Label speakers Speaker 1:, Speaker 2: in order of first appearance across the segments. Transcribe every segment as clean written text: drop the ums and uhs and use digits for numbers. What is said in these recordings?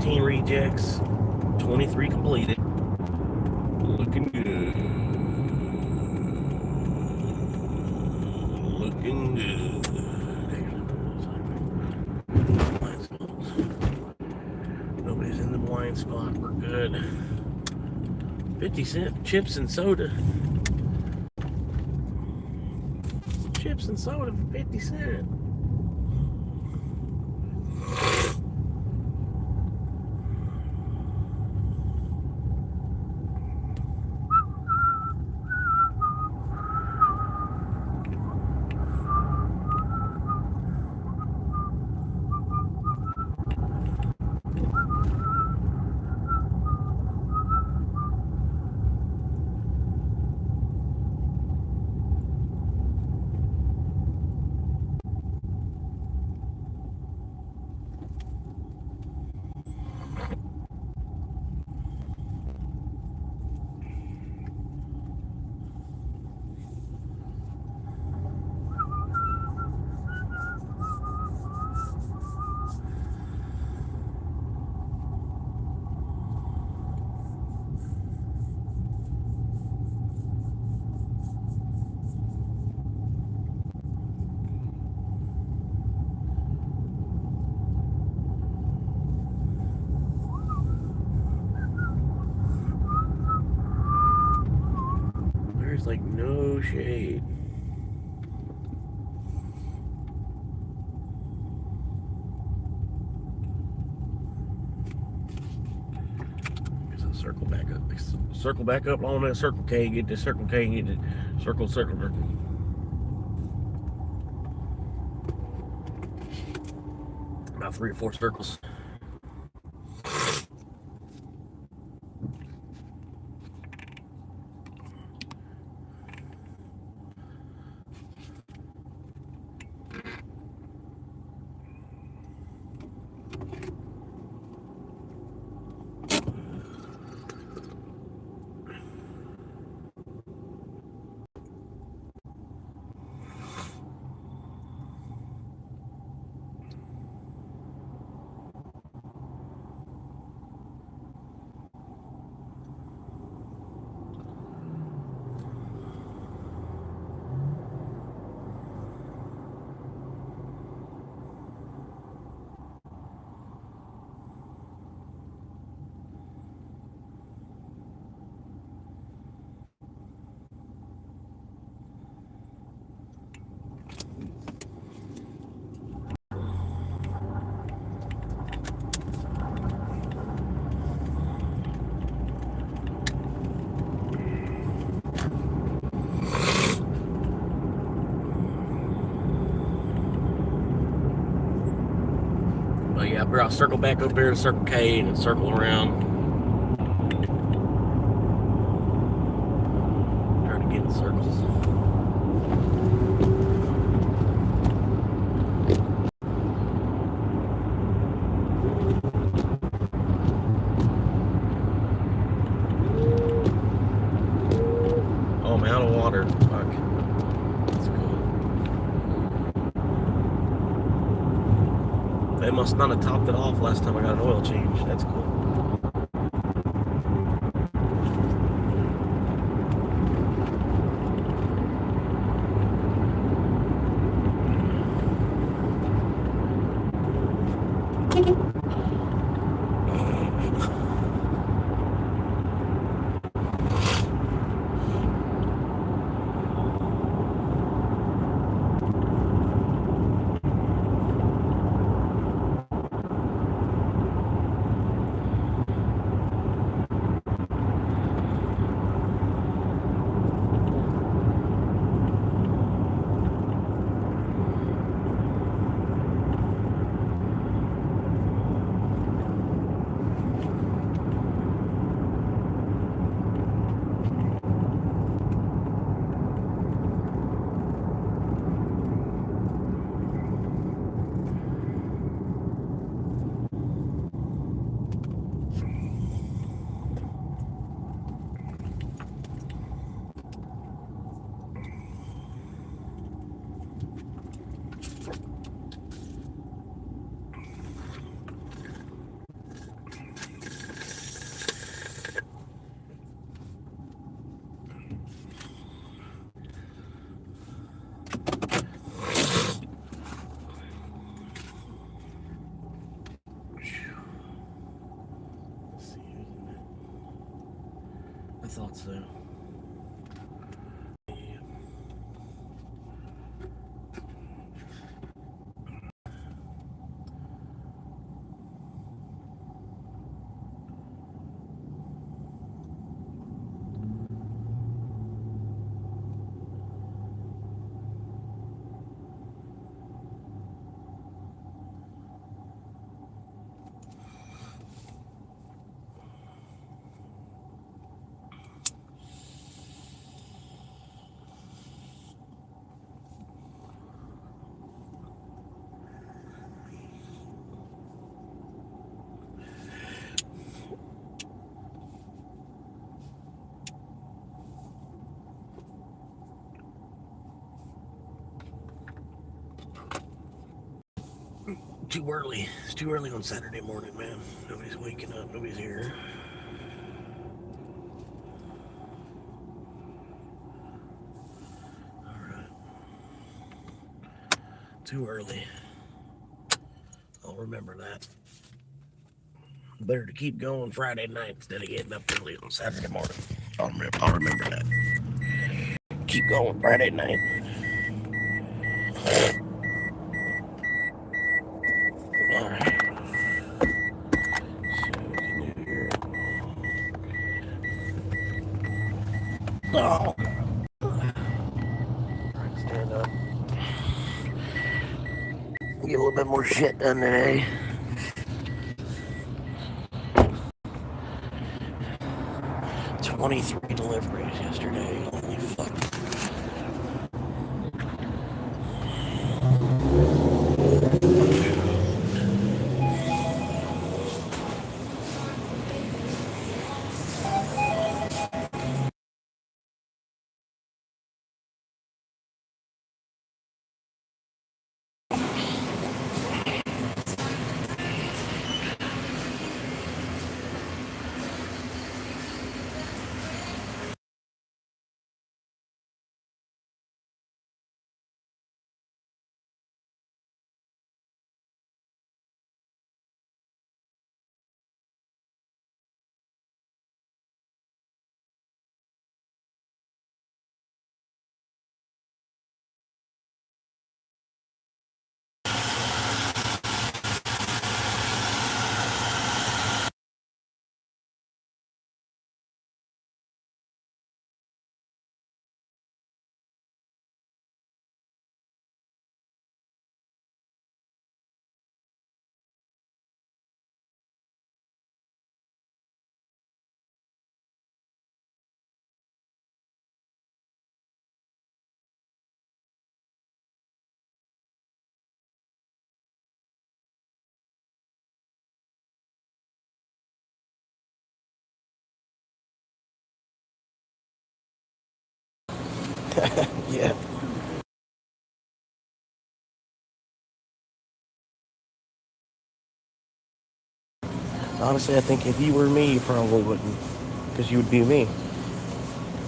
Speaker 1: 13 rejects, 23 completed. Looking good. Looking good. Nobody's in the blind spot. We're good. 50-cent chips and soda. Chips and soda for 50 cents. There's like no shade. Circle back up on that Circle K, get the Circle K, get the circle. About 3 or 4 circles. But yeah, I'll circle back up here to Circle K and then circle around. Try to get in circles. Oh, I'm out of water. Fuck. That's cool. They must not have topped it off last time I got an oil change. That's cool. thought so. Too early. It's too early on Saturday morning, man. Nobody's waking up. Nobody's here. Alright. Too early. I'll remember that. Better to keep going Friday night instead of getting up early on Saturday morning. I'll remember that. Keep going Friday night. Alright. Oh. Stand up. Get a little bit more shit done today. "23 deliveries yesterday. Holy fuck." Yeah. Honestly, I think if you were me, you probably wouldn't. Because you would be me.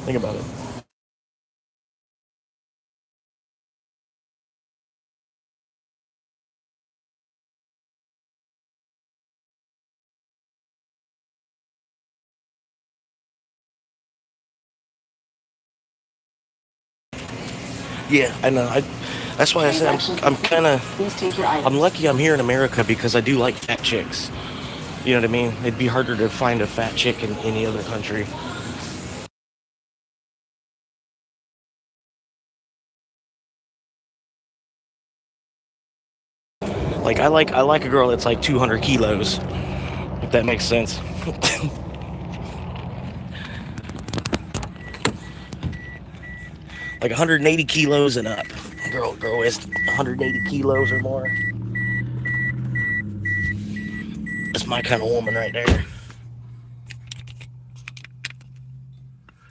Speaker 1: Think about it. Yeah, I know. That's why I said I'm kind of. I'm lucky I'm here in America because I do like fat chicks. You know what I mean? It'd be harder to find a fat chick in any other country. Like I like a girl that's like 200 kilos, if that makes sense. Like 180 kilos and up. Girl is 180 kilos or more. That's my kind of woman right there.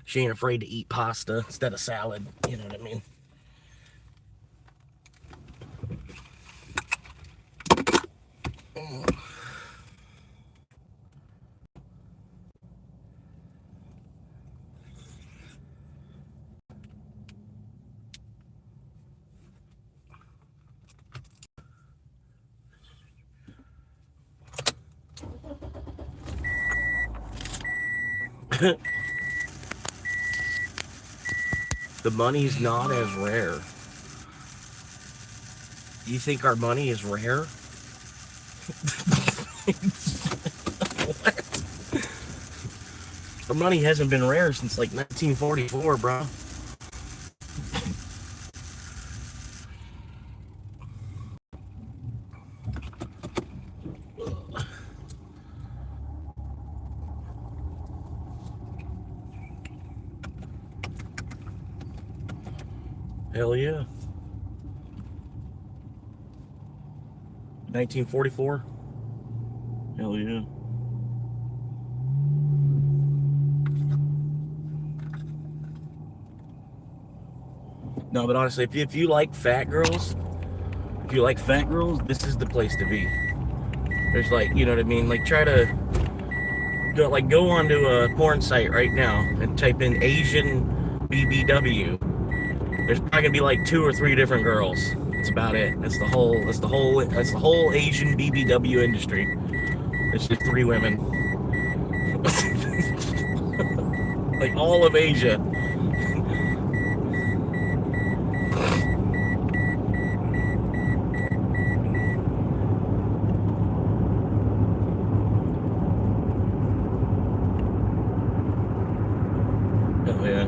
Speaker 1: She ain't afraid to eat pasta instead of salad. You know what I mean? The money's not as rare. You think our money is rare? What? Our money hasn't been rare since like 1944, bro. Hell yeah. 1944? Hell yeah. No, but honestly, if you like fat girls, this is the place to be. There's like, you know what I mean? Like, try to go onto a porn site right now and type in Asian BBW. There's probably gonna be like 2 or 3 different girls. That's about it. That's the whole Asian BBW industry. It's just 3 women. Like all of Asia. Oh yeah.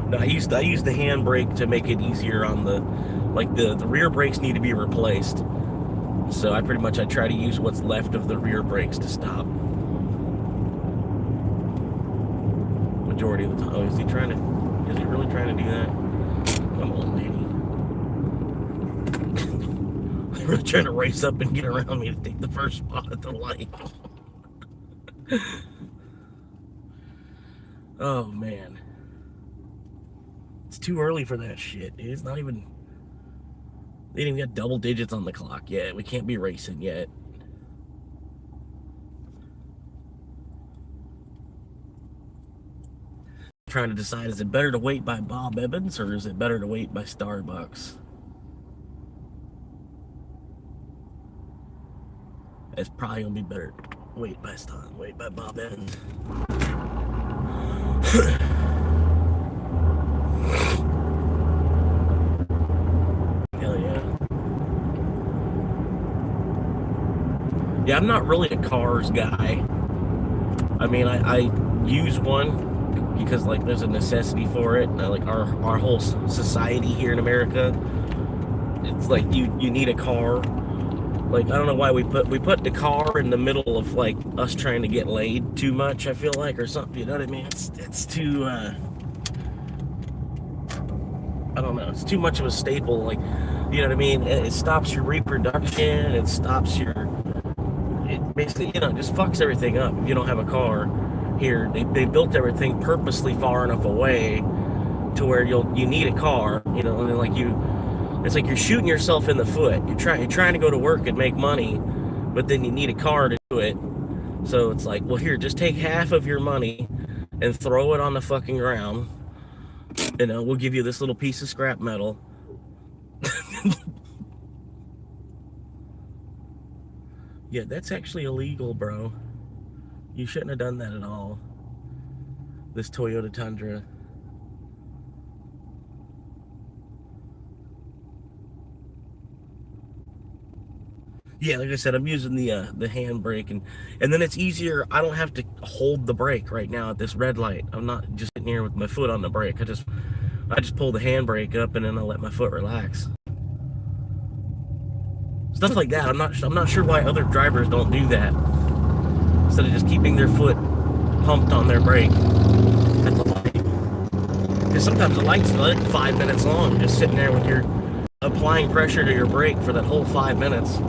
Speaker 1: No, I used the handbrake to make it easier on the rear brakes need to be replaced. So I try to use what's left of the rear brakes to stop. Majority of the time. Oh, is he really trying to do that? Come on, lady. They're really trying to race up and get around me to take the first spot at the light. Oh man. It's too early for that shit. It's not even... They didn't even got double digits on the clock yet. We can't be racing yet. Trying to decide, is it better to wait by Bob Evans or is it better to wait by Starbucks? It's probably gonna be better to wait by Bob Evans. Hell yeah. Yeah, I'm not really a cars guy. I mean, I use one because like there's a necessity for it. Like our whole society here in America, it's like you need a car. Like, I don't know why we put the car in the middle of like us trying to get laid too much, I feel like, or something, you know what I mean? It's too I don't know, it's too much of a staple, like, you know what I mean? It stops your reproduction, it basically, you know, just fucks everything up if you don't have a car. Here, they built everything purposely far enough away to where you need a car, you know, and then like it's like you're shooting yourself in the foot. You're trying to go to work and make money, but then you need a car to do it. So it's like, well, here, just take half of your money and throw it on the fucking ground. You know, we'll give you this little piece of scrap metal. Yeah, that's actually illegal, bro. You shouldn't have done that at all. This Toyota Tundra. Yeah, like I said, I'm using the handbrake, and then it's easier. I don't have to hold the brake right now at this red light. I'm not just sitting here with my foot on the brake. I just pull the handbrake up, and then I let my foot relax. Stuff like that. I'm not sure why other drivers don't do that. Instead of just keeping their foot pumped on their brake at the light. Because sometimes the light's like 5 minutes long, just sitting there with your applying pressure to your brake for that whole 5 minutes.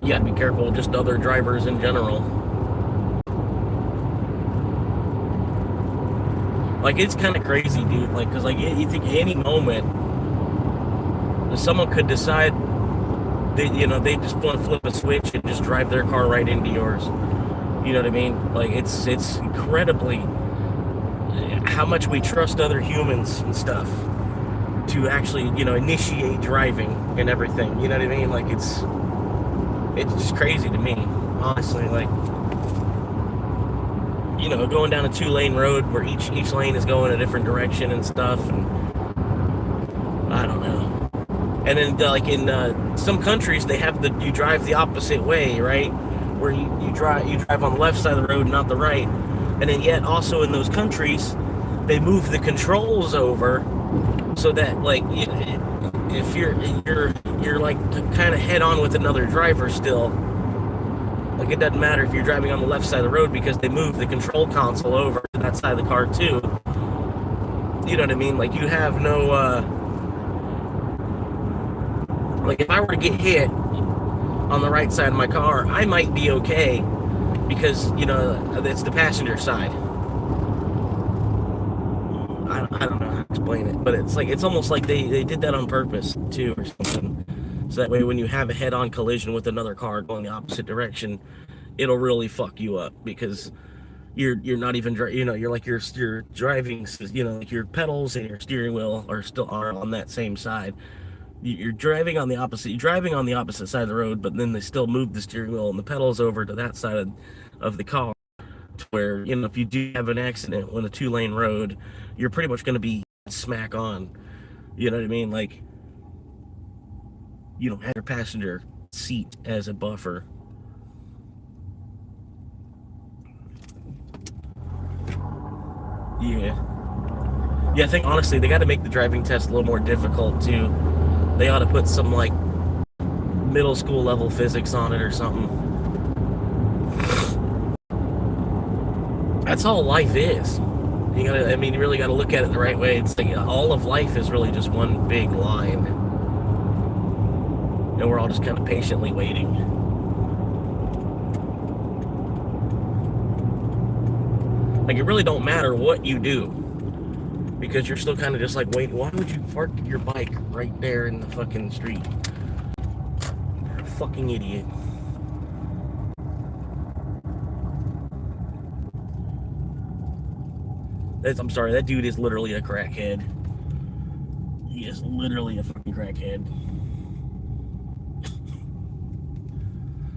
Speaker 1: Yeah, be careful with just other drivers in general. Like, it's kind of crazy, dude. Like, because like you think any moment someone could decide they just want to flip a switch and just drive their car right into yours. You know what I mean? Like, it's incredibly how much we trust other humans and stuff to actually, you know, initiate driving and everything. You know what I mean? Like, it's It's just crazy to me, honestly. Like, you know, going down a 2-lane road where each lane is going a different direction and stuff, and I don't know. And then like in some countries, they have you drive the opposite way, right? Where you drive on the left side of the road, not the right. And then yet also in those countries, they move the controls over so that like if you're like kind of head on with another driver still. Like, it doesn't matter if you're driving on the left side of the road because they move the control console over to that side of the car too. You know what I mean? Like, you have no like, if I were to get hit on the right side of my car, I might be okay because, you know, it's the passenger side. I don't know how to explain it, but it's like, it's almost like they did that on purpose too or something. So that way when you have a head-on collision with another car going the opposite direction, it'll really fuck you up because you're not even, you know, you're like your driving, you know, like your pedals and your steering wheel are on that same side. You're driving on the opposite side of the road, but then they still move the steering wheel and the pedals over to that side of the car, to where, you know, if you do have an accident on a 2-lane road, you're pretty much going to be smack on. You know what I mean? Like, you don't have your passenger seat as a buffer. Yeah. Yeah, I think honestly they got to make the driving test a little more difficult too. They ought to put some like middle school level physics on it or something. That's all life is. You gotta, I mean, you really gotta look at it the right way. It's like all of life is really just one big line, and we're all just kind of patiently waiting. Like, it really don't matter what you do, because you're still kind of just like, wait, why would you park your bike right there in the fucking street? You're a fucking idiot. I'm sorry, that dude is literally a crackhead. He is literally a fucking crackhead.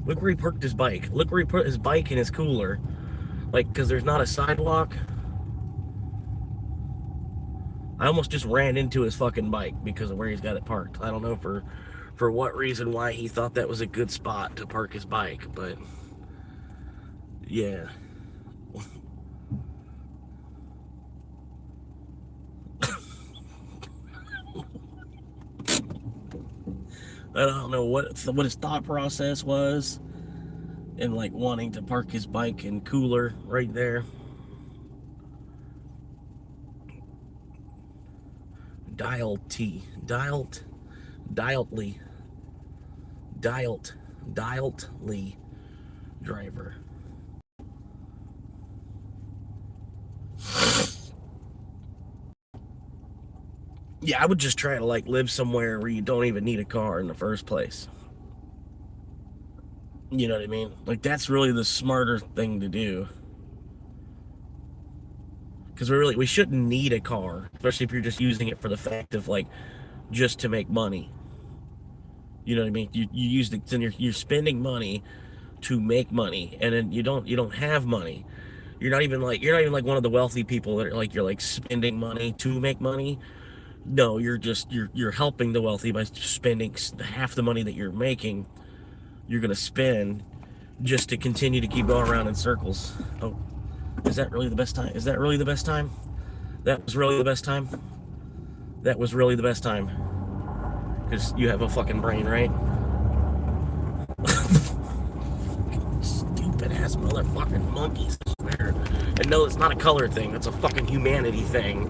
Speaker 1: Look where he parked his bike. Look where he put his bike and his cooler. Like, because there's not a sidewalk. I almost just ran into his fucking bike because of where he's got it parked. I don't know for what reason why he thought that was a good spot to park his bike, but yeah. I don't know what his thought process was in like wanting to park his bike and cooler right there. Dialtly driver. Yeah, I would just try to like live somewhere where you don't even need a car in the first place. You know what I mean? Like, that's really the smarter thing to do. Because we shouldn't need a car, especially if you're just using it for the fact of like just to make money. You know what I mean? You use it, and you're spending money to make money, and then you don't have money. You're not even like one of the wealthy people that are like, you're like spending money to make money. No, you're helping the wealthy by spending half the money that you're making. You're gonna spend just to continue to keep going around in circles. Oh, is that really the best time? Is that really the best time? That was really the best time? That was really the best time. Because you have a fucking brain, right? Stupid ass motherfucking monkeys, I swear. And no, it's not a color thing, it's a fucking humanity thing.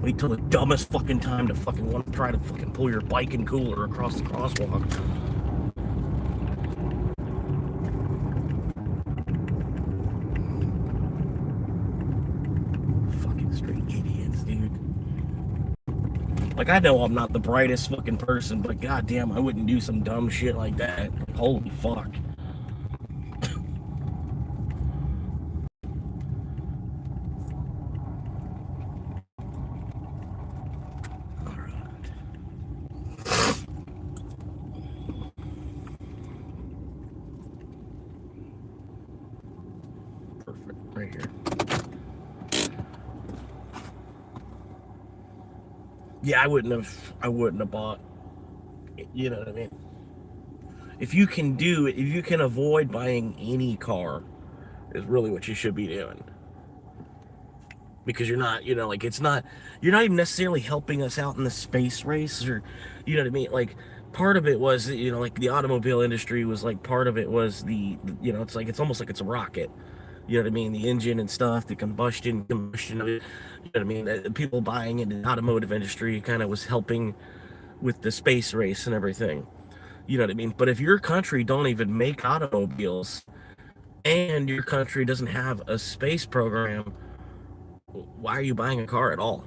Speaker 1: Wait till the dumbest fucking time to fucking want to try to fucking pull your bike and cooler across the crosswalk. Fucking straight idiots, dude. Like, I know I'm not the brightest fucking person, but goddamn, I wouldn't do some dumb shit like that. Holy fuck. Alright. right here. Yeah, I wouldn't have bought. You know what I mean? If you can avoid buying any car, is really what you should be doing. Because you're not, like you're not even necessarily helping us out in the space race, or, you know what I mean? Like, part of it was, like the automobile industry was like, part of it was it's almost like it's a rocket. You know what I mean? The engine and stuff, the combustion of it. You know what I mean? People buying into the automotive industry kind of was helping with the space race and everything. You know what I mean? But if your country don't even make automobiles, and your country doesn't have a space program, why are you buying a car at all?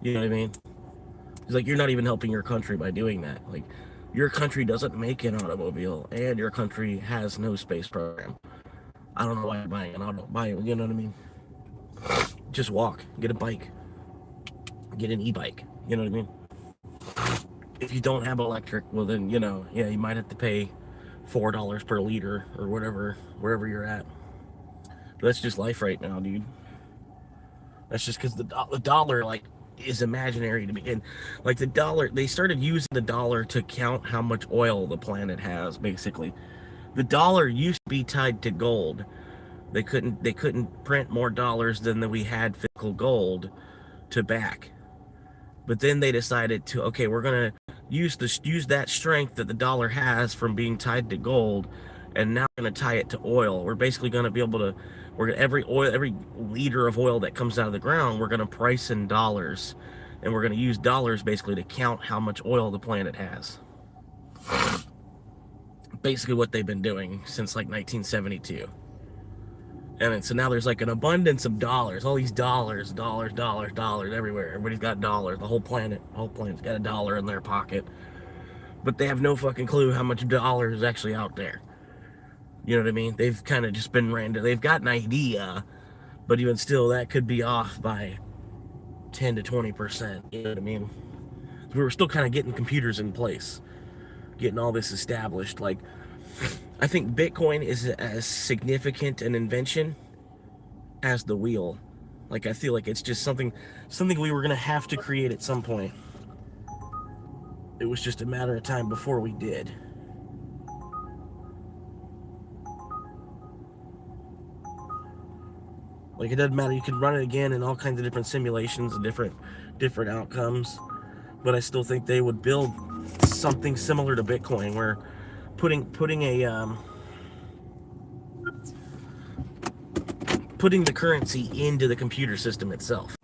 Speaker 1: You know what I mean? It's like, you're not even helping your country by doing that. Like, your country doesn't make an automobile, and your country has no space program. I don't know why you're buying an auto. You know what I mean? Just walk, get a bike, get an e-bike. You know what I mean? If you don't have electric, well then, you might have to pay $4 per liter or whatever, wherever you're at. But that's just life right now, dude. That's just because the dollar, like, is imaginary to me. And, like, the dollar, they started using the dollar to count how much oil the planet has, basically. The dollar used to be tied to gold. They couldn't print more dollars than we had physical gold to back. But then they decided to, okay, we're gonna use that strength that the dollar has from being tied to gold, and now we're gonna tie it to oil. We're basically gonna be able to, every liter of oil that comes out of the ground, we're gonna price in dollars, and we're gonna use dollars basically to count how much oil the planet has. Basically what they've been doing since like 1972. And so now there's like an abundance of dollars, all these dollars everywhere. Everybody's got dollars. The whole planet's got a dollar in their pocket. But they have no fucking clue how much dollars is actually out there. You know what I mean? They've kind of just been random. They've got an idea, but even still, that could be off by 10 to 20%. You know what I mean? So we're still kind of getting computers in place, getting all this established. Like, I think Bitcoin is as significant an invention as the wheel. Like, I feel like it's just something we were going to have to create at some point. It was just a matter of time before we did. Like, it doesn't matter. You can run it again in all kinds of different simulations and different outcomes. But I still think they would build something similar to Bitcoin, where putting the currency into the computer system itself.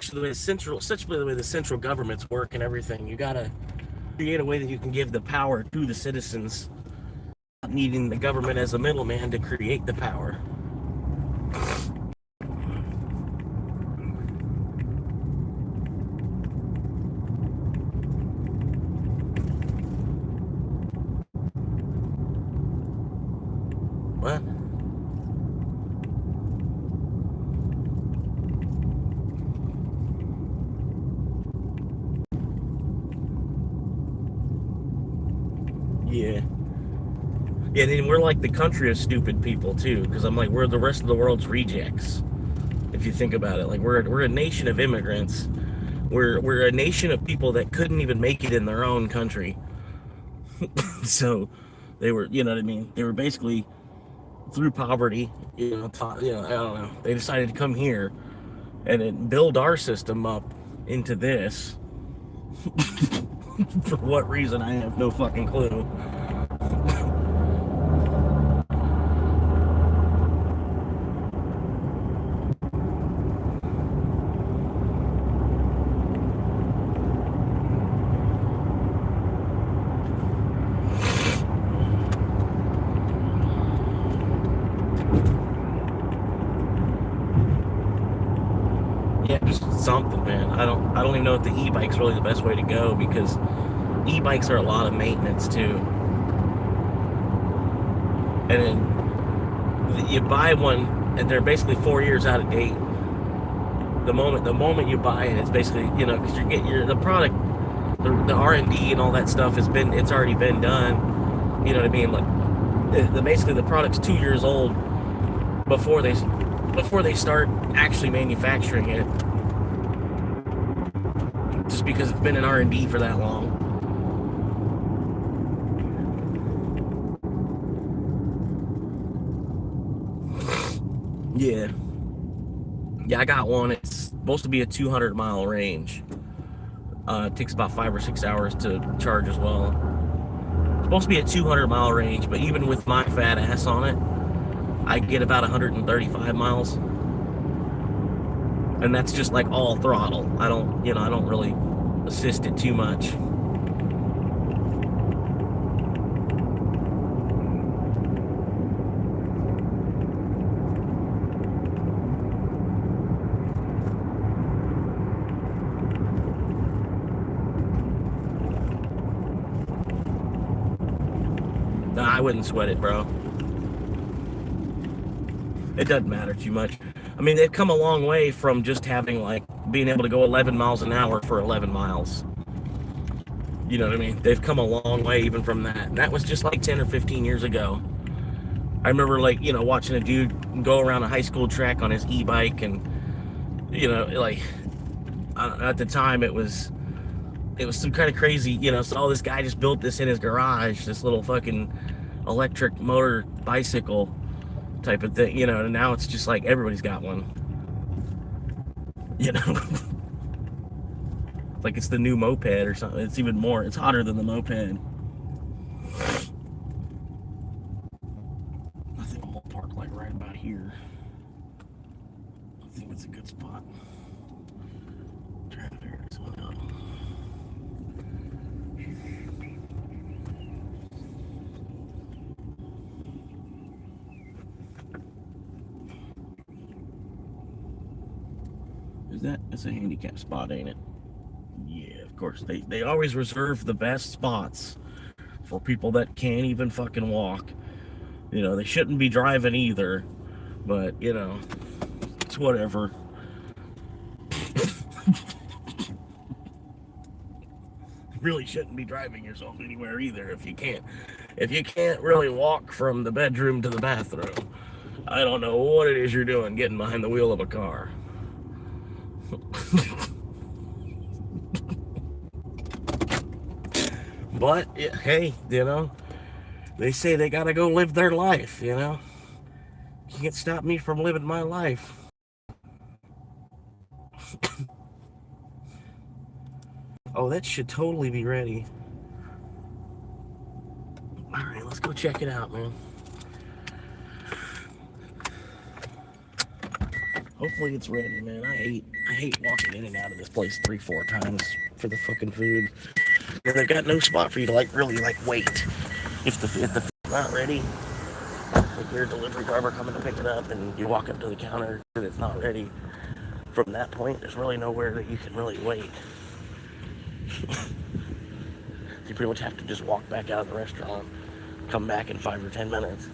Speaker 1: Especially the way the central governments work and everything, you gotta create a way that you can give the power to the citizens, not needing the government as a middleman to create the power. What? Yeah. Yeah, then we're like the country of stupid people too, because I'm like, we're the rest of the world's rejects. If you think about it, like, we're a nation of immigrants. We're a nation of people that couldn't even make it in their own country. So they were, you know what I mean? They were basically, through poverty, I don't know. They decided to come here and then build our system up into this. For what reason, I have no fucking clue. Yeah, just something, man. I don't even know if the e-bike's really the best way to go, because e-bikes are a lot of maintenance too. And then you buy one and they're basically 4 years out of date. The moment you buy it, it's basically, because the product, the R&D and all that stuff it's already been done. You know what I mean? Like, basically the product's 2 years old before they start actually manufacturing it, just because it's been in R&D for that long. Yeah, I got one. It's supposed to be a 200-mile range. It takes about 5 or 6 hours to charge as well. It's supposed to be a 200-mile range, but even with my fat ass on it, I get about 135 miles, and that's just like all throttle. I don't really assist it too much. Nah, I wouldn't sweat it, bro. It doesn't matter too much. I mean, they've come a long way from just having, like, being able to go 11 miles an hour for 11 miles. You know what I mean? They've come a long way even from that. And that was just like 10 or 15 years ago. I remember, like, watching a dude go around a high school track on his e-bike, and, like, at the time it was some kind of crazy, so this guy just built this in his garage, this little fucking electric motor bicycle type of thing, and now it's just like everybody's got one. Like it's the new moped or something. It's even more, it's hotter than the moped. I think I'm gonna park like right about here. I think it's a good spot. Try to figure this one out. That's a handicap spot, ain't it? Yeah, of course. They always reserve the best spots for people that can't even fucking walk. They shouldn't be driving either, but it's whatever. Really shouldn't be driving yourself anywhere either if you can't really walk from the bedroom to the bathroom. I don't know what it is you're doing getting behind the wheel of a car. But hey, they say they gotta go live their life. Can't stop me from living my life. Oh, that should totally be ready. All right, let's go check it out, man. Hopefully it's ready, man. I hate walking in and out of this place 3-4 times for the fucking food. And they've got no spot for you to really wait. If the food's not ready, like you're a delivery driver coming to pick it up, and you walk up to the counter and it's not ready. From that point, there's really nowhere that you can really wait. You pretty much have to just walk back out of the restaurant, come back in 5 or 10 minutes.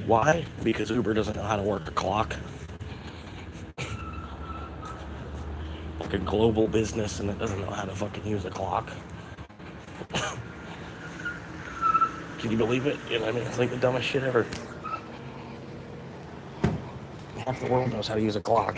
Speaker 1: Why? Because Uber doesn't know how to work a clock. Like a global business, and it doesn't know how to fucking use a clock. Can you believe it? I mean, it's like the dumbest shit ever. Half the world knows how to use a clock.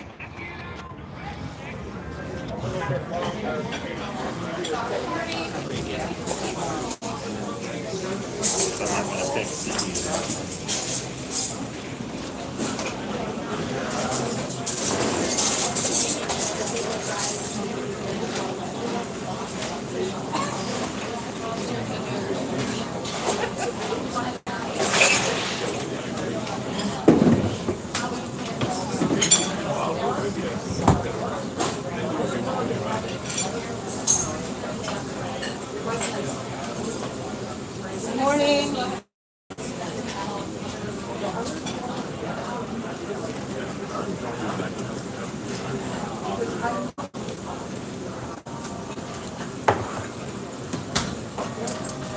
Speaker 2: Morning.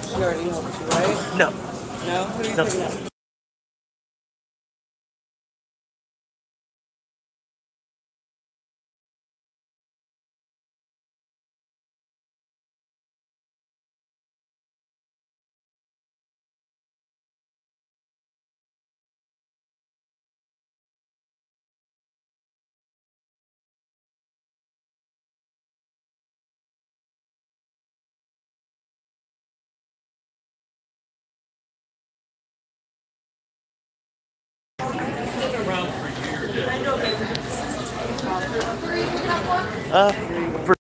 Speaker 2: She already helped you, right?
Speaker 1: No.
Speaker 2: No? Who are you picking up?
Speaker 1: For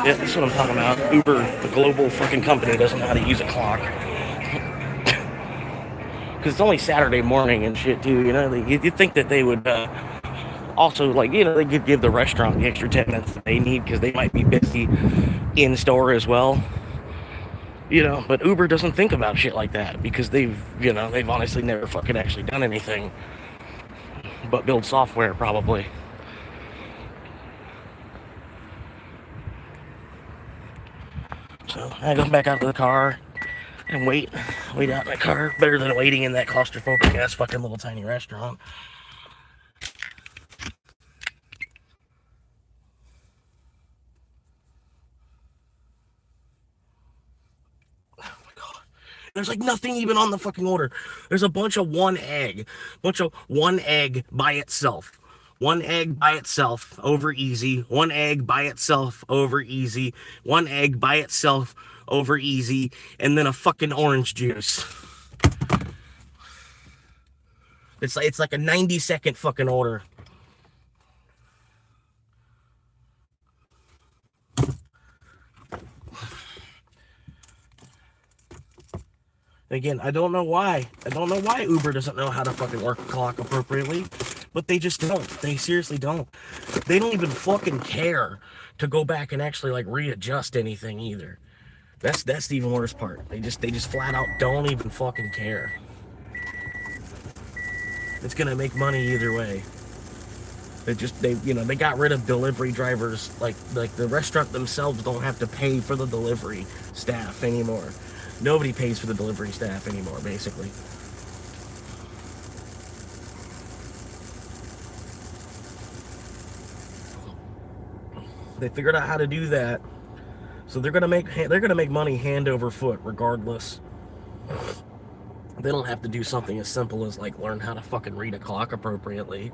Speaker 1: yeah, that's what I'm talking about. Uber, the global fucking company, doesn't know how to use a clock. Because it's only Saturday morning and shit, too, you know? You'd think that they would also, like, you know, they could give the restaurant the extra 10 minutes that they need because they might be busy in store as well. You know, but Uber doesn't think about shit like that because they've honestly never fucking actually done anything but build software, probably. So I go back out to the car and wait out in the car. Better than waiting in that claustrophobic ass fucking little tiny restaurant. Oh my god. There's like nothing even on the fucking order. There's a bunch of one egg by itself. One egg by itself over easy. One egg by itself over easy. One egg by itself over easy. And then a fucking orange juice. It's like a 90-second fucking order. Again, I don't know why. I don't know why Uber doesn't know how to fucking work a clock appropriately, but they just don't. They seriously don't. They don't even fucking care to go back and actually like readjust anything either. That's the even worst part. They just flat out don't even fucking care. It's gonna make money either way. They got rid of delivery drivers. Like the restaurant themselves don't have to pay for the delivery staff anymore. Nobody pays for the delivery staff anymore, basically. They figured out how to do that, so they're gonna make money hand over foot, regardless. They don't have to do something as simple as like learn how to fucking read a clock appropriately.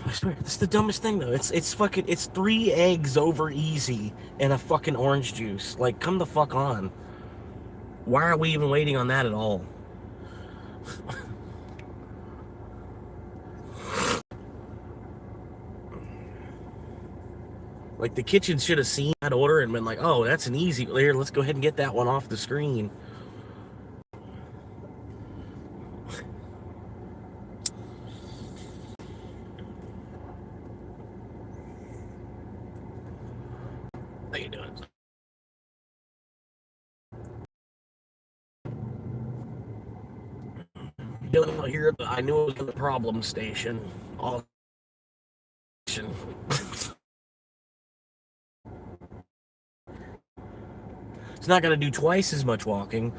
Speaker 1: I swear, it's the dumbest thing though. It's 3 eggs over easy and a fucking orange juice. Like, come the fuck on. Why are we even waiting on that at all? Like, the kitchen should have seen that order and been like, oh, that's an easy here, let's go ahead and get that one off the screen. How you doing? Dylan here, I knew it was in the problem station. All it's not gonna do twice as much walking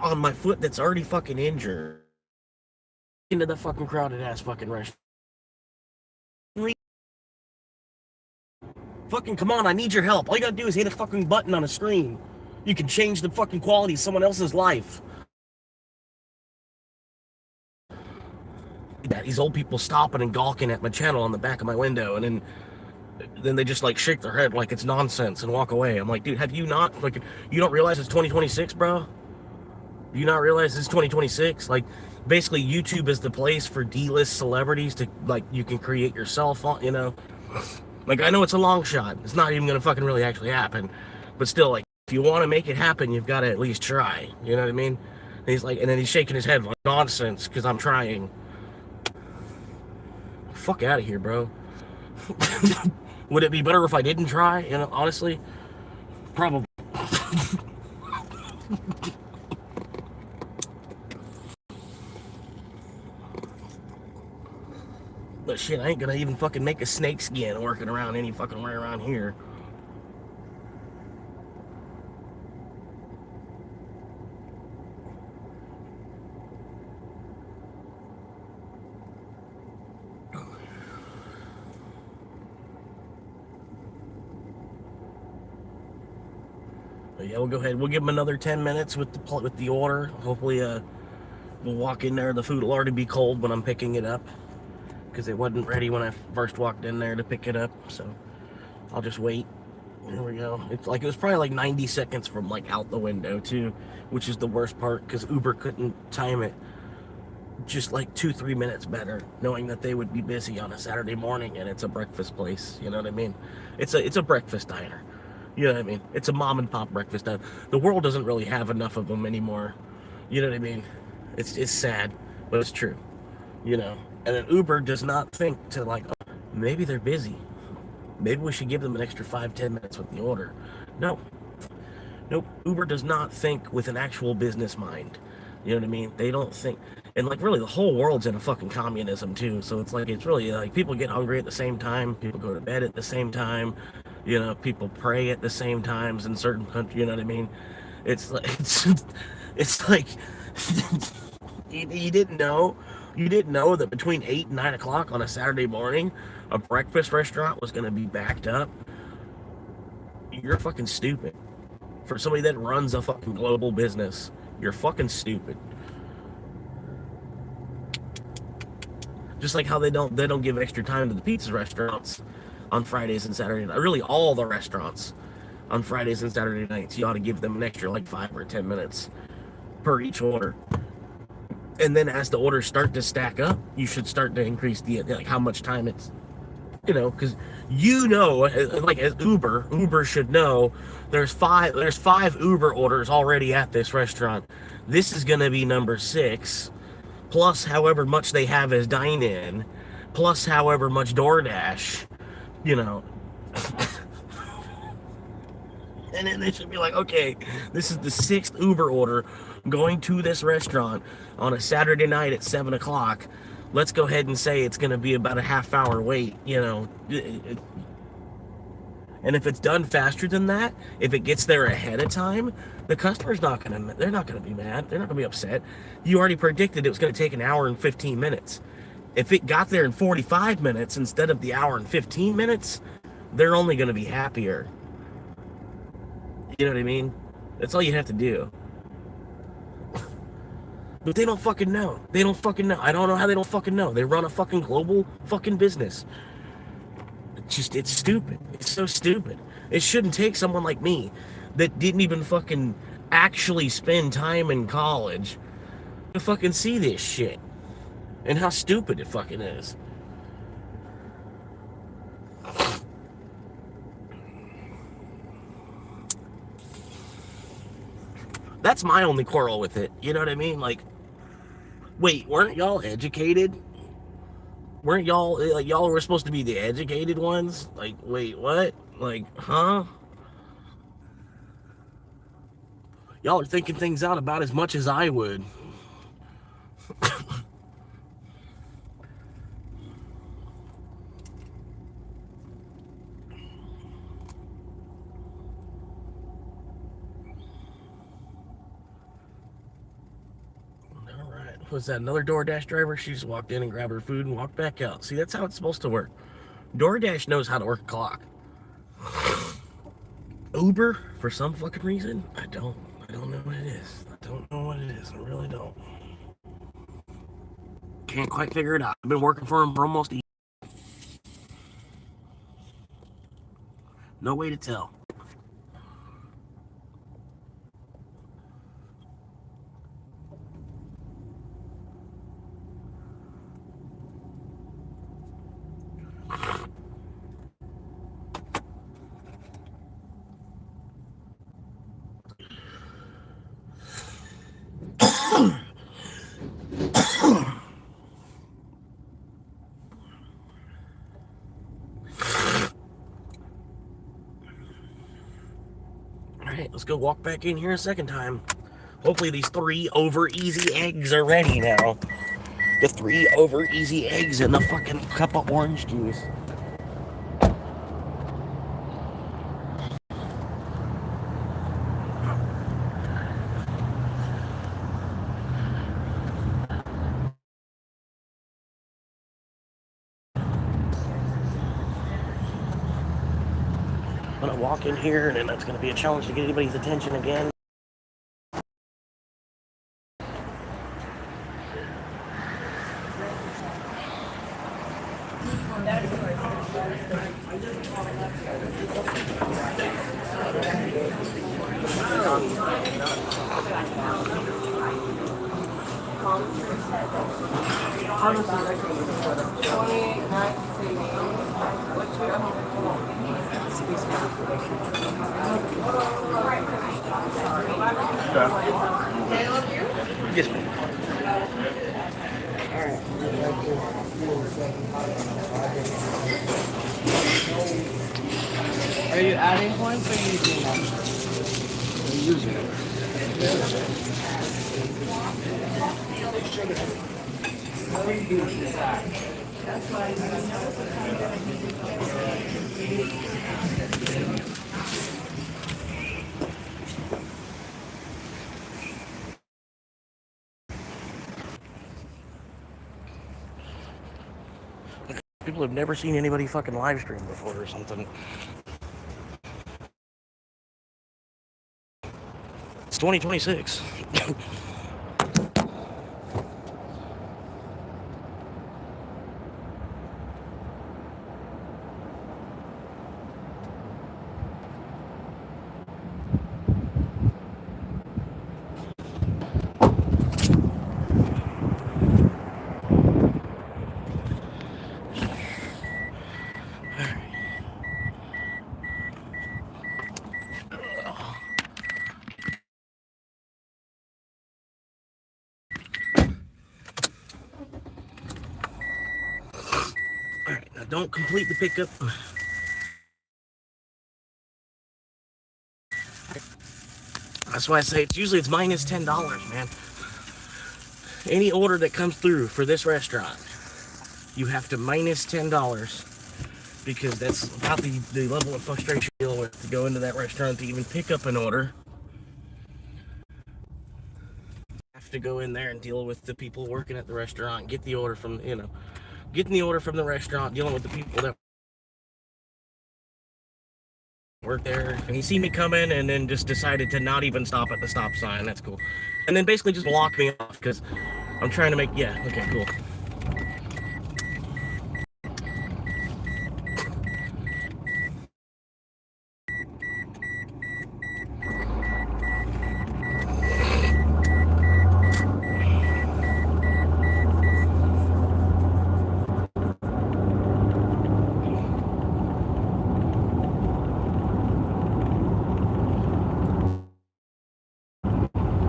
Speaker 1: on my foot that's already fucking injured into the fucking crowded ass fucking restaurant. Fucking come on, I need your help. All you gotta do is hit a fucking button on a screen. You can change the fucking quality of someone else's life. These old people stopping and gawking at my channel on the back of my window, and then they just like shake their head like it's nonsense and walk away. I'm like, dude, have you not, like, you don't realize it's 2026, bro? Do you not realize it's 2026? Like, basically YouTube is the place for D-list celebrities to, like, you can create yourself on, you know? Like, I know it's a long shot. It's not even gonna fucking really actually happen. But still, like, if you want to make it happen, you've got to at least try. You know what I mean? And he's like, and then he's shaking his head like, nonsense, because I'm trying. Fuck out of here, bro. Would it be better if I didn't try? You know, honestly, probably. But shit, I ain't gonna even fucking make a snake skin working around any fucking way around here. But yeah, we'll go ahead. We'll give them another 10 minutes with the order. Hopefully, we'll walk in there. The food will already be cold when I'm picking it up, because it wasn't ready when I first walked in there to pick it up. So I'll just wait. There we go. It's like, it was probably like 90 seconds from like out the window too, which is the worst part, because Uber couldn't time it just like 2-3 minutes better, knowing that they would be busy on a Saturday morning and it's a breakfast place. You know what I mean? It's a breakfast diner. You know what I mean? It's a mom and pop breakfast diner. The world doesn't really have enough of them anymore. You know what I mean? It's sad, but it's true. You know? And then Uber does not think to like, oh, maybe they're busy. Maybe we should give them an extra 5-10 minutes with the order. No. Nope. Uber does not think with an actual business mind. You know what I mean? They don't think. And like, really, the whole world's in a fucking communism too. So it's like, it's really like, people get hungry at the same time. People go to bed at the same time. You know, people pray at the same times in certain countries. You know what I mean? It's like, it's like, you didn't know. You didn't know that between 8 and 9 o'clock on a Saturday morning, a breakfast restaurant was going to be backed up? You're fucking stupid. For somebody that runs a fucking global business, you're fucking stupid. Just like how they don't give extra time to the pizza restaurants on Fridays and Saturday nights. Really, all the restaurants on Fridays and Saturday nights, you ought to give them an extra like 5 or 10 minutes per each order. And then as the orders start to stack up, you should start to increase the like how much time it's, you know, because like as Uber should know there's five Uber orders already at this restaurant. This is gonna be number 6, plus however much they have as dine-in, plus however much DoorDash, you know. And then they should be like, okay, this is the 6th Uber order going to this restaurant on a Saturday night at 7 o'clock. Let's go ahead and say it's going to be about a half-hour wait, you know. And if it's done faster than that, if it gets there ahead of time, the customer's not going to, they're not going to be mad. They're not going to be upset. You already predicted it was going to take an hour and 15 minutes. If it got there in 45 minutes instead of the hour and 15 minutes, they're only going to be happier. You know what I mean? That's all you have to do. But they don't fucking know. They don't fucking know. I don't know how they don't fucking know. They run a fucking global fucking business. It's stupid. It's so stupid. It shouldn't take someone like me that didn't even fucking actually spend time in college to fucking see this shit. And how stupid it fucking is. That's my only quarrel with it. You know what I mean? Like, wait, weren't y'all educated? Weren't y'all, like, y'all were supposed to be the educated ones? Like, wait, what? Like, huh? Y'all are thinking things out about as much as I would. Was that another DoorDash driver? She just walked in and grabbed her food and walked back out. See, that's how it's supposed to work. DoorDash knows how to work a clock. Uber, for some fucking reason, I don't know what it is. I don't know what it is. I really don't. Can't quite figure it out. I've been working for him for almost a year. No way to tell. Alright, let's go walk back in here a second time. Hopefully these 3 over easy eggs are ready now. The 3 over easy eggs and the fucking cup of orange juice. walk in here, and then that's going to be a challenge to get anybody's attention again. Yes, ma'am.
Speaker 2: Are you adding points or using them?
Speaker 1: I'm using it. People have never seen anybody fucking live stream before or something. It's 2026. Alright, now don't complete the pickup. That's why I say it's minus $10, man. Any order that comes through for this restaurant, you have to minus $10 because that's about the level of frustration you deal with to go into that restaurant to even pick up an order. You have to go in there and deal with the people working at the restaurant, get the order from, getting the order from the restaurant, dealing with the people that work there. And he see me coming and then just decided to not even stop at the stop sign. That's cool. And then basically just block me off because I'm trying to make, yeah, okay, cool.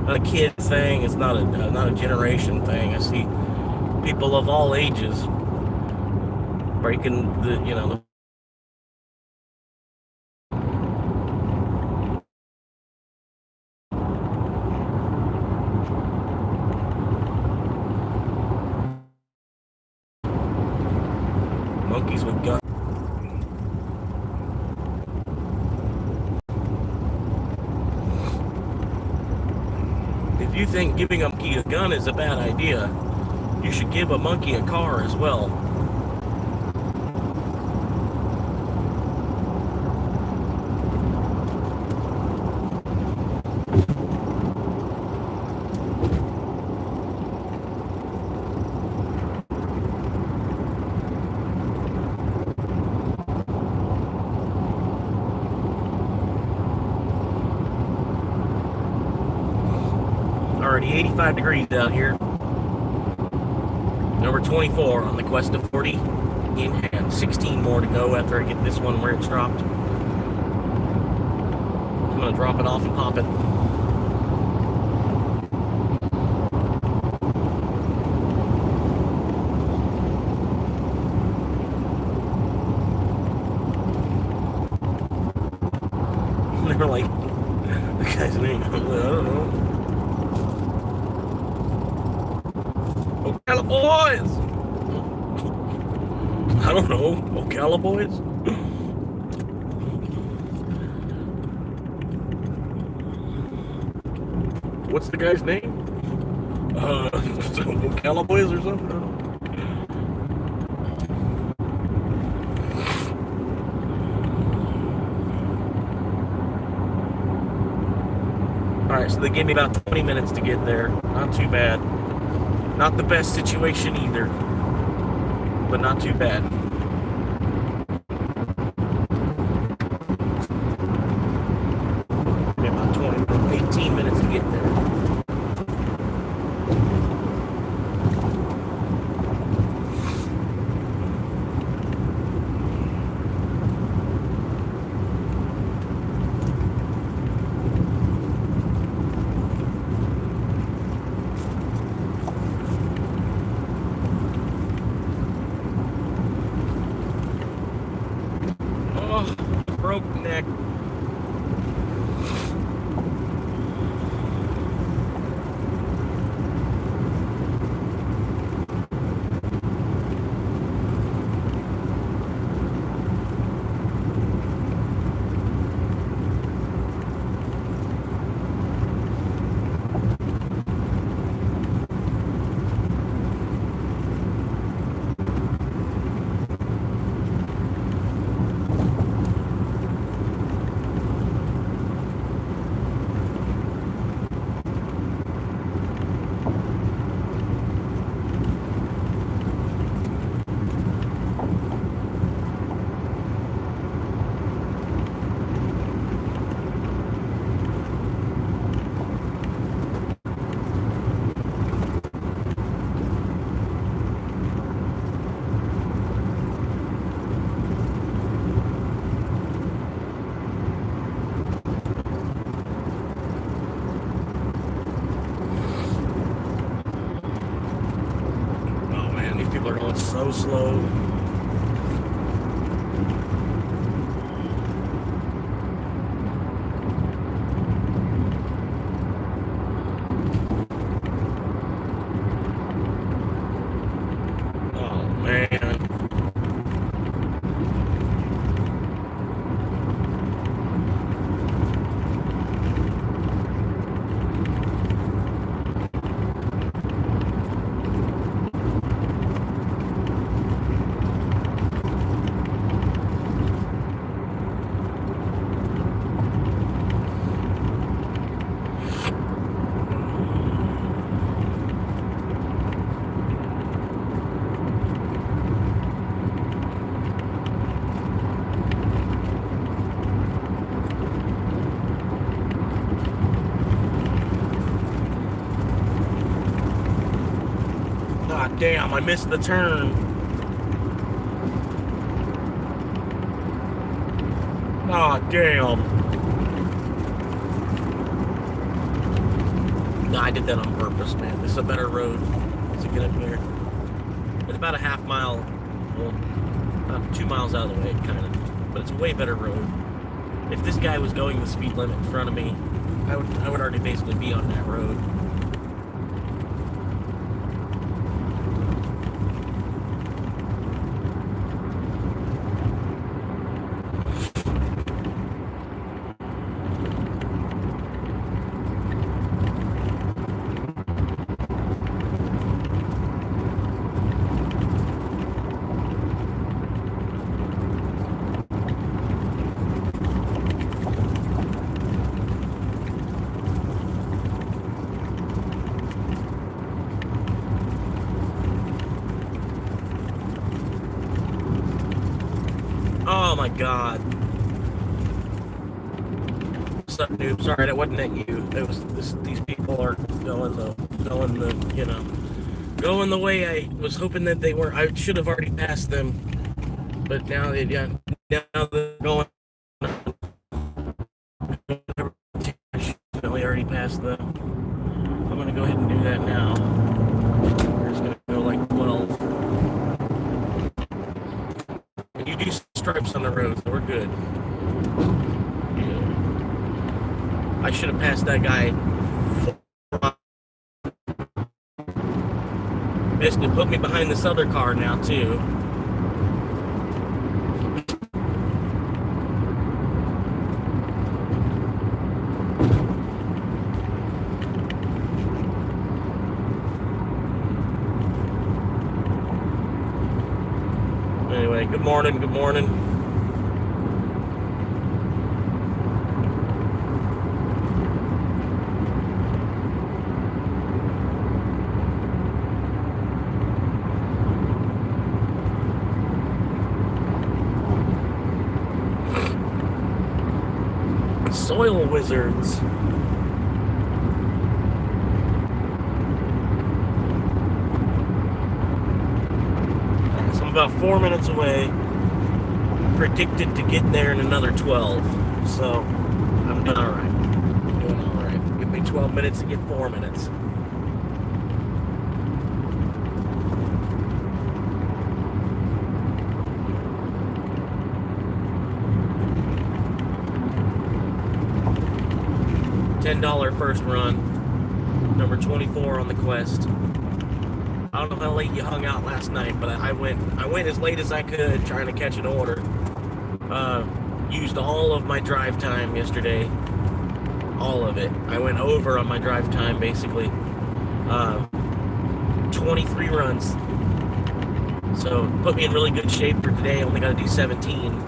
Speaker 1: A kid thing. It's not a generation thing. I see people of all ages breaking the monkeys with guns. If you think giving a monkey a gun is a bad idea, you should give a monkey a car as well. Already 85 degrees out here. Number 24 on the quest of 40 in hand. 16 more to go after I get this one where it's dropped. I'm gonna drop it off and pop it. They were like, the guy's name, I don't know. Ocala boys! I don't know. Ocala boys? What's the guy's name? Ocala boys or something? Alright, so they gave me about 20 minutes to get there. Not too bad. Not the best situation either, but not too bad. About 18 minutes to get there. Oh, broke neck. People are going so slow. Oh man. God damn, I missed the turn. God damn. No, I did that on purpose, man. This is a better road to get up here. It's about a half mile, well, about 2 miles out of the way, kind of. But it's a way better road. If this guy was going the speed limit in front of me, I would already basically be on that road. Oh my god. What's up, noob? Sorry, that wasn't at you. It was these people are going the way I was hoping that they were. I should have already passed them, but now they're going. I definitely already passed them. I'm gonna go ahead and do that now. We're just gonna go like 12. And you do stripes on the road, so we're good. Yeah. I should have passed that guy. Basically put me behind this other car now too. Anyway, good morning, good morning. oil wizards. So I'm about 4 minutes away. Predicted to get there in another 12. So I'm doing all right. Doing all right. Give me 12 minutes to get 4 minutes. $10 first run, number 24 on the quest. I don't know how late you hung out last night, but I went as late as I could trying to catch an order. Used all of my drive time yesterday, all of it. I went over on my drive time basically. 23 runs, so put me in really good shape for today. Only got to do 17.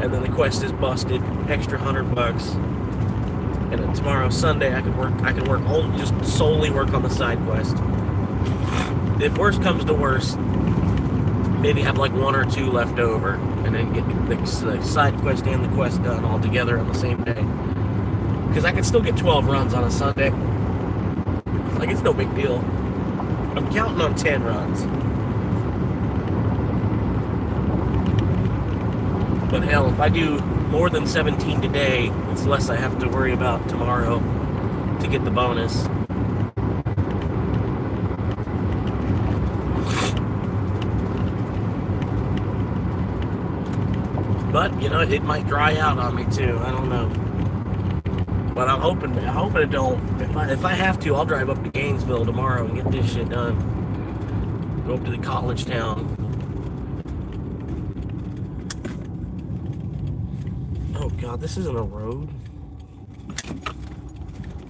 Speaker 1: And then the quest is busted, extra $100. And then tomorrow, Sunday, I can just solely work on the side quest. If worst comes to worst, maybe have like 1 or 2 left over, and then get the side quest and the quest done all together on the same day. Because I can still get 12 runs on a Sunday. Like, it's no big deal. I'm counting on 10 runs. But hell, if I do more than 17 today, it's less I have to worry about tomorrow to get the bonus. But, you know, it might dry out on me too. I don't know. But I'm hoping it don't. If I have to, I'll drive up to Gainesville tomorrow and get this shit done. Go up to the college town. Oh God, this isn't a road.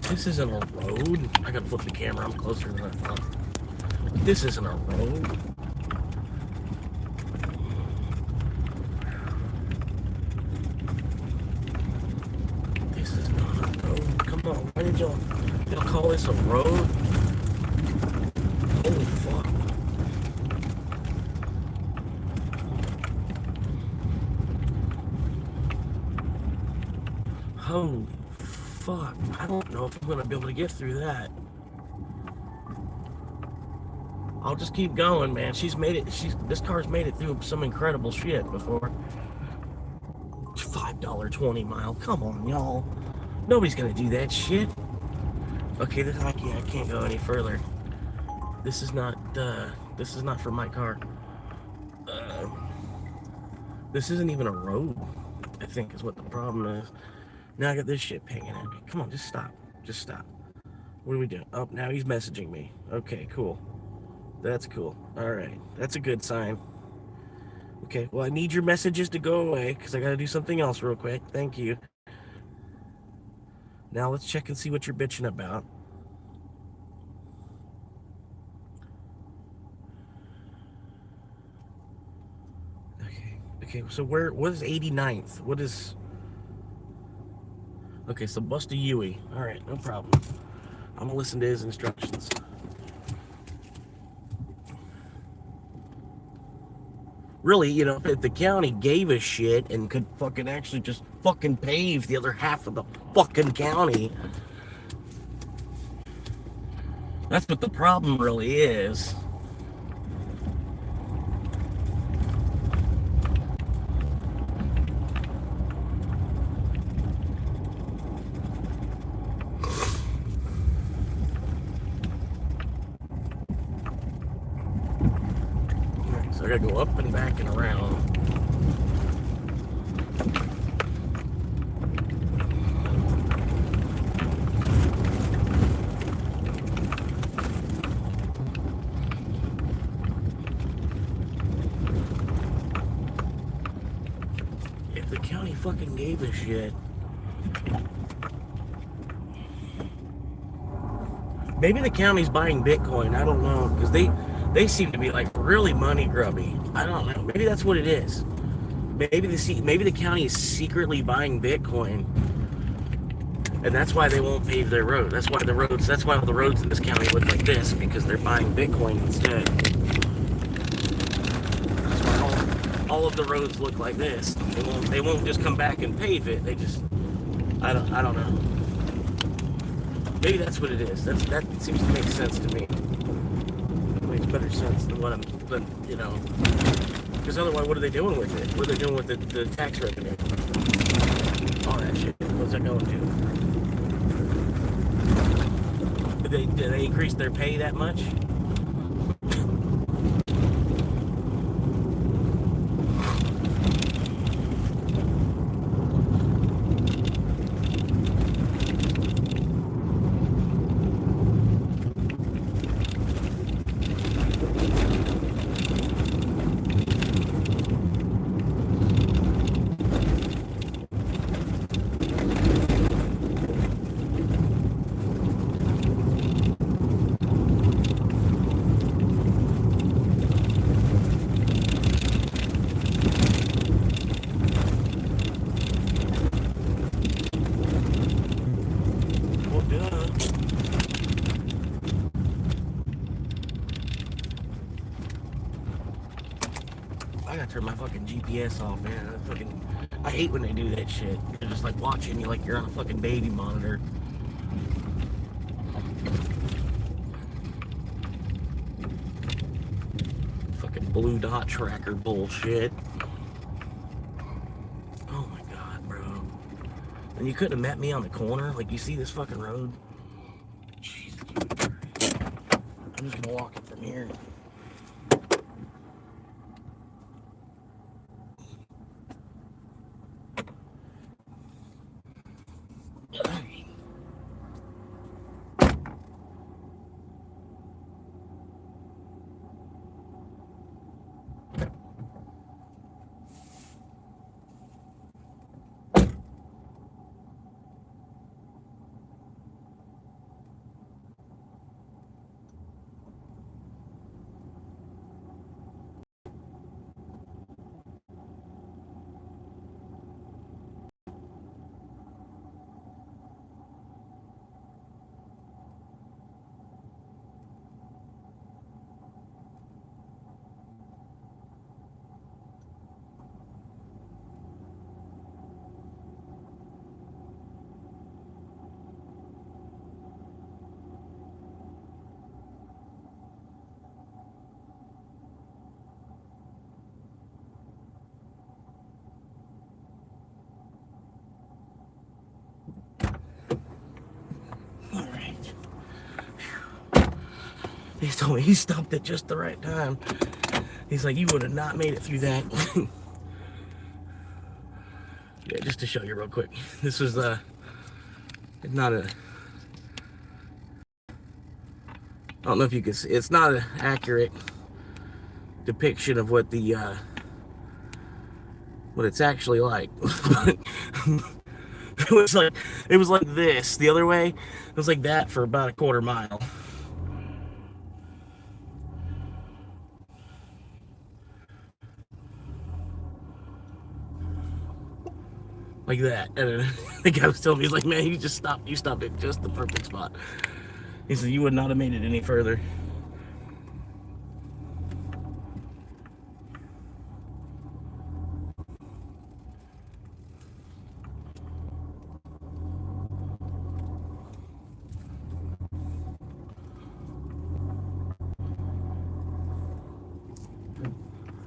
Speaker 1: This isn't a road. I gotta flip the camera. I'm closer than I thought. This isn't a road. This is not a road. Come on, why did y'all call this a road? Holy fuck. Holy fuck. I don't know if I'm gonna be able to get through that. I'll just keep going, man. This car's made it through some incredible shit before. $5.20 mile. Come on, y'all. Nobody's gonna do that shit. Okay, I can't go any further. This is not for my car. This isn't even a road, I think is what the problem is. Now I got this shit pinging at me. Come on, just stop. Just stop. What are we doing? Oh, now he's messaging me. Okay, cool. That's cool. All right. That's a good sign. Okay, well, I need your messages to go away because I got to do something else real quick. Thank you. Now let's check and see what you're bitching about. Okay, so what is 89th? What is... Okay, so Busta Yui. All right, no problem. I'm gonna listen to his instructions. Really, you know, if the county gave a shit and could fucking actually just fucking pave the other half of the fucking county, that's what the problem really is. So I gotta go up and back and around. If the county fucking gave a shit, maybe the county's buying Bitcoin. I don't know, because they seem to be like really money grubby. I don't know. Maybe that's what it is. Maybe the county is secretly buying Bitcoin, and that's why they won't pave their road. That's why all the roads in this county look like this, because they're buying Bitcoin instead. That's why all of the roads look like this. They won't just come back and pave it. They just, I don't know. Maybe that's what it is. That seems to make sense to me. It makes better sense than you know. Because otherwise, what are they doing with it? What are they doing with the tax revenue? All that shit. What's that going to? Did they increase their pay that much? I gotta turn my fucking GPS off, man. I hate when they do that shit. They're just like watching you like you're on a fucking baby monitor. Fucking blue dot tracker bullshit. Oh my god, bro. And you couldn't have met me on the corner? Like, you see this fucking road? Jesus Christ. I'm just gonna walk it from here. He told me he stopped at just the right time. He's like, you would have not made it through that. Yeah, just to show you real quick. This is not a, I don't know if you can see, it's not an accurate depiction of what the, what it's actually like. it was like this the other way. It was like that for about a quarter mile. Like that. And the guy was telling me, he's like, man, you stopped at just the perfect spot. He said, you would not have made it any further.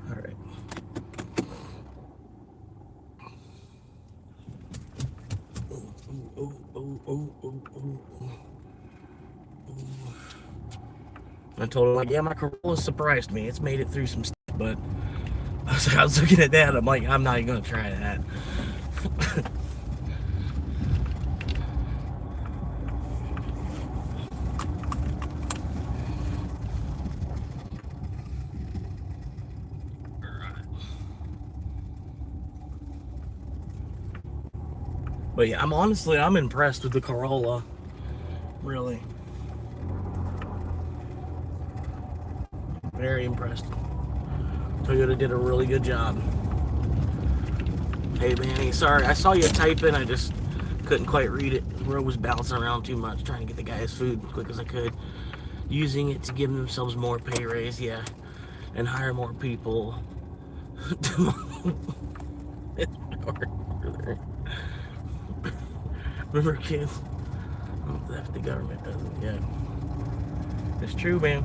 Speaker 1: All right. I told him, like, yeah, my Corolla surprised me. It's made it through some stuff, but I was looking at that. I'm like, I'm not even gonna try that. But yeah, I'm impressed with the Corolla. Really. Very impressed. Toyota did a really good job. Hey Manny, sorry, I saw you typing, I just couldn't quite read it. The road was bouncing around too much, trying to get the guys food as quick as I could. Using it to give themselves more pay raise, yeah. And hire more people. Remember, kids? Oh, if the government doesn't yet. It's true, man.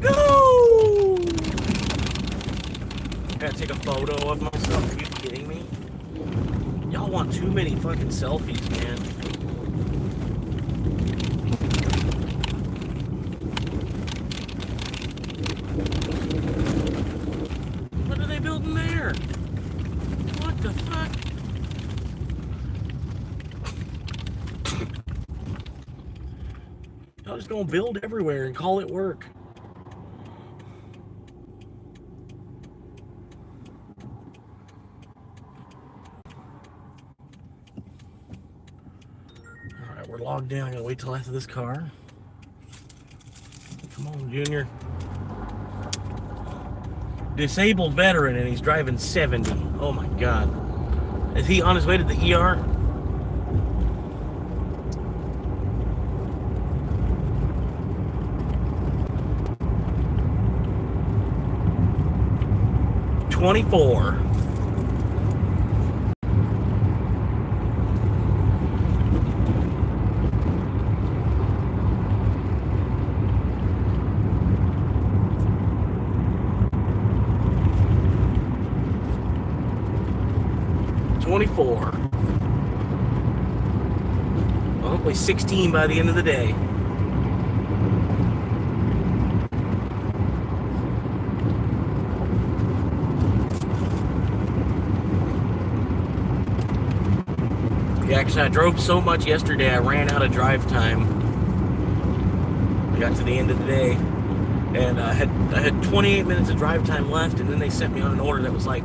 Speaker 1: Go! Gotta take a photo of myself. Are you kidding me? Y'all want too many fucking selfies, man. What are they building there? What the fuck? Y'all just gonna build everywhere and call it work. We're logged in. I gotta wait till after this car. Come on, Junior. Disabled veteran, and he's driving 70. Oh my God. Is he on his way to the ER? $24. Well, hopefully 16 by the end of the day. Yeah, actually, I drove so much yesterday, I ran out of drive time. I got to the end of the day, and I had 28 minutes of drive time left, and then they sent me on an order that was like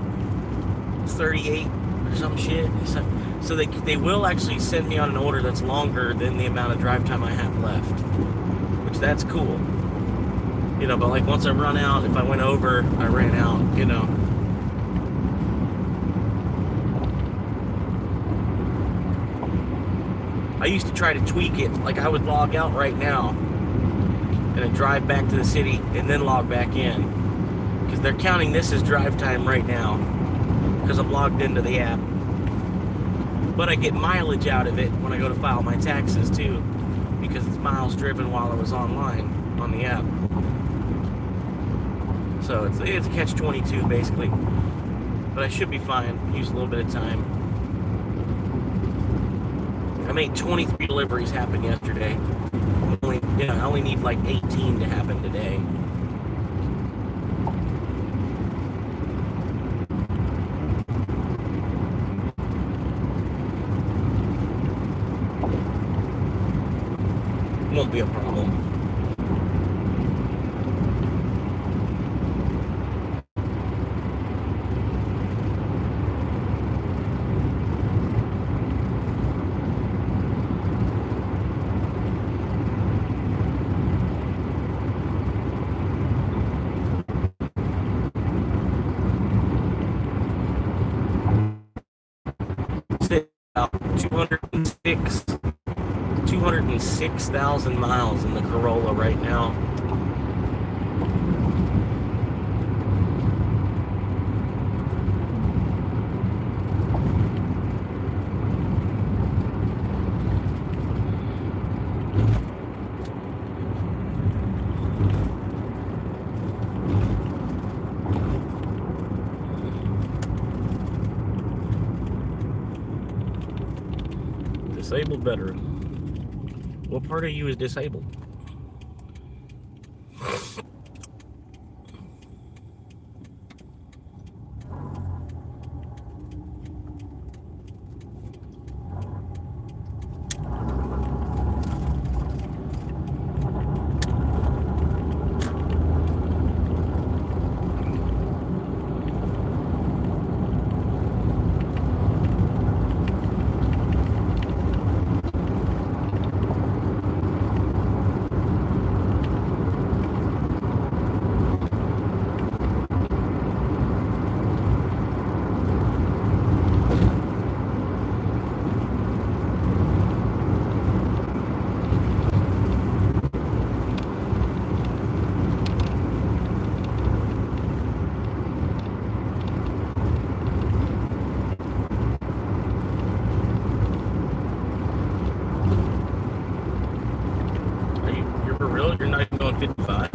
Speaker 1: 38 or some shit. So they will actually send me on an order that's longer than the amount of drive time I have left, which that's cool. You know, but like once I run out, if I went over, I ran out, you know. I used to try to tweak it. Like I would log out right now and then drive back to the city and then log back in. Because they're counting this as drive time right now. Because I'm logged into the app. But I get mileage out of it when I go to file my taxes too. Because it's miles driven while I was online on the app. So it's a catch-22 basically. But I should be fine. Use a little bit of time. I made 23 deliveries happen yesterday. I only need like 18 to happen today. Won't be a problem. About 206,000 miles in the Corolla right now. Disabled veteran. What part of you is disabled? You're for real? You're not even going 55?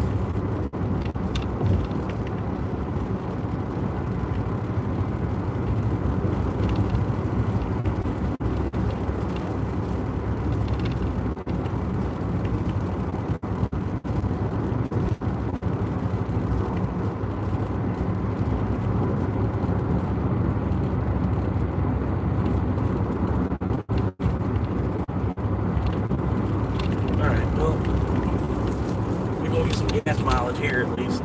Speaker 1: Alright, well, we're going to get some gas mileage here at least.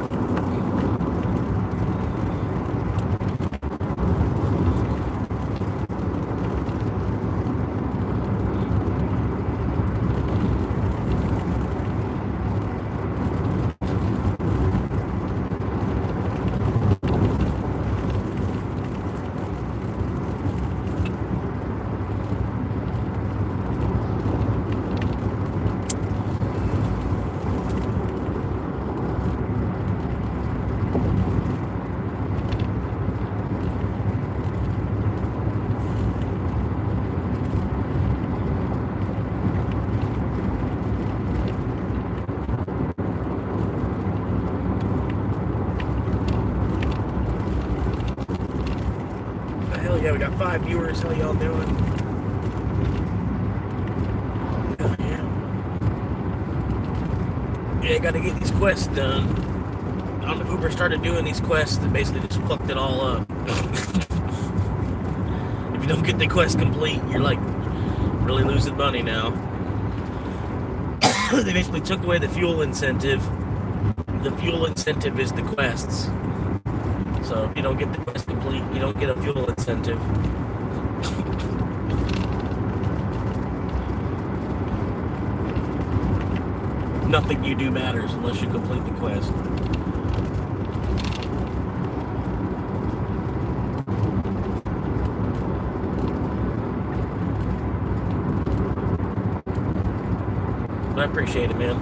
Speaker 1: Hell yeah, we got 5 viewers. How y'all doing? Hell yeah. Yeah, gotta get these quests done. Uber started doing these quests that basically just fucked it all up. If you don't get the quest complete, you're like really losing money now. They basically took away the fuel incentive. The fuel incentive is the quests. So if you don't get the quest complete, you don't get a fuel incentive. Nothing you do matters unless you complete the quest. But I appreciate it, man.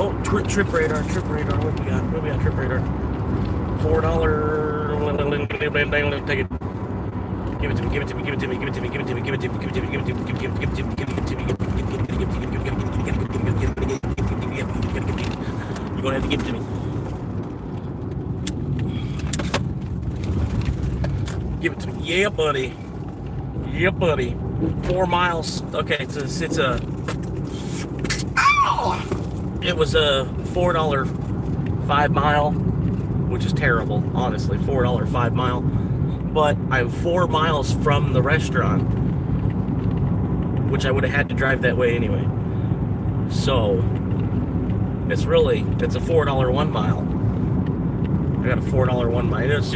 Speaker 1: Oh, trip radar. What we got? Trip radar. $4. Take it. Give it to me. You gonna have to give it to me. Give it to me. Yeah, buddy. 4 miles. Okay, so it's a. It was a $4 5 mile, which is terrible, honestly. $4 5 mile. But I'm 4 miles from the restaurant, which I would have had to drive that way anyway. So it's a $4 1 mile. I got a $4 1 mile. I know it's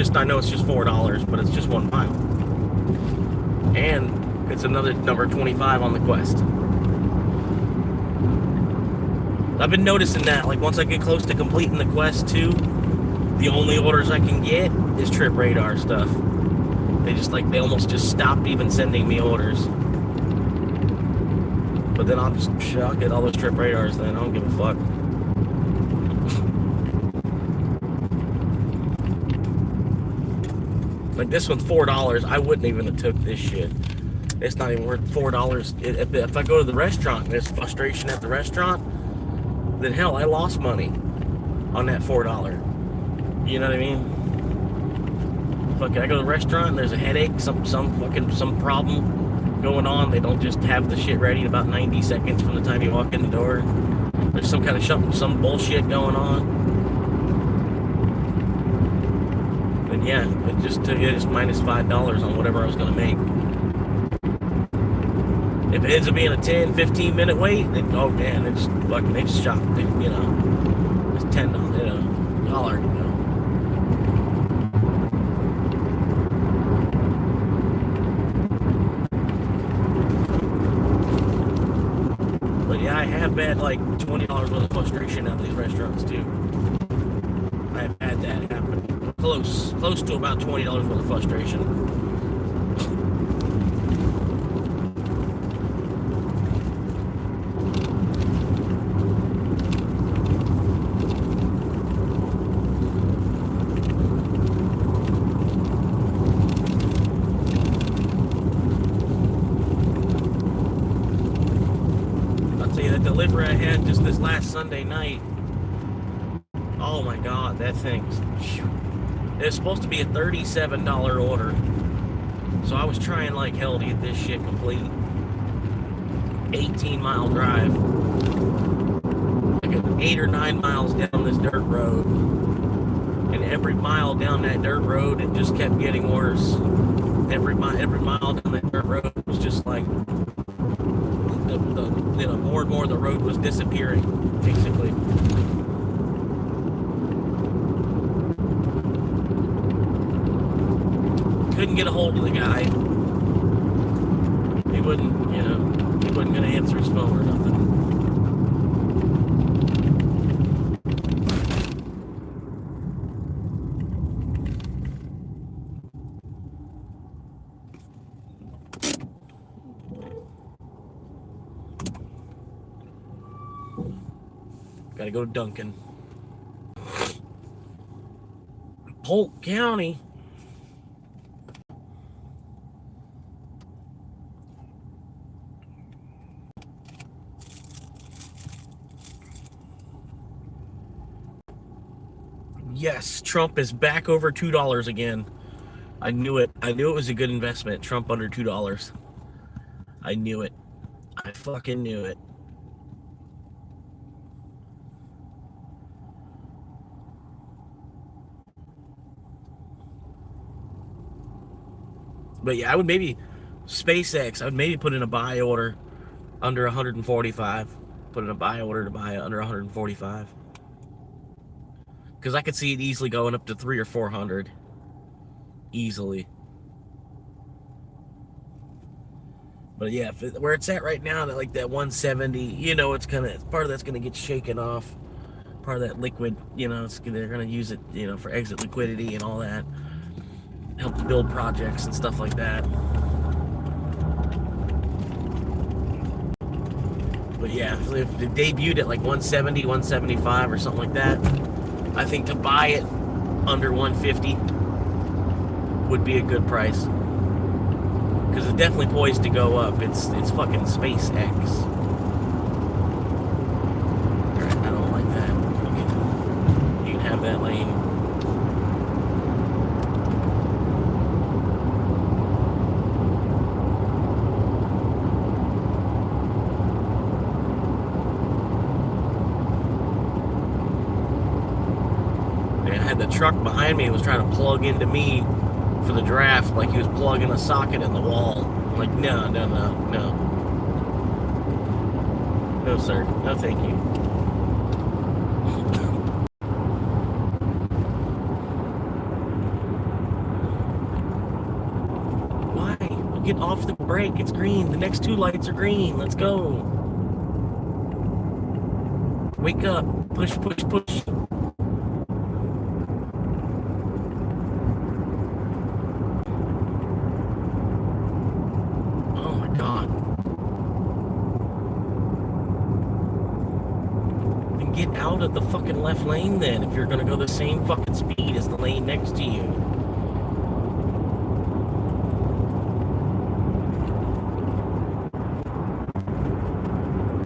Speaker 1: just $4, but it's just 1 mile. And it's another number 25 on the quest. I've been noticing that, like, once I get close to completing the quest too, the only orders I can get is trip radar stuff. They almost just stopped even sending me orders. But then I'll get all those trip radars then. I don't give a fuck. Like, this one's $4. I wouldn't even have took this shit. It's not even worth $4. If I go to the restaurant and there's frustration at the restaurant, then hell, I lost money on that $4. You know what I mean? Fuck, I go to the restaurant and there's a headache, some problem. going on. They don't just have the shit ready in about 90 seconds from the time you walk in the door. There's some kind of some bullshit going on. And yeah, it just minus $5 on whatever I was going to make. If it ends up being a 10, 15 minute wait, then oh man, it's fucking, they just shop, you know, it's $10, you know, $1, you know. But yeah, I have had like $20 worth of frustration out of these restaurants too. I've had that happen. Close to about $20 worth of frustration. Delivery I had just this last Sunday night. Oh my god, that thing's... It's supposed to be a $37 order. So I was trying like hell to get this shit complete. 18-mile drive. Like 8 or 9 miles down this dirt road. And every mile down that dirt road, it just kept getting worse. Every mile down that dirt road was just like... you know, more and more the road was disappearing, basically. Couldn't get a hold of the guy. He wouldn't, you know, he wasn't going to answer his phone or nothing. Gotta go to Duncan. Polk County. Yes, Trump is back over $2 again. I knew it. I knew it was a good investment. Trump under $2. I knew it. I fucking knew it. But yeah, I would maybe SpaceX. I would maybe put in a buy order under 145. Put in a buy order to buy it under 145. Because I could see it easily going up to 300 or 400. Easily. But yeah, where it's at right now, that like that 170, you know, it's kind of part of that's gonna get shaken off. Part of that liquid, you know, they're gonna use it, you know, for exit liquidity and all that. Help to build projects and stuff like that. But yeah, if it debuted at like 170, 175 or something like that, I think to buy it under 150 would be a good price. Because it's definitely poised to go up. It's fucking SpaceX. Alright, I don't like that. You can have that lane. The truck behind me was trying to plug into me for the draft, like he was plugging a socket in the wall. I'm like, no, sir, no, thank you. Why? Get off the brake. It's green. The next two lights are green. Let's go. Wake up. Push, push, push. Get out of the fucking left lane then if you're gonna go the same fucking speed as the lane next to you.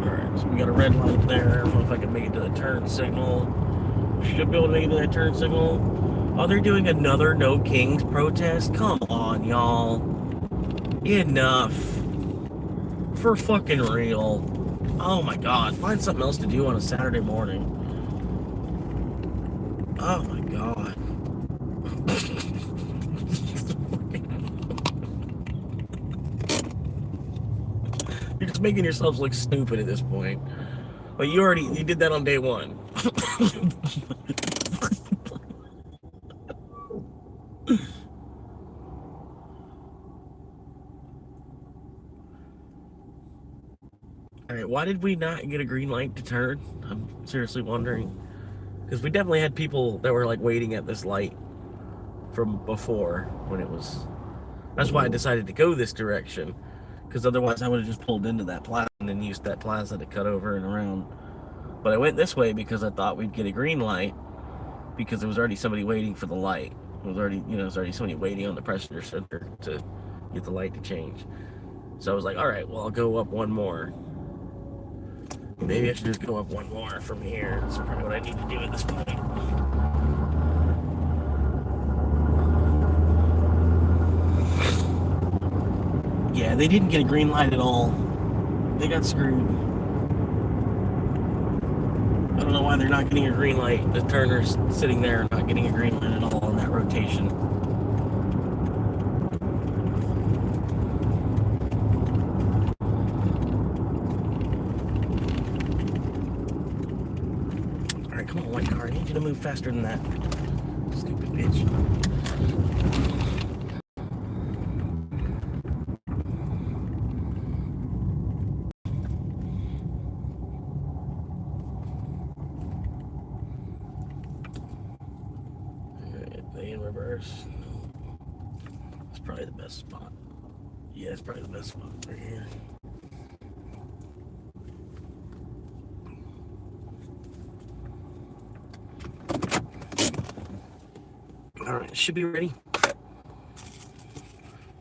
Speaker 1: Alright, so we got a red light there. I don't know if I can make it to the turn signal. Should be able to make it to that turn signal. Oh, they're doing another No Kings protest? Come on, y'all. Enough. For fucking real. Oh my god. Find something else to do on a Saturday morning. Oh my god. You're just making yourselves look stupid at this point. But you did that on day one. Alright, why did we not get a green light to turn? I'm seriously wondering. Because we definitely had people that were like waiting at this light from before when it was. That's why I decided to go this direction. Because otherwise I would have just pulled into that plaza and then used that plaza to cut over and around. But I went this way because I thought we'd get a green light because there was already somebody waiting for the light. There was already somebody waiting on the pressure center to get the light to change. So I was like, all right, well, I'll go up one more. Maybe I should just go up one more from here. That's probably what I need to do at this point. Yeah, they didn't get a green light at all. They got screwed. I don't know why they're not getting a green light. The Turner's sitting there not getting a green light at all on that rotation. Alright, come on, white car. I need you to move faster than that. Stupid bitch. They in reverse. It's probably the best spot. Yeah, it's probably the best spot right here. Alright, it should be ready.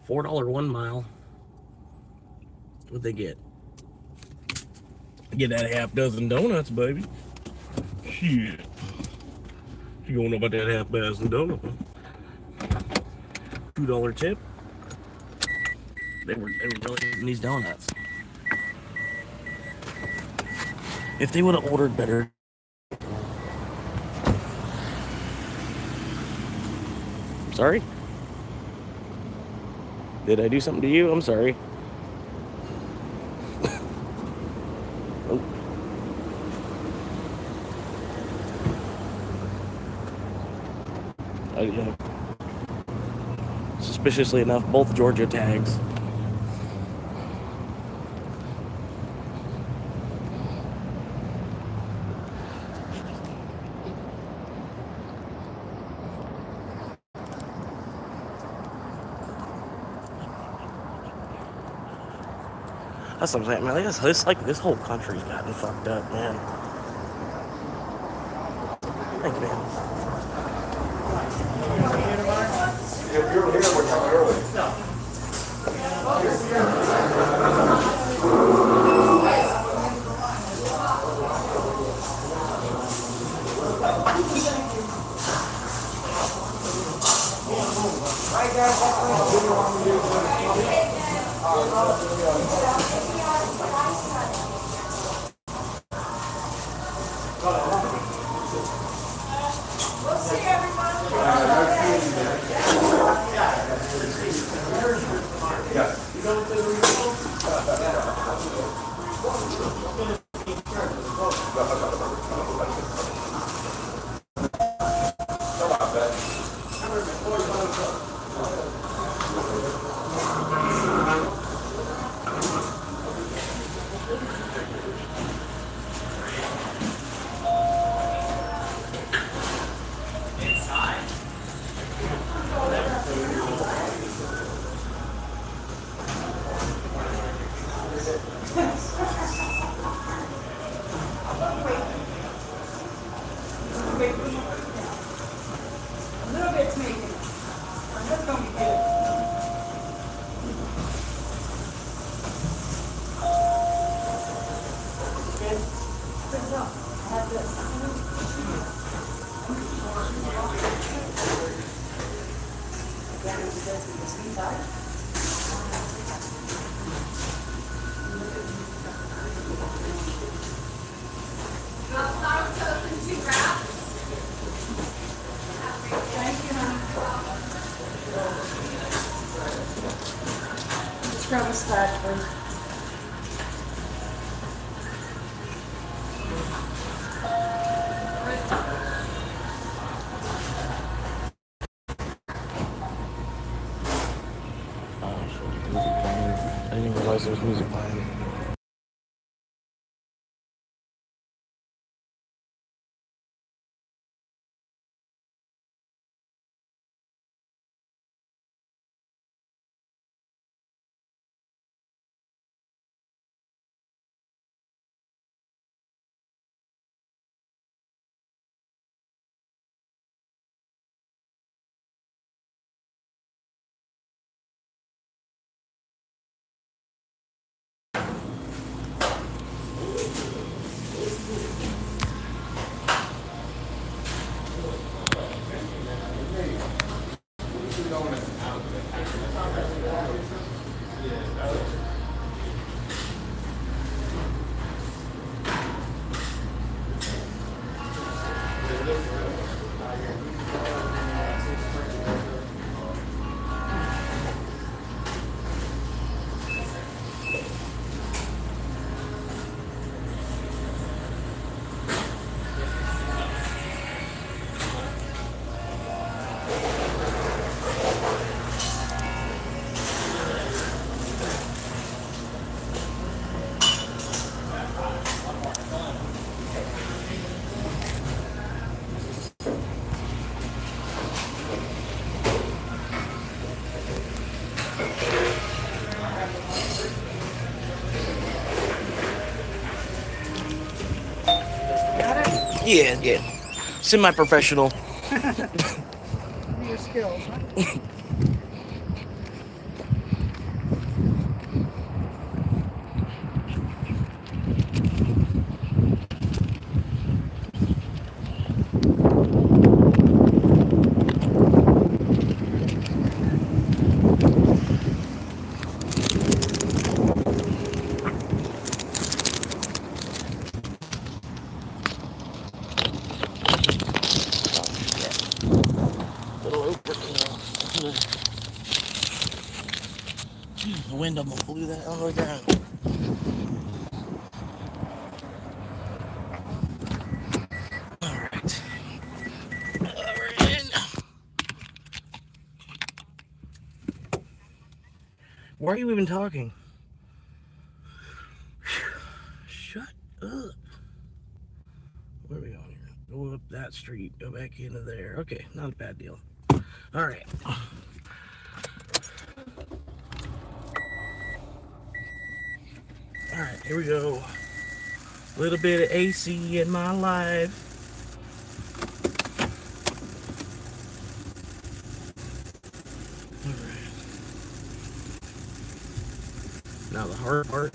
Speaker 1: $4 1 mile. What'd they get? Get that half dozen donuts, baby. Shit. You don't know about that half dozen donuts. $2 tip. They were really eating these donuts. If they would have ordered better. Sorry? Did I do something to you? I'm sorry. Oh. Suspiciously enough, both Georgia tags. That's what I'm saying, man. This whole country's gotten fucked up, man. Thank you, man.
Speaker 3: If you're here, we're coming early.
Speaker 4: We'll see everyone. Thank you, honey. Let's grab a spatula.
Speaker 1: I didn't even realize there was music playing.
Speaker 4: Got it?
Speaker 1: Yeah. Semi-professional.
Speaker 4: Your skills, huh?
Speaker 1: Little overkill. The wind almost blew that on the ground. Alright. We're in. Why are you even talking? Shut up. Where are we going here? Go up that street. Go back into there. Okay, not a bad deal. Alright. Alright, here we go. A little bit of AC in my life. Alright. Now the hard part.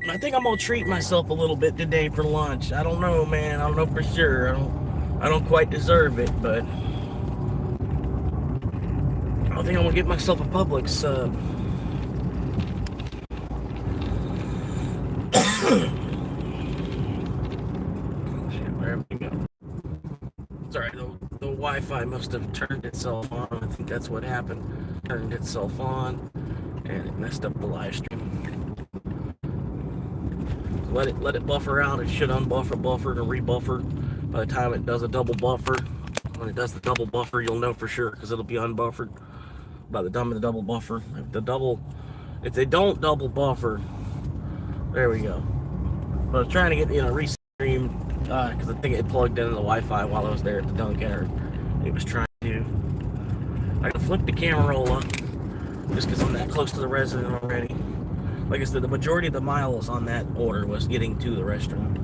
Speaker 1: I think I'm gonna treat myself a little bit today for lunch. I don't know, man. I don't know for sure. I don't quite deserve it, but I think I'm gonna get myself a Publix sub. There we go. Sorry, the Wi-Fi must have turned itself on. I think that's what happened. Turned itself on, and it messed up the live stream. Let it buffer out. It should buffer, and rebuffer. By the time it does a double buffer, when it does the double buffer, you'll know for sure because it'll be unbuffered by the time of the double buffer. If they don't double buffer, there we go. But I was trying to get restream because I think it plugged into the Wi-Fi while I was there at the Dunkin', or it was trying to. I can flip the camera roll up just because I'm that close to the resident already. Like I said, the majority of the miles on that order was getting to the restaurant.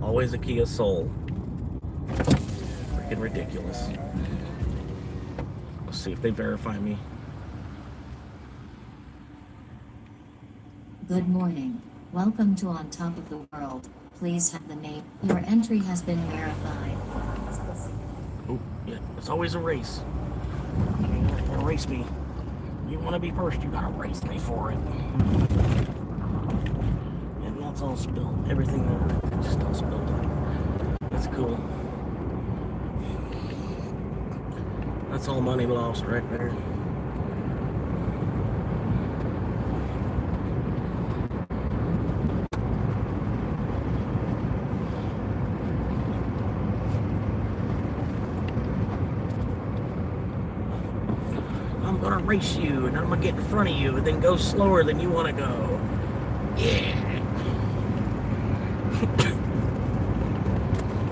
Speaker 1: Always a Kia Soul. Freaking ridiculous. Let's see if they verify me.
Speaker 5: Good morning. Welcome to On Top of the World. Please have the name. Your entry has been verified.
Speaker 1: Oh, yeah, it's always a race. You're gonna race me. You want to be first, you gotta race me for it. And that's all spilled. Everything there, just all spilled out. That's cool. That's all money lost right there. I'm gonna race you, and I'm gonna get in front of you, and then go slower than you want to go. Yeah.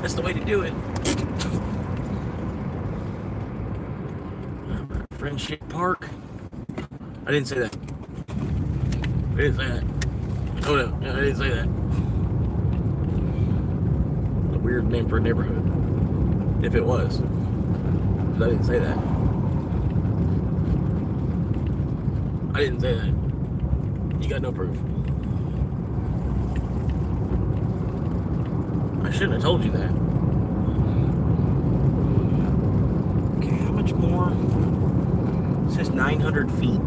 Speaker 1: That's the way to do it. Friendship Park. I didn't say that. I didn't say that. Oh no, I didn't say that. A weird name for a neighborhood. If it was. But I didn't say that. I didn't say that. You got no proof. I shouldn't have told you that. Okay, how much more? It says 900 feet.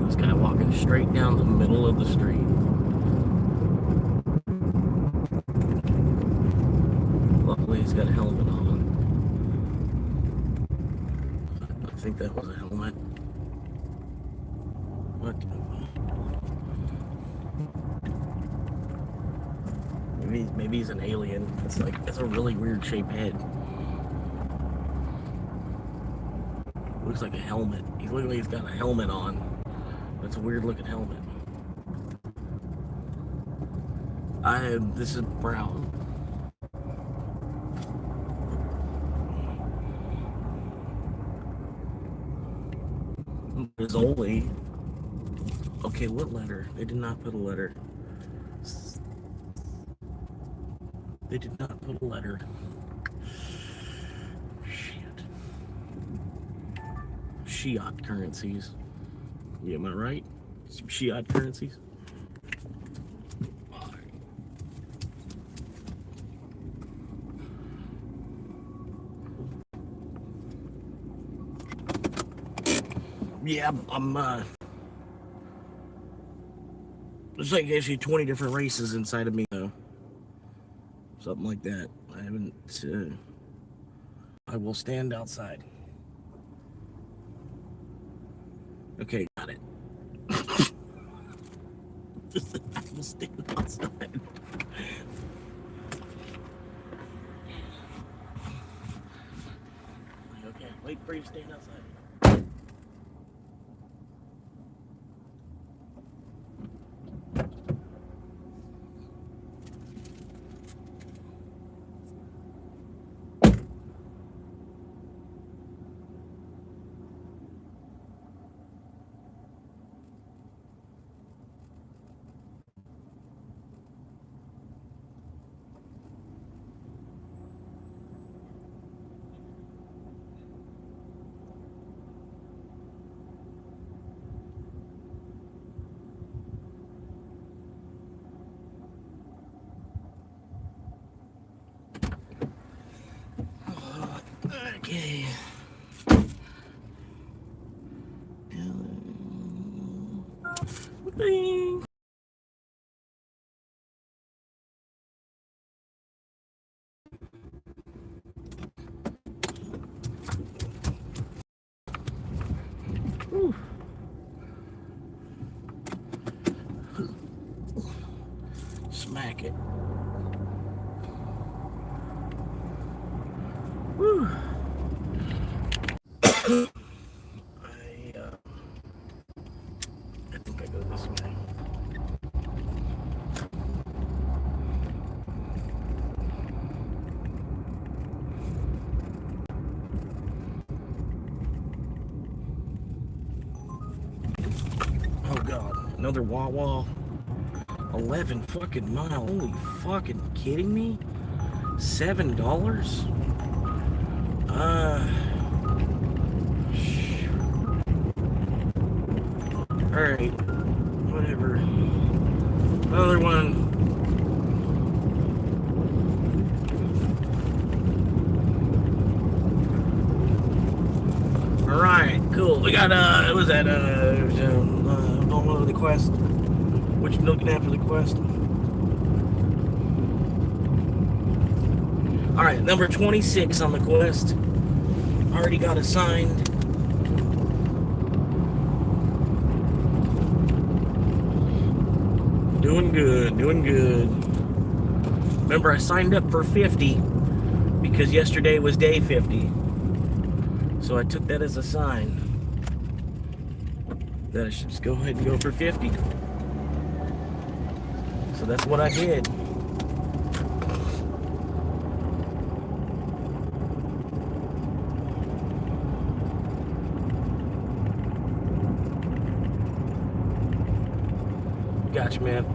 Speaker 1: This guy walking straight down the middle of the street. Luckily, he's got a helmet on. I think that was a helmet. What? Maybe he's an alien. It's a really weird shaped head. Looks like a helmet. He looks like he's got a helmet on. It's a weird looking helmet. This is brown. Rizzoli. Okay, what letter? They did not put a letter. They did not put a letter. Shit. Shiat currencies. Yeah, am I right? Some Shiat currencies. Yeah, I'm there's like actually 20 different races inside of me though. Something like that. I haven't I will stand outside. Okay, got it. I will stand outside. Okay, wait for you to stand outside. Okay. Bing. Whew. Smack it. Whew. I think I go this way. Another Wawa. 11 fucking mile. Holy fucking kidding me? $7? Alright. Whatever. Another one. Alright, cool. We got, what was that, don't know the quest. What you looking at for the quest? Alright, number 26 on the quest. Already got assigned. Doing good, doing good. Remember, I signed up for 50 because yesterday was day 50. So I took that as a sign that I should just go ahead and go for 50. So that's what I did. Gotcha, man.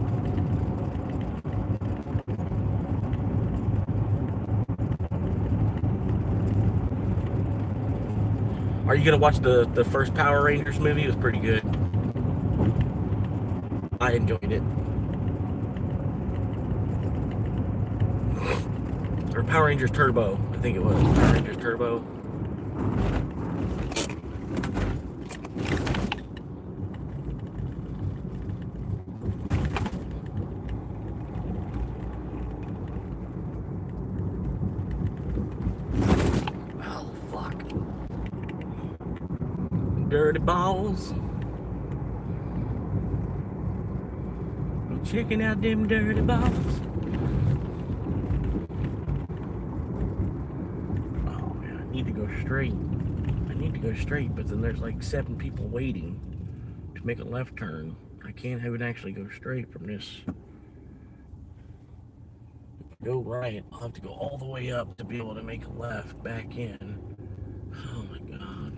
Speaker 1: Are you gonna watch the first Power Rangers movie? It was pretty good. I enjoyed it. Or Power Rangers Turbo, I think it was. Power Rangers Turbo. Oh, fuck. Dirty balls. I'm checking out them dirty balls. Oh, man, I need to go straight. I need to go straight, but then there's like 7 people waiting to make a left turn. I can't have it actually go straight from this. Go right. I'll have to go all the way up to be able to make a left back in. Oh my god.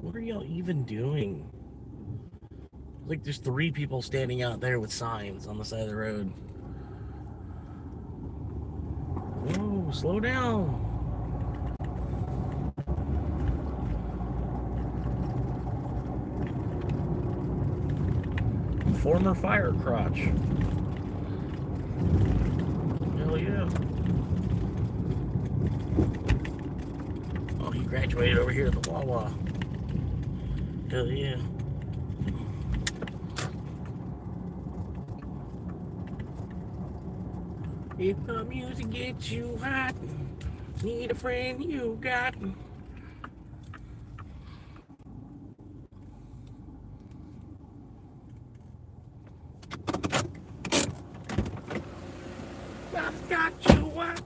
Speaker 1: What are y'all even doing? Like there's 3 people standing out there with signs on the side of the road. Whoa, slow down. Former fire crotch. Hell yeah. Oh, he graduated over here at the Wawa. Hell yeah. If the music gets you hot, need a friend you got. I've got you what?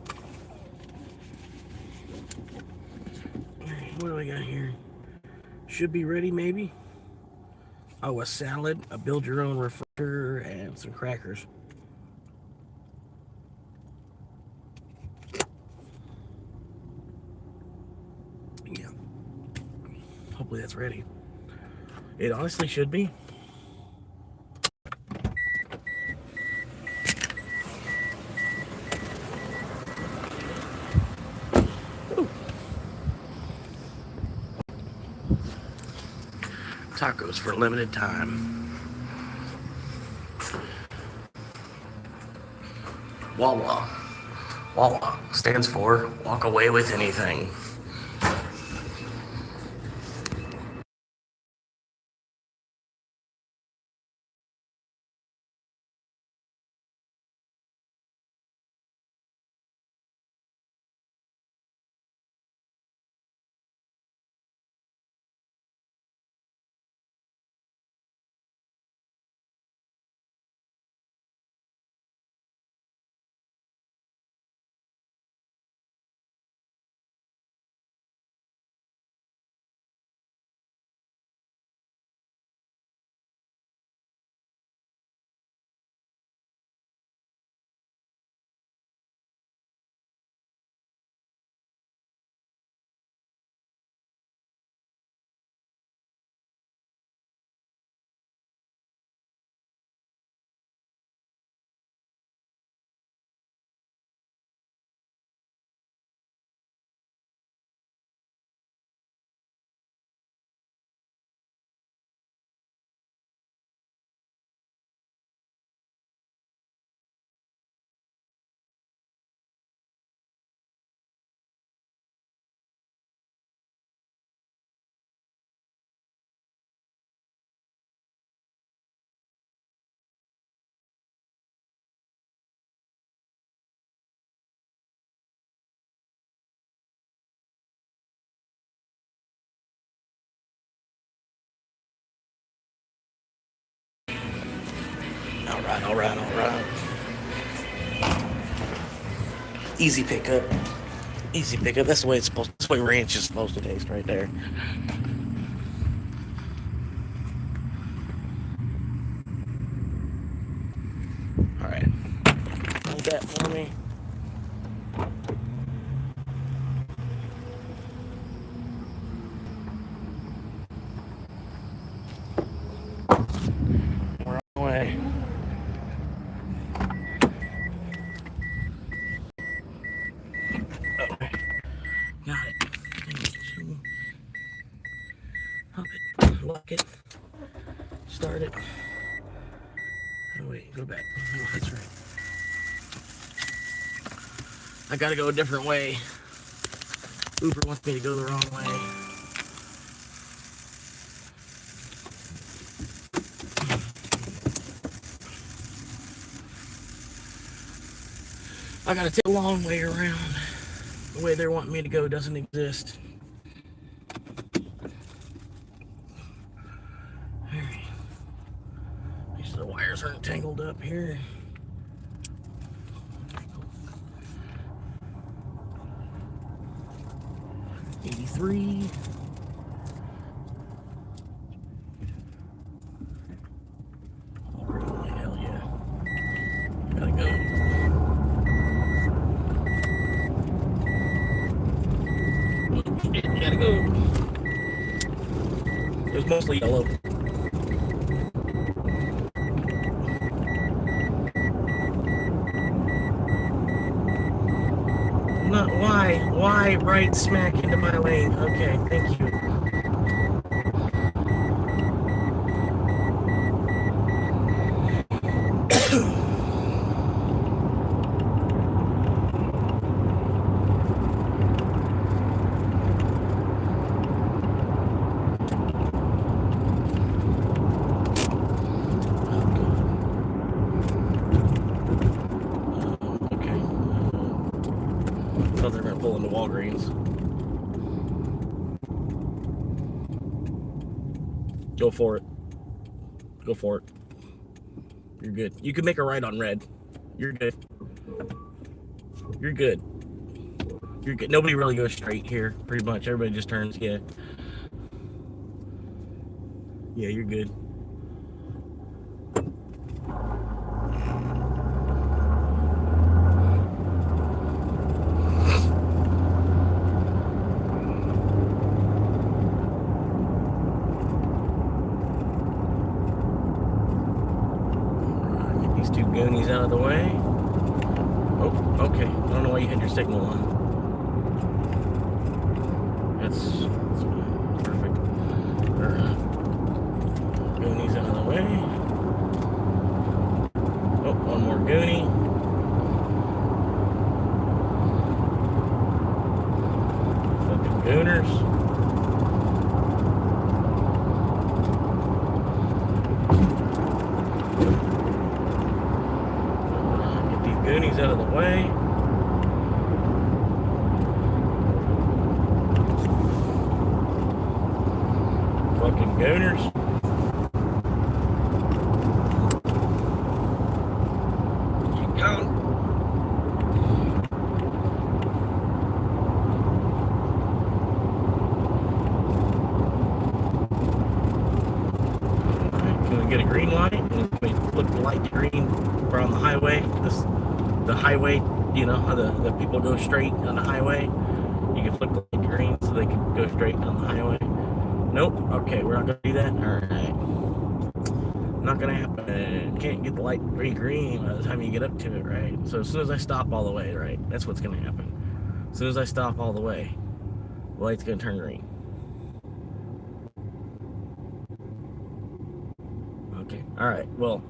Speaker 1: What do I got here? Should be ready, maybe. Oh, a salad, a build your own refrigerator, and some crackers. Yeah. Hopefully that's ready. It honestly should be. Ooh. Tacos for a limited time. Wawa. Wawa stands for walk away with anything. Alright. Easy pickup. That's the way it's supposed. That's the way ranch is supposed to taste, right there. All right, hold that for me. We're on the way. Okay. Got it. Pop it. Lock it. Start it. Oh, wait, go back. Oh, that's right. I gotta go a different way. Uber wants me to go the wrong way. I gotta take a long way around. The way they're wanting me to go doesn't exist. Alright. Make sure the wires aren't tangled up here. 83. Oh, really? Hell yeah. Gotta go. Gotta go. It was mostly yellow. Not why right smack into my lane? Okay, thank you. They're gonna pull into Walgreens. Go for it. You're good. You can make a right on red. You're good. Nobody really goes straight here, pretty much. Everybody just turns, yeah. Yeah, you're good. Two goonies out of the way. Oh, okay. I don't know why you had your signal on. That's perfect. Goonies out of the way. Oh, one more goonie. Fucking gooners. Goonies out of the way. Fucking gooners. Keep going. Alright, can we get a green light? And we flip the light to green. We're on the highway. The highway, you know, how the people go straight on the highway. You can flip the light to green so they can go straight on the highway. Nope. Okay, we're not gonna do that. All right. Not gonna happen. Can't get the light to be green by the time you get up to it, right? So as soon as I stop all the way, right, that's what's gonna happen. As soon as I stop all the way, the light's gonna turn green. Okay. All right. Well,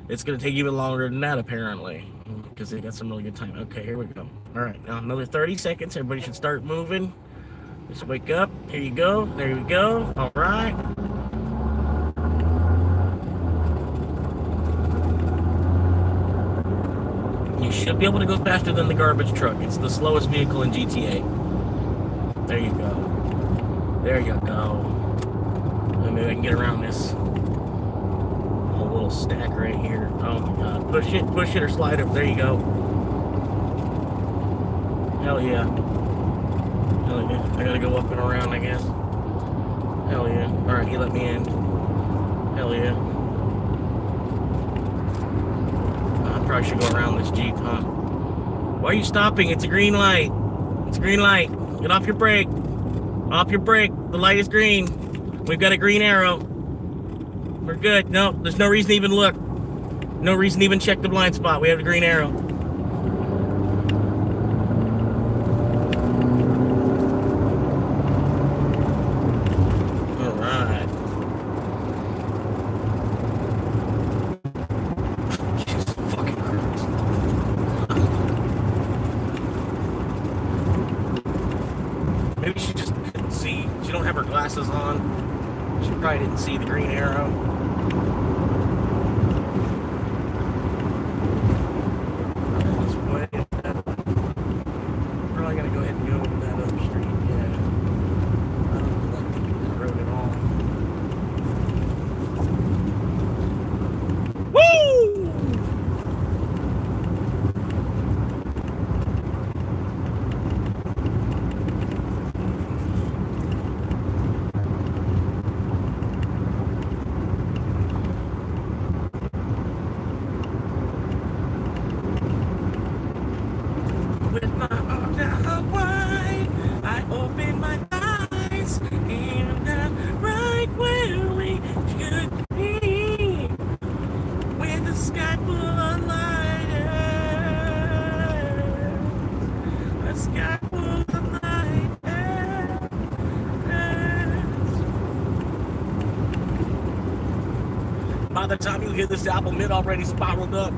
Speaker 1: it's gonna take even longer than that apparently, because they got some really good time. Okay, here we go. All right, now another 30 seconds. Everybody should start moving. Just wake up. Here you go. There you go. All right. You should be able to go faster than the garbage truck. It's the slowest vehicle in GTA. There you go. There you go. Maybe I can get around this. A little little stack right here. Oh my god. Push it or slide it. There you go. Hell yeah. Hell yeah. I gotta go up and around, I guess. Hell yeah. Alright, he let me in. Hell yeah. I probably should go around this Jeep, huh? Why are you stopping? It's a green light. It's a green light. Get off your brake. Off your brake. The light is green. We've got a green arrow. We're good. No, there's no reason to even look. No reason to even check the blind spot. We have a green arrow. All right. Jesus fucking Christ. Maybe she just couldn't see. She don't have her glasses on. She probably didn't see the green arrow. This way. Probably gonna go ahead and go over that other street. Yeah. I don't like taking that road at all. Woo! With my arms out wide, I open my eyes, and I'm right where we should be, with the sky full of lighters, the sky full of lighters. By the time you hear this album, it already spiraled up.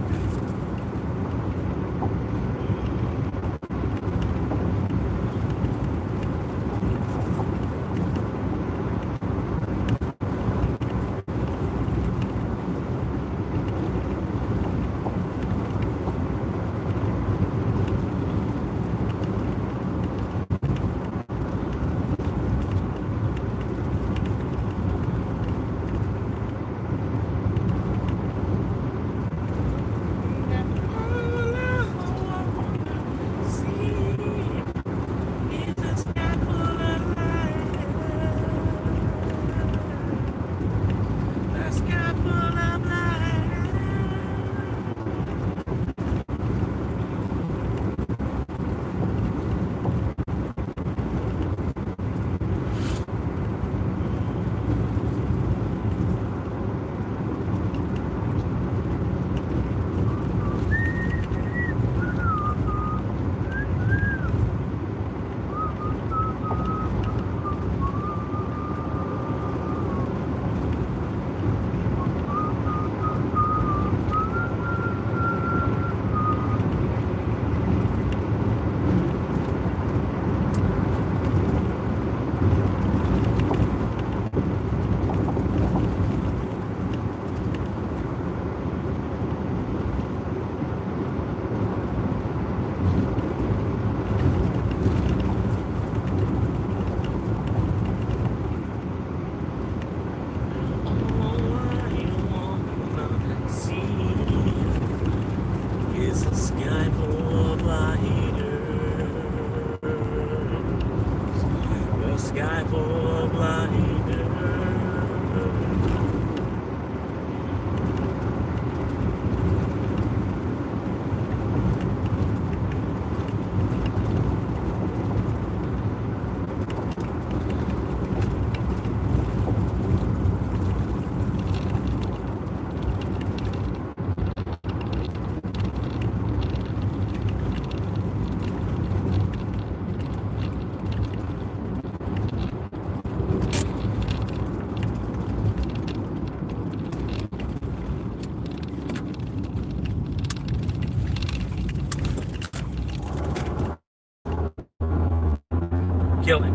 Speaker 1: Kill it.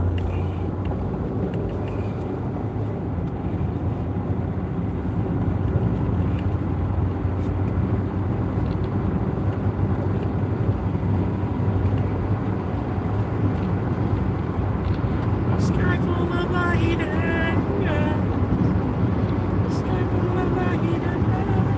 Speaker 1: Sky full of light. Sky full of light.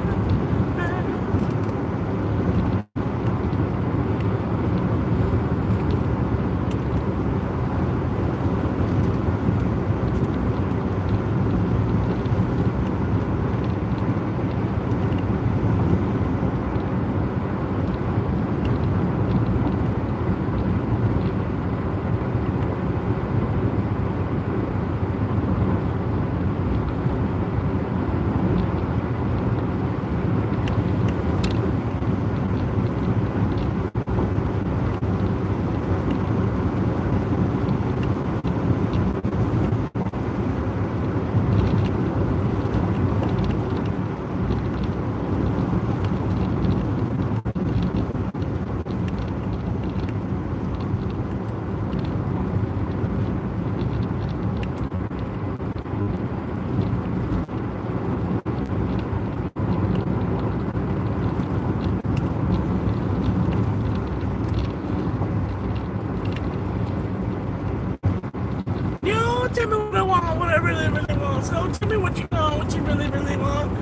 Speaker 1: I really, really want. So tell me what you want, what you really, really want.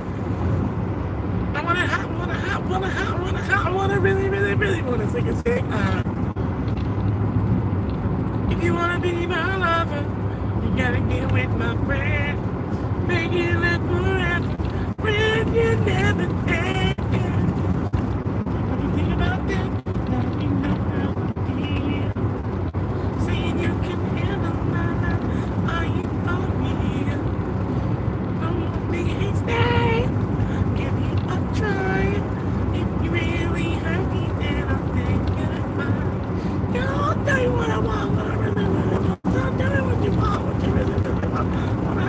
Speaker 1: I want to really, really, really want to sing a sick. If you want to be my lover, you gotta get with my friend. Make it live forever. Friend, you never take. What do you think about that? Now you know how to feel. Saying you can handle my love. Are you for me? Don't be stay. Give you a try. If you really hurt me, then I'll think goodbye. I'll tell you what I want, what I really, really want. I'll tell you what you want, what you really, really want. What I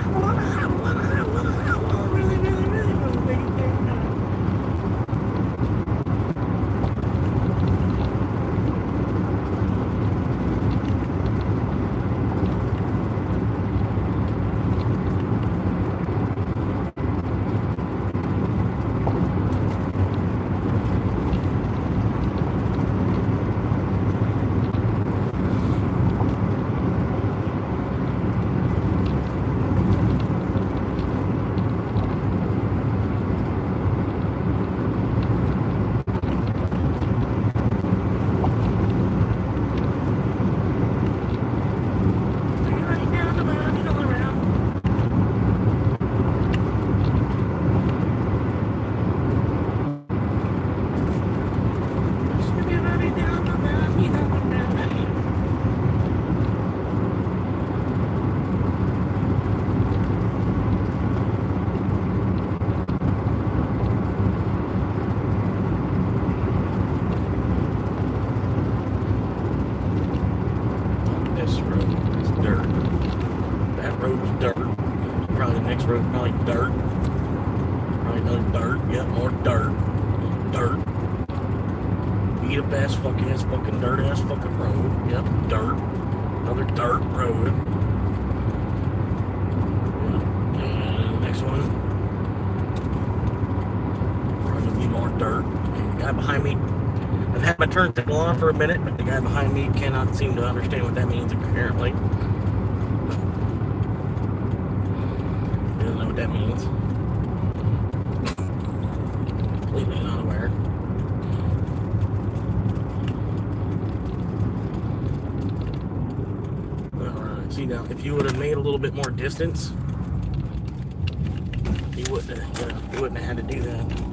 Speaker 1: really, really, really want to make it there. This road is dirt. That road's dirt. Probably the next road, probably dirt. Probably another dirt. Yep, more dirt. Dirt. Beat up ass fucking dirt ass fucking road. Yep, dirt. Another dirt road. And the next one. Probably gonna be more dirt. Okay, the guy behind me. I've had my turn signal on for a minute, but the guy behind me cannot seem to understand what that means, apparently. He doesn't know what that means. Completely not aware. Alright, see now, if you would have made a little bit more distance, he wouldn't have had to do that.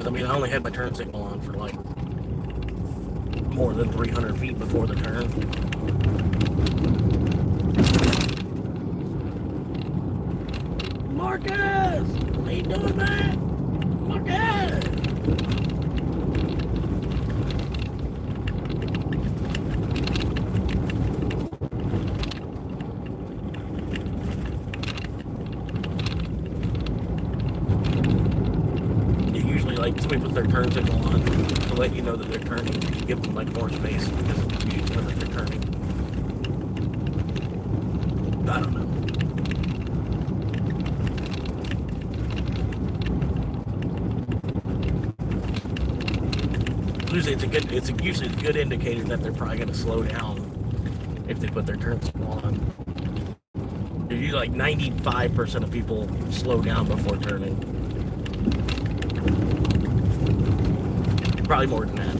Speaker 1: I mean, I only had my turn signal on for like more than 300 feet before the turn. Marcus! What you doing, man? Marcus! Like somebody puts their turn signal on to let you know that they're turning, to give them like more space because you know that they're turning. I don't know. Usually it's usually a good indicator that they're probably gonna slow down if they put their turn signal on. Usually like 95% of people slow down before turning. Probably more than that.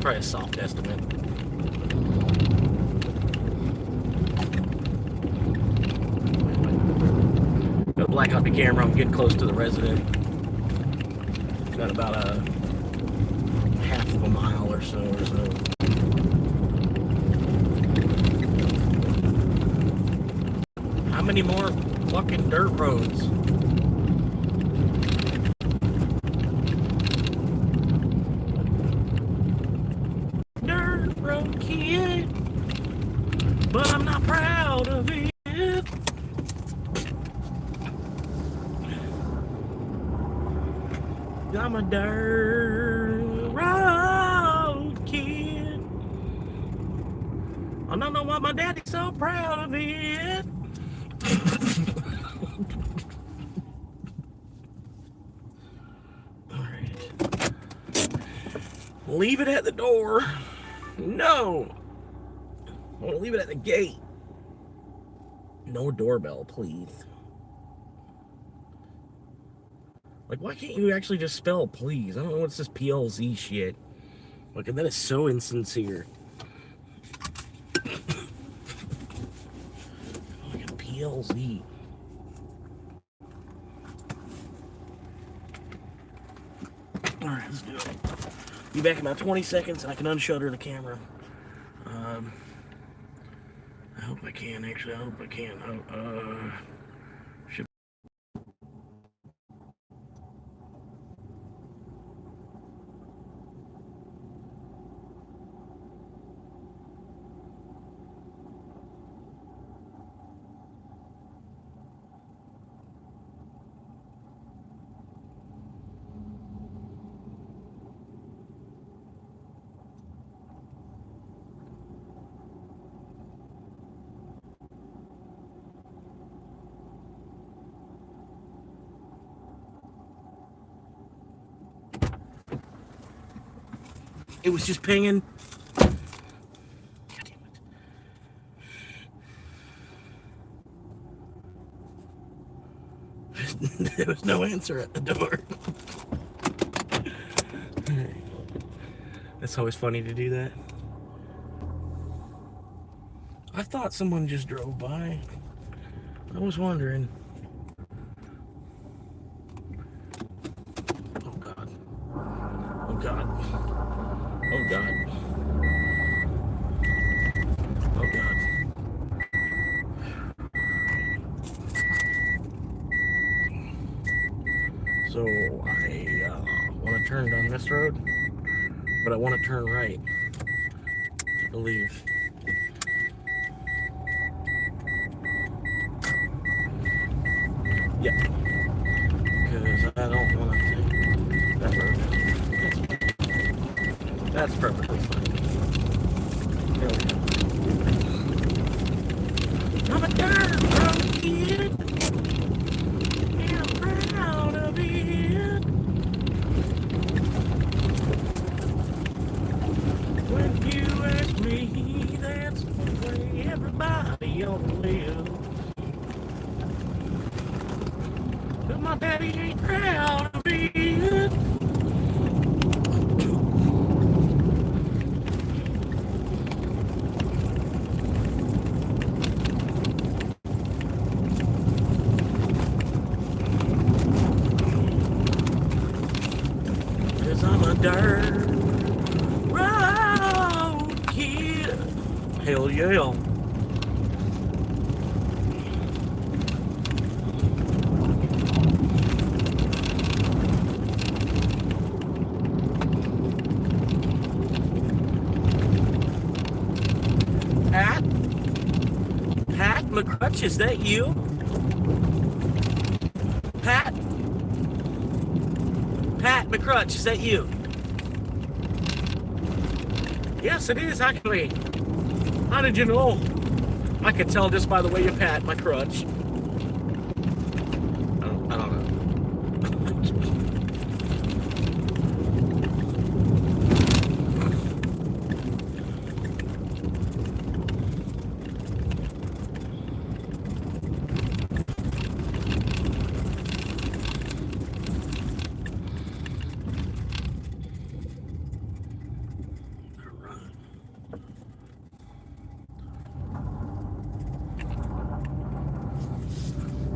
Speaker 1: Probably a soft estimate. Gotta black out the camera. I'm getting close to the resident. Got about a half of a mile or so. How many more fucking dirt roads? Dirt road kid, but I'm not proud of it. I'm a dirt road kid. I don't know why my daddy's so proud of it. Leave it at the door. No. I want to leave it at the gate. No doorbell, please. Like, why can't you actually just spell please? I don't know what's this PLZ shit. Like, that is so insincere. Like a PLZ. Alright, let's do it. Be back in about 20 seconds and I can unshutter the camera. I hope I can, actually. I hope I can. Should... It was just pinging. God damn it. There was no answer at the door. That's always funny to do that. I thought someone just drove by. I was wondering. Oh God. Oh God. Oh God. Oh God. So I want to turn down this road, but I want to turn right, I believe. Yeah. Because I don't want to take that road. That's perfectly fine. There we go. I'm a dirt road kid. And I'm proud of it. When you ask me, that's the way everybody ought to live. But my daddy ain't proud of it. I'm a dirt road kid. Hell yeah. Pat McCrutch, is that you? Pat McCrutch, is that you? Yes, it is, actually. How did you know? I could tell just by the way you pat my crutch. I don't know.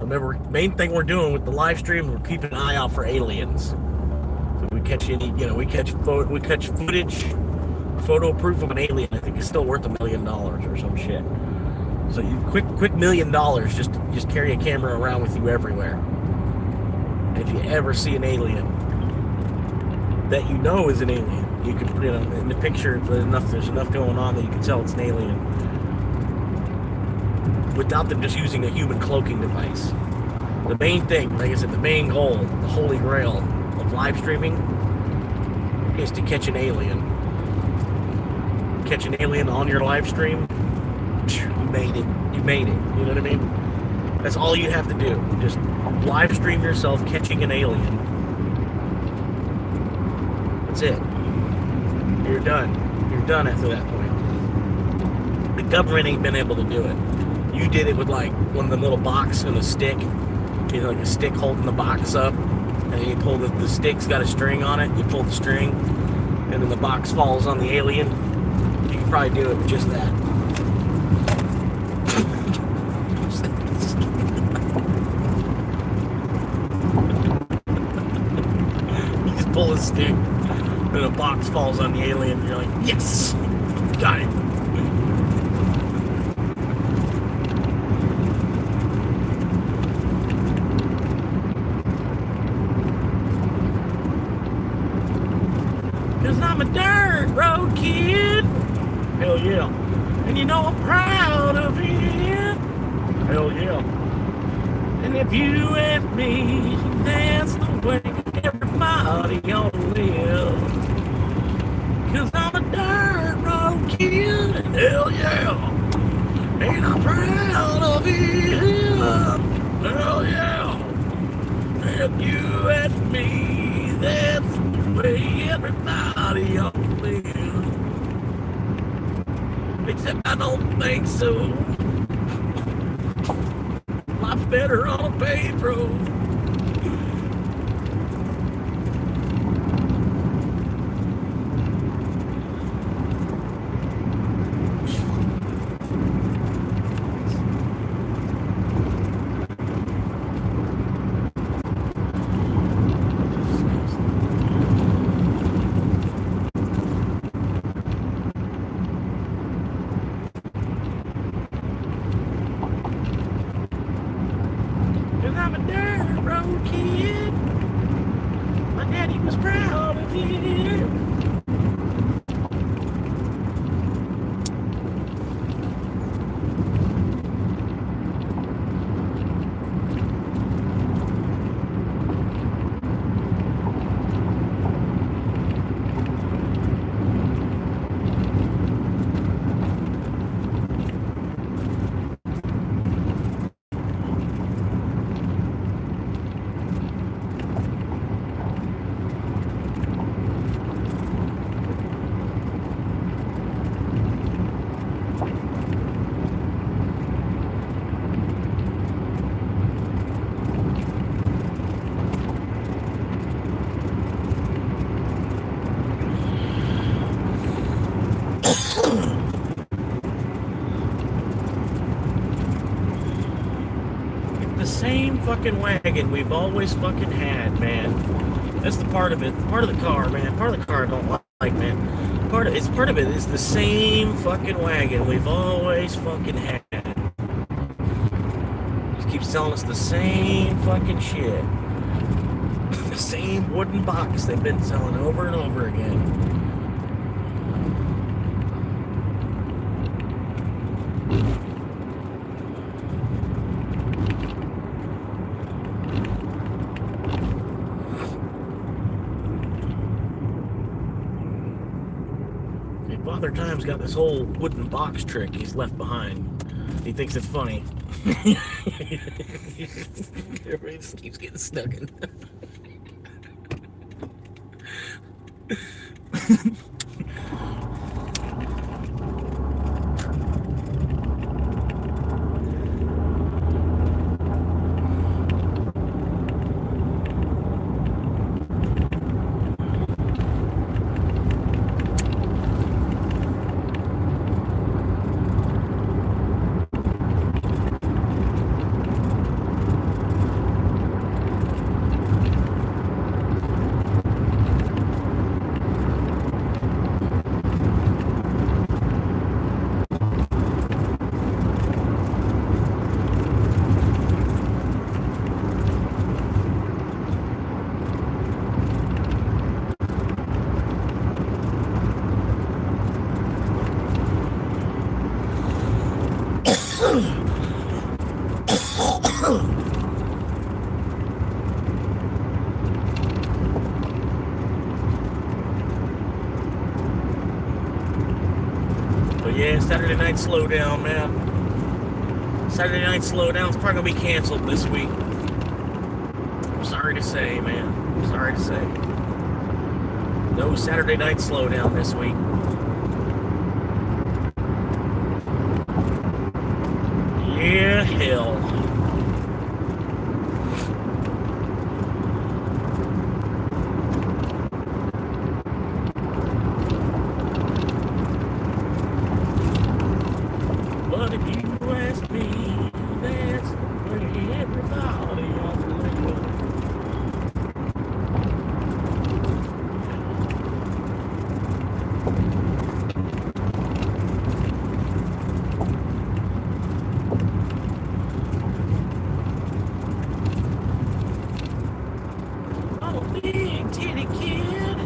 Speaker 1: Remember, main thing we're doing with the live stream, we're keeping an eye out for aliens. So we catch any, we catch footage, photo proof of an alien. I think it's still worth $1 million or some shit. So you quick $1 million, just carry a camera around with you everywhere. And if you ever see an alien that you know is an alien, you can put it in the picture. There's enough going on that you can tell it's an alien, without them just using a human cloaking device. The main thing, like I said, the main goal, the holy grail of live streaming is to catch an alien. Catch an alien on your live stream, you made it. You made it. You know what I mean? That's all you have to do. Just live stream yourself catching an alien. That's it. You're done. You're done after that point. The government ain't been able to do it. You did it with like one of the little box and a stick. You know, like a stick holding the box up, and you pull the stick's got a string on it. You pull the string, and then the box falls on the alien. You can probably do it with just that. You just pull a stick, and a box falls on the alien. And you're like, yes, got it. Cause I'm a dirt road kid. Hell yeah. And you know I'm proud of it. Hell yeah. And if you and me, that's the way everybody ought to live. Cause I'm a dirt road kid. Hell yeah. And I'm proud of it. Hell yeah. And you and me, that's the way everybody ought to live. Except I don't think so. Life's better on a paved road. Cause I'm a dirt road kid. My daddy was proud of it. The same fucking wagon we've always fucking had, man. That's the part of it. Part of the car, man. Part of the car I don't like, man. Part of it is the same fucking wagon we've always fucking had. Just keeps telling us the same fucking shit. The same wooden box they've been selling over and over again. Father Time's got this whole wooden box trick he's left behind. He thinks it's funny. Everybody just keeps getting stuck in. But yeah, Saturday night slowdown, man. Saturday night slowdown's probably gonna be canceled this week. I'm sorry to say, man. I'm sorry to say. No Saturday night slowdown this week. Yeah, hell. But if you ask me, that's the way everybody ought to live. I'm a big titty kid,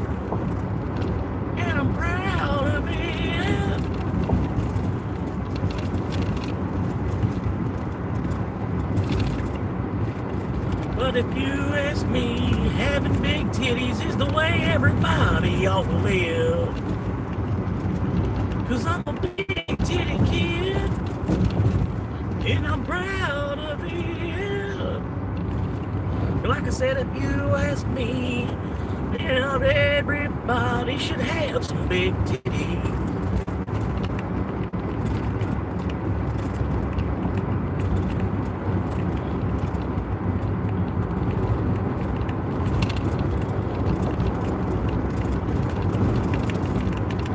Speaker 1: and I'm proud of it. But if you ask me, having big titties is the way everybody ought to live. 'Cause I'm a big titty kid, and I'm proud of it. Like I said, if you ask me, everybody should have some big titties.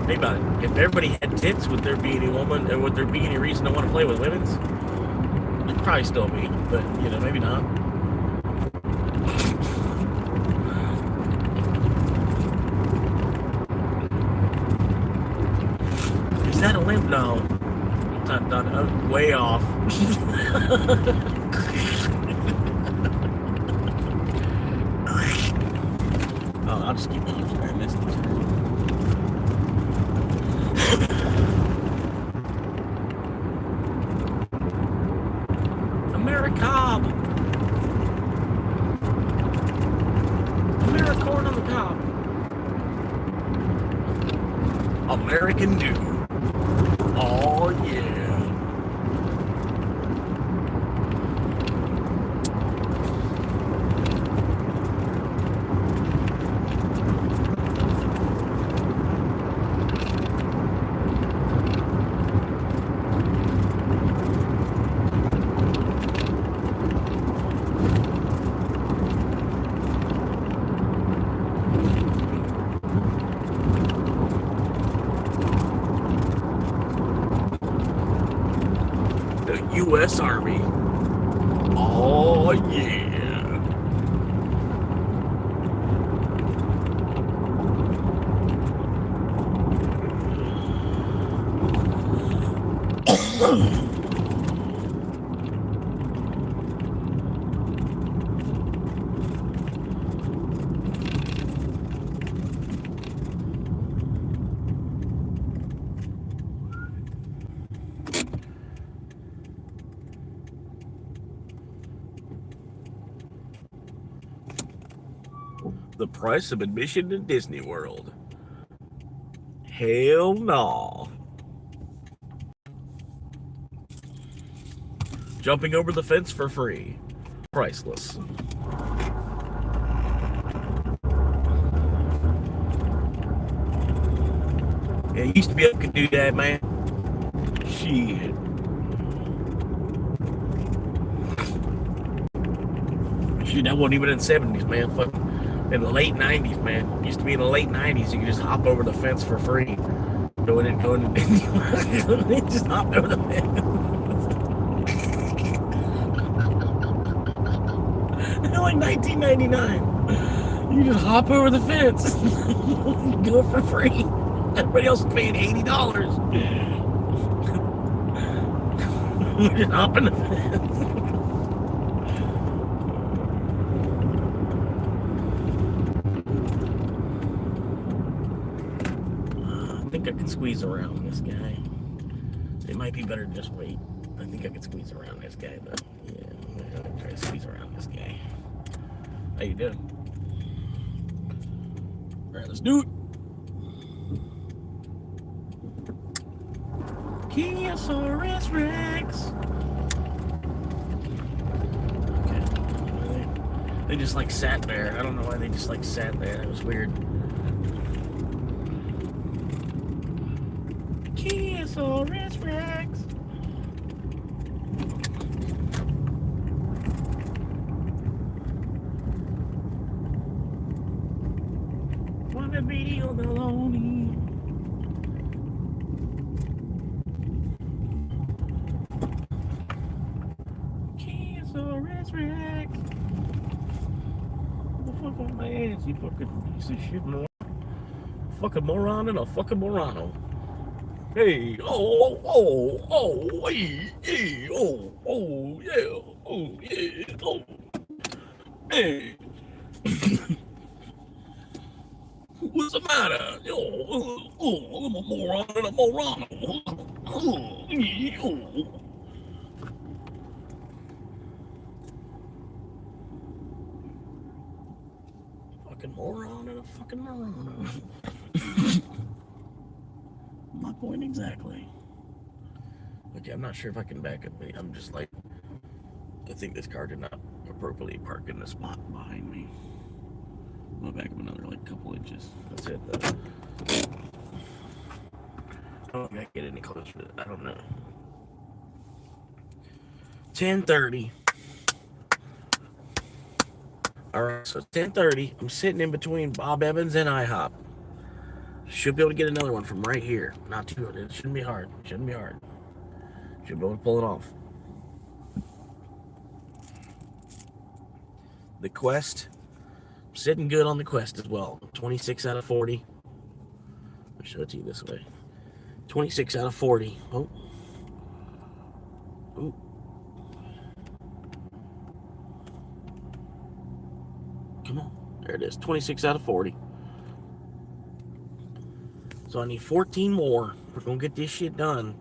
Speaker 1: Think about it. If everybody had tits, would there be any woman, or would there be any reason to want to play with women's? There'd probably still be, but you know, maybe not. Is that a limp? No. I'm way off. Oh, I'll just keep going. I missed it. Americob. Americorn on the cob. American Dew. Oh yeah. U.S. Army. Oh, yeah. The price of admission to Disney World. Hell no. Jumping over the fence for free. Priceless. Yeah, it used to be able to do that, man. Shit. Shit, that wasn't even in the 70s, man. Fuck. In the late 90s, man. It used to be in the late 90s, you could just hop over the fence for free. Go in, just hop over the fence. Like 1999. You just hop over the fence. Go for free. Everybody else is paying $80. Just hop in the fence. I think I can squeeze around this guy. It might be better to just wait. I think I can squeeze around this guy, though. Yeah, I'm gonna try to squeeze around this guy. How you doing? All right, let's do it. Kiosaurus Rex. Okay. They just like sat there. I don't know why they just like sat there. It was weird. Cancerous Rex. Wanna be on the lonely. Cancerous Rex. What the fuck on my ass, you fucking piece of shit, man. Fucking moron and a fucking morano. Hey, hey, yeah, hey. What's the matter? I'm a moron and a morano. Fucking moron and a fucking morano. My point exactly. Okay, I'm not sure if I can back up. I'm just like, I think this car did not appropriately park in the spot behind me. I'm gonna back up another like couple inches. That's it though. I don't think I can get any closer to it. I don't know. 10:30. Alright, so 10:30. I'm sitting in between Bob Evans and IHOP. Should be able to get another one from right here. Not too good. It shouldn't be hard. Shouldn't be hard. Should be able to pull it off. The Quest. I'm sitting good on the Quest as well. 26 out of 40. I'll show it to you this way. 26 out of 40. Oh. Ooh. Come on. There it is. 26 out of 40. So I need 14 more. We're going to get this shit done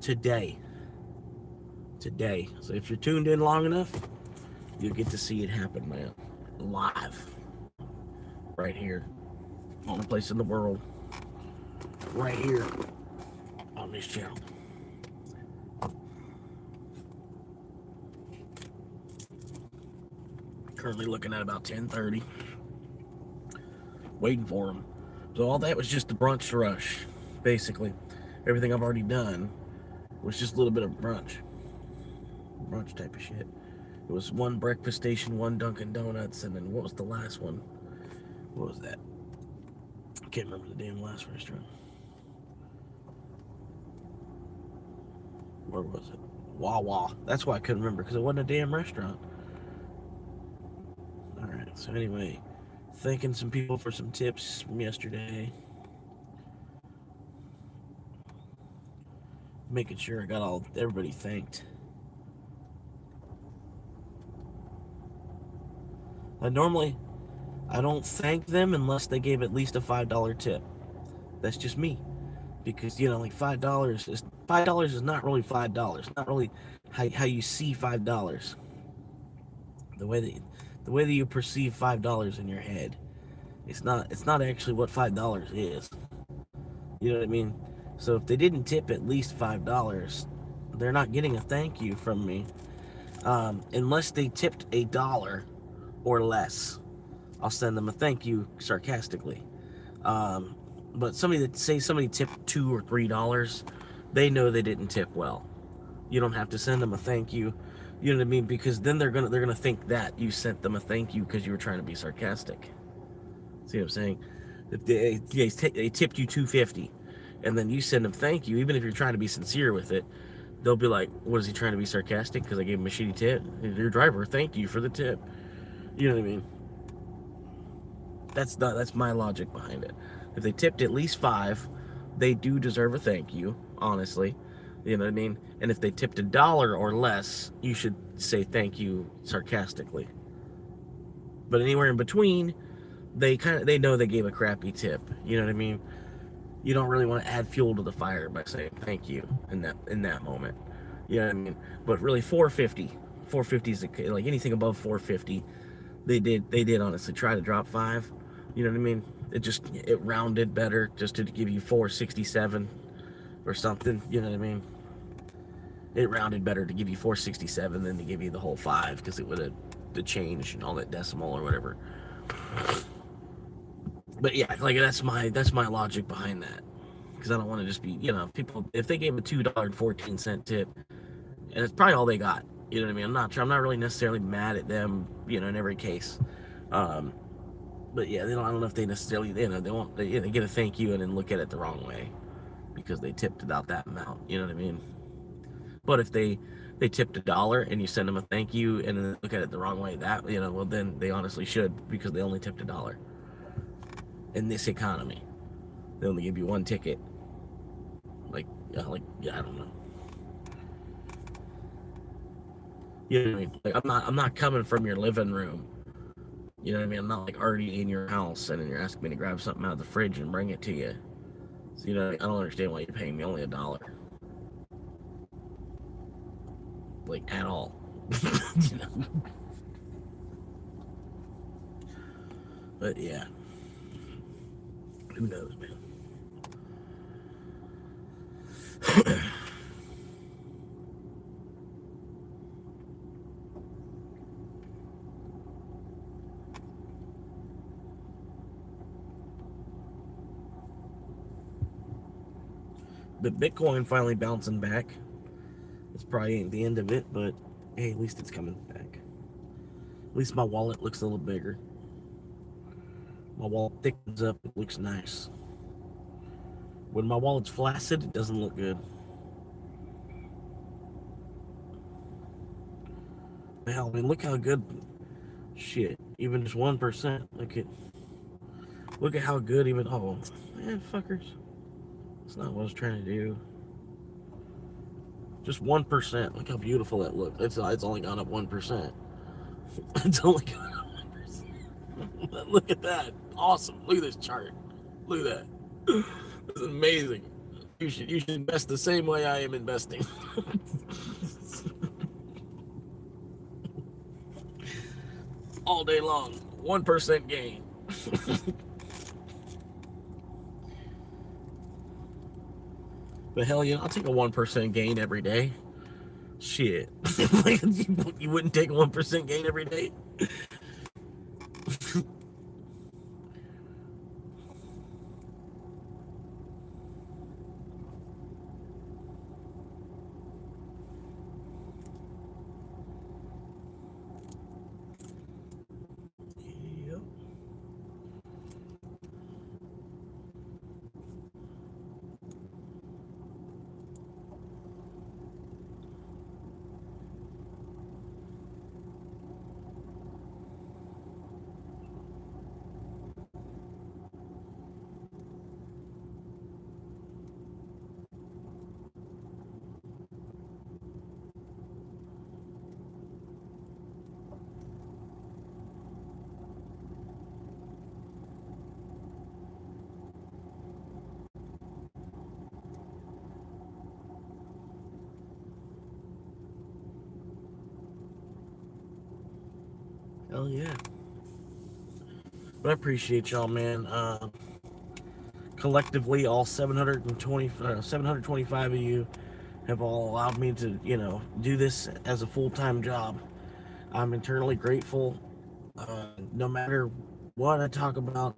Speaker 1: today. Today. So if you're tuned in long enough, you'll get to see it happen, man. Live. Right here. Only place in the world. Right here. On this channel. Currently looking at about 10:30. Waiting for them. So all that was just the brunch rush. Basically. Everything I've already done was just a little bit of brunch. Brunch type of shit. It was one breakfast station, one Dunkin' Donuts, and then what was the last one? What was that? I can't remember the damn last restaurant. Where was it? Wawa. That's why I couldn't remember, because it wasn't a damn restaurant. Alright, so anyway, thanking some people for some tips from yesterday. Making sure I got everybody thanked. I don't thank them unless they gave at least a $5 tip. That's just me. Because, you know, like $5 is not really $5. Not really how you see $5. The way that you perceive $5 in your head. It's not actually what $5 is. You know what I mean? So if they didn't tip at least $5, they're not getting a thank you from me. Unless they tipped $1 or less. I'll send them a thank you sarcastically. But somebody tipped $2 or $3, they know they didn't tip well. You don't have to send them a thank you. You know what I mean? Because then they're gonna think that you sent them a thank you because you were trying to be sarcastic. See what I'm saying? If they tipped you $2.50, and then you send them thank you, even if you're trying to be sincere with it, they'll be like, "What is he trying to be sarcastic? Because I gave him a shitty tip." Your driver, thank you for the tip. You know what I mean? That's my logic behind it. If they tipped at least $5, they do deserve a thank you, honestly. You know what I mean? And if they tipped $1 or less, you should say thank you sarcastically. But anywhere in between, they know they gave a crappy tip. You know what I mean? You don't really want to add fuel to the fire by saying thank you in that moment. You know what I mean? But really, $4.50 is like anything above $4.50. They did honestly try to drop $5. You know what I mean? It rounded better just to give you $4.67 or something. You know what I mean? It rounded better to give you $4.67 than to give you the whole $5, because it would have the change and all that decimal or whatever. But yeah, like that's my logic behind that. because I don't want to just be, you know, people, if they gave a $2.14 tip, and it's probably all they got, you know what I mean? I'm not really necessarily mad at them, you know, in every case. But yeah, I don't know if they necessarily, you know, they get a thank you and then look at it the wrong way because they tipped about that amount, you know what I mean? But if they tipped $1 and you send them a thank you and then look at it the wrong way, that, you know, well, then they honestly should, because they only tipped $1 in this economy. They only give you one ticket. Like, I don't know. You know what I mean? Like, I'm not coming from your living room. You know what I mean? I'm not like already in your house and then you're asking me to grab something out of the fridge and bring it to you. So, you know, I don't understand why you're paying me only $1. Like, at all. You know? But yeah. Who knows, man? But Bitcoin finally bouncing back. It's probably ain't the end of it, but hey, at least it's coming back. At least my wallet looks a little bigger. My wallet thickens up, it looks nice. When my wallet's flaccid, it doesn't look good. Hell, I mean, look how good, shit, even just 1%, look at how good even, oh, man, fuckers. That's not what I was trying to do. Just 1, look how beautiful that looks. It's only gone up 1%. It's only gone up 1%. Look at that, awesome, look at this chart. Look at that, it's amazing. You should invest the same way I am investing. All day long, 1% gain. But hell yeah, I'll take a 1% gain every day. Shit. You wouldn't take a 1% gain every day? Yep. Hell yeah. But I appreciate y'all, man. Collectively, all 725 of you have all allowed me to, you know, do this as a full-time job. I'm eternally grateful. No matter what I talk about,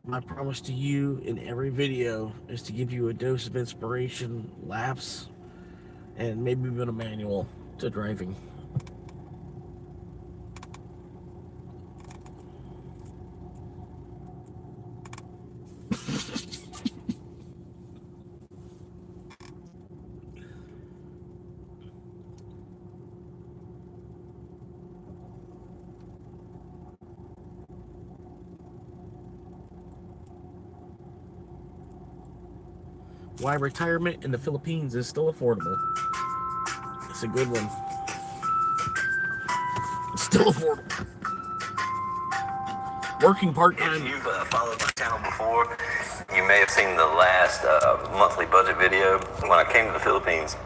Speaker 1: my promise to you in every video is to give you a dose of inspiration, laughs, and maybe even a manual to driving. Why retirement in the Philippines is still affordable. It's a good one. It's still affordable. Working part-time.
Speaker 6: If you've followed my channel before, you may have seen the last monthly budget video. When I came to the Philippines,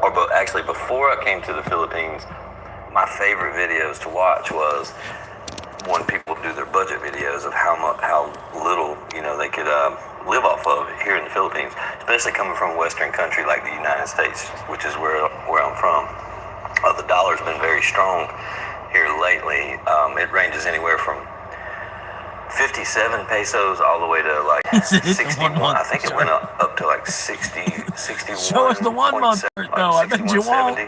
Speaker 6: or actually before I came to the Philippines, my favorite videos to watch was when people do their budget videos of how little, you know, they could live off of here in the Philippines, especially coming from a Western country like the United States, which is where I'm from. The dollar's been very strong here lately. It ranges anywhere from 50 57 pesos all the way to like
Speaker 1: He said it's the
Speaker 6: 61.
Speaker 1: 1 month
Speaker 6: I think it
Speaker 1: chart.
Speaker 6: went up to like 61.
Speaker 1: Show us the 1 month chart, though. I bet you won't.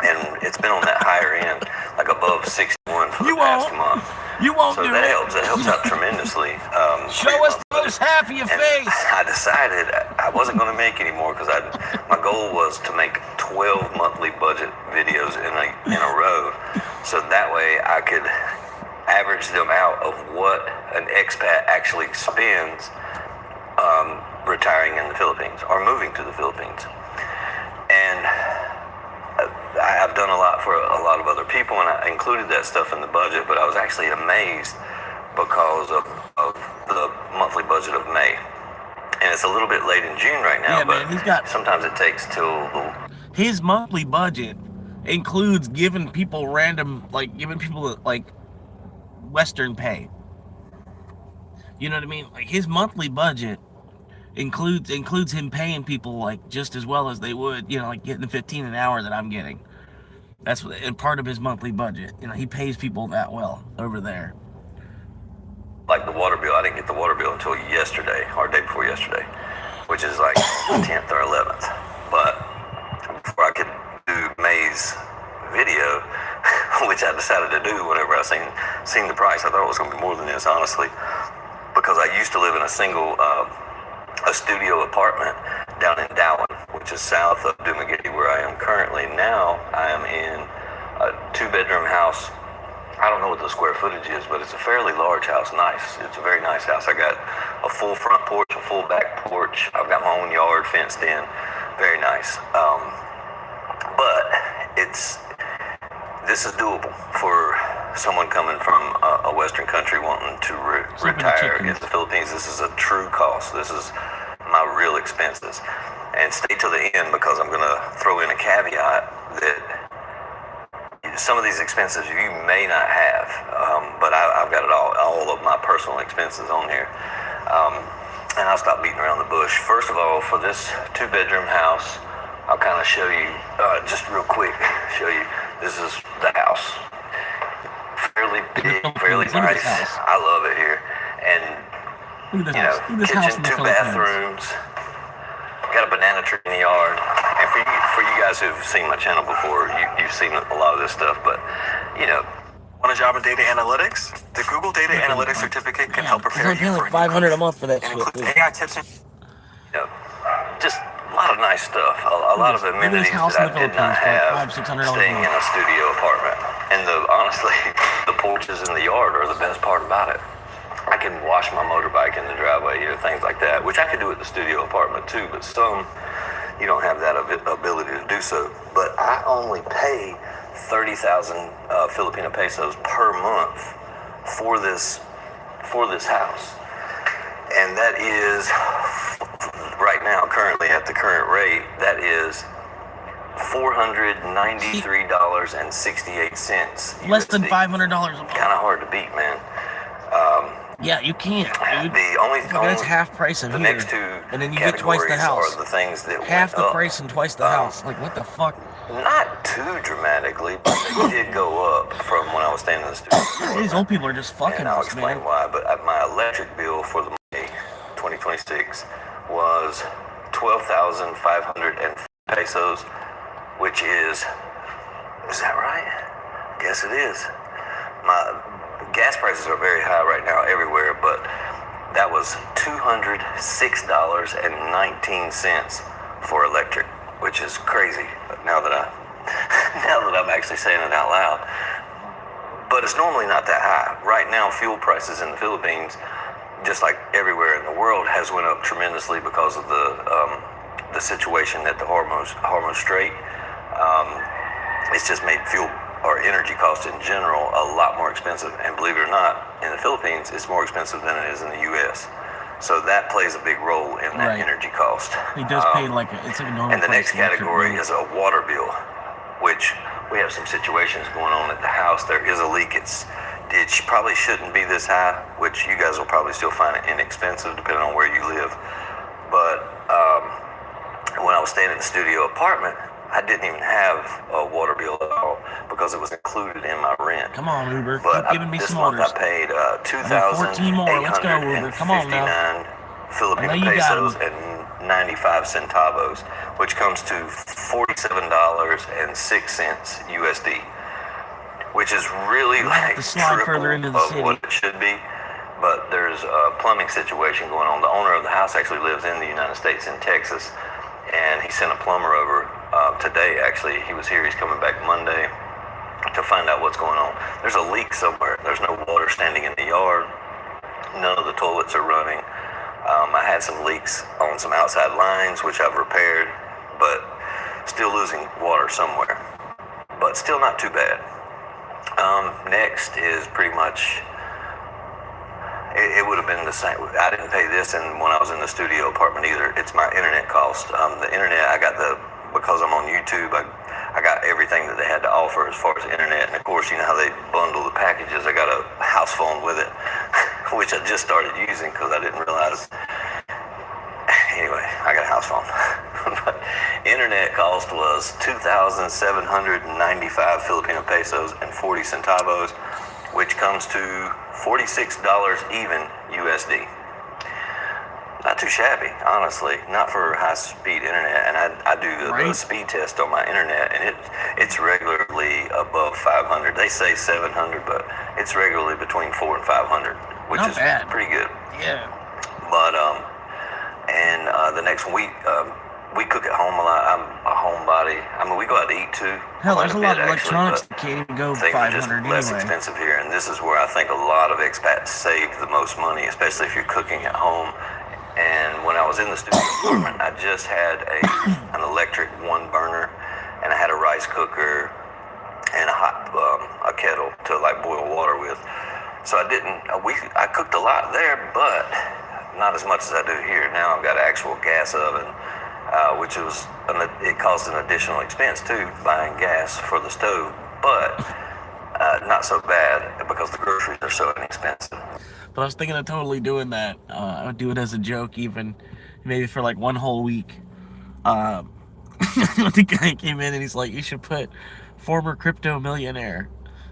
Speaker 6: And it's been on that higher end, like above 61 for the
Speaker 1: You
Speaker 6: past
Speaker 1: won't.
Speaker 6: month.
Speaker 1: You won't
Speaker 6: So
Speaker 1: do
Speaker 6: that
Speaker 1: it.
Speaker 6: helps. That helps out tremendously.
Speaker 1: Show us those half of your
Speaker 6: And
Speaker 1: face.
Speaker 6: I decided I wasn't going to make any more because my goal was to make 12 monthly budget videos in a row, so that way I could average them out of what an expat actually spends retiring in the Philippines or moving to the Philippines. And I've done a lot for a lot of other people, and I included that stuff in the budget, but I was actually amazed because of the monthly budget of May. And it's a little bit late in June right now,
Speaker 1: Yeah,
Speaker 6: but
Speaker 1: man,
Speaker 6: sometimes it takes till
Speaker 1: his monthly budget includes giving people Western pay. You know what I mean? Like, his monthly budget includes him paying people like just as well as they would, like getting the 15 an hour that I'm getting. That's and part of his monthly budget. He pays people that well over there.
Speaker 6: like the water bill. I didn't get the water bill until yesterday or day before yesterday, which is like the 10th or 11th. But before I could do May's video, which I decided to do whenever I seen the price, I thought it was going to be more than this, honestly, because I used to live in a studio apartment down in Darwin, which is south of Dumaguete, where I am currently. Now I am in a 2-bedroom house. I don't know what the square footage is, but it's a fairly large house. Nice. It's a very nice house. I got a full front porch, a full back porch. I've got my own yard fenced in. Very nice. But this is doable for someone coming from a Western country wanting to retire in the Philippines. This is a true cost. This is my real expenses. And stay till the end, because I'm going to throw in a caveat that some of these expenses you may not have, but I've got it all of my personal expenses on here. And I'll stop beating around the bush. First of all, for this 2-bedroom house, I'll kind of show you, just real quick, this is the house. Fairly big, fairly nice. I love it here. And, kitchen, 2 bathrooms. Got a banana tree in the yard. And for you guys who've seen my channel before, you've seen a lot of this stuff, but,
Speaker 7: Want a job in data analytics? The Google Data Analytics Certificate can help prepare you for
Speaker 1: like $500 a month for that
Speaker 7: and
Speaker 1: shit.
Speaker 7: includes AI tips and
Speaker 6: just a lot of nice stuff. A lot of amenities that I did not have staying in a studio apartment. And honestly, the porches in the yard are the best part about it. I can wash my motorbike in the driveway, things like that, which I could do at the studio apartment too, but some, you don't have that ability to do so. But I only pay 30,000 Filipino pesos per month for this house. And that is, right now, currently at the current rate, that is $493.68.
Speaker 1: Less than $500 a month.
Speaker 6: Kind of hard to beat, man.
Speaker 1: Yeah, you can't, dude. That's half price of
Speaker 6: the
Speaker 1: here.
Speaker 6: next two
Speaker 1: And then you get twice the house.
Speaker 6: are the things that
Speaker 1: Half
Speaker 6: went
Speaker 1: the
Speaker 6: up.
Speaker 1: price and twice the house. Like, what the fuck?
Speaker 6: Not too dramatically, but they did go up from when I was staying in the studio.
Speaker 1: These old people are just fucking
Speaker 6: And I'll
Speaker 1: us,
Speaker 6: explain
Speaker 1: man.
Speaker 6: why. But my electric bill for the May 2026 was 12,500 pesos, which is that right? Guess it is. My gas prices are very high right now everywhere, but that was $206.19 for electric, which is crazy. But now that I'm actually saying it out loud, but it's normally not that high. Right now, fuel prices in the Philippines, just like everywhere in the world, has went up tremendously because of the situation at the Hormuz Strait. It's just made fuel or energy costs in general a lot more expensive. And believe it or not, in the Philippines, it's more expensive than it is in the U.S. So that plays a big role in that energy cost.
Speaker 1: He does pay it's like a normal.
Speaker 6: And the next
Speaker 1: price
Speaker 6: category
Speaker 1: bill.
Speaker 6: is a water bill, which we have some situations going on at the house. There is a leak. It probably shouldn't be this high, which you guys will probably still find it inexpensive depending on where you live. But when I was staying in the studio apartment, I didn't even have a water bill at all because it was included in my rent. internet.
Speaker 1: Come on, Uber.
Speaker 6: But
Speaker 1: Keep giving me
Speaker 6: this
Speaker 1: some
Speaker 6: month
Speaker 1: orders.
Speaker 6: I paid
Speaker 1: I need 14 more. Let's go, Uber. Come on now.
Speaker 6: 2,859 Filipino
Speaker 1: I know you got 'em.
Speaker 6: pesos and 95 centavos, which comes to $47.06 USD, which is really
Speaker 1: You might have
Speaker 6: like
Speaker 1: to slide further into
Speaker 6: triple
Speaker 1: the
Speaker 6: of
Speaker 1: city.
Speaker 6: what it should be. But there's a plumbing situation going on. The owner of the house actually lives in the United States, in Texas, and he sent a plumber over today. Actually, he was here. He's coming back Monday to find out what's going on. There's a leak somewhere. There's no water standing in the yard. None of the toilets are running. I had some leaks on some outside lines, which I've repaired, but still losing water somewhere. But still not too bad. Next is pretty much, it would have been the same. I didn't pay this when I was in the studio apartment either. It's my internet cost. The internet, because I'm on YouTube, I got everything that they had to offer as far as internet. And of course, you know how they bundle the packages. I got a house phone with it, which I just started using because I didn't realize. Anyway, I got a house phone. Internet cost was 2,795 Filipino pesos and 40 centavos, which comes to $46 even USD. Not too shabby, honestly. Not for high-speed internet. And I do a speed test on my internet, and it's regularly above 500. They say 700, but it's regularly between 400 and 500, which
Speaker 1: Not
Speaker 6: is
Speaker 1: bad.
Speaker 6: pretty good.
Speaker 1: Yeah.
Speaker 6: But the next week, we cook at home a lot. I'm a homebody. I mean, we go out to eat too.
Speaker 1: Hell,
Speaker 6: quite
Speaker 1: there's a
Speaker 6: bit,
Speaker 1: lot of
Speaker 6: actually,
Speaker 1: electronics
Speaker 6: but
Speaker 1: that can't even go
Speaker 6: things are just
Speaker 1: 500
Speaker 6: less
Speaker 1: anyway.
Speaker 6: expensive here, and this is where I think a lot of expats save the most money, especially if you're cooking at home. And when I was in the studio apartment, I just had an electric one burner, and I had a rice cooker and a kettle to like boil water with. So I cooked a lot there, but not as much as I do here. Now I've got an actual gas oven, which it caused an additional expense too, buying gas for the stove, but not so bad because the groceries are so inexpensive.
Speaker 1: But I was thinking of totally doing that. I would do it as a joke, even maybe for like one whole week. The guy came in and he's like, "You should put former crypto millionaire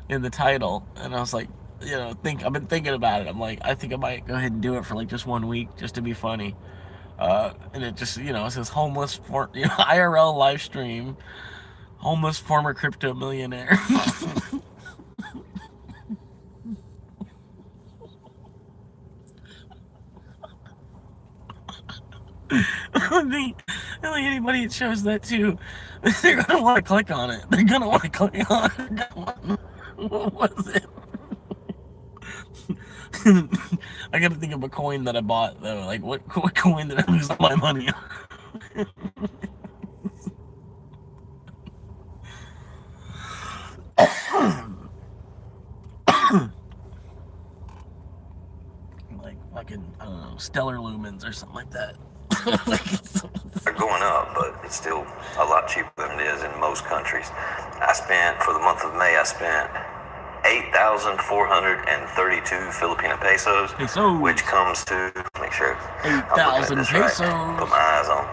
Speaker 1: in the title." And I was like, I've been thinking about it. I'm like, I think I might go ahead and do it for like just 1 week, just to be funny. And it just, it says homeless IRL live stream, homeless former crypto millionaire. I think anybody that shows that too, they're gonna want to click on it. They're gonna want to click on it. What was it? I gotta think of a coin that I bought though. Like what coin did I lose all my money on? Like fucking, I don't know, stellar lumens or something like that.
Speaker 6: They're going up, but it's still a lot cheaper than it is in most countries. For the month of May, I spent 8,432 Filipino pesos, which comes to, make sure
Speaker 1: 8,000 pesos.
Speaker 6: Right, put my eyes on.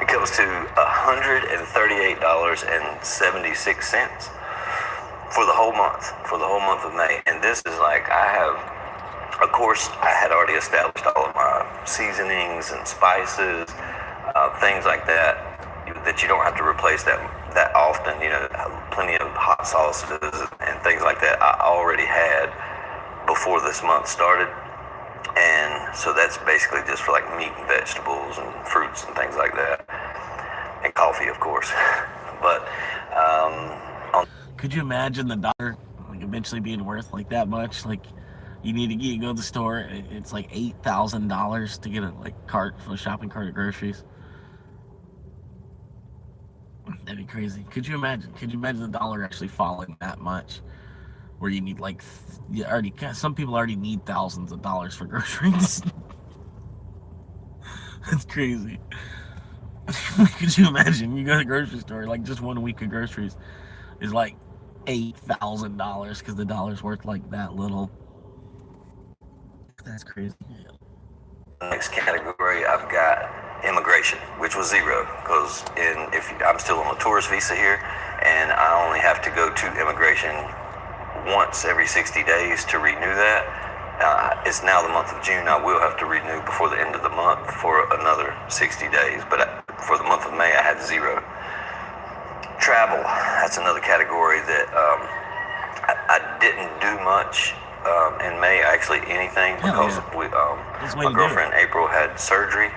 Speaker 6: It comes to $138.76 for the whole month of May. And this is like, of course, I had already established all of my seasonings and spices, things like that you don't have to replace that often. Plenty of hot sauces and things like that I already had before this month started. And so that's basically just for like meat and vegetables and fruits and things like that. And coffee, of course. But
Speaker 1: could you imagine the dollar like eventually being worth like that much? Like you go to the store, it's like $8,000 to get a shopping cart of groceries. That'd be crazy. Could you imagine the dollar actually falling that much? Where you need some people already need thousands of dollars for groceries. That's crazy. Could you imagine? You go to the grocery store, like just 1 week of groceries is like $8,000 because the dollar's worth like that little. That's crazy.
Speaker 6: Next category, I've got immigration, which was zero, because I'm still on a tourist visa here, and I only have to go to immigration once every 60 days to renew that. It's now the month of June. I will have to renew before the end of the month for another 60 days. But for the month of May, I had 0. Travel, that's another category that I didn't do much in May, actually anything, because my girlfriend April had surgery,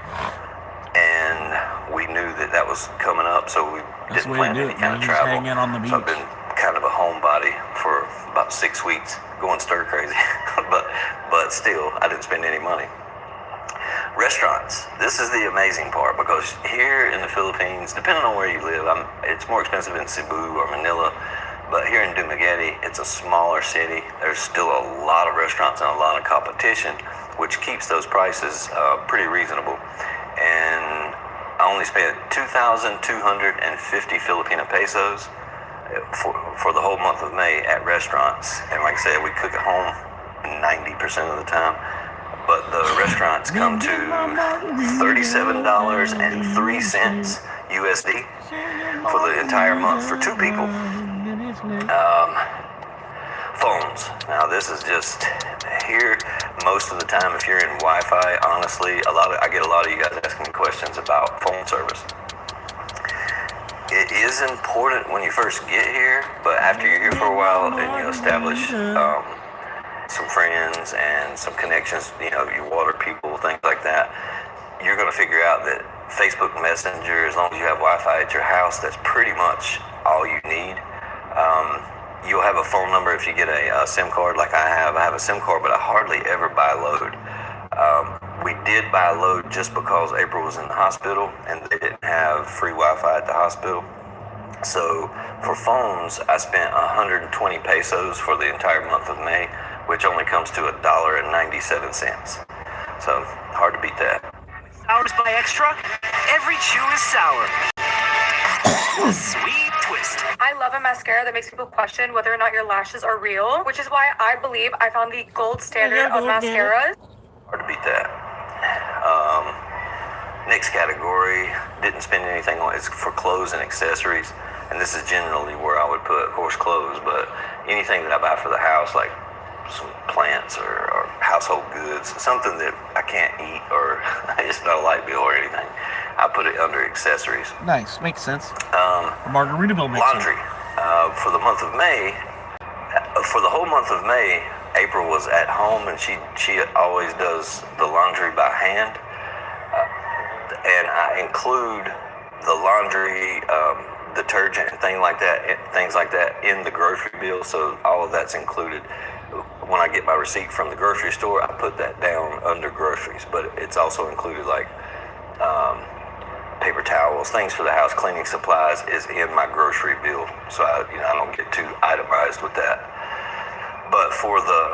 Speaker 6: and we knew that was coming up, so we didn't plan any kind of travel. So I've been kind of a homebody for about 6 weeks, going stir crazy, but still, I didn't spend any money. Restaurants. This is the amazing part, because here in the Philippines, depending on where you live, it's more expensive in Cebu or Manila, but here in Dumaguete, it's a smaller city. There's still a lot of restaurants and a lot of competition, which keeps those prices pretty reasonable. And I only spent 2,250 Filipino pesos for the whole month of May at restaurants. And like I said, we cook at home 90% of the time. But the restaurants come to $37.03 USD for the entire month for 2 people. Phones. Now this is just here most of the time. If you're in Wi-Fi, honestly, I get a lot of you guys asking me questions about phone service. It is important when you first get here, but after you're here for a while and you establish some friends and some connections, you water people, things like that, you're going to figure out that Facebook Messenger, as long as you have Wi-Fi at your house, that's pretty much all you need. You'll have a phone number if you get a SIM card like I have. I have a SIM card, but I hardly ever buy load. We did buy load just because April was in the hospital and they didn't have free Wi-Fi at the hospital. So for phones, I spent 120 pesos for the entire month of May, which only comes to $1.97. So hard to beat that.
Speaker 8: Sours by Extra. Every chew is sour. Sweet twist.
Speaker 9: I love a mascara that makes people question whether or not your lashes are real, which is why I believe I found the gold standard of mascaras.
Speaker 6: Hard to beat that. Next category, didn't spend anything on, it's for clothes and accessories. And this is generally where I would put, of course, clothes, but anything that I buy for the house, like some plants or household goods, something that I can't eat or it's not a light bill or anything, I put it under accessories.
Speaker 10: Nice, makes sense. Margaritaville makes
Speaker 6: laundry. For the month of May, for the whole month of May, April was at home and she always does the laundry by hand. And I include the laundry, detergent and things like that in the grocery bill. So all of that's included. When I get my receipt from the grocery store, I put that down under groceries, but it's also included like paper towels, things for the house, cleaning supplies is in my grocery bill. So I don't get too itemized with that. But for the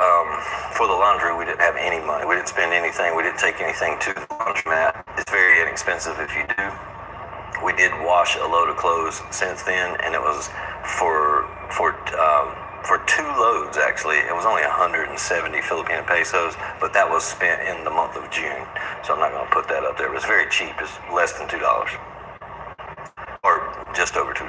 Speaker 6: laundry, we didn't have any money. We didn't spend anything. We didn't take anything to the laundromat. It's very inexpensive if you do. We did wash a load of clothes since then, and it was for 2 loads actually. It was only 170 Filipino pesos, but that was spent in the month of June. So I'm not going to put that up there. But it's very cheap. It's less than $2, or just over $2.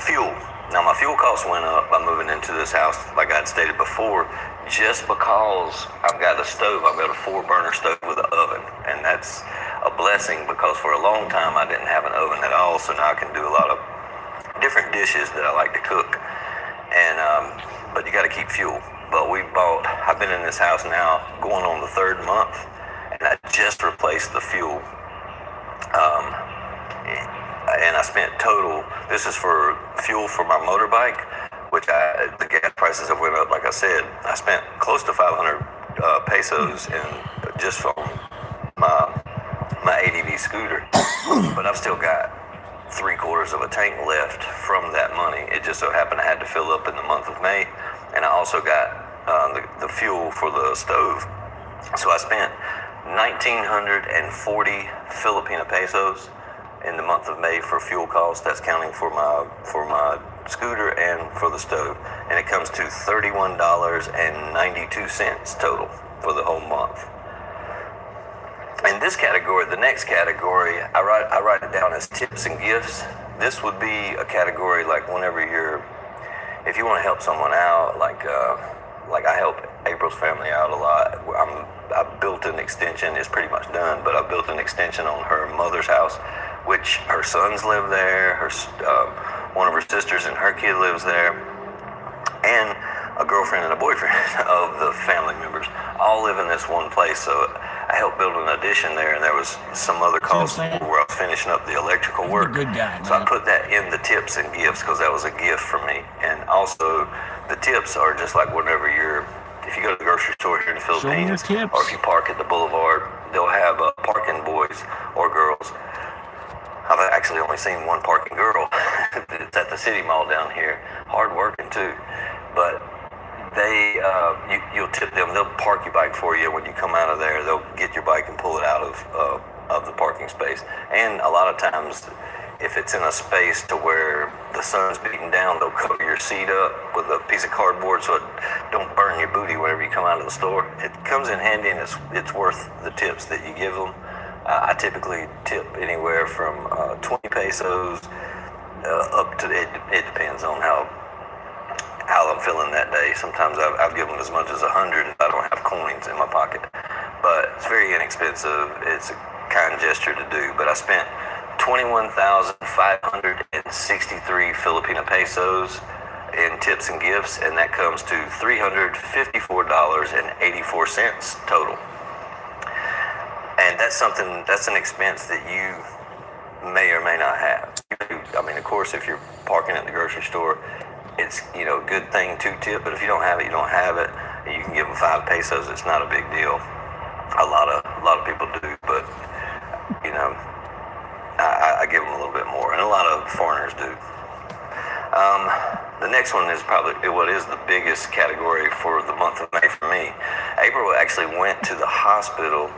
Speaker 6: Fuel. Now my fuel costs went up by moving into this house, like I had stated before, just because I've got a stove. I've got a 4-burner stove with an oven, and that's a blessing because for a long time I didn't have an oven at all. So now I can do a lot of different dishes that I like to cook, and but you got to keep fuel. But I've been in this house now going on the 3rd month, and I just replaced the fuel. And I spent total, this is for fuel for my motorbike, which the gas prices have went up, like I said. I spent close to 500 pesos just on my ADV scooter, but I've still got 3/4 of a tank left from that money. It just so happened I had to fill up in the month of May, and I also got the fuel for the stove. So I spent 1,940 Filipino pesos in the month of May for fuel costs. That's counting for my scooter and for the stove, and it comes to $31.92 total for the whole month. In this category, the next category, I write it down as tips and gifts. This would be a category like whenever you're if you want to help someone out, like I help April's family out a lot. I built an extension. It's pretty much done, but I built an extension on her mother's house, which her sons live there. One of her sisters and her kid lives there, and a girlfriend and a boyfriend of the family members all live in this one place. So I helped build an addition there, and there was some other costs where I was finishing up the electrical work.
Speaker 1: Good guy,
Speaker 6: so I put that in the tips and gifts because that was a gift for me. And also, the tips are just like whenever if you go to the grocery store here in the Philippines, or if you park at the boulevard, they'll have parking boys or girls. I've actually only seen one parking girl. It's at the city mall down here. Hard working too, but you'll tip them. They'll park your bike for you when you come out of there. They'll get your bike and pull it out of the parking space. And a lot of times, if it's in a space to where the sun's beating down, they'll cover your seat up with a piece of cardboard so it don't burn your booty whenever you come out of the store. It comes in handy, and it's worth the tips that you give them. I typically tip anywhere from 20 pesos up to, it depends on how I'm feeling that day. Sometimes I've given them as much as 100 if I don't have coins in my pocket. But it's very inexpensive. It's a kind gesture to do. But I spent 21,563 Filipino pesos in tips and gifts, and that comes to $354.84 total. And that's an expense that you may or may not have. I mean, of course, if you're parking at the grocery store, it's, a good thing to tip, but if you don't have it, you don't have it. You can give them 5 pesos. It's not a big deal. A lot of people do, but, I give them a little bit more, and a lot of foreigners do. The next one is probably what is the biggest category for the month of May for me. April actually went to the hospital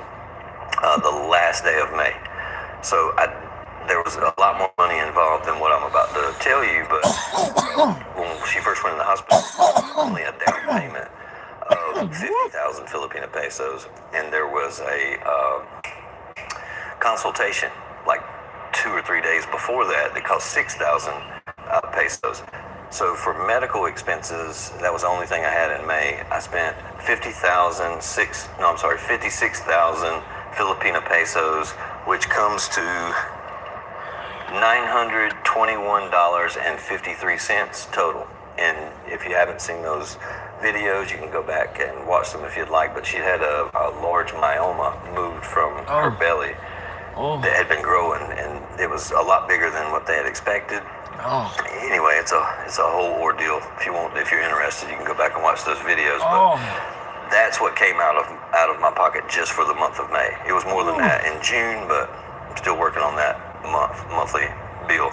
Speaker 6: the last day of May. So there was a lot more money involved than what I'm about to tell you, but when she first went in the hospital, only a down payment of 50,000 Filipino pesos, and there was a consultation like 2 or 3 days before that cost 6,000 pesos. So for medical expenses, that was the only thing I had in May. I spent 56,000 Filipino pesos, which comes to $921.53 total. And if you haven't seen those videos, you can go back and watch them if you'd like. But she had a large myoma moved from her belly that had been growing, and it was a lot bigger than what they had expected. Anyway, it's a whole ordeal. If you're interested, you can go back and watch those videos. But that's what came out of my pocket just for the month of May. It was more than that in June, but I'm still working on that monthly bill.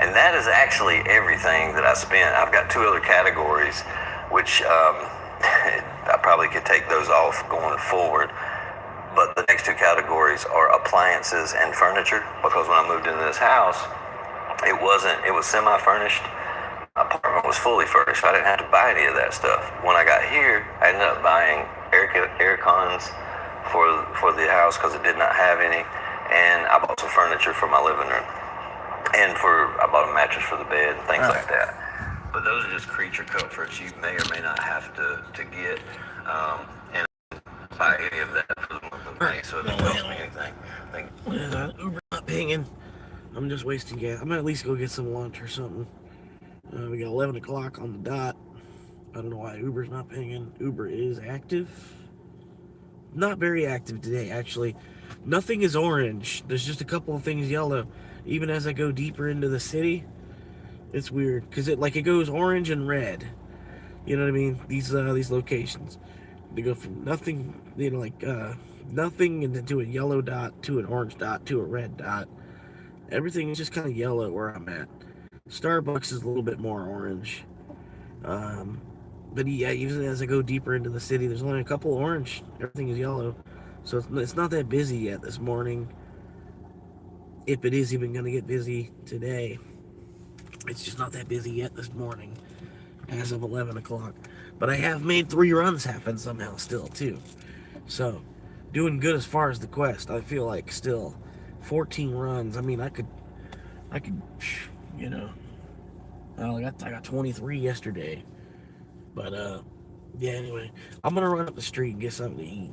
Speaker 6: And that is actually everything that I spent. I've got 2 other categories, which I probably could take those off going forward. But the next 2 categories are appliances and furniture, because when I moved into this house, it was semi-furnished. My apartment was fully furnished. I didn't have to buy any of that stuff. When I got here, I ended up buying air cons for the house because it did not have any, and I bought some furniture for my living room, and I bought a mattress for the bed and things like that. But those are just creature comforts you may or may not have to get, and buy any of that for the month of May, so it doesn't cost me anything.
Speaker 1: Uber's not pinging. I'm just wasting gas. I'm gonna at least go get some lunch or something. We got 11 o'clock on the dot. I don't know why Uber's not pinging. Uber is active. Not very active today, actually. Nothing is orange. There's just a couple of things yellow. Even as I go deeper into the city, it's weird because it goes orange and red. You know what I mean? These locations, they go from nothing, nothing, and then to a yellow dot, to an orange dot, to a red dot. Everything is just kind of yellow where I'm at. Starbucks is a little bit more orange. But yeah, even as I go deeper into the city, there's only a couple orange. Everything is yellow. So it's not that busy yet this morning. If it is even going to get busy today. It's just not that busy yet this morning. As of 11 o'clock. But I have made 3 runs happen somehow still, too. So, doing good as far as the quest. I feel like still 14 runs. I mean, I could, I got 23 yesterday. But yeah. Anyway, I'm gonna run up the street and get something to eat.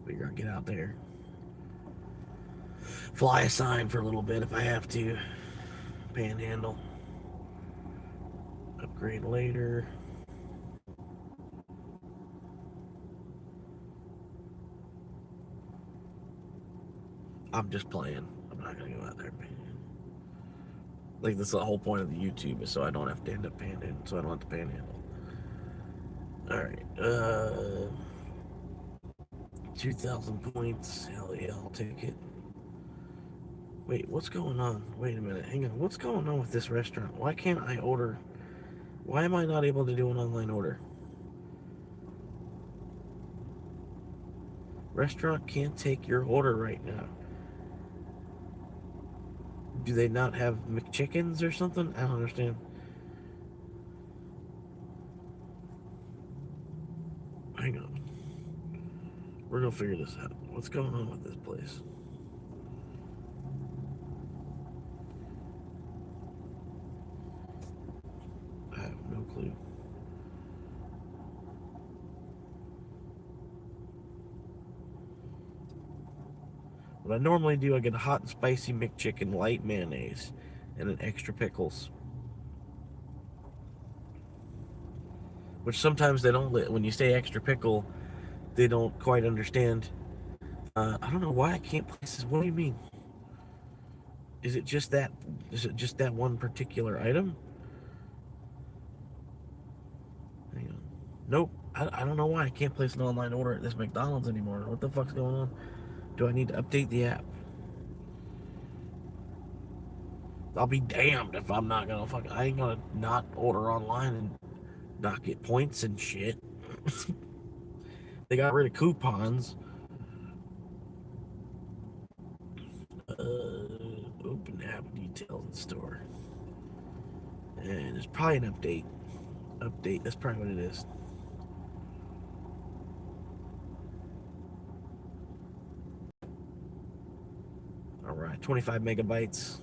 Speaker 1: Figure I'll get out there, fly a sign for a little bit if I have to. Panhandle. Upgrade later. I'm just playing. I'm not gonna go out there and panhandle. Like, that's the whole point of the YouTube, is so I don't have to end up panhandling, so I don't have to panhandle. Alright, 2,000 points. Hell yeah, I'll take it. Wait, what's going on? Wait a minute, hang on. What's going on with this restaurant? Why can't I order? Why am I not able to do an online order? Restaurant can't take your order right now. Do they not have McChickens or something? I don't understand. Hang on. We're gonna figure this out. What's going on with this place? I have no clue. What I normally do, I get a hot and spicy McChicken, light mayonnaise, and an extra pickles. Which sometimes they don't, when you say extra pickle, they don't quite understand. I don't know why I can't place this. What do you mean? Is it just that one particular item? Hang on. Nope. I don't know why I can't place an online order at this McDonald's anymore. What the fuck's going on? Do I need to update the app? I'll be damned if I'm not gonna I ain't gonna not order online and not get points and shit. They got rid of coupons. Open app details in store. And there's probably an update. That's probably what it is. Alright, 25 megabytes.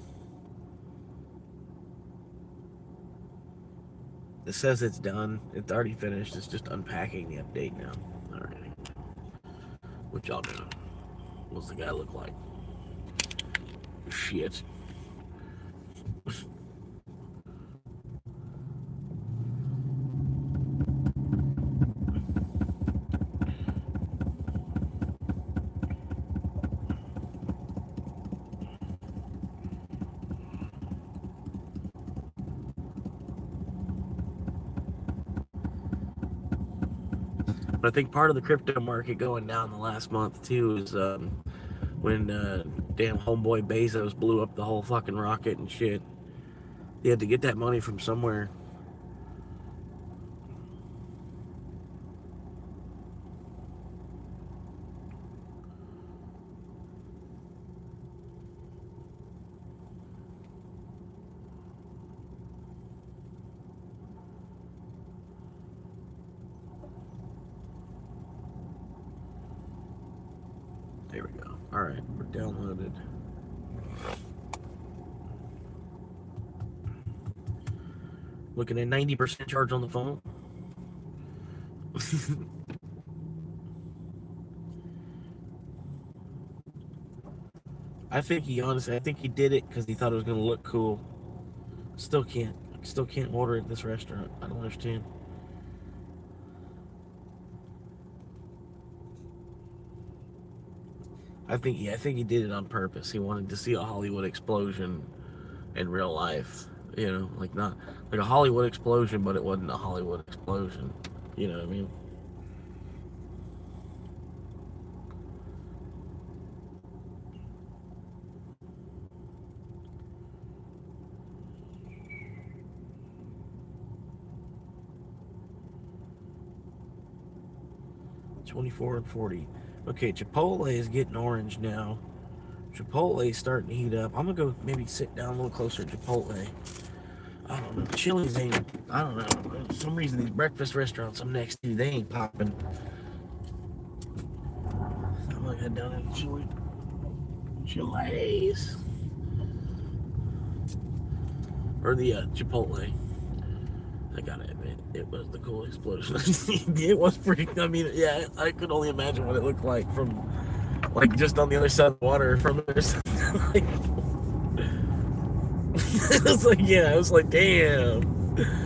Speaker 1: It says it's done. It's already finished. It's just unpacking the update now. Alright. What y'all doing? What's the guy look like? Shit. But I think part of the crypto market going down the last month too is when damn homeboy Bezos blew up the whole fucking rocket and shit. He had to get that money from somewhere. There we go. Alright, we're downloaded. Looking at 90% charge on the phone. I think he did it because he thought it was gonna look cool. Still can't order at this restaurant. I don't understand. I think he did it on purpose. He wanted to see a Hollywood explosion in real life. You know, not like a Hollywood explosion, but it wasn't a Hollywood explosion. You know what I mean? $24 and $40. Okay, Chipotle is getting orange now. Chipotle is starting to heat up. I'm gonna go maybe sit down a little closer to Chipotle. I don't know. Chili's ain't. I don't know. For some reason, these breakfast restaurants I'm next to, they ain't popping. I'm gonna head down to Chili's. or the Chipotle. I gotta admit, it was the cool explosion. It was pretty. I mean, yeah, I could only imagine what it looked like from, like, just on the other side of the water from the other side. Like, it was like, yeah, I was like, damn.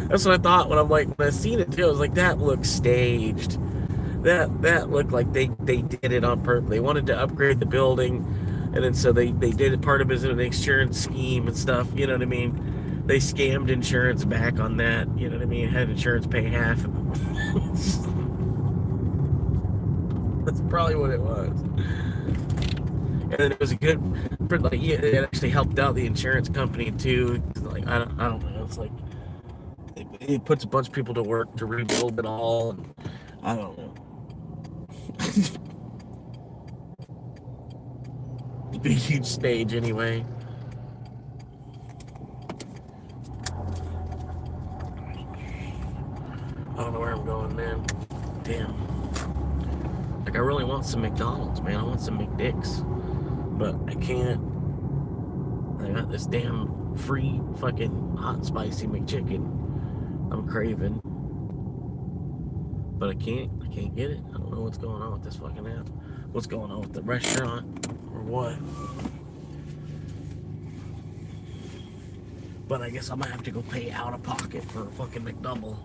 Speaker 1: That's what I thought when I seen it too. I was like, that looks staged. That looked like they did it on purpose. They wanted to upgrade the building, and then so they did it part of it as an insurance scheme and stuff. You know what I mean? They scammed insurance back on that. You know what I mean? Had insurance pay half. That's probably what it was. And then it was a good, like, yeah, it actually helped out the insurance company too. Like, I don't know. It's like it puts a bunch of people to work to rebuild it all. And I don't know. Big huge stage anyway. I don't know where I'm going, man. Damn. Like, I really want some McDonald's, man. I want some McDicks. But I can't. I got this damn free fucking hot spicy McChicken I'm craving. But I can't get it. I don't know what's going on with this fucking app. What's going on with the restaurant or what? But I guess I might have to go pay out of pocket for a fucking McDouble.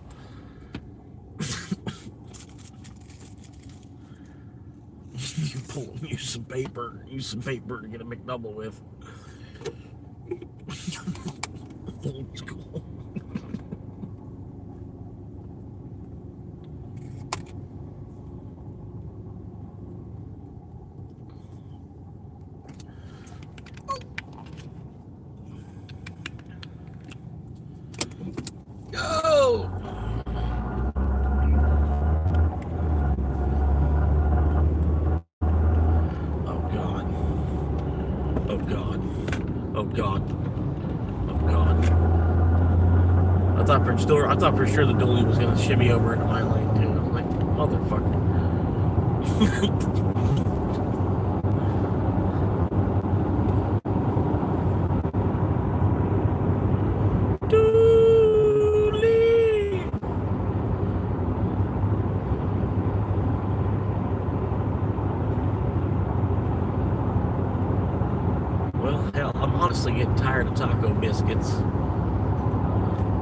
Speaker 1: Use some paper to get a McDouble with. Old school. Go! I thought for sure the dually was gonna shimmy over into my lane too. I'm like, motherfucker. Dually. Well, hell, I'm honestly getting tired of taco biscuits.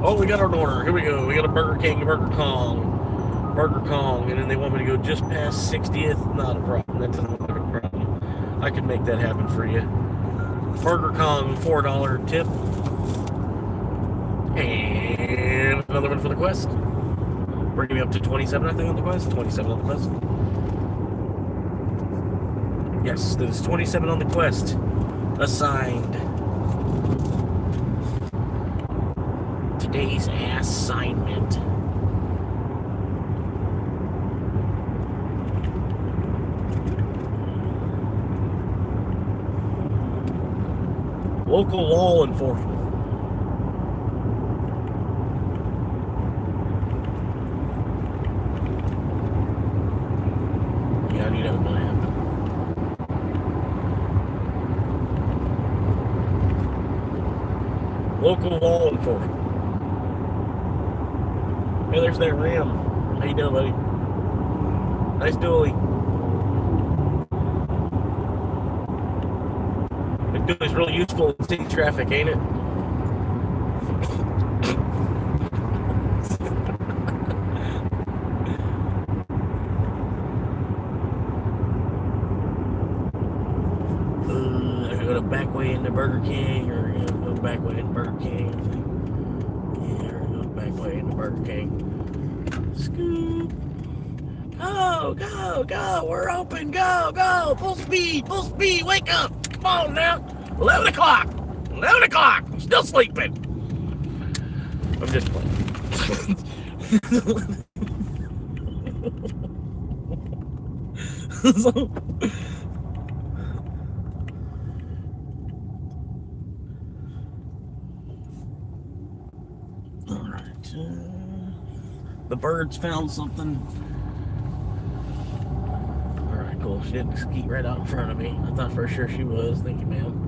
Speaker 1: Oh, we got our order. Here we go. We got a Burger King, Burger Kong, and then they want me to go just past 60th. Not a problem. That doesn't look like a problem. I can make that happen for you. Burger Kong, $4 tip. And another one for the Quest. Bringing me up to 27, I think, on the Quest. 27 on the Quest. Yes, there's 27 on the Quest. Assigned. Today's assignment. Local law enforcement. Yeah, I knew that was gonna happen. Local law enforcement. Hey, there's that Ram. How you doing, buddy? Nice dually. The dually's really useful in city traffic, ain't it? I go the back way into Burger King, or go back way into Burger King. Yeah, or go back way into Burger King. Scoop. Go. We're open. Go. Full speed. Wake up. Come on now. 11 o'clock. I'm still sleeping. I'm just playing. All right. The birds found something. All right, cool. She didn't skeet right out in front of me. I thought for sure she was. Thank you, ma'am.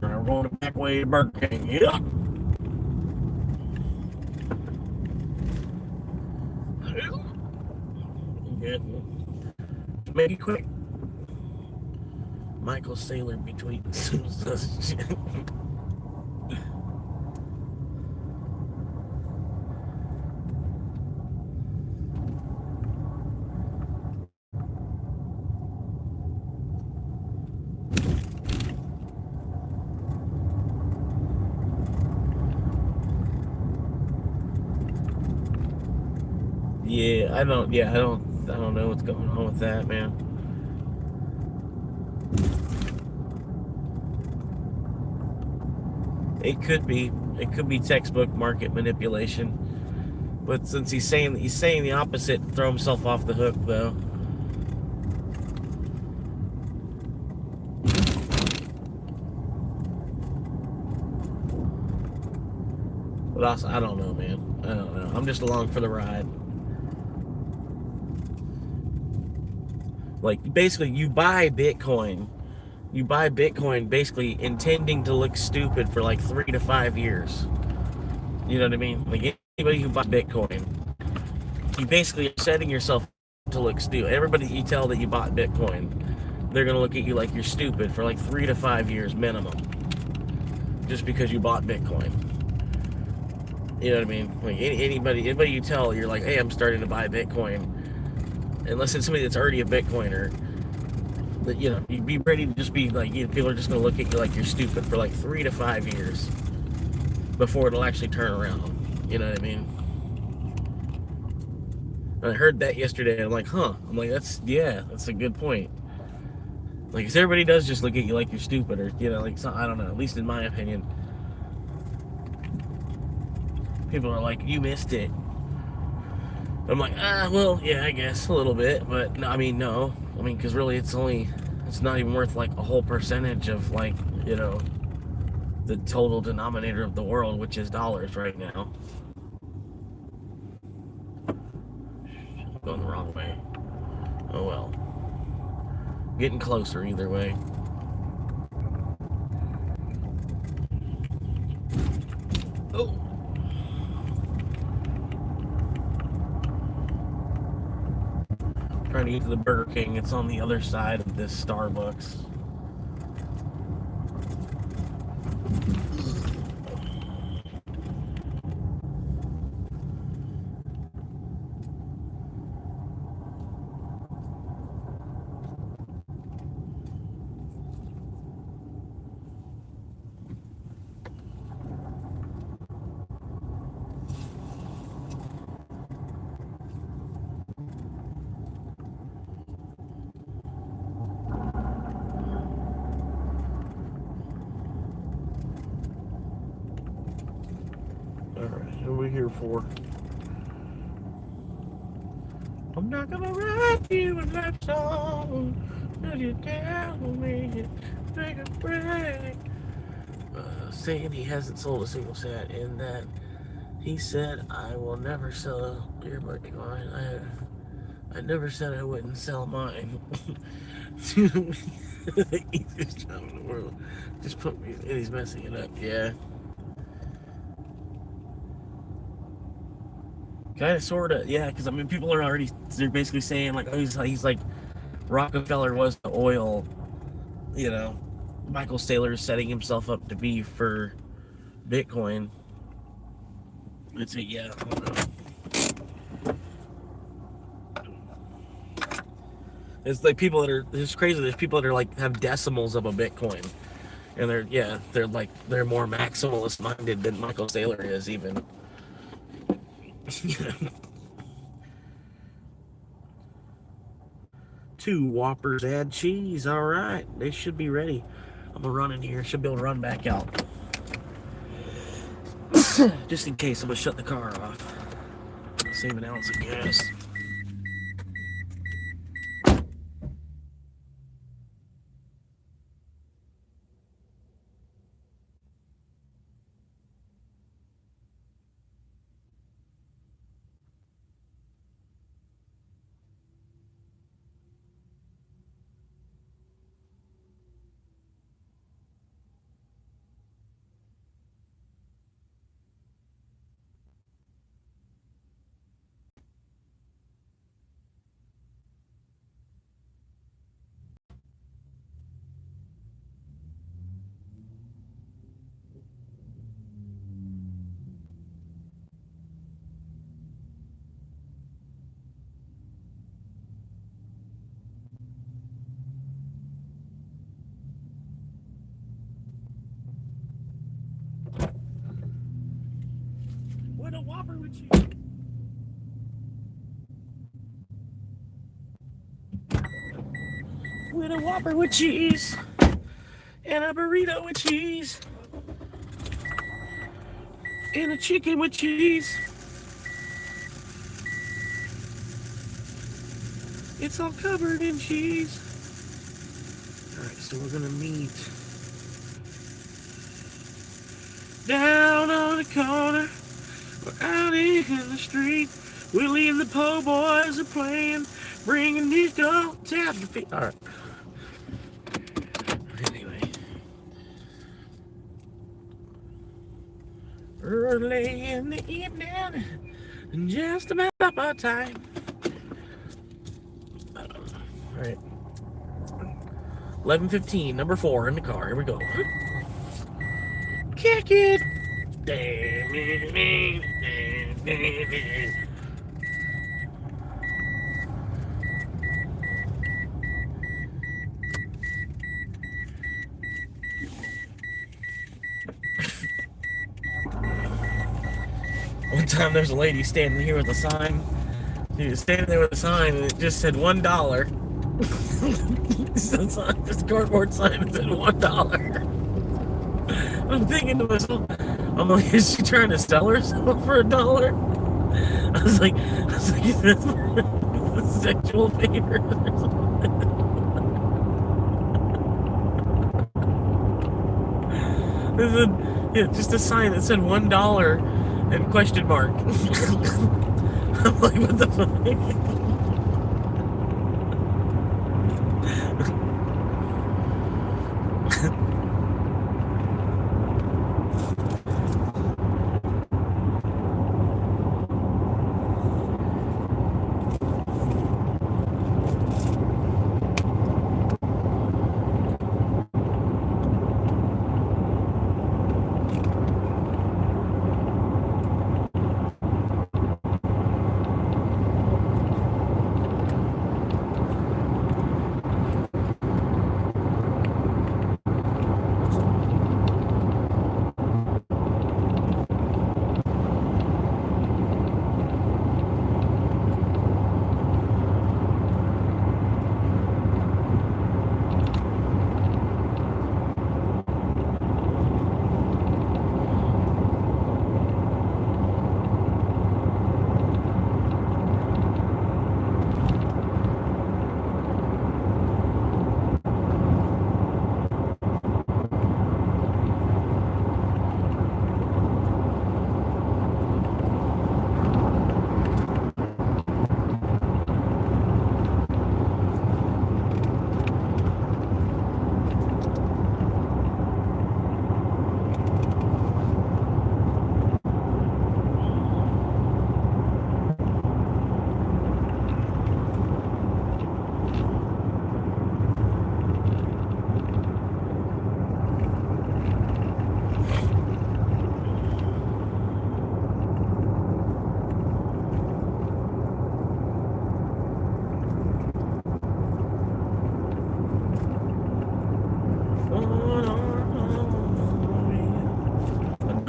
Speaker 1: All right, we're going the back way to Burger King. Yep. Good. Make it quick. Michael Saylor between shit. Yeah, I don't know what's going on with that, man. It could be textbook market manipulation. But since he's saying the opposite, throw himself off the hook though. But also, I don't know, man. I don't know. I'm just along for the ride. Like, basically, you buy Bitcoin basically intending to look stupid for like 3 to 5 years. You know what I mean? Like, anybody who buys Bitcoin, you basically are setting yourself to look stupid. Everybody you tell that you bought Bitcoin, they're gonna look at you like you're stupid for like 3 to 5 years minimum, just because you bought Bitcoin. You know what I mean? Like anybody you tell, you're like, hey, I'm starting to buy Bitcoin. Unless it's somebody that's already a Bitcoiner, that, you know, you'd be ready to just be like, people are just gonna look at you like you're stupid for like 3 to 5 years before it'll actually turn around. You know what I mean? And I heard that yesterday, and I'm like, huh. I'm like, that's a good point. Like, 'cause everybody does just look at you like you're stupid, or, you know, like, so, I don't know, at least in my opinion. People are like, you missed it. I'm like, well, yeah, I guess a little bit, but no, I mean, because really it's not even worth like a whole percentage of, like, you know, the total denominator of the world, which is dollars right now. I'm going the wrong way. Oh well. Getting closer either way. Oh. Trying to get to the Burger King. It's on the other side of this Starbucks. Alright, who are we here for? I'm not gonna write you a love song. Will you tell me? Take a break. Saying he hasn't sold a single set, and that he said, I will never sell a earbud Bitcoin. I never said I wouldn't sell mine. To the easiest job in the world. Just put me, and he's messing it up, yeah. Kind of, sort of, yeah, because I mean, people are already, they're basically saying, like, oh, he's like, Rockefeller was the oil, you know, Michael Saylor is setting himself up to be for Bitcoin. It's a, yeah, I don't know. It's like people that are, it's crazy, there's people that are like, have decimals of a Bitcoin. And they're more maximalist minded than Michael Saylor is, even. Two Whoppers add cheese. All right, they should be ready. I'm gonna run in here. Should be able to run back out. Just in case, I'm gonna shut the car off. Save an ounce of gas. With a Whopper with cheese and a burrito with cheese and a chicken with cheese. It's all covered in cheese. Alright, so we're gonna meet down on the corner. We're out in the street. Willie and the po' boys are playing, bringing these dogs out to feet. Alright. Anyway. Early in the evening, just about our time. Alright. 11:15, number 4 in the car. Here we go. Kick it. One time there's a lady standing here with a sign. She was standing there with a sign and it just said $1. Just a cardboard sign that said $1. I'm thinking to myself, I'm like, is she trying to sell herself for $1? I was like, is this for sexual favors or something? Yeah, just a sign that said $1 and question mark. I'm like, what the fuck?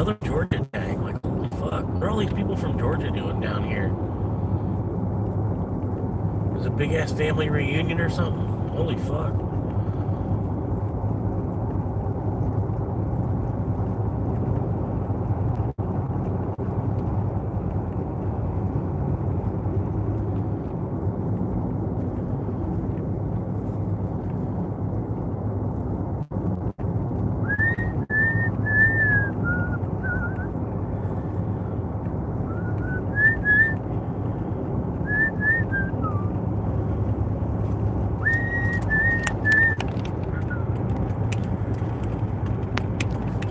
Speaker 1: Another Georgia tag. Like, holy fuck. What are all these people from Georgia doing down here? There's a big ass family reunion or something? Holy fuck.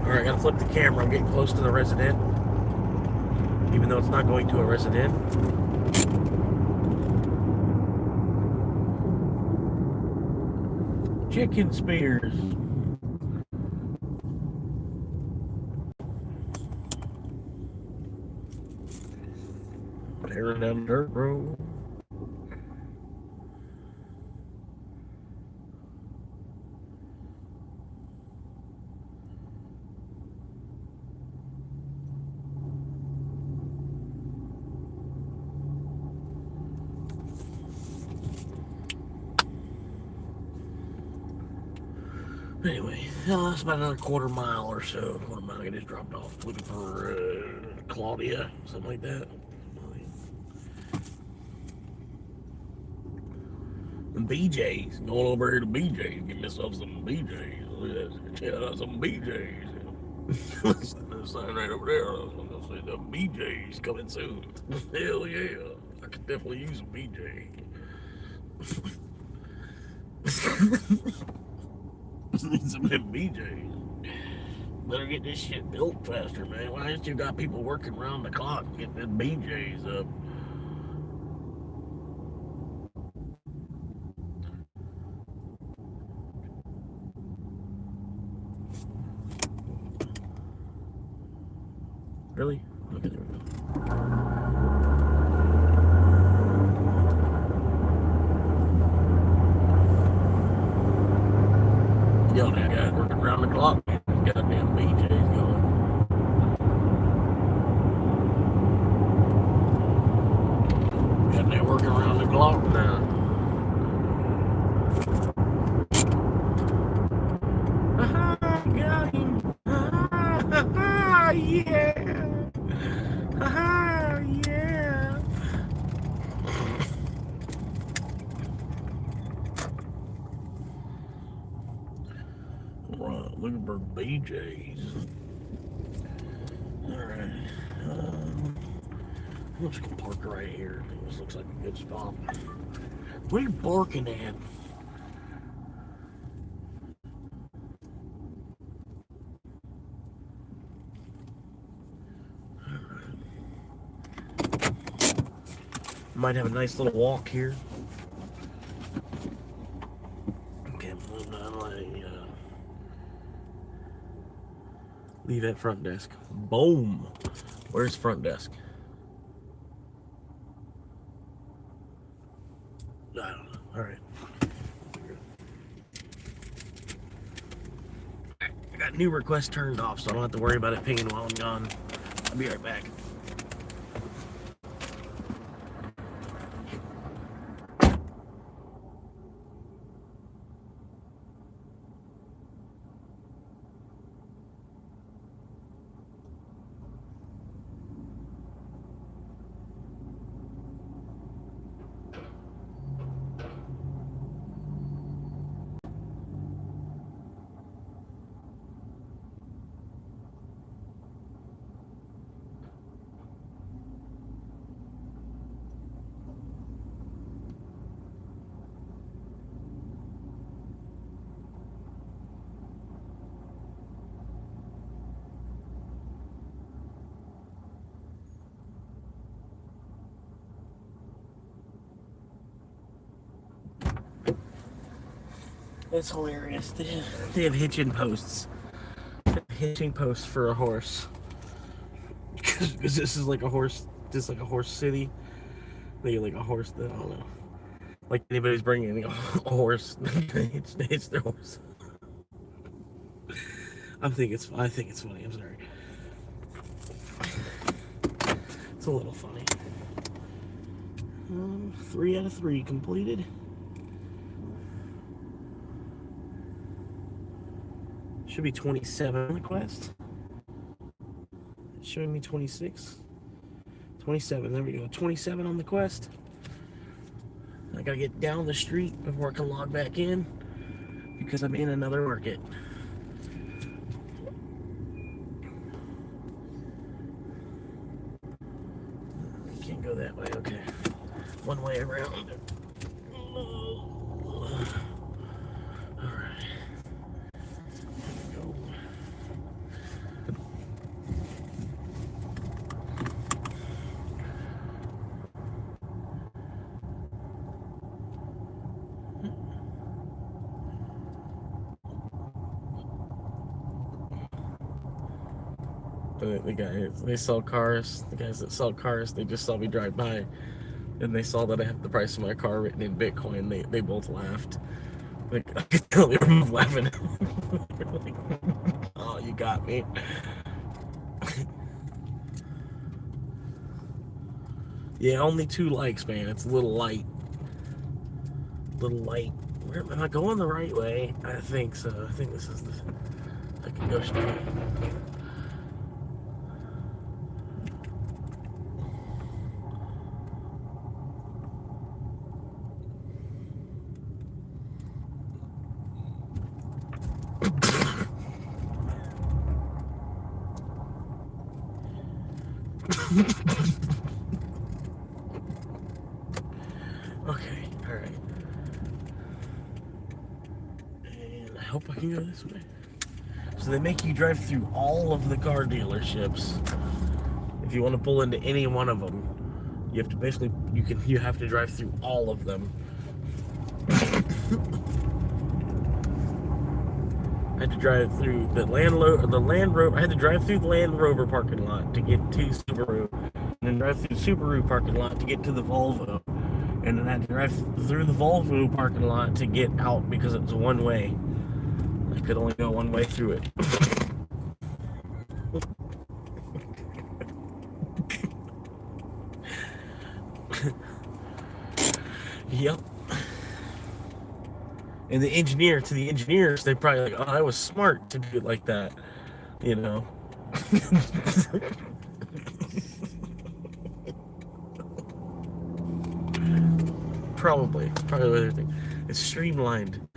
Speaker 1: Alright, I gotta flip the camera. I'm getting close to the resident. Even though it's not going to a resident. Chicken spears. Tearing down the dirt road. Anyway, that's about another quarter mile or so. Quarter mile, I just dropped off. Looking for Claudia, something like that. And BJ's. Going over here to BJ's. Get myself some BJ's. Check out some BJ's. Sign right over there. I'm gonna say the BJ's coming soon. Hell yeah. I could definitely use a BJ. Need some of them BJ's. Better get this shit built faster, man. Why ain't you got people working around the clock and get them BJ's up? Really? Okay, there we go. Yo, that guy working around the clock. Goddamn BJ's going. Got that working around the clock now. Got him. Yeah. Yeah. Right, looking for BJ's. Alright. I'm just gonna park right here. I think this looks like a good spot. What are you barking at? Might have a nice little walk here. Okay, move down leave that front desk. Boom. Where's front desk? I don't know. All right. I got new request turned off, so I don't have to worry about it pinging while I'm gone. I'll be right back. It's hilarious. They have hitching posts. Hitching posts for a horse. Because this is like a horse. This is like a horse city. They like a horse that I don't know. Like anybody's bringing a horse. It's their horse. I think it's funny. I'm sorry. It's a little funny. 3 out of 3 completed. Should be 27 on the quest. It's showing me 26. 27, there we go. 27 on the quest. I gotta get down the street before I can log back in because I'm in another market. Can't go that way, okay. One way around. The guys, they sell cars. The guys that sell cars, they just saw me drive by, and they saw that I have the price of my car written in Bitcoin. They both laughed. Like I could tell they were both laughing. Like, oh, you got me. Yeah, only 2 likes, man. It's a little light. Am I going the right way? I think so. I think this is the... I can go straight. Okay, alright. And I hope I can go this way. So they make you drive through all of the car dealerships. If you want to pull into any one of them, you have to basically, you have to drive through all of them. I had to drive through the Land Rover. I had to drive through the Land Rover parking lot to get to Subaru, and then drive through the Subaru parking lot to get to the Volvo, and then I had to drive through the Volvo parking lot to get out because it was one way. I could only go one way through it. Yep. And the engineers, they probably like, oh, I was smart to do it like that, you know. Probably what they're thinking. It's streamlined.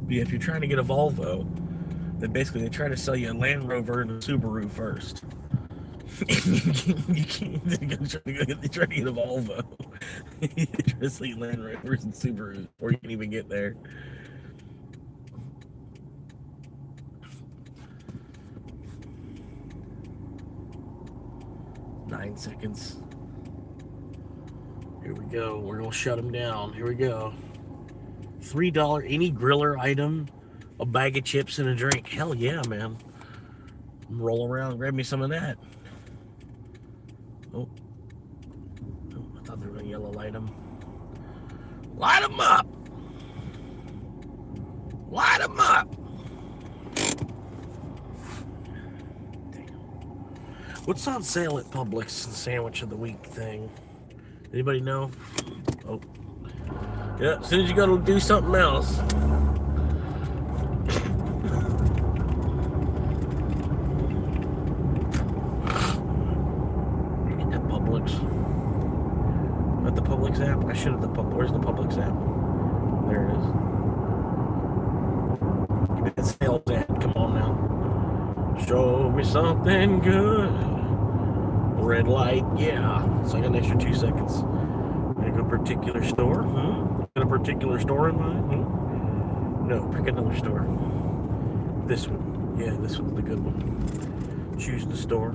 Speaker 1: But if you're trying to get a Volvo, then basically they try to sell you a Land Rover and a Subaru first. You can't. They try to get a Volvo. They try to sell you Land Rovers and Subarus before you can even get there. Nine seconds. Here we go. We're gonna shut them down. Here we go. $3 any griller item, a bag of chips and a drink. Hell yeah, man. Roll around and grab me some of that. Oh, I thought they were gonna yellow light them. Light them up! Light them up! Damn. What's on sale at Publix, the sandwich of the week thing? Anybody know? Oh. Yeah, as soon as you gotta do something else. Get that Publix. At the Publix app? I should have the Publix. Where's the Publix app? There it is. Give me that sales ad. Come on now. Show me something good. Red light, yeah. So I got an extra 2 seconds. Pick a particular store. Got a particular store in mind? No, pick another store. This one. Yeah, this one's the good one. Choose the store.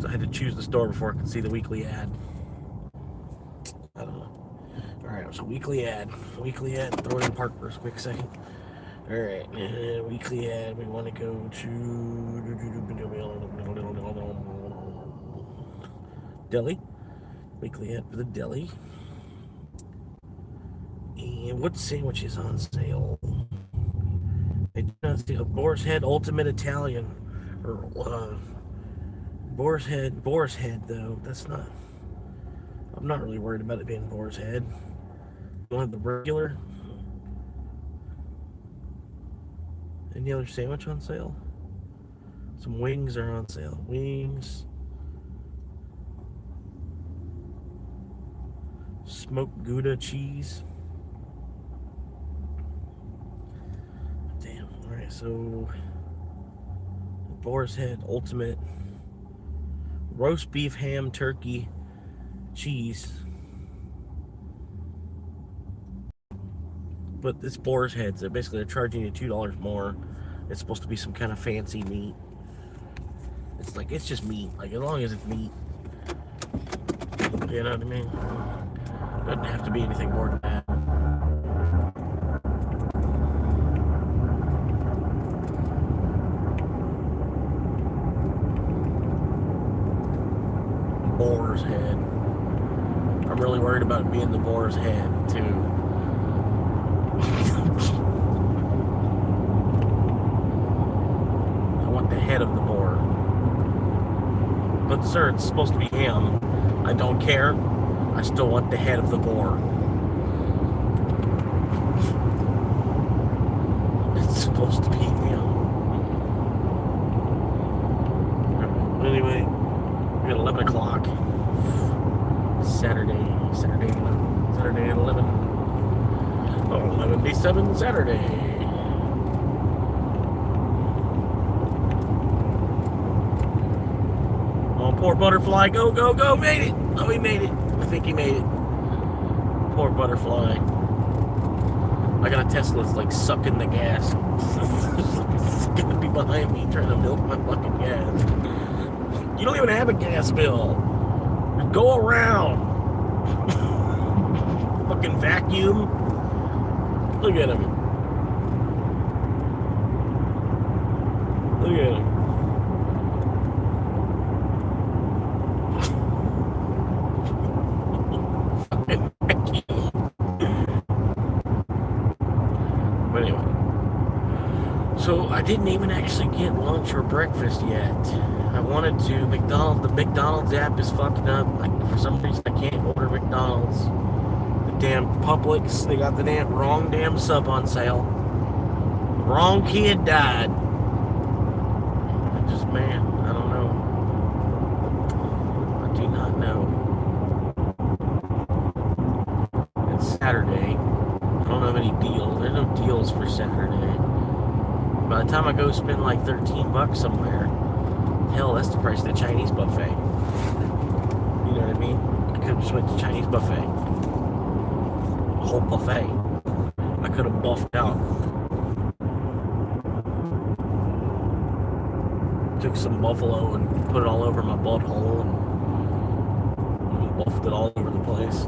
Speaker 1: I had to choose the store before I could see the weekly ad. I don't know. Alright, so weekly ad. Weekly ad. Throw it in park for a quick second. Alright, weekly ad. We want to go to deli. Weekly ad for the deli. And what sandwich is on sale? I do not see a Boar's Head Ultimate Italian. Or Boar's Head though. That's not. I'm not really worried about it being Boar's Head. Don't have the regular. Any other sandwich on sale? Some wings are on sale. Wings. Smoked Gouda cheese. Damn. Alright, so Boar's Head Ultimate roast beef, ham, turkey, cheese. But it's Boar's Head, so basically they're charging you $2 more. It's supposed to be some kind of fancy meat. It's like, it's just meat. Like, as long as it's meat. You know what I mean? Doesn't have to be anything more than that. Boar's Head. I'm really worried worried about it being the boar's head, too. I want the head of the boar. But, sir, it's supposed to be him. I don't care. I still want the head of the boar. It's supposed to be him. Anyway, we're at 11 o'clock. Saturday at 11. Oh, 11:07 Saturday. Oh, poor butterfly. Go, go, go. Made it. Oh, he made it. I think he made it. Poor butterfly. I got a Tesla that's like sucking the gas. It's gonna be behind me trying to milk my fucking gas. You don't even have a gas bill. Go around. Fucking vacuum. Look at him. Look at him. Fucking vacuum. But anyway. So I didn't even actually get lunch or breakfast yet. I wanted to. The McDonald's app is fucking up. For some reason, I can't order McDonald's. The damn Publix, they got the wrong damn sub on sale. The wrong kid died. Man, I don't know. I do not know. It's Saturday. I don't have any deals. There's no deals for Saturday. By the time I go spend like $13 somewhere, hell, that's the price of the Chinese buffet. You know what I mean? I could have just went to Chinese buffet. A whole buffet. I could have buffed out. Took some buffalo and put it all over my butthole and buffed it all over the place.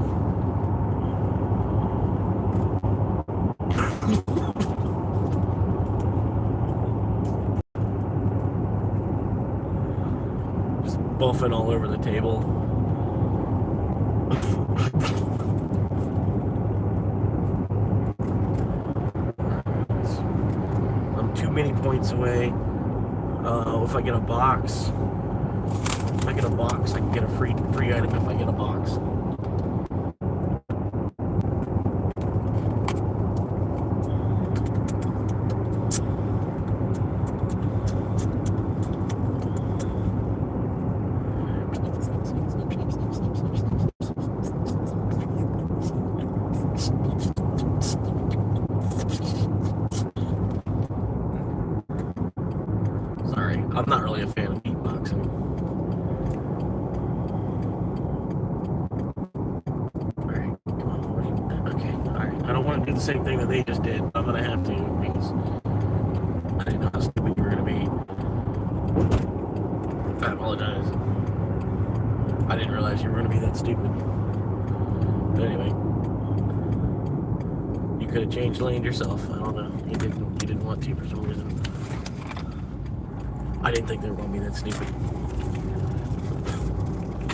Speaker 1: Just buffing all over the table. I'm too many points away. If I get a box, I can get a free item if I get a box. I'm not really a fan of beatboxing. Alright, come on. Okay, alright. I don't want to do the same thing that they just did. I'm going to have to because I didn't know how stupid you were going to be. I apologize. I didn't realize you were going to be that stupid. But anyway. You could have changed lanes yourself. I don't know. You didn't want to for some reason. I didn't think they were going to be that stupid.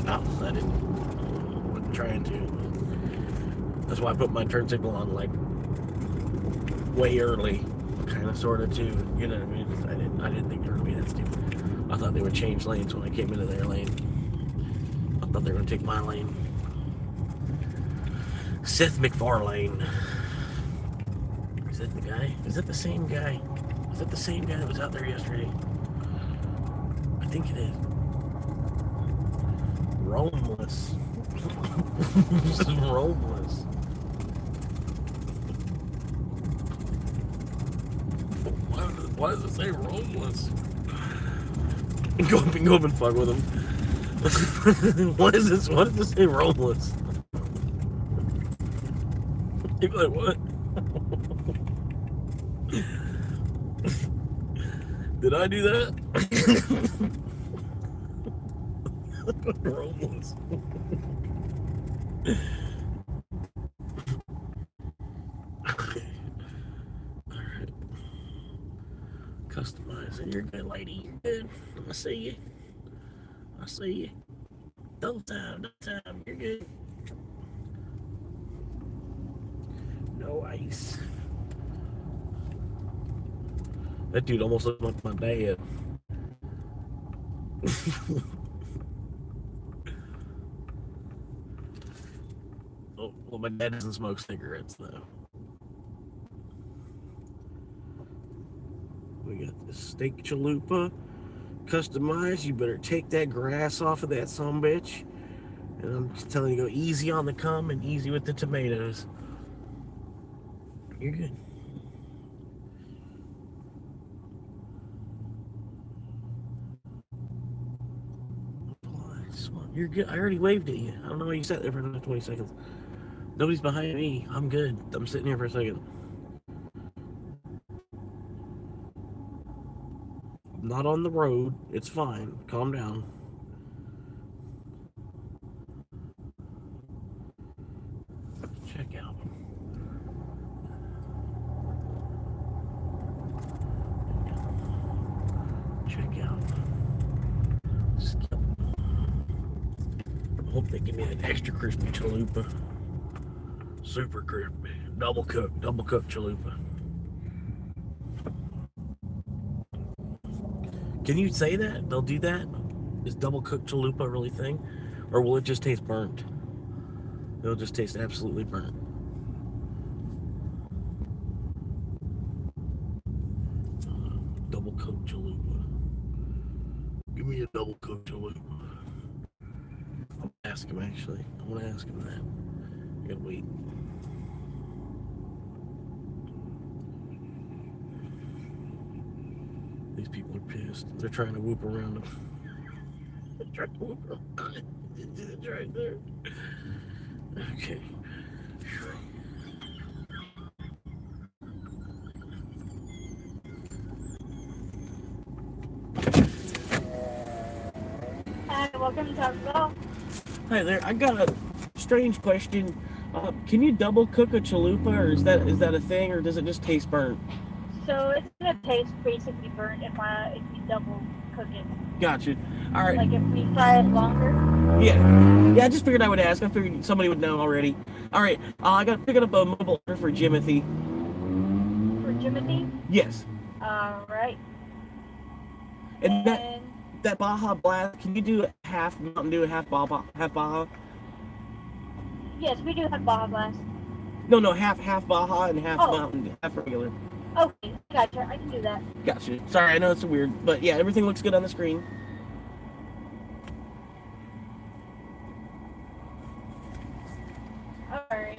Speaker 1: No, I didn't. I wasn't trying to. That's why I put my turn signal on, like, way early. Kind of, sort of, too. You know what I mean? I didn't think they were going to be that stupid. I thought they would change lanes when I came into their lane. I thought they were going to take my lane. Seth MacFarlane. Is that the guy? Is that the same guy? Is that the same guy that was out there yesterday? I think it is. Romeless. This is Romeless. Why does it say Romeless? Go up and fuck with him. What is this? Why does this say Romeless? You'd be like, what? Did I do that? Romeless. Alright. Customize it. You're good, lady. You're good. I see you. I see you. Double time. You're good. Nice. That dude almost looked like my dad. Oh, well, my dad doesn't smoke cigarettes, though. We got this steak chalupa. Customized. You better take that grass off of that sumbitch. And I'm just telling you, go easy on the cum and easy with the tomatoes. You're good. You're good. I already waved at you. I don't know why you sat there for another 20 seconds. Nobody's behind me. I'm good. I'm sitting here for a second. I'm not on the road. It's fine. Calm down. Check out. Check out. Skip. I hope they give me an extra crispy chalupa. Super crispy. Double cooked chalupa. Can you say that? They'll do that? Is double cooked chalupa a really thing? Or will it just taste burnt? It'll just taste absolutely burnt. Double cooked chalupa. Give me a double cooked chalupa. I'll ask him actually. I want to ask him that. I gotta wait. These people are pissed. They're trying to whoop around him. They're trying to whoop around. It's right there. Okay.
Speaker 4: Hi, welcome to Taco.
Speaker 1: Hi there. I got a strange question. Can you double cook a chalupa, or is that a thing, or does it just taste burnt?
Speaker 4: So it's gonna taste basically burnt if we double cook it.
Speaker 1: Gotcha. All right.
Speaker 4: Like if we fry it longer.
Speaker 1: Yeah. I just figured I would ask. I figured somebody would know already. All right. I got to pick up a mobile order for Jimothy.
Speaker 4: For Jimothy?
Speaker 1: Yes.
Speaker 4: All right.
Speaker 1: And that Baja Blast, can you do half Mountain Dew, half Baja?
Speaker 4: Yes, we do have Baja Blast.
Speaker 1: No, half Baja and half
Speaker 4: Oh.
Speaker 1: Mountain, half regular.
Speaker 4: Okay, gotcha. I can do that.
Speaker 1: Gotcha. Sorry, I know it's weird, but yeah, everything looks good on the screen.
Speaker 4: All right.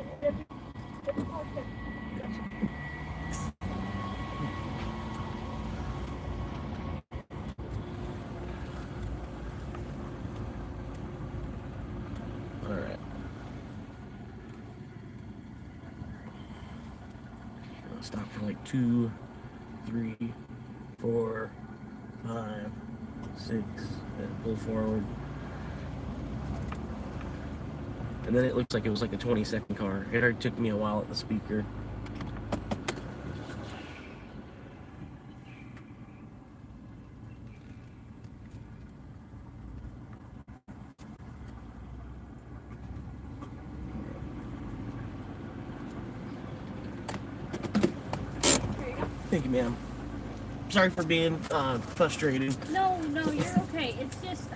Speaker 1: All right. I'll stop for like 2, 3, 4, 5, 6, and pull forward. And then it looks like it was like a 20-second car. It already took me a while at the speaker. Thank you, ma'am. Sorry for being frustrated.
Speaker 11: No, you're okay. It's just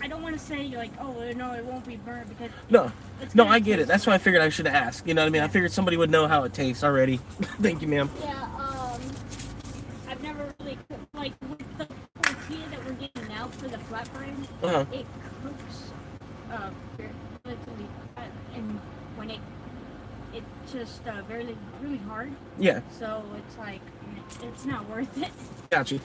Speaker 11: I don't want to say like, oh no, it won't be burnt because
Speaker 1: No, I get it. That's why I figured I should ask. You know what I mean? I figured somebody would know how it tastes already. Thank you, ma'am.
Speaker 11: Yeah, I've never really cooked, like with the tortilla that we're getting now for the flatbread.
Speaker 1: Uh-huh.
Speaker 11: It cooks relatively fast, and when it's just really hard.
Speaker 1: Yeah.
Speaker 11: So it's like it's not worth it.
Speaker 1: Gotcha.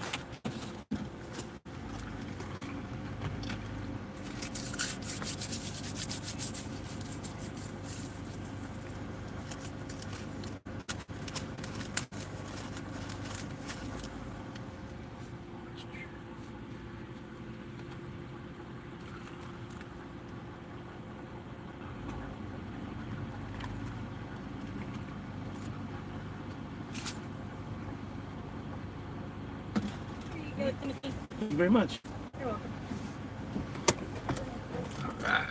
Speaker 1: Thank you very much.
Speaker 11: You're welcome.
Speaker 1: All right.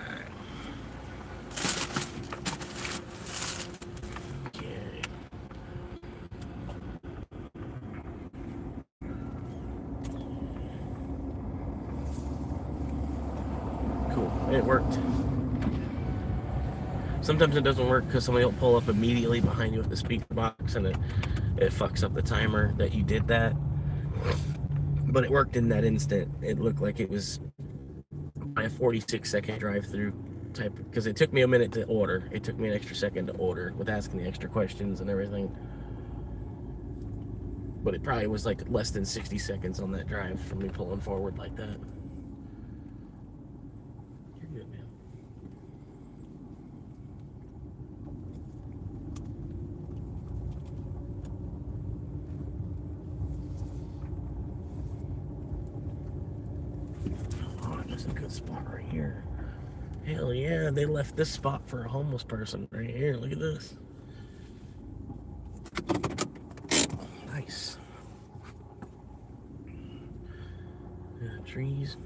Speaker 1: Okay. It worked. Sometimes it doesn't work because somebody will pull up immediately behind you with the speaker box and it fucks up the timer that you did that. But it worked in that instant. It looked like it was a 46-second drive-through type, because it took me a minute to order. It took me an extra second to order with asking the extra questions and everything. But it probably was like less than 60 seconds on that drive from me pulling forward like that. You're good, man. Oh, that's a good spot right here. Hell yeah, they left this spot for a homeless person right here. Look at this. Nice. Yeah, trees.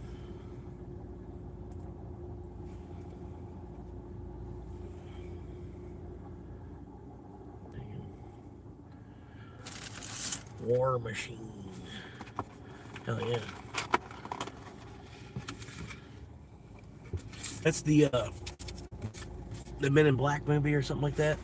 Speaker 1: War machine. Hell yeah. That's the Men in Black movie or something like that.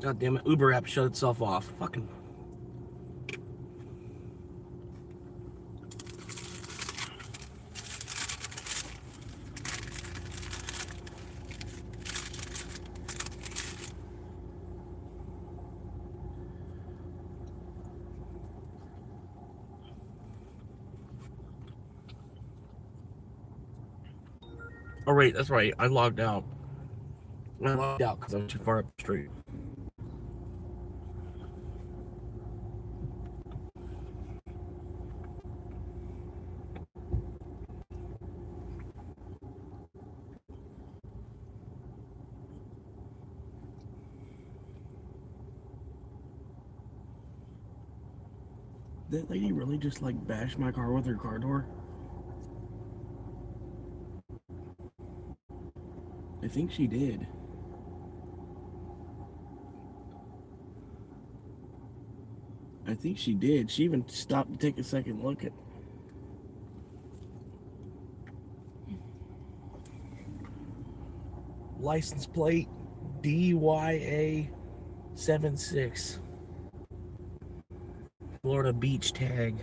Speaker 1: God damn it, Uber app shut itself off. Fucking. Oh, right, that's right. I logged out. I logged out because I was too far up the street. That lady really just like bashed my car with her car door? I think she did. I think she did. She even stopped to take a second look at. License plate DYA76. Florida Beach tag.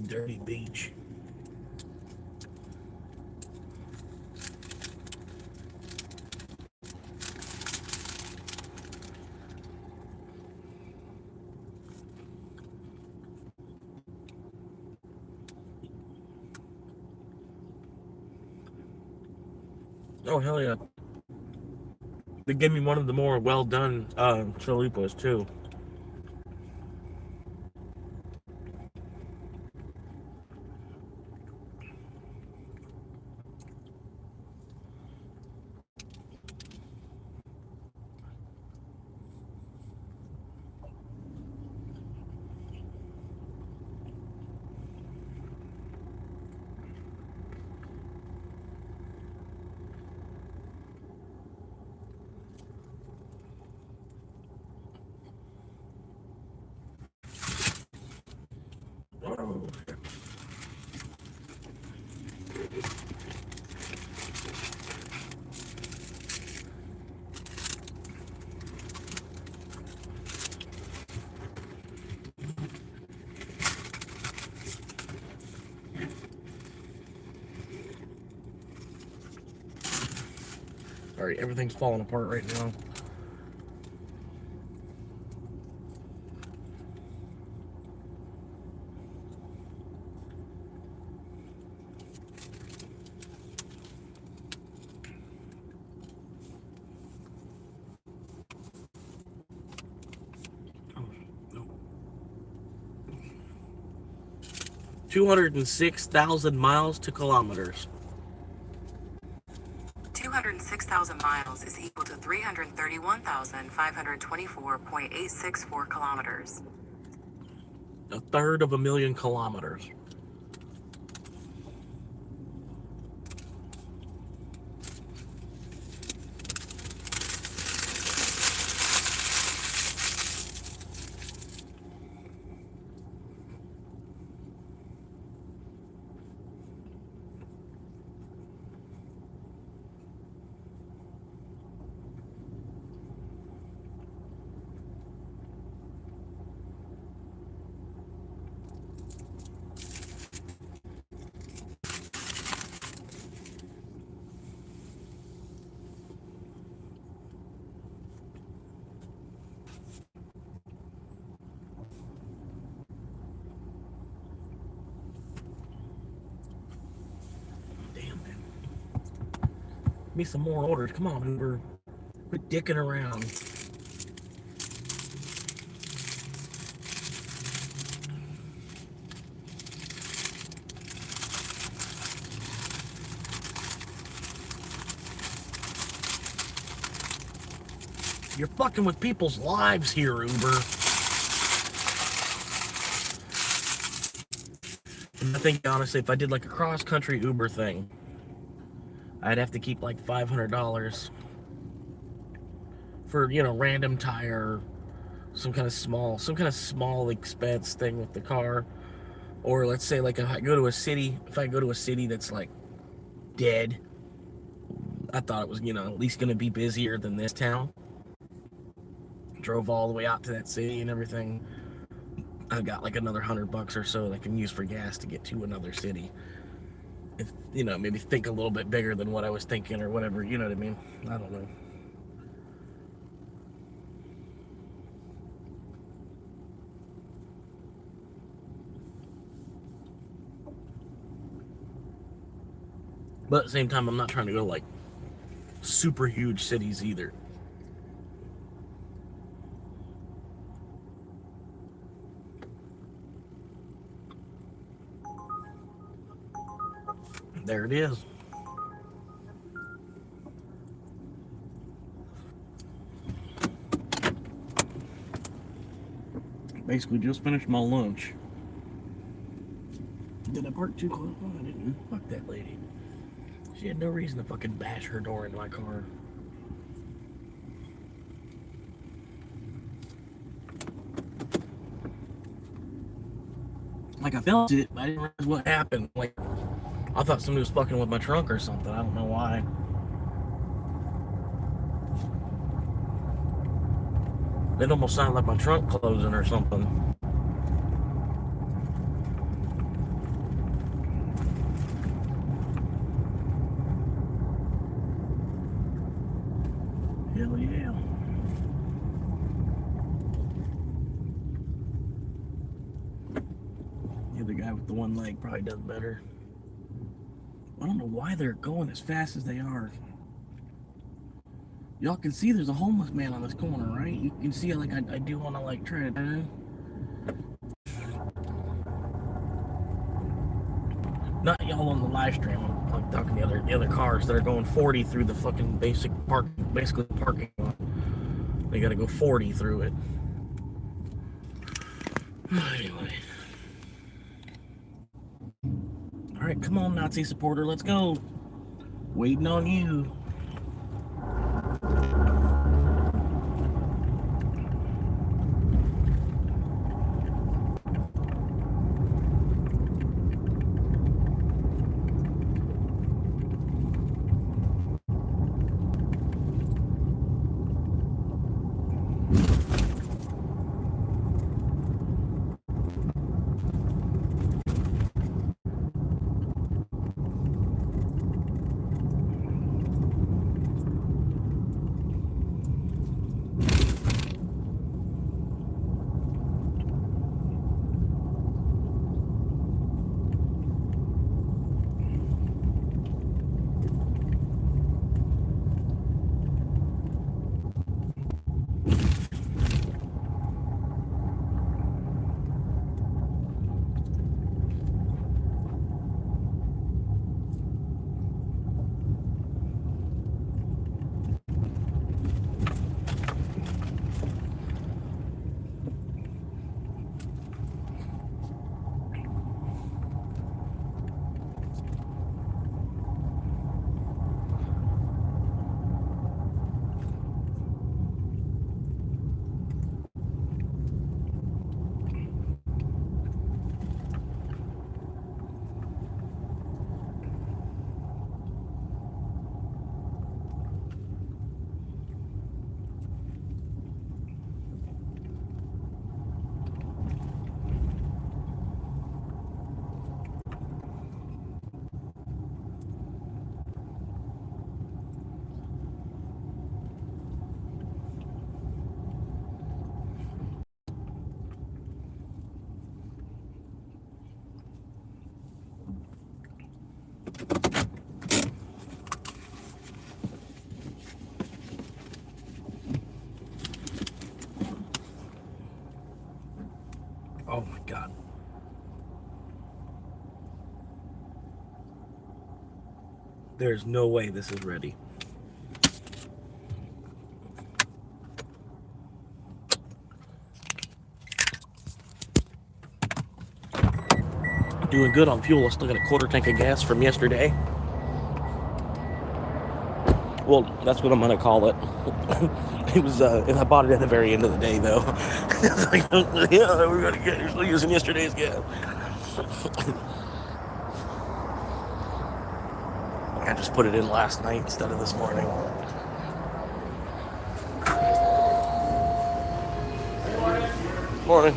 Speaker 1: Dirty beach. Oh, hell yeah. They gave me one of the more well done chalupas too. Sorry, everything's falling apart right now. Oh, no. 206,000 miles to kilometers.
Speaker 12: 206,000 miles is equal to 331,524.864 kilometers.
Speaker 1: A third of a million kilometers. Me some more orders. Come on, Uber. Quit dicking around. You're fucking with people's lives here, Uber. And I think, honestly, if I did like a cross-country Uber thing, I'd have to keep like $500 for, you know, random tire, some kind of small expense thing with the car. Or let's say like if I go to a city that's like dead, I thought it was, you know, at least going to be busier than this town. Drove all the way out to that city and everything. I've got like another $100 or so that I can use for gas to get to another city. If, you know, maybe think a little bit bigger than what I was thinking or whatever, you know what I mean? I don't know. But at the same time, I'm not trying to go to like super huge cities either. There it is. Basically just finished my lunch. Did I park too close? Oh, I didn't. Fuck that lady. She had no reason to fucking bash her door into my car. Like, I felt it, but I didn't realize what happened. Like, I thought somebody was fucking with my trunk or something. I don't know why. It almost sounded like my trunk closing or something. Hell yeah. The other guy with the one leg probably does better. I don't know why they're going as fast as they are. Y'all can see there's a homeless man on this corner, right? You can see, like, I do want to, like, try to turn. Not y'all on the live stream. I'm like talking the other cars that are going 40 through the fucking basically parking lot. They gotta go 40 through it. Anyway. Alright, come on, Nazi supporter, let's go. Waiting on you. There's no way this is ready. Doing good on fuel. I still got a quarter tank of gas from yesterday. Well, that's what I'm gonna call it. It was, and I bought it at the very end of the day, though. Like, yeah, we're gonna get. You're still using yesterday's gas. I just put it in last night instead of this morning. Morning.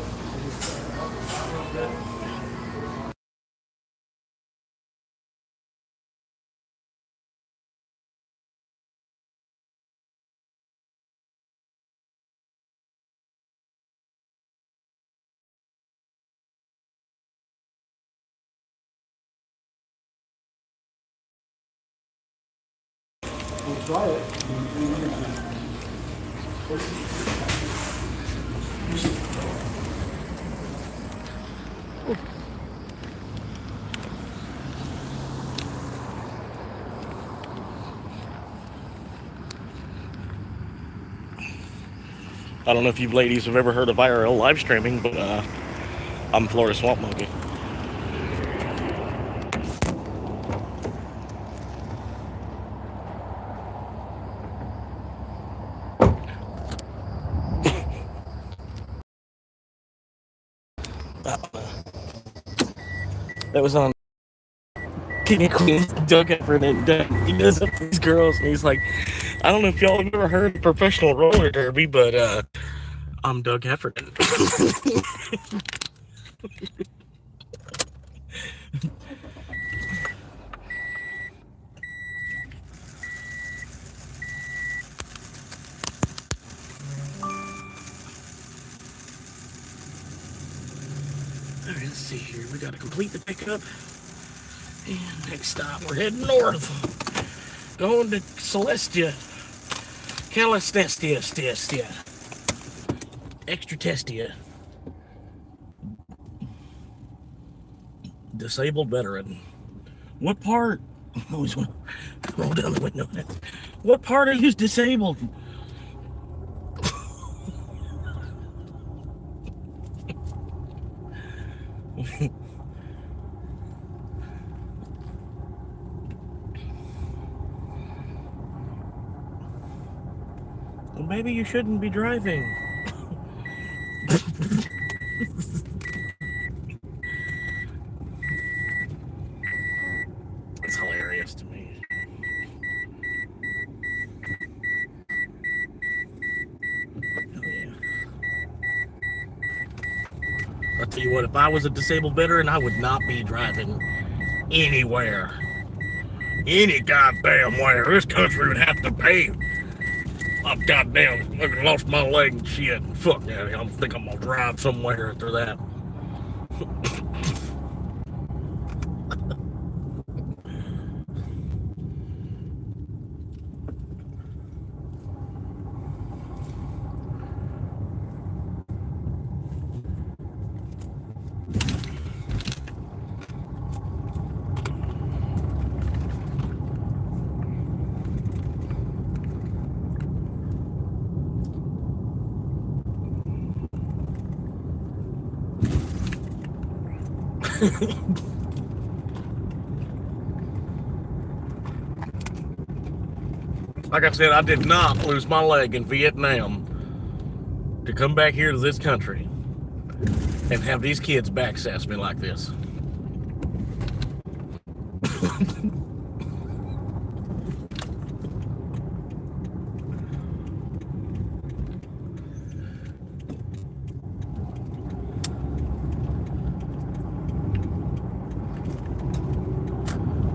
Speaker 3: We'll try it.
Speaker 1: I don't know if you ladies have ever heard of IRL live streaming, but I'm Florida Swamp Monkey. That was on King of Queens, Doug Efford, and he does it for these girls, and he's like, I don't know if y'all have ever heard of professional roller derby, but I'm Doug Heffernan. Alright, let's see here. We got to complete the pickup. And next stop, we're heading north. Going to Celestia. Calistestia. Extra Testia. Disabled veteran. What part? I always want to roll down the window. What part are you disabled? Well, maybe you shouldn't be driving. It's hilarious to me. Oh, yeah. I'll tell you what, if I was a disabled veteran, I would not be driving anywhere. Any goddamn where. This country would have to pay. I've goddamn lost my leg and shit. Fuck that. I don't think I'm gonna drive somewhere after that. Like I said, I did not lose my leg in Vietnam to come back here to this country and have these kids backsass me like this.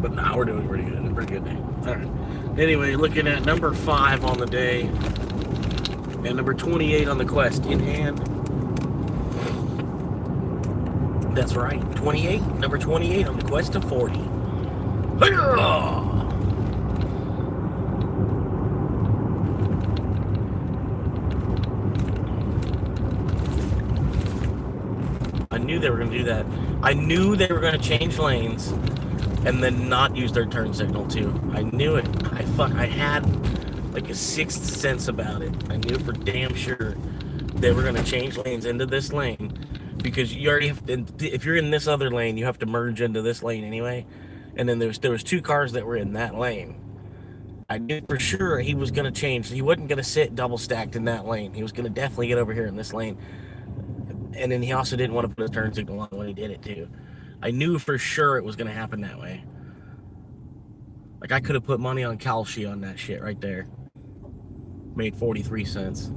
Speaker 1: But now we're doing pretty good. Pretty good day. All right. Anyway, looking at number 5 on the day and number 28 on the quest in hand. That's right, 28. Number 28 on the quest to 40. I knew they were going to do that. I knew they were going to change lanes and then not use their turn signal too. I knew it. I had like a sixth sense about it. I knew for damn sure they were gonna change lanes into this lane, because you already have to, if you're in this other lane, you have to merge into this lane anyway. And then there was 2 cars that were in that lane. I knew for sure he was gonna change. He wasn't gonna sit double stacked in that lane. He was gonna definitely get over here in this lane. And then he also didn't want to put a turn signal on when he did it too. I knew for sure it was gonna happen that way. Like, I could have put money on Kalshi on that shit right there. Made 43 cents.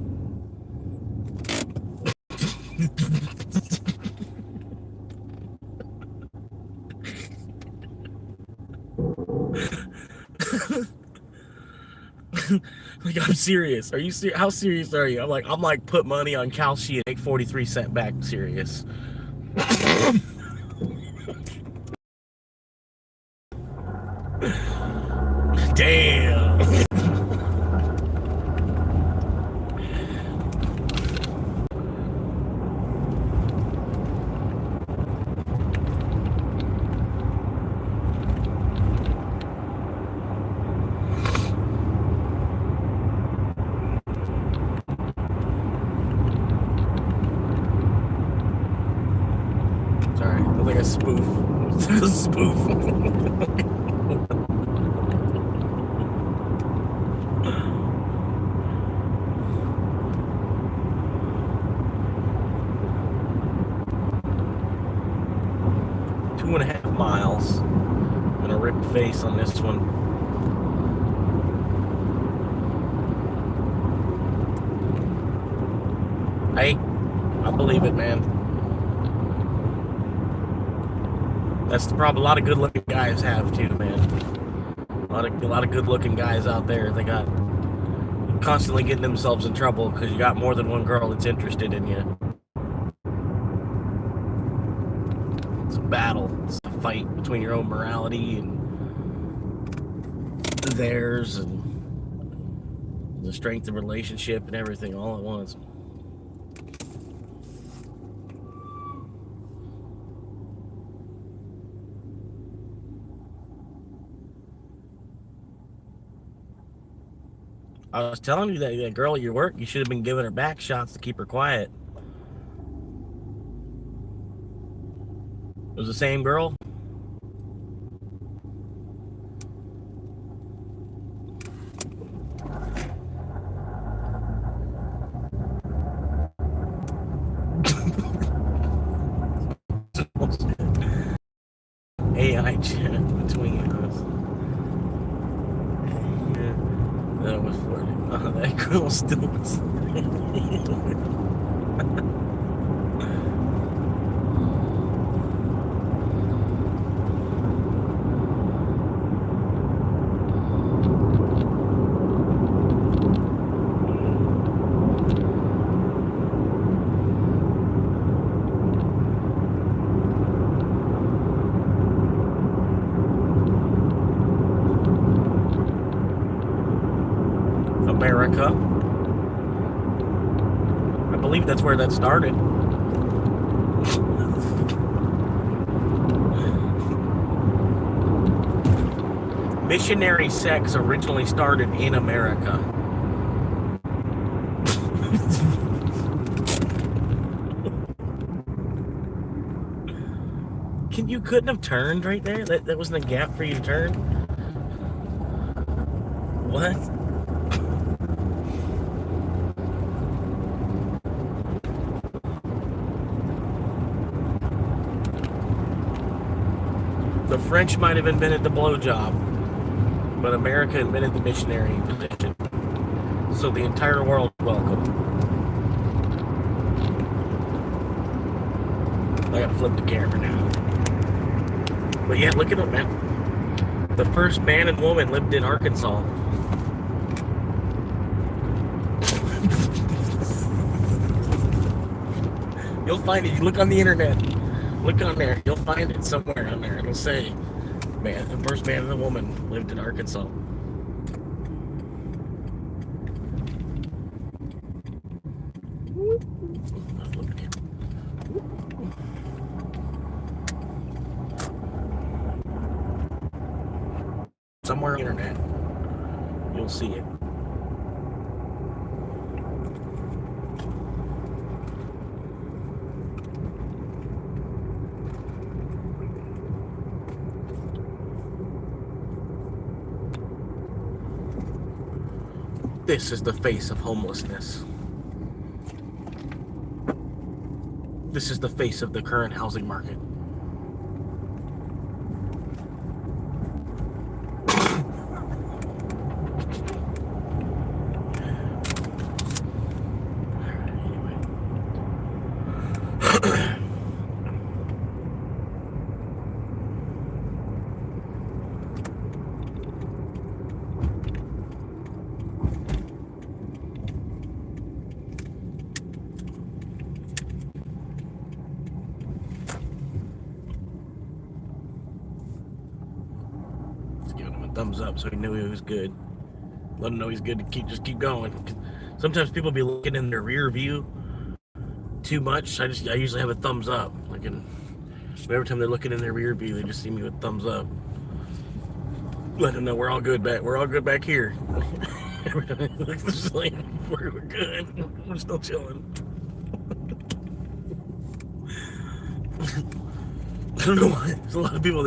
Speaker 1: Like, I'm serious. Are you serious? How serious are you? I'm like, put money on Kalshi and make 43 cent back serious. Damn. Sorry, I like a spoof. A spoof. Two and a half miles and a ripped face on this one. Hey, I believe it, man. That's the problem. A lot of good-looking guys have too, man. A lot of good-looking guys out there. They got constantly getting themselves in trouble because you got more than one girl that's interested in you. It's a battle. It's a fight between your own morality and theirs, and the strength of relationship and everything all at once. I was telling you that girl at your work, you should have been giving her back shots to keep her quiet. It was the same girl? AI chat between us. That was flirting. Oh, that girl still was. America. I believe that's where that started. Missionary sex originally started in America. You couldn't have turned right there? That wasn't a gap for you to turn? What? The French might have invented the blowjob, but America invented the missionary position. So the entire world welcome. I gotta flip the camera now. But yeah, look at it, man. The first man and woman lived in Arkansas. You'll find it. You look on the internet. Look on there. You'll find it somewhere on there. It'll say, man, the first man and a woman lived in Arkansas. somewhere on the internet. You'll see it. This is the face of homelessness. This is the face of the current housing market. Thumbs up so he knew he was good. Let him know he's good to just keep going. Sometimes people be looking in their rear view too much. I usually have a thumbs up. Like every time they're looking in their rear view, they just see me with thumbs up. Let them know we're all good back. We're all good back here. Every time they look, it's like, we're good. We're still chilling. I don't know why. There's a lot of people,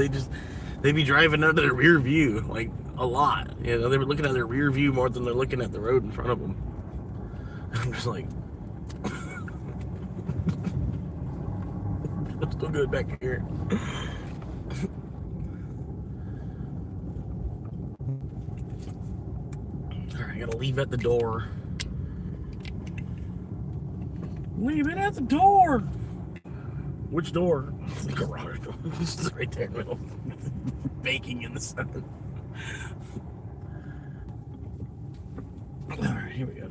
Speaker 1: they be driving under their rear view, like, a lot. You know, they were looking at their rear view more than they're looking at the road in front of them. I'm just like, I'm still good back here. Alright, I gotta leave at the door. Leave it at the door! Which door? The garage door. This is right there in the middle. Baking in the sun. Alright, here we go.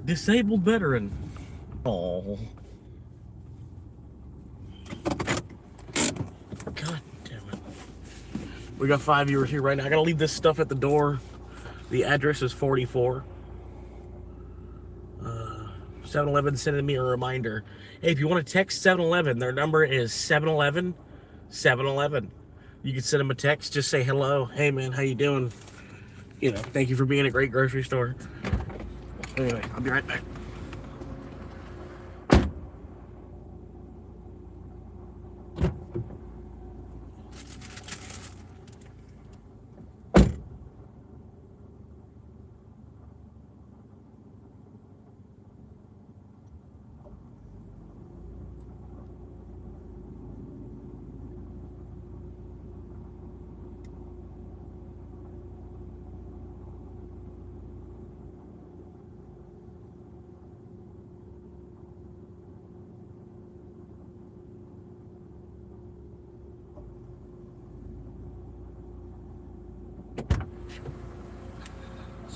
Speaker 1: Disabled veteran. Oh. God damn it. We got 5 viewers here right now. I gotta leave this stuff at the door. The address is 44. 7-Eleven sending me a reminder. Hey, if you want to text 7-Eleven, their number is 7-Eleven. You can send them a text. Just say hello. Hey, man, how you doing? You know, thank you for being a great grocery store. Anyway, I'll be right back.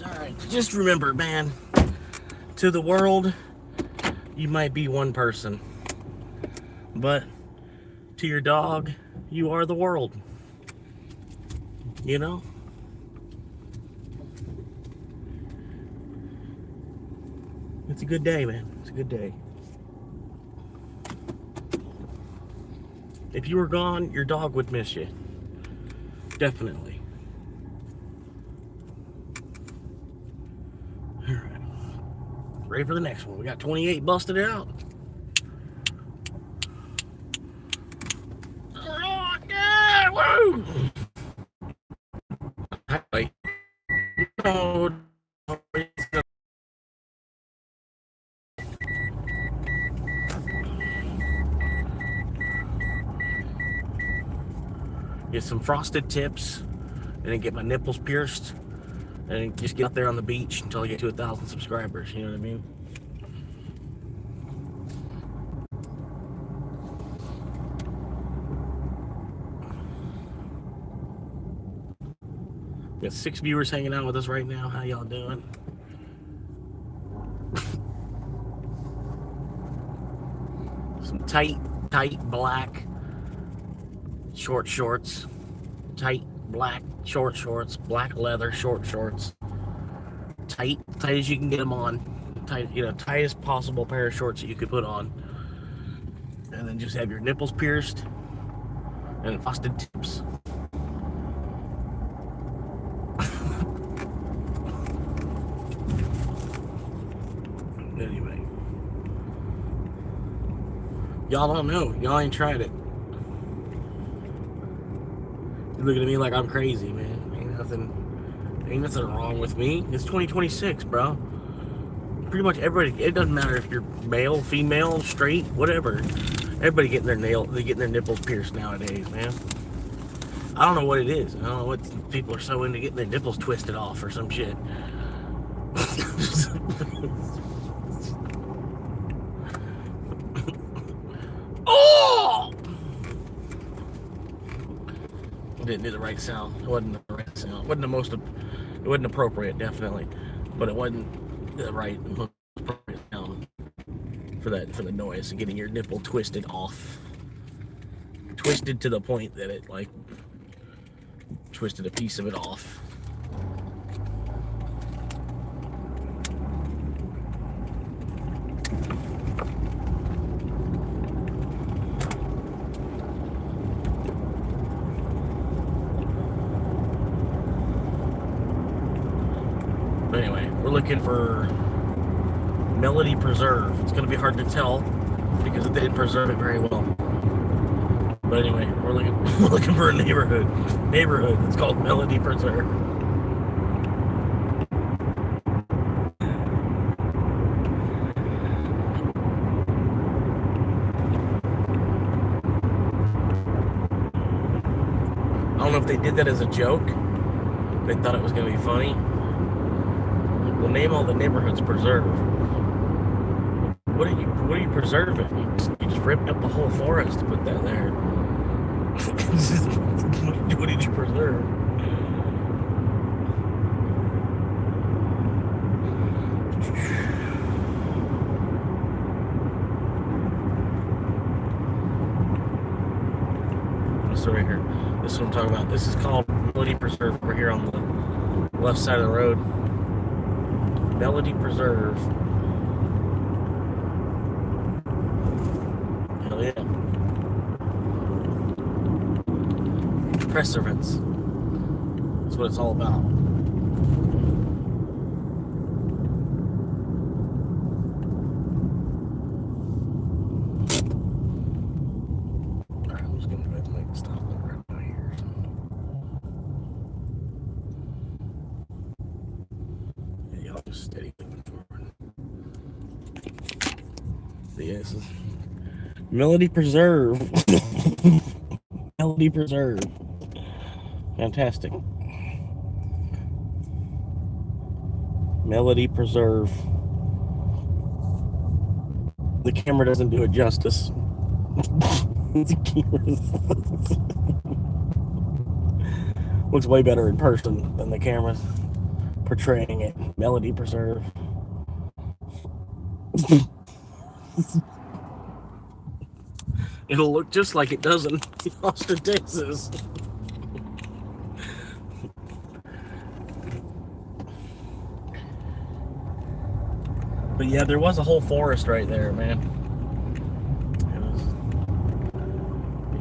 Speaker 1: Alright, just remember, man, to the world, you might be one person, but to your dog, you are the world. You know? It's a good day, man. It's a good day. If you were gone, your dog would miss you. Definitely. Alright. Ready for the next one. We got 28 busted out. Oh, yeah! Woo! Highway. Oh, get some frosted tips and then get my nipples pierced and just get out there on the beach until I get to 1,000 subscribers. You know what I mean? We got 6 viewers hanging out with us right now. How y'all doing? Some tight black short shorts, tight black short shorts, black leather short shorts, tight as you can get them on, tight, you know, tightest possible pair of shorts that you could put on, and then just have your nipples pierced and frosted tips. Anyway. Y'all don't know. Y'all ain't tried it. You're looking at me like I'm crazy, man. Ain't nothing wrong with me. It's 2026, bro. Pretty much everybody, it doesn't matter if you're male, female, straight, whatever. Everybody getting their nipples pierced nowadays, man. I don't know what it is. I don't know what people are so into getting their nipples twisted off or some shit. Oh! I didn't do the right sound. It wasn't the right sound. It wasn't appropriate, definitely. But it wasn't the right most appropriate sound for the noise of getting your nipple twisted off. Twisted to the point that it like twisted a piece of it off. But anyway, we're looking for Melody Preserve. It's going to be hard to tell because they didn't preserve it very well. But anyway, we're looking for a neighborhood. It's called Melody Preserve. I don't know if they did that as a joke. They thought it was going to be funny. We'll name all the neighborhoods Preserve. What are you preserving? You just ripped up the whole forest to put that there. What did you preserve? This right here. This is what I'm talking about. This is called Melody Preserve over here on the left side of the road. Melody Preserve. Hell yeah. Preservance. That's what it's all about. Alright, I'm just gonna go ahead and make a stop right now here. Yeah, y'all just steady moving forward. So yeah, this is Melody Preserve. Melody Preserve. Fantastic. Melody Preserve. The camera doesn't do it justice. Looks way better in person than the camera's portraying it. Melody Preserve. It'll look just like it does in Austin, Texas. But yeah, there was a whole forest right there, man. It was...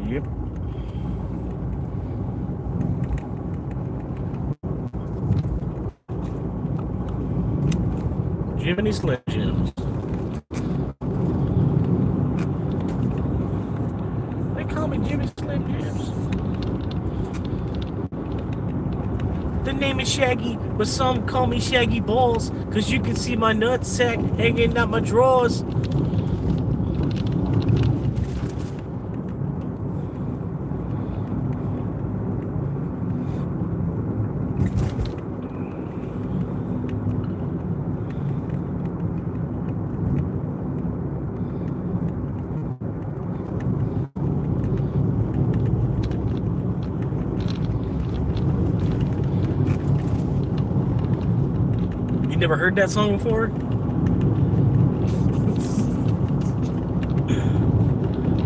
Speaker 1: Yep. Jiminy Slim Jims. They call me Jimmy Slim Jims. The name is Shaggy, but some call me Shaggy Balls, cause you can see my nutsack hanging out my drawers. Never heard that song before?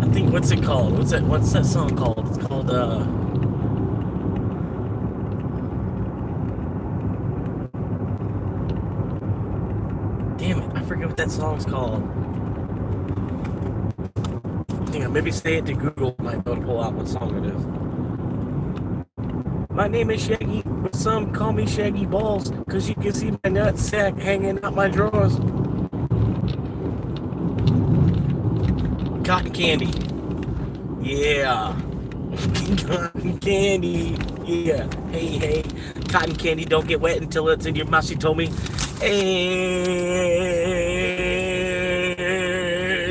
Speaker 1: I think, what's it called? What's that song called? It's called damn it, I forget what that song's called. Hang on, maybe say it to Google, might be able to pull out what song it is. My name is Shaggy, but some call me Shaggy Balls, cause you can see my nutsack hanging out my drawers. cotton candy. Yeah. Cotton candy. Yeah. Hey. Cotton candy don't get wet until it's in your mouth, she told me. Hey,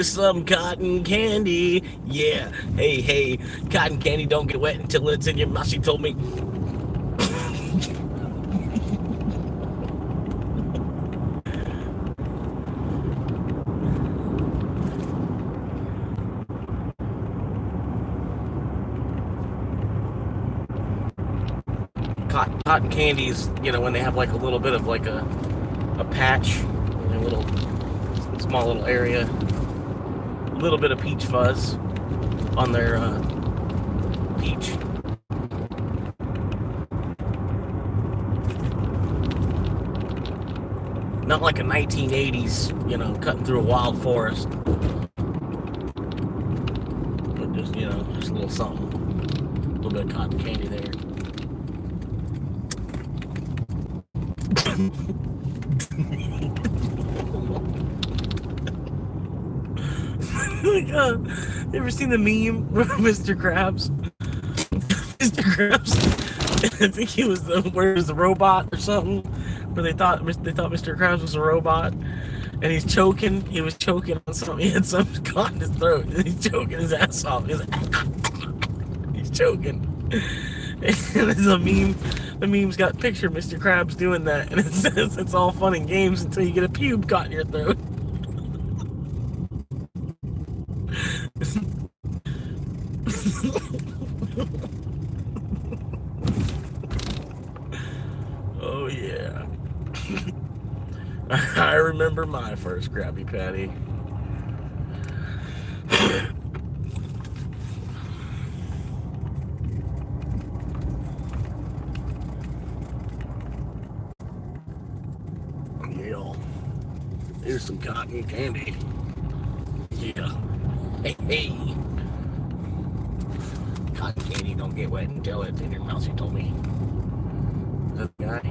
Speaker 1: some cotton candy. Yeah. Hey. Cotton candy don't get wet until it's in your mouth, she told me. Cotton candies, you know, when they have like a little bit of like a patch, a little small little area, a little bit of peach fuzz on their peach. Not like a 1980s, you know, cutting through a wild forest, but just, you know, just a little something, a little bit of cotton candy there. You ever seen the meme Mr. Krabs? Mr. Krabs, I think he was where was the robot or something, where they thought Mr. Krabs was a robot, and he's choking. He was choking on something. He had something caught in his throat, and he's choking his ass off. He's choking. And it's a meme. The meme's got a picture of Mr. Krabs doing that, and it says it's all fun and games until you get a pube caught in your throat. Oh yeah. I remember my first Krabby Patty. Yeah. Here's some cotton candy. Yeah. Hey. Cotton candy don't get wet until it's in your mouth, she told me. Is that the guy?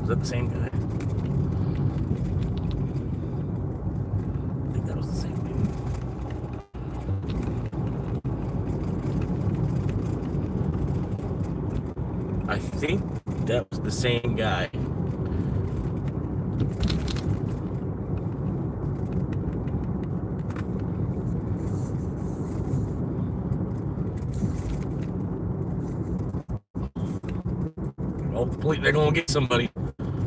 Speaker 1: Is that the same guy? I think that was the same dude. I think that was the same guy. Oh, they're gonna get somebody.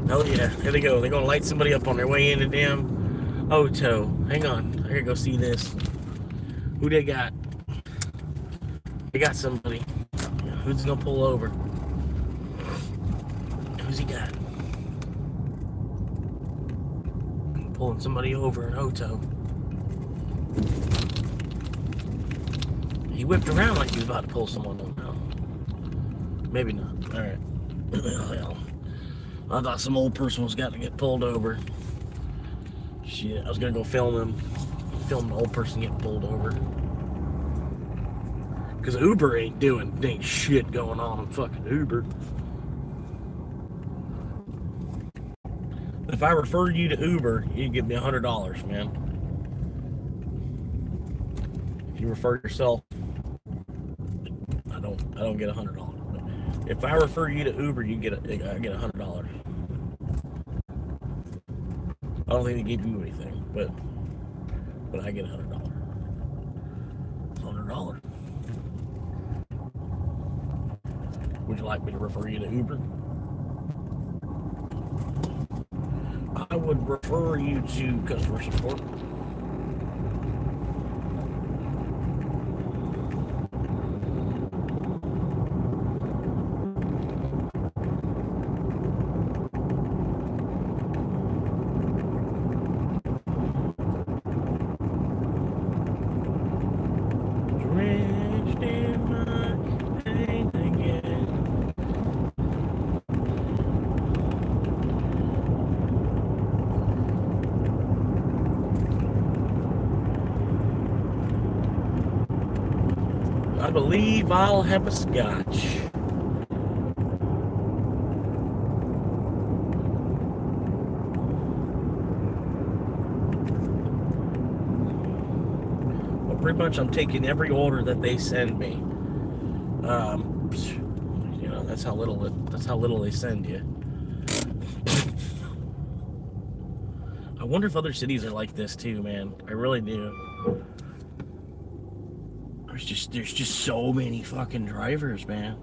Speaker 1: Oh yeah, here they go. They're gonna light somebody up on their way into damn Oto. Hang on, I gotta go see this. Who they got? They got somebody. Who's gonna pull over? Who's he got? Pulling somebody over in Oto. He whipped around like he was about to pull someone over. No. Maybe not. All right. Well, I thought some old person was got to get pulled over. Shit, I was gonna go film him. Film the old person getting pulled over. Because Uber ain't shit going on in fucking Uber. If I refer you to Uber, you give me $100, man. If you refer yourself, I don't get $100. If I refer you to Uber, I get $100. I don't think they give you anything, but I get $100. $100. Would you like me to refer you to Uber? I would refer you to customer support. I believe I'll have a scotch. pretty much I'm taking every order that they send me. You know, that's how little they send you. I wonder if other cities are like this too, man. I really do. There's just so many fucking drivers, man.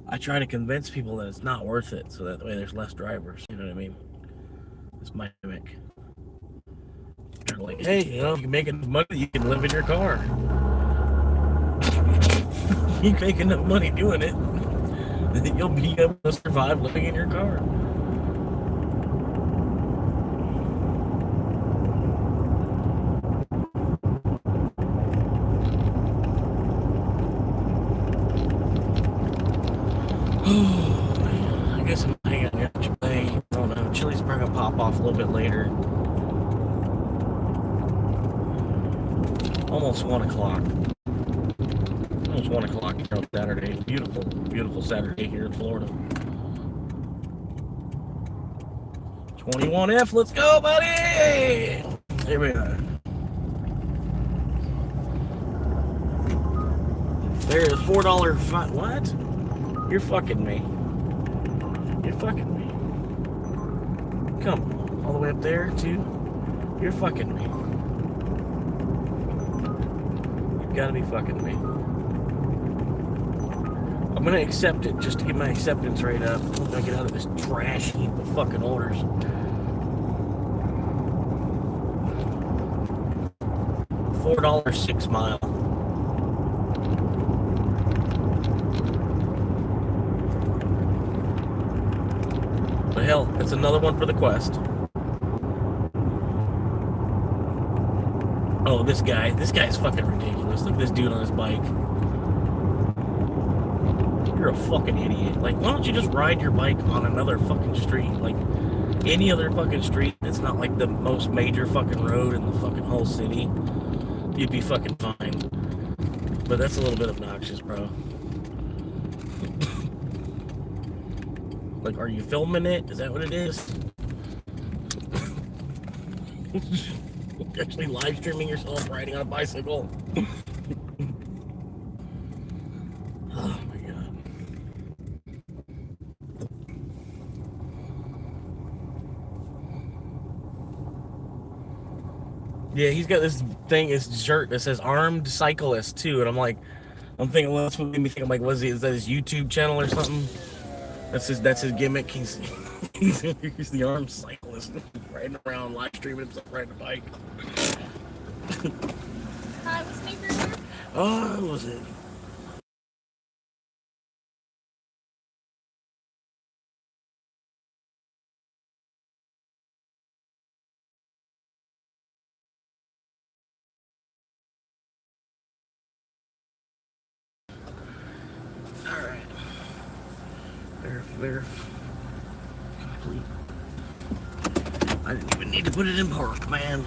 Speaker 1: I try to convince people that it's not worth it, so that way there's less drivers. You know what I mean? It's my gimmick. They're like, hey, you know, you can make enough money, you can live in your car. You make enough money doing it, you'll be able to survive living in your car. I guess I'm hanging out at Chile. I don't know. Chile's probably gonna pop off a little bit later. Almost 1 o'clock. Almost 1 o'clock here on Saturday. Beautiful, beautiful Saturday here in Florida. 21F, let's go, buddy! Here we are. There's $4 fine. What? You're fucking me. You're fucking me. Come on, all the way up there, too? You're fucking me. You've got to be fucking me. I'm going to accept it just to get my acceptance rate up. I'm going to get out of this trash heap of fucking orders. $4 6 mile. But hell, that's another one for the quest. Oh, this guy's fucking ridiculous. Look at this dude on his bike. You're a fucking idiot. Like, why don't you just ride your bike on another fucking street? Like, any other fucking street that's not like the most major fucking road in the fucking whole city. You'd be fucking fine. But that's a little bit obnoxious, bro. Like, are you filming it? Is that what it is? Actually live streaming yourself riding on a bicycle. Oh my god. Yeah, he's got this thing, his shirt that says armed cyclist too, and I'm thinking, well, that's what made me think. I'm like, is that his YouTube channel or something? That's his gimmick. He's the armed cyclist riding around, live streaming himself riding a bike.
Speaker 11: Hi, what's the name of your group?
Speaker 1: Oh, what was it? Alright. Verify. Complete. I didn't even need to put it in park, man.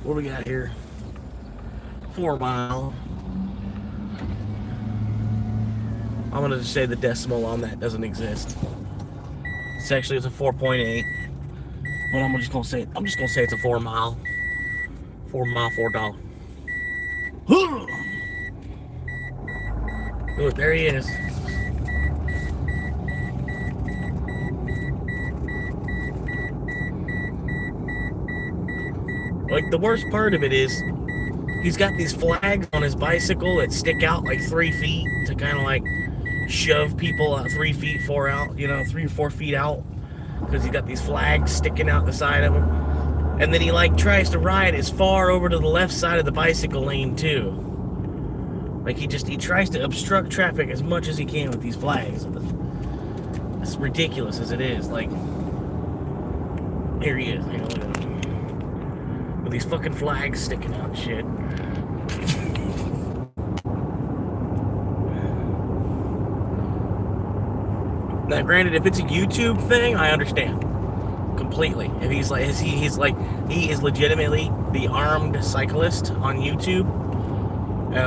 Speaker 1: What do we got here? 4 mile. I'm gonna just say the decimal on that doesn't exist. It's a 4.8. But I'm just gonna say it's a 4 mile. 4 mile, $4. Look, there he is. Like, the worst part of it is he's got these flags on his bicycle that stick out like 3 feet to kind of like shove people out 3 feet, 4 out, you know, 3 or 4 feet out, because he's got these flags sticking out the side of him. And then he like tries to ride as far over to the left side of the bicycle lane too. Like he tries to obstruct traffic as much as he can with these flags. It's ridiculous as it is. Like, here he is. Hang on, look at him. With these fucking flags sticking out and shit. Now, granted, if it's a YouTube thing, I understand completely. If he is legitimately the armed cyclist on YouTube,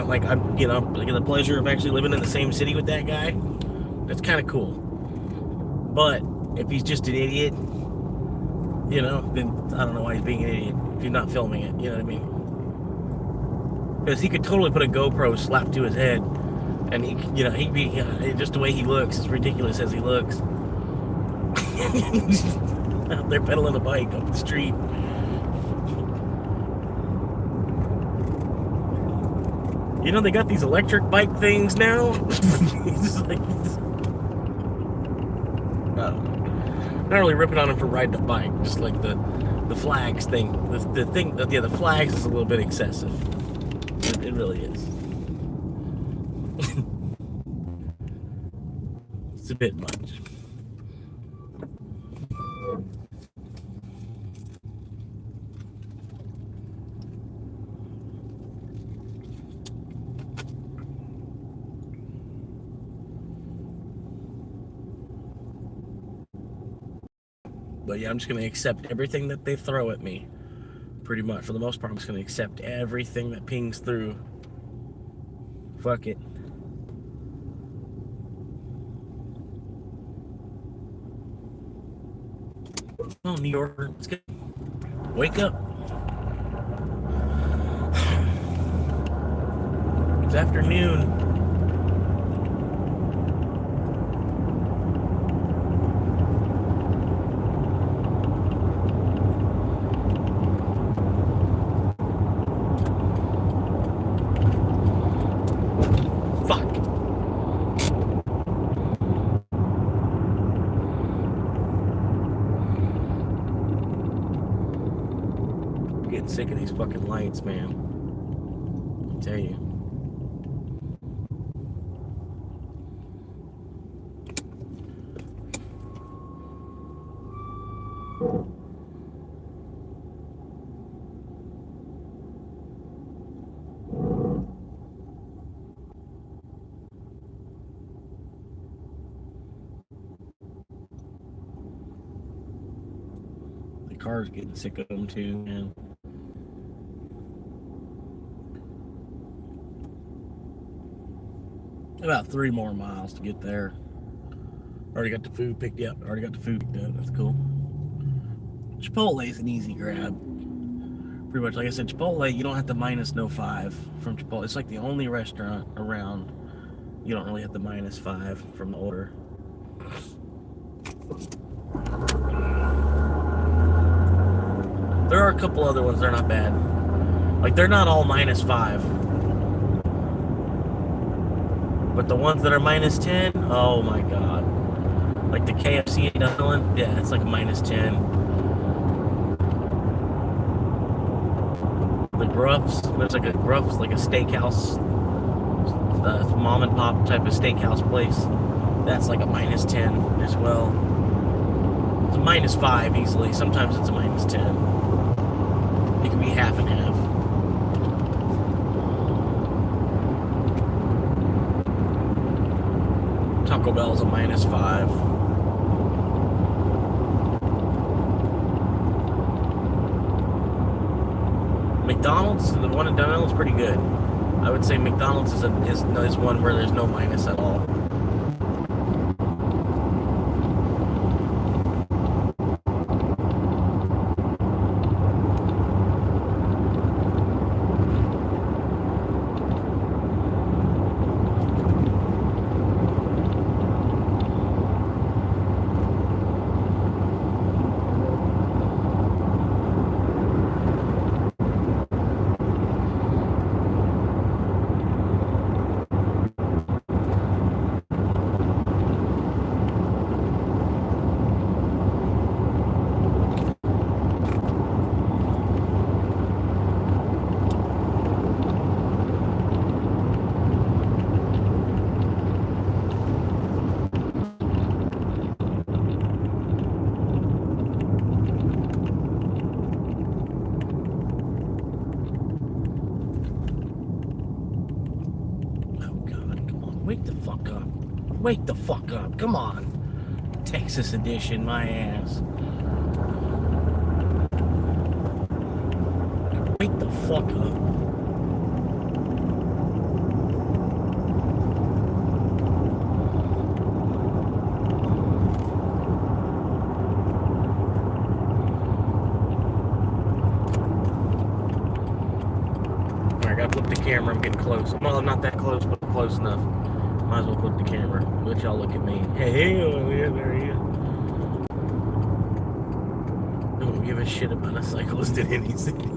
Speaker 1: like I'm, you know, I get the pleasure of actually living in the same city with that guy. That's kind of cool. But if he's just an idiot you know, then I don't know why he's being an idiot if you're not filming it, you know what I mean? Because he could totally put a GoPro slapped to his head, and he, you know, he'd be, just the way he looks, as ridiculous as he looks. Out there pedaling a bike up the street. You know, they got these electric bike things now. It's like, I don't know. Not really ripping on him for riding a bike, just like the flags thing. The thing, yeah, the flags is a little bit excessive. It really is. It's a bit much. But yeah, I'm just going to accept everything that they throw at me. Pretty much. For the most part, I'm just going to accept everything that pings through. Fuck it. Oh, New York. Let's get... Wake up. It's afternoon. Sick of these fucking lights, man. I tell you. The car's getting sick of them too, man. About 3 more miles to get there. Already got the food picked up. Already got the food picked up. That's cool. Chipotle is an easy grab. Pretty much, like I said, Chipotle, you don't have to minus no 5 from Chipotle. It's like the only restaurant around you don't really have to minus 5 from the order. There are a couple other ones. They're not bad. Like, they're not all minus 5. But the ones that are minus 10, oh my god. Like the KFC in Dublin, yeah, it's like a minus 10. The Grubs, there's like a Grubs, like a steakhouse, mom and pop type of steakhouse place. That's like a minus 10 as well. It's a minus 5 easily. Sometimes it's a minus 10. It can be half and half. Taco Bell's a minus 5. McDonald's, the one in Dunhill is pretty good. I would say McDonald's is one where there's no minus at all. Wake the fuck up. Wake the fuck up. Come on. Texas edition, my ass. Wake the fuck up. camera. I'm getting close. Well, I'm not that close, but close enough. Might as well put the camera. Let y'all look at me. Hey, oh, yeah, there he is. Don't give a shit about a cyclist in any city.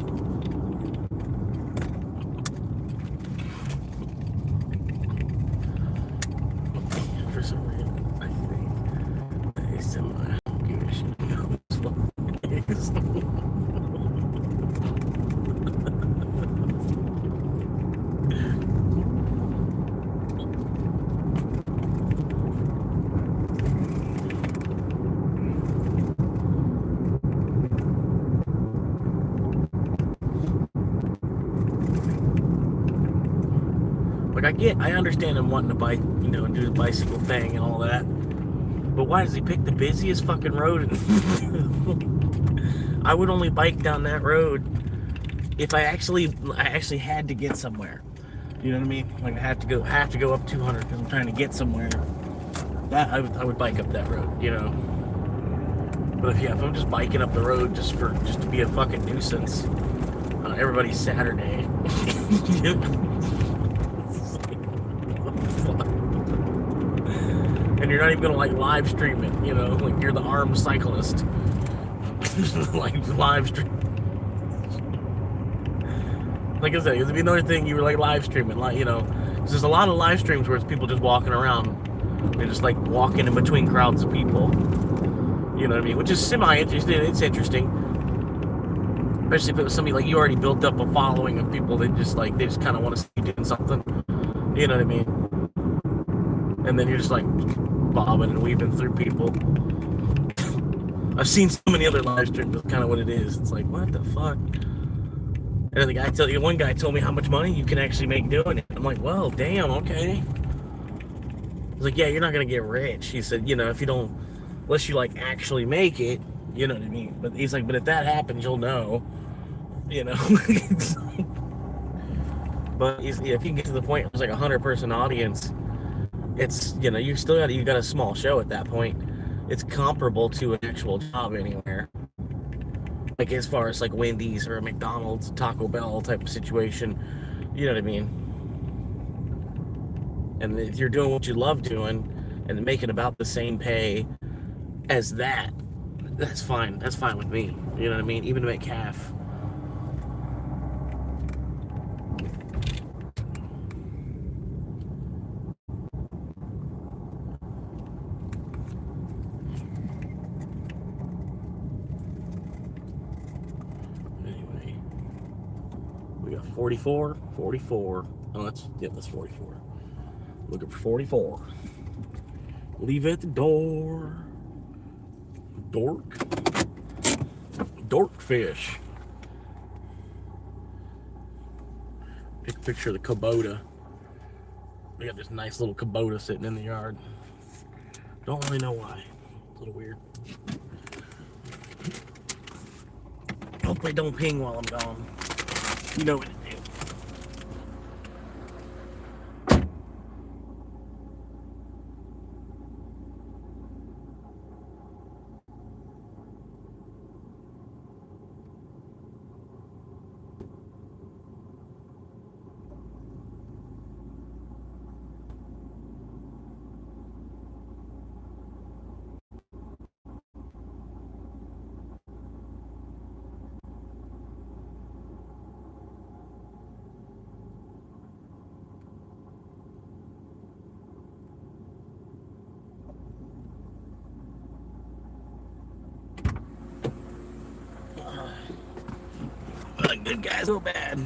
Speaker 1: For some reason, I think they semi don't give a shit about this one. Like, I understand him wanting to bike, you know, and do the bicycle thing and all that. But why does he pick the busiest fucking road? I would only bike down that road if I actually had to get somewhere. You know what I mean? Like I have to go up 200 because I'm trying to get somewhere. That I would bike up that road, you know. But if I'm just biking up the road just to be a fucking nuisance, everybody's Saturday. And you're not even gonna like live stream it, you know, like you're the armed cyclist. Like live stream. Like I said, it'd be another thing you were like live streaming, like, you know, there's a lot of live streams where it's people just walking around. They're just like walking in between crowds of people. You know what I mean? Which is semi-interesting. It's interesting. Especially if it was somebody like you already built up a following of people that just like, they just kind of want to see you doing something. You know what I mean? And then you're just like bobbing and weaving through people. I've seen so many other live streams. That's kind of what it is. It's like, what the fuck? And then one guy told me how much money you can actually make doing it. I'm like, well, damn, okay. He's like, yeah, you're not gonna get rich. He said, you know, if you don't, unless you like actually make it, you know what I mean? But he's like, but if that happens, you'll know, you know. But if you can get to the point where it's like a 100-person audience, it's, you know, you got a small show at that point. It's comparable to an actual job anywhere. Like as far as like Wendy's or a McDonald's, Taco Bell type of situation, you know what I mean? And if you're doing what you love doing and making about the same pay as that, that's fine. That's fine with me. You know what I mean? Even to make half. Anyway, we got 44. Oh, that's 44. Looking for 44. Leave at the door. Dork fish. Take a picture of the Kubota. We got this nice little Kubota sitting in the yard. Don't really know why. It's a little weird. Hopefully it don't ping while I'm gone. You know what to do. Good guys, so bad.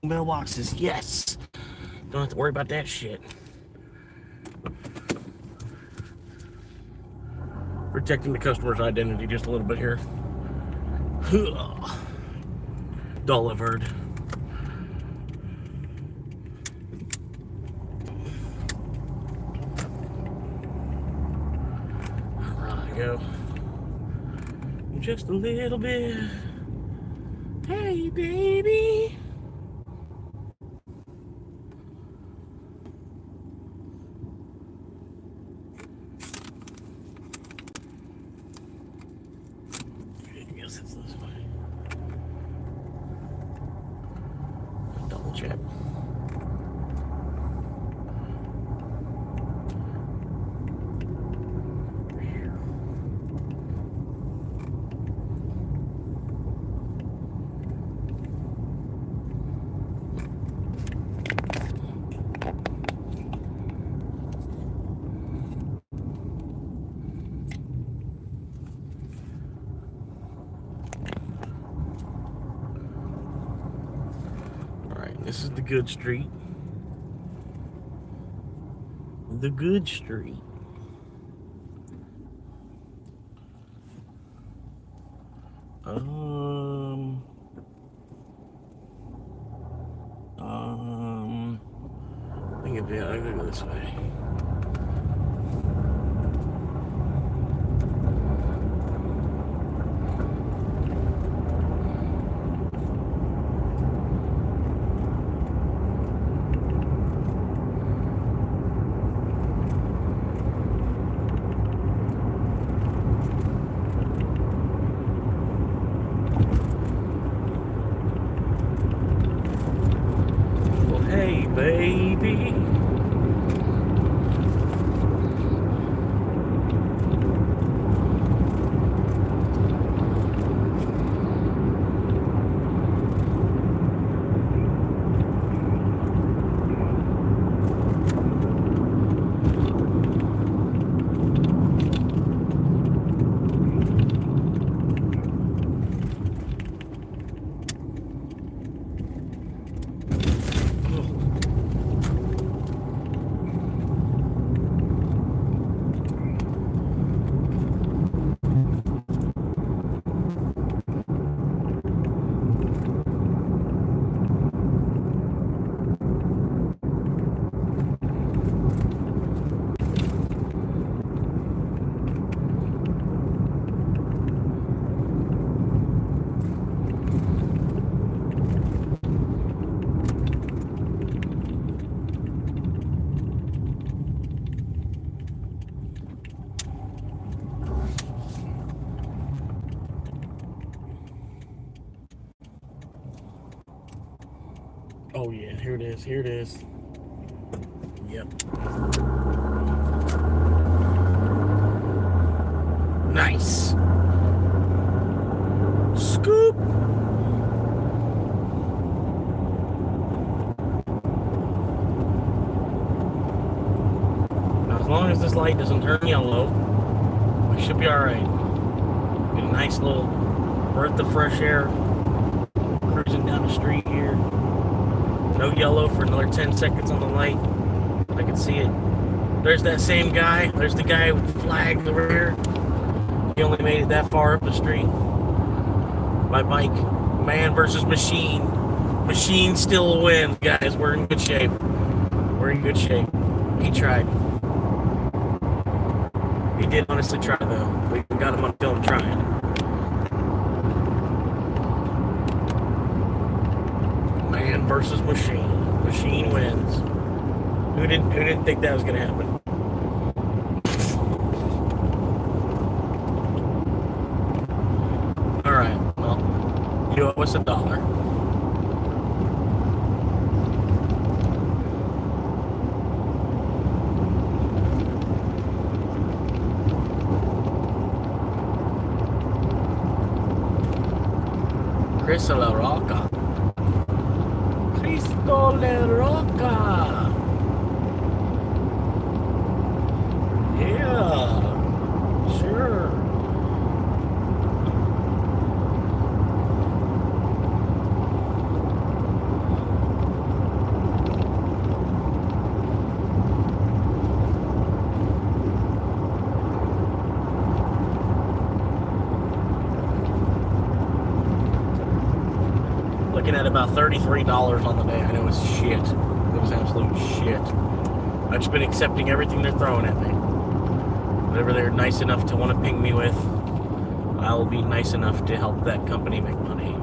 Speaker 1: Mailboxes, yes. Don't have to worry about that shit. Protecting the customer's identity just a little bit here. Delivered. Go. Just a little bit. Hey, baby. I guess it's this. good street. The good street. I think I gotta go this way. Well, hey, baby. Oh yeah, here it is, here it is. Yep. Nice. Scoop. Now, as long as this light doesn't turn yellow, we should be alright. Get a nice little breath of fresh air cruising down the street here. No yellow for another 10 seconds on the light. I can see it. There's that same guy. There's the guy with the flags over here. He only made it that far up the street. My bike. Man versus machine. Machine still wins, guys. We're in good shape. We're in good shape. He tried. He did honestly try, though. We got him on film trying. Man versus machine. Machine wins. Who didn't think that was gonna happen? Alright, well, you owe us $1. Chris La Roca. Cristo La Roca. Yeah, sure. Looking at about $33 on the day. I know it's shit. It was absolute shit. I've just been accepting everything they're throwing at me. Whatever they're nice enough to want to ping me with, I will be nice enough to help that company make money.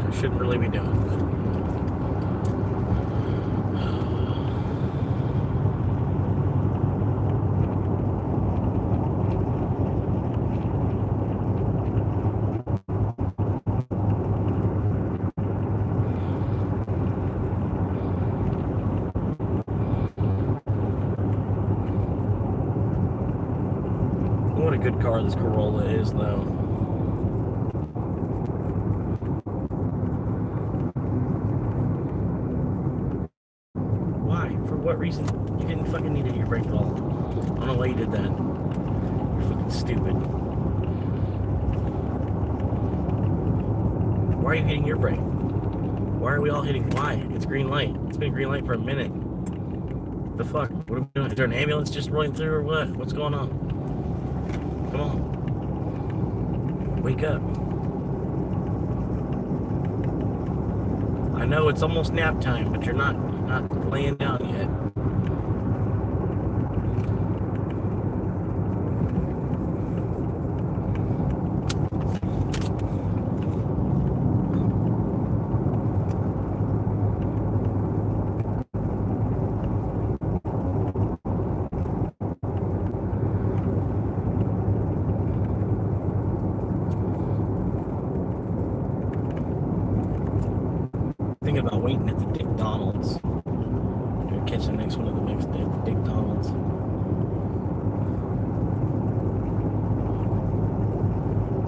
Speaker 1: I shouldn't really be doing that. What a good car this Corolla is, though. Why? For what reason? You didn't fucking need to hit your brake at all. I don't know why you did that. You're fucking stupid. Why are you hitting your brake? Why are we all hitting Y? It's green light. It's been green light for a minute. What the fuck? What are we doing? Is there an ambulance just rolling through or what? What's going on? Come on. Wake up. I know it's almost nap time, but you're not laying down yet. Thinking about waiting at the McDonald's. Gonna catch the next one of the next McDonald's.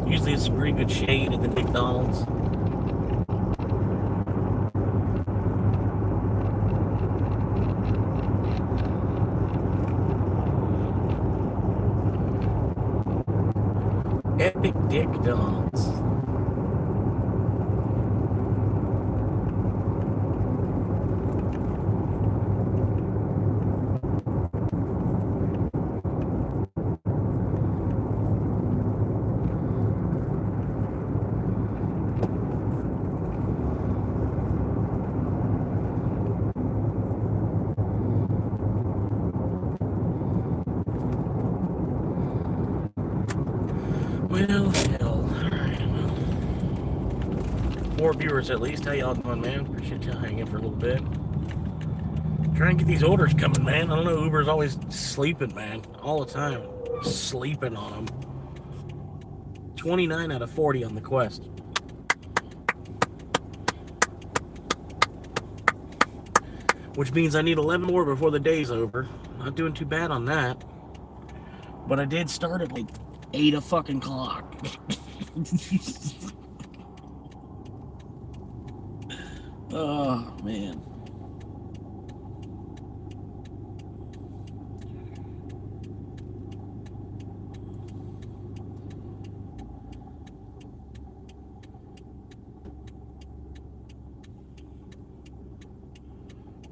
Speaker 1: Usually it's some pretty good shade at the McDonald's. Epic Dick Donald's. Well, hell. Alright. 4 viewers at least. How y'all doing, man? Appreciate y'all hanging for a little bit. Try and get these orders coming, man. I don't know. Uber's always sleeping, man. All the time. Sleeping on them. 29 out of 40 on the Quest. Which means I need 11 more before the day's over. Not doing too bad on that. But I did start at like 8 o'clock. Oh, man.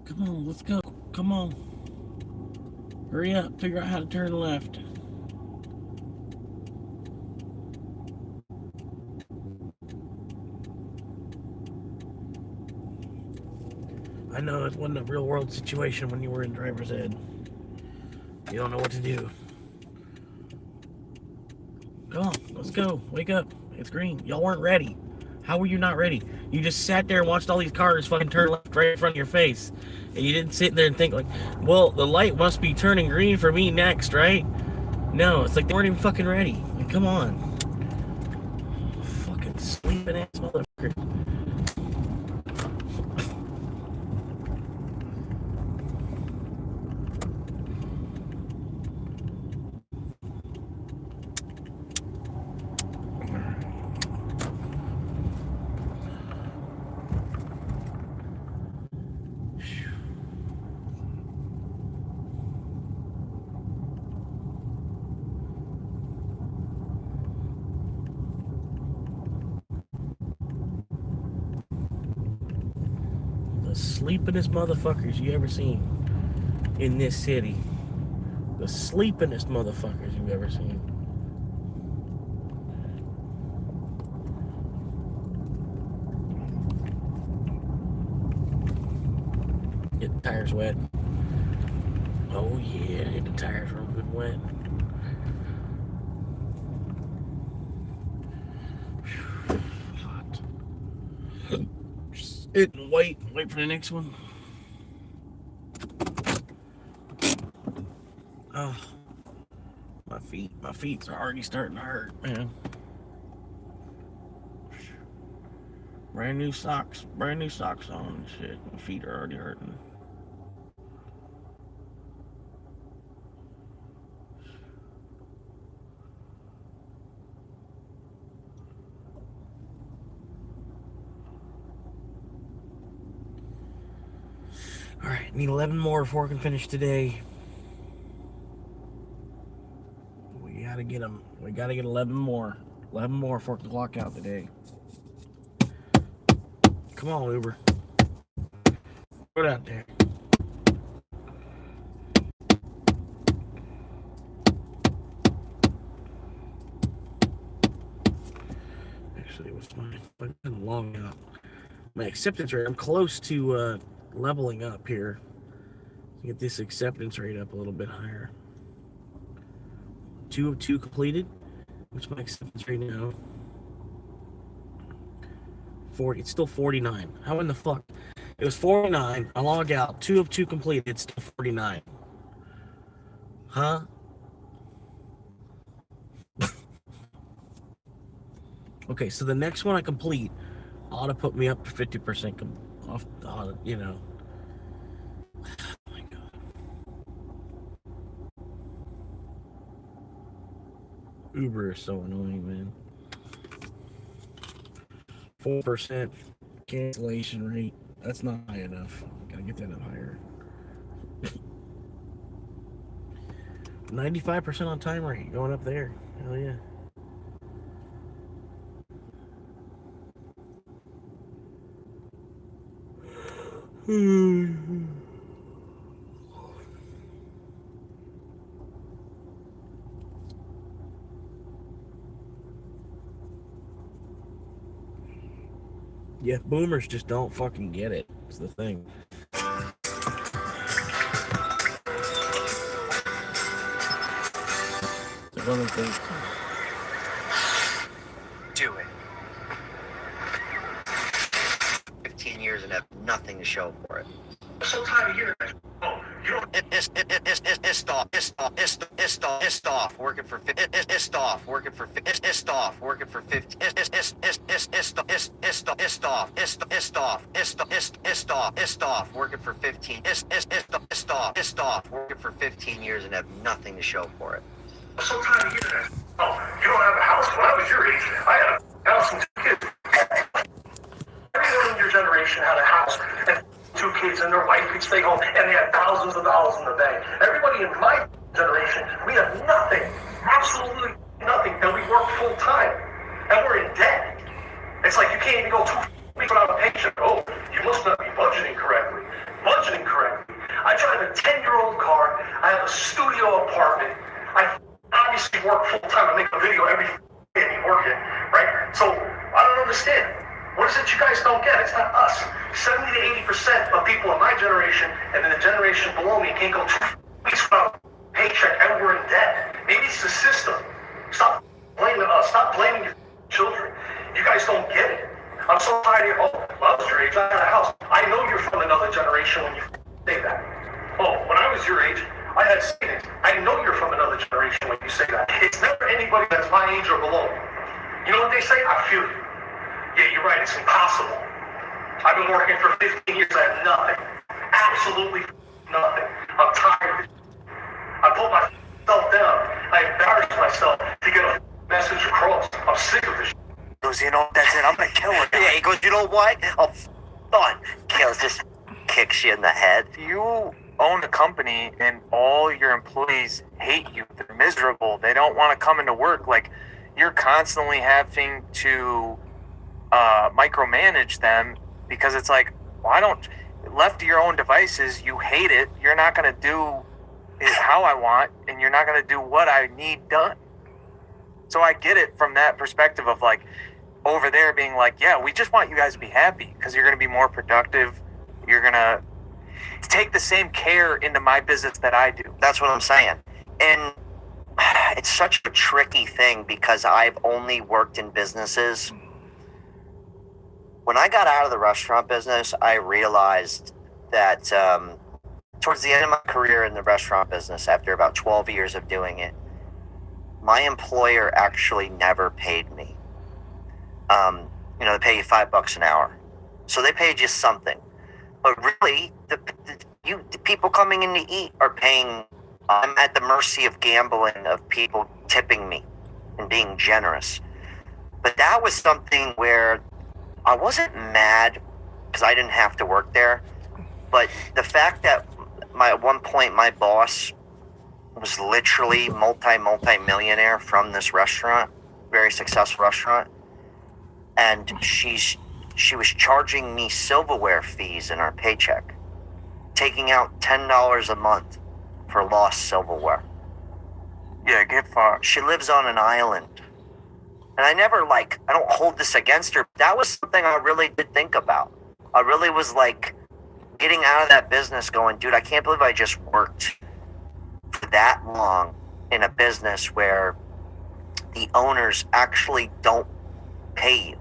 Speaker 1: Come on, let's go. Come on. Hurry up. Figure out how to turn left. I know it wasn't a real world situation when you were in driver's ed. You don't know what to do. Come on, let's go. Wake up. It's green. Y'all weren't ready. How were you not ready? You just sat there and watched all these cars fucking turn left right in front of your face. And you didn't sit there and think like, well, the light must be turning green for me next, right? No, it's like they weren't even fucking ready. Like, come on. Fucking sleeping ass motherfucker. The sleepingest motherfuckers you ever seen in this city. The sleepingest motherfuckers you've ever seen. Get the tires wet. Oh yeah, get the tires real good wet. Sit and wait for the next one. Oh, my feet are already starting to hurt, man. Brand new socks on and shit. My feet are already hurting. Alright, need 11 more before I can finish today. We gotta get them. We gotta get 11 more. 11 more before I can clock out today. Come on, Uber. Put it out there. Actually, what's my log out? My acceptance rate. I'm close to leveling up here. Get this acceptance rate up a little bit higher. 2 of 2 completed. What's my acceptance rate now? 40. It's still 49. How in the fuck? It was 49. I log out. 2 of 2 completed. It's still 49. Huh? Okay, so the next one I complete ought to put me up to 50% off. You know. Oh my God. Uber is so annoying, man. 4% cancellation rate. That's not high enough. Gotta get that up higher. 95% on time rate. Going up there. Hell yeah. Yeah, boomers just don't fucking get it. It's the thing. It's one of the things.
Speaker 13: Do it. 15 years and have nothing to show for it.
Speaker 14: I'm so tired of hearing that.
Speaker 13: Pissed off working for 15 years and have nothing to show for it.
Speaker 14: I'm so tired of hearing that. Oh, you don't have a house? When I was your age, I had a house and 2 kids. Everyone in your generation had a house and 2 kids, and their wife could stay home, and they had thousands of dollars in the bank. Everybody in my generation, we have nothing, absolutely nothing, and we work full time, and we're in debt. It's like you can't even go 2 weeks without a paycheck. Oh, you must not be budgeting correctly. I drive a 10-year-old car. I have a studio apartment. I obviously work full time. I make a video every day and working, right? So I don't understand. What is it you guys don't get? It's not us. 70 to 80% of people in my generation and in the generation below me can't go 2 weeks without a paycheck, and we're in debt. Maybe it's the system. Stop blaming us. Stop blaming your children. You guys don't get it. I'm so tired of, oh, well, I was your age, I had a house. I know you're from another generation when you say that. Oh, when I was your age, I had savings. I know you're from another generation when you say that. It's never anybody that's my age or below. You know what they say? I feel you. Yeah, you're right. It's impossible. I've been working for 15 years. I have nothing. Absolutely nothing. I'm tired of it. I pulled myself down. I embarrassed myself to get a message across. I'm sick of this.
Speaker 13: He goes, you know, that's it. I'm going to kill her. Yeah, he goes, you know what? I'll done. Kills, just kicks you in the head.
Speaker 15: You own a company and all your employees hate you. They're miserable. They don't want to come into work. Like, you're constantly having to micromanage them because it's like, why don't, left to your own devices, you hate it. You're not going to do it how I want, and you're not going to do what I need done. So I get it from that perspective of like, over there being like, yeah, we just want you guys to be happy because you're going to be more productive. You're going to take the same care into my business that I do.
Speaker 13: That's what I'm saying. And it's such a tricky thing because I've only worked in businesses. When I got out of the restaurant business, I realized that towards the end of my career in the restaurant business, after about 12 years of doing it, my employer actually never paid me. They pay you $5 an hour. So they paid you something. But really, the people coming in to eat are paying. I'm at the mercy of gambling, of people tipping me and being generous. But that was something where I wasn't mad because I didn't have to work there. But the fact that at one point my boss was literally multi-millionaire from this restaurant, very successful restaurant, and she's she was charging me silverware fees in our paycheck, taking out $10 a month for lost silverware.
Speaker 15: Yeah, get fucked.
Speaker 13: She lives on an island. And I never, I don't hold this against her. That was something I really did think about. I really was getting out of that business going, dude, I can't believe I just worked for that long in a business where the owners actually don't pay you.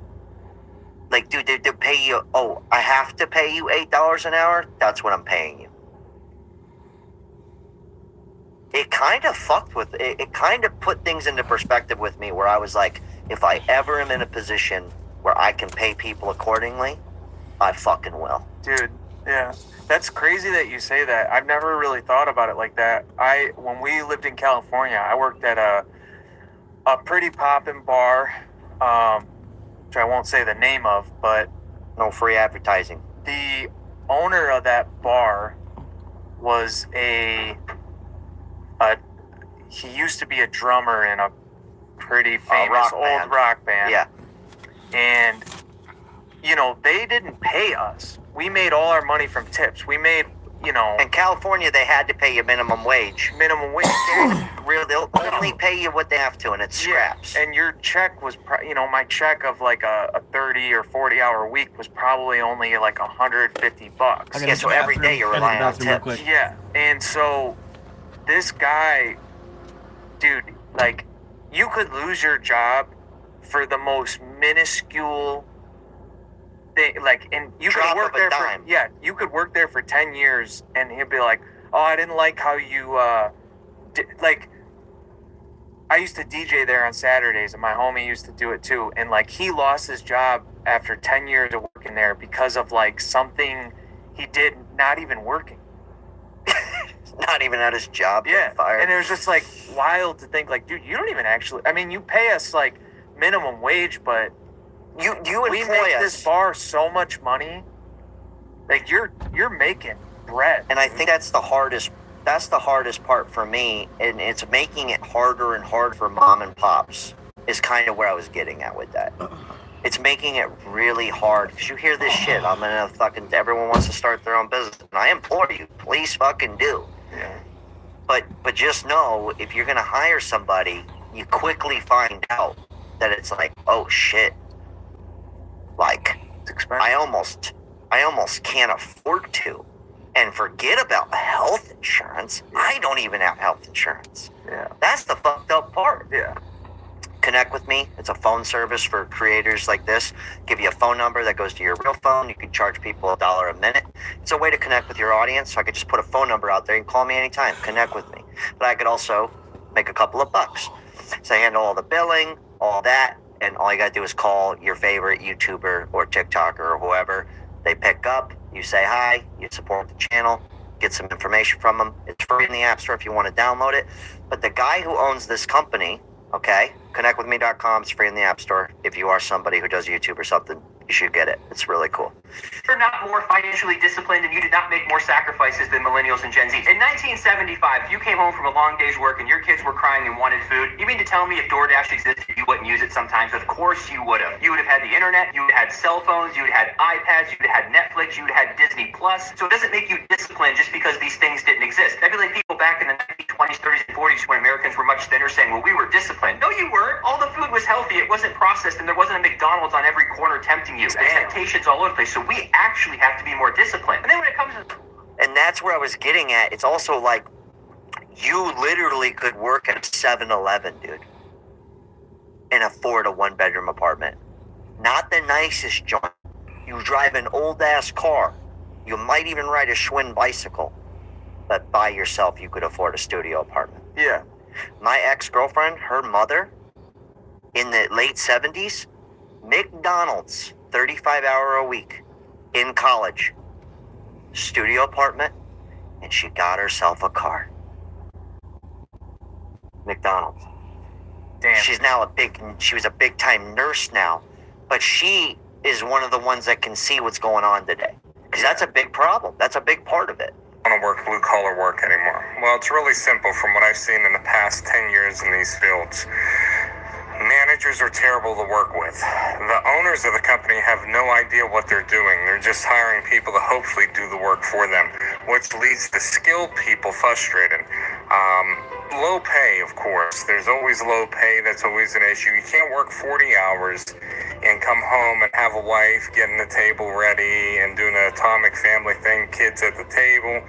Speaker 13: Dude, they pay you, oh, I have to pay you $8 an hour? That's what I'm paying you. It kind of fucked with, it kind of put things into perspective with me where I was like, if I ever am in a position where I can pay people accordingly, I fucking will.
Speaker 15: Dude, yeah. That's crazy that you say that. I've never really thought about it like that. When we lived in California, I worked at a pretty poppin' bar, which I won't say the name of, but
Speaker 13: no free advertising.
Speaker 15: The owner of that bar was he used to be a drummer in a pretty famous old rock band.
Speaker 13: Yeah.
Speaker 15: And, they didn't pay us. We made all our money from tips. We made,
Speaker 13: In California, they had to pay you minimum wage.
Speaker 15: Minimum wage.
Speaker 13: They'll only pay you what they have to, and it's scraps.
Speaker 15: Yeah. And your check was, my check of a 30 or 40 hour week was probably only $150.
Speaker 13: Yeah, so every day you're relying on tips.
Speaker 15: Yeah. And so this guy, dude, you could lose your job for the most minuscule thing, and you could work there you could work there for 10 years and he'll be like, oh, I didn't like how you I used to DJ there on Saturdays and my homie used to do it too, and he lost his job after 10 years of working there because of something he did not even working.
Speaker 13: Not even at his job.
Speaker 15: Yeah.
Speaker 13: Fired.
Speaker 15: And it was just wild to think dude, you don't even actually, you pay us minimum wage, but
Speaker 13: you
Speaker 15: we make this bar so much money. You're making bread.
Speaker 13: And I think that's the hardest part for me, and it's making it harder and harder for mom and pops is kind of where I was getting at with that. It's making it really hard because you hear this shit. Everyone wants to start their own business, and I implore you, please fucking do.
Speaker 15: Yeah.
Speaker 13: But just know, if you're gonna hire somebody, you quickly find out that it's oh shit,
Speaker 15: it's expensive.
Speaker 13: I almost can't afford to, and forget about health insurance. I don't even have health insurance.
Speaker 15: Yeah,
Speaker 13: that's the fucked up part.
Speaker 15: Yeah.
Speaker 13: Connect with me. It's a phone service for creators like this. Give you a phone number that goes to your real phone. You can charge people $1 a minute. It's a way to connect with your audience. So I could just put a phone number out there. You can call me anytime. Connect with me. But I could also make a couple of bucks. So I handle all the billing, all that, and all you gotta do is call your favorite YouTuber or TikToker or whoever. They pick up. You say hi. You support the channel. Get some information from them. It's free in the App Store if you want to download it. But the guy who owns this company, okay, connectwithme.com, it's free in the App Store. If you are somebody who does YouTube or something, you should get it. It's really cool.
Speaker 16: You're not more financially disciplined and you did not make more sacrifices than millennials and Gen Z. In 1975, if you came home from a long day's work and your kids were crying and wanted food, you mean to tell me if DoorDash existed, you wouldn't use it sometimes? Of course you would have. You would have had the internet, you would have had cell phones, you would have had iPads, you would have had Netflix, you would have had Disney Plus. So it doesn't make you disciplined just because these things didn't exist. That'd be like people back in the 1920s, 30s, and 40s when Americans were much thinner saying, well, we were disciplined. No, you weren't. All the food was healthy, it wasn't processed, and there wasn't a McDonald's on every corner tempting you. There's temptations all over the place, so we actually have to be more disciplined. And then when it comes to...
Speaker 13: And that's where I was getting at. It's also you literally could work at a 7-Eleven, dude, and afford a one-bedroom apartment. Not the nicest joint. You drive an old-ass car. You might even ride a Schwinn bicycle. But by yourself, you could afford a studio apartment.
Speaker 15: Yeah.
Speaker 13: My ex-girlfriend, her mother, in the late 70s, McDonald's, 35-hour a week, in college, studio apartment, and she got herself a car. McDonald's.
Speaker 15: Damn.
Speaker 13: She was a big-time nurse now, but she is one of the ones that can see what's going on today. Because that's a big problem. That's a big part of it.
Speaker 17: I don't work blue-collar work anymore. Well, it's really simple from what I've seen in the past 10 years in these fields. Managers are terrible to work with. The owners of the company have no idea what they're doing. They're just hiring people to hopefully do the work for them, which leads to skilled people frustrated. Low pay, of course. There's always low pay. That's always an issue. You can't work 40 hours and come home and have a wife getting the table ready and doing an atomic family thing, kids at the table.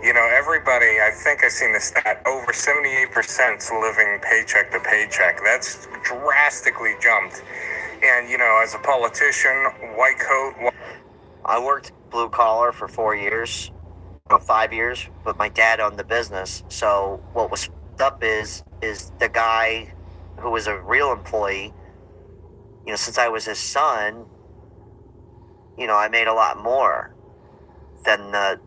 Speaker 17: You know, everybody, I think I seen the stat, over 78% is living paycheck to paycheck. That's drastically jumped. And, you know, as a politician, white coat.
Speaker 13: I worked blue collar for 4 years, 5 years, but my dad owned the business. So what was up is the guy who was a real employee, you know, since I was his son, you know, I made a lot more than the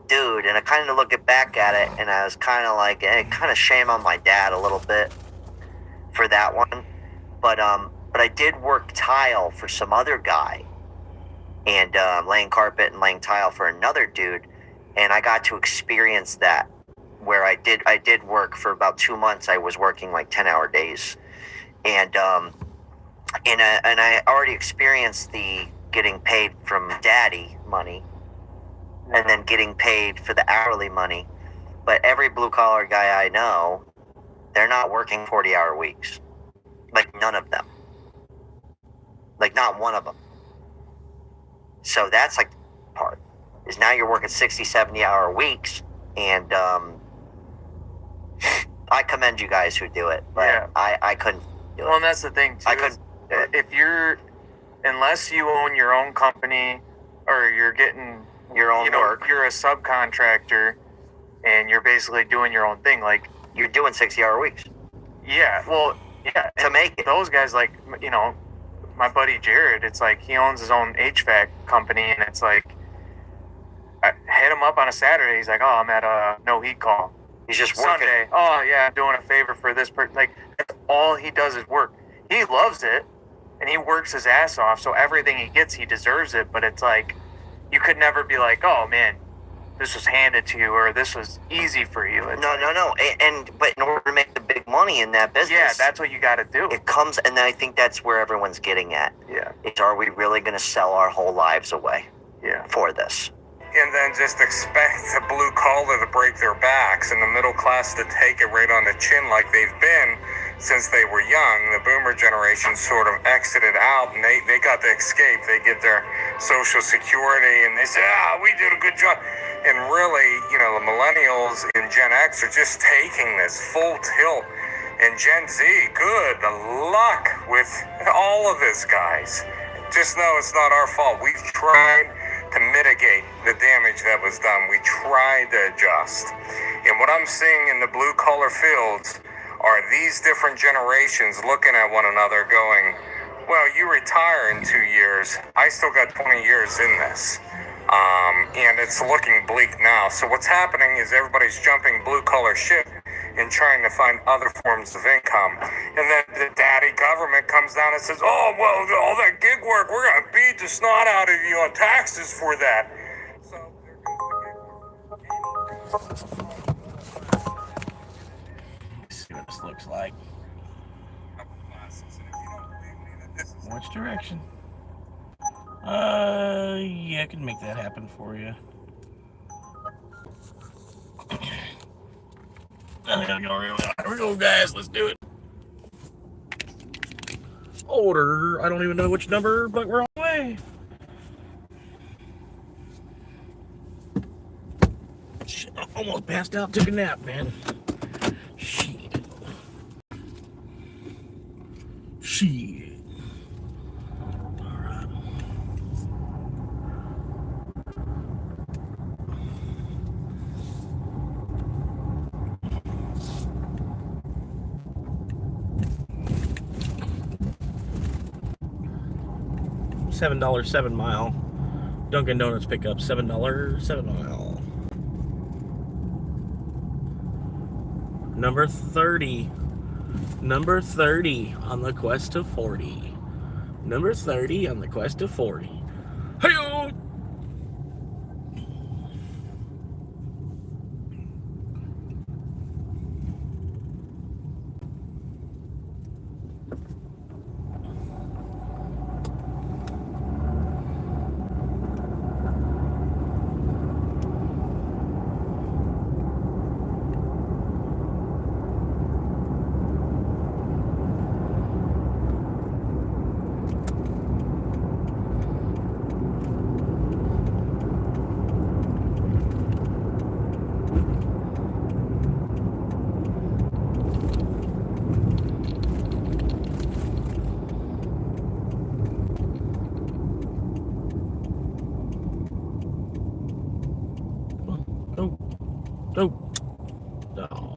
Speaker 13: dude. And I kind of look back at it, and I was kind of like, kind of shame on my dad a little bit for that one. But I did work tile for some other guy, and laying carpet and laying tile for another dude, and I got to experience that, where I did work for about 2 months. I was working like 10-hour days, and I already experienced the getting paid from daddy money, and then getting paid for the hourly money. But every blue collar guy I know, they're not working 40-hour weeks. Like, none of them. Like, not one of them. So that's like the part, is now you're working 60, 70-hour weeks, and I commend you guys who do it, but yeah. I couldn't do it.
Speaker 15: Well, and that's the thing, too. I couldn't. If you're, unless you own your own company, or you're getting
Speaker 13: your own work,
Speaker 15: you're a subcontractor, and you're basically doing your own thing, like,
Speaker 13: you're doing 60-hour weeks.
Speaker 15: Yeah, well, yeah.
Speaker 13: To make it.
Speaker 15: Those guys, like, you know, my buddy Jared, it's like he owns his own HVAC company, and it's like, I hit him up on a Saturday. He's like, oh, I'm at a no heat call.
Speaker 13: He's just working.
Speaker 15: Sunday, oh yeah, I'm doing a favor for this person. Like, that's all he does is work. He loves it, and he works his ass off, so everything he gets, he deserves it. But it's like, you could never be like, oh man, this was handed to you, or this was easy for you. It's
Speaker 13: no. But in order to make the big money in that business,
Speaker 15: yeah, that's what you got to do.
Speaker 13: It comes, and I think that's where everyone's getting at.
Speaker 15: Yeah,
Speaker 13: it's, are we really going to sell our whole lives away?
Speaker 15: Yeah,
Speaker 13: for this?
Speaker 17: And then just expect the blue collar to break their backs and the middle class to take it right on the chin like they've been since they were young. The boomer generation sort of exited out, and they got to escape. They get their Social Security, and they say, we did a good job. And really, you know, the millennials and Gen X are just taking this full tilt. And Gen Z, good luck with all of this, guys. Just know it's not our fault. We've tried to mitigate the damage that was done. We tried to adjust. And what I'm seeing in the blue collar fields are these different generations looking at one another going, well, you retire in 2 years. I still got 20 years in this. And it's looking bleak now. So what's happening is everybody's jumping blue collar ship and trying to find other forms of income. And then the daddy government comes down and says, oh, well, all that gig work, we're going to beat the snot out of you on taxes for that. So
Speaker 1: let's see what this looks like. Which direction? Yeah, I can make that happen for you. Here we go, guys. Let's do it. Order. I don't even know which number, but we're on the way. Shit, I almost passed out. Took a nap, man. Shit. All right. $7 7 mile. Dunkin' Donuts pickup, $7 7 mile. Number 30. Number 30 on the quest to 40. Number 30 on the quest to 40. Hey-o! Oh. No.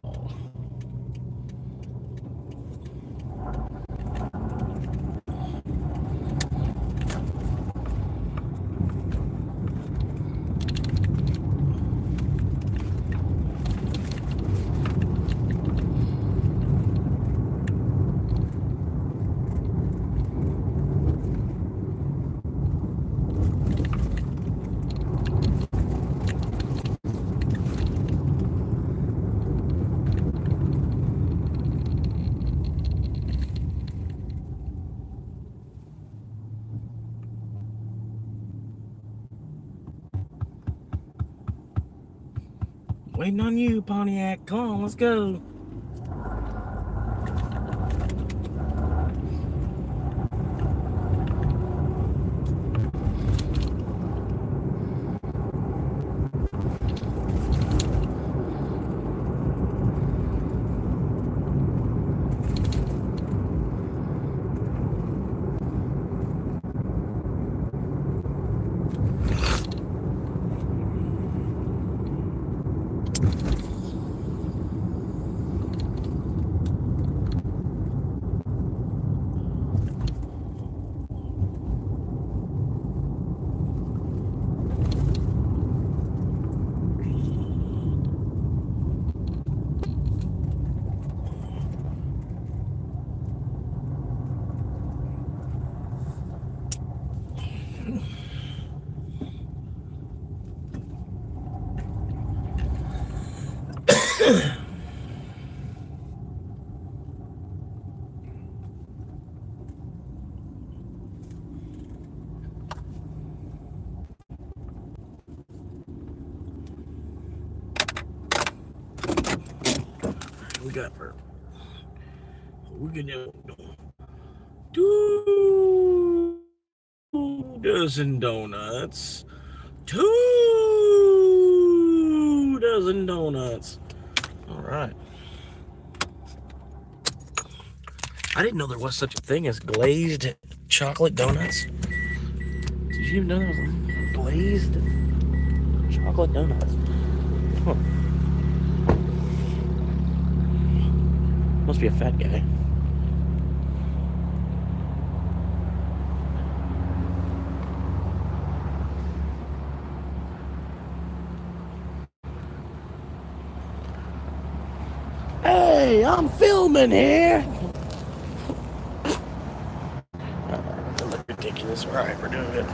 Speaker 1: Waiting on you, Pontiac. Come on, let's go. We got her. We're gonna do 2 dozen donuts. 2 dozen donuts. All right. I didn't know there was such a thing as glazed chocolate donuts. Did you even know there was glazed chocolate donuts? Huh. Must be a fat guy. Hey, I'm filming here. That looked ridiculous. All right, we're doing good.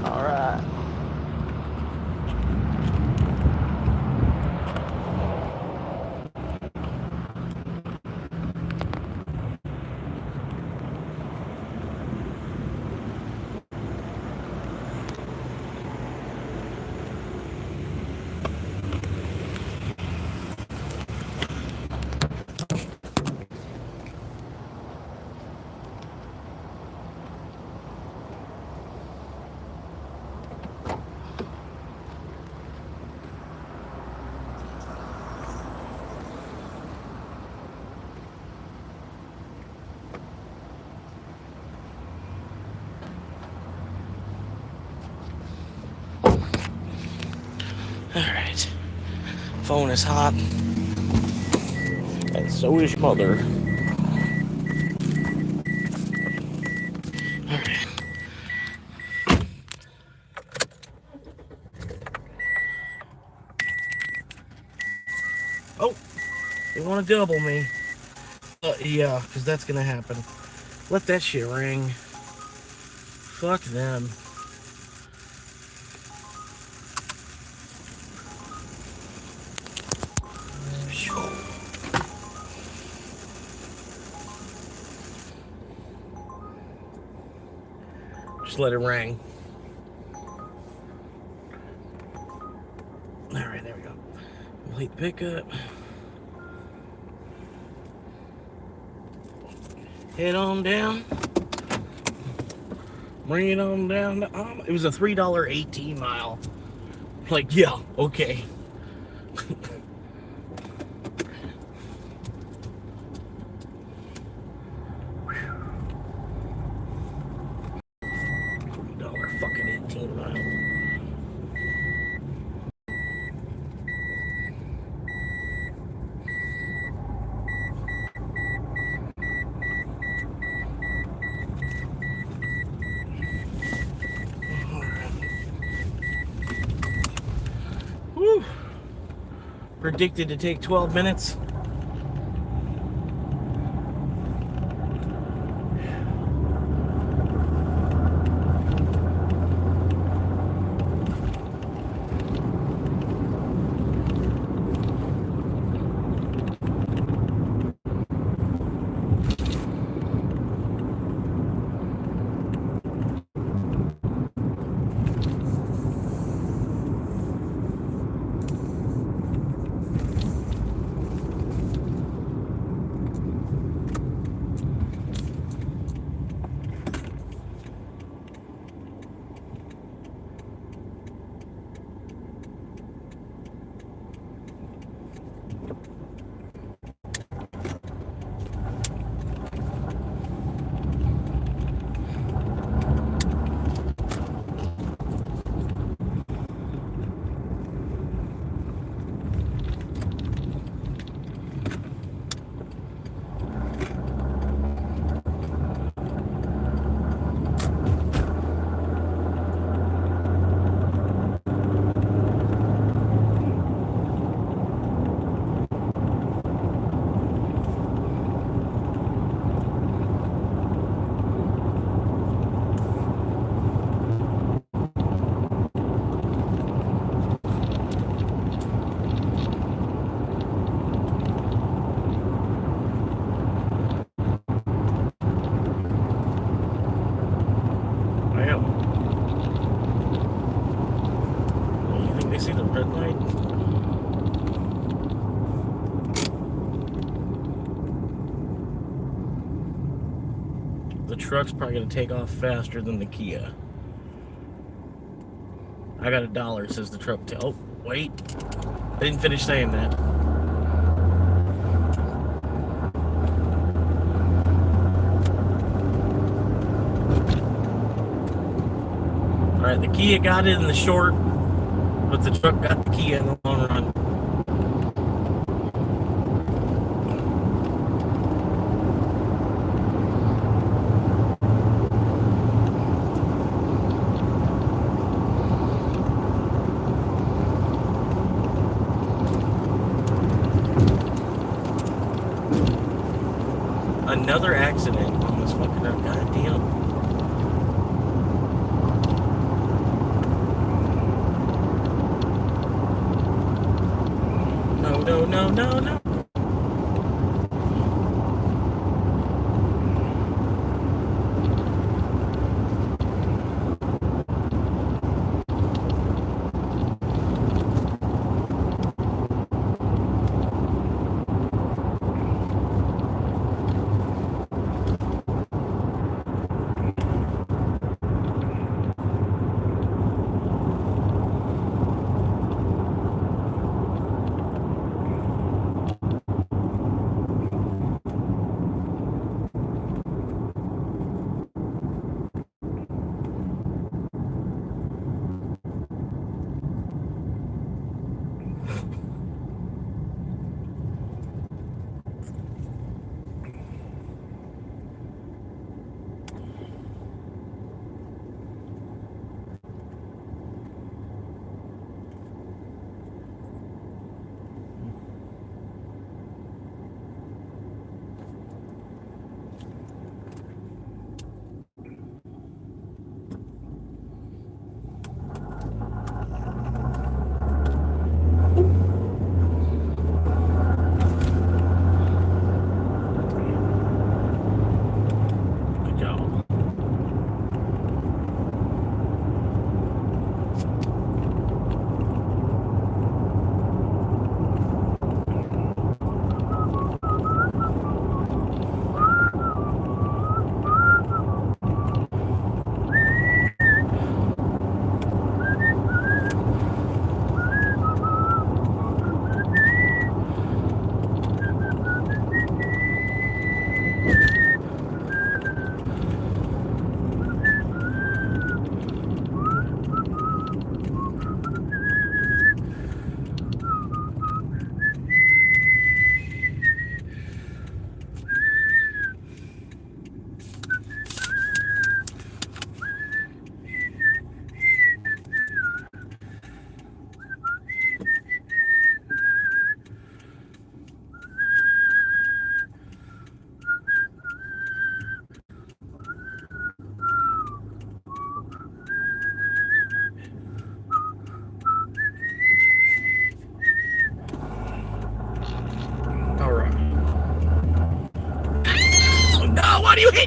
Speaker 1: All right. All right. Phone is hot. And so is your mother. All right. Oh, they want to double me. Yeah, because that's going to happen. Let that shit ring. Fuck them. Just let it ring. All right, there we go. Complete the pickup. Head on down. Bring it on down. It was a $3 18 mile. Like, yeah, okay. $3 fucking 18 mile. Whew. Predicted to take 12 minutes. The truck's probably going to take off faster than the Kia. I got $1, says the truck. Oh, wait. I didn't finish saying that. Alright, the Kia got it in the short, but the truck got the Kia in the long run. Another accident on this fucking road. Goddamn. No.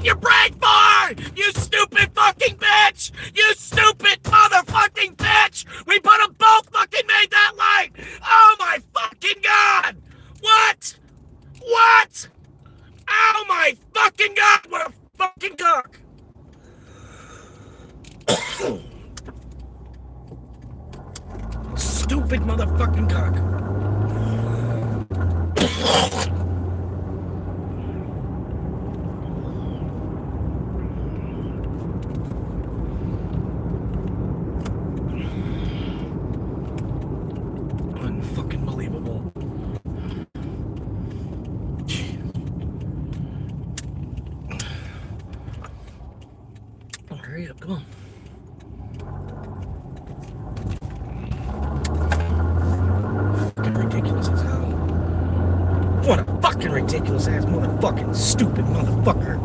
Speaker 1: your brake for? You stupid fucking bitch! You stupid motherfucking bitch! We could have both fucking made that light! Oh my fucking god! What? What? Oh my fucking god! What a fucking cock! Stupid motherfucking cock. Unfucking believable. Oh, hurry up, come on. Fucking ridiculous as hell. What a fucking ridiculous ass motherfucking stupid motherfucker.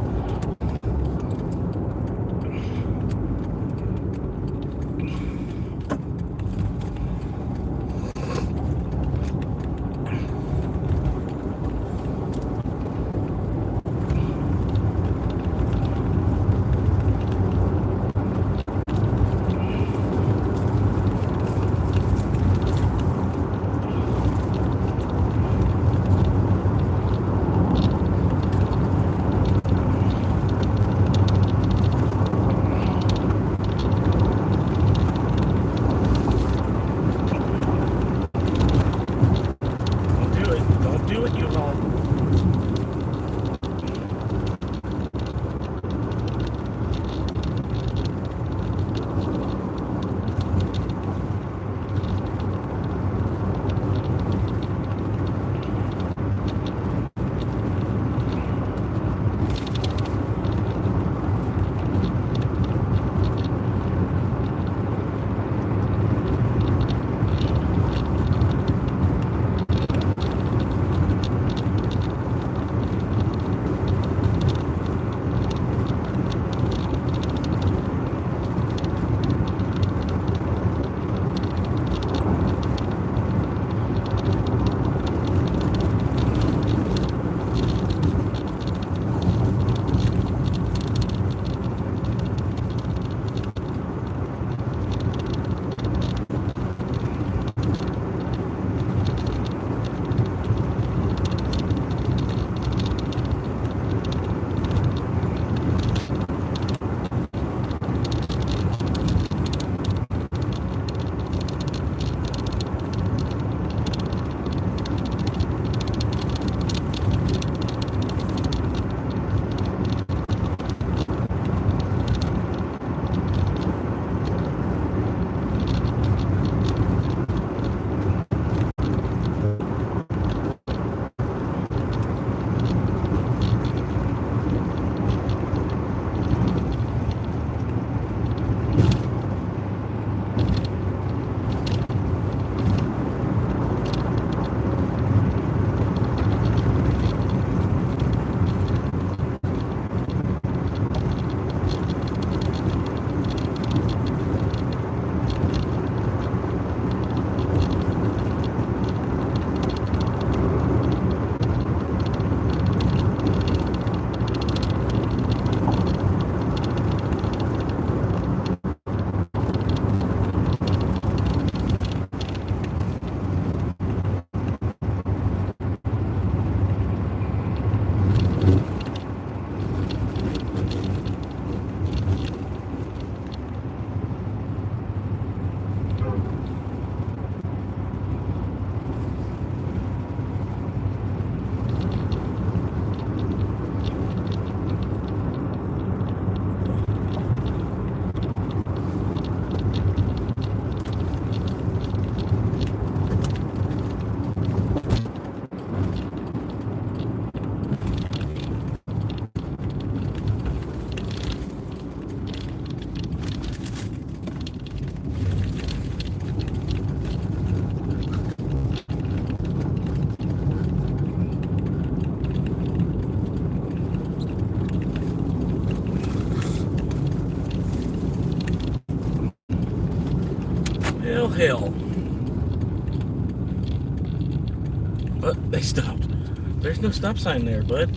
Speaker 1: Hell. But they stopped. There's no stop sign there, bud.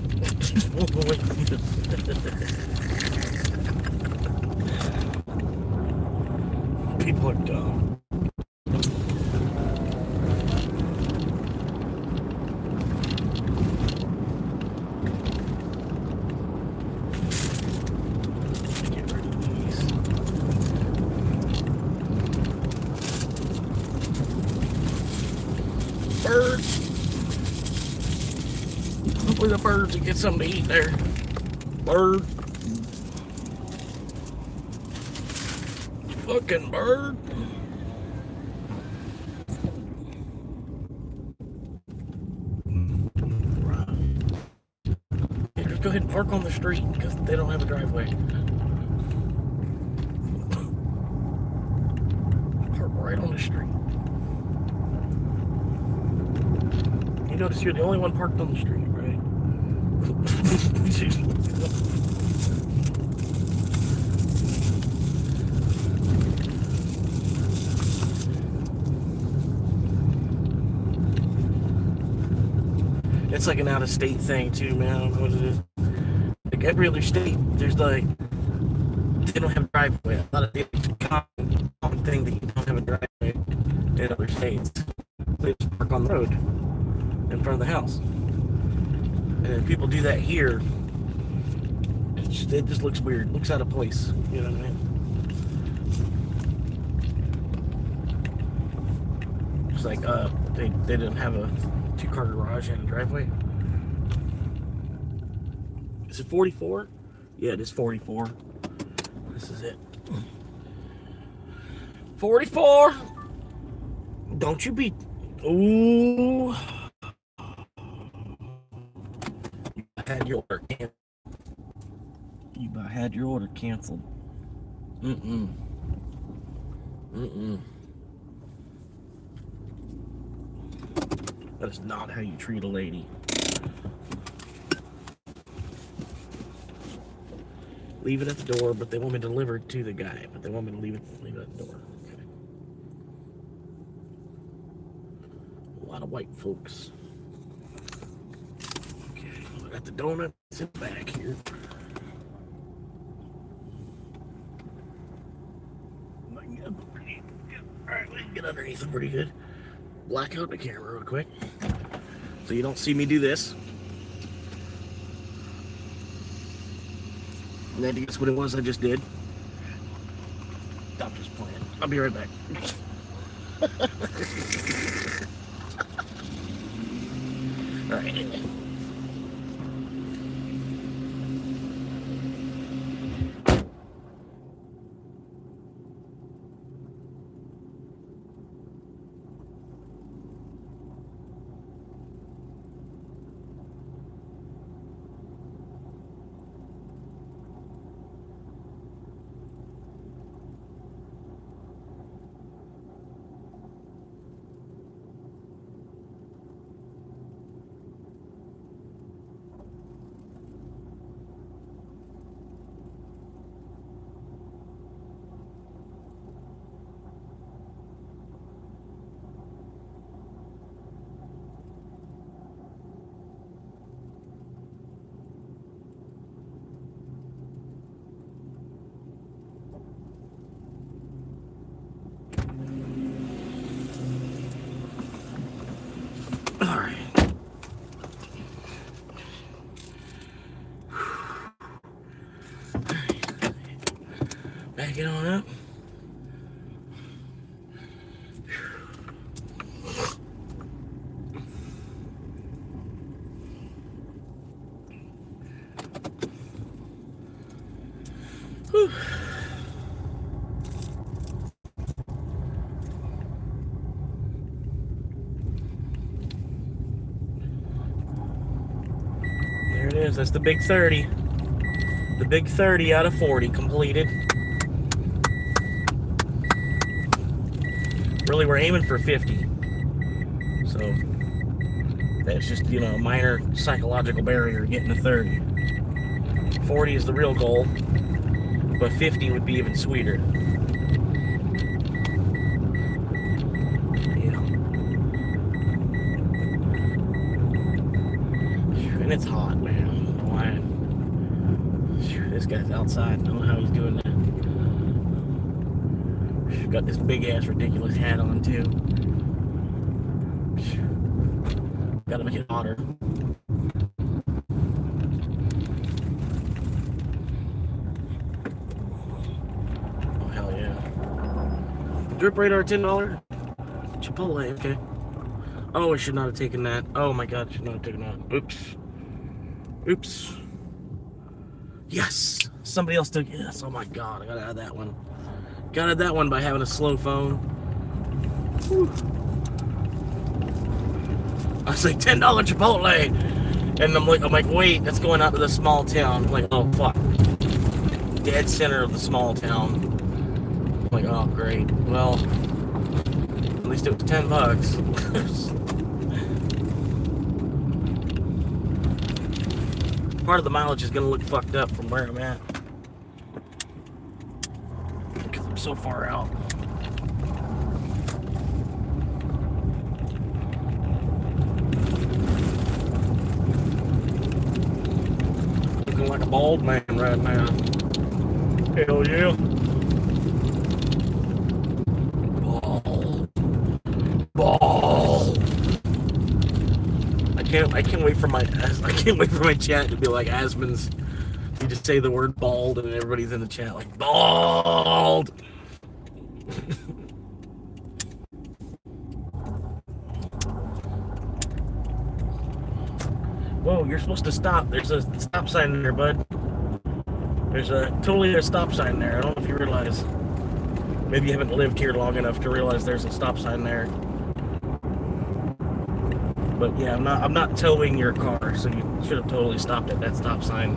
Speaker 1: People are dumb. Get rid of these. Birds. Hopefully the birds will get something to eat there. Bird. Fucking bird. Yeah, just go ahead and park on the street because they don't have a driveway. Park right on the street. You notice you're the only one parked on the street, right? It's like an out-of-state thing too, man. I don't know what it is. Like every other state, there's like they don't have a driveway. A lot of it's a common thing that you don't have a driveway in other states. They just park on the road in front of the house. And if people do that here, it just looks weird. It looks out of place. You know what I mean? It's like they didn't have a two-car garage and a driveway. Is it 44? Yeah, it is 44. This is it. 44. Don't you be. Ooh. Had your order canceled. You had your order canceled. That is not how you treat a lady. Leave it at the door, but they want me to deliver it to the guy. But they want me to leave it at the door. Okay. A lot of white folks. I got the donuts in the back here. Alright, we can get underneath them pretty good. Black out the camera real quick. So you don't see me do this. And then guess what it was I just did? Stop just playing. I'll be right back. Alright. Back it on up. Whew. There it is. That's the big 30. The big 30 out of 40 completed. Really, we're aiming for 50. So that's just, you know, a minor psychological barrier getting to 30. 40 is the real goal, but 50 would be even sweeter. Yeah. outside. I don't know how he's doing that. He's got this big ass ridiculous hat on too. Gotta make it hotter. Oh hell yeah. Drip radar $10. Chipotle, okay. Oh, I should not have taken that. Oh my god, I should not have taken that. Oops. Oops. Yes! Somebody else took it. Yes, oh my god, I gotta add that one. Got it that one by having a slow phone. Whew. I was like, $10 Chipotle, and I'm like, wait, that's going out to the small town. I'm like, oh fuck, dead center of the small town. I'm like, oh great. Well, at least it was $10. Part of the mileage is gonna look fucked up from where I'm at. Because I'm so far out. Looking like a bald man right now. Hell yeah. Bald. I can't wait for my chat to be like Asmon's. You just say the word bald and everybody's in the chat like bald. Whoa, you're supposed to stop. There's a stop sign there, bud. There's totally a stop sign there. I don't know if you realize. Maybe you haven't lived here long enough to realize there's a stop sign there. But yeah, I'm not towing your car, so you should have totally stopped at that stop sign.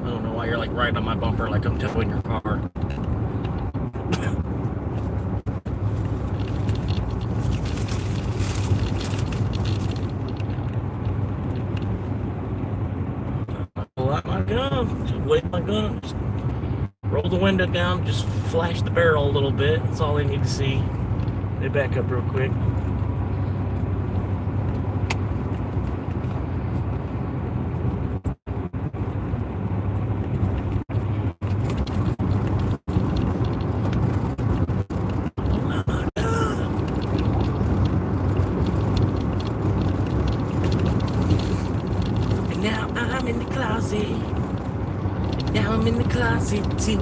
Speaker 1: I don't know why you're like riding on my bumper like I'm towing your car. Pull out my gun, just wait my gun, just roll the window down, just flash the barrel a little bit. That's all they need to see. They back up real quick. Now I'm in the closet too.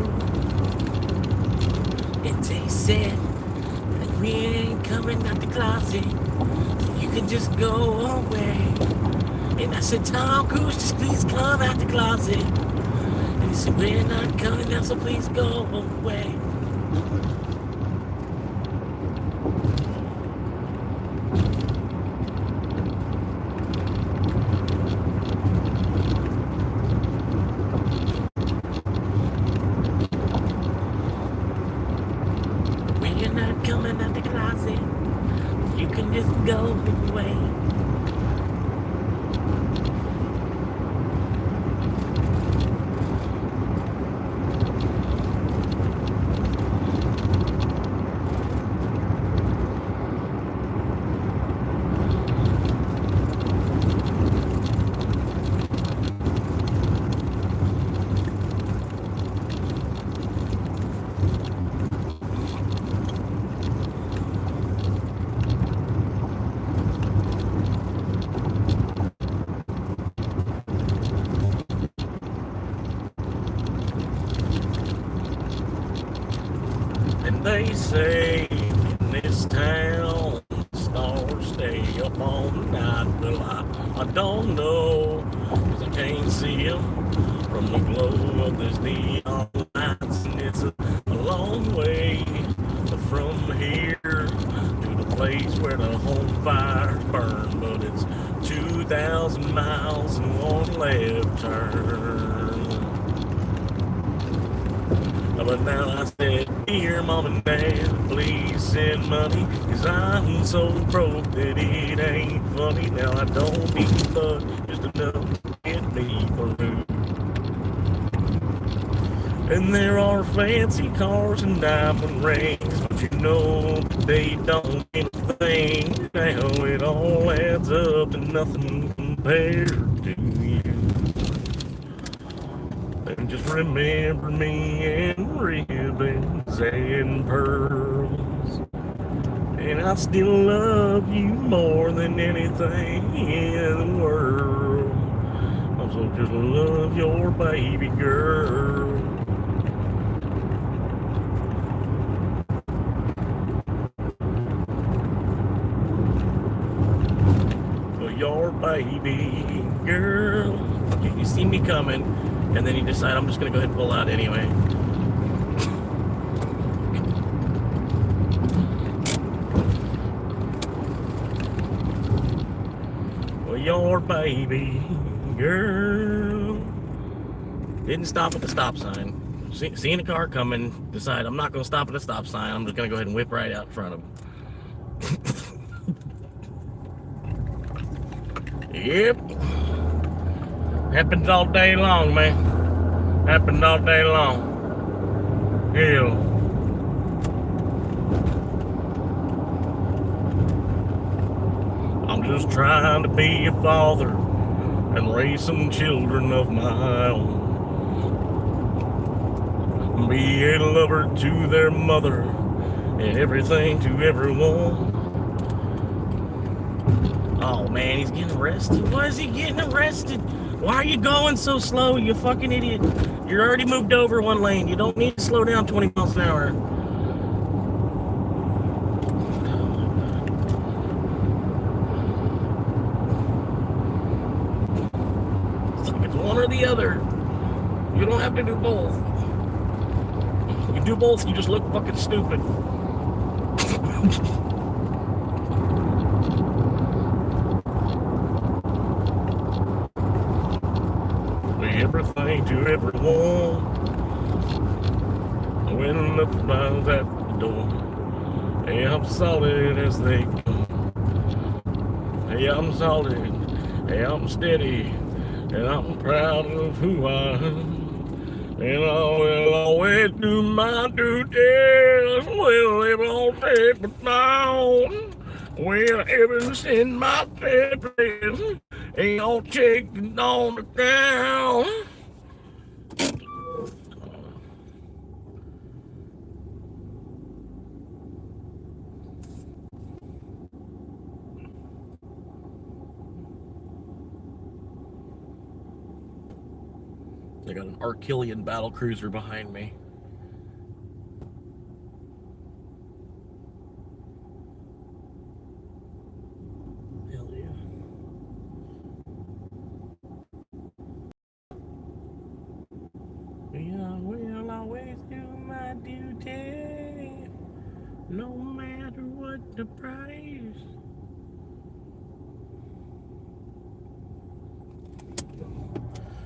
Speaker 1: And they said that we ain't coming out the closet, so you can just go away. And I said, Tom Cruise, just please come out the closet. And he said, we're not coming out, so please go away. Go away. They say in this town, stars stay up all night. Well, I don't know, 'cause I can't see them from the glow of this neon lights. And it's a long way from here to the place where the home fires burn. But it's 2,000 miles and one left turn. But now I said, dear mom and dad, please send money, 'cause I'm so broke that it ain't funny. Now I don't need much, just enough to get me through. And there are fancy cars and diamond rings, but you know they don't mean a thing. Now it all adds up to nothing compared to you. And just remember me and ribbons and pearls. And I still love you more than anything in the world. So just love your baby girl. Your baby girl. Okay, you see me coming, and then you decide I'm just gonna go ahead and pull out anyway. Well, your baby girl didn't stop at the stop sign. Seeing a car coming, decide I'm not gonna stop at the stop sign. I'm just gonna go ahead and whip right out in front of him. Yep. Happens all day long, man. Happens all day long. Hell. I'm just trying to be a father and raise some children of my own. Be a lover to their mother and everything to everyone. Oh man, he's getting arrested. Why is he getting arrested? Why are you going so slow, you fucking idiot? You're already moved over one lane. You don't need to slow down 20 miles an hour. It's one or the other. You don't have to do both. You do both, you just look fucking stupid. Everything to everyone. When the flies at the door. Hey, I'm solid as they come. Hey, I'm solid. Hey, I'm steady. And I'm proud of who I am. And I will always do my duties. Well, they won't take me down. Well, heaven's in my steps. Ain't all shaking on the ground. I got an Archillian battle cruiser behind me. Hell yeah. I will always do my duty, no matter what the price.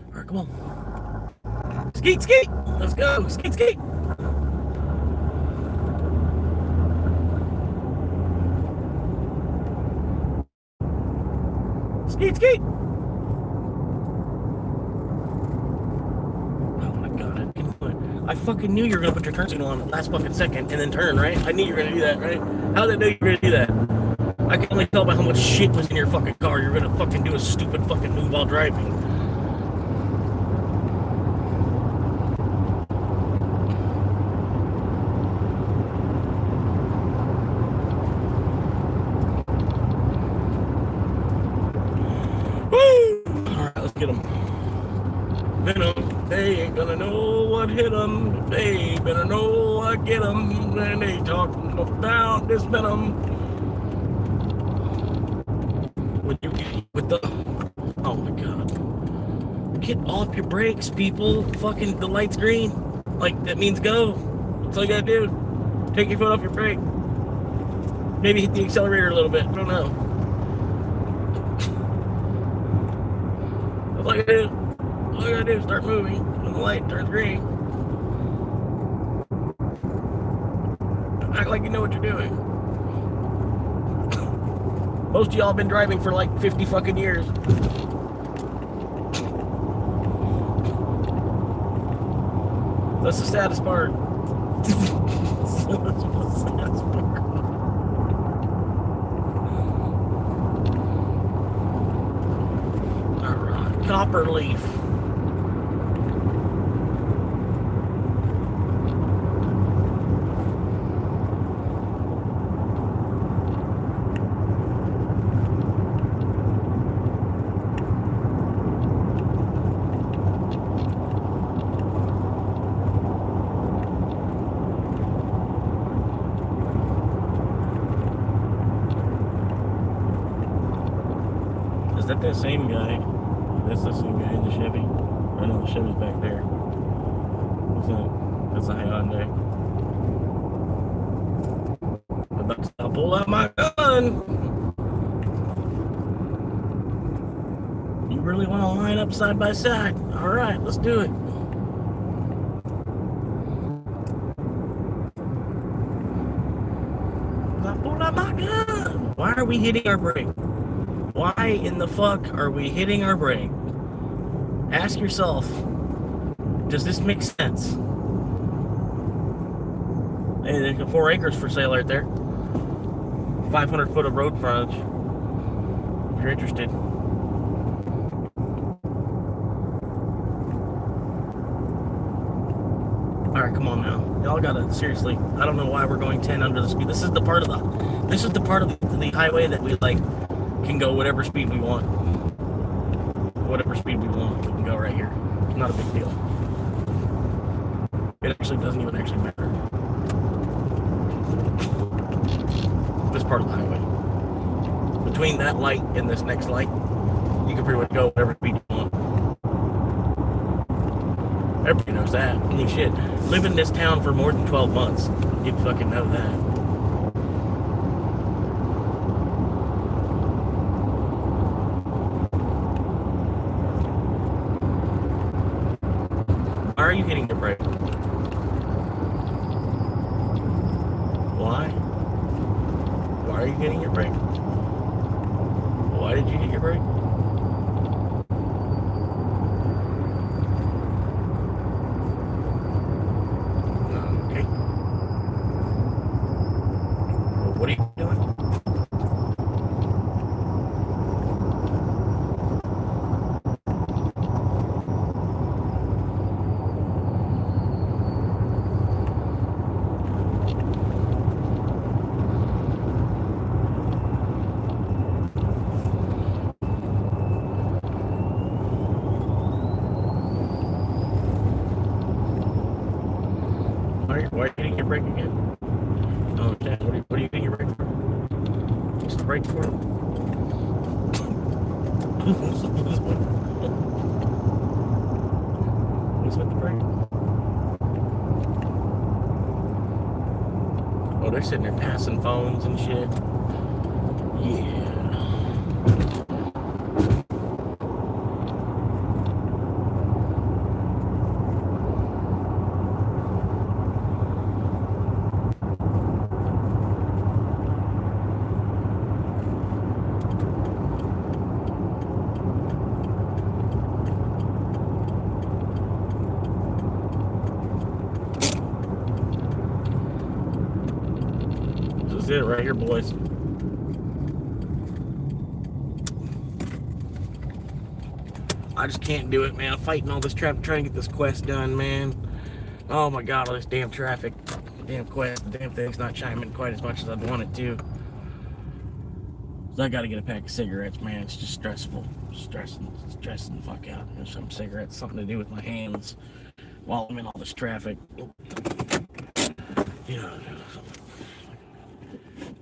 Speaker 1: Alright, come on. Skeet, skeet! Let's go! Skeet, skeet! Skeet, skeet! I fucking knew you were gonna put your turn signal on the last fucking second and then turn, right? I knew you were gonna do that, right? How did I know you were gonna do that? I can only tell by how much shit was in your fucking car. You're gonna fucking do a stupid fucking move while driving. Woo! Alright, let's get him. Venom. They ain't gonna know what hit them. They better know I get them. And they talking about this venom. When you with the, oh my god, get off your brakes, people. Fucking the light's green, like that means go. That's all you gotta do. Take your foot off your brake. Maybe hit the accelerator a little bit. I don't know. That's all you gotta do. All you gotta do is start moving when the light turns green. Act like you know what you're doing. Most of y'all been driving for like 50 fucking years. That's the saddest part. That's the saddest part. Alright, copper leaf. that the same guy? That's the same guy in the Chevy. I know the Chevy's back there. What's that? That's a Hyundai. I'll pull out my gun. You really want to line up side by side? All right, let's do it. I'll pull out my gun. Why are we hitting our brake? Why in the fuck are we hitting our brake? Ask yourself, does this make sense? Hey, there's 4 acres for sale right there. 500 foot of road frontage. If you're interested. Alright, come on now. Y'all gotta, seriously, I don't know why we're going 10 under the speed. This is the part of the highway that we like can go whatever speed we want. Whatever speed we want, we can go right here. It's not a big deal. It actually doesn't even actually matter. This part of the highway. Between that light and this next light, you can pretty much go whatever speed you want. Everybody knows that. I mean, shit. Live in this town for more than 12 months. You fucking know that. Why are you hitting the brake? Why? Why are you hitting your brake? Why did you hit your brake? Okay. Well, what are you doing? Why are you hitting your brake again? Oh, Dad, what are you hitting your brake for? What's the brake for? What's with the brake? Oh, they're sitting there passing phones and shit. Yeah. This is it right here, boys. I just can't do it, man. I'm fighting all this traffic, trying to get this quest done, man. Oh my god, all this damn traffic. Damn quest, the damn thing's not chiming quite as much as I'd want it to. So I gotta get a pack of cigarettes, man. It's just stressful. Stressing the fuck out. There's some cigarettes, something to do with my hands while I'm in all this traffic. You know,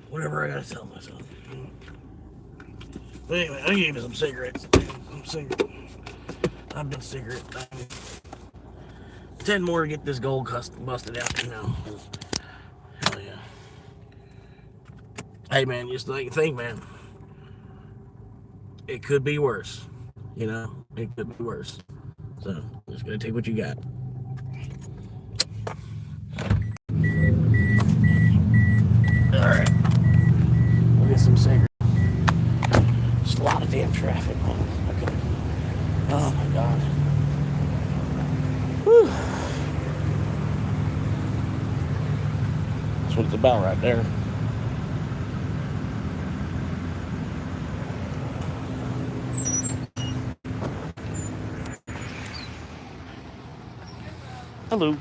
Speaker 1: whatever I gotta tell myself. But anyway, I gave you some cigarettes. I've been cigarette banging. 10 more to get this gold busted out, you know. Hell yeah. Hey man, just like you think, man. It could be worse. You know, it could be worse. So, just gonna take what you got. Alright. We'll get some cigarettes. Just a lot of damn traffic, man. Okay. Oh my god. Whew. That's what it's about right there. Hello.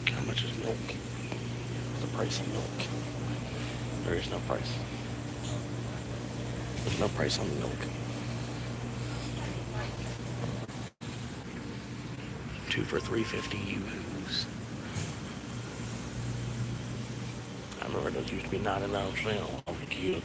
Speaker 1: How much is milk? the price of milk. There is no price. There's no price on the milk. 2 for $3.50 Yoo-hoos. I remember those used to be 99% off the kid.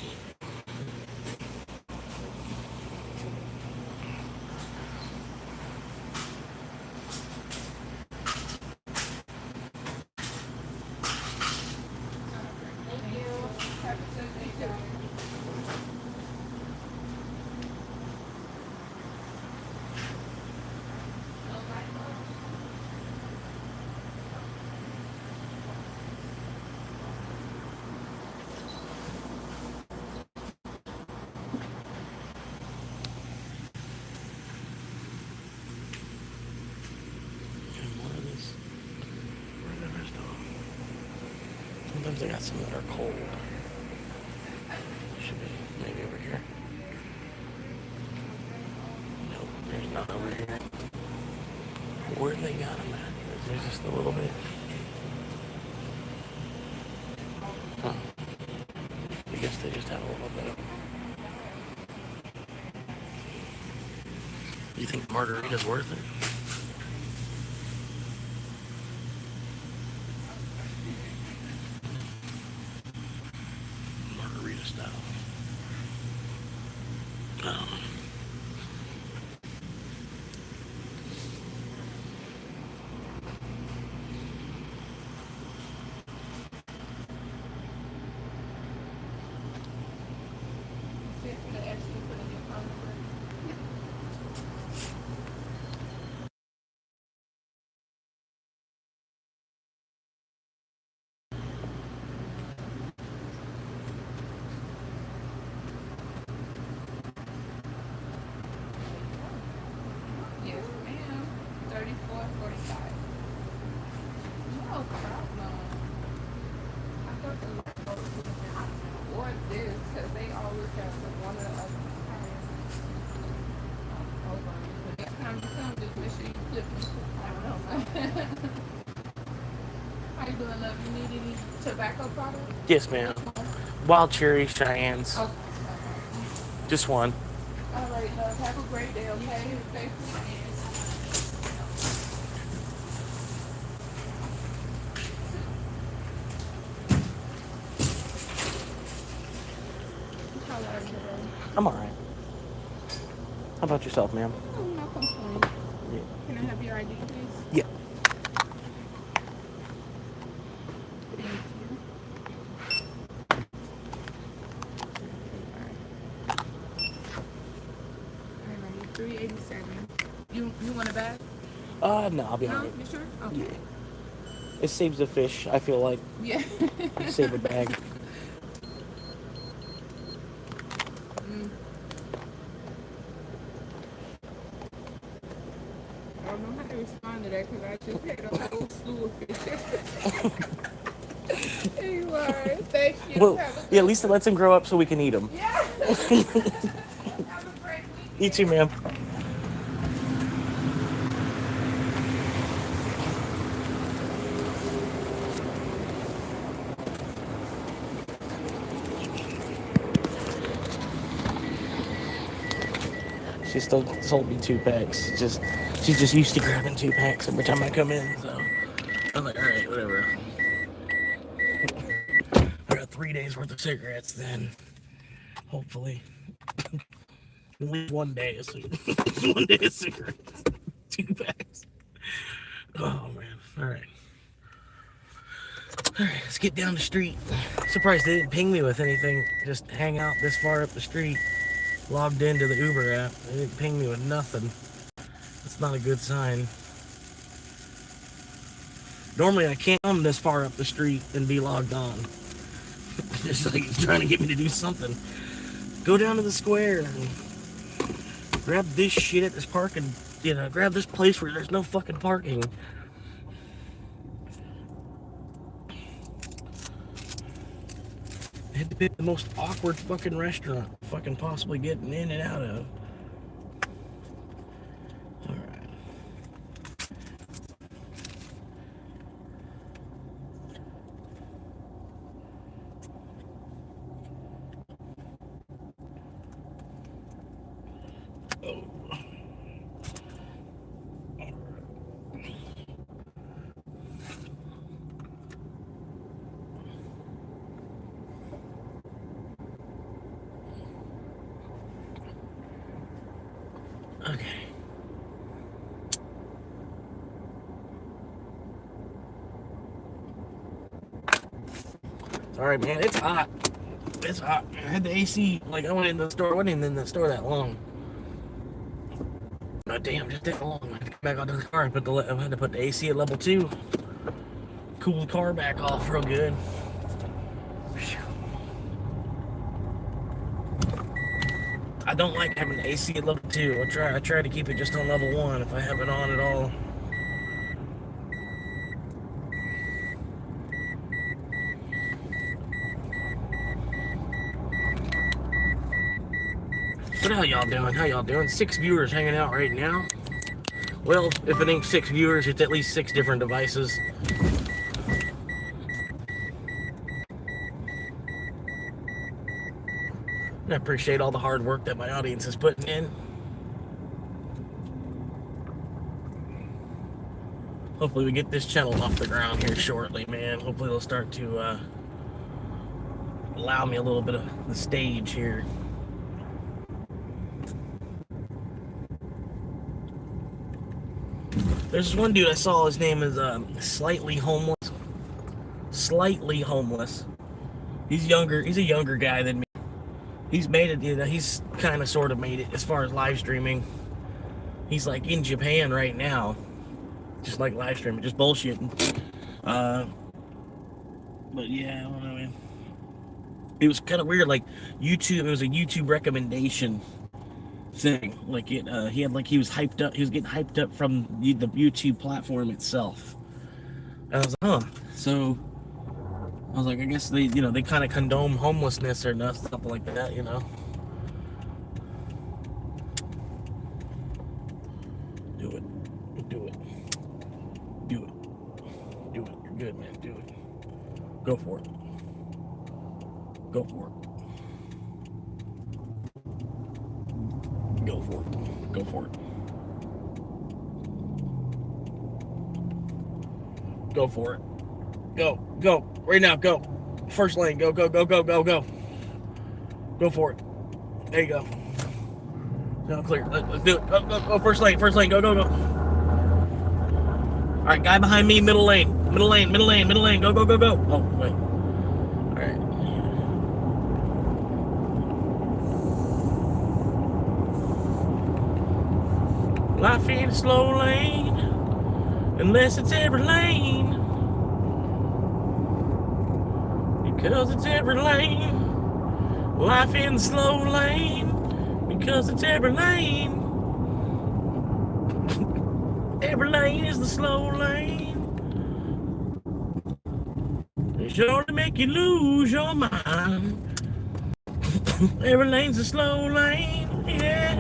Speaker 1: Sometimes they got some that are cold. Should be maybe over here. Nope, there's not over here. Where they got them at? There's just a little bit. Huh. I guess they just have a little bit of them. Do you think margarita's worth it? Margarita style.
Speaker 18: Yes, ma'am. 34.45. No problem. I thought the or this because they always have one of the other hold on. The next time you come, just make sure you clip me. I don't know. How you doing, love? You need any tobacco products?
Speaker 1: Yes, ma'am. Wild cherry, Cheyennes.
Speaker 18: Okay.
Speaker 1: Just one.
Speaker 18: All right, love. Have a great day, okay? Stay free. How are you today?
Speaker 1: I'm alright. How about yourself, ma'am?
Speaker 18: Oh, no complaint.
Speaker 1: Yeah.
Speaker 18: Can I have your ID, please?
Speaker 1: Yeah.
Speaker 18: Thank you. Alright, 387. You want a bag?
Speaker 1: No, I'll be
Speaker 18: No,
Speaker 1: alright.
Speaker 18: you sure? Okay.
Speaker 1: Yeah. It saves the fish, I feel like.
Speaker 18: Yeah.
Speaker 1: Save a bag.
Speaker 18: I don't know how to respond to that because I just had a whole slew of fish. Anyway, thank you.
Speaker 1: Well, yeah, at least it lets them grow up so we can eat them.
Speaker 18: Yeah. Have a great week.
Speaker 1: You too, ma'am. She still sold me 2 packs. She's just used to grabbing 2 packs every time I come in, so I'm like, alright, whatever. I got 3 days worth of cigarettes then. Hopefully. At least 1 day of cigarettes. 1 day of cigarettes. 2 packs. Oh man. Alright. Alright, let's get down the street. Surprised they didn't ping me with anything. Just hang out this far up the street. Logged into the Uber app. They didn't ping me with nothing. That's not a good sign. Normally I can't come this far up the street and be logged on. Just like it's trying to get me to do something. Go down to the square and grab this shit at this parking, grab this place where there's no fucking parking. I had to pick the most awkward fucking restaurant fucking possibly getting in and out of. Alright. Okay. Sorry, man. It's hot. It's hot. I had the AC. Like, I went in the store. I wasn't in the store that long. Oh, damn. Just that long. I got back out to the car. I had to put the AC at level 2. Cool the car back off real good. I don't like having the AC at level 2. I try to keep it just on level 1 if I have it on at all. But how y'all doing? How y'all doing? 6 viewers hanging out right now. Well, if it ain't 6 viewers, it's at least 6 different devices. I appreciate all the hard work that my audience is putting in. Hopefully we get this channel off the ground here shortly, man. Hopefully they'll start to allow me a little bit of the stage here. There's this one dude I saw, his name is Slightly Homeless. Slightly Homeless. He's a younger guy than me. He's made it, you know, he's kind of sort of made it as far as live streaming. He's like in Japan right now. Just like live streaming, just bullshitting. But yeah, I don't know, man. It was kind of weird, like YouTube, it was a YouTube recommendation thing. Like he was hyped up, he was getting hyped up from the YouTube platform itself. And I was like, huh. So I was like, I guess they, you know, they kind of condone homelessness or something like that, you know. Do it. Do it. Do it. Do it. You're good, man. Do it. Go for it. Go for it. Go for it. Go for it. Go for it. Go. Go. Right now. Go. First lane. Go, go, go, go, go, go. Go for it. There you go. No, clear. Let's do it. Go, go, go. First lane. First lane. Go, go, go. All right, guy behind me, middle lane. Middle lane, middle lane, middle lane. Go, go, go, go. Oh, wait. All right. Life in a slow lane, unless it's every lane. Because it's every lane. Life in the slow lane, because it's every lane. Every lane is the slow lane. It's sure to make you lose your mind. Every lane's a slow lane, yeah.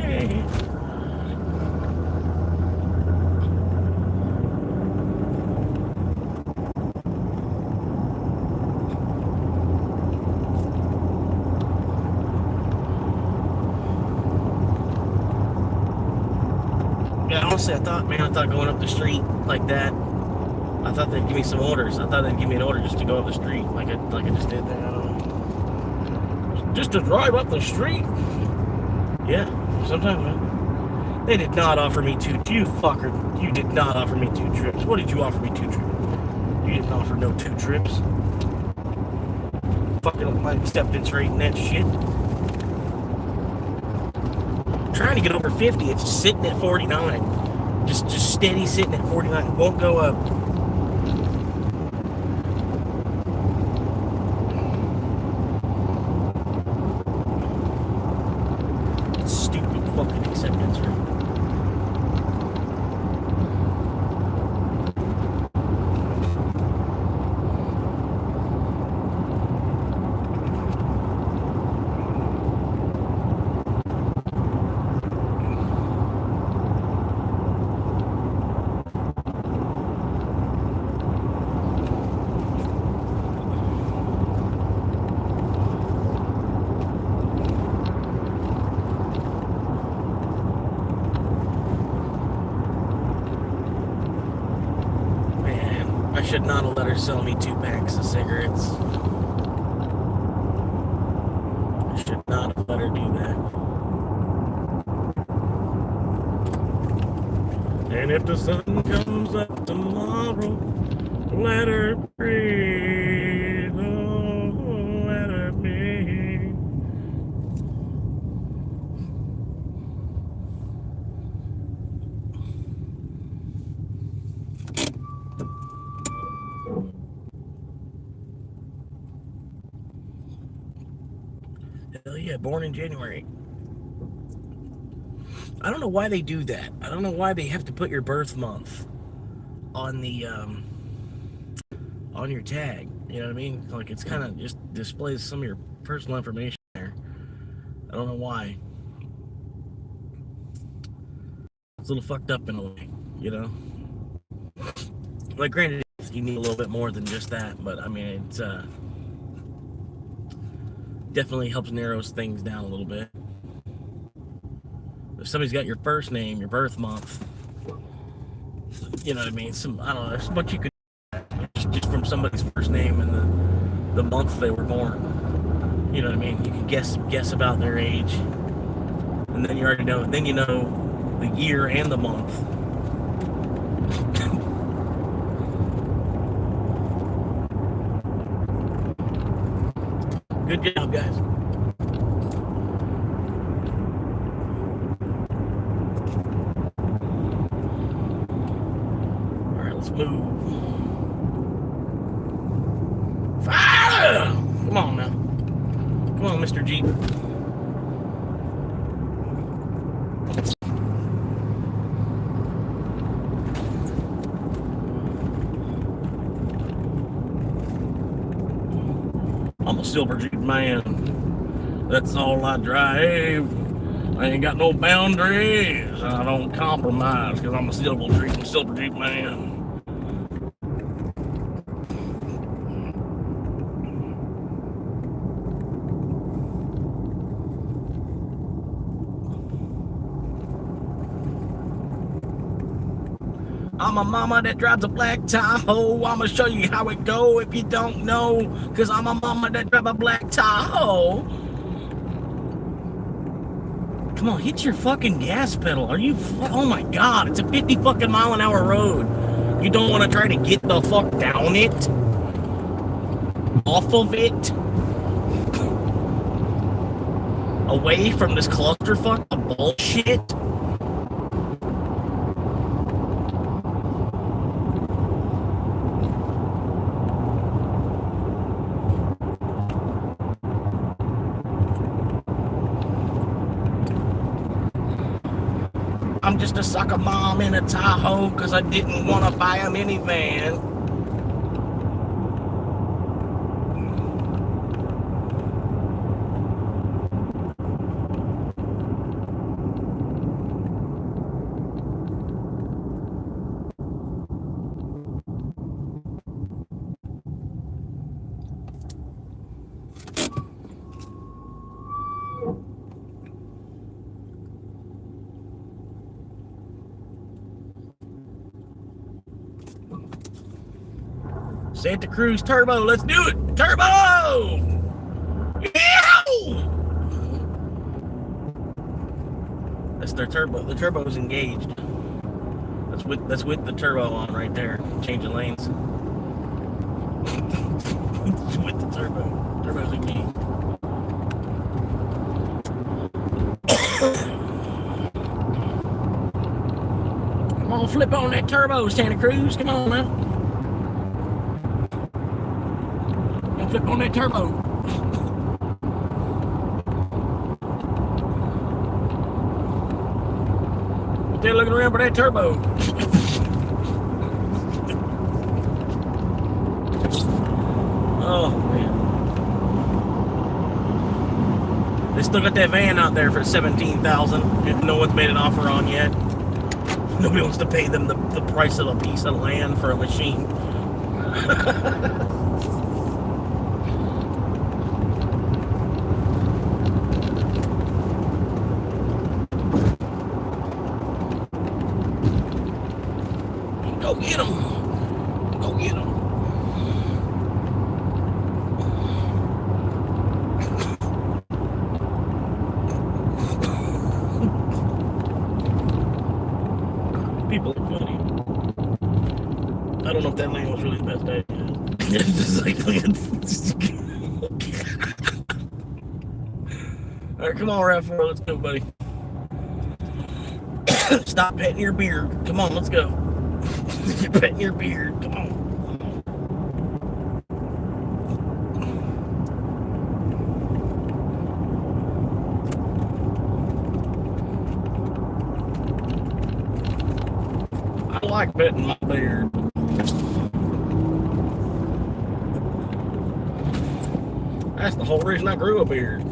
Speaker 1: Honestly, I thought going up the street like that, I thought they'd give me some orders. I thought they'd give me an order just to go up the street, like I just did there. Just to drive up the street? Yeah, sometimes, man. They did not offer me 2. You fucker, you did not offer me 2 trips. What did you offer me 2 trips? You didn't offer no 2 trips. Fucking like stepped in straight in that shit. Trying to get over 50, it's sitting at 49. Just steady sitting at 49. It won't go up. Stupid fucking acceptance rate. I should not have let her sell me 2 packs of cigarettes. I should not have let her do that. And if the sun comes up tomorrow, let her breathe. Oh, let her be. Hell yeah, born in January. I don't know why they do that. I don't know why they have to put your birth month on the on your tag. You know what I mean? Like, it's kind of just displays some of your personal information there. I don't know why. It's a little fucked up in a way, you know? Like, granted, you need a little bit more than just that, but I mean, it's definitely helps narrow things down a little bit. If somebody's got your first name, your birth month, you know what I mean? I don't know, there's what you could just from somebody's first name and the month they were born. You know what I mean? You can guess about their age, and then you already know. Then you know the year and the month. Good job, guys. All right, let's move. Fire! Come on now. Come on, Mr. Jeep. I'm a silver Jeep man. That's all I drive. I ain't got no boundaries. I don't compromise because I'm a silver Jeep man. I'm a mama that drives a black Tahoe. I'ma show you how it go if you don't know. Cause I'm a mama that drives a black Tahoe. Come on, hit your fucking gas pedal. Are you, oh my God, it's a 50 fucking mile an hour road. You don't wanna try to get the fuck down it? Off of it? Away from this clusterfuck of bullshit? I'm just a sucker mom in a Tahoe because I didn't want to buy a minivan. Santa Cruz Turbo, let's do it! Turbo! Yeah! That's their turbo. The turbo's engaged. That's with the turbo on right there. Changing lanes. With the turbo. Turbo's engaged. Come on, flip on that turbo, Santa Cruz. Come on now. Flip on that turbo. But they're looking around for that turbo. Oh man. They still got that van out there for $17,000. No one's made an offer on yet. Nobody wants to pay them the price of a piece of land for a machine. Go get get them. People are funny. I don't know if that lane was really the best idea. It's just like all right, come on, Raphael, let's go, buddy. Stop petting your beard. Come on, let's go. You're petting your beard. Come on. I like petting my beard. That's the whole reason I grew a beard.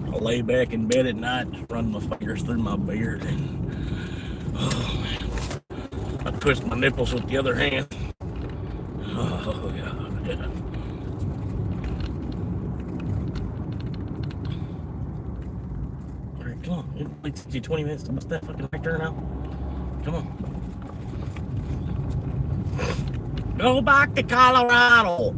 Speaker 1: I lay back in bed at night, just run my fingers through my beard, and oh man, I twist my nipples with the other hand. Oh God, yeah. All right, come on. It takes you 20 minutes to bust that fucking right turn out. Come on. Go back to Colorado.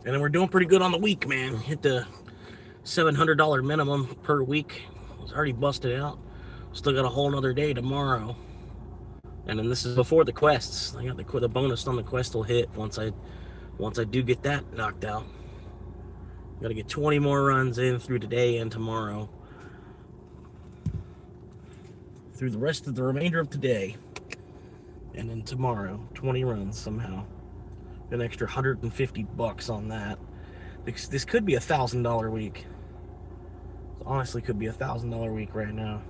Speaker 1: And then we're doing pretty good on the week, man. Hit the $700 minimum per week. It's already busted out. Still got a whole nother day tomorrow. And then this is before the quests. I got the bonus on the quest will hit once I do get that knocked out. Got to get 20 more runs in through today and tomorrow. Through the rest of the remainder of today. And then tomorrow, 20 runs somehow. An extra $150 on that. This could be $1,000 week. This honestly could be $1,000 week right now.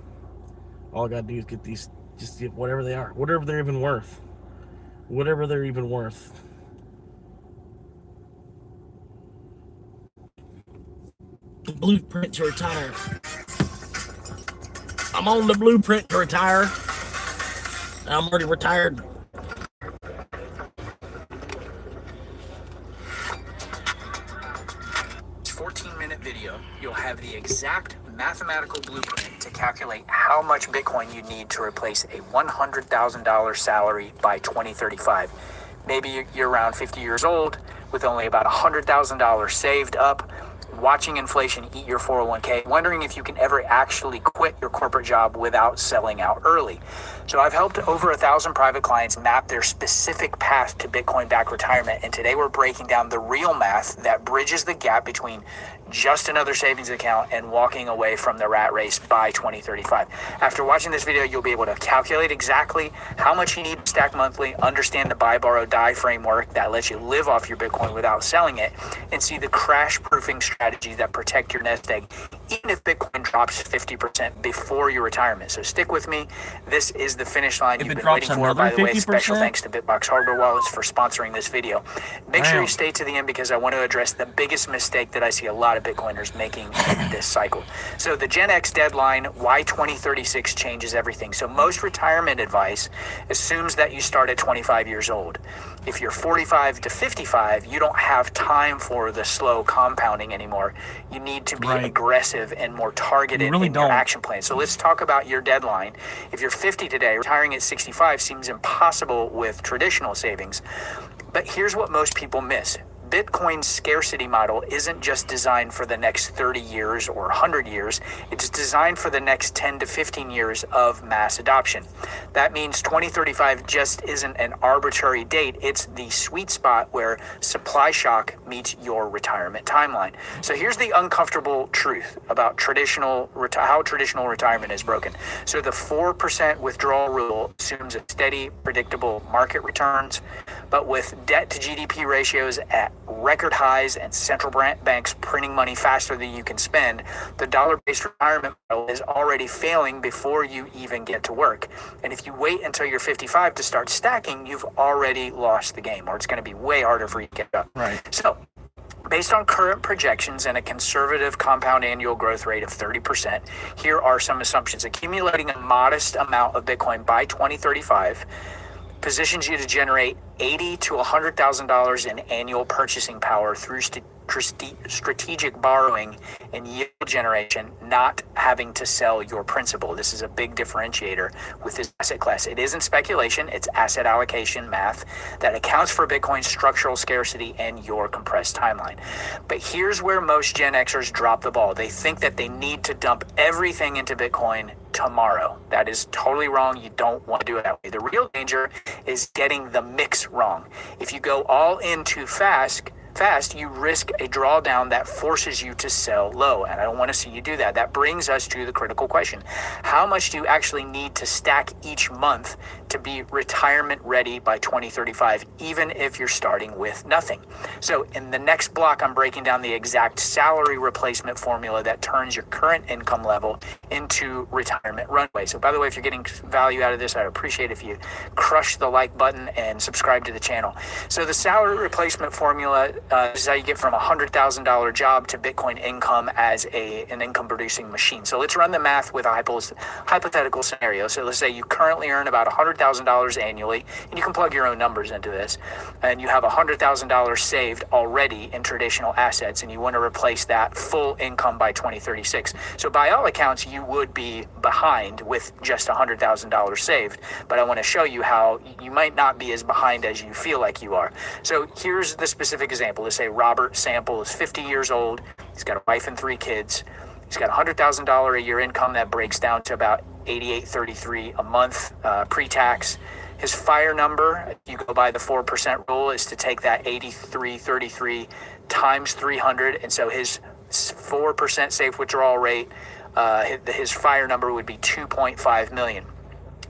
Speaker 1: All I gotta do is get these, just get whatever they are, whatever they're even worth. Whatever they're even worth. Blueprint to retire. I'm on the blueprint to retire. I'm already retired.
Speaker 19: 14-minute video, you'll have the exact mathematical blueprint to calculate how much Bitcoin you need to replace a $100,000 salary by 2035. Maybe you're around 50 years old with only about $100,000 saved up, watching inflation eat your 401k, wondering if you can ever actually quit your corporate job without selling out early. So I've helped over 1,000 private clients map their specific path to Bitcoin-backed retirement, and today we're breaking down the real math that bridges the gap between just another savings account and walking away from the rat race by 2035. After watching this video, you'll be able to calculate exactly how much you need to stack monthly, understand the buy, borrow, die framework that lets you live off your Bitcoin without selling it, and see the crash-proofing strategies that protect your nest egg, even if Bitcoin drops 50% before your retirement. So stick with me. This is the finish line you've been waiting for. By the way, special thanks to BitBox Hardware Wallets for sponsoring this video. Make sure you stay to the end because I want to address the biggest mistake that I see a lot of Bitcoiners making in this cycle. So the Gen X deadline, why 2036 changes everything. So most retirement advice assumes that you start at 25 years old. If you're 45 to 55, you don't have time for the slow compounding anymore. You need to be aggressive and more targeted in your action plan. So let's talk about your deadline. If you're 50 today, retiring at 65 seems impossible with traditional savings. But here's what most people miss. Bitcoin's scarcity model isn't just designed for the next 30 years or 100 years. It's designed for the next 10 to 15 years of mass adoption. That means 2035 just isn't an arbitrary date. It's the sweet spot where supply shock meets your retirement timeline. So here's the uncomfortable truth about how traditional retirement is broken. So the 4% withdrawal rule assumes a steady, predictable market returns, but with debt to GDP ratios at record highs and central banks printing money faster than you can spend, the dollar-based retirement model is already failing before you even get to work. And if you wait until you're 55 to start stacking, you've already lost the game, or it's going to be way harder for you to get up.
Speaker 10: Right.
Speaker 19: So, based on current projections and a conservative compound annual growth rate of 30%, here are some assumptions. Accumulating a modest amount of Bitcoin by 2035 positions you to generate $80,000 to $100,000 in annual purchasing power through strategic borrowing and yield generation, not having to sell your principal. This is a big differentiator with this asset class. It isn't speculation, it's asset allocation math that accounts for Bitcoin's structural scarcity and your compressed timeline. But here's where most Gen Xers drop the ball. They think that they need to dump everything into Bitcoin tomorrow. That is totally wrong. You don't want to do it that way. The real danger is getting the mix wrong. If you go all in too fast, you risk a drawdown that forces you to sell low. And I don't want to see you do that. That brings us to the critical question. How much do you actually need to stack each month to be retirement ready by 2035, even if you're starting with nothing? So in the next block, I'm breaking down the exact salary replacement formula that turns your current income level into retirement runway. So by the way, if you're getting value out of this, I'd appreciate if you crush the like button and subscribe to the channel. So the salary replacement formula, this is how you get from a $100,000 job to Bitcoin income as an income producing machine. So let's run the math with a hypothetical scenario. So let's say you currently earn about $100,000 annually, and you can plug your own numbers into this, and you have $100,000 saved already in traditional assets, and you want to replace that full income by 2036. So by all accounts, you would be behind with just $100,000 saved, but I want to show you how you might not be as behind as you feel like you are. So here's the specific example. Let's say Robert Sample is 50 years old. He's got a wife and 3 kids. He's got $100,000 a year income that breaks down to about $88.33 a month pre-tax. His FIRE number, if you go by the 4% rule, is to take that $83.33 times 300. And so his 4% safe withdrawal rate, his FIRE number would be 2.5 million.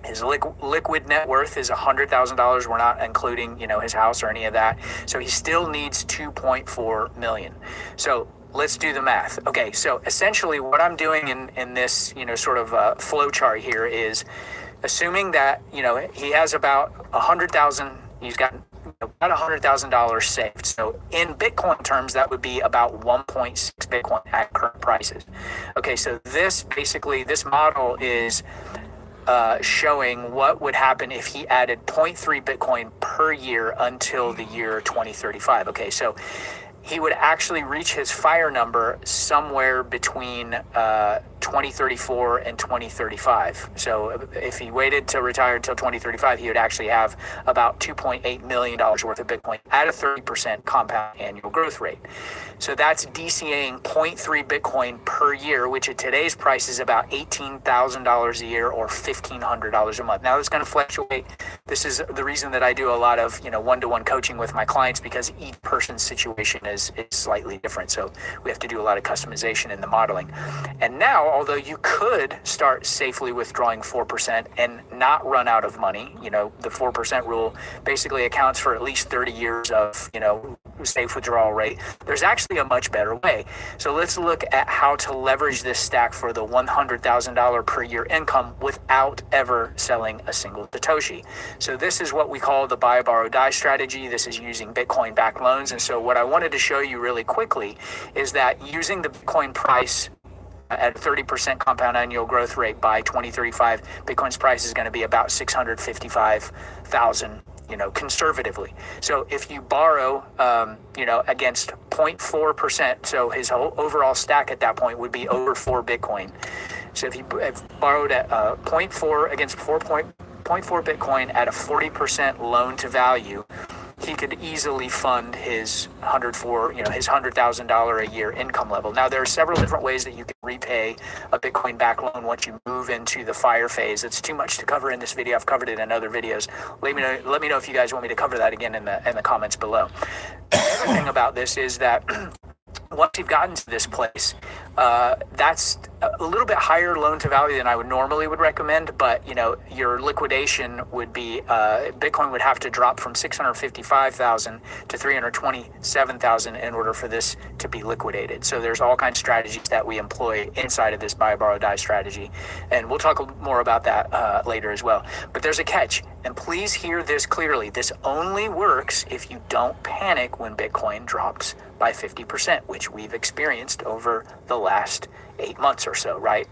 Speaker 19: His liquid net worth is $100,000. We're not including, his house or any of that. So he still needs 2.4 million. So let's do the math. Okay, so essentially what I'm doing in this, sort of flow chart here is assuming that, he has about 100,000, he's got about $100,000 saved. So in Bitcoin terms, that would be about 1.6 Bitcoin at current prices. Okay, so this model is showing what would happen if he added 0.3 Bitcoin per year until the year 2035. Okay, so he would actually reach his FIRE number somewhere between 2034 and 2035. So if he waited to retire until 2035, he would actually have about $2.8 million worth of Bitcoin at a 30% compound annual growth rate. So that's DCAing 0.3 Bitcoin per year, which at today's price is about $18,000 a year or $1,500 a month. Now it's going to fluctuate. This is the reason that I do a lot of one-to-one coaching with my clients, because each person's situation is slightly different. So we have to do a lot of customization in the modeling. And now, although you could start safely withdrawing 4% and not run out of money, the 4% rule basically accounts for at least 30 years of, safe withdrawal rate. There's actually a much better way. So let's look at how to leverage this stack for the $100,000 per year income without ever selling a single Satoshi. So this is what we call the buy, borrow, die strategy. This is using Bitcoin backed loans. And so what I wanted to show you really quickly is that using the Bitcoin price at 30% compound annual growth rate by 2035, Bitcoin's price is going to be about 655,000, conservatively. So if you borrow, against 0.4%, so his whole overall stack at that point would be over 4 Bitcoin. So if you borrowed at 0.4 against 4.4 Bitcoin at a 40% loan to value, he could easily fund his $100,000 a year income level. Now, there are several different ways that you can repay a Bitcoin back loan once you move into the FIRE phase. It's too much to cover in this video. I've covered it in other videos. Let me know if you guys want me to cover that again in the comments below. The other thing about this is that once you've gotten to this place, that's a little bit higher loan to value than I would recommend, but your liquidation would be Bitcoin would have to drop from 655,000 to 327,000 in order for this to be liquidated. So there's all kinds of strategies that we employ inside of this buy, borrow, die strategy, and we'll talk more about that later as well. But there's a catch, and please hear this clearly. This only works if you don't panic when Bitcoin drops by 50%, which we've experienced over the last 8 months or so, right?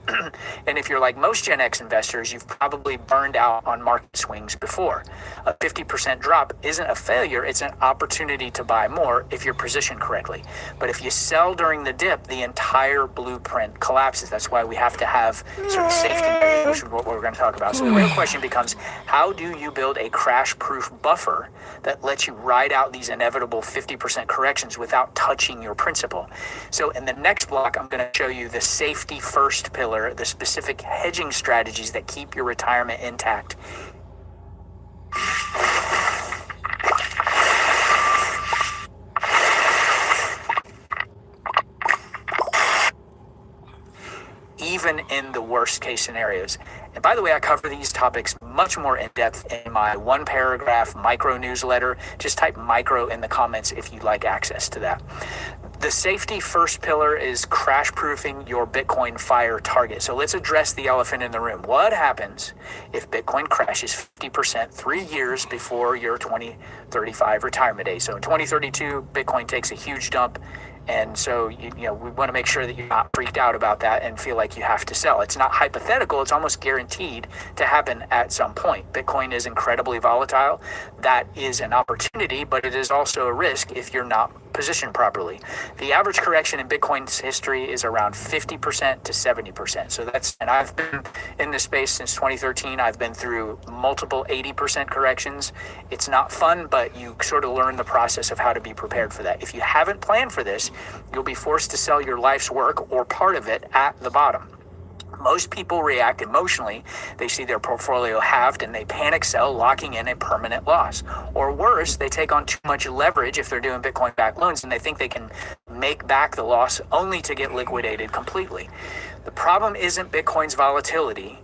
Speaker 19: And if you're like most Gen X investors, you've probably burned out on market swings before. A 50% drop isn't a failure, it's an opportunity to buy more if you're positioned correctly. But if you sell during the dip, the entire blueprint collapses. That's why we have to have certain safety measures, which is what we're going to talk about. So the real question becomes, how do you build a crash-proof buffer that lets you ride out these inevitable 50% corrections without touching your principal? So in the next block, I'm going to show you the safety first pillar, the specific hedging strategies that keep your retirement intact. Even in the worst case scenarios. And by the way, I cover these topics much more in depth in my 1-paragraph micro newsletter. Just type micro in the comments if you'd like access to that. The safety first pillar is crash proofing your Bitcoin FIRE target. So let's address the elephant in the room. What happens if Bitcoin crashes 50% 3 years before your 2035 retirement date? So in 2032, Bitcoin takes a huge dump. And so, we want to make sure that you're not freaked out about that and feel like you have to sell. It's not hypothetical. It's almost guaranteed to happen at some point. Bitcoin is incredibly volatile. That is an opportunity, but it is also a risk if you're not positioned properly. The average correction in Bitcoin's history is around 50% to 70%. So and I've been in this space since 2013. I've been through multiple 80% corrections. It's not fun, but you sort of learn the process of how to be prepared for that. If you haven't planned for this, you'll be forced to sell your life's work or part of it at the bottom. Most people react emotionally. They see their portfolio halved and they panic sell, locking in a permanent loss. Or worse, they take on too much leverage if they're doing Bitcoin-backed loans and they think they can make back the loss only to get liquidated completely. The problem isn't Bitcoin's volatility.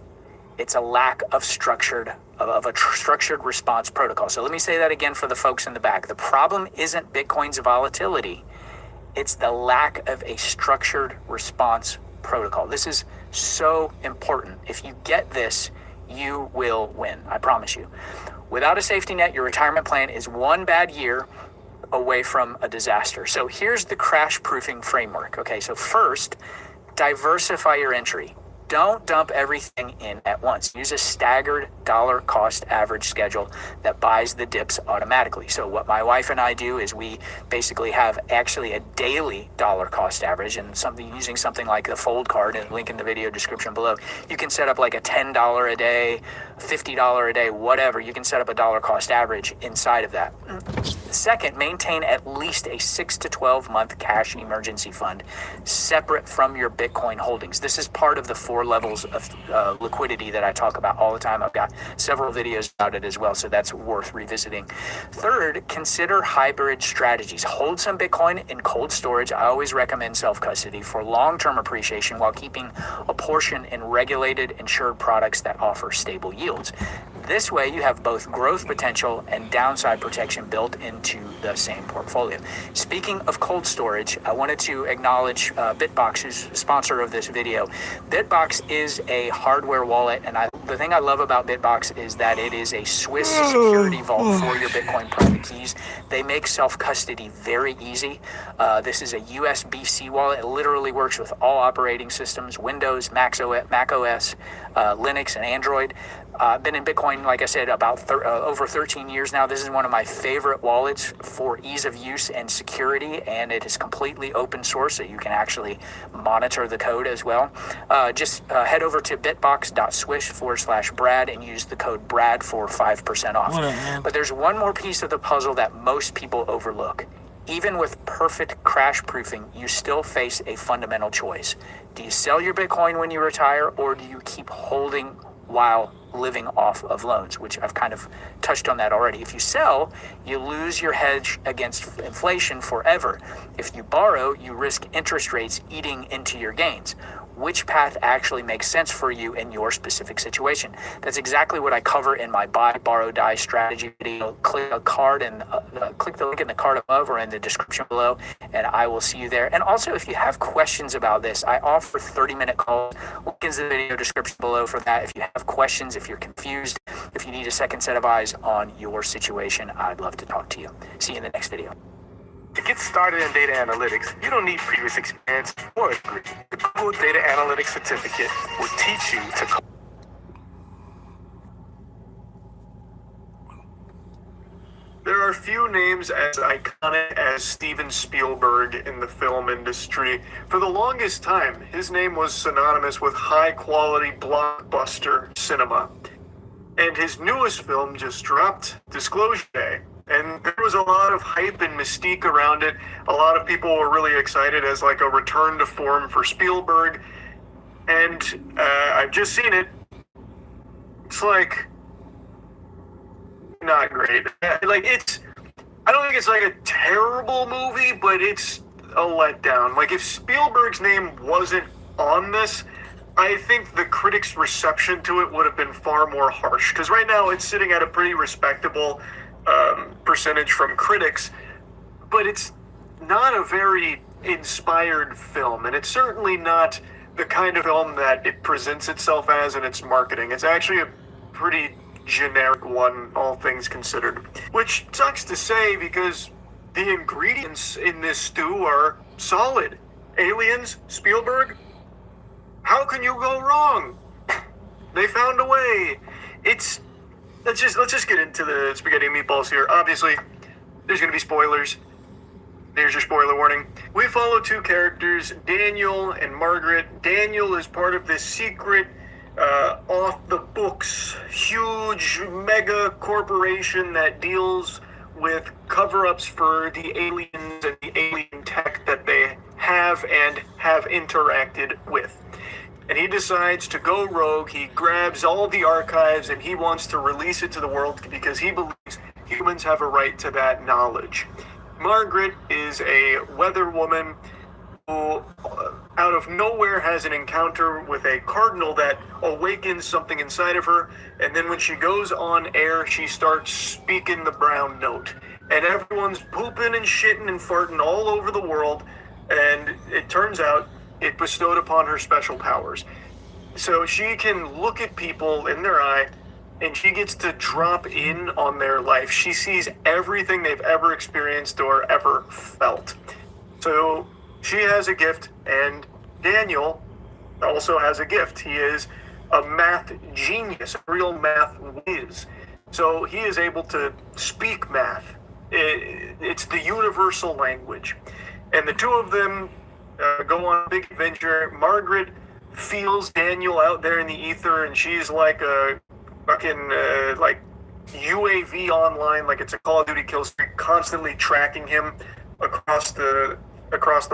Speaker 19: It's a lack of a structured response protocol. So let me say that again for the folks in the back. The problem isn't Bitcoin's volatility. It's the lack of a structured response protocol. This is so important. If you get this, you will win. I promise you. Without a safety net, your retirement plan is one bad year away from a disaster. So here's the crash proofing framework. Okay, so first, diversify your entry. Don't dump everything in at once. Use a staggered dollar cost average schedule that buys the dips automatically. So what my wife and I do is we basically have actually a daily dollar cost average, and using something like the Fold card, and link in the video description below. You can set up like a $10 a day, $50 a day, whatever. You can set up a dollar cost average inside of that. Second, maintain at least a 6 to 12 month cash emergency fund separate from your Bitcoin holdings. This is part of the 4 levels of liquidity that I talk about all the time. I've got several videos about it as well, so that's worth revisiting. Third, consider hybrid strategies. Hold some Bitcoin in cold storage. I always recommend self-custody for long-term appreciation while keeping a portion in regulated, insured products that offer stable yields. This way, you have both growth potential and downside protection built into the same portfolio. Speaking of cold storage, I wanted to acknowledge Bitbox, who's the sponsor of this video. Bitbox is a hardware wallet, and the thing I love about Bitbox is that it is a Swiss security vault for your Bitcoin private keys. They make self-custody very easy. This is a USB-C wallet. It literally works with all operating systems, Windows, Mac OS, Linux, and Android. I've been in Bitcoin, like I said, about over 13 years now. This is one of my favorite wallets for ease of use and security, and it is completely open source, so you can actually monitor the code as well. Just head over to bitbox.swish/Bitcoin shop.livestrand.com/Brad and use the code BRAD for 5% off. But there's one more piece of the puzzle that most people overlook. Even with perfect crash proofing, you still face a fundamental choice. Do you sell your Bitcoin when you retire, or do you keep holding while living off of loans, which I've kind of touched on that already. If you sell, you lose your hedge against inflation forever. If you borrow, you risk interest rates eating into your gains. Which path actually makes sense for you in your specific situation? That's exactly what I cover in my buy, borrow, die strategy video. Click the link in the card above or in the description below, and I will see you there. And also, if you have questions about this, I offer 30-minute calls. Link is in the video description below for that. If you have questions, if you're confused, if you need a second set of eyes on your situation, I'd love to talk to you. See you in the next video.
Speaker 15: To get started in data analytics, you don't need previous experience or a degree. The Google Data Analytics Certificate will teach you to. There are few names as iconic as Steven Spielberg in the film industry. For the longest time, his name was synonymous with high-quality blockbuster cinema. And his newest film just dropped, Disclosure Day. And there was a lot of hype and mystique around it. A lot of people were really excited as like a return to form for Spielberg. And I've just seen it. It's like not great. I don't think it's like a terrible movie, but it's a letdown. Like if Spielberg's name wasn't on this, I think the critics' reception to it would have been far more harsh. Because right now it's sitting at a pretty respectable percentage from critics, but it's not a very inspired film, and it's certainly not the kind of film that it presents itself as in its marketing. It's actually a pretty generic one, all things considered, which sucks to say because the ingredients in this stew are solid. Aliens, Spielberg, how can you go wrong? They found a way. Let's just get into the spaghetti and meatballs here. Obviously, there's going to be spoilers. There's your spoiler warning. We follow two characters, Daniel and Margaret. Daniel is part of this secret, off-the-books, huge mega corporation that deals with cover-ups for the aliens and the alien tech that they have and have interacted with. And he decides to go rogue. He grabs all the archives and he wants to release it to the world because he believes humans have a right to that knowledge. Margaret is a weather woman who, out of nowhere, has an encounter with a cardinal that awakens something inside of her. And then when she goes on air, she starts speaking the brown note. And everyone's pooping and shitting and farting all over the world. And it turns out it bestowed upon her special powers. So she can look at people in their eye and she gets to drop in on their life. She sees everything they've ever experienced or ever felt. So she has a gift, and Daniel also has a gift. He is a math genius, a real math whiz. So he is able to speak math. It's the universal language. And the two of them go on a big adventure. Margaret feels Daniel out there in the ether, and she's like a fucking like UAV online, like it's a Call of Duty kill streak, constantly tracking him across the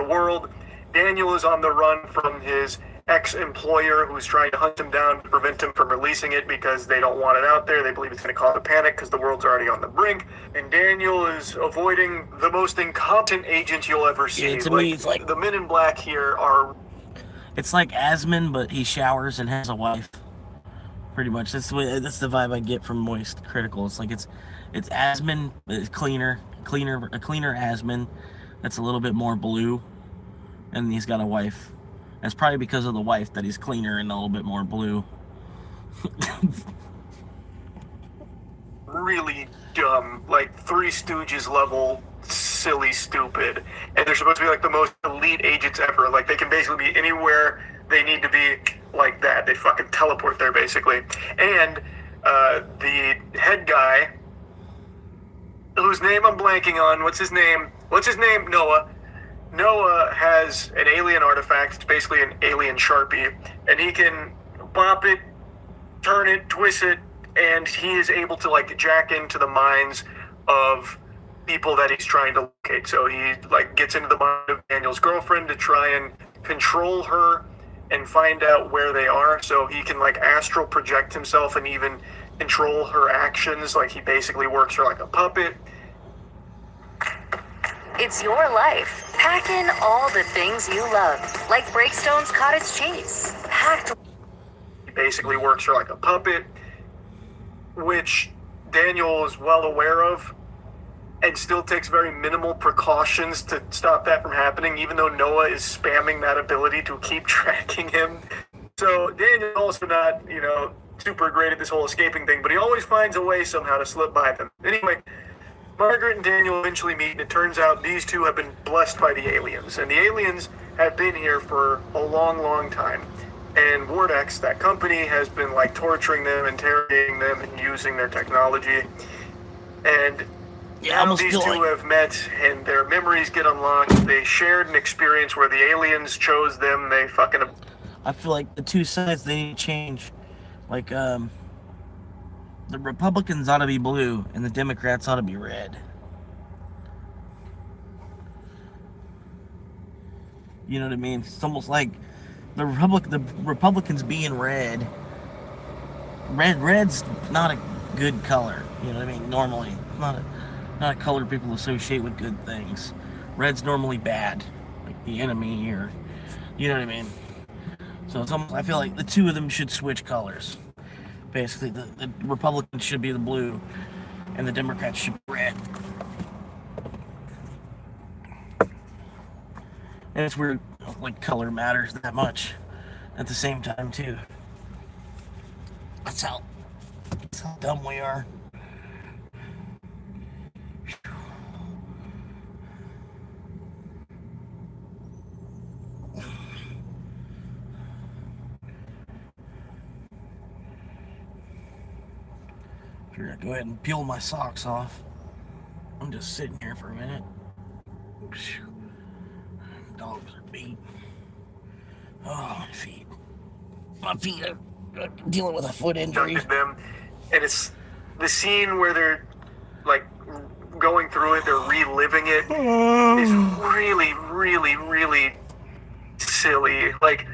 Speaker 15: world. Daniel is on the run from his ex-employer who's trying to hunt him down to prevent him from releasing it because they don't want it out there. They believe it's going to cause a panic because the world's already on the brink. And Daniel is avoiding the most incompetent agent you'll ever see.
Speaker 1: Yeah, to me, it's like
Speaker 15: the men in black here are.
Speaker 1: It's like Asmon, but he showers and has a wife. Pretty much, that's the vibe I get from Moist Critical. It's like it's Asmon, a cleaner Asmon that's a little bit more blue, and he's got a wife. That's probably because of the wife that he's cleaner and a little bit more blue.
Speaker 15: Really dumb, like Three Stooges level, silly, stupid. And they're supposed to be like the most elite agents ever. Like they can basically be anywhere they need to be like that. They fucking teleport there basically. And the head guy, whose name I'm blanking on, what's his name? Noah. Noah has an alien artifact. It's basically an alien Sharpie, and he can bop it
Speaker 7: turn it, twist it, and he is able to like jack into the minds of people that he's trying to locate. So he like gets into the mind of Daniel's girlfriend to try and control her and find out where they are, so he can like astral project himself and even control her actions. Like he basically works her like a puppet.
Speaker 20: It's your life. Pack in all the things you love, like Breakstone's Cottage Cheese. Packed.
Speaker 7: He basically works her like a puppet, which Daniel is well aware of, and still takes very minimal precautions to stop that from happening, even though Noah is spamming that ability to keep tracking him. So Daniel's also not, you know, super great at this whole escaping thing, but he always finds a way somehow to slip by them. Anyway, Margaret and Daniel eventually meet, and it turns out these two have been blessed by the aliens, and the aliens have been here for a long, long time. And Vortex, that company, has been like torturing them, interrogating them, and using their technology. And now these two have met, and their memories get unlocked. They shared an experience where the aliens chose them. They fucking...
Speaker 1: I feel like the two sides, they need to change. Like, the Republicans ought to be blue, and the Democrats ought to be red. You know what I mean? It's almost like the Republicans being red. Red's not a good color. You know what I mean? Normally, not a color people associate with good things. Red's normally bad, like the enemy, or you know what I mean. So it's almost, I feel like the two of them should switch colors. Basically, the Republicans should be the blue, and the Democrats should be red. And it's weird, like color matters that much at the same time too. That's how dumb we are. Here, I go ahead and peel my socks off. I'm just sitting here for a minute. Dogs are beat. Oh, my feet. My feet are dealing with a foot injury.
Speaker 7: Them, and it's the scene where they're like going through it, they're reliving it. Is really, really, really silly. Like,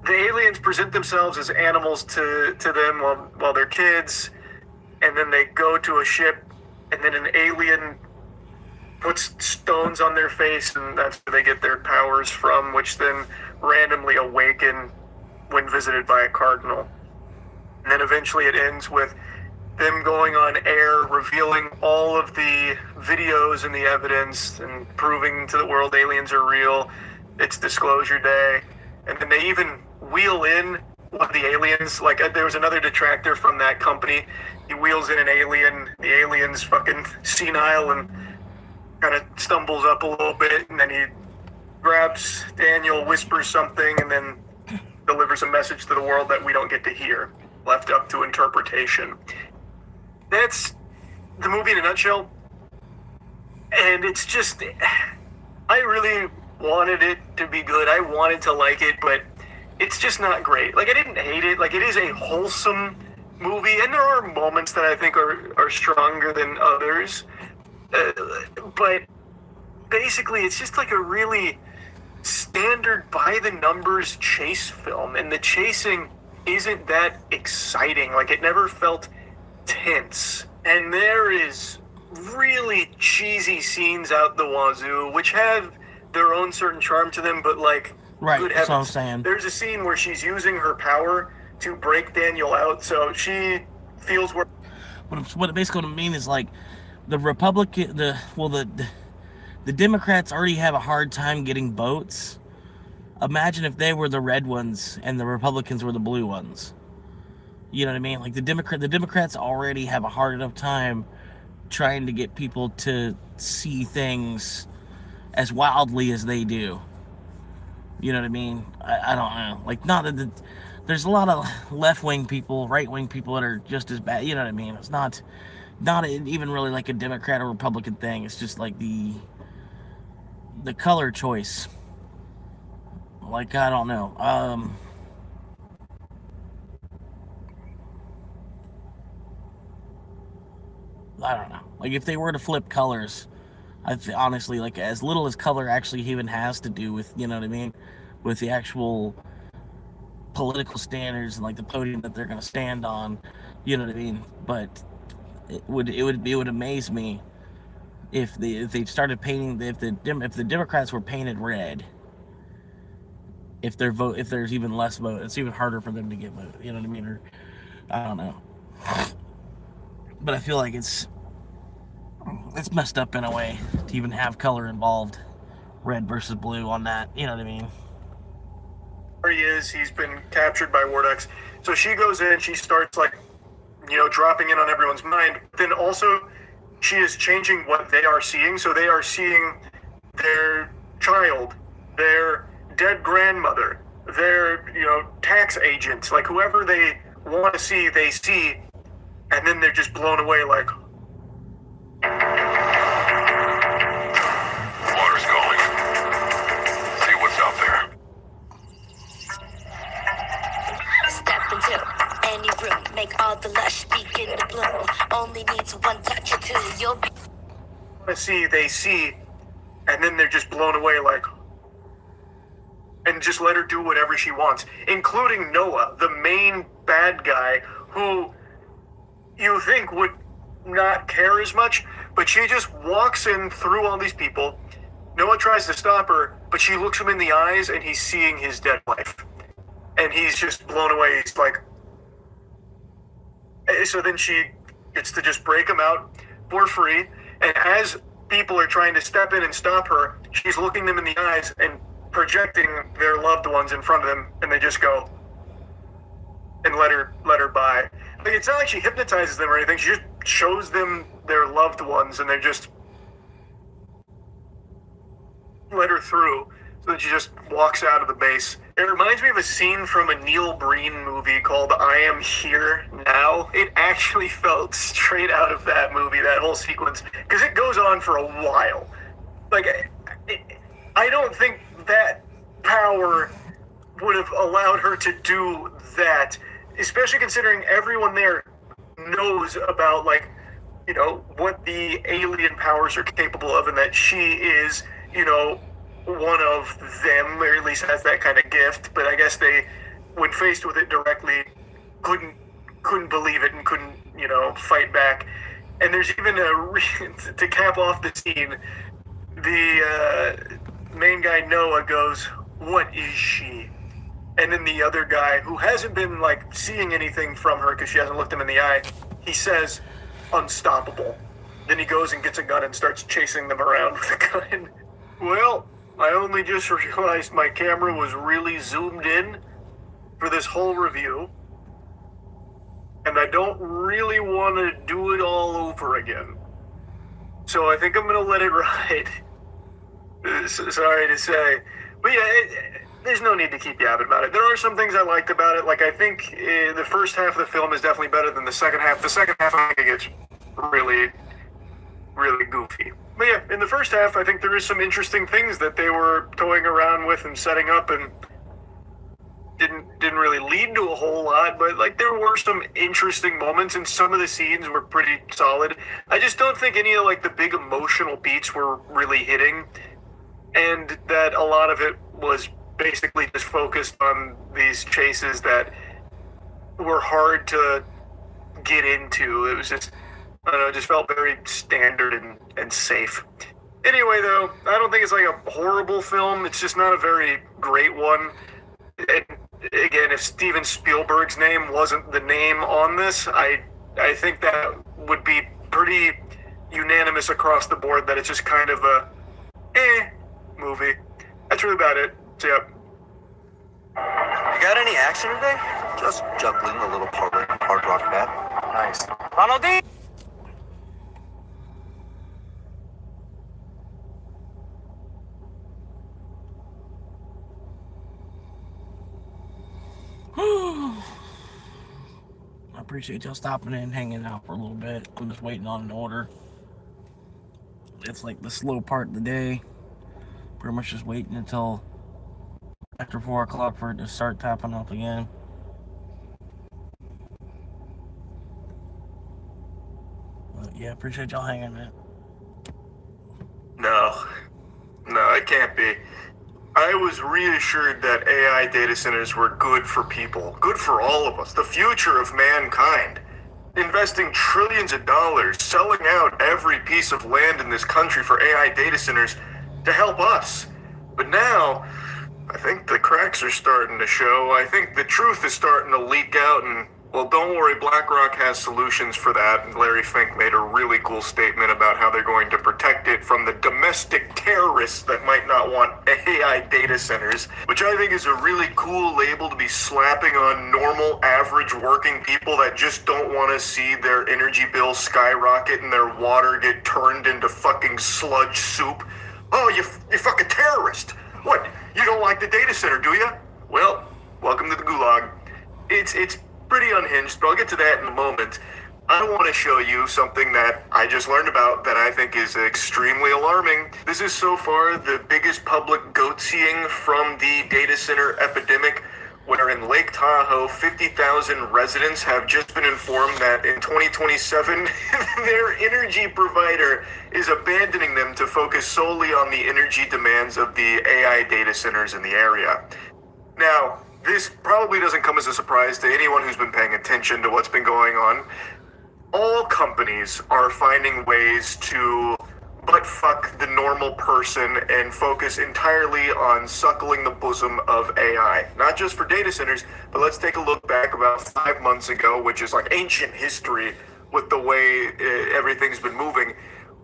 Speaker 7: the aliens present themselves as animals to them while they're kids, and then they go to a ship, and then an alien puts stones on their face, and that's where they get their powers from, which then randomly awaken when visited by a cardinal. And then eventually it ends with them going on air, revealing all of the videos and the evidence, and proving to the world aliens are real. It's disclosure day. And then they even wheel in one of the aliens. Like, there was another detractor from that company. He wheels in an alien. The alien's fucking senile and kind of stumbles up a little bit, and then he grabs Daniel, whispers something, and then delivers a message to the world that we don't get to hear, left up to interpretation. That's the movie in a nutshell. And it's just, I really wanted it to be good. I wanted to like it, but it's just not great. Like, I didn't hate it. Like, it is a wholesome movie, and there are moments that I think are stronger than others. But basically, it's just like a really standard by-the-numbers chase film, and the chasing isn't that exciting. Like, it never felt tense. And there is really cheesy scenes out the wazoo, which have their own certain charm to them, but like,
Speaker 1: right,
Speaker 7: good
Speaker 1: that's
Speaker 7: heavens.
Speaker 1: what I'm saying.
Speaker 7: There's a scene where she's using her power to break Daniel out, so she feels where...
Speaker 1: What it basically what I mean is, like, the Democrats already have a hard time getting votes. Imagine if they were the red ones and the Republicans were the blue ones. You know what I mean? Like, the Democrats already have a hard enough time trying to get people to see things as wildly as they do. You know what I mean? I don't know. Like, not that there's a lot of left-wing people, right-wing people that are just as bad. You know what I mean? It's not even really like a Democrat or Republican thing. It's just like the color choice. Like, I don't know. I don't know. Like, if they were to flip colors, honestly, like, as little as color actually even has to do with, you know what I mean, with the actual political standards and like the podium that they're going to stand on, you know what I mean. But it would amaze me if they started painting, if the Democrats were painted red. If there's even less vote, it's even harder for them to get vote. You know what I mean? Or I don't know. But I feel like it's messed up in a way to even have color involved, red versus blue on that. You know what I mean?
Speaker 7: There he is. He's been captured by Wardex. So she goes in. She starts like, dropping in on everyone's mind. Then also, she is changing what they are seeing. So they are seeing their child, their dead grandmother, their tax agents, like whoever they want to see, they see, and then they're just blown away. Like,
Speaker 14: Water's calling. See what's out there.
Speaker 20: Step into any room, make all the lush begin to bloom. Only needs one touch or two, you'll be.
Speaker 7: Want to see, they see, and then they're just blown away. Like, and just let her do whatever she wants, including Noah, the main bad guy, who you think would not care as much, but she just walks in through all these people. Noah tries to stop her, but she looks him in the eyes, and he's seeing his dead wife. And he's just blown away. He's like... So then she gets to just break him out for free, and as people are trying to step in and stop her, she's looking them in the eyes and projecting their loved ones in front of them, and they just go and let her by. Like, it's not like she hypnotizes them or anything. She just shows them their loved ones, and they just let her through. So that she just walks out of the base. It reminds me of a scene from a Neil Breen movie called I Am Here Now. It actually felt straight out of that movie, that whole sequence, because it goes on for a while. Like, I don't think that power would have allowed her to do that, especially considering everyone there knows about, like, what the alien powers are capable of, and that she is, one of them, or at least has that kind of gift. But I guess they, when faced with it directly, couldn't believe it and couldn't, fight back. And there's even to cap off the scene, the main guy Noah goes, "What is she?" And then the other guy, who hasn't been like seeing anything from her because she hasn't looked him in the eye, he says, "Unstoppable." Then he goes and gets a gun and starts chasing them around with a gun. Well, I only just realized my camera was really zoomed in for this whole review, and I don't really want to do it all over again. So I think I'm going to let it ride. Sorry to say. But yeah, there's no need to keep yapping about it. There are some things I liked about it. Like, I think the first half of the film is definitely better than the second half. The second half, I think it gets really, really goofy. But yeah, in the first half, I think there is some interesting things that they were toying around with and setting up, and didn't really lead to a whole lot, but like there were some interesting moments, and some of the scenes were pretty solid. I just don't think any of like the big emotional beats were really hitting, and that a lot of it was basically just focused on these chases that were hard to get into. It was just, I don't know, it just felt very standard and safe. Anyway, though, I don't think it's like a horrible film. It's just not a very great one. And again, if Steven Spielberg's name wasn't the name on this, I think that would be pretty unanimous across the board that it's just kind of a movie. That's really about it. So, yep.
Speaker 13: You got any action today? Just juggling a little hard rock bat.
Speaker 15: Nice. Ronald D.
Speaker 1: I appreciate y'all stopping in and hanging out for a little bit. I'm just waiting on an order. It's like the slow part of the day. Pretty much just waiting until after 4 o'clock for it to start tapping up again. But
Speaker 10: Yeah, appreciate y'all hanging, man.
Speaker 7: No, it can't be. I was reassured that AI data centers were good for people, good for all of us, the future of mankind. Investing trillions of dollars, selling out every piece of land in this country for AI data centers to help us. But now, I think the cracks are starting to show. I think the truth is starting to leak out, and, well, don't worry, BlackRock has solutions for that. Larry Fink made a really cool statement about how they're going to protect it from the domestic terrorists that might not want AI data centers, which I think is a really cool label to be slapping on normal, average working people that just don't want to see their energy bill skyrocket and their water get turned into fucking sludge soup. Oh, you fucking terrorist. What, you don't like the data center, do you? Well, welcome to the gulag. It's pretty unhinged, but I'll get to that in a moment. I want to show you something that I just learned about that I think is extremely alarming. This is so far the biggest public goat-seeing from the data center epidemic, where in Lake Tahoe, 50,000 residents have just been informed that in 2027, their energy provider is abandoning them to focus solely on the energy demands of the AI data centers in the area. Now, this probably doesn't come as a surprise to anyone who's been paying attention to what's been going on. All companies are finding ways to butt-fuck the normal person and focus entirely on suckling the bosom of AI. Not just for data centers, but let's take a look back about 5 months ago, which is like ancient history with the way everything's been moving,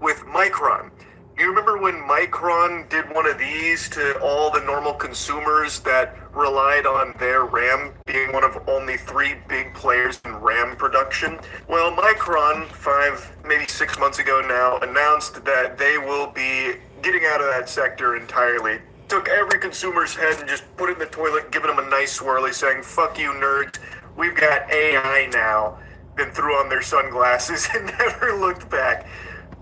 Speaker 7: with Micron. You remember when Micron did one of these to all the normal consumers that relied on their RAM being one of only 3 big players in RAM production? Well, Micron, 5, maybe 6 months ago now, announced that they will be getting out of that sector entirely. Took every consumer's head and just put it in the toilet, giving them a nice swirly, saying, "Fuck you, nerds, we've got AI now." Then threw on their sunglasses and never looked back,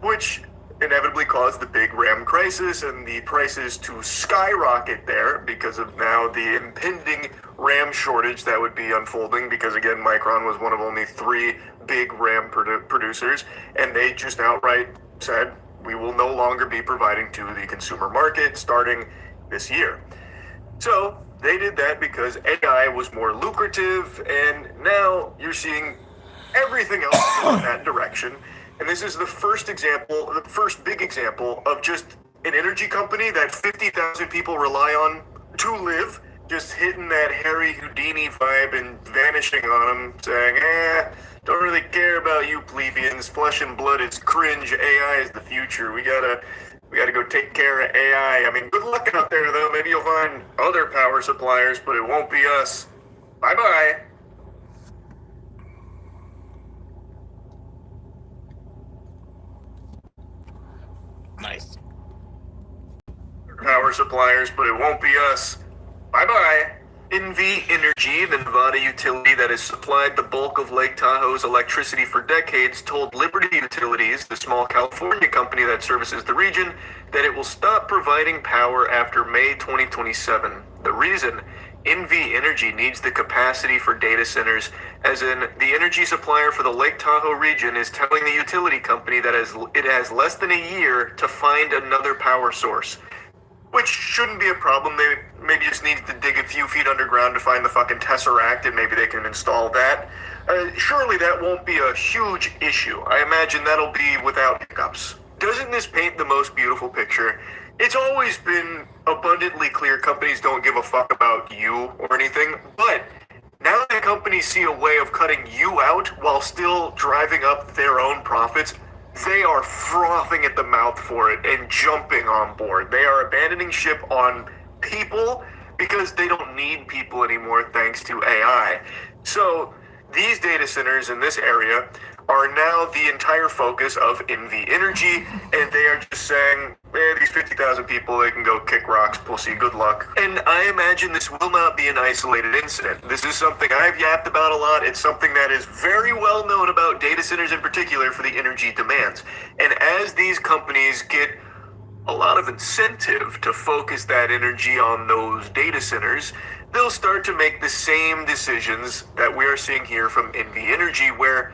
Speaker 7: which inevitably caused the big RAM crisis and the prices to skyrocket there because of now the impending RAM shortage that would be unfolding, because again, Micron was one of only 3 big RAM producers, and they just outright said, we will no longer be providing to the consumer market starting this year. So they did that because AI was more lucrative, and now you're seeing everything else go in that direction. And this is the first example, the first big example of just an energy company that 50,000 people rely on to live, just hitting that Harry Houdini vibe and vanishing on them, saying, don't really care about you plebeians, flesh and blood is cringe, AI is the future, we gotta go take care of AI. I mean, good luck out there though, maybe you'll find other power suppliers, but it won't be us. Bye-bye.
Speaker 1: Nice.
Speaker 7: Power suppliers, but it won't be us. Bye-bye. NV Energy, the Nevada utility that has supplied the bulk of Lake Tahoe's electricity for decades, told Liberty Utilities, the small California company that services the region, that it will stop providing power after May 2027. The reason? NV Energy needs the capacity for data centers, as in the energy supplier for the Lake Tahoe region is telling the utility company that it has less than a year to find another power source. Which shouldn't be a problem. They maybe just need to dig a few feet underground to find the fucking Tesseract, and maybe they can install that. Surely that won't be a huge issue. I imagine that'll be without hiccups. Doesn't this paint the most beautiful picture? It's always been abundantly clear companies don't give a fuck about you or anything, but now that companies see a way of cutting you out while still driving up their own profits, they are frothing at the mouth for it and jumping on board. They are abandoning ship on people because they don't need people anymore thanks to AI. So these data centers in this area are now the entire focus of NV Energy, and they are just saying, these 50,000 people, they can go kick rocks, pussy, good luck. And I imagine this will not be an isolated incident. This is something I've yapped about a lot. It's something that is very well known about data centers in particular for the energy demands. And as these companies get a lot of incentive to focus that energy on those data centers, they'll start to make the same decisions that we are seeing here from NV Energy, where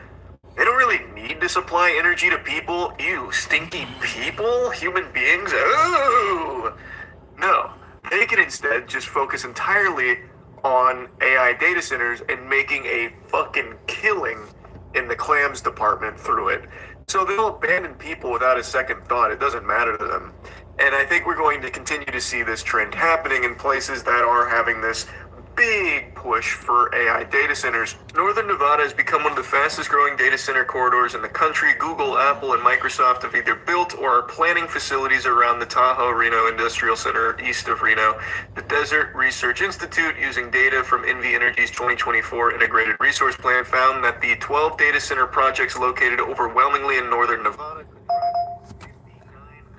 Speaker 7: They don't really need to supply energy to people. Ew, stinky people? Human beings? Oh! No. They can instead just focus entirely on AI data centers and making a fucking killing in the clams department through it. So they'll abandon people without a second thought. It doesn't matter to them. And I think we're going to continue to see this trend happening in places that are having this big push for AI data centers. Northern Nevada has become one of the fastest growing data center corridors in the country. Google, Apple, and Microsoft have either built or are planning facilities around the Tahoe Reno Industrial Center east of Reno. The Desert Research Institute, using data from NV Energy's 2024 Integrated Resource Plan, found that the 12 data center projects located overwhelmingly in Northern Nevada could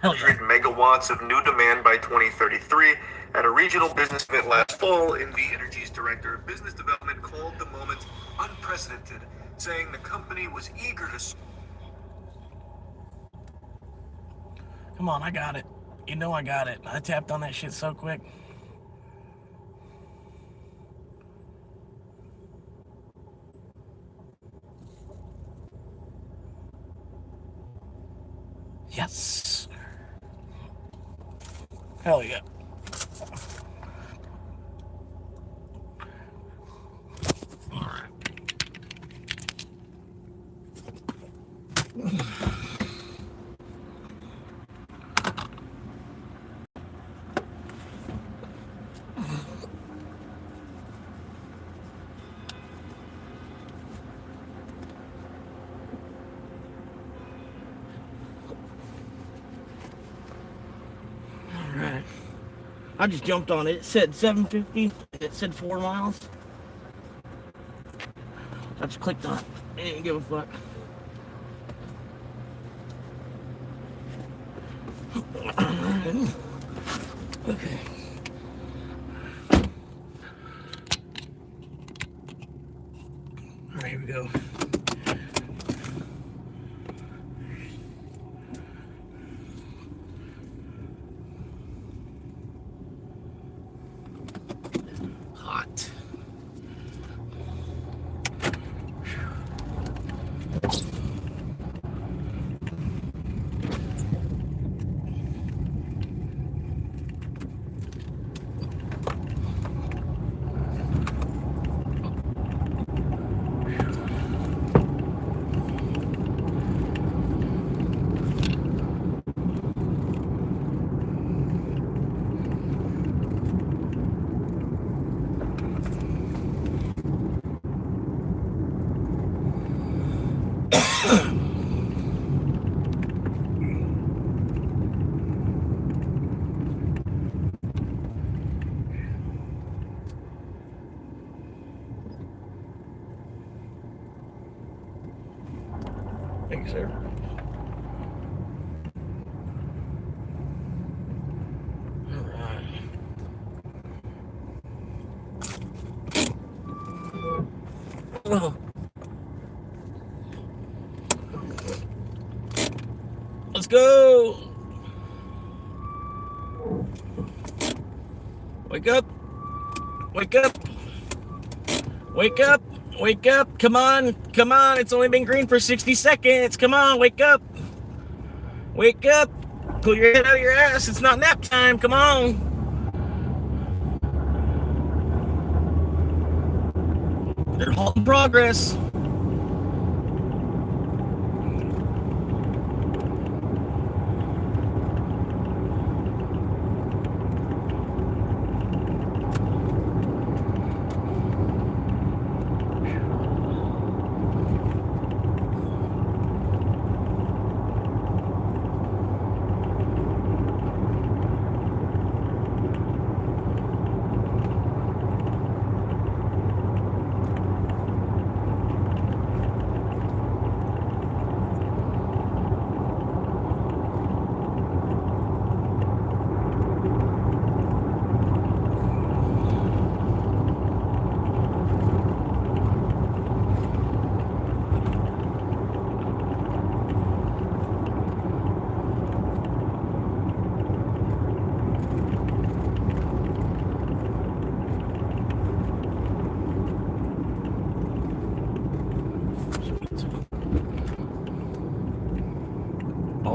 Speaker 7: 100 megawatts of new demand by 2033. At a regional business event last fall, NV Energy's director of business development called the moment unprecedented, saying the company was eager to...
Speaker 1: Come on, I got it. You know I got it. I tapped on that shit so quick. Yes. Hell yeah. Alright. I just jumped on it. It said 750. It said 4 miles. I just clicked on it. I didn't give a fuck. Okay. All right, here we go. Hot. Thank you, sir. All right. Oh. Let's go. Wake up. Wake up. Wake up. Wake up. Come on. Come on. It's only been green for 60 seconds. Come on. Wake up. Wake up. Pull your head out of your ass. It's not nap time. Come on. They're halting progress.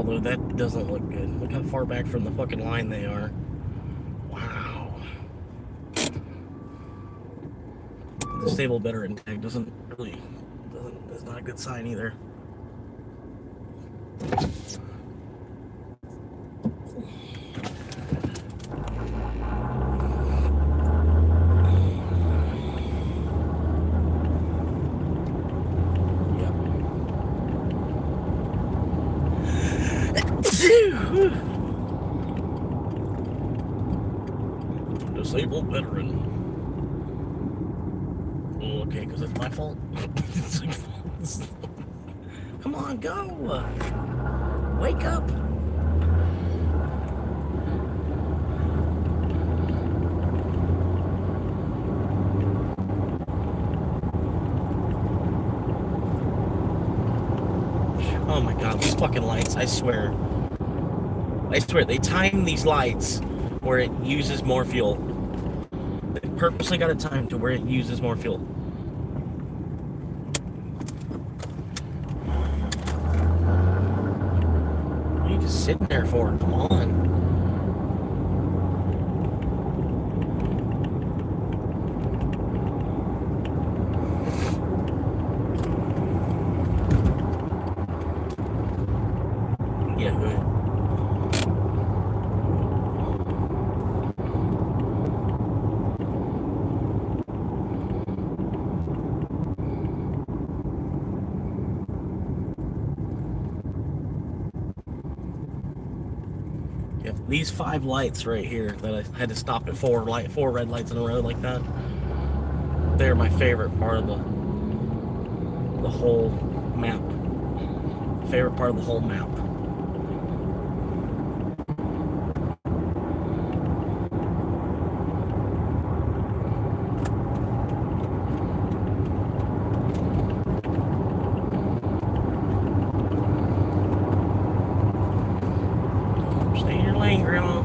Speaker 1: Although that doesn't look good. Look how far back from the fucking line they are. Wow. The stable veteran tag is not a good sign either. Disabled veteran. Oh, okay, because it's my fault. Come on, go! Wake up! Oh my god, these fucking lights, I swear. I swear, they time these lights where it uses more fuel. They purposely got it timed to where it uses more fuel. What are you just sitting there for? Come on. Yeah, go ahead. These 5 lights right here that I had to stop at 4 red lights in a row like that. They're my favorite part of the whole map. Favorite part of the whole map. Stay in your lane, Grandma.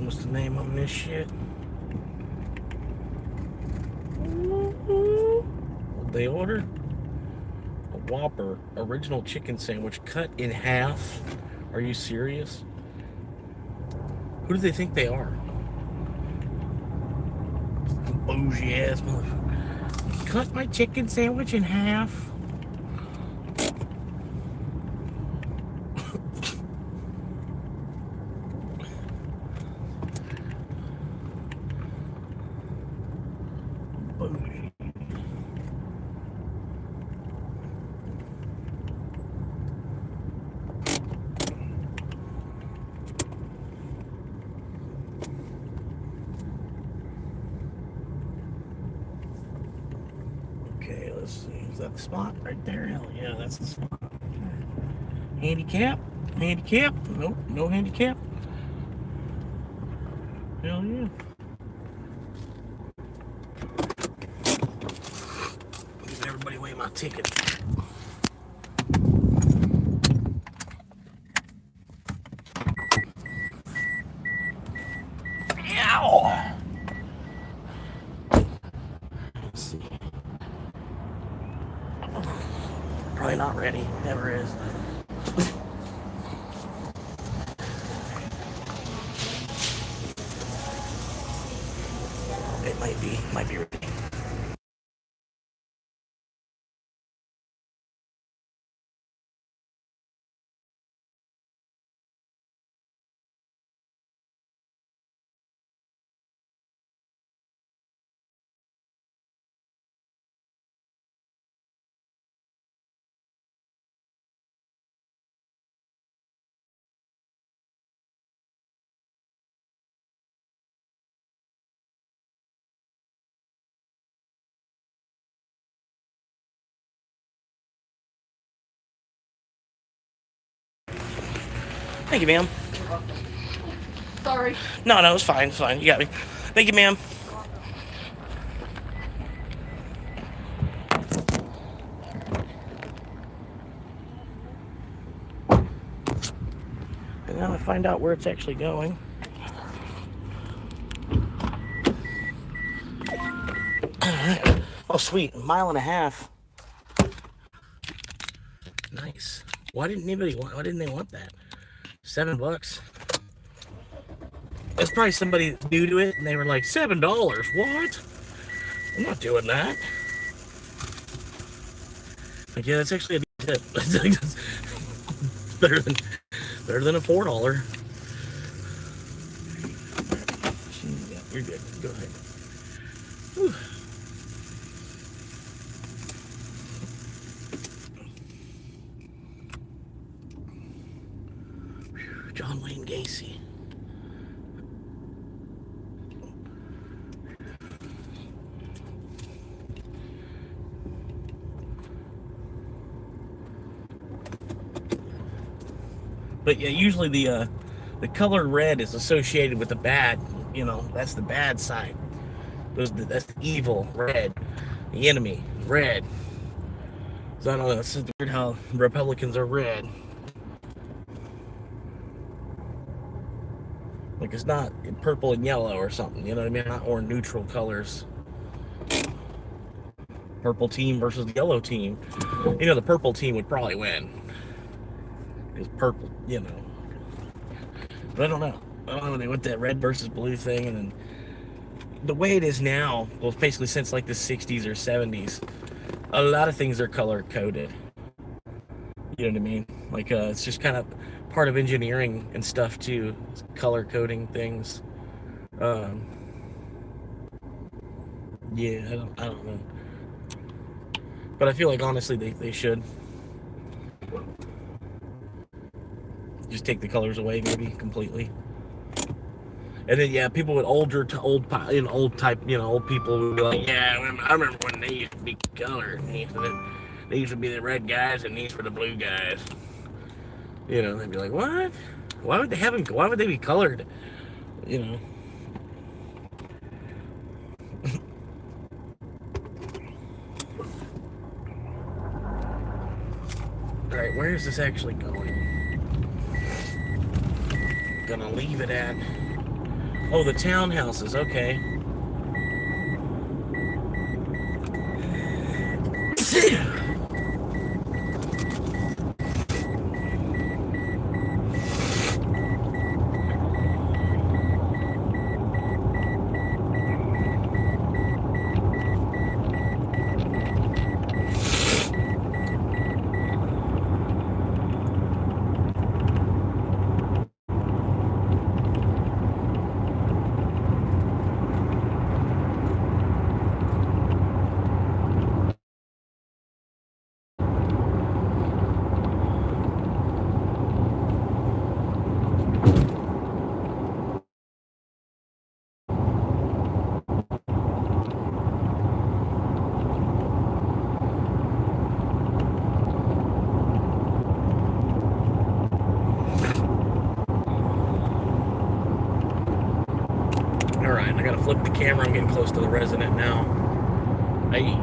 Speaker 1: What's the name on this shit? What'd they order? A Whopper original chicken sandwich cut in half. Are you serious? Who do they think they are? Bougie ass motherfucker. Cut my chicken sandwich in half. Okay, let's see. Is that the spot right there? Hell yeah, that's the spot. Handicap? Handicap? Nope, no handicap. Hell yeah. Give everybody away my ticket. Ow! Let's see. Probably not ready. Never is. It might be ready. Thank you, ma'am.
Speaker 18: Sorry.
Speaker 1: No, it's fine. It's fine. You got me. Thank you, ma'am. And now I find out where it's actually going. Alright. Oh, sweet. 1.5 miles. Nice. Why didn't they want that? $7. That's probably somebody new to it, and they were like, $7? What? I'm not doing that. Like, yeah, that's actually a tip. better than a $4. Yeah, you're good. Go ahead. Whew. John Wayne Gacy. But yeah, usually the color red is associated with the bad. You know, that's the bad side. That's the evil red, the enemy red. So I don't know. It's just weird how Republicans are red. Like it's not purple and yellow or something. You know what I mean? Not or neutral colors. Purple team versus the yellow team. You know, the purple team would probably win. Because purple, you know. But I don't know. I don't know. They went that red versus blue thing, and then the way it is now, well, basically since like the 60s or 70s, a lot of things are color coded. You know what I mean? Like it's just kind of part of engineering and stuff too. Color coding things. Yeah, I don't know. But I feel like honestly they should just take the colors away, maybe completely. And then yeah, people with old type, you know, old people would be like, yeah, I remember when they used to be colored. They used to be the red guys, and these were the blue guys. You know, they'd be like, what? Why would they have them? Why would they be colored? You know. All right, where is this actually going? Gonna leave it at. Oh, the townhouses. Okay. Alright, I gotta flip the camera. I'm getting close to the resident now. Hey.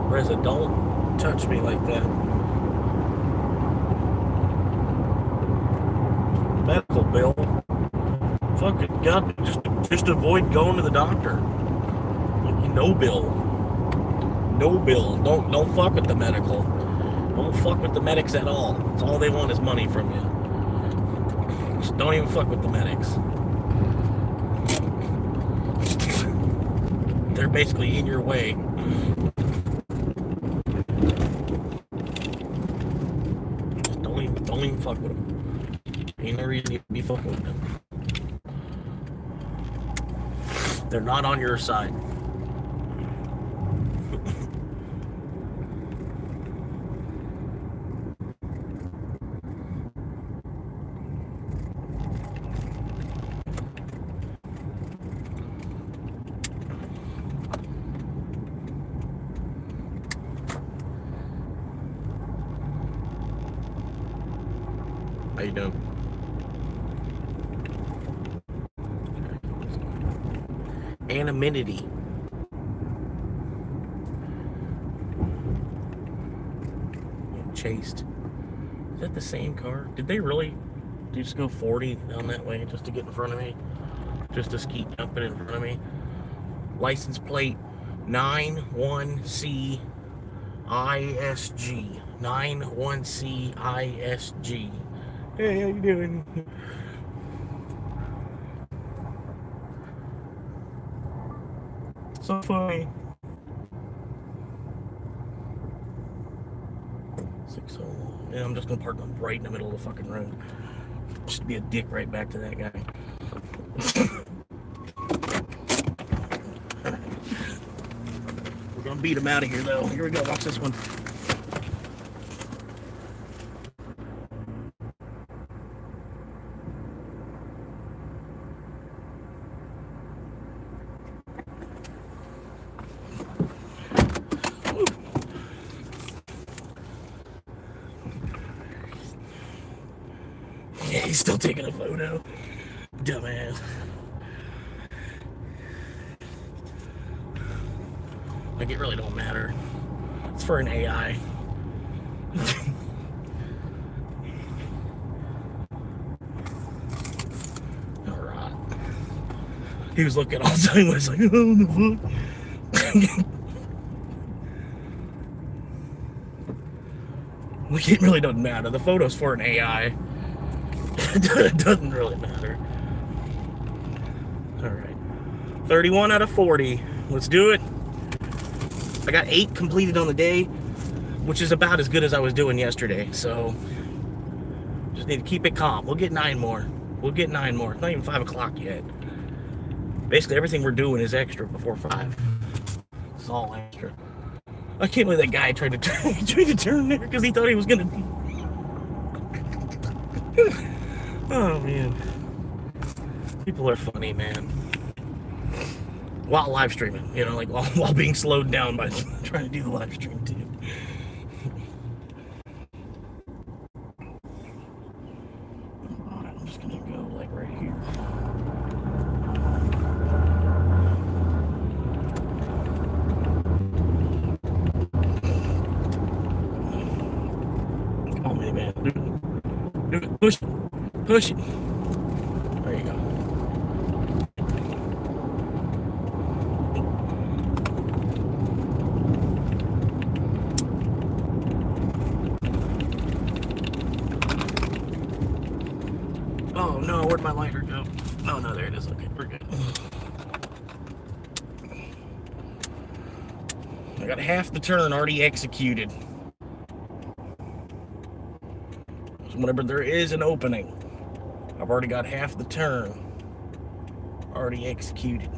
Speaker 1: Resident, don't touch me like that. Medical bill. Fucking God, just avoid going to the doctor. No bill. No bill. Don't fuck with the medical. Don't fuck with the medics at all. That's all they want is money from you. Just don't even fuck with the medics. They're basically in your way. Just don't even fuck with them. Ain't no reason to be fucking with them. They're not on your side. How you doing? Anonymity. Chased. Is that the same car? Did they really just go 40 down that way just to get in front of me? Just to keep jumping in front of me? License plate 91C ISG. 91C ISG. Hey, how you doing? So funny. 601. And I'm just gonna park right in the middle of the fucking road. Just be a dick right back to that guy. We're gonna beat him out of here though. Here we go, watch this one. Yeah, he's still taking a photo. Dumbass. Like, it really don't matter. It's for an AI. Alright. He was looking all the time. I was like, oh, the fuck? Like, it really doesn't matter. The photo's for an AI. It doesn't really matter. Alright. 31 out of 40. Let's do it. I got 8 completed on the day, which is about as good as I was doing yesterday. So, just need to keep it calm. We'll get 9 more. We'll get 9 more. It's not even 5 o'clock yet. Basically, everything we're doing is extra before 5. It's all extra. I can't believe that guy tried to turn there because he thought he was going to... Oh, man. People are funny, man. While live streaming, you know, like while being slowed down by trying to do the live stream, too. Alright, I'm just going to go, like, right here. Come on, minivan. Do it. Push it. Push it. There you go. Oh no, where'd my lighter go? Oh no, there it is. Okay, we're good. I got half the turn already executed. So whenever there is an opening, I've already got half the turn already executed.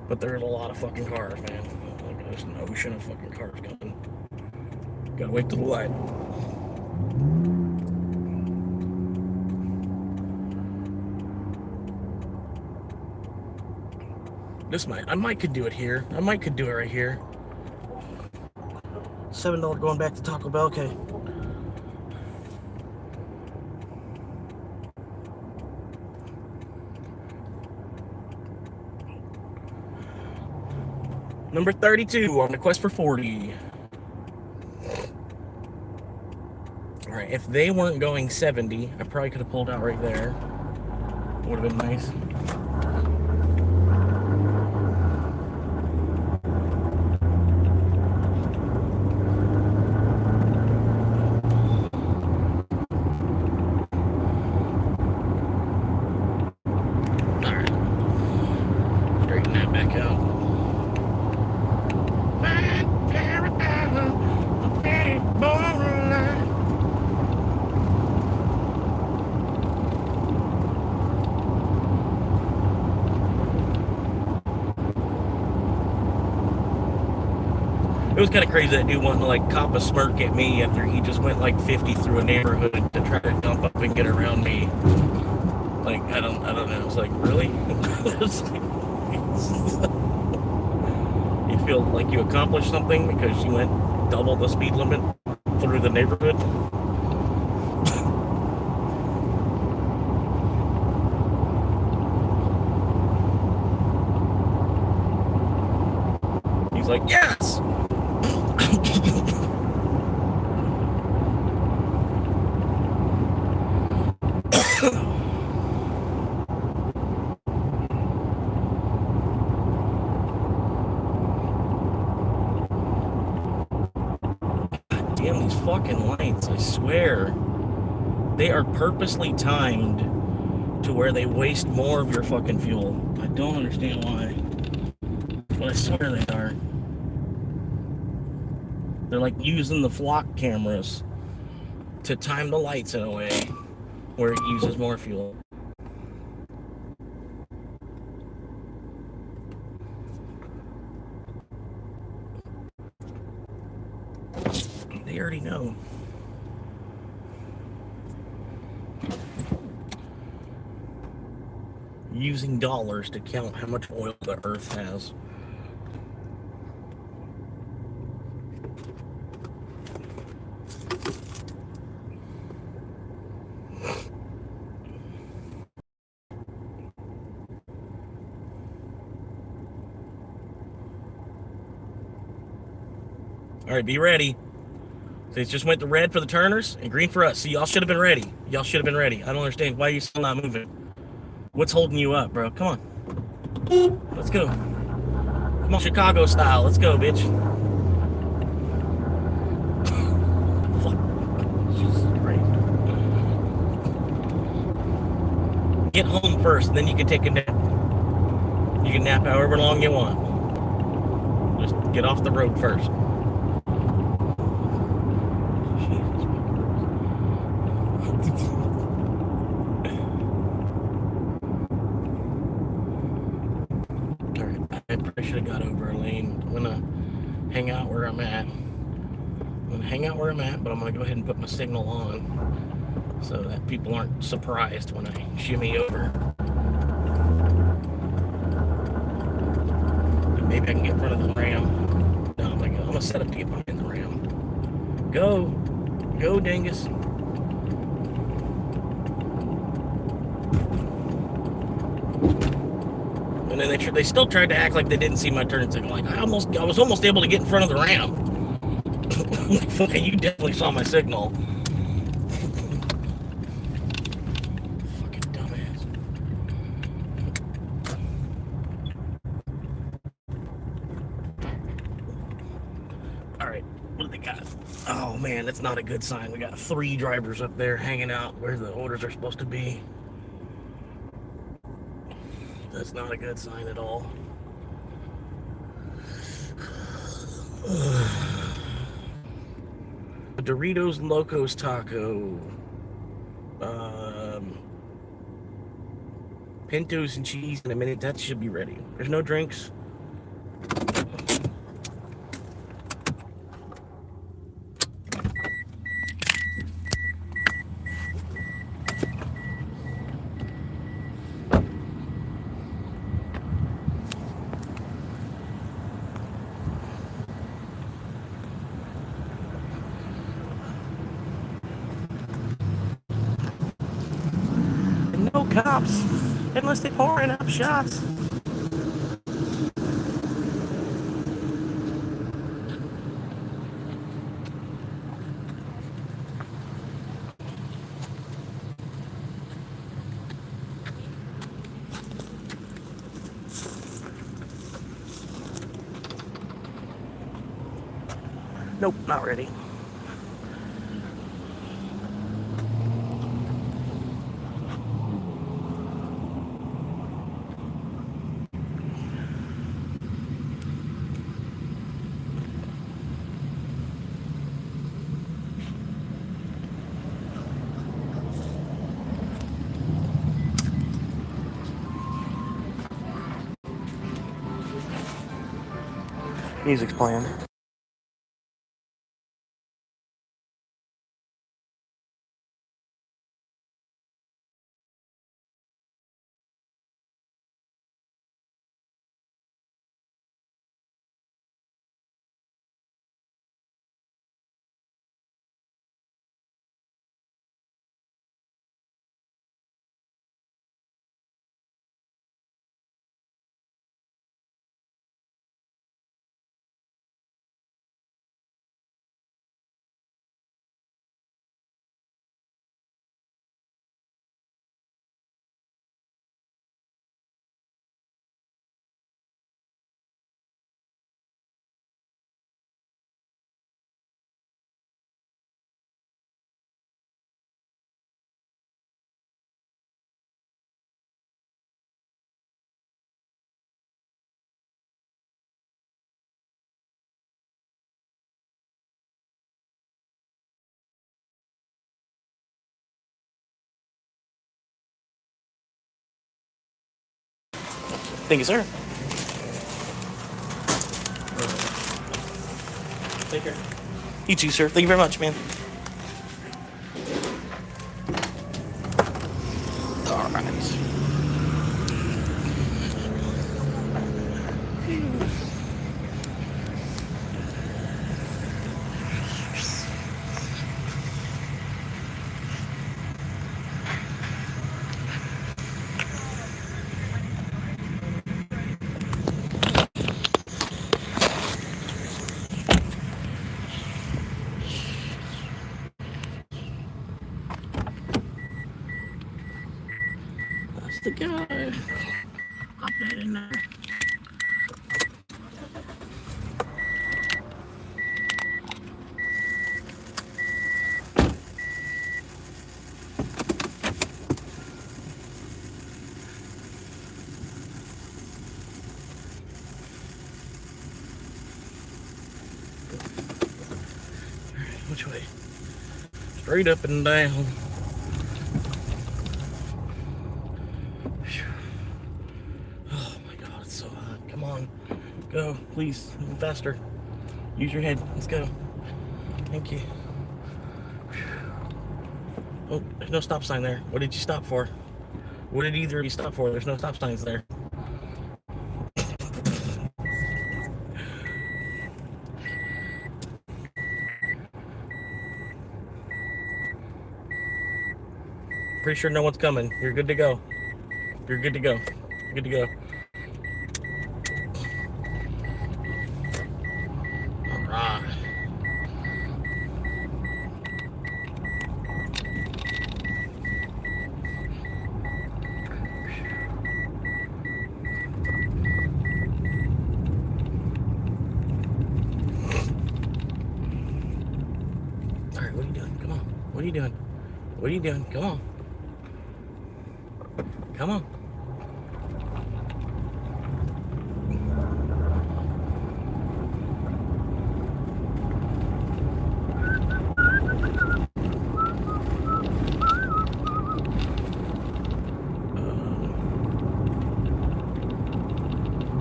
Speaker 1: But there's a lot of fucking cars, man. Like, there's an ocean of fucking cars coming. Gotta wait till the light. I might could do it here. I might could do it right here. $7 going back to Taco Bell, okay. Number 32 on the quest for 40. Alright, if they weren't going 70, I probably could have pulled out right there. Would have been nice. It was kind of crazy that dude wanting to like cop a smirk at me after he just went like 50 through a neighborhood to try to jump up and get around me. Like, I don't know. It's like, really? You feel like you accomplished something because you went double the speed limit through the neighborhood. He's like, yes! Damn, these fucking lights, I swear. They are purposely timed to where they waste more of your fucking fuel. I don't understand why. But I swear they are. They're like using the flock cameras to time the lights in a way where it uses more fuel. They already know. Using dollars to count how much oil the earth has. All right, be ready. So it just went to red for the turners and green for us. See, y'all should have been ready. Y'all should have been ready. I don't understand why you still not moving. What's holding you up, bro? Come on. Let's go. Come on, Chicago style. Let's go, bitch. Fuck. Jesus Christ. Get home first, then you can take a nap. You can nap however long you want. Just get off the road first. I probably should have got over a lane. I'm gonna hang out where I'm at. But I'm gonna go ahead and put my signal on so that people aren't surprised when I shimmy over. And maybe I can get in front of the ram. No, I'm gonna set up to get in the ram. Go, dingus. And then they still tried to act like they didn't see my turn signal. Like I was almost able to get in front of the ram. Like, you definitely saw my signal. Fucking dumbass. All right, what do they got? Oh man, that's not a good sign. We got 3 drivers up there hanging out where the orders are supposed to be. That's not a good sign at all. Doritos Locos Taco. Pintos and cheese in a minute. That should be ready. There's no drinks. No cops, unless they're pouring up shots. Nope, not ready. Music's playing.
Speaker 10: Thank you, sir. Take care. You too, sir. Thank you very much, man. All right. That's the guy. Pop that in there. Which way? Straight up and down. Oh my God, it's so hot. Come on. Go, please. Move faster. Use your head. Let's go. Thank you. Oh, there's no stop sign there. What did you stop for? What did either of you stop for? There's no stop signs there. Pretty sure no one's coming. You're good to go. You're good to go. You're good to go. All right. All right, what are you doing? Come on. What are you doing? What are you doing? Come on. Come on.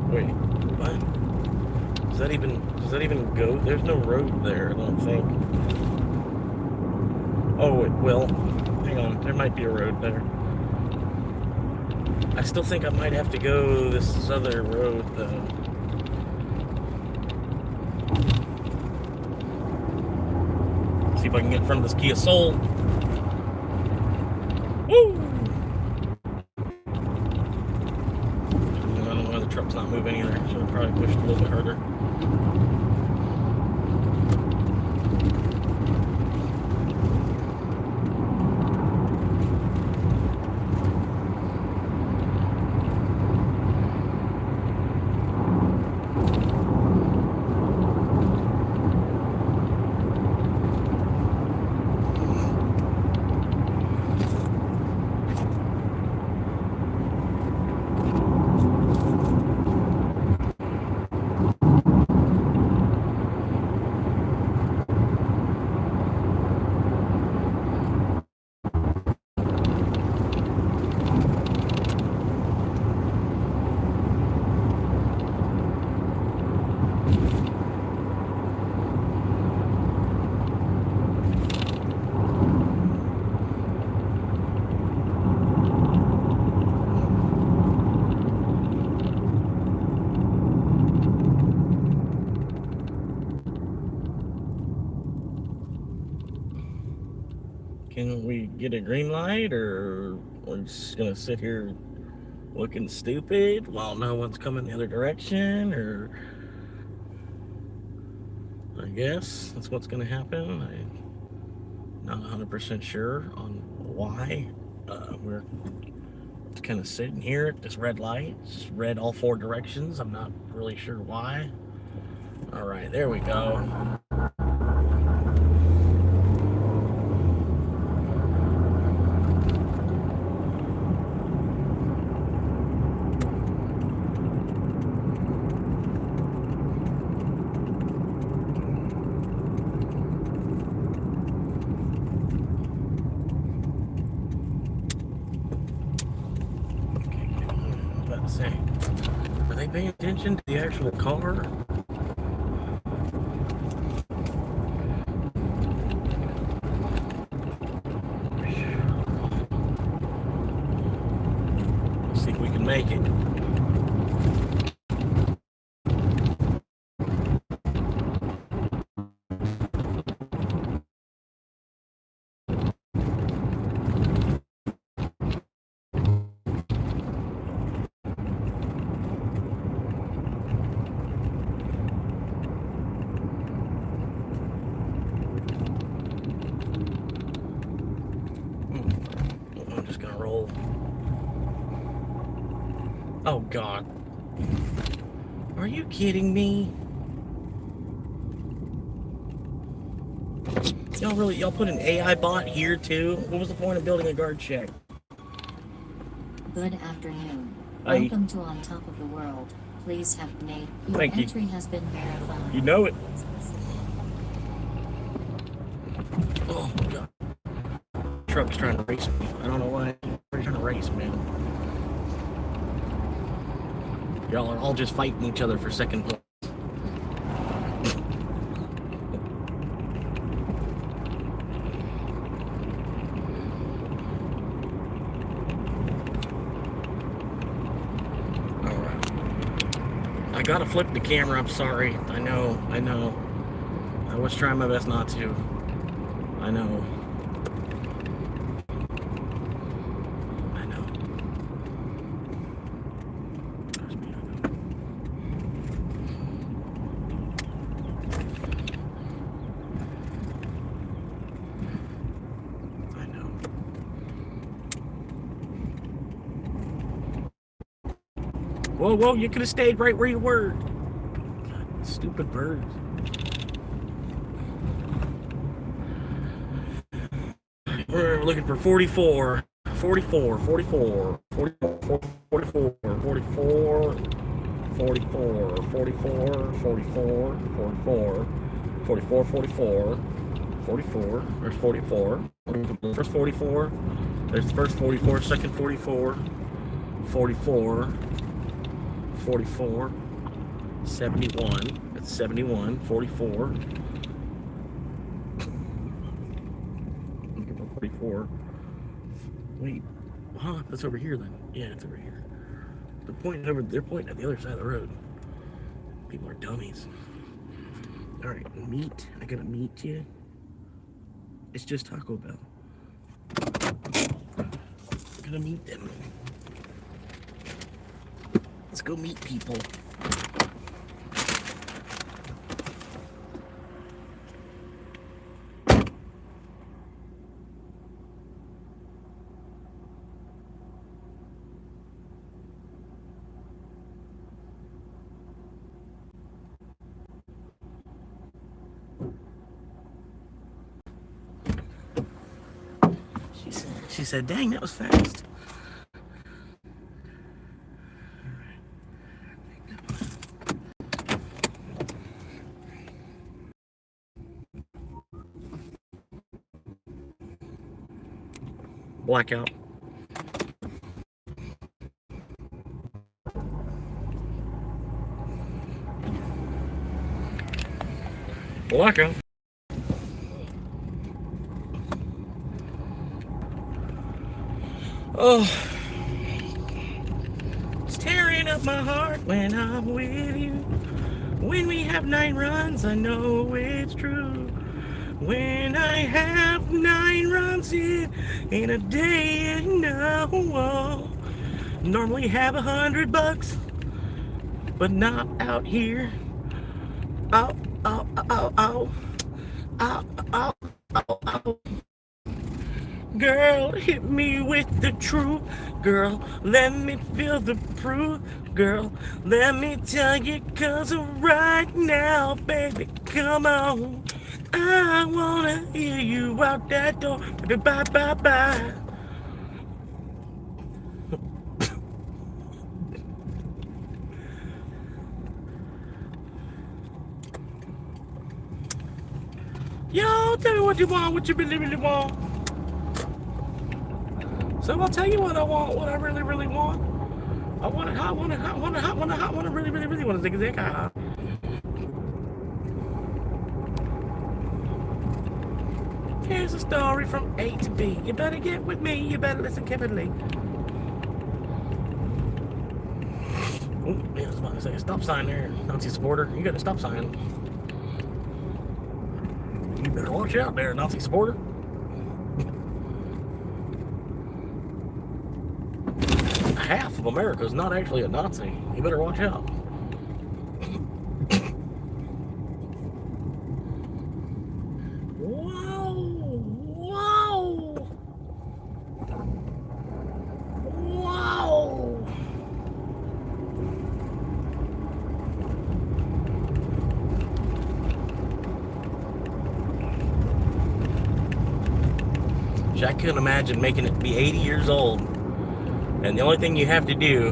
Speaker 10: Wait, what? Does that even go? There's no road there, I don't think. Oh, it will. Hang on, there might be a road there. I still think I might have to go this other road, though. See if I can get in front of this Kia Soul. Woo! I don't know why the truck's not moving either, so I probably pushed a little bit harder. Can we get a green light, or we're just gonna sit here looking stupid while no one's coming the other direction? Or I guess that's what's gonna happen. I'm not 100% sure on why we're kind of sitting here at this red light. It's red all four directions. I'm not really sure why. All right, there we go. Say, are they paying attention to the actual car? Let's see if we can make it. I'm just gonna roll. Oh God. Are you kidding me? Y'all put an AI bot here too? What was the point of building a guard shack?
Speaker 5: Good afternoon.
Speaker 10: Hi.
Speaker 5: Welcome to On Top of the World. Please have the name. Your
Speaker 10: Thank you.
Speaker 5: entry has been verified.
Speaker 10: You know it. Oh God. Truck's trying to race me. I don't know why. They're trying to race, man. Y'all are all just fighting each other for second place. Alright. I gotta flip the camera, I'm sorry. I know. I was trying my best not to. I know. Whoa, you could have stayed right where you were. God, stupid birds. We're looking for 44. 44, 44, 44, 44, 44, 44, 44, 44, 44, 44, 44, 44, there's 44, first 44, there's the first 44, second 44, 44, 44, 71, that's 71, 44, 44, wait, huh, that's over here then, yeah, it's over here, they're pointing at the other side of the road, people are dummies. Alright, meat, I gotta meet you, it's just Taco Bell, I gotta meet them. Let's go meet people. She said, dang, that was fast. Blackout. Blackout. Oh, it's tearing up my heart when I'm with you. When we have 9 runs, I know it's true. When I have 9 runs in a day, no. Normally have $100, but not out here. Oh, oh, oh, oh, oh, oh, oh, oh. Girl, hit me with the truth. Girl, let me feel the proof. Girl, let me tell you, 'cause right now, baby, come on. I wanna hear you out that door. Baby, bye, bye, bye. Yo, tell me what you want, what you really want. So I'll tell you what I want, what I really want. I want it, I want it, I want it, I want it, I want it, really, really, really want to zig. Here's a story from A to B. You better get with me, you better listen carefully. Oh, yeah, I was about to say a stop sign there. Nazi supporter, you got a stop sign. You better watch out there, Nazi supporter. Half of America is not actually a Nazi. You better watch out. Wow! Wow! Wow! I couldn't imagine making it be 80 years old. And the only thing you have to do,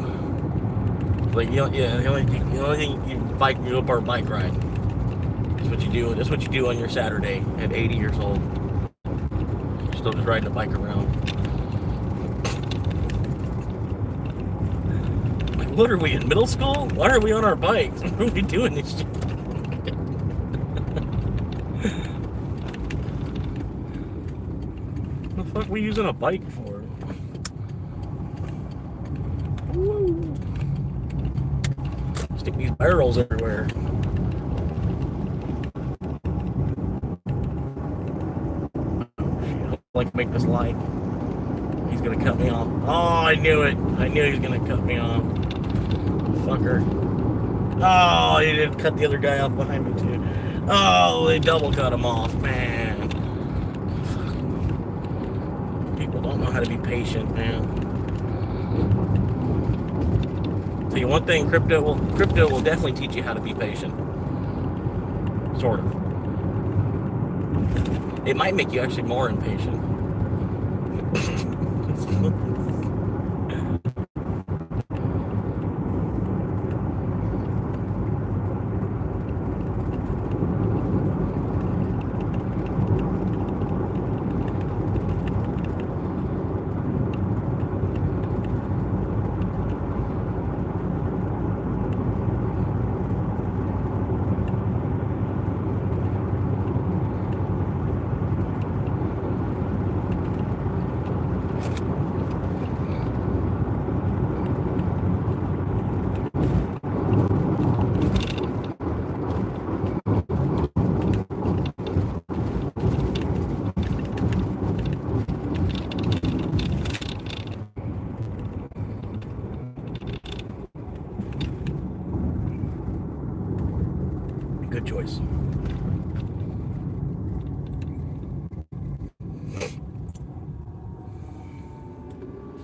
Speaker 10: like, the only thing you go for a bike ride. That's what you do. That's what you do on your Saturday at 80 years old. You're still just riding a bike around. Like, what are we in middle school? Why are we on our bikes? What are we doing this shit? What the fuck are we using a bike for? Woo. Stick these barrels everywhere. Like, make this light. He's gonna cut me off. Oh, I knew it. I knew he was gonna cut me off. Fucker. Oh, he didn't cut the other guy off behind me too. Oh, they double cut him off, man. People don't know how to be patient, man. Tell you one thing, crypto will definitely teach you how to be patient. Sort of. It might make you actually more impatient. Good choice.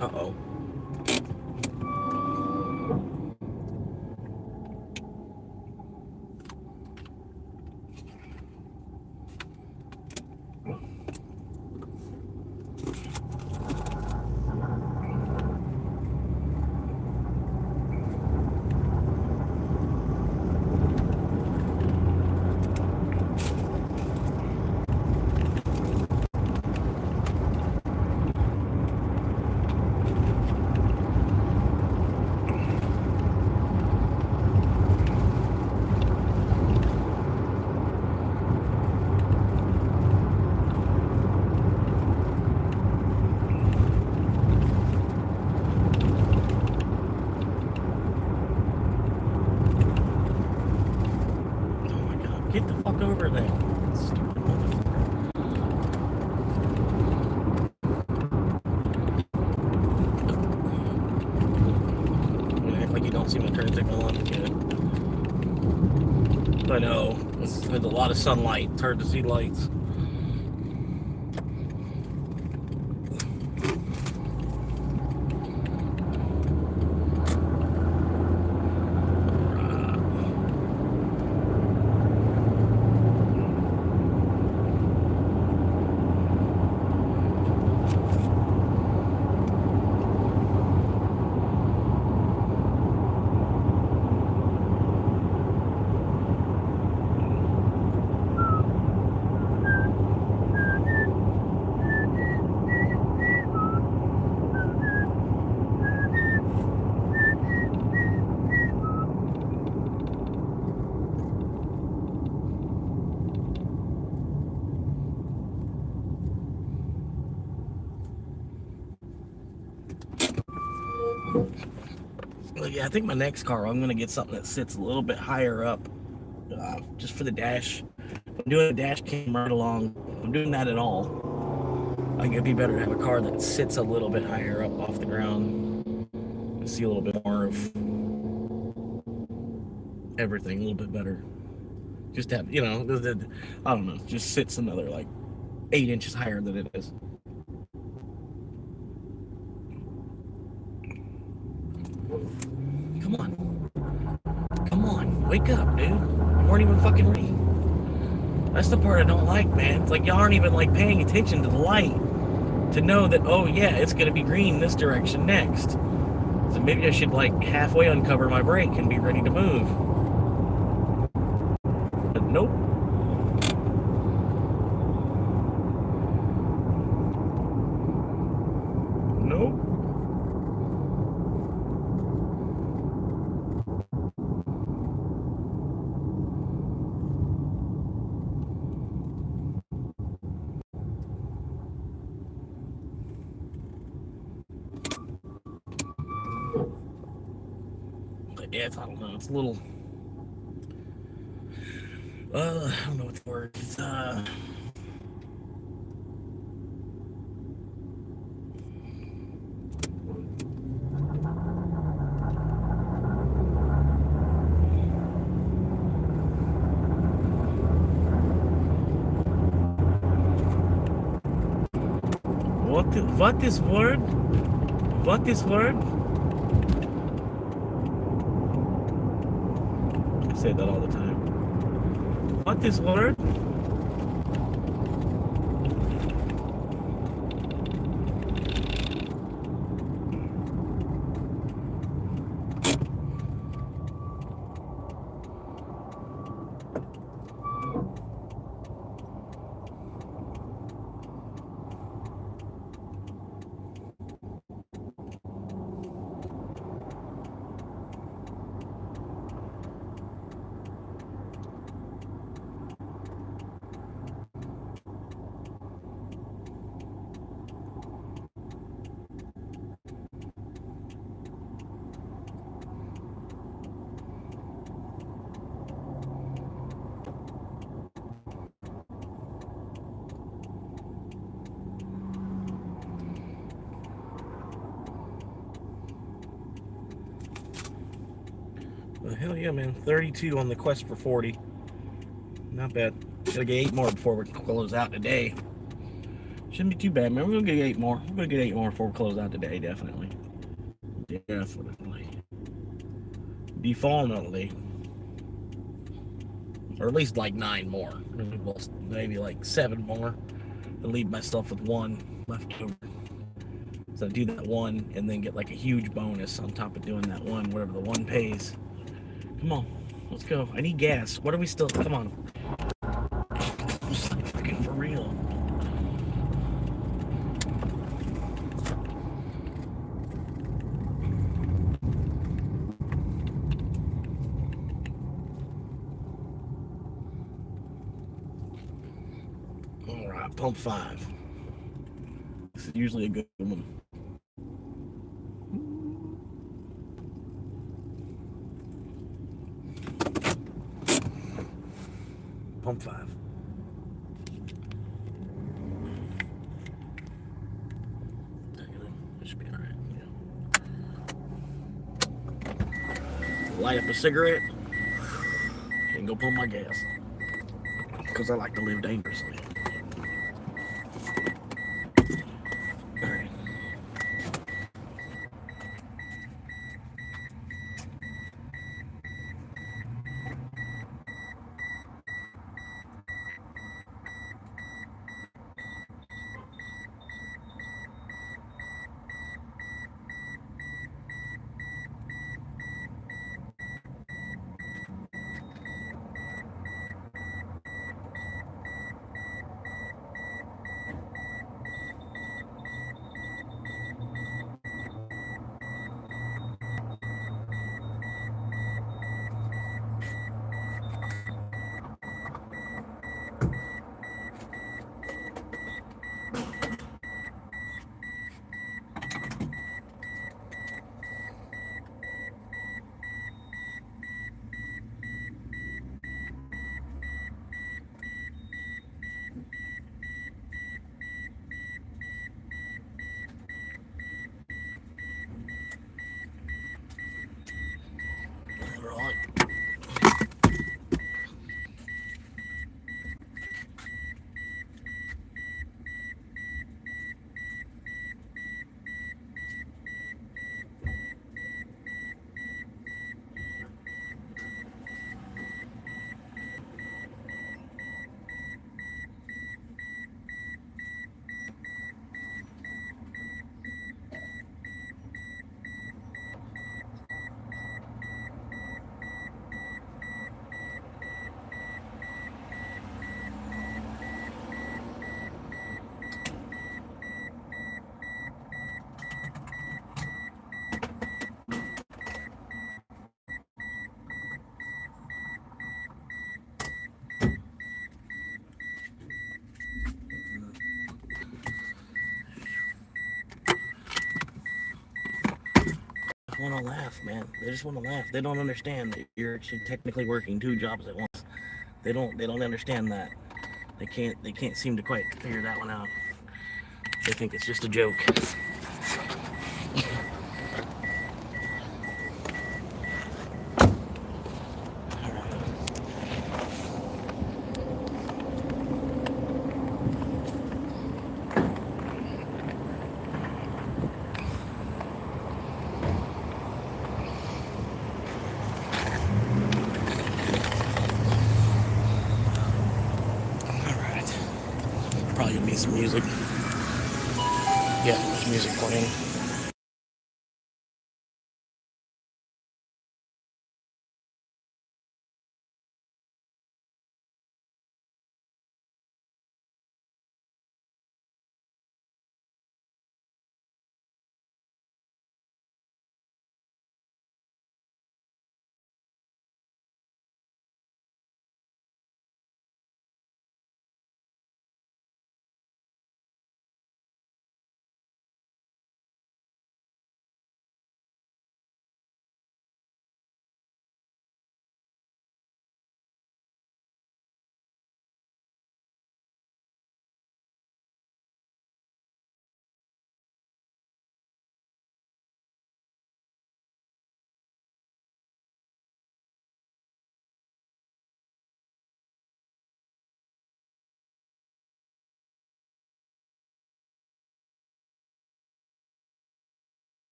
Speaker 10: Uh-oh. Get the fuck over there. Stupid motherfucker. You act like you don't see my turn signal on, kid. I know. There's a lot of sunlight. It's hard to see lights. Well, yeah, I think my next car, I'm gonna get something that sits a little bit higher up, just for the dash. I'm doing a dash cam right along. If I'm doing that at all, I think it'd be better to have a car that sits a little bit higher up off the ground and see a little bit more of everything, a little bit better. Just to have, I don't know, just sits another like 8 inches higher than it is. Come on, wake up, dude. You weren't even fucking ready. That's the part I don't like, man. It's like y'all aren't even like paying attention to the light to know that, oh yeah, it's gonna be green this direction next. So maybe I should like halfway uncover my brake and be ready to move. But nope. Nope. But yeah, I don't know. It's a little. I don't know what the word is. What is word? What is word? I say that all the time. What is word? Well, hell yeah, man. 32 on the quest for 40. Not bad. Gotta get 8 more before we close out today. Shouldn't be too bad, man. We're gonna get 8 more. We're gonna get 8 more before we close out today, definitely. Definitely. Definitely. Or at least like 9 more. Well, maybe like 7 more. I'll leave myself with 1 left over. So do that 1 and then get like a huge bonus on top of doing that 1, whatever the 1 pays. Come on, let's go. I need gas. What are we still? Come on. It's like freaking for real. All right, pump 5. This is usually a good one. Pump 5. That should be all right. Yeah. Light up a cigarette and go pump my gas. Because I like to live dangerously. All right. want to laugh, man. They just want to laugh. They don't understand that you're actually technically working 2 jobs at once. They don't understand that. They can't seem to quite figure that one out. They think it's just a joke. Probably gonna be some music. Yeah, there's music playing.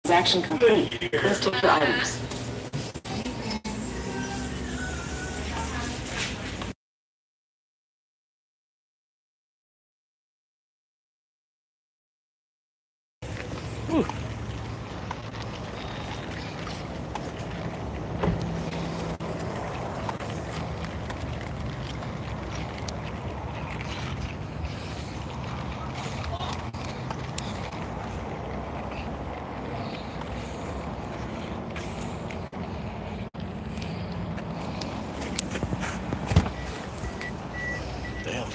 Speaker 21: Transaction complete. List of items.
Speaker 10: Whew. Damn.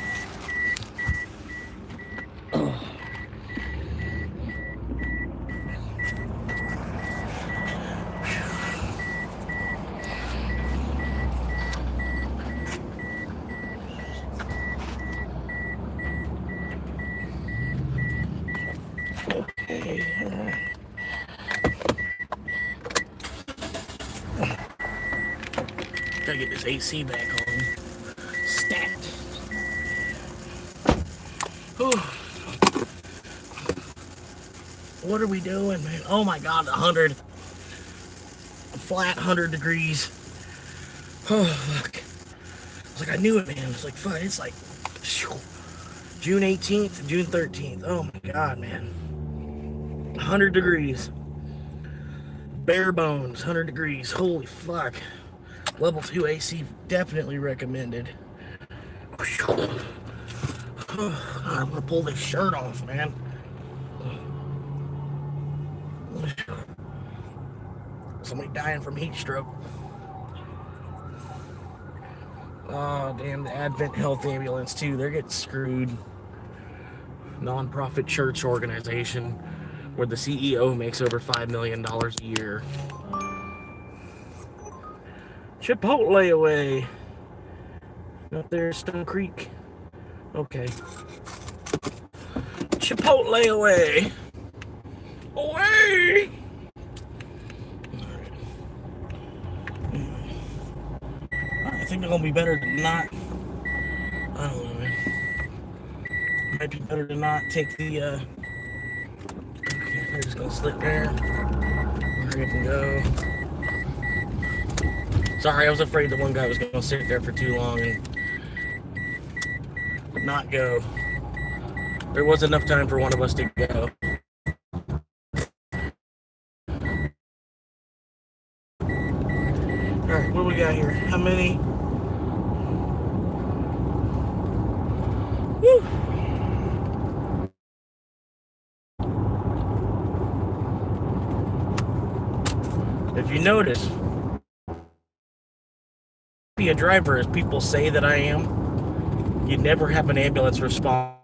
Speaker 10: Okay, all right. Gotta get this AC back on. Stat. Whew. What are we doing, man? Oh my God, 100. A flat 100 degrees. Oh, fuck. It's like I knew it, man. It's like, fuck, it's like June 18th, June 13th. Oh my God, man. 100 degrees. Bare bones, 100 degrees. Holy fuck. Level 2 AC definitely recommended. I'm gonna pull this shirt off, man. Somebody dying from heat stroke. Oh, damn, the Advent Health Ambulance, too. They're getting screwed. Non-profit church organization where the CEO makes over $5 million a year. Chipotle away. Up there, Stone Creek. Okay. Chipotle away. Away! I think they're gonna be better than not. I don't know, man. might be better to not take the, okay, I'm just gonna slip there. Hurry up and go. Sorry, I was afraid the one guy was gonna sit there for too long and not go. There was enough time for one of us to go. Alright, what do we got here? How many? Woo! If you notice, be a driver as people say that I am, you never have an ambulance respond.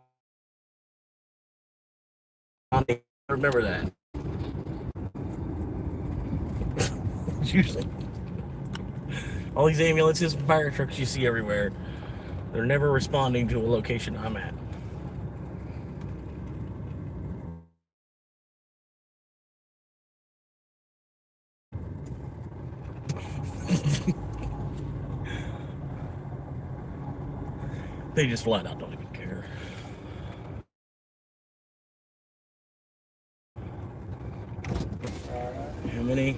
Speaker 10: Remember that. Usually, all these ambulances and fire trucks you see everywhere, they're never responding to a location I'm at. They just flat out don't even care. How many?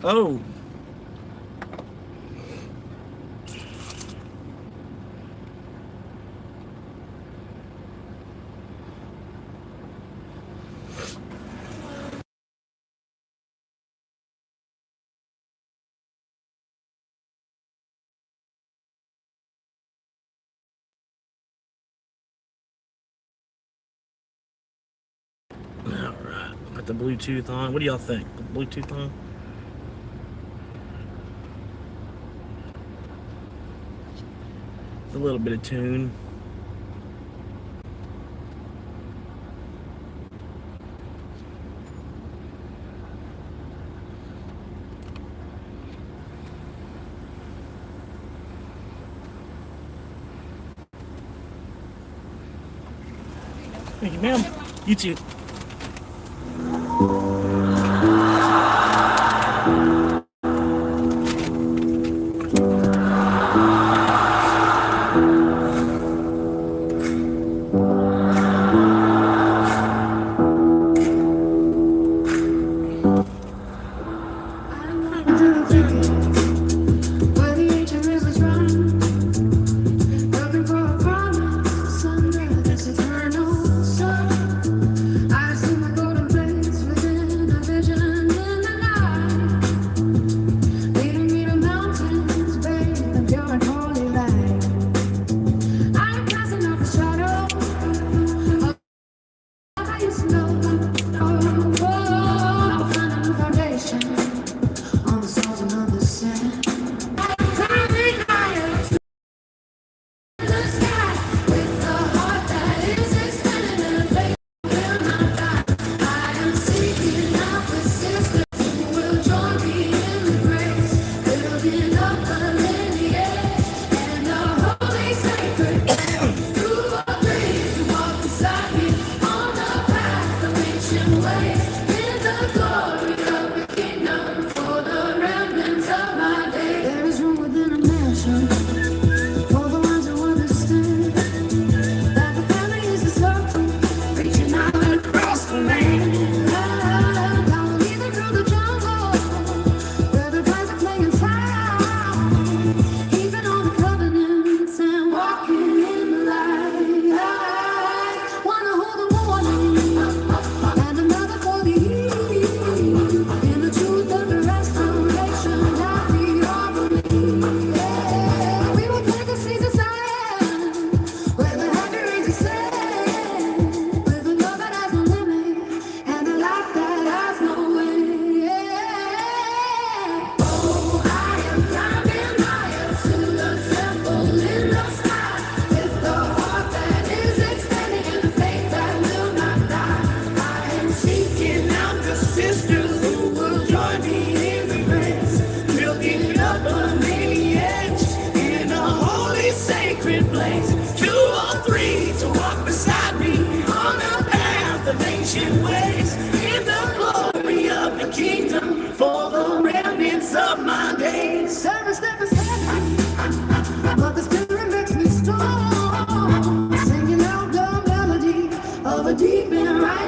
Speaker 10: Oh! Alright, put the Bluetooth on. What do y'all think? Put the Bluetooth on? A little bit of tune. Thank you, ma'am. You too.
Speaker 2: I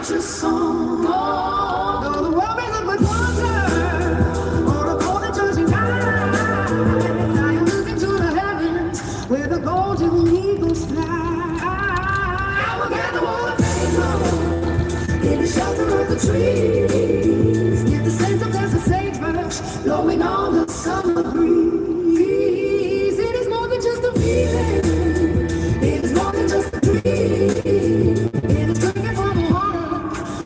Speaker 2: righteous song. Though the world may look but wonder, or a cold and judging eye, I am looking to the heavens where the golden eagles fly. I will gather all the faithful in the shelter of the trees. Get the scent of their sagebrush blowing on the summer breeze. It is more than just a feeling. It is more than just a dream. It is drinking from the water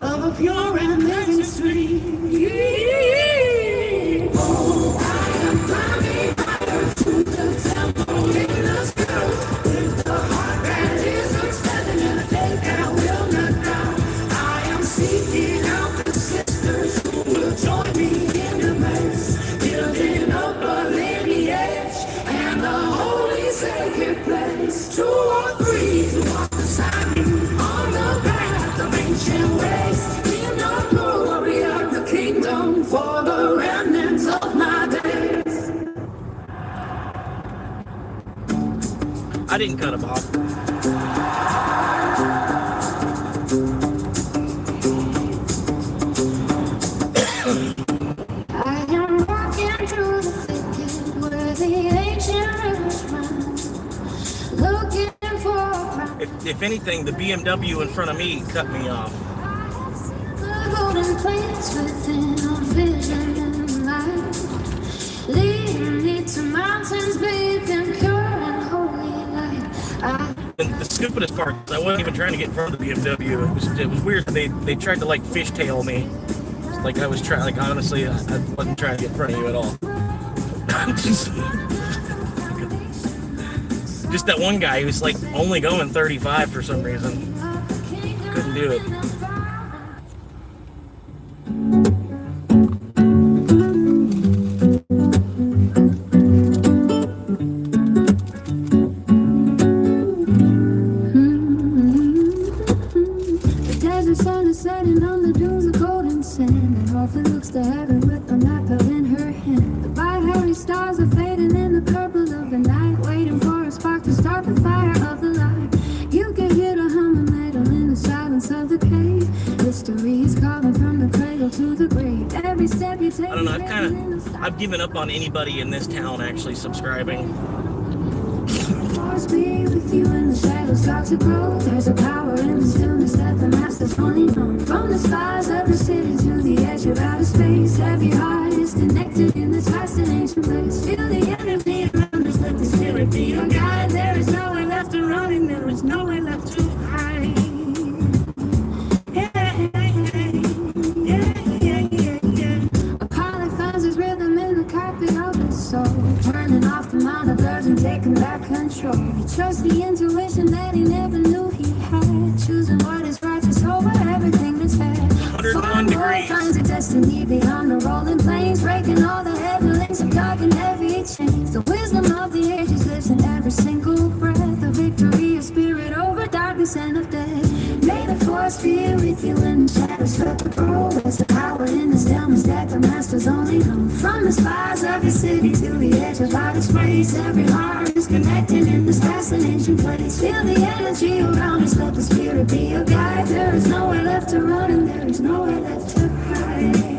Speaker 2: of a pure and living stream. Oh, I am climbing higher to the temple in the sky. With the heart that is expanding and a faith that will not die. I am seeking out the sisters who will join me in the maze, building up a lineage and a holy sacred place. 2 or 3 to walk beside me on the path of ancient ways, in the glory of the kingdom for the remnants of my days.
Speaker 10: I didn't cut him off.
Speaker 2: I am walking through the thicket where the ancient rivers run, looking for a
Speaker 10: If anything, the BMW in front of me cut me off.
Speaker 2: the golden place within on vision and light, leading me to mountains bathed in pure and holy light.
Speaker 10: And the stupidest part is I wasn't even trying to get in front of the BMW. It was weird. They tried to like fishtail me. Like I was trying. Like honestly, I wasn't trying to get in front of you at all. Just that one guy who's like only going 35 for some reason. Couldn't do it.
Speaker 2: The desert sun is setting on the dunes of golden sand, and often looks to heaven with a map held in her hand. The binary stars are fading in the purple of the night, waiting for a spark to start the fire of the light. You can hear the hum of metal in the silence of the cave. History is calling from the cradle to the grave. Every step you take.
Speaker 10: I don't know. I've given up on anybody in this town actually subscribing.
Speaker 2: Force be with you when the shadows start to grow. There's a power in the stillness that the masters only know. From the skies of the city to the edge of outer space, every heart is connected in this vast and ancient place. Feel the energy around us, let the spirit be your guide. There is nowhere left to run and there is nowhere left to hide. A pilot finds his rhythm in the cockpit of his soul, turning off the monitors and taking back control. He trusts the intuition that he never knew he had, choosing what is righteous over everything that's bad.
Speaker 10: 101 degrees.
Speaker 2: Finds a destiny beyond the rolling plains, breaking all the heavy links of dark and heavy chains. The wisdom of the ages lives in every single breath. The victory of spirit over darkness and of death. May the force be with you in the shadows of the road. There's the power in the stillness that the masters only know. From the spires of the city to the edge of outer space, every heart is connected in this vast and ancient place. Feel the energy around us, let the spirit be your guide. There is nowhere left to run and there is nowhere left to hide.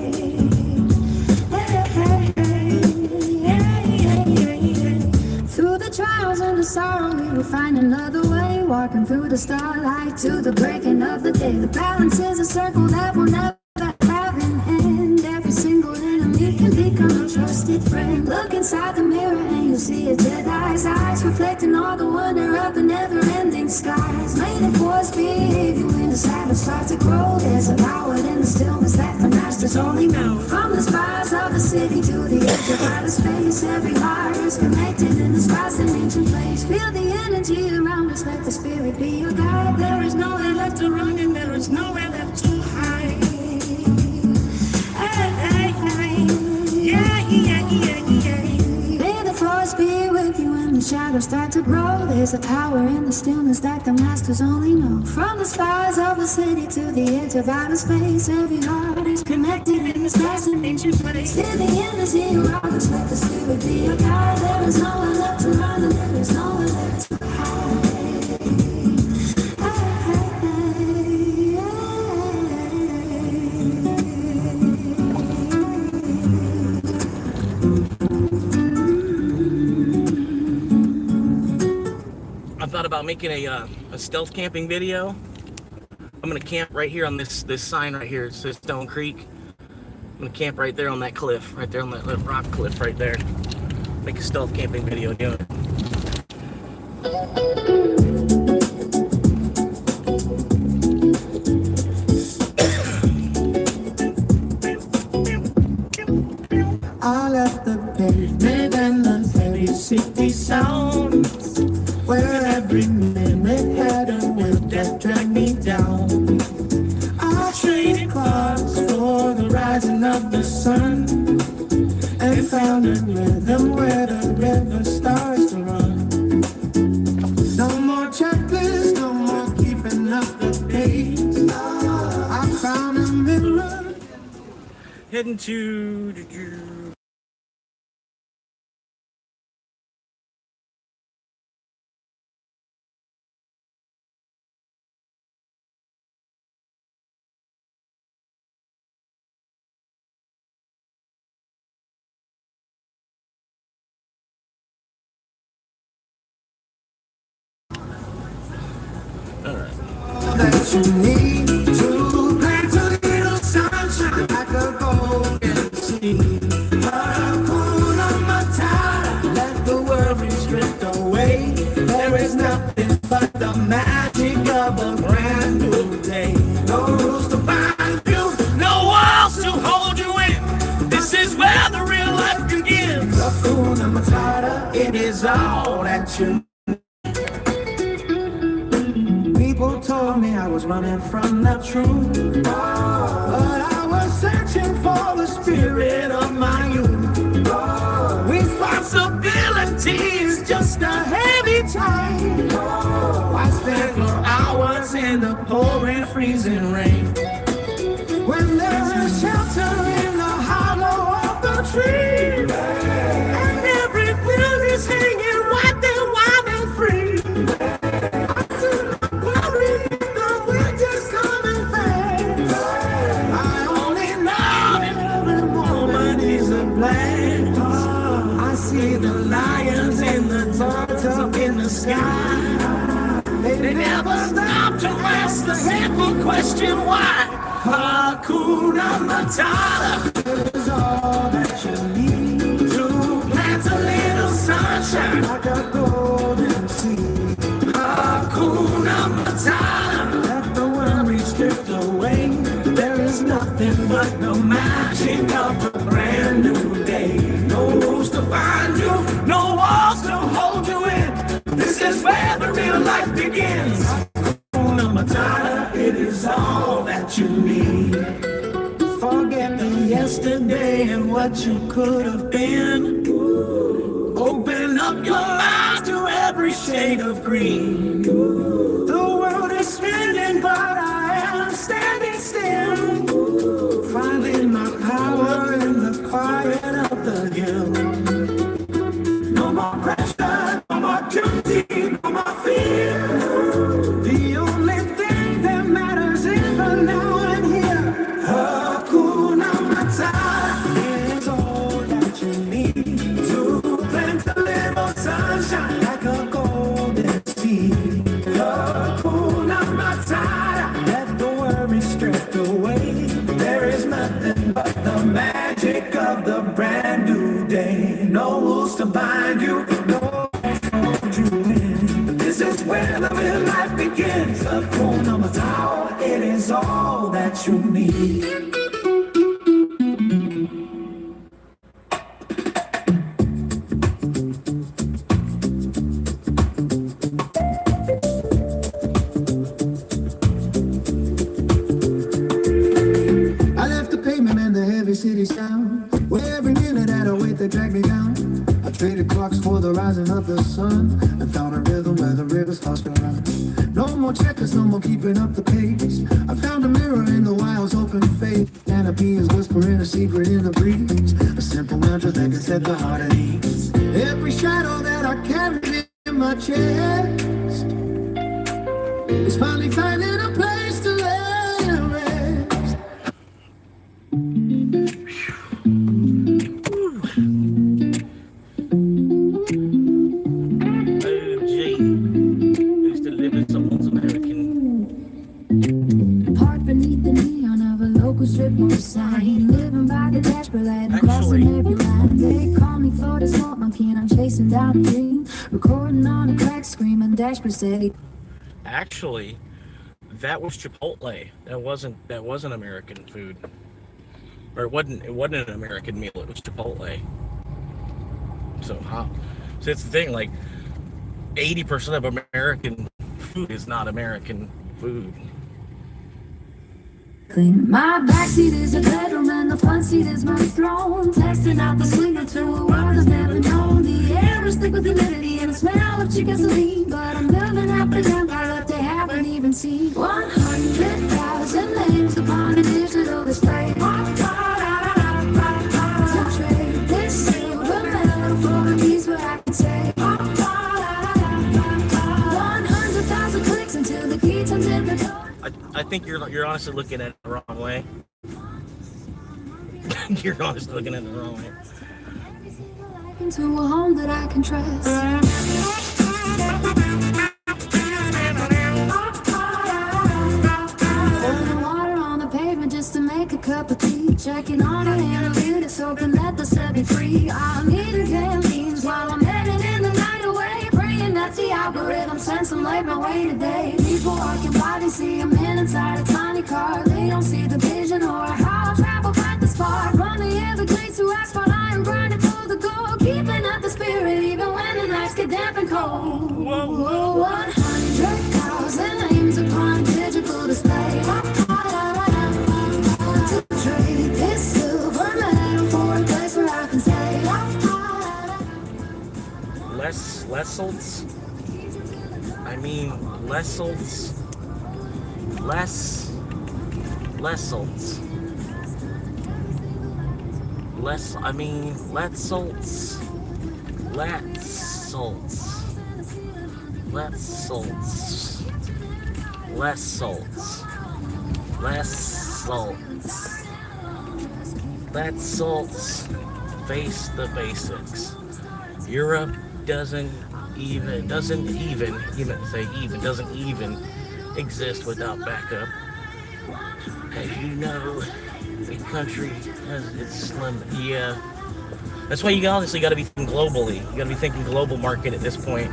Speaker 2: Through the trials and the sorrow, we will find another way. Walking through the starlight to the breaking of the day. The balance is a circle that will never have an end. Every single enemy can become a trusted friend. Look inside the mirror and you'll see a Jedi's eyes, reflecting all the wonder of the never-ending skies. May the force be with you when the shadows start to grow. There's a power in the stillness that the masters only know. From the spires of the city to the edge of outer space, every heart is connected in this vast and ancient place. Feel the energy around us, let the spirit be your guide. There is nowhere left to run and there is nowhere left to hide. May the force be with you when the shadows start to grow. There's a power in the stillness that the masters only know. From the spires of the city to the edge of outer space, every heart is connected in this vast and ancient place. Feel the energy around us, let the spirit be your guide. There is nowhere left to run and there is nowhere left to hide.
Speaker 10: about making a stealth camping video. I'm gonna camp right here on this sign right here. It says Stone Creek. I'm gonna camp right there on that cliff, right there on that rock cliff right there. Make a stealth camping video doing it.
Speaker 2: I left the pavement and the heavy city sounds, where every minute had a wheel that dragged me down. I traded clocks for the rising of the sun, and found a rhythm where the river starts to run. No more checklists, no more keeping up the pace. I found a mirror.
Speaker 10: Heading to
Speaker 2: that you need to plant a little sunshine like a golden seed. Hakuna Matata, let the worries drift away. There is nothing but the magic of a brand new day. No rules to bind you,
Speaker 10: no walls to hold you in. This is where the real life begins.
Speaker 2: Hakuna Matata, it is all that you. People told me I was running from the truth, but I was searching for the spirit of my youth. Responsibility is just a heavy chain. I stand for hours in the pouring, freezing rain, when there is shelter in the hollow of the tree, and every bill is hanging white and wild and free. I see the lions and the birds up in the sky. They never stop to ask the simple question why. Hakuna Matata is all that you need to plant a little sunshine like a golden seed. Hakuna Matata, let the worries drift away. There is nothing but the magic of a brand new day. No rules to bind you, no walls to hold you in. This is where the real life begins. Hakuna Matata, it is all that you need. Forget the yesterday and what you could have been. Open up your mind to every shade of green. The world is spinning, but I am standing still, finding my power in the quiet of the hill. No more pressure, no more duty, no more fear. The only thing that matters is the now and here. Hakuna Matata is all that you need to plant a little sunshine like a golden seed. Hakuna Matata, let the worries drift away. There is nothing but the magic of the brand new day. No rules to bind you, no rules to hold you in. This is where the real life begins. Hakuna Matata, it is all that you need. City sound, where every minute at a weight that dragged me down. I traded clocks for the rising of the sun, and found a rhythm where the river starts to run. No more checkers, no more keeping up the pace. I found a mirror in the wild's open face. Canopy is whispering a secret in the breeze, a simple mantra that can set the heart at ease. Every shadow that I carried in my chest is finally finding a place to lay and rest. local strip mall sign. Living by the dashboard light, I'm crossing every line. They call me for the smoke monkey and I'm chasing down a dream. Recording on a crack screen and the dashboard steady.
Speaker 10: Actually, that was Chipotle. That wasn't American food. Or it wasn't an American meal, it was Chipotle. So it's the thing, like 80% of American food is not American food.
Speaker 2: My backseat is a bedroom and the front seat is my throne. Testing out the slinger to a world I've never known. The air is thick with humidity and the smell of chicken saline. But I'm living happily down by what they haven't even seen. 100,000 names upon a digital display. To trade this silver medal for a piece where I can say 100,000 clicks until the key turns in the door.
Speaker 10: I think you're honestly looking at it the wrong way. You're honestly looking at it the wrong way.
Speaker 2: Into a home that I can trust. Pouring water on the pavement just to make a cup of tea. Checking on her analytics, hoping that they'll set me free. I'm eating canned beans while I'm headed in the night away. Praying that the algorithm sends some light my way today. People walking by, they see a man inside a tiny car. They don't see the vision or how I travel quite this far. From the Everglades to asphalt, I am grinding for the goal. Keeping up the spirit even when the nights get damp and cold. 100,000 names upon a digital display. To trade this silver medal for a place where I can say
Speaker 10: Lessels. I mean Lessels. Lessels. Face the basics. Europe doesn't even exist without backup. As you know, a country has its slim. Yeah, that's why you honestly got to be thinking globally. You got to be thinking global market at this point.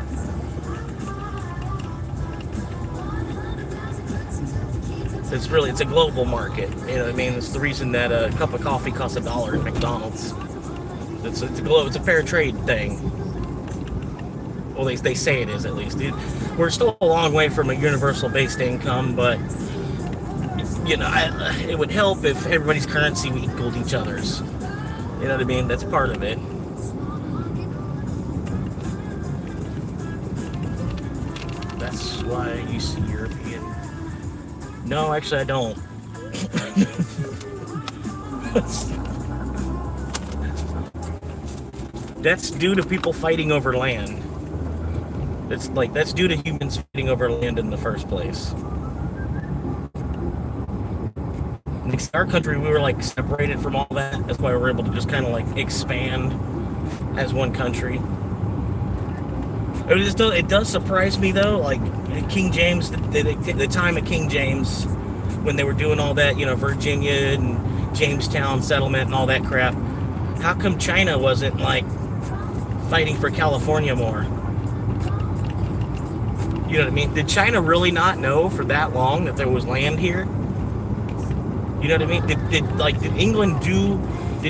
Speaker 10: It's a global market. You know what I mean? It's the reason that a cup of coffee costs $1 at McDonald's. It's a fair trade thing. Well, they say it is, at least. We're still a long way from a universal based income, but you know, it would help if everybody's currency equaled each other's. You know what I mean? That's part of it. That's why you see European. No, actually, I don't. That's due to people fighting over land. That's due to humans fighting over land in the first place. In our country, we were like separated from all that. That's why we were able to just kind of like expand as one country. It does surprise me though, like King James, the time of King James, when they were doing all that, you know, Virginia and Jamestown settlement and all that crap. How come China wasn't like fighting for California more? You know what I mean? Did China really not know for that long that there was land here? You know what I mean? Did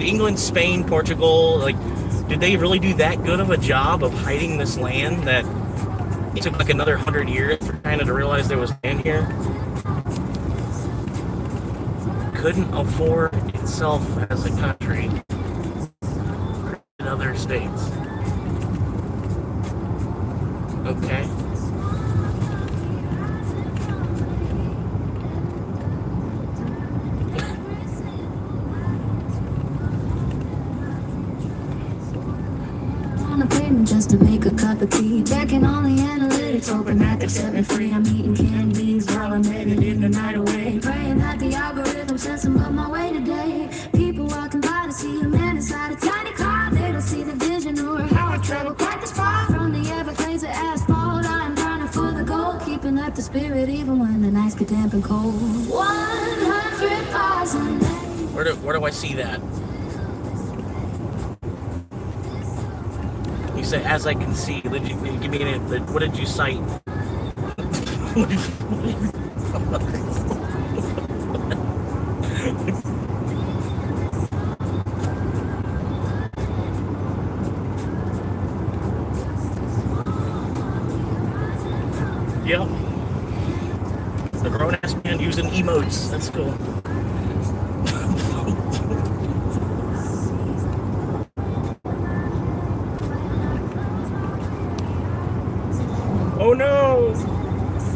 Speaker 10: England, Spain, Portugal, did they really do that good of a job of hiding this land that it took like another 100 years for China to realize there was land here? Couldn't afford itself as a country in other states. Okay.
Speaker 2: Just to make a cup of tea, checking on the analytics, hoping that they'll set me free. I'm eating canned beans while I'm headed in the night away, praying that the algorithm sends them up my way today. People walking by to see a man inside a tiny car. They don't see the vision or how I travel quite this far. From the Everglades to asphalt, I'm grinding for the gold, keeping up the spirit even when the nights get damp and cold. 100
Speaker 10: Where do I see that? You say, as I can see. Did you give me what did you cite? Yep. The grown-ass man using emotes. That's cool. Oh no!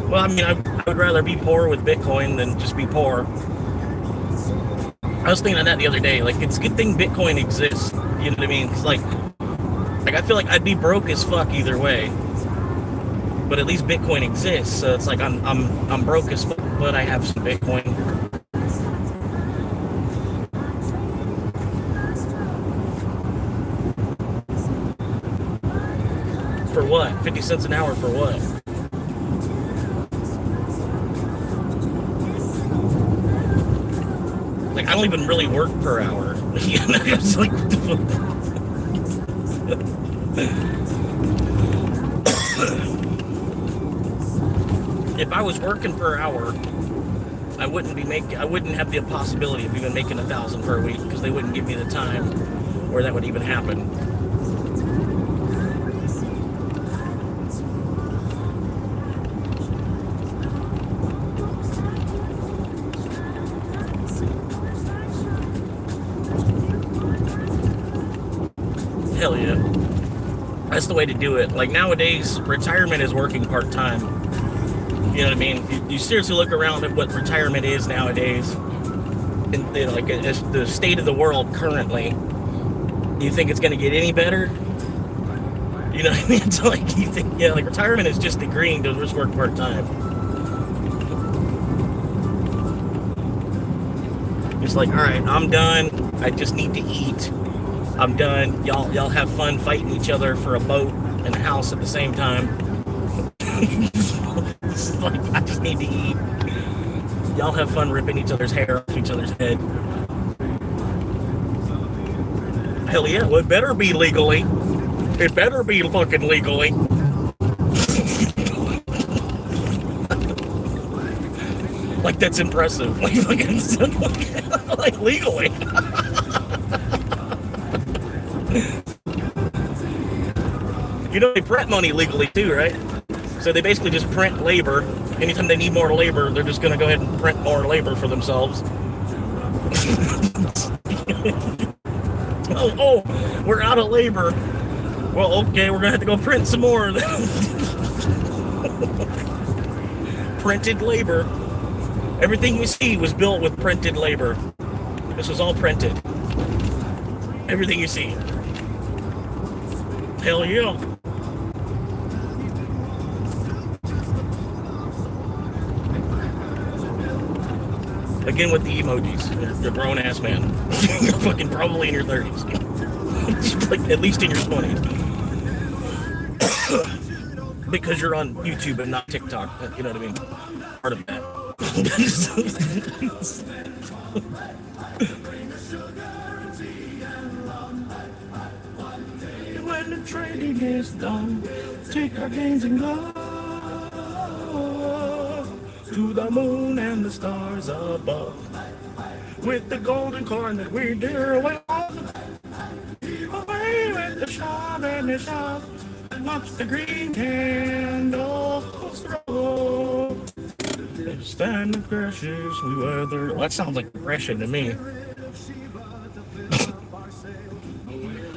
Speaker 10: Well, I mean, I would rather be poor with Bitcoin than just be poor. I was thinking of that the other day. Like, it's a good thing Bitcoin exists. You know what I mean? It's like I feel like I'd be broke as fuck either way. But at least Bitcoin exists, so it's like I'm broke as fuck, but I have some Bitcoin. For what? 50 cents an hour for what? Like, I don't even really work per hour. It's like, what the fuck? If I was working per hour, I wouldn't have the possibility of even making 1,000 per week, because they wouldn't give me the time where that would even happen. Hell yeah. That's the way to do it. Like, nowadays, retirement is working part-time. You know what I mean? You seriously look around at what retirement is nowadays, and you know, like the state of the world currently. You think it's going to get any better? You know what I mean? It's like, you think, yeah, like retirement is just agreeing to just work part-time. It's like, all right, I'm done. I just need to eat. I'm done. Y'all have fun fighting each other for a boat and a house at the same time. It's like, I just need to eat. Y'all have fun ripping each other's hair off each other's head. Hell yeah, well, it better be legally. It better be fucking legally. Like, that's impressive. Like, fucking, like legally. You know, they print money legally too, right? So they basically just print labor. Anytime they need more labor, they're just going to go ahead and print more labor for themselves. oh, we're out of labor. Well, okay, we're going to have to go print some more. Printed labor. Everything we see was built with printed labor. This was all printed. Everything you see. Hell yeah. Again with the emojis. You're a grown-ass man. You're fucking probably in your 30s. Like, at least in your 20s. Because you're on YouTube and not TikTok. You know what I mean? Part of that. When the trading is done, take our gains and go to the moon and the stars above. With the golden coin that we dear well, away with the shop and the shop, and watch the green candles throw. Stand the precious we weather. Well, that sounds like depression to me.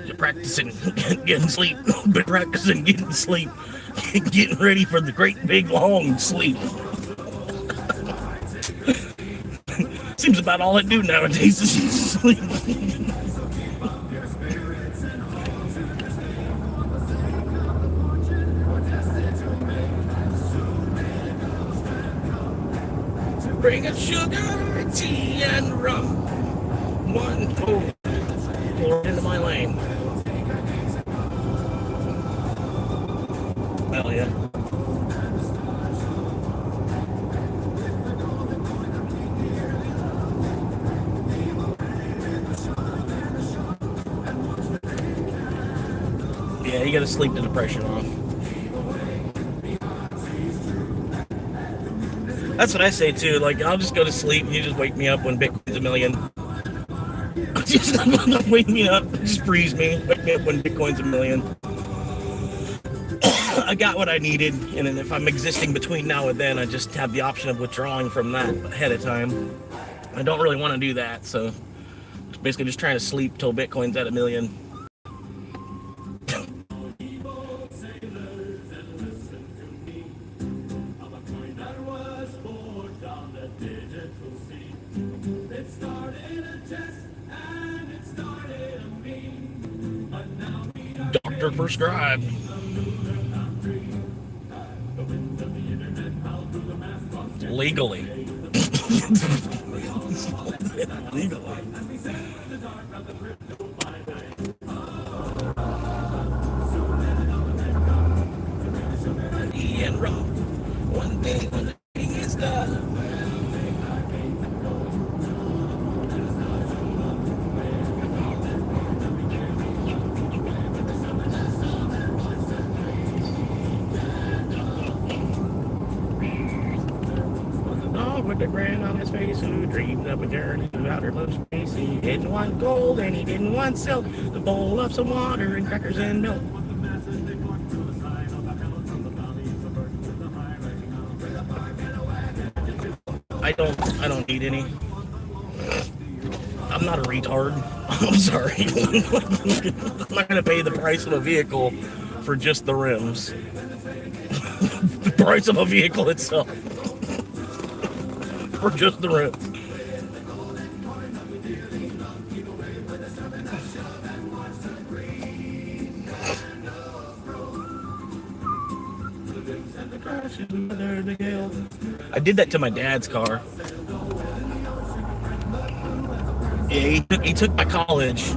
Speaker 10: You're practicing getting sleep. Been practicing getting sleep. Getting ready for the great big long sleep. Seems about all I do nowadays is sleep. Bring us sugar, tea, and rum. One, two, pour into my lane. Hell yeah. you gotta sleep the depression off. That's what I say too. Like, I'll just go to sleep and you just wake me up when Bitcoin's a million. Just wake me up, just freeze me, wake me up when Bitcoin's a million. I got what I needed, and then if I'm existing between now and then, I just have the option of withdrawing from that ahead of time. I don't really want to do that, so basically just trying to sleep till Bitcoin's at a million. Doctor prescribed. Legally. Legally. And wrong. One day when the thing is done. With the grin on his face, who dreamed of a journey to outermost space. He didn't want gold and he didn't want silk, the bowl of some water and crackers and milk. I don't need any. I'm not a retard. I'm sorry. I'm not gonna pay the price of a vehicle for just the rims. The price of a vehicle itself. For just the rent. I did that to my dad's car. Yeah, he took my college.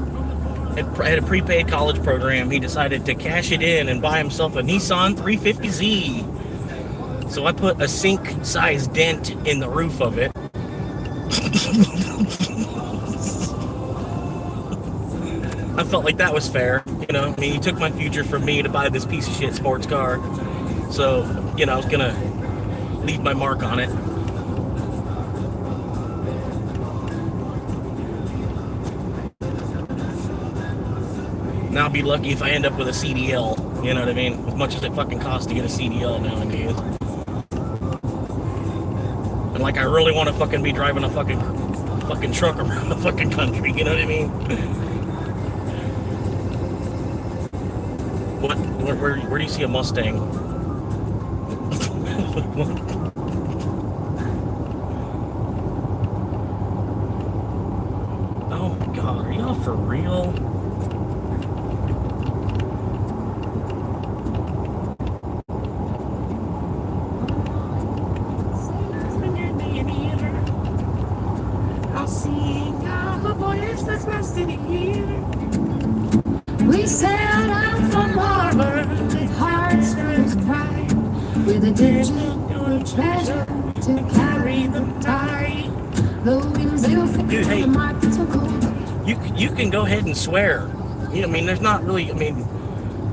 Speaker 10: I had a prepaid college program. He decided to cash it in and buy himself a Nissan 350Z. So I put a sink-sized dent in the roof of it. I felt like that was fair, you know. I mean, he took my future from me to buy this piece of shit sports car. So, you know, I was gonna leave my mark on it. Now I'll be lucky if I end up with a CDL, you know what I mean? As much as it fucking costs to get a CDL nowadays. And like, I really want to fucking be driving a fucking truck around the fucking country, you know what I mean? What? Where do you see a Mustang? Oh my god, are y'all for real?
Speaker 2: We sailed out from harbor with hearts filled with pride, with a digital treasure to carry them tight. The winds they were
Speaker 10: Dude, hey,
Speaker 2: the markets were cold.
Speaker 10: You can go ahead and swear. You know, I mean, there's not really, I mean,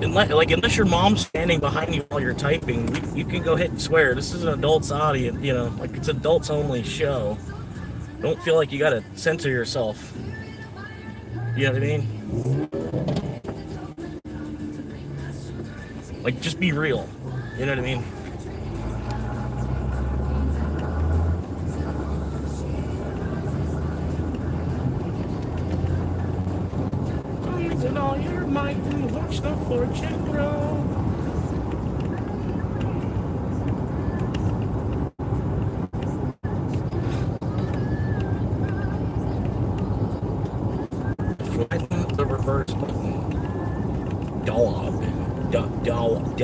Speaker 10: unless your mom's standing behind you while you're typing, you can go ahead and swear. This is an adults audience, you know, like it's adults only show. Don't feel like you gotta censor yourself. You know what I mean? Like, just be real. You know what I mean? Using all your might and watch the fortune grow. Flatten the reverse button. Dog. Dog.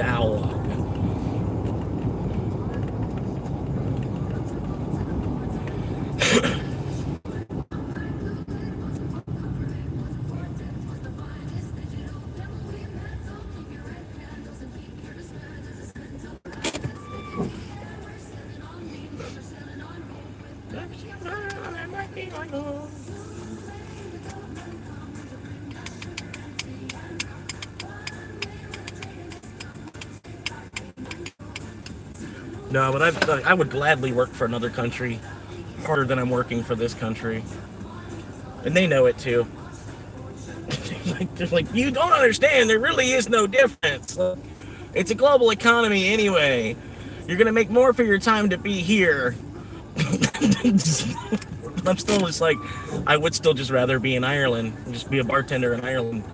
Speaker 10: No, but I would gladly work for another country harder than I'm working for this country. And they know it too. They're like, you don't understand, there really is no difference. It's a global economy anyway. You're gonna make more for your time to be here. I'm still just like, I would still just rather be in Ireland and just be a bartender in Ireland,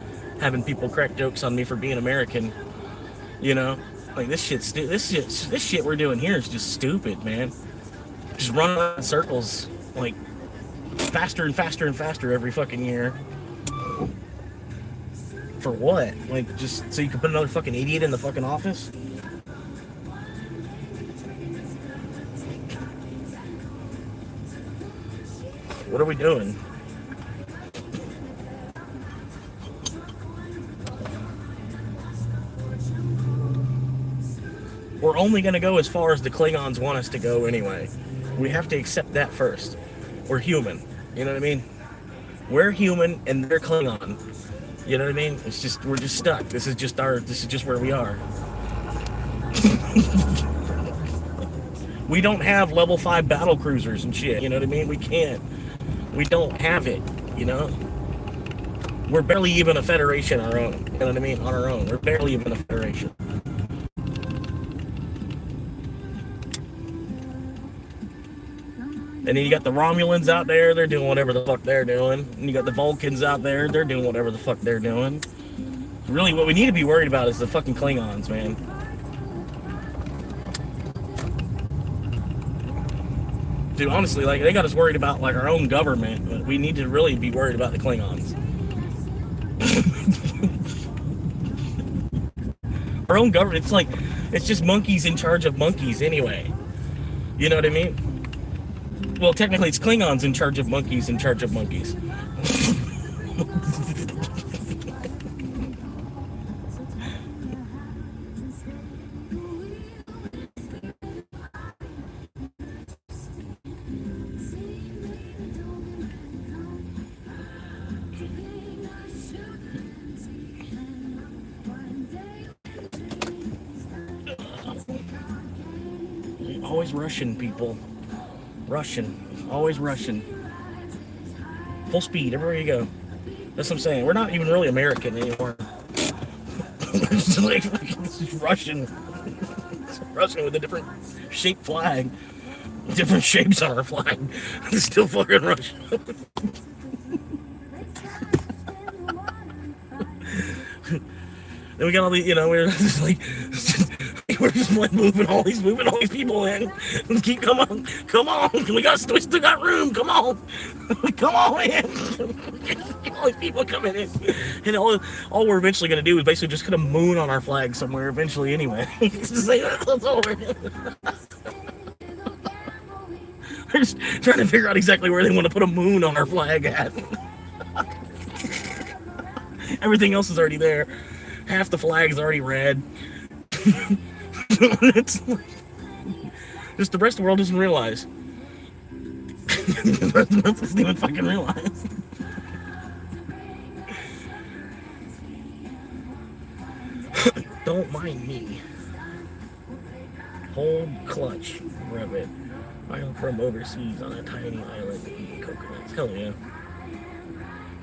Speaker 10: having people crack jokes on me for being American. You know, like this shit we're doing here is just stupid, man. Just running in circles, like faster and faster and faster every fucking year. For what? Like, just so you can put another fucking idiot in the fucking office? What are we doing? We're only going to go as far as the Klingons want us to go anyway. We have to accept that first. We're human. You know what I mean? We're human and they're Klingon. You know what I mean? It's just, we're just stuck. This is just where we are. We don't have level 5 battle cruisers and shit. You know what I mean? We can't. We don't have it, you know? We're barely even a federation on our own. You know what I mean? On our own. We're barely even a federation. And then you got the Romulans out there, they're doing whatever the fuck they're doing. And you got the Vulcans out there, they're doing whatever the fuck they're doing. Really, what we need to be worried about is the fucking Klingons, man. Dude, honestly, like, they got us worried about, like, our own government, but we need to really be worried about the Klingons. Our own government, it's like, it's just monkeys in charge of monkeys anyway. You know what I mean? Well, technically, it's Klingons in charge of monkeys in charge of monkeys. Always Russian, people. Russian. Always Russian. Full speed, everywhere you go. That's what I'm saying. We're not even really American anymore. It's like, this is Russian. It's Russian with a different shaped flag. Different shapes on our flag. It's still fucking Russian. Then we got all the, you know, we're just like moving all these people in. Keep, come on, we still got room. Come on in. All these people coming in, and all we're eventually gonna do is basically just put a moon on our flag somewhere eventually anyway. Just say that's over. They're just trying to figure out exactly where they want to put a moon on our flag at. Everything else is already there. Half the flag's already red. It's like, just the rest of the world doesn't realize. Doesn't even fucking realize. Don't mind me. Hold clutch. Rub it. I am from overseas on a tiny island eating coconuts. Hell yeah.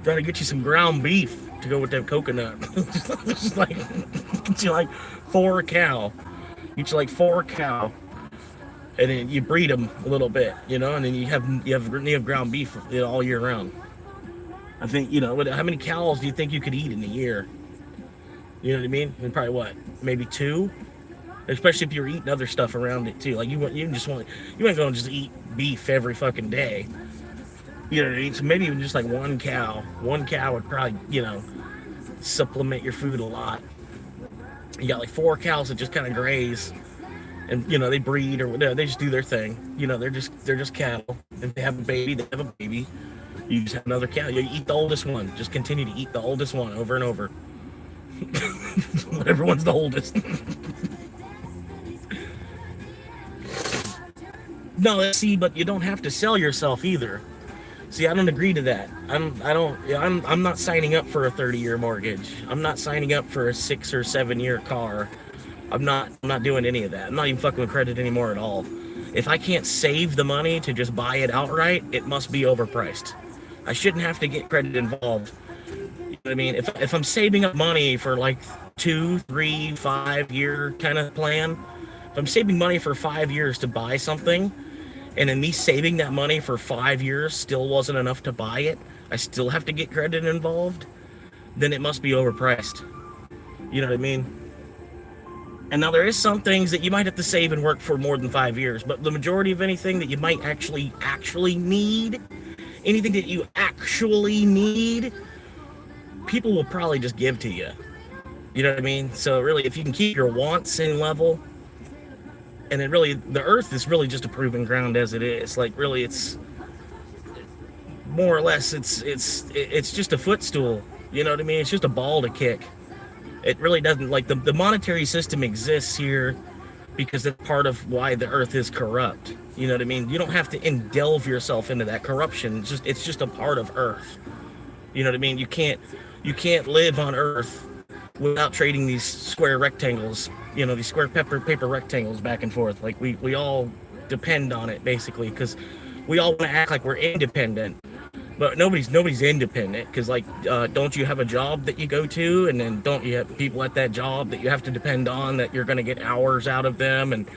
Speaker 10: Trying to get you some ground beef to go with that coconut. Just like, get you like 4 cow. Get you like 4 cow. And then you breed them a little bit, you know, and then you have ground beef all year round. I think, you know, how many cows do you think you could eat in a year? You know what I mean? And probably what? Maybe 2? Especially if you're eating other stuff around it too. Like you ain't gonna just eat beef every fucking day. You know what I mean? So maybe even just like 1 cow. 1 cow would probably, you know, supplement your food a lot. You got like 4 cows that just kind of graze, and you know they breed or whatever. They just do their thing. You know, they're just cattle. If they have a baby, they have a baby. You just have another cow. You eat the oldest one. Just continue to eat the oldest one over and over. Whatever one's the oldest. No, see, but you don't have to sell yourself either. See, I don't agree to that. I'm not signing up for a 30-year mortgage. I'm not signing up for a 6 or 7 year car. I'm not doing any of that. I'm not even fucking with credit anymore at all. If I can't save the money to just buy it outright, it must be overpriced. I shouldn't have to get credit involved. You know what I mean? If I'm saving up money for like 2, 3, 5 year kind of plan, if I'm saving money for 5 years to buy something, and then me saving that money for 5 years still wasn't enough to buy it, I still have to get credit involved, then it must be overpriced. You know what I mean? And now there is some things that you might have to save and work for more than 5 years, but the majority of anything that you might actually need, anything that you actually need, people will probably just give to you. You know what I mean? So really, if you can keep your wants in level, and then really, the earth is really just a proving ground as it is. Like really, it's more or less, it's just a footstool. You know what I mean? It's just a ball to kick. It really doesn't, like, the monetary system exists here because it's part of why the earth is corrupt. You know what I mean? You don't have to delve yourself into that corruption. It's just a part of earth. You know what I mean? You can't live on earth without trading these square rectangles, you know, these square paper rectangles back and forth. Like we all depend on it basically, because we all want to act like we're independent. But nobody's independent, because like, don't you have a job that you go to, and then don't you have people at that job that you have to depend on, that you're going to get hours out of them, and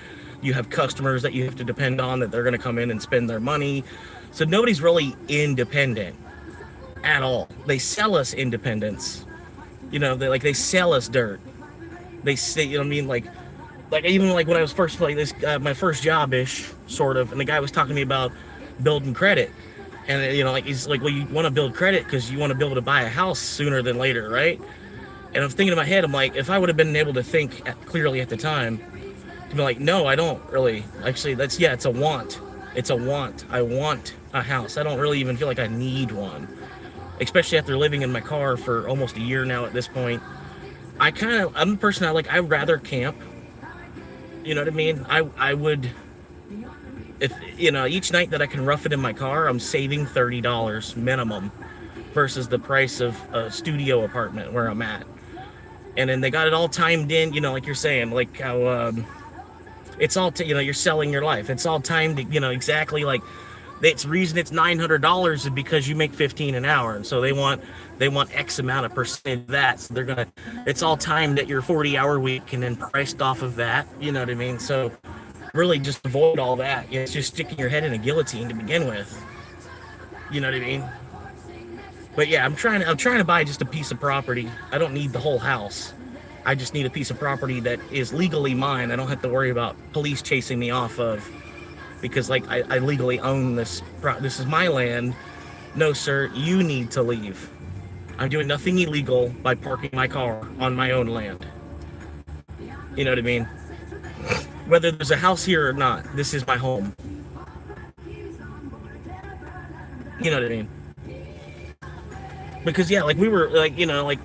Speaker 10: you have customers that you have to depend on, that they're going to come in and spend their money. So nobody's really independent at all. They sell us independence. You know, they sell us dirt. They say, you know what I mean, like even like when I was first like this, my first job-ish sort of, and the guy was talking to me about building credit. And, you know, like, he's like, well, you want to build credit because you want to be able to buy a house sooner than later, right? And I'm thinking in my head, I'm like, if I would have been able to think clearly at the time, to be like, no, I don't really. Actually, it's a want. It's a want. I want a house. I don't really even feel like I need one. Especially after living in my car for almost a year now at this point. I'm the person I'd rather camp. You know what I mean? I would... If, you know, each night that I can rough it in my car, I'm saving $30 minimum versus the price of a studio apartment where I'm at. And then they got it all timed in, you know, like you're saying, like how it's all, you know, you're selling your life. It's all timed, you know, exactly like it's reason it's $900 is because you make $15 an hour. And so they want X amount of percent of that. So it's all timed at your 40-hour week and then priced off of that. You know what I mean? So really just avoid all that. You know, it's just sticking your head in a guillotine to begin with. You know what I mean? But yeah, I'm trying to buy just a piece of property. I don't need the whole house. I just need a piece of property that is legally mine. I don't have to worry about police chasing me off of, because like I legally own this. This is my land. No, sir, you need to leave. I'm doing nothing illegal by parking my car on my own land. You know what I mean? Whether there's a house here or not, this is my home. You know what I mean? Because yeah, like we were like, you know, like,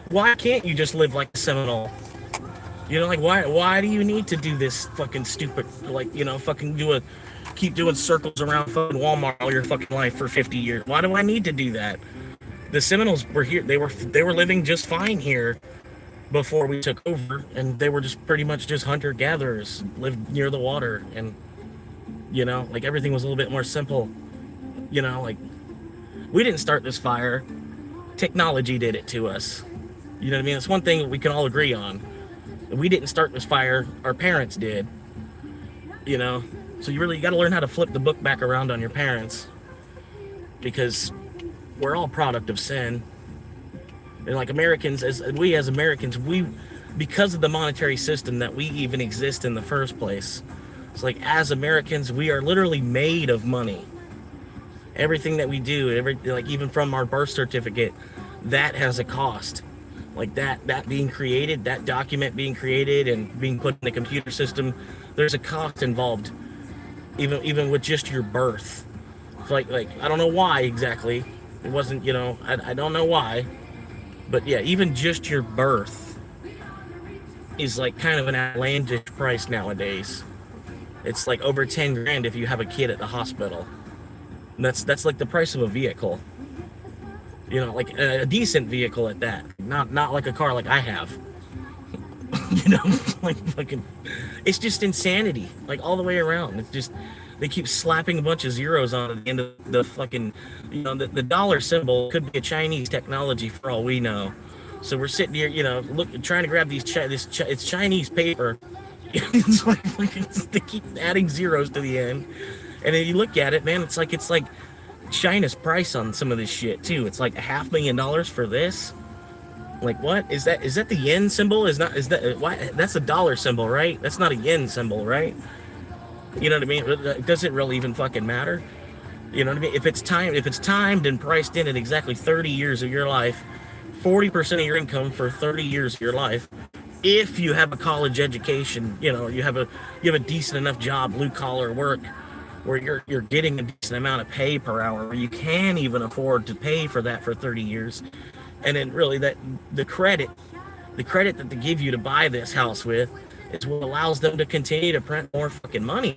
Speaker 10: why can't you just live like a Seminole? You know, like why do you need to do this fucking stupid, like, you know, keep doing circles around fucking Walmart all your fucking life for 50 years? Why do I need to do that? The Seminoles were here. They were living just fine here before we took over, and they were just pretty much just hunter-gatherers, lived near the water, and, you know, like, everything was a little bit more simple. You know, like, we didn't start this fire. Technology did it to us. You know what I mean? It's one thing that we can all agree on. We didn't start this fire. Our parents did. You know? So you got to learn how to flip the book back around on your parents, because we're all product of sin. And like Americans, as Americans, because of the monetary system that we even exist in the first place, it's like, as Americans, we are literally made of money. Everything that we do, like even from our birth certificate, that has a cost. Like that being created, that document being created and being put in the computer system, there's a cost involved, even with just your birth. It's like I don't know why exactly. It wasn't, you know, I don't know why. But yeah, even just your birth is like kind of an outlandish price nowadays. It's like over 10 grand if you have a kid at the hospital. And that's like the price of a vehicle. You know, like a decent vehicle at that. Not like a car like I have. You know, like fucking, it's just insanity, like all the way around. It's just, they keep slapping a bunch of zeros on at the end of the fucking, you know, the dollar symbol could be a Chinese technology for all we know. So we're sitting here, you know, trying to grab these, it's Chinese paper. It's like they keep adding zeros to the end. And then you look at it, man, it's like China's price on some of this shit too. It's like $500,000 for this. Like, what is that? Is that the yen symbol? Is that why? That's a dollar symbol, right? That's not a yen symbol, right? You know what I mean? Does it really even fucking matter? You know what I mean? If it's timed and priced in at exactly 30 years of your life, 40% of your income for 30 years of your life, if you have a college education, you know, you have a decent enough job, blue collar work, where you're getting a decent amount of pay per hour, where you can even afford to pay for that for 30 years. And then really that the credit that they give you to buy this house with is what allows them to continue to print more fucking money.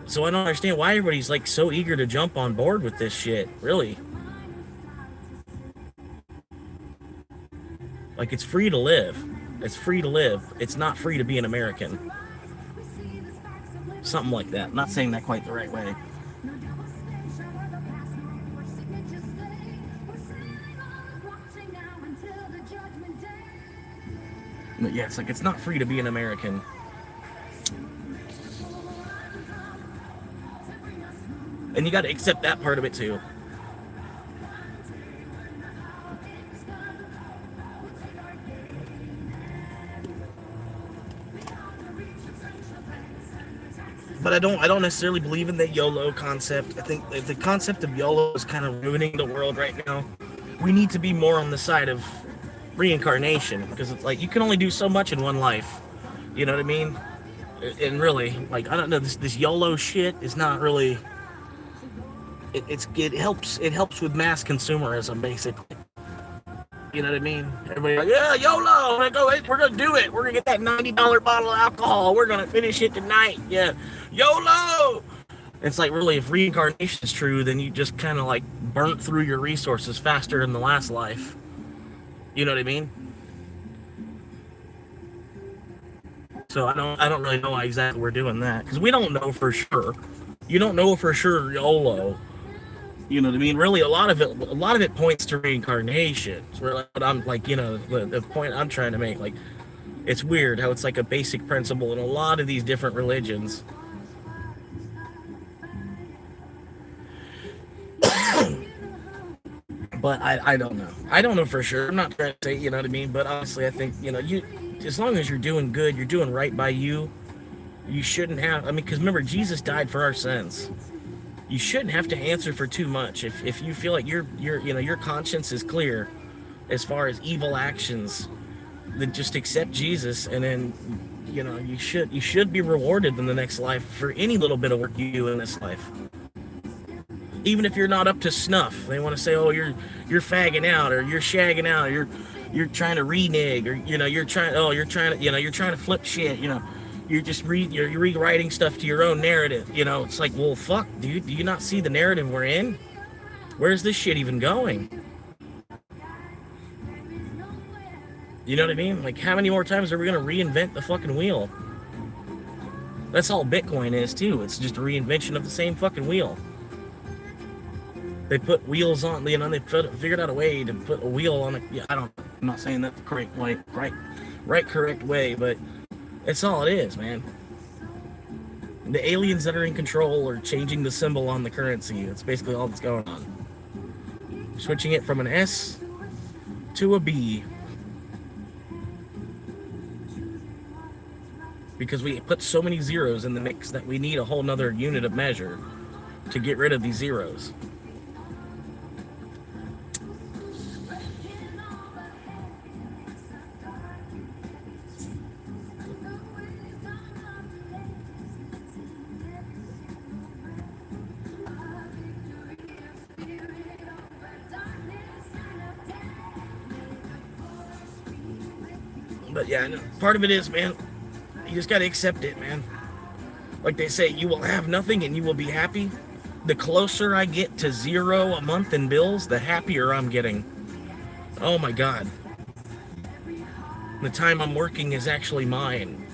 Speaker 10: So I don't understand why everybody's like so eager to jump on board with this shit, really. Like, it's free to live. It's free to live. It's not free to be an American. Something like that. I'm not saying that quite the right way. But yeah, it's like, it's not free to be an American. And you got to accept that part of it too. But I don't necessarily believe in the YOLO concept. I think the concept of YOLO is kind of ruining the world right now. We need to be more on the side of reincarnation, because it's like you can only do so much in one life. You know what I mean? And really, like, I don't know, this YOLO shit is not really. It helps with mass consumerism, basically. You know what I mean? Everybody like, yeah, YOLO, we're gonna do it. We're gonna get that $90 bottle of alcohol. We're gonna finish it tonight. Yeah, YOLO. It's like, really, if reincarnation is true, then you just kind of like burnt through your resources faster in the last life. You know what I mean? So I don't really know why exactly we're doing that, because we don't know for sure. You don't know for sure YOLO. You know what I mean? Really, a lot of it points to reincarnation. So I'm like, you know, the point I'm trying to make, like, it's weird how it's like a basic principle in a lot of these different religions. But I don't know. I don't know for sure. I'm not trying to say, you know what I mean? But honestly, I think, you know, as long as you're doing good, you're doing right by you, you shouldn't have, I mean, because remember, Jesus died for our sins. You shouldn't have to answer for too much. If you feel like your conscience is clear as far as evil actions, then just accept Jesus, and then, you know, you should be rewarded in the next life for any little bit of work you do in this life. Even if you're not up to snuff, they want to say, oh, you're fagging out, or you're shagging out, or you're trying to renege, or, you know, you're trying to flip shit, you know. You're rewriting stuff to your own narrative. You know, it's like, well, fuck, dude, do you not see the narrative we're in? Where's this shit even going? You know what I mean? Like, how many more times are we going to reinvent the fucking wheel? That's all Bitcoin is, too. It's just a reinvention of the same fucking wheel. They put wheels on, you know, they figured out a way to put a wheel on it. Yeah, I'm not saying that's the correct way, correct way, but that's all it is, man. The aliens that are in control are changing the symbol on the currency. That's basically all that's going on. Switching it from an S to a B. Because we put so many zeros in the mix that we need a whole nother unit of measure to get rid of these zeros. But yeah, part of it is, man, you just gotta accept it, man. Like they say, you will have nothing and you will be happy. The closer I get to zero a month in bills, the happier I'm getting. Oh my God. The time I'm working is actually mine.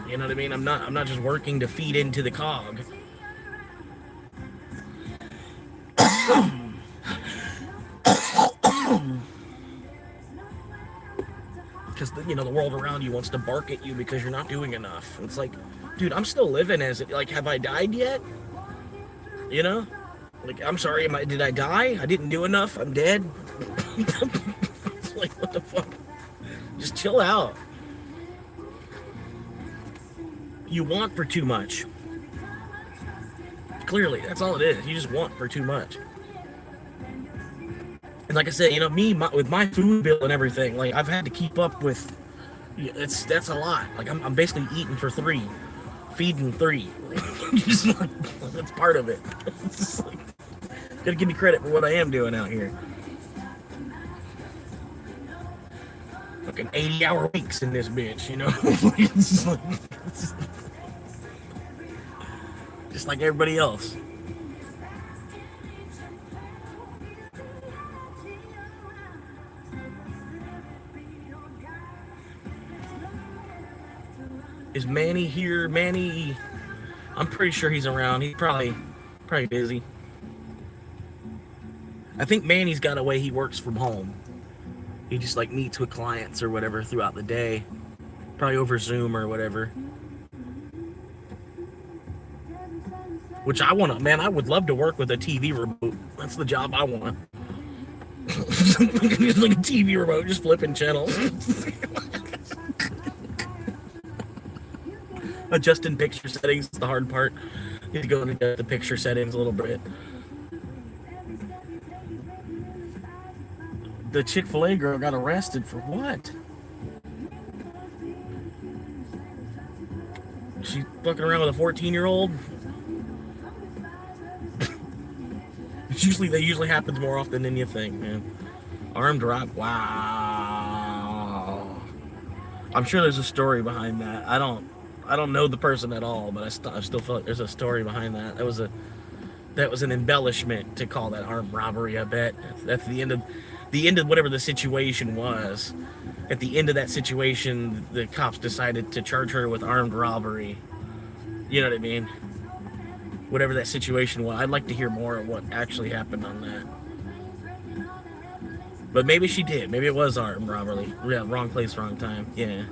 Speaker 10: You know what I mean? I'm not just working to feed into the cog. Because the world around you wants to bark at you because you're not doing enough. It's like, dude, I'm still living as it. Like, have I died yet? You know? Like, I'm sorry, did I die? I didn't do enough. I'm dead. It's like, what the fuck? Just chill out. You want for too much. Clearly, that's all it is. You just want for too much. And like I said, with my food bill and everything, like, I've had to keep up with. That's a lot. Like, I'm basically eating for 3, feeding 3. That's part of it. It's just like, gotta give me credit for what I am doing out here. Fucking 80-hour weeks in this bitch, just like everybody else. Is Manny here? Manny, I'm pretty sure he's around. He's probably busy. I think Manny's got a way he works from home. He just like meets with clients or whatever throughout the day. Probably over Zoom or whatever. Which I would love to work with a TV remote. That's the job I want. Just like a TV remote, just flipping channels. Adjusting picture settings is the hard part. You need to go into the picture settings a little bit. The Chick-fil-A girl got arrested for what? She fucking around with a 14-year-old? That usually happens more often than you think, man. Armed rob. Wow. I'm sure there's a story behind that. I don't know the person at all, but I still feel like there's a story behind that. That was an embellishment to call that armed robbery. I bet that's the end of whatever the situation was. At the end of that situation, the cops decided to charge her with armed robbery. You know what I mean? Whatever that situation was. I'd like to hear more of what actually happened on that. But maybe she did. Maybe it was armed robbery. Yeah, wrong place, wrong time. Yeah.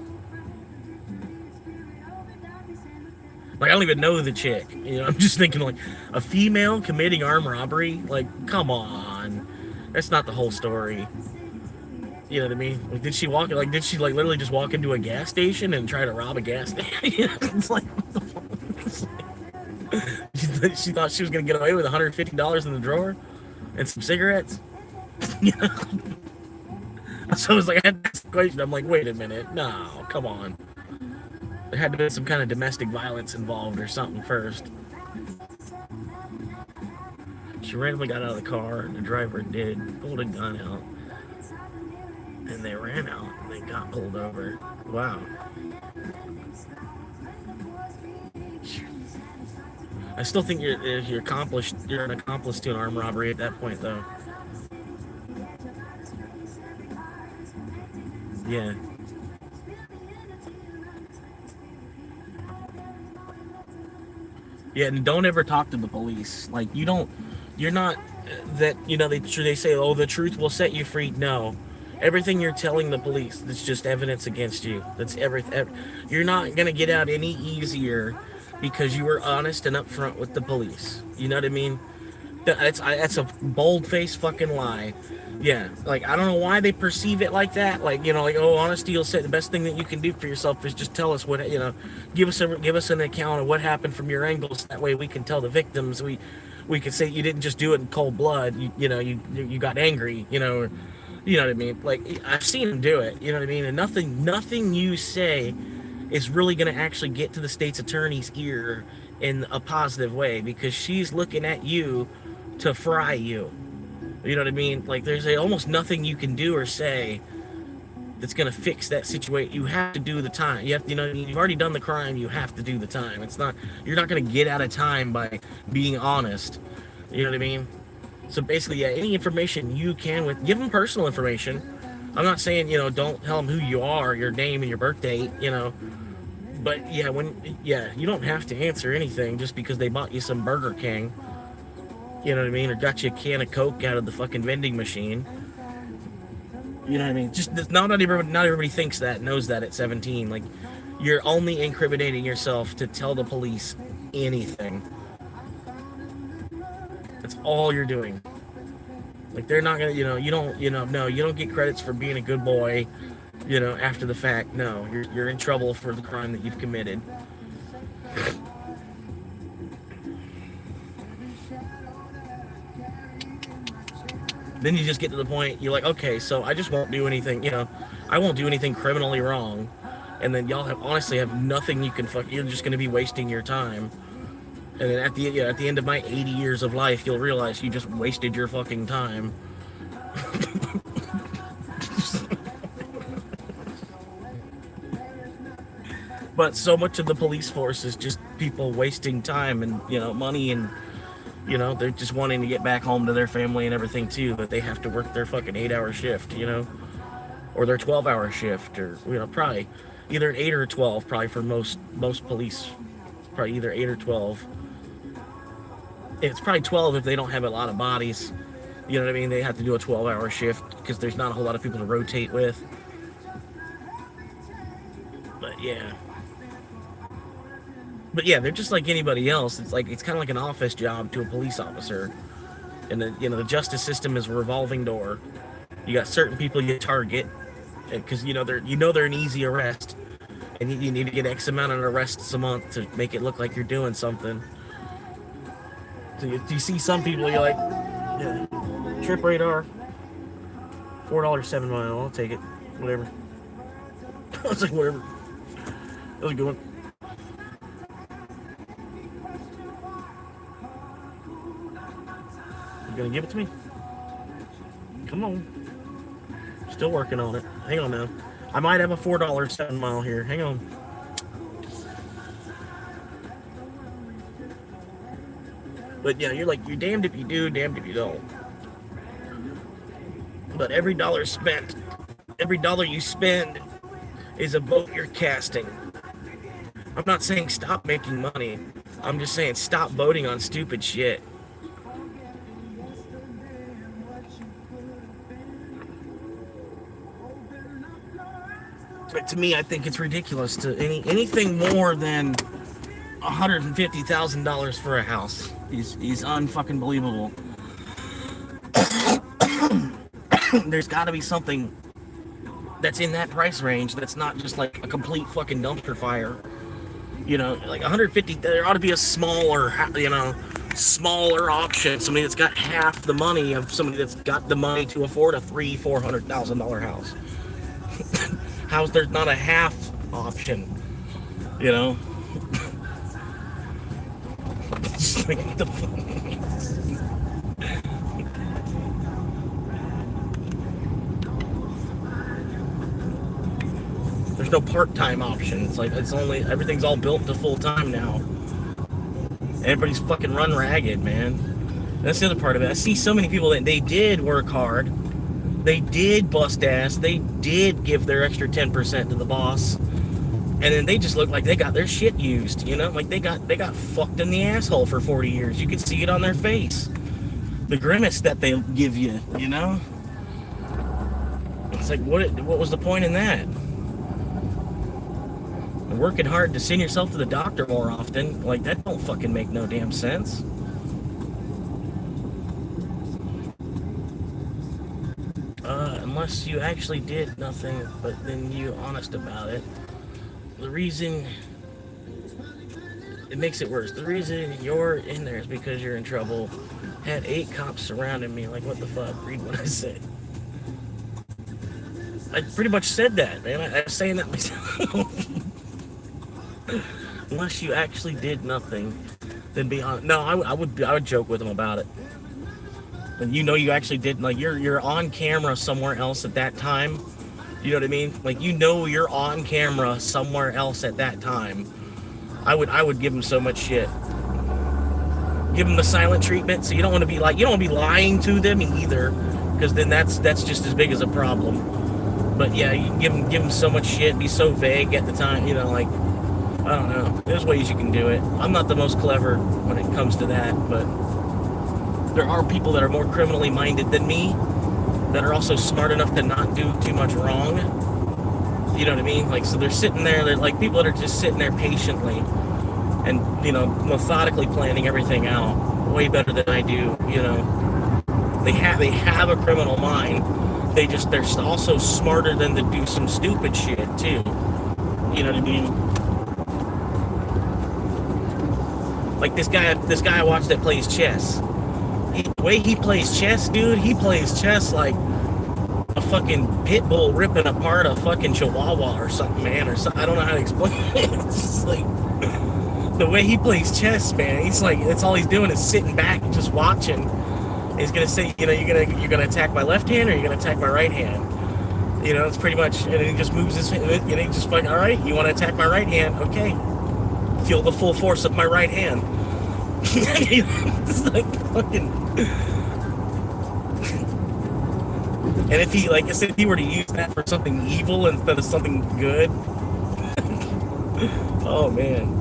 Speaker 10: Like, I don't even know the chick. I'm just thinking, like, a female committing armed robbery? Like, come on. That's not the whole story. You know what I mean? Like, did she literally just walk into a gas station and try to rob a gas station? It's like, she thought she was going to get away with $150 in the drawer and some cigarettes? So I was like, I had this question. I'm like, wait a minute. No, come on. There had to be some kind of domestic violence involved or something first. She randomly got out of the car, and the driver pulled a gun out. And they ran out, and they got pulled over. Wow. I still think you're an accomplice to an armed robbery at that point, though. Yeah. Yeah, and don't ever talk to the police. Like, they say, oh, the truth will set you free. No. Everything you're telling the police, that's just evidence against you. That's everything. You're not going to get out any easier because you were honest and upfront with the police. You know what I mean? That's a bold-faced fucking lie. Yeah, like, I don't know why they perceive it like that. Like, oh, honesty will say the best thing that you can do for yourself is just tell us what, give us an account of what happened from your angles. That way we can tell the victims. We can say you didn't just do it in cold blood. You got angry. You know what I mean? Like, I've seen them do it. You know what I mean? And nothing you say is really going to actually get to the state's attorney's ear in a positive way, because she's looking at you to fry you. You know what I mean? Like, there's almost nothing you can do or say that's going to fix that situation. You have to do the time. You've already done the crime. You have to do the time. You're not going to get out of time by being honest. You know what I mean? So basically, yeah, any information you can give them personal information, I'm not saying, you know, don't tell them who you are, your name and your birth date, you know. But yeah, you don't have to answer anything just because they bought you some Burger King. You know what I mean? Or got you a can of Coke out of the fucking vending machine. You know what I mean? Just not everybody thinks that, knows that at 17. Like, you're only incriminating yourself to tell the police anything. That's all you're doing. Like, they're not gonna, you don't get credits for being a good boy, you know, after the fact. No, you're in trouble for the crime that you've committed. Then you just get to the point, you're like, okay, so I just won't do anything, you know, I won't do anything criminally wrong. And then y'all honestly have nothing you can you're just going to be wasting your time. And then at the end of my 80 years of life, you'll realize you just wasted your fucking time. But so much of the police force is just people wasting time and, you know, money, and, you know, they're just wanting to get back home to their family and everything too, but they have to work their fucking 8-hour shift, you know, or their 12-hour shift, or, you know, probably either an 8 or 12, probably for most police, probably either 8 or 12. It's probably 12 if they don't have a lot of bodies, you know what I mean? They have to do a 12-hour shift because there's not a whole lot of people to rotate with. But yeah, they're just like anybody else. It's kind of like an office job to a police officer. And the justice system is a revolving door. You got certain people you target because they're an easy arrest, and you need to get X amount of arrests a month to make it look like you're doing something. So you see some people, you're like, yeah, trip radar, $4 7 mile. I'll take it, whatever. I was like, whatever. That was a good one. You gonna give it to me? Come on. Still working on it. Hang on now. I might have a $4 7 mile here. Hang on. But yeah, you're damned if you do, damned if you don't. But every dollar spent, every dollar you spend is a vote you're casting. I'm not saying stop making money. I'm just saying stop voting on stupid shit. But to me, I think it's ridiculous to anything more than $150,000 for a house is unfucking believable. There's got to be something that's in that price range that's not just like a complete fucking dumpster fire. You know, like 150. There ought to be a smaller option. Somebody that's got half the money of somebody that's got the money to afford a $300,000-$400,000 house. How's there's not a half option? You know. Like, what the fuck? There's no part-time option. It's like everything's all built to full-time now. Everybody's fucking run ragged, man. That's the other part of it. I see so many people that they did work hard, they did bust ass, they did give their extra 10% to the boss, and then they just look like they got their shit used, you know? Like they got fucked in the asshole for 40 years. You could see it on their face. The grimace that they give you, you know? It's like, what was the point in that? And working hard to send yourself to the doctor more often, like that don't fucking make no damn sense. Unless you actually did nothing, but then you're honest about it. The reason it makes it worse. The reason you're in there is because you're in trouble. Had 8 cops surrounding me. Like, what the fuck? Read what I said. I pretty much said that, man. I was saying that myself. Unless you actually did nothing, then be honest. No, I would joke with them about it. And you know you actually did, like you're on camera somewhere else at that time. You know what I mean? Like, you know you're on camera somewhere else at that time. I would give them so much shit. Give them the silent treatment. So you don't want to be lying to them either, because then that's just as big as a problem. But yeah, you can give him so much shit, be so vague at the time, you know, like, I don't know. There's ways you can do it. I'm not the most clever when it comes to that, but there are people that are more criminally minded than me that are also smart enough to not do too much wrong. You know what I mean? Like, so they're sitting there, they're like people that are just sitting there patiently and, you know, methodically planning everything out way better than I do, you know. They have a criminal mind. They're also smarter than to do some stupid shit too. You know what I mean? Like this guy I watched that plays chess. The way he plays chess, dude, he plays chess like a fucking pit bull ripping apart a fucking chihuahua or something, man, or something. I don't know how to explain it. It's just like the way he plays chess, man. He's like, that's all he's doing is sitting back and just watching. He's gonna say, you know, you're gonna attack my left hand or you're gonna attack my right hand. You know, it's pretty much, and he just moves his, and he just like, all right, you want to attack my right hand? Okay, feel the full force of my right hand. It's like fucking. And if he, like I said, if he were to use that for something evil instead of something good, oh man.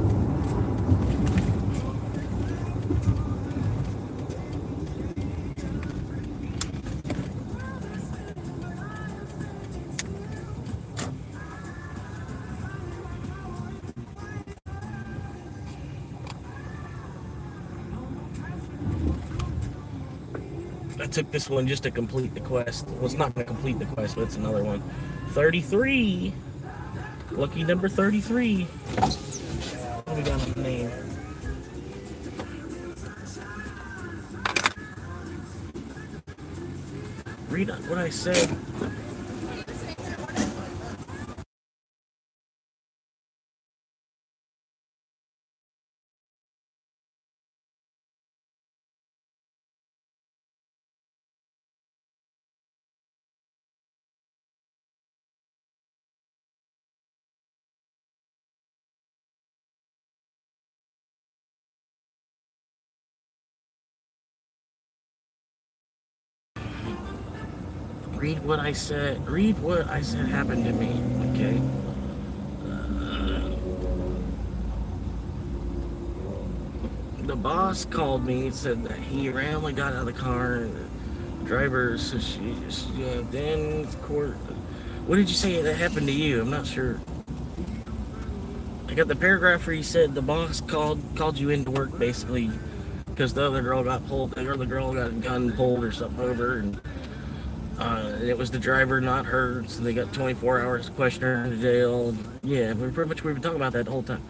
Speaker 10: I took this one just to complete the quest. Well, it's not going to complete the quest, but it's another one. 33. Lucky number 33. What we got on the name? Read what I said. Read what I said. Read what I said happened to me. Okay. The boss called me and said that he randomly got out of the car. And the driver, so then court. What did you say that happened to you? I'm not sure. I got the paragraph where he said the boss called you into work basically because the other girl got pulled. The other girl got a gun pulled or something over, and it was the driver, not her. So they got 24 hours to question her in jail. Yeah, we've been talking about that the whole time.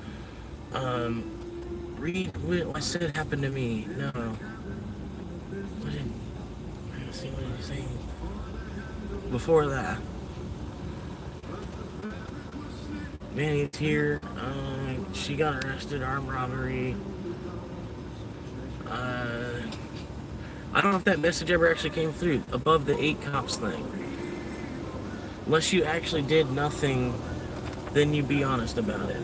Speaker 10: Read what I said happened to me. No. Let's see what he's saying. Before that. Manny's here. She got arrested, armed robbery. I don't know if that message ever actually came through. Above the 8 cops thing. Unless you actually did nothing, then you be honest about it.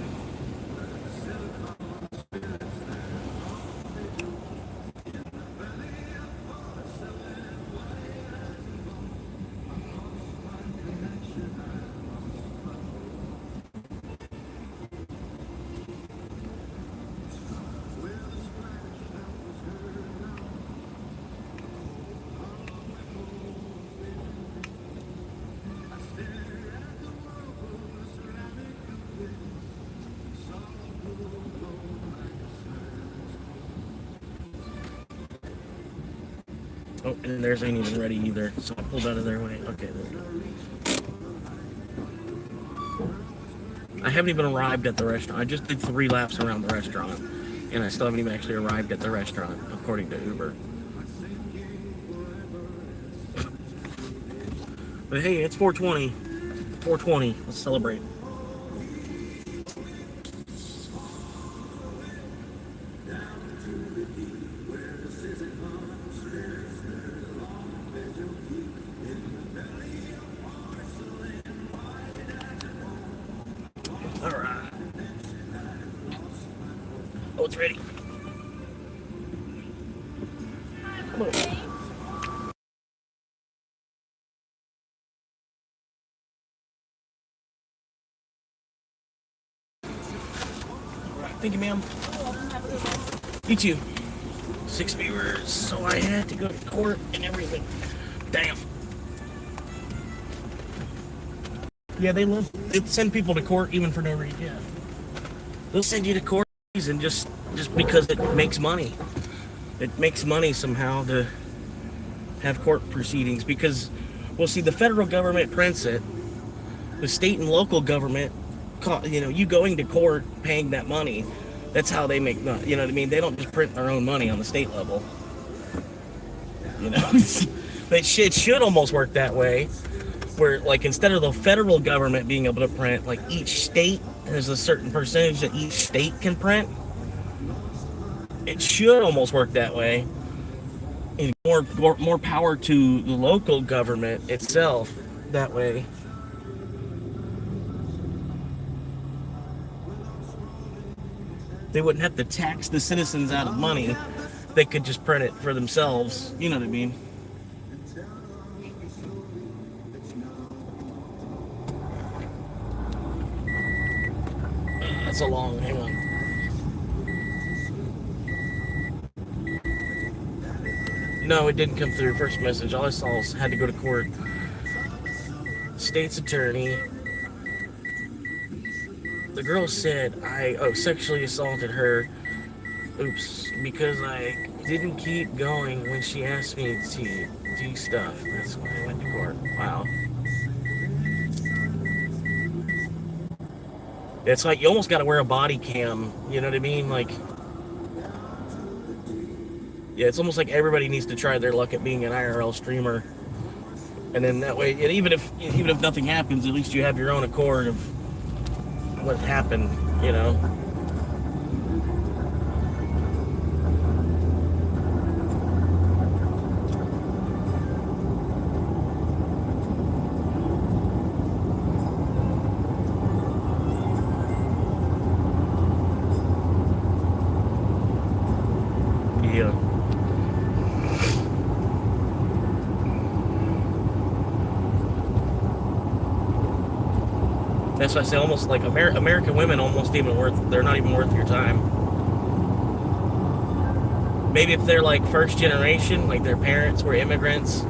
Speaker 10: Oh, and theirs ain't even ready either, so I pulled out of their way. Okay, there we go. I haven't even arrived at the restaurant. I just did 3 laps around the restaurant, and I still haven't even actually arrived at the restaurant, according to Uber. But hey, it's 420. 420. Let's celebrate. All right. Oh, it's ready. Come on.
Speaker 1: Thank you, ma'am. You too. 6 viewers, so I had to go to court and everything. Damn. Yeah, they send people to court even for no reason. Yeah. They'll send you to court and just because it makes money. It makes money somehow to have court proceedings because, well, see, the federal government prints it. The state and local government, you going to court, paying that money, that's how they make money. You know what I mean? They don't just print their own money on the state level. You know? But it should almost work that way, where, like, instead of the federal government being able to print, like, each state has a certain percentage that each state can print. It should almost work that way. And more power to the local government itself that way. They wouldn't have to tax the citizens out of money. They could just print it for themselves. You know what I mean? That's a long, hang on. No, it didn't come through. First message. All I saw was had to go to court. State's attorney. The girl said I sexually assaulted her. Oops, because I didn't keep going when she asked me to do stuff. That's why I went to court. Wow. It's like you almost got to wear a body cam. You know what I mean? Like, yeah, it's almost like everybody needs to try their luck at being an IRL streamer, and then that way, and even if nothing happens, at least you have your own accord of what happened. You know. Yeah. That's why I say almost like American women they're not even worth your time. Maybe if they're like first generation, like their parents were immigrants,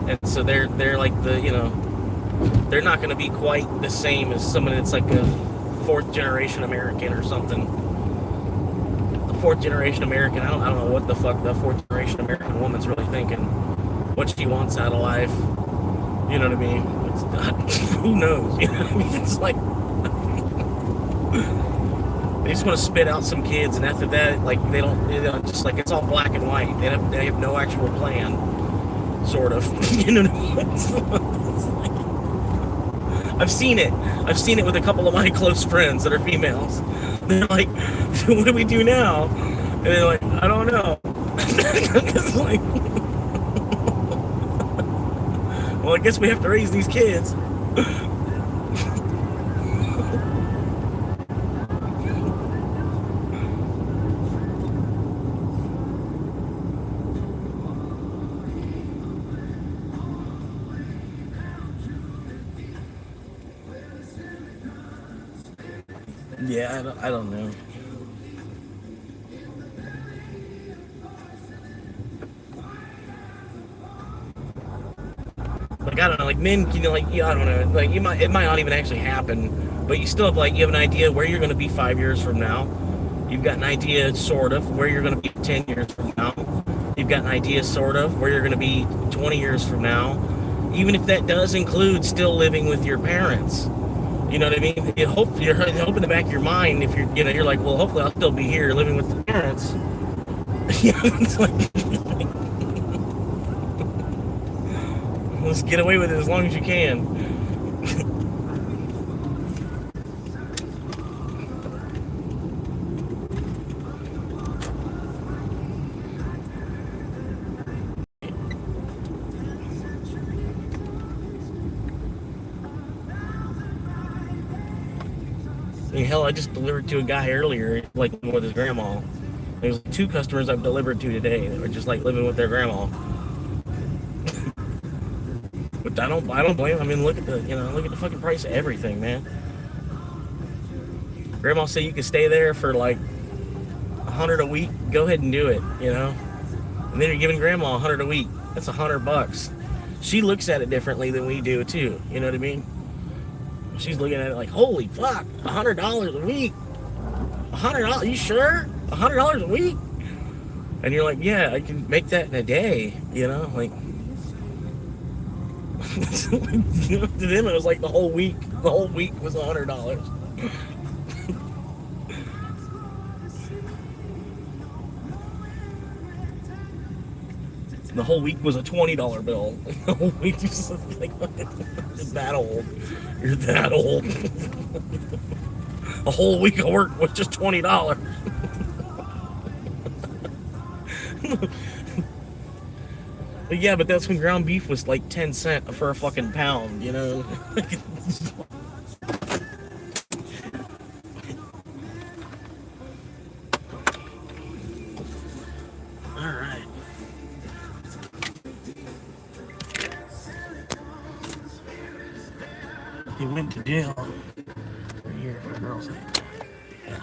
Speaker 1: and so they're like they're not going to be quite the same as someone that's like a fourth generation American or something. The fourth generation American, I don't know what the fuck the fourth generation American woman's really thinking, what she wants out of life. You know what I mean? Who knows? You know what I mean? It's like they just want to spit out some kids, and after that, like they don't just like it's all black and white. They have no actual plan, sort of. You know what I mean? It's like, I've seen it with a couple of my close friends that are females. They're like, so what do we do now? And they're like, I don't know. It's like, well, I guess we have to raise these kids. Yeah, I don't know. Like, I don't know, like men, like, yeah, I don't know, like it might not even actually happen, but you still have, like, you have an idea where you're going to be 5 years from now. You've got an idea, sort of, where you're going to be 10 years from now. You've got an idea, sort of, where you're going to be 20 years from now. Even if that does include still living with your parents. You know what I mean? You hope in the back of your mind, if you're like, well, hopefully I'll still be here living with the parents. It's like, let's get away with it as long as you can. I mean, hell, I just delivered to a guy earlier, like with his grandma. There's 2 customers I've delivered to today that are just like living with their grandma. But I don't blame. I mean, look at the fucking price of everything, man.
Speaker 10: Grandma said you could stay there for like $100 a week. Go ahead and do it, you know. And then you're giving Grandma $100 a week. That's $100. She looks at it differently than we do too. You know what I mean? She's looking at it like, holy fuck, $100 a week. $100? You sure? $100 a week? And you're like, yeah, I can make that in a day. You know, like. To them, it was like the whole week. The whole week was $100. The whole week was a $20 bill. The whole week was like, you're that old. You're that old. A whole week of work was just $20. But yeah, but that's when ground beef was like 10 cents for a fucking pound, you know? Alright. He went to jail for a year for girls' night. Yeah.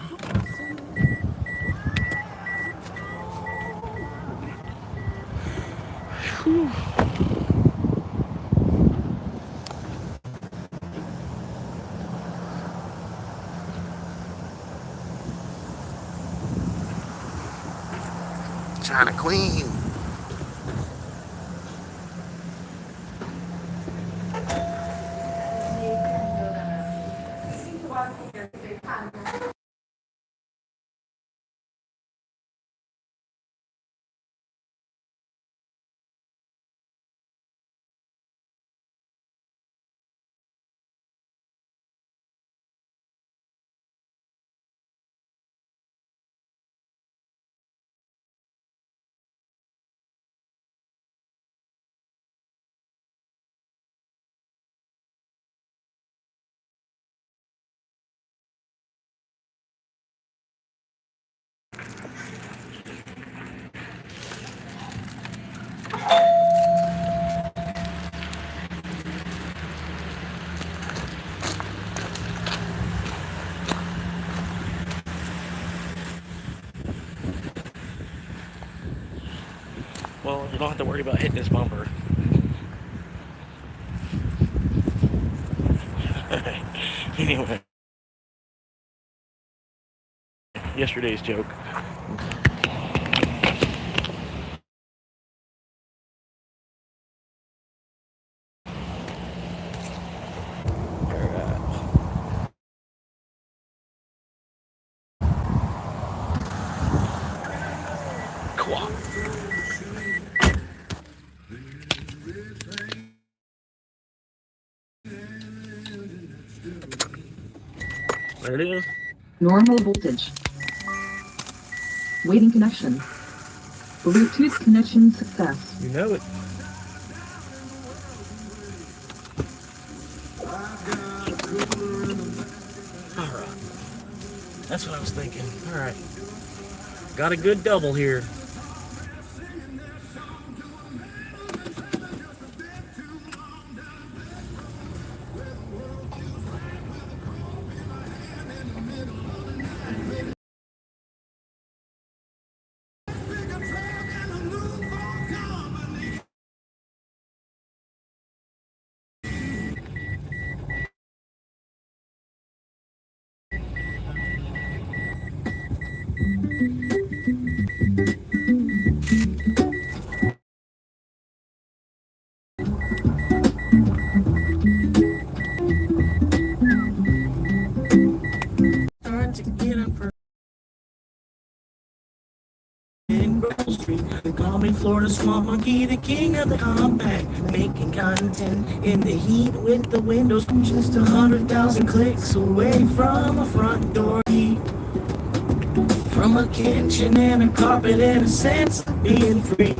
Speaker 10: Whew. China Queen. Well, you don't have to worry about hitting this bumper. Anyway. Yesterday's joke. There it is.
Speaker 21: Normal voltage. Waiting connection. Bluetooth connection success.
Speaker 10: You know it. Alright. That's what I was thinking. Alright. Got a good double here. They call me Florida Swamp Monkey, the king of the compact, making content in the heat with the windows just 100,000 clicks away from a front door key, from a kitchen and a carpet and a sense of being free,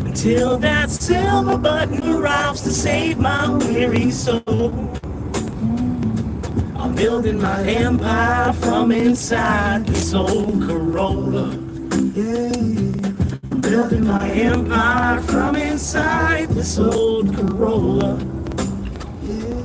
Speaker 10: until that silver button arrives to save my weary soul. I'm building my empire from inside this old Corolla. Yeah. I'm building my empire from inside this old Corolla. Yeah.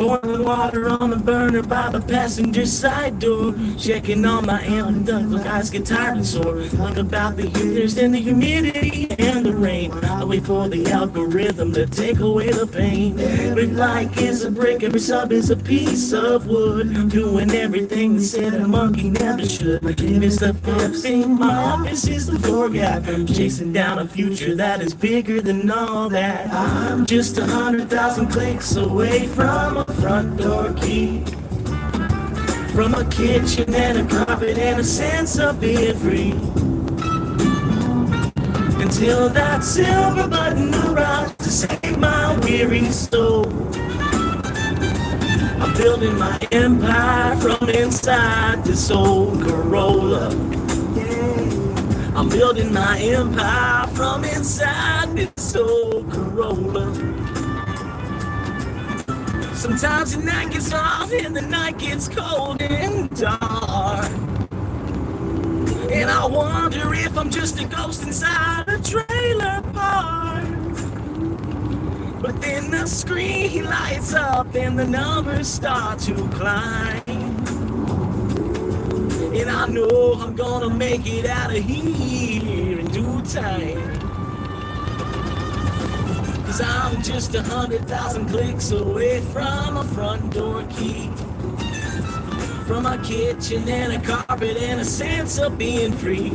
Speaker 10: Boiling water on the burner by the passenger side door. Checking on my amp and duck, look, eyes get tired and sore. Think about the years and the humidity and the rain. I wait for the algorithm to take away the pain. Every like is a brick, every sub is a piece of wood. Doing everything they said a monkey never should. It's the first thing, my office is the floor guy. I'm chasing down a future that is bigger than all that. I'm just 100,000 clicks away from a front door key, from a kitchen and a carpet and a sense of being free. Until that silver button arrives to save my weary soul. I'm building my empire from inside this old Corolla. I'm building my empire from inside this old Corolla. Sometimes the night gets long and the night gets cold and dark, and I wonder if I'm just a ghost inside a trailer park. But then the screen lights up and the numbers start to climb, and I know I'm gonna make it out of here in due time. Cause I'm just 100,000 clicks away from a front door key, from a kitchen and a carpet and a sense of being free.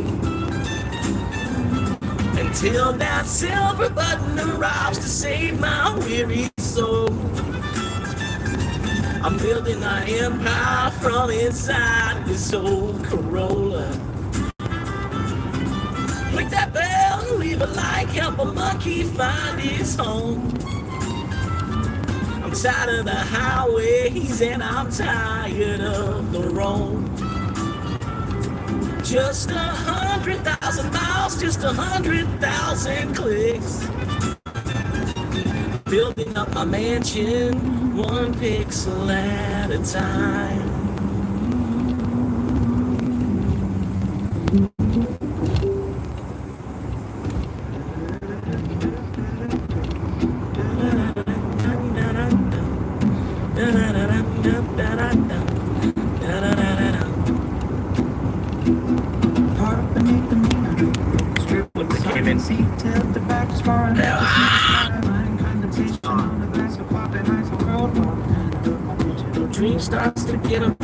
Speaker 10: Until that silver button arrives to save my weary soul. I'm building my empire from inside this old Corolla. Click that bell, leave a like, help a monkey find his home. I'm tired of the highways and I'm tired of the road. Just 100,000 miles, just 100,000 clicks. Building up my mansion, one pixel at a time. Dream starts to get a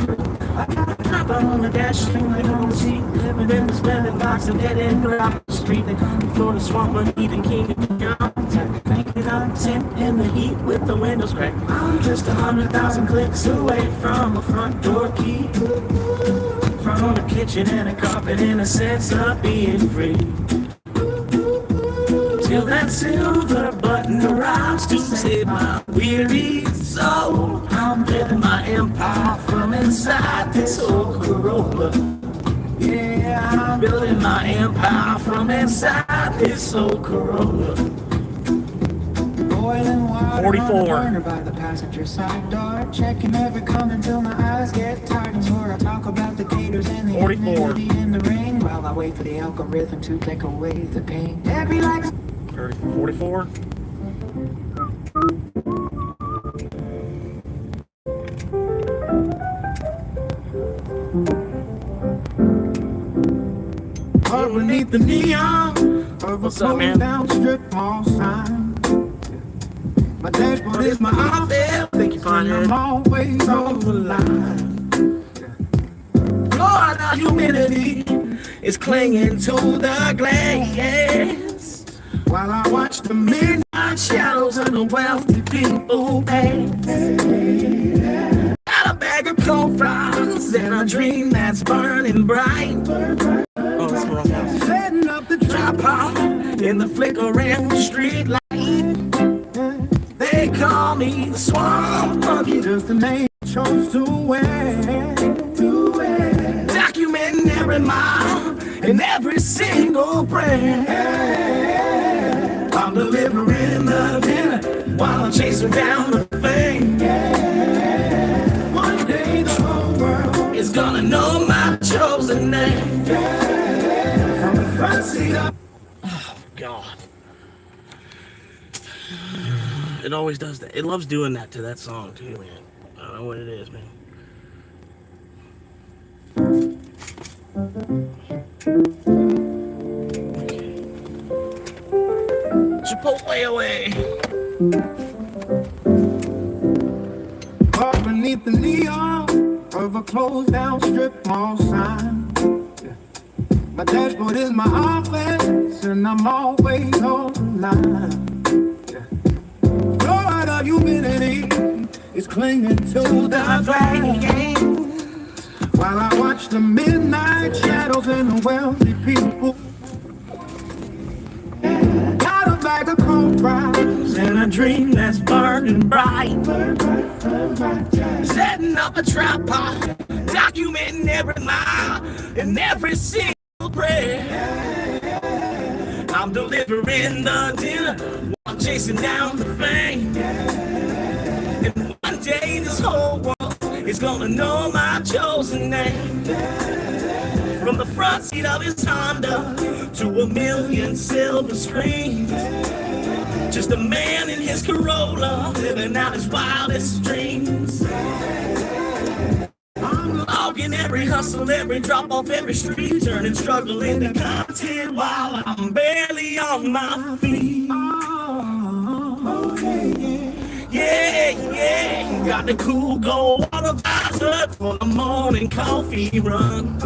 Speaker 10: I got a drop out on the dash, like on the seat, living in the spending box and dead end grab the street. They come before the swamp, money, the king of the making out tent in the heat with the windows cracked. I'm just 100,000 clicks away from a front door key, from a kitchen and a carpet and a sense of being free. Till that silver button arrives to save my weary soul. I'm building my empire from inside this old Corolla. Yeah, I'm building my empire from inside this old Corolla.
Speaker 3: Boiling water
Speaker 10: 44.
Speaker 3: on the burner by the passenger side door. Checking every comment until my eyes get tired. And where I talk about the gators and the
Speaker 10: 44.
Speaker 3: humidity in the rain, while I wait for the algorithm to take away the pain. Every like
Speaker 10: 44.
Speaker 3: underneath the neon of a closed down strip mall sign. My dashboard is my office.
Speaker 10: Thank you, Pothead.
Speaker 3: I'm always on the line.
Speaker 10: Florida humidity is clinging to the glass
Speaker 3: while I watch the midnight
Speaker 10: shadows of the wealthy people pass. Got a bag of cold fries and a dream that's burning bright. Oh, that's the wrong house.
Speaker 3: Setting up the
Speaker 10: tripod in the flickering street light. They call me the swamp monkey,
Speaker 3: just the name I chose to wear.
Speaker 10: Documenting every mile and every single breath. I'm delivering the dinner while I'm chasing down the fame.
Speaker 3: One day the whole world
Speaker 10: is gonna know my chosen name.
Speaker 3: From the front seat up.
Speaker 10: Oh, God. It always does that. It loves doing that to that song, too, man.
Speaker 1: know what it is, man. Chipotle away.
Speaker 3: Caught beneath the neon of a closed down strip mall sign. Yeah. My dashboard is my office, and I'm always online. Yeah. Florida humidity is clinging to the glass, while I watch the midnight shadows and the wealthy people. Got a bag of cold fries
Speaker 1: And a dream that's burning bright. Setting up a tripod, documenting every mile and every single prayer. I'm delivering the dinner, I'm chasing down the fame. And one day this whole world is gonna know my chosen name. From the front seat of his Honda to 1,000,000 silver screens. Just a man in his Corolla, living out his wildest dreams. I'm logging every hustle, every drop off every street, turning struggle into content while I'm barely on my feet. Yeah, got the cool gold water visor for the morning coffee run.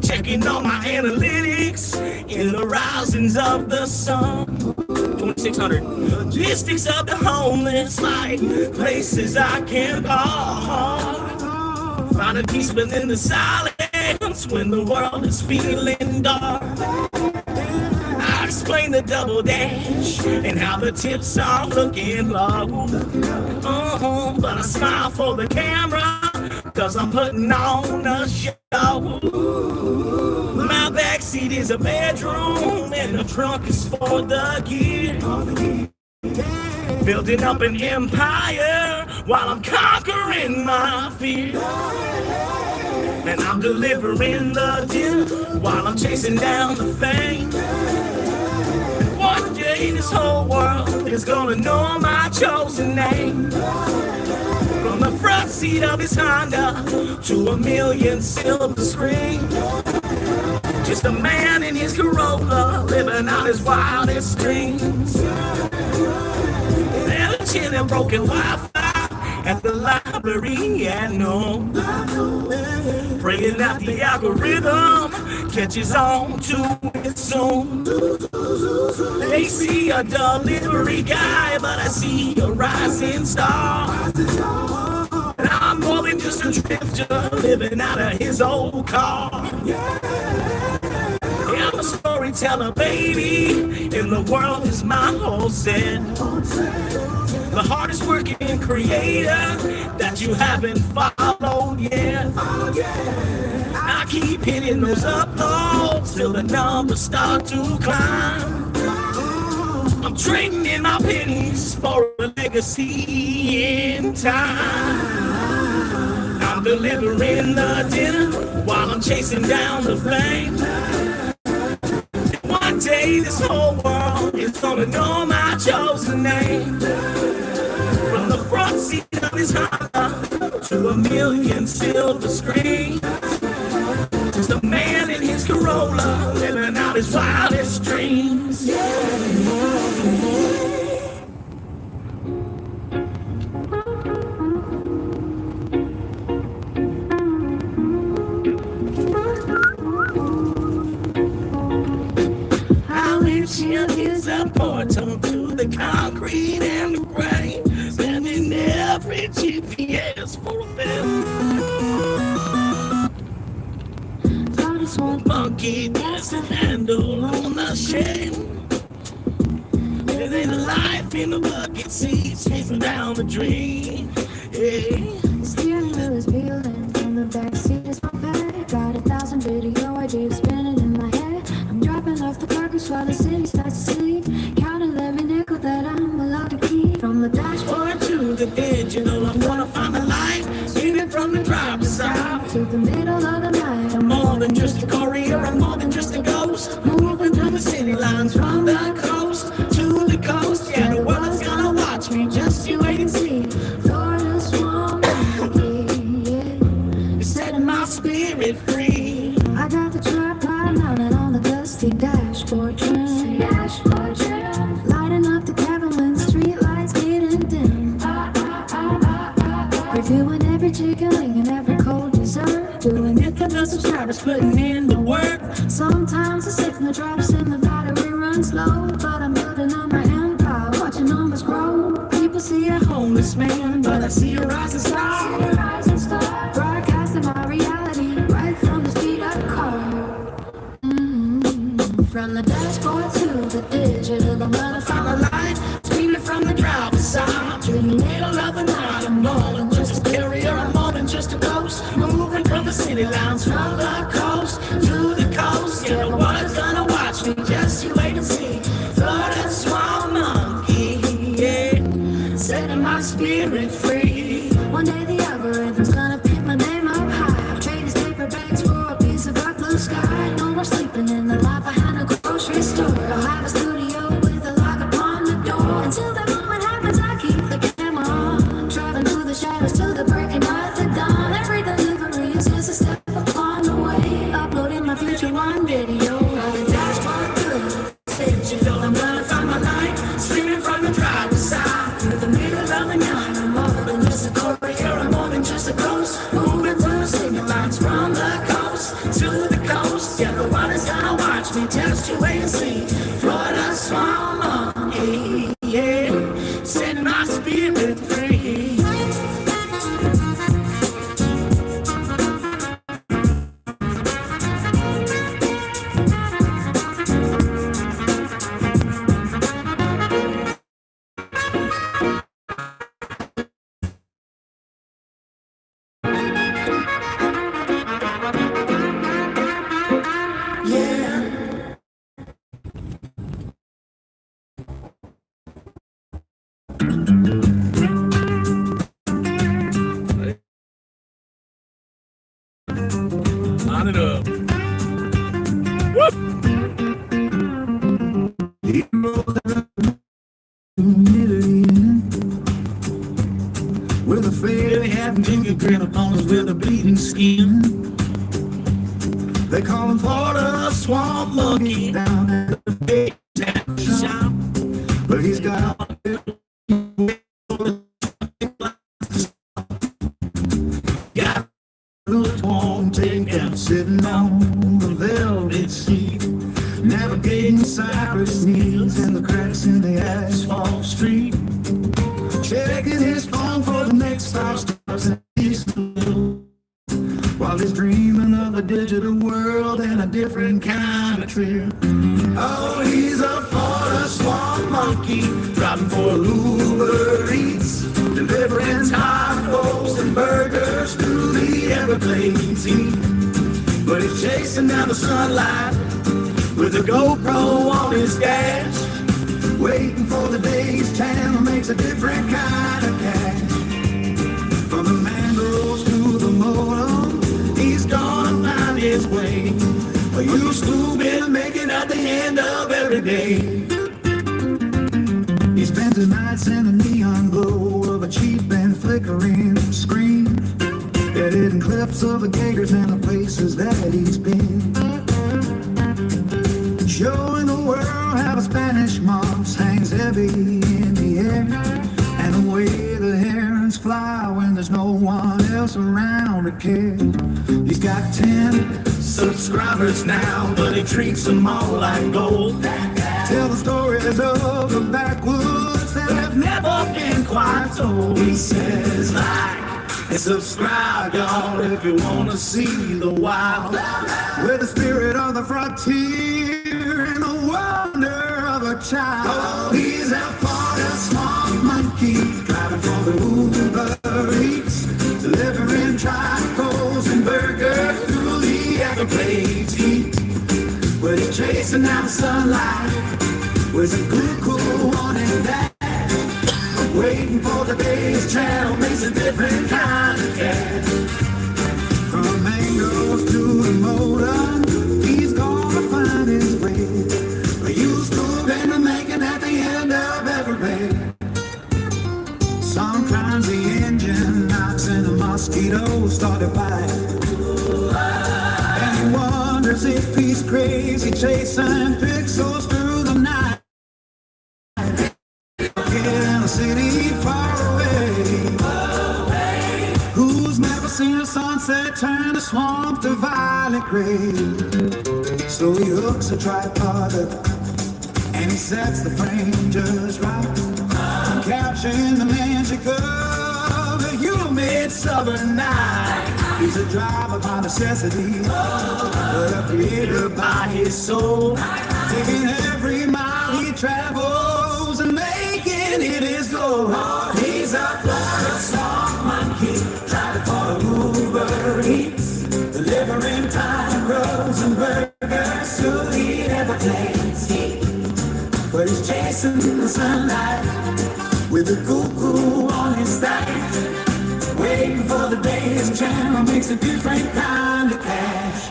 Speaker 1: Checking all my analytics in the risings of the sun. 2,600 logistics of the homeless, like places I can call. Finding peace within the silence when the world is feeling dark. I explain the double dash and how the tips are looking low. But I smile for the camera, cause I'm putting on a show. My backseat is a bedroom and the trunk is for the gear. Building up an empire while I'm conquering my fear. And I'm delivering the dinner while I'm chasing down the fame. And one day this whole world is gonna know my chosen name. From the front seat of his Honda to 1,000,000 silver screens. Just a man in his Corolla, living out his wildest dreams. And a chin and broken Wi-Fi at the library at noon. Praying that the algorithm catches on to it soon. They see a delivery guy, but I see a rising star. And I'm more than just a drifter living out of his old car. I'm a storyteller, baby, and the world is my whole set. The hardest working creator that you haven't followed yet. I keep hitting those uploads till the numbers start to climb. I'm trading in my pennies for a legacy in time. I'm delivering the dinner while I'm chasing down the flame. One day this whole world is gonna know my chosen name. From the front seat of his Honda to 1,000,000 silver screens. Just a man in his Corolla, living out his wildest dreams. Is a portal to the concrete and the grain, sending every GPS for a bill. Thought it's one monkey that's a handle on the shed. Living a life in the bucket seats, chasing down the dream. Hey.
Speaker 2: The steering wheel is peeling and the back seat is my bag. Got 1,000 video ideas spinning in my head. I'm dropping off the carcass while the city starts to sleep. Counting every nickel that I'm allowed to keep. From the dashboard
Speaker 1: to the digital, I'm gonna find the light. Swinging from the driver's side
Speaker 2: to the middle of the night.
Speaker 1: I'm more than just a courier, I'm more than just a ghost. Moving through the city lines from the coast to the coast. Yeah, the world's gonna watch me, just you wait and see.
Speaker 2: Florida Swan. dashboard trim. Lighting up the cabin when the street lights getting dim. Reviewing every chicken wing and every cold dessert. Doing it for the subscribers, putting in the work. Sometimes the signal drops and the battery runs low, but I'm building on my empire, watching numbers grow. People see a homeless man, but I see a rising star. Broadcasting my reality right from the speed of the car. From the dashboard to the digital, I'm running from a line, screaming from the driver's side. To the middle of the night, I'm more than just a carrier, I'm more than just a ghost. Moving from the city lines, from the coast to the coast. Yeah, the water's gonna watch me, just you wait and see. Florida swamp monkey, yeah, setting my spirit free. One day the algorithm's gonna pick my name up high. Trade these paper bags for a piece of our blue sky. No more sleeping in the lot behind a grocery store. I'll have a studio with a lock upon the door. Until that moment happens, I keep the camera on. Driving through the shadows to the breaking of the dawn. Every delivery is just a step upon the way. Uploading my future one video. Running dashboard good. Digital, I'm running from my life. Screaming from the driver's side. Through the middle of the night, I'm more than just a courier, I'm more than just a ghost. Moving through the signal lines from the coast to the coast. Yeah, the water's gonna watch me, just you wait and see. Florida swamp monkey, yeah, setting my spirit free.
Speaker 10: Line it up.
Speaker 3: With a fairly happy fingerprint upon us with a bleeding skin. They call him Florida swamp monkey down at the big shop. But he's got sitting on the velvet seat, navigating Cyrus Needs and the cracks in the asphalt street, checking his phone for the next 5 stars and he's blue, while he's dreaming of a digital world and a different kind of trip. Oh, he's a Florida swamp monkey, driving for Uber Eats, delivering tacos and burgers through the Everglades heat. But he's chasing down the sunlight with a GoPro on his dash, waiting for the day his channel makes a different kind of cash. From the mangroves to the modem, he's gonna find his way. You stupid and make it at the end of every day. He spends the nights in the neon glow of a cheap and flickering screen, editing clips of the gators and the places that he's been, showing the world how the Spanish moss hangs heavy in the air, and the way the herons fly when there's no one else around to care. He's got 10 subscribers now, but he treats them all like gold. Tell the stories of the backwoods that have never been quite told. He says like and subscribe, y'all, if you want to see the wild, with the spirit of the frontier and the wonder of a child. Oh, he's a Florida swamp monkey, driving for the Uber Eats, delivering tacos and burgers through the Everglades heat. But he's chasing down the sunlight with a cuckoo on his dash, waiting for the day his channel makes a different kind of cash. From mangoes to the motor, he's gonna find his way. Used to been to make it at the end of every day. Sometimes the engine knocks and a mosquito started biting, and he wonders if he's crazy chasing pixels through the night. In a city far away. Who's never seen a sunset turn a swamp to violet gray? So he hooks a tripod up and he sets the frame just right, capturing the magic of a humid southern night. He's a driver by necessity, but a creator by his soul, taking every mile he travels and making it his goal. He's a Florida song monkey, driving for Uber Eats, delivering time grubs and burgers to eat Everglades heat. But he's chasing the sunlight with a cuckoo on his back, waiting for the day his channel makes a different kind of cash.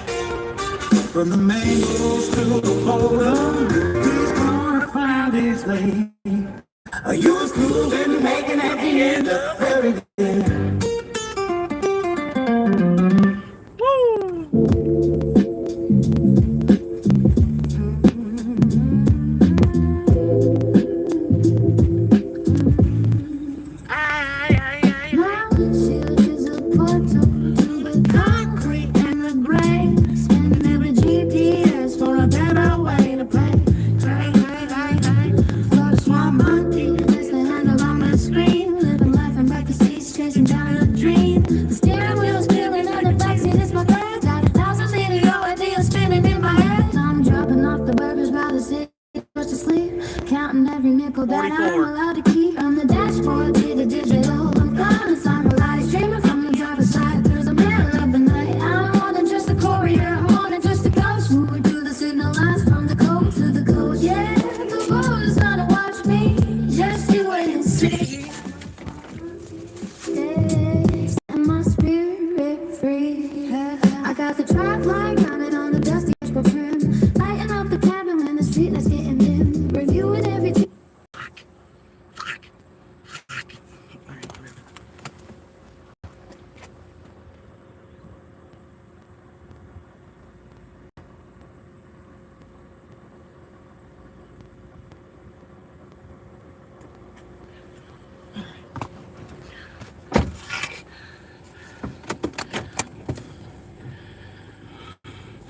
Speaker 3: From the mangoes to the photo, he's gonna find his way. A used groove and making at the end of every day.
Speaker 2: Counting every nickel that I'm allowed to keep on the dashboard to the digital. I'm gonna sign a light, streaming from the driver's side through the middle of the night. I'm more than just a courier, I'm more than just a ghost. Moving through the signal lines from the code to the coast. Yeah, the world is gonna watch me, just you wait and see. Yeah, set my spirit free. I got the track line counted on the dusty dashboard trim, lighting up the cabin when the street lights getting dim. Reviewing every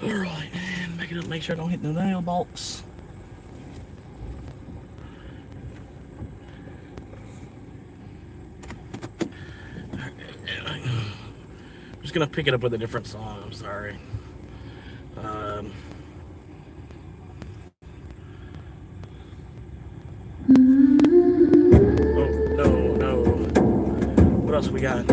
Speaker 10: Alright, and make sure I don't hit the nail bolts. I'm just gonna pick it up with a different song, I'm sorry. Oh, no. What else we got?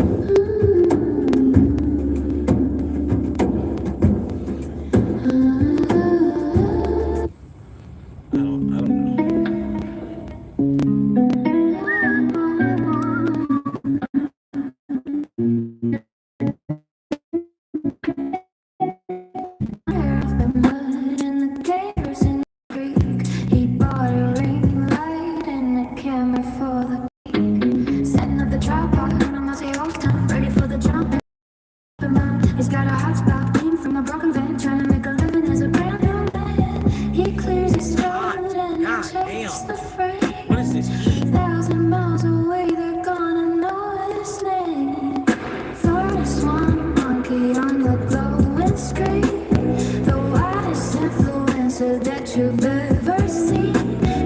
Speaker 10: He's got a hot spot, clean from a broken van, trying to make a living as a brand new man. He clears his throat and he checks the freight. What is this?
Speaker 2: 1,000 miles away, they're gonna know his name. Florida swan monkey on your glowing screen, the wildest influencer that you've ever seen.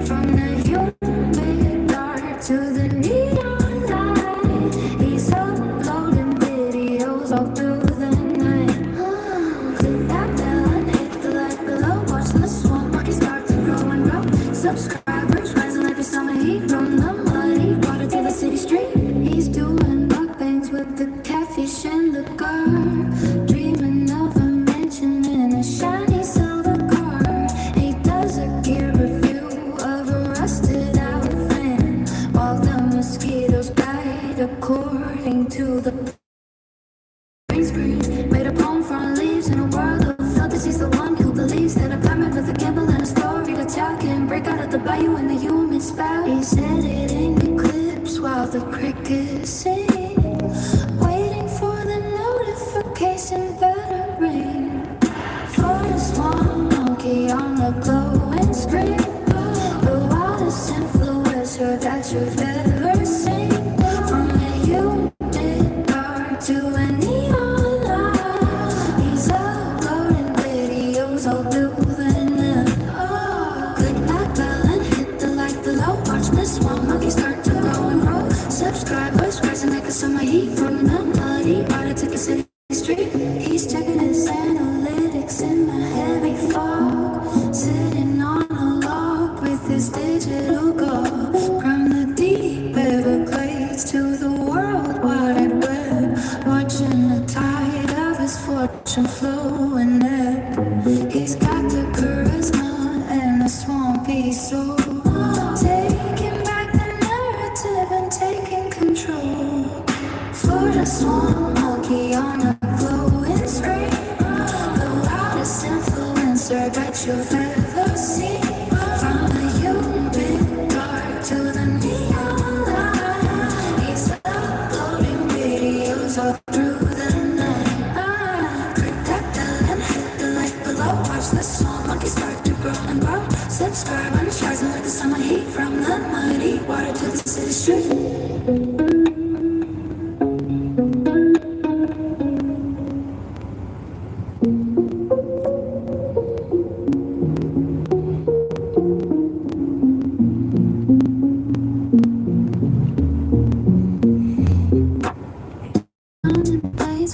Speaker 2: From the humid dark to the neon light, he's uploading videos all through. Subscribers rising like the summer heat from the mud. He brought it to the city street. He's doing mukbangs with the catfish and the gar, dreaming of a mansion in a shiny silver car. He does a gear review of a rusted out fan, while the mosquitoes bite according to the screen. Made a poem from leaves in a world of filth. He's the one who believes that a pyramid with a gamble and a story to tell can break out of the bayou in the humid spout. He's editing the clips while the crickets sing, waiting for the notification better ring. For the swan monkey on Click that bell and hit the like below. Watch this one monkey start to grow and grow. Subscribers rising like a summer heat from the muddy water to the city street. He's checking his analytics in the heavy fog, sitting on a log with his digital goal. From the deep Everglades to the world wide web, watching the tide of his fortune flow and ebb. He's got the charisma and the swampy soul, taking back the narrative and taking control. For the swamp monkey on a glowing screen, the loudest influencer that you've ever seen. From the humid dark to the neon light, he's uploading videos all through the night. Click that bell and hit the like below. Watch the swamp monkey start to grow and grow. Subscribe and rising like the summer heat from the mighty water to the city street.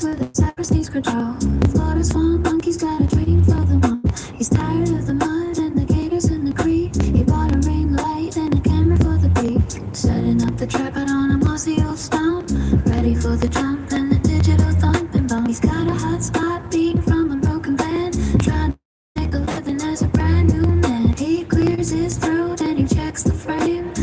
Speaker 2: Where the cypress needs control. Florida swamp monkey's got a dream for the mom. He's tired of the mud and the gators in the creek. He bought a ring light and a camera for the beat. Setting up the tripod on a mossy old stump, ready for the jump and the digital thump and bump. He's got a hot spot beat from a broken band, trying to make a living as a brand new man. He clears his throat and he checks the frame.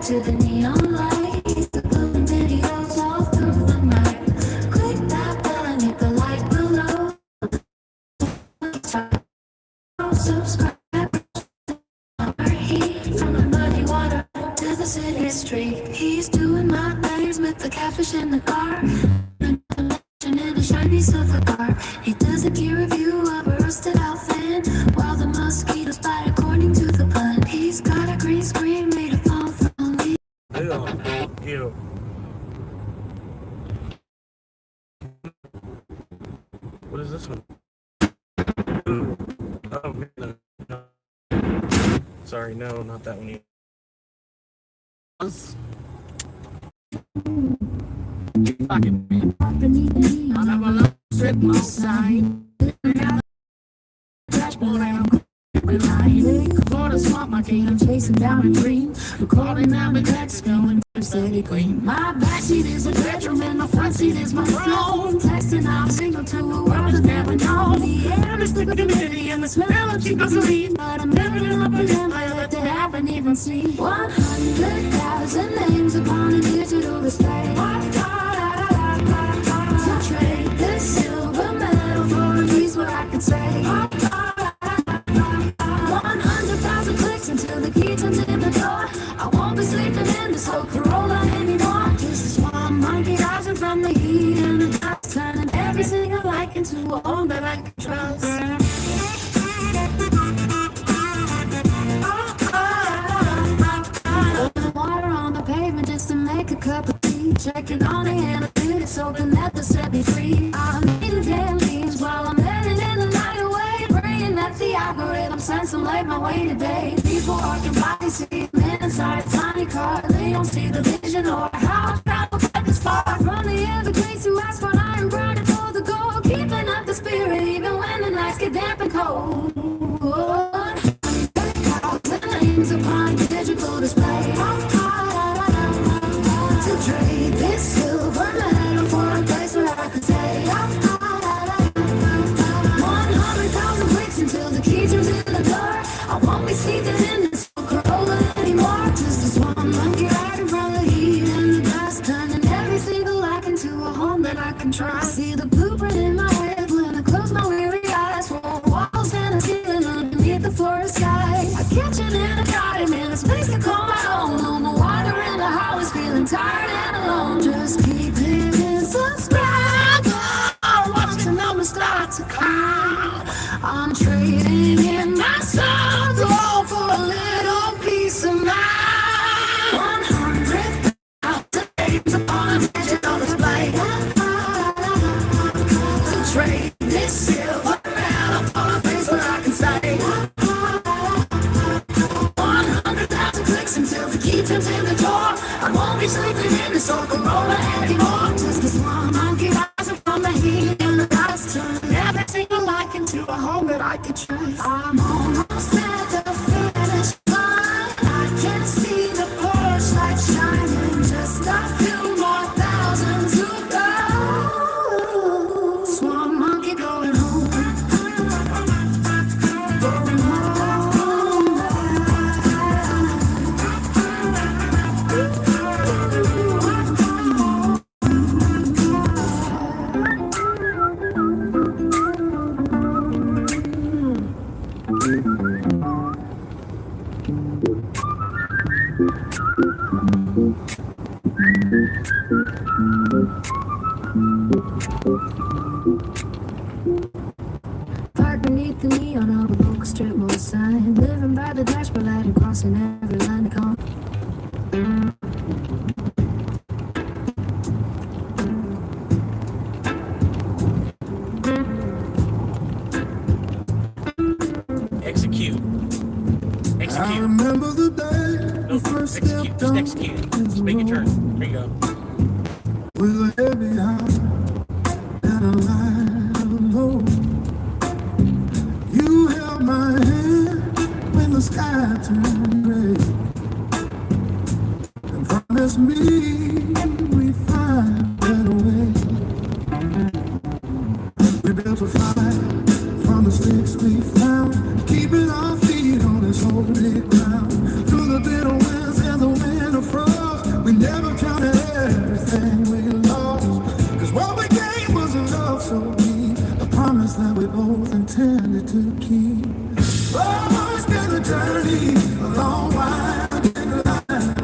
Speaker 2: To the neon lights, the glowing videos all through the night. Click that bell and hit the like below. Subscribe. Heat from the muddy water to the city street. He's doing my things with the catfish in the car, and in a shiny silver car. He does a gear review of a roasted out fan, while the mosquitoes bite according to the plan. He's got a green screen made of palm from
Speaker 10: you. What is this one? Oh, no. Sorry, no, not that one either. You fucking me. I'll have a little strip mall sign. Florida swamp monkey, I'm chasing down a dream. Recording down the cracks, going to city clean. My backseat is a bedroom and my front seat is my throne. Texting out a signal to a world I've never known. The air is thick with humidity and the smell of cheap gasoline. But I'm living up in them that they haven't even seen. 100,000 names upon a digital display. To trade this silver medal for a piece where I could say 100,000 clicks until the key turns in the door. I won't be sleeping in this whole Corolla anymore. Just a swamp monkey rising from the heat and the dust, turning everything I like into a home that I can trust. Putting water on the pavement just to make a cup of tea. Checking on the analytics, hoping that they'll set me free. I'm eating damn leaves while I'm heading in the night away, praying that the algorithm sends some light my way today. People walking by, see men inside a tiny car. They don't see the vision or how I travel get this far. From the Everglades to asphalt, I am grinding for the goal, keeping up the spirit even when the nights get damp and cold. The names upon the digital display. To trade this silver medal for a place where I could say 100,000 clicks until the key turns in the door. I won't be sleeping in this Corolla anymore. Just a swamp monkey riding from the heat and the dust, turning every single like into a home that I can try. I see the blueprint in my head when I close my weary eyes. Four walls and a ceiling underneath the forest sky. A kitchen and a garden and a space to call my own. No more water in the house, feeling tired and alone. Just keep hitting subscribe. Watch the numbers start to climb. I'm trading in my soul for a little piece of mind. 100,000 days upon a
Speaker 2: walking on just a small monkey rising from the heat and the dust, turning everything I like into a home that I could trust. I'm almost at the finish line. I can see the porch light shining, just a few more thousand to go. Swan monkey going home, going home. Parked beneath the neon of a local strip mall sign, living by the dashboard light and crossing every line to come.
Speaker 10: Execute.
Speaker 3: I
Speaker 10: Execute.
Speaker 3: remember the day we first
Speaker 10: Execute.
Speaker 3: stepped
Speaker 10: Just
Speaker 3: on
Speaker 10: execute. Just make a turn. There you go.
Speaker 3: with a heavy heart and a light of hope. You held my hand when the sky turned red and promised me we'd find a better way. We built a fire from the sticks we found, keeping our feet on this holy ground. Through the bitter winds and the wind of frost, we never counted everything we lost. Cause what we gained was a love so deep, a promise that we both intended to keep. Oh, it's been a journey, a long winding line,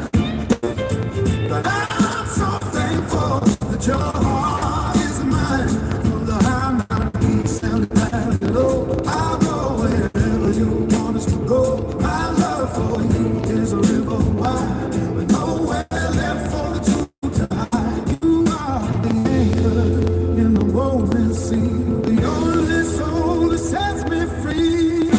Speaker 3: but I'm so thankful that your heart is mine. Through the high mountains and the valley low, I'll go wherever you want us to go. My love for you is a river wide, with nowhere left for the truth to hide. You are the anchor in the rolling sea, the only soul that sets me free.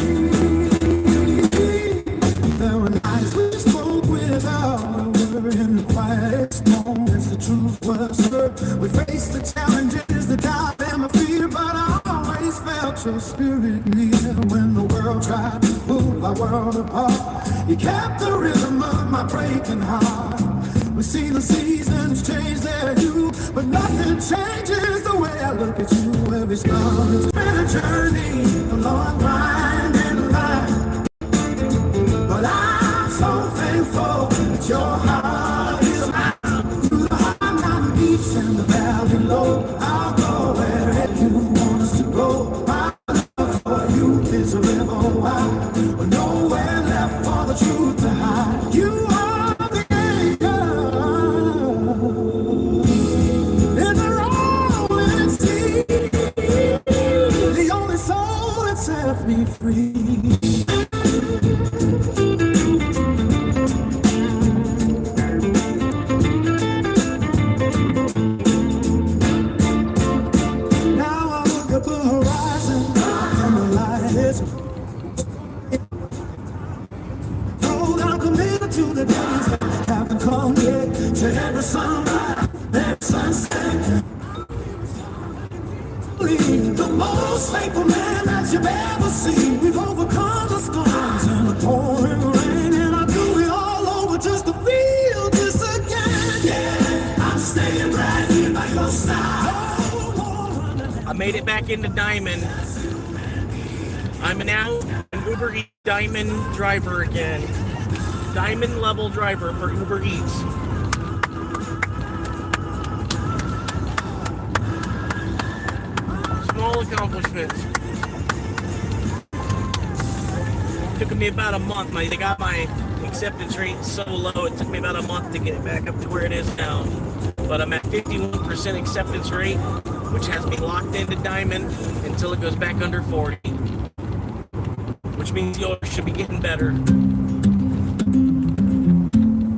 Speaker 3: There were nights we spoke without a word, in the quietest moments the truth was heard. We faced the challenges, the doubt and the fear, but I always felt your spirit near. When the world tried to pull our world apart, you kept the rhythm of my breaking heart. We see the seasons change their hue, but nothing changes the way I look at you. Every star has been a journey, a long winding line, but I'm so thankful that your heart is mine. Through the high mountain peaks and the valley low, I'll go wherever you want us to go. My love for you is a river wide, with nowhere left for the truth to hide. You are the anchor in the rolling sea, the only soul that set me free. Now I look at the horizon and the light is cold. I'm committed to the days that haven't come yet, to every sunrise, every sunset. The most faithful man that you've ever seen. We've overcome the storms and the pouring rain, and I do it all over just to feel this again. Yeah, I'm staying right here by your side.
Speaker 10: I made it back into Diamond. I'm now an Uber Eats Diamond driver again. Diamond level driver for Uber Eats. Small accomplishments. Took me about a month. They got my acceptance rate so low, it took me about a month to get it back up to where it is now. But I'm at 51% acceptance rate, which has me locked into Diamond until it goes back under 40. Which means yours should be getting better.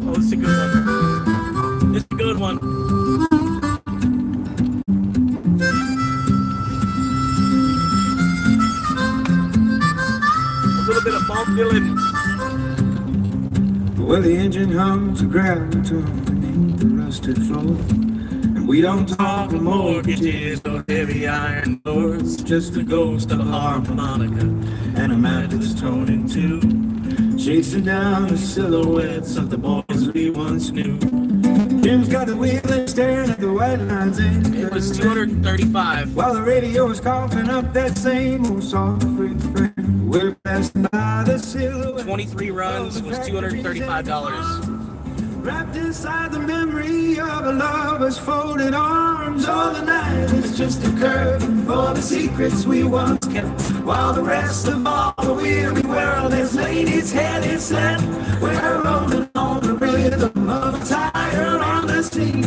Speaker 10: Oh, this is a good one. This is a good one. A little bit of Bob Dylan.
Speaker 3: Well, the engine hums a ground tune beneath the rusted floor, and We don't talk of mortgages or heavy iron doors, just the ghost of a harmonica and a map that's torn in two, chasing down the silhouettes of the boys we once knew. Jim's got the wheel and staring at the white lines.
Speaker 10: It was 235.
Speaker 3: While the radio is coughing up that same old song, friend. We're passing by the silhouette.
Speaker 10: 23 runs was $235.
Speaker 3: Wrapped inside the memory of a lover's folded arms. All the night is just a curtain for the secrets we once kept, while the rest of all the weary world has laid its head and slept. We're rolling on the rhythm of a tire on the sea,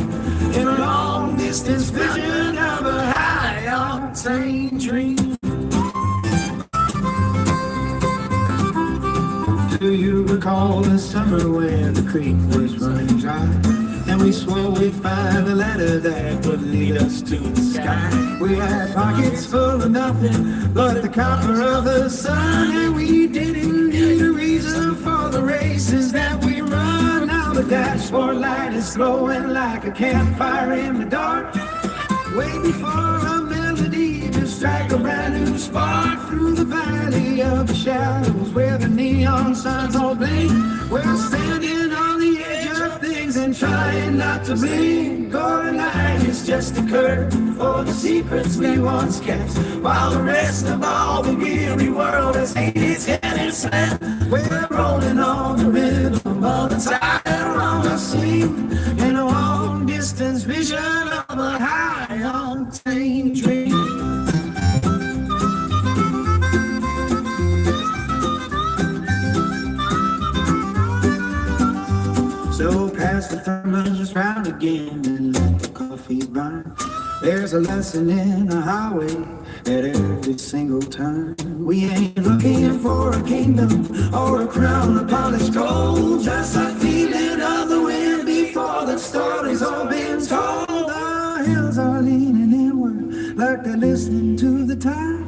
Speaker 3: in a long distance vision of a high octane dream. Do you recall the summer when the creek was running dry, and we swore we'd find a ladder that would lead us to the sky? We had pockets full of nothing but the copper of the sun, and we didn't need a reason for the races that we run. Now the dashboard light is glowing like a campfire in the dark, waiting for a melody to strike a brand new spark through the valley of the shadows where the neon signs all blink. We're standing on the edge of things and trying not to blink. Golden light is just a curtain for the secrets we once kept, while the rest of all the weary world has laid its head and slept. We're rolling on the rhythm of the tide on the sea, in a long distance vision of a high octane dream. So pass the thermos round again and let the coffee burn. There's a lesson in the highway at every single turn. We ain't looking for a kingdom or a crown of polished gold, just a feeling of the wind before the story's all been told. The hills are leaning inward like they're listening to the tide,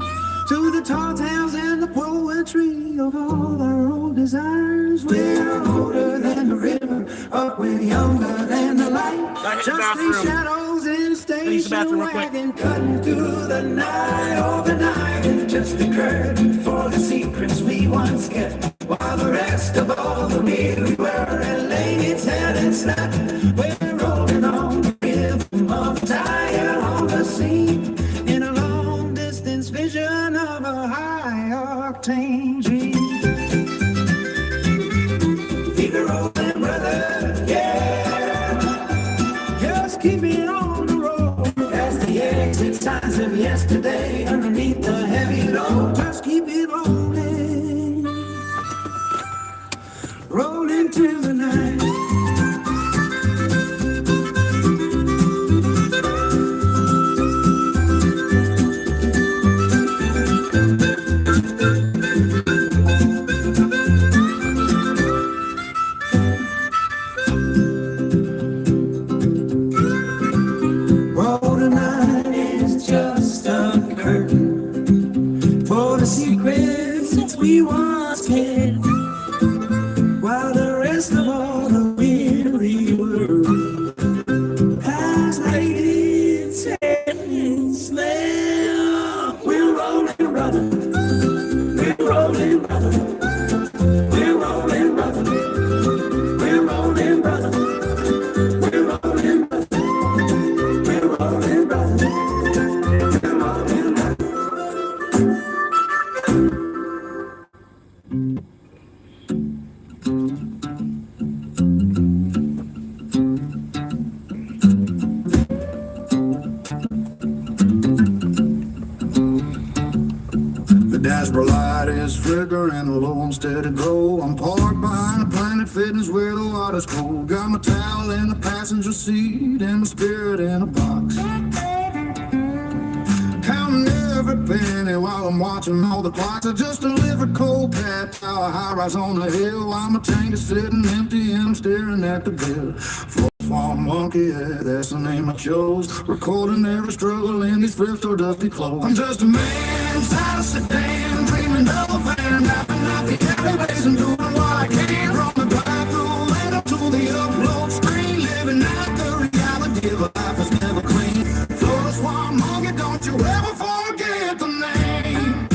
Speaker 3: to the tall tales and the poetry of all our old desires. We're older than the river, but we're younger than the light. Just three shadows in a station wagon cutting through the night. Overnight is just a curtain for the secrets we once kept, while the rest of all the weary world had laid its head and slept. We're rolling on the rhythm of a tire on the sea, in a long distance vision of a high octane dream. Keep it rolling, brother, yeah. Just keep it on the road. Past the exit signs of yesterday, underneath the heavy load. Just keep it rolling, rolling till the night. We once kept, while the rest of all the weary world has laid its head and slept. We're rolling, brother. We're rolling, brother. We're rolling, brother. We're rolling, brother. We're rolling, brother. We're rolling, brother. We're rolling, brother. Dashboard light is flickering low and steady glow. I'm parked behind a Planet Fitness where the water's cold. Got my towel in the passenger seat and my spirit in a box. Counting every penny while I'm watching all the clocks. I just delivered cold pat tower high rise on the hill, while my tank is sitting empty and I'm staring at the bill. Farm monkey, yeah, that's the name I chose. Recording every struggle in these thrift or dusty clothes. I'm just a man inside a sedan, dreaming of a van, knocking out the alleyways and doing what I can. From the drive-through and up to the upload screen, living out the reality of a life that's never you ever forget the name.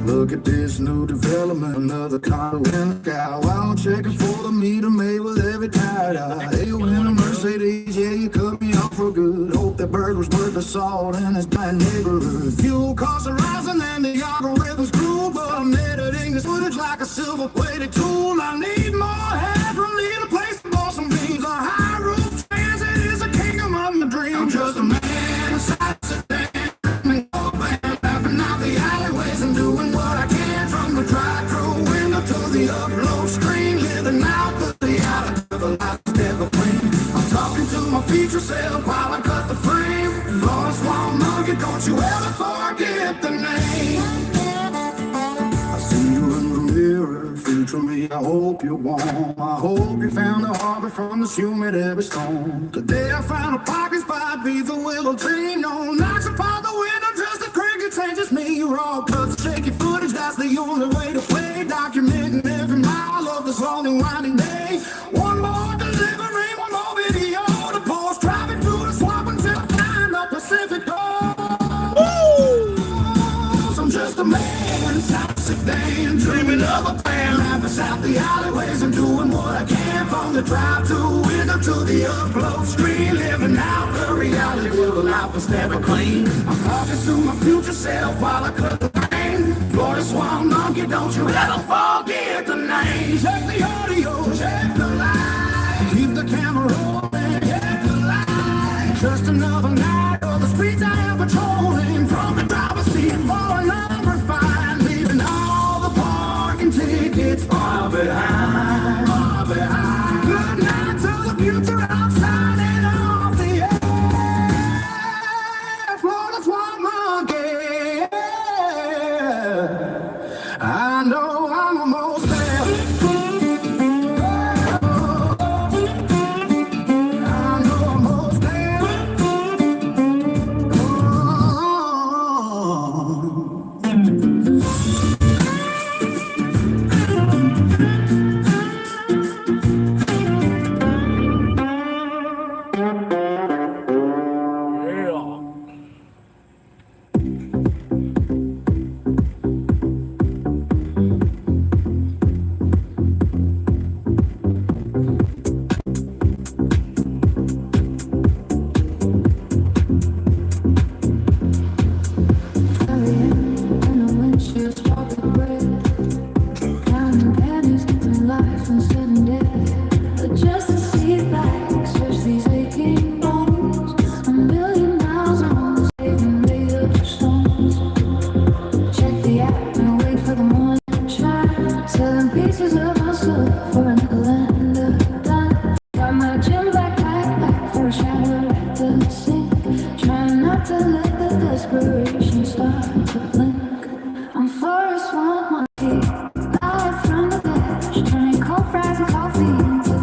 Speaker 3: Look at this new development, another kind of winner cow. Out checking for the meter made with every tire. Hey, you in a Mercedes, yeah, you cut me off for good. Hope that bird was worth the salt in this bad neighborhood. Fuel costs are rising and the algorithm's cruel, but I'm editing this footage like a silver-plated tool. I need more headroom, need a place to ball some beans. A high roof transit is a kingdom of my dream. I'm just a man inside a sedan, mapping out the alleyways and doing what I can from the drive-through window to the upload screen, living out the reality of a life that's never clean. I'm talking to my future self while I cut the frame. Flawless Wall Nugget, don't you ever forget the name. I see you in the mirror, future me, I hope you're warm. I hope you found a harbor from this humid every storm. Today I found a parking spot, beat the willow tree. No knocks upon the window, just a cricket ain't just me. Raw cuts, shaky footage, that's the only way to play. Documenting every mile of this long and winding day. One more delivery, one more video to post. Driving through the swamp until I find the Pacific Coast. I'm just a man inside a sedan, dreaming of a plan. Mapping out the alleyways and doing what I can from the drive-through window to the upload screen, living out the reality of a life that's never clean. I'm talking to my future self while I cut the pain. Florida Swamp Monkey, don't you ever forget the name. Check the audio, check the light, keep the camera rolling, check the light. Just another night of the streets I am patrolling, from the driver's seat for another fine, leaving all the parking tickets far behind, far behind. Good night to the future outside and off the air. Florida Swamp Monkey, I know I'm almost there. I know I'm almost there. Desperation start to blink. I'm Forest Swamp Monkey, live from the dash, turning cold fries and coffee into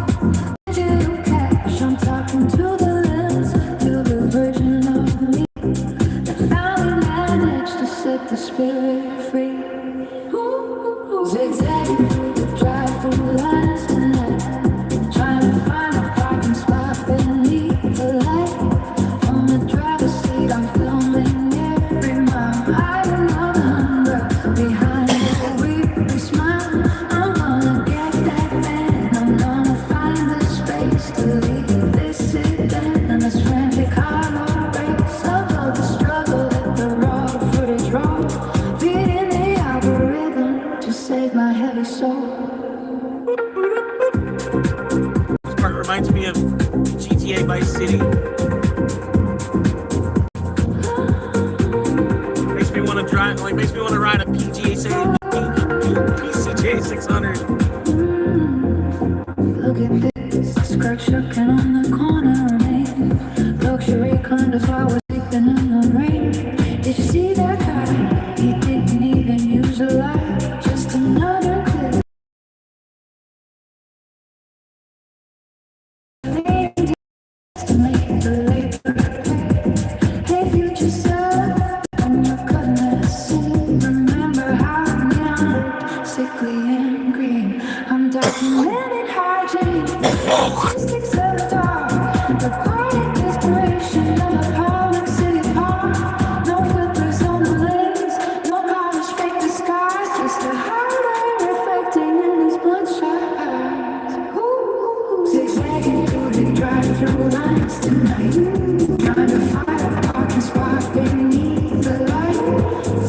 Speaker 3: digital cash. I'm talking to the lens, to the version of me that finally managed to set the spirit free. Zigzagging through the drive-through lines tonight, trying to find a parking spot beneath the light. From the driver's seat, I'm filming every mile. I know the hunger behind a weary smile. I'm gonna get that man. I'm gonna find the space to leave this sedan and this frantic hollow race. Above the struggle, let the raw footage roll, feeding the algorithm to save my heavy soul.
Speaker 10: This part reminds me of GTA Vice City. Makes me want to drive, like makes me want to ride a PCJ 600.
Speaker 2: Look at this, skirt shucking on the corner of me. Luxury condos while we're sleeping in the rain. Did you see that guy? He didn't even use a light, just another clip. Hey, future self, I'm your goodness. Remember how neon looked sickly and green. I'm documenting hygiene, logistics of the dark, recording desperation of a power nights tonight. Trying to find a parking spot beneath the light.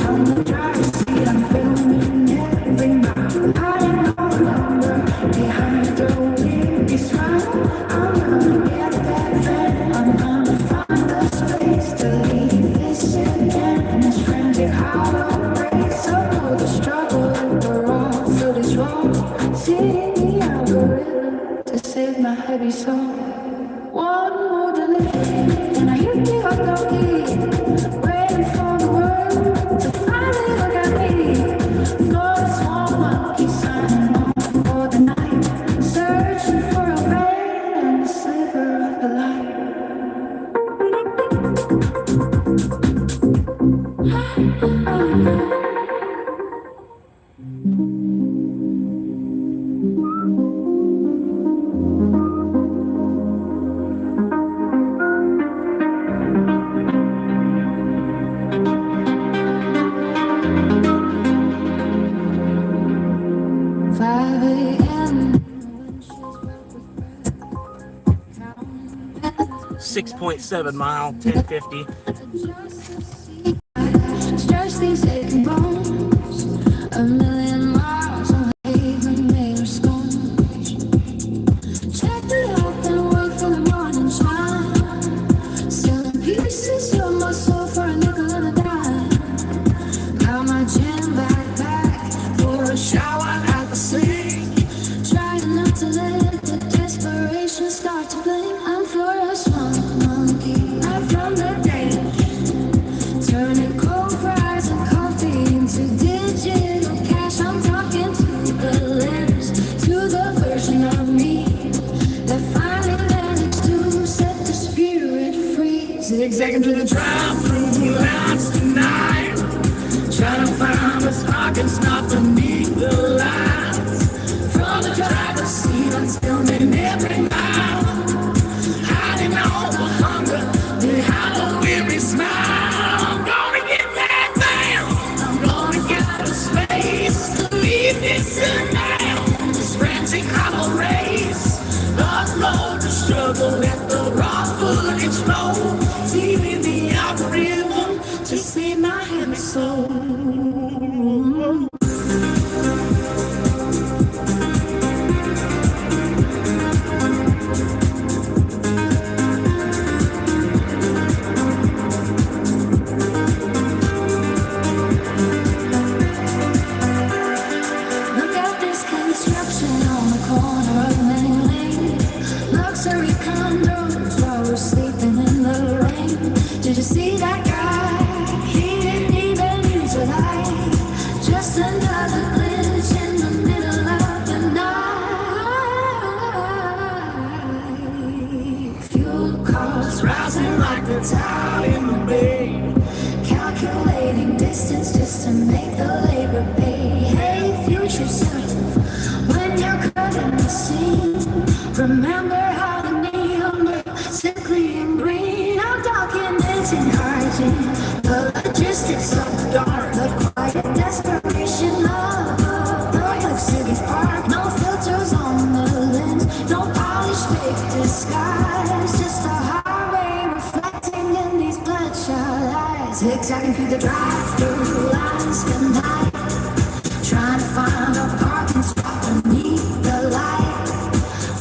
Speaker 2: From the driver's seat, I'm filming every mile. Hiding all the number behind the weary smile. I'm gonna get that van. I'm gonna find the space to leave this again. This frenzy hollow race. I know the struggle and the raw food is wrong. Seeing the algorithm to save my heavy soul. One more delivery, then I hit the hot dog key. Waiting for the world to finally look at me. For a small monkey signing off for the night. Searching for a vein and a sliver of the light. 5 a.m.
Speaker 10: 6.7 mile, 1050.
Speaker 2: Stretch these aching bones. A million miles on the pavement made of stone. Check it out and wait for the morning shine. Selling pieces of my soul for a nickel and a dime. Got my gym backpack for a shower at the sink. Trying not to let the desperation start to blink. I'm for a small monkey, not from the day. Turning cold fries and coffee into digital cash. I'm talking to the lens, to the version of me that finally managed to set the spirit free. Zigzagging through the drive-through lines tonight. Trying to find a parking spot beneath the lights. From the driver's seat, I'm filming every mile. Hiding all the hunger behind a weary smile. I'm gonna get that van. I'm gonna get the space to leave this now. This frantic hollow race. Upload the struggle, let the raw footage flow. Feeding the algorithm to save my heavy soul. Look at this construction on the corner of Main Lane. Luxury condos while we're sleeping in the rain. Did you see that guy? He didn't even use a light. Just another glitch in the middle of the night. Fuel costs rising like the tide in the bay. Calculating distance just to make the labor pay. Hey, future self, when you're cutting the scene, remember how the neon look sickly and green. I'm documenting hygiene, the logistics of the dark, the quiet desperation of the public city park. No filters on the lens, no polished fake disguise, just a highway reflecting in these bloodshot eyes. Zigzagging through the drive-through lines tonight. Trying to find a parking spot beneath the light.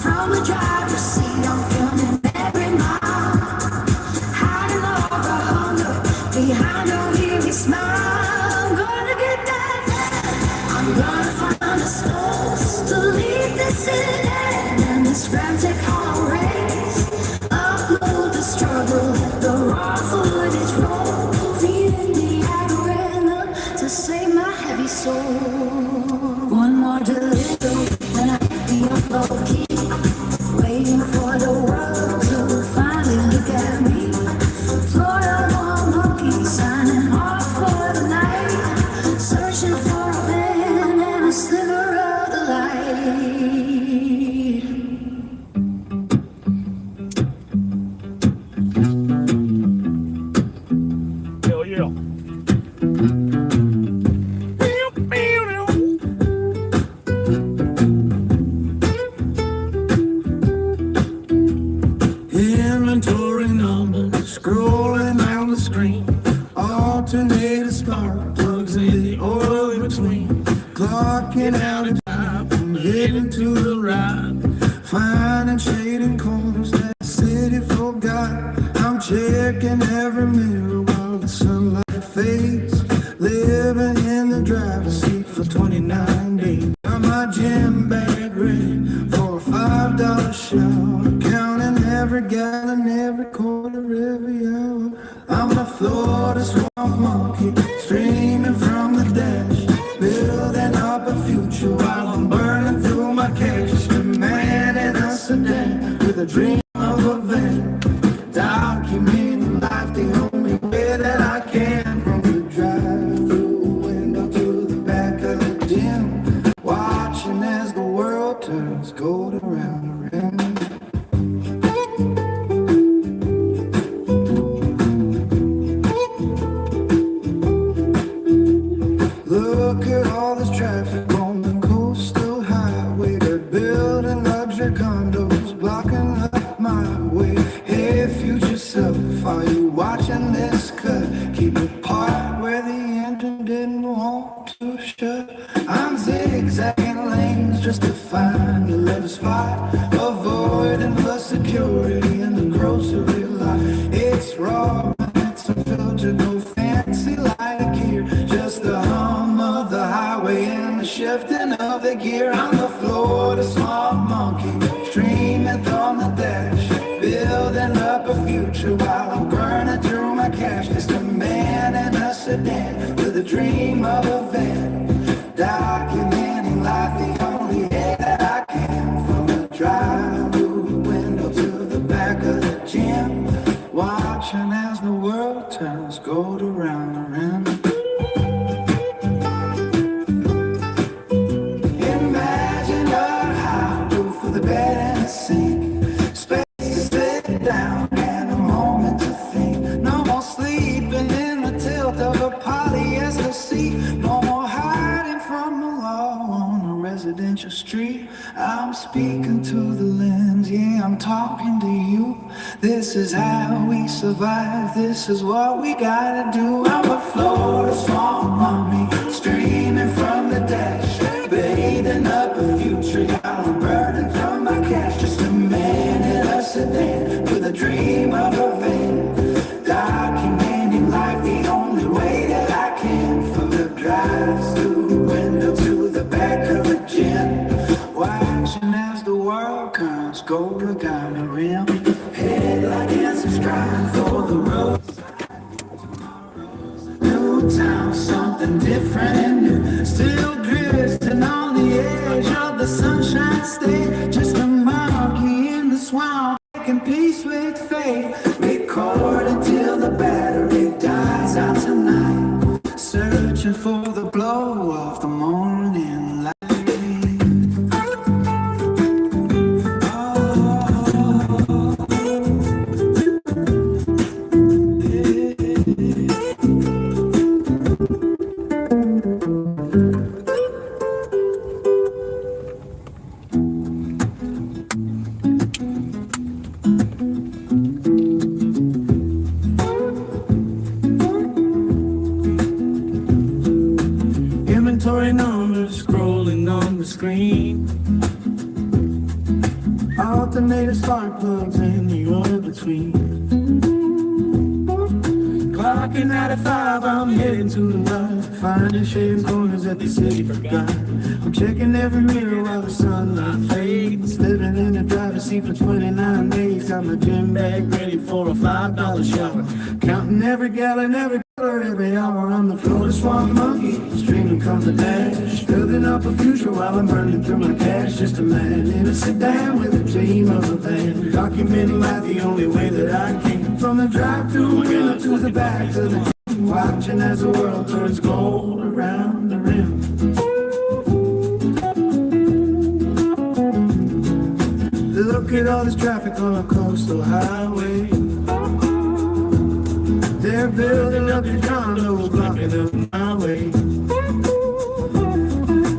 Speaker 2: From the driver's seat, I'm filming every mile. Hiding all the hunger behind a weary smile. I'm gonna get that van. I'm gonna find a space to leave this in and this frantic hollow race. Upload the struggle, let the raw footage roll. Feeding the algorithm to save my heavy soul. One more delivery, then I hit the upload key. Waiting for the world to finally look at me. Florida one monkey signing off for the night. Searching for a van and a sliver of the light.
Speaker 3: checking every mirror while the sunlight fades. Living in the driver's seat for 29 days. Got my gym bag ready for a $5 shower. Counting every gallon, every quarter, every hour. I'm a Florida swamp monkey, streaming from the dash. Building up a future while I'm burning through my cash. Just a man in a sedan with a dream of a van. Documenting life the only way that I can. From the drive-through window to the back of the gym. Watching as the world turns gold around and around. Look at all this traffic on the coastal highway. They're building luxury condos, blocking up my way. Hey, future self, are you watching this cut? Keep it parked where the engine didn't want to shut. I'm zigzagging lanes just to find a level spot, avoiding the security in the grocery lot. It's raw, it's unfiltered, no fancy light gear, just the hum of the highway and the shifting of the gear. I'm the Florida swamp monkey, streaming on the dash, building up a future while I'm burning through my cash. Just a man in a sedan with a dream of a van, documenting life the only way that I can. From the drive-through window to the back of the gym, watching as the world turns gold around and around. Imagine a high roof with a bed and a sink, space to sit down and a moment to think. No more sleeping in the tilt of a polyester seat. No more hiding from the law on a residential street. I'm speaking to the lens, yeah, I'm talking to you. This is how we survive, this is what we gotta do. I'm a Florida swamp mommy, streaming from the dash, bathing up a future while I'm burning from my cash. Just a man in a sedan with a dream of a van, documenting life the only way that I can. From the drive-through window to the back of the gym, watching as the world comes gold around the rim. Hit like and subscribe for the road. New town, something different and new. Still drifting on the edge of the sunshine state. Just a monkey in the swamp, making peace with fate. Record until the battery dies out tonight. Searching for the blow of the morning light. Inventory numbers scrolling on the screen. Alternator spark plugs and the oil between. Clocking out at 5, I'm heading to the right. Finding shaded corners that the city forgot. I'm checking every mirror while the sunlight fades. Living in the driver's seat for 29 days. Got my gym bag ready for a $5 shower. Counting every gallon, every dollar, every hour. I'm the Florida swamp monkey, streaming from the dash, building up a future while I'm burning through my cash. Just a man in a sedan with a dream of a van, documenting life the only way that I can. From the drive-through window to the back of the gym, watching as the world turns gold around the rim. Look at all this traffic on a coastal highway. They're building up your condo, blocking up my way.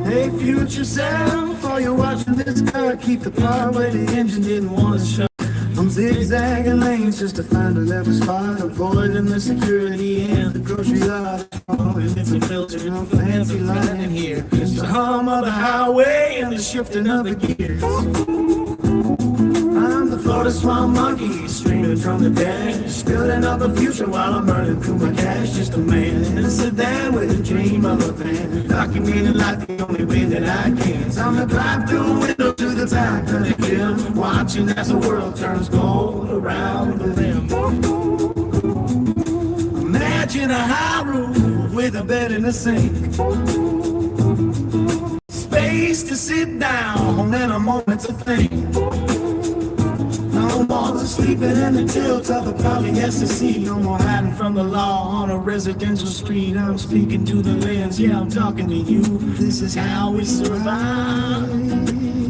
Speaker 3: Hey, future self, while you're watching this car, keep the part where the engine didn't want to shut. I'm zigzagging lanes just to find a level spot, avoiding the security and the grocery lot. And it's a filter, no fancy light in here. It's the hum of the highway and the shifting of the gears. I'm the Florida swamp monkey, streaming from the dash, building up a future while I'm burning through my cash. Just a man in a sedan with a dream of a van, documenting life the only way that I can. So I'm gonna drive through a window to the back of the gym, watching as the world turns gold around the rim. Imagine a high roof with a bed in the sink, space to sit down and a moment to think. No more sleeping in the tilt of a polyester seat. No more hiding from the law on a residential street. I'm speaking to the lens, yeah, I'm talking to you. This is how we survive.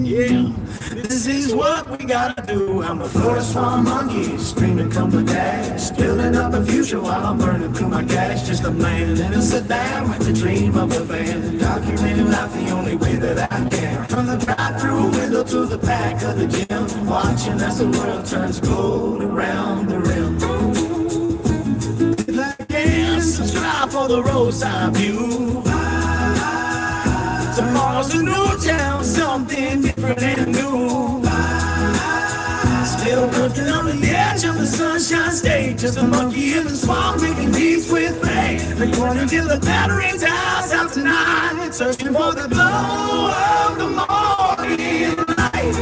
Speaker 3: Yeah, this is what we gotta do. I'm a Florida swamp monkey, screaming come the dash, building up a future while I'm burning through my cash. Just a man in a sedan with the dream of a van, documenting life the only way that I can. From the drive-through window to the back of the gym, watching as the world turns gold around the rim. Like and subscribe for the roadside view. Tomorrow's a new town, something different and new. Still working on the edge of the sunshine state, just a monkey in the swamp making peace with fate. Recording till the battery dies out tonight, searching for the glow of the morning light.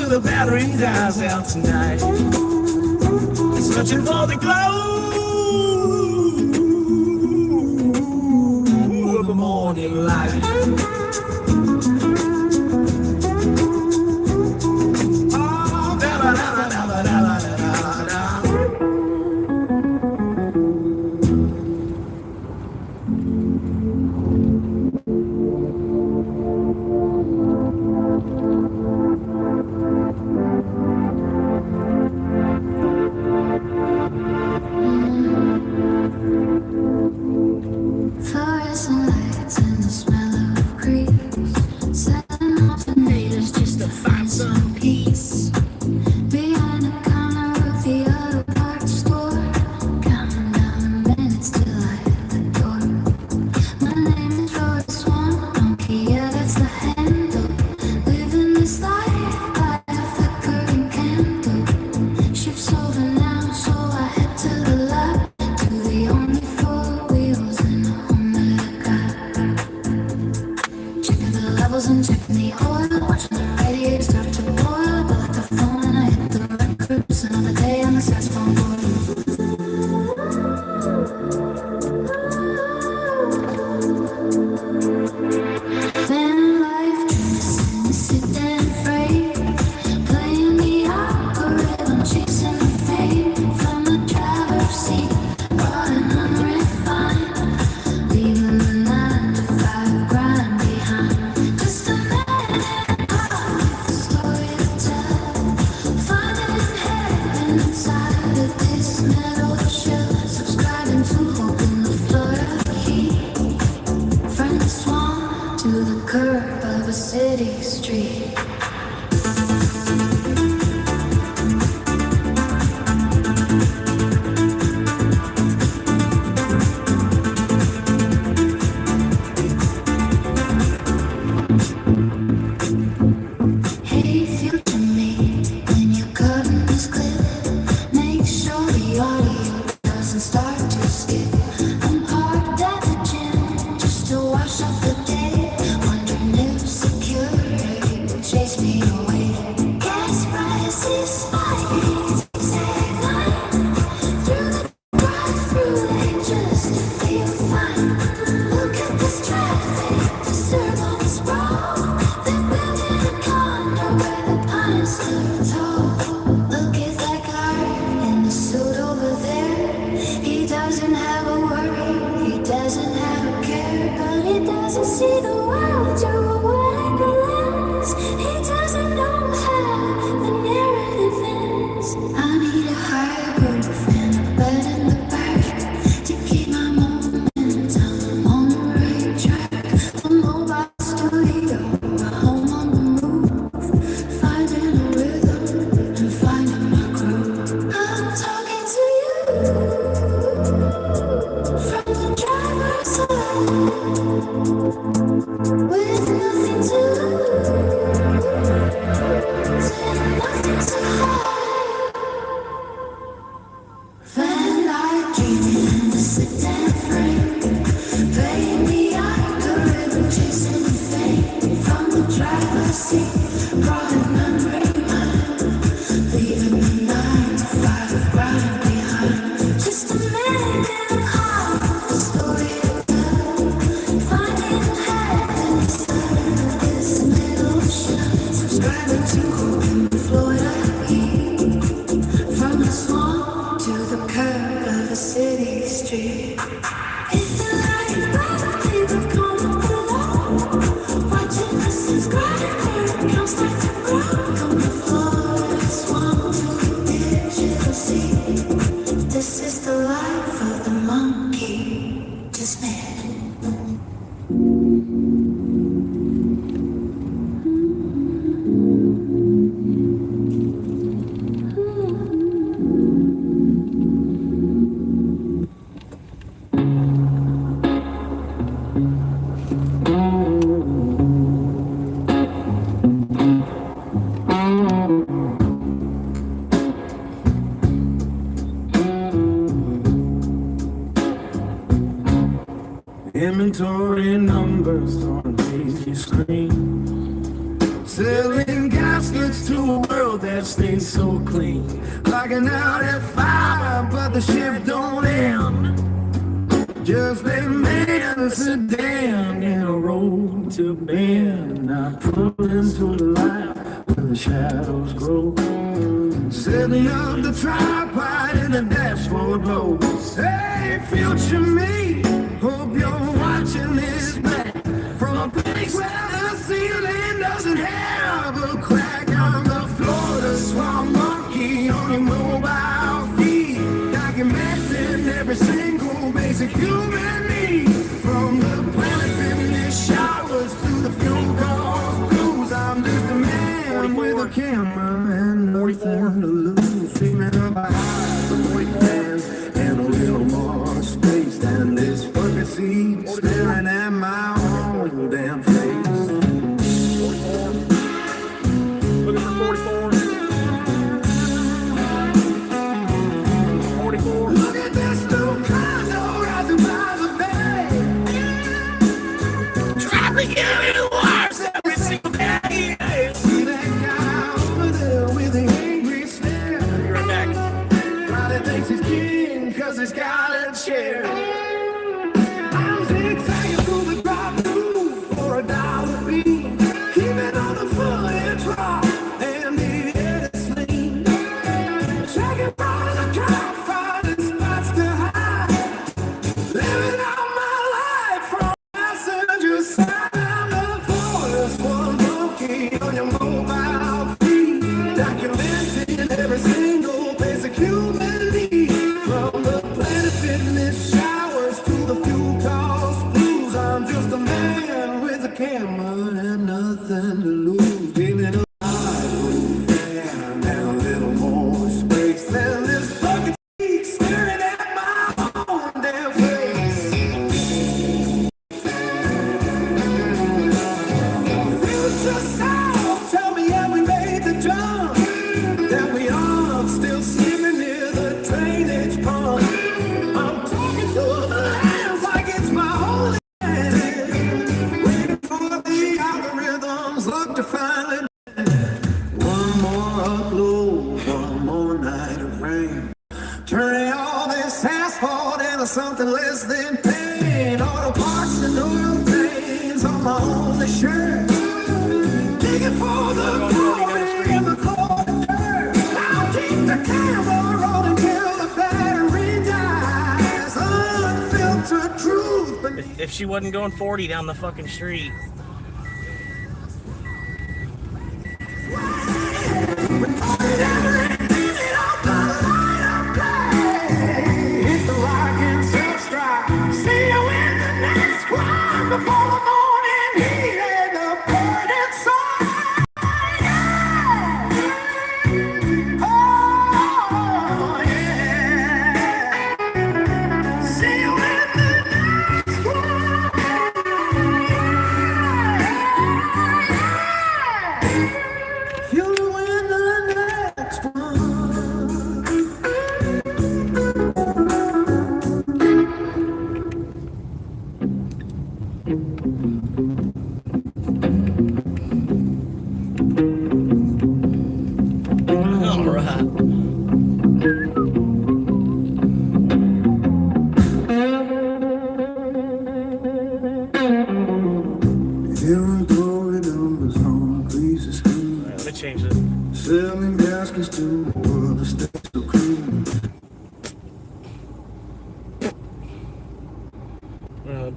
Speaker 3: The battery dies out tonight, searching for the glow of the morning light. Oh, da da da da da da da da.
Speaker 2: Fluorescent lights and the smell of grease, setting off the natives just to find some peace. Behind the counter of the auto parts store, counting down the minutes till I hit the door. My name is Florida Swamp Monkey, yeah, that's the handle. Living this life by a flickering candle. Shift's over now, so I head to the lab, to the only four wheels in the home that I got. Checking the levels and checking the oil, watching the radiator start to boil. I like the phone and I hit the records. Another day on the saxophone board. Then life drifts in sedan freight, playing the algorithm, chasing the fate from the driver's seat, raw and unrefined, leaving the 9 to 5 grind behind. Just a man with a story to tell, finding heaven inside of this metal shell, subscribing to hope in the Florida heat. From the swamp to the curb of a city street. Hey, future mate, when you're cutting this clip, make sure the audio doesn't start to skip. I'm parked at the gym just to wash off the day, wondering if security will chase me away. Gas prices spiking, zigzag line through the drive-through just to feel fine. Look at this traffic, the circle sprawl. They're building a condo where the pines stood tall. Look at that guy in the suit over there. He doesn't have a worry, he doesn't have a care, but he doesn't see the world through a wide lens. He doesn't know how the narrative ends. I'm From the swamp to the curve of a city street. It's the life birthday that comes along. Watching the subscribe comes start to grow. From the Florida swamp to the digital sea. This is the life of the monkey. Just me.
Speaker 3: Inventory numbers on a busy screen. Selling gaskets to a world that stays so clean. Clocking out at 5, but the shift don't end. Just a man, a sedan, and a road to bend. I pull into the light where the shadows grow. Setting up the tripod and the dashboard blows. Hey, future me, hope you're watching this back from a place where the ceiling doesn't have a crack. On the Florida swamp monkey on your mobile feed, documenting every single basic human need. From the planet fitness showers to the fuel cost blues, I'm just a man with a camera and nothing to lose. Dreaming of a house, a boyfriend, and a little more space than this bucket seat, staring at my own damn face.
Speaker 10: Looking for 44. 44.
Speaker 3: Look at this new condo rising by the bay. Traffic getting worse every single day. See that guy over there with the angry stare.
Speaker 10: Be right back.
Speaker 3: Probably thinks he's king 'cause he's got a chair. I'm zigzagging through the drive-thru for $1 beat. Keeping on the footage raw and the edit's lean. Checking for the car, finding spots to hide. Living out my life from passenger side. I'm the Florida swamp monkey on your mobile feed, documenting every single basic human need. From the planet fitness showers to the fuel cost blues, I'm just a man with a camera and nothing to lose. Dreaming of a high fan and a little more space than this bucket seat, staring at my own damn face. Future self, tell me have we made the jump? That we are still sleeping near the drainage pump. I'm talking to the lands like it's my holy land. Waiting for the algorithms, look to finally. One more upload, one more night of rain. Turning all this asphalt into something less than pain. Auto parts and oil drains on my only shirt. Digging for the glory in the Florida dirt. I'll keep the camera rolling till the battery dies. Unfiltered truth beneath.
Speaker 10: If she wasn't going 40 down the fucking street.
Speaker 3: Hit the like and subscribe. See you in the next climb before the morning heat and the burning sun. Oh, yeah. See you in the next climb.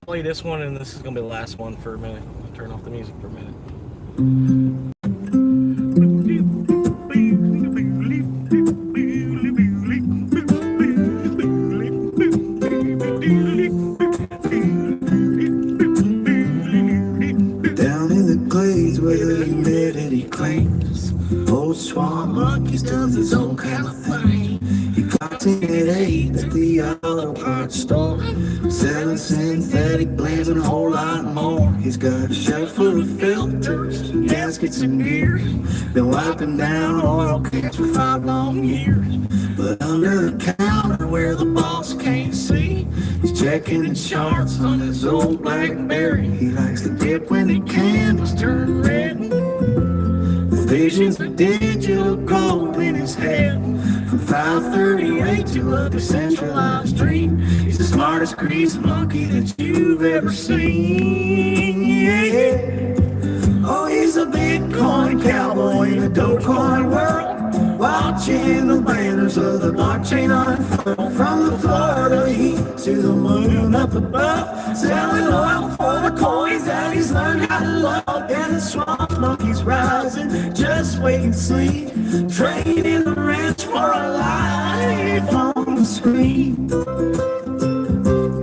Speaker 10: Play this one, and this is gonna be the last one for a minute. I'll turn off the music for a minute.
Speaker 3: Down in the glades where the humidity claims, old swamp monkeys does his own kind of thing. He clocked in at 8 at the auto parts store, selling synthetic blends and a whole lot more. He's got a shelf full of filters, gaskets and gears, been wiping down oil cans for 5 long years. But under the counter where the boss can't see, he's checking the charts on his old BlackBerry. He likes to dip when the candles turn red, with visions of digital gold in his head. From 538 to a decentralized dream, he's the smartest greased monkey that you've ever seen. Yeah. Oh, he's a Bitcoin cowboy in the Dogecoin world, watching the banners of the blockchain unfurl. From the Florida heat to the moon up above, selling oil for the coins that he's learned how to love. And the swamp monkey's rising, just wait and see, trading the ranch for a life on the screen.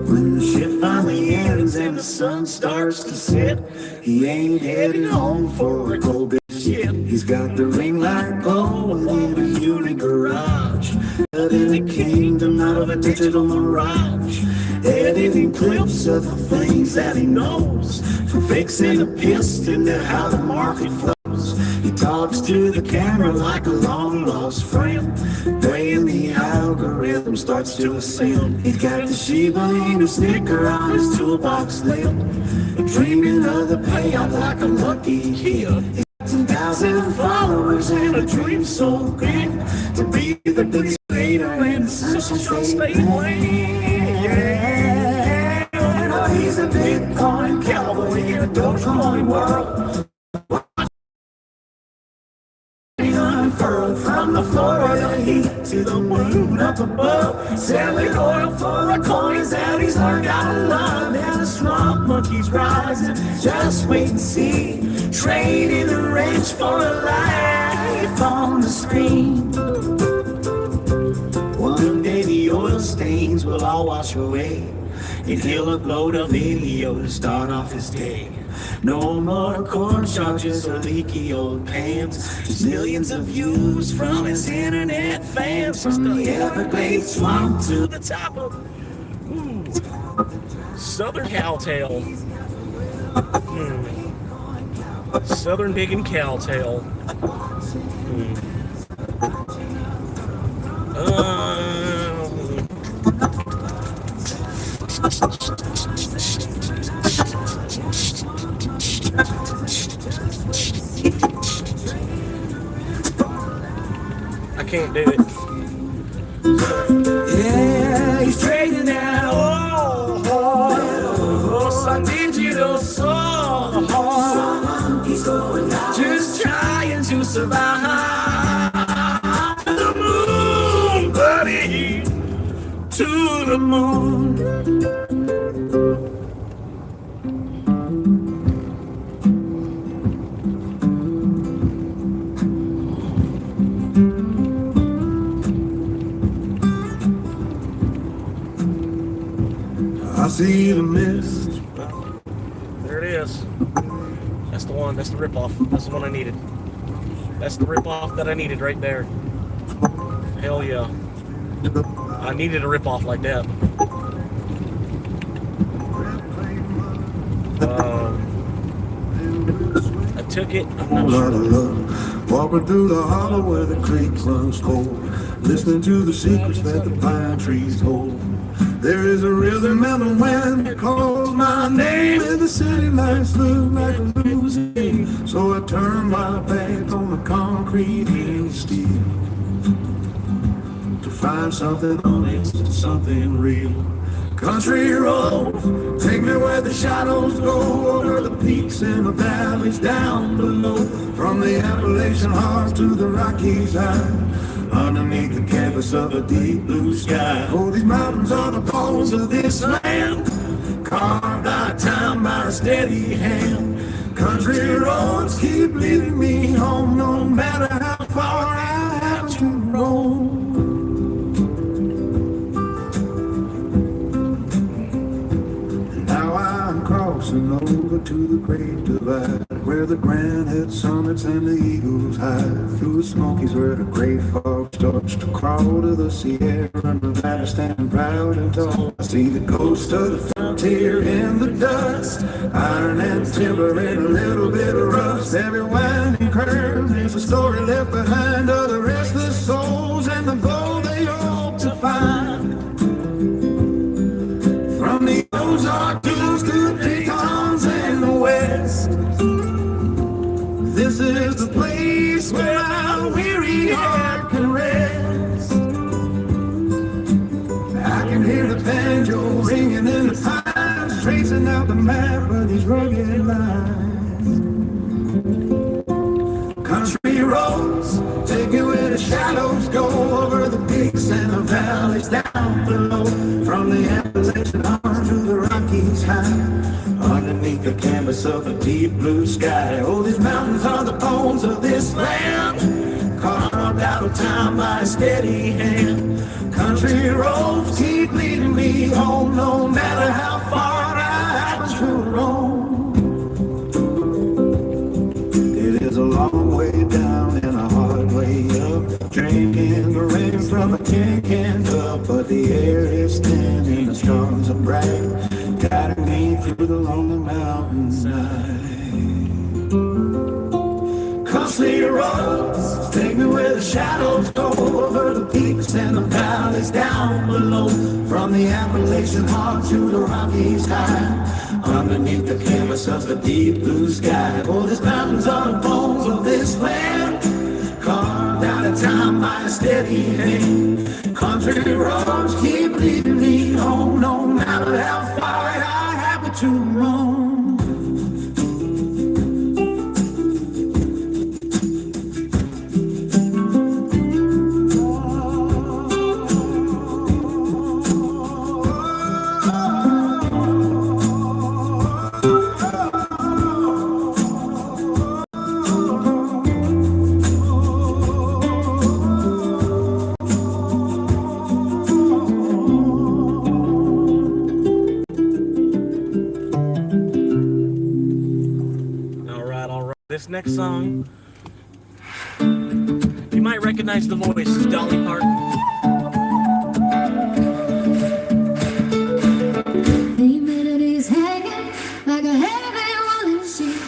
Speaker 3: When the shift finally ends and the sun starts to set, he ain't heading home for a cold bit yet. He's got the ring light glowing in a unit garage, but in the kingdom not of a digital mirage, editing clips of the things that he knows, from fixing the piston to how the market flows. He talks to the camera like a long lost friend, praying the algorithm starts to ascend. He's got the Shiba Inu sticker on his toolbox lip, dreaming of the payout like a lucky kid. 10,000 followers and a dream so grand, to be the big leader in the Central State land. Oh, he's a Bitcoin cowboy in a Dogecoin world, unfurled from the Florida heat to the moon up above, selling oil for the coins that he's learned how to love. And the swamp monkey's rising, just wait and see, trading the ranch for a life on the screen. One day the oil stains will all wash away, and he'll upload a video to start off his day. No more court charges or leaky old pants, just millions of views from his internet fans. From the Everglades swamp to the top of
Speaker 10: Southern Cowtail. Southern digging cowtail. I can't do it.
Speaker 3: Yeah, he's trading that oil for some digital soul. He's going out, just trying to survive. To the moon, buddy, to the moon. I see the mist.
Speaker 10: There it is. That's the one. That's the ripoff. That's the one I needed. That's the ripoff that I needed right there. Hell yeah. I needed a ripoff like that. I took it. I'm not sure.
Speaker 3: Walking through the hollow where the creek runs cold, listening to the secrets that the pine trees hold. There is a rhythm and a wind that calls my name, and the city lights look like a losing. So I turn my back on the concrete and steel to find something honest, something real. Country roads, take me where the shadows go, over the peaks and the valleys down below, from the Appalachian Hearts to the Rockies high, underneath the canvas of a deep blue sky. Oh, these mountains are the bones of this land. carved out time by a steady hand. Country roads keep leading me home, no matter how far I have to roam. Now I'm crossing over to the Great Divide, where the granite summits and the eagles hide. Through the Smokies where the gray fog starts to crawl to the Sierra Nevada, standing proud and tall. I see the ghost of the frontier in the dust, iron and timber and a little bit of rust. Every winding curve is a story left behind of the restless souls and the gold they hope to find. From the Ozark Hills to the Tetons and the West, this is the place where our weary heart can rest. I can hear the banjo ringing in the pines, tracing out the map of these rugged lines. Country roads take you where the shadows go, over the peaks and the valleys down below. From the Appalachian arm to the Rockies high, underneath the canvas of a deep blue sky. Oh, these mountains are the bones of this land, carved out of time by a steady hand. Country roads keep leading me home, no matter how far I happen to roam. It is a long way down and a hard way up, drinking the rain from a tin can cup. But the air is thin and the stars are bright, guiding me through the lonely mountainside. Country roads take me where the shadows go, over the peaks and the valleys down below. From the Appalachian heart to the Rockies high, underneath the canvas of the deep blue sky. Oh, these mountains are the bones of this land, carved out of time by a steady hand. Country roads keep leading me home, no matter how far I happen to roam.
Speaker 10: This next song, you might recognize the voice. It's Dolly Parton.
Speaker 2: The humanity's hanging like a heavy woolen sheet,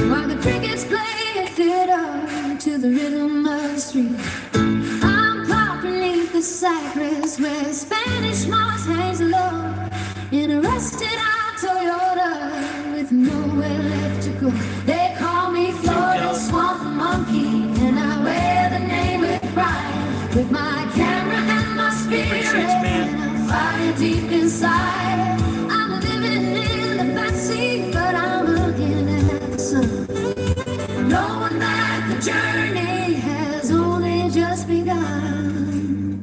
Speaker 2: while the crickets play a fiddle to the rhythm of the street. I'm caught beneath the cypress where Spanish moss hangs low, in a rusted-out Toyota with nowhere left to go. They call me Florida Swamp Monkey, and I wear the name with pride, with my camera and my spirit and a fire deep inside. I'm living in the backseat, but I'm looking at the sun, knowing that the journey has only just begun.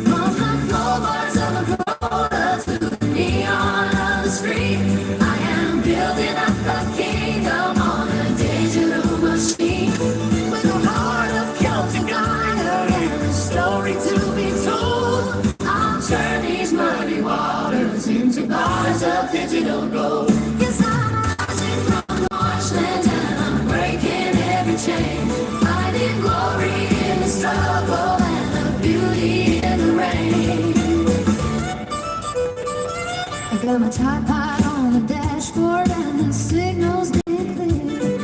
Speaker 2: From the floorboards of a Corolla to the neon of the street, I am building up a kingdom on a digital machine, with a heart of Celtic iron and a story to be told. I'll turn these muddy waters into bars of digital gold. Yes, I'm rising from the marshlands and I'm breaking every chain, finding glory in the struggle and the beauty in the rain. I got my tripod on the dashboard and the signals get clear.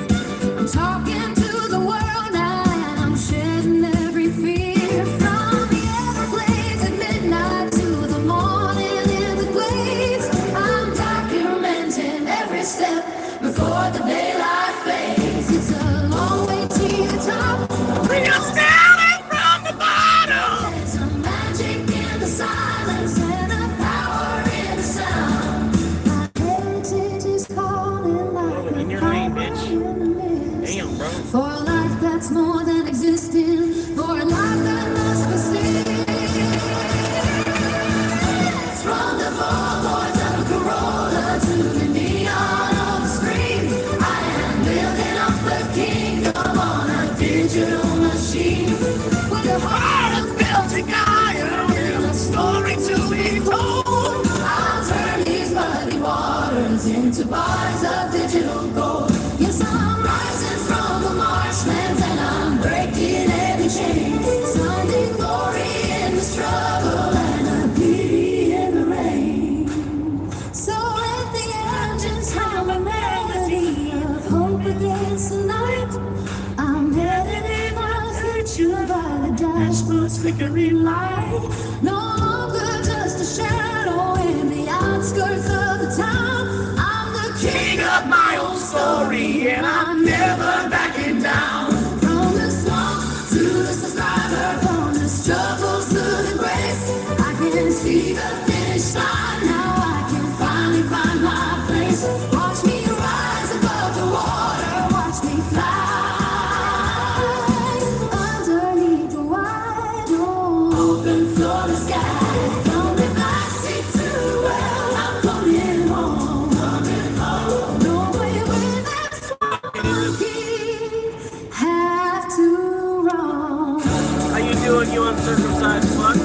Speaker 2: I'm talking to the world now and I'm shedding every fear. From the Everglades at midnight to the morning in the glades, I'm documenting every step before the daylight fades. It's a long way to the top. We're starting from the bottom. There's some magic in the silence and a power in the sound. My heritage is calling like a into bars of digital gold. Yes, I'm rising from the marshlands and I'm breaking every chain. Finding glory in the struggle and a beauty in the rain. So let the engines hum a melody of hope against the night. I'm headed in my future by the dashboard's flickering light. No longer just a shadow in the outskirts of the town. I'm the king of my own story and I'm never backing down. From the swamp to the survivor, from the struggles to the grace, I can see the finish line. Now I can finally find my place. Watch me rise above the water, watch me fly underneath the wide open Florida sky. From the backseat to the well, I'm coming home. No way where that swanky have to roam.
Speaker 10: How you doing, you uncircumcised fuck?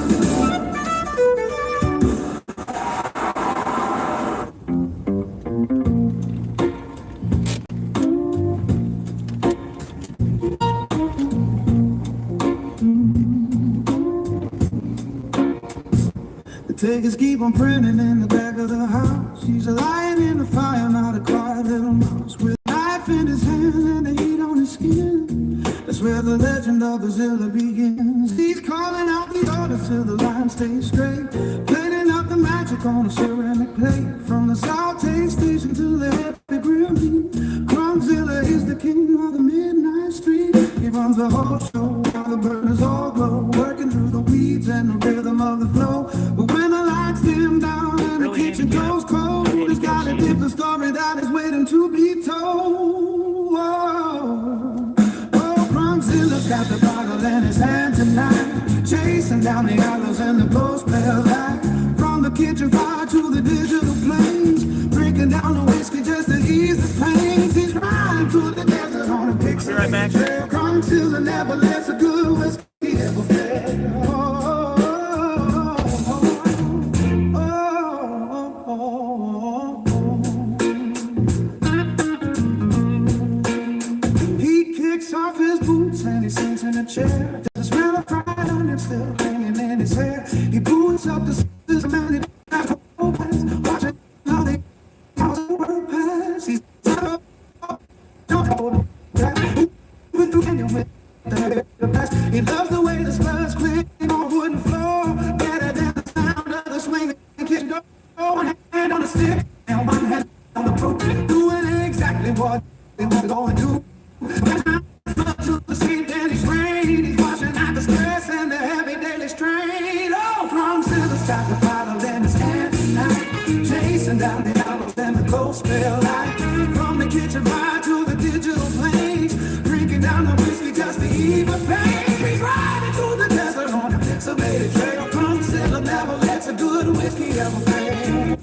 Speaker 3: The tickets keep on printing in the back of the house. He's a lion in the fire, not a quiet little mouse. With a knife in his hand and the heat on his skin. That's where the legend of the Zilla begins. He's calling out the orders till the line stays straight. Planning up the magic on a ceramic plate. From the saute station to the heavy grill beat. Chronicles is the king of the midnight street. He runs the whole show while the burners all glow. Working through the weeds and the rhythm of the flow. But when the lights dim down and the kitchen goes cold, he's got a different story that is waiting to be told. Chronicles got the bottle in his hand tonight, chasing down the olives and the post-bell light. From the kitchen fire to the digital plains, breaking down the whiskey just to ease the pains. He's riding through the desert on a pixie trail. Chronicles never lets a good whiskey ever fail. Off his boots and he sits in a chair. The smell of pride on him still hanging in his hair. He boots up the system and he watching how they the world pass. He's he loves the way the spurs cling on wooden floor. Better than the sound of the swinging kitchen door. One hand on the stick and one hand on the brook, doing exactly what they want to go and do. To the sweet daily rain, he's washing out the stress and the heavy daily strain. Oh, Chronicles got the bottle in his hand tonight, chasing down the olives and the cold spell light. From the kitchen fire to the digital plains, drinking down the whiskey just to ease the pain. He's riding through the desert on a pixelated trail. Chronicles never lets a good whiskey ever fail.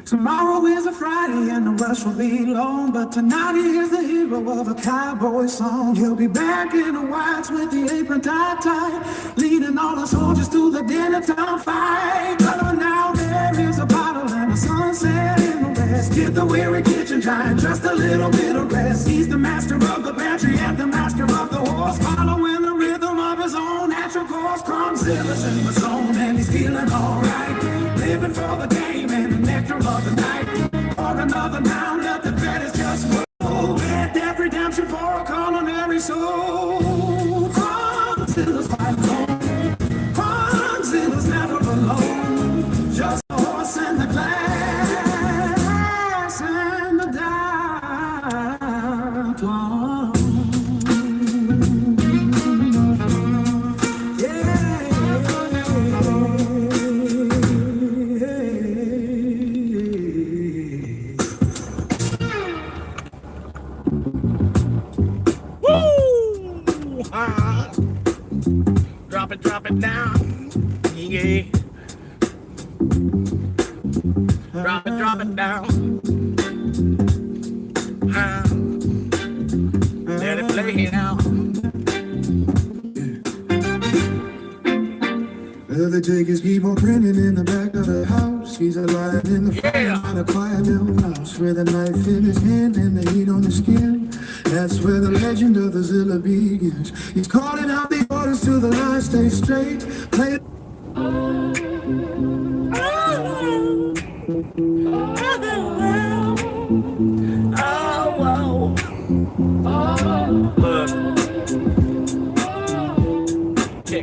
Speaker 3: Tomorrow is a Friday and the rush will be long, but tonight he is the hero of a cowboy song. He'll be back in the whites with the apron tied tight, leading all the soldiers to the dinner time fight. But now there is a bottle and a sunset in the west. Get the weary kitchen giant just a little bit of rest. He's the master of the pantry and the master of the horse, following the rhythm of his own natural course. Chronicles in the zone and he's feeling alright, living for the game and the nectar of the night. Or another now, let the credits just roll. Let death redemption for a culinary soul. Chronicles quite alone. Chronicles never alone. Just a horse and the glass and the dark one.
Speaker 10: Drop it down. Yeah. Drop it down. Let it play now.
Speaker 3: tickets keep on printing in the back of the house. He's alive in the fire on a quiet little house with a knife in his hand and the heat on his skin. That's where the legend of the Zilla begins. He's calling out the orders to the line, stay straight. Play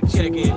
Speaker 10: Check it.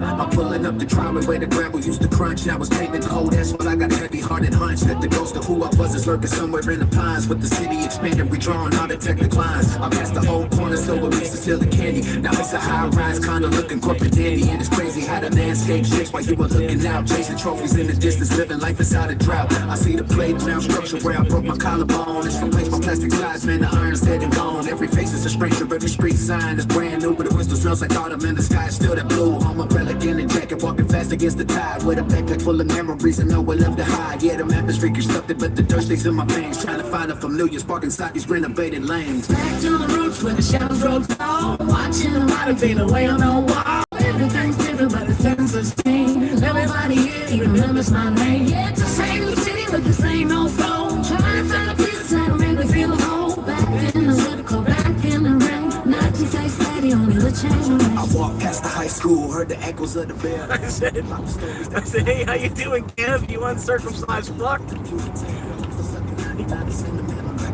Speaker 3: I'm pulling up the driveway where the gravel used to crunch. Now it's paving cold, that's when I got a heavy-hearted hunch that the ghost of who I was is lurking somewhere in the pines. With the city expanding, redrawing all the technical lines. I passed the old corner store where we used to sell the candy. Now it's a high-rise, kinda looking corporate dandy. And it's crazy how the landscape shakes while you were looking out. Chasing trophies in the distance, living life inside a drought. I see the playground structure where I broke my collarbone. It's replaced by plastic slides, man, the iron's dead and gone. Every face is a stranger, every street sign is brand new. But the whistle smells like autumn and the sky is still that blue. I'm a relic in a jacket, walking fast against the tide. With a backpack full of memories and nowhere left to hide. Yeah, the map is reconstructed, but the dirt stays in my veins. Trying to find a familiar spark inside these renovated lanes.
Speaker 2: Back to the roots where the shadows roll tall. Watching the light fade away on the wall. Everything's different, but the sense is same. Everybody here even remembers my name. Yeah, it's the same city with the same old soul. Trying to find a piece that'll make me feel whole. Back in the lyrical, back in the rain. Not to stay steady, only the change.
Speaker 3: I walked past the high school, heard the echoes of the bell.
Speaker 10: I said, hey, how you doing, Kev? You uncircumcised fuck?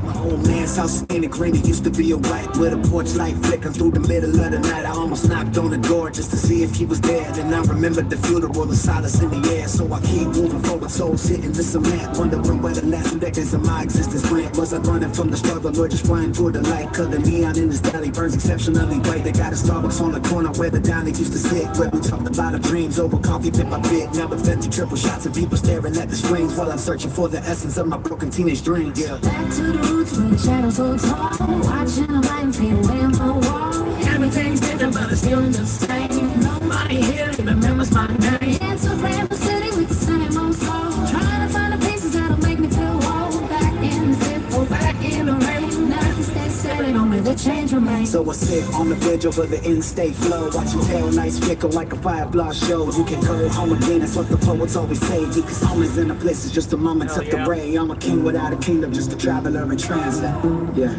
Speaker 3: My old man's house standing green, it used to be a white with a porch light flickering through the middle of the night. I almost knocked on the door just to see if he was there. Then I remembered the funeral, the silence in the air. So I keep moving forward, souls hitting the cement. Wondering where the last 2 decades of my existence went. Was I running from the struggle or just flying toward the light? Cause the neon in this deli burns exceptionally bright. They got a Starbucks on the corner where the diner used to sit. Where we talked about our dreams over coffee bit by bit. Now it's empty triple shots and people staring at the strings while I'm searching for the essence of my broken teenage dreams. Yeah.
Speaker 2: Back to the roots where the shadows hold tall. Watching the light fade away on the wall. Everything's different, but it's feeling the same. Nobody here even remembers my name. It's a random city with the same old soul. Trying to find the pieces that'll make me feel whole. Back in the zip, back in the rain. Nothing stays steady, only the change remains.
Speaker 3: So I sit on the bridge over the in-state flow, watching tail lights flicker like a fire blast show. You can go home again, that's what the poets always say. Because home is in a place, it's just a moment of the ray. I'm a king without a kingdom, just a traveler in transit. Yeah,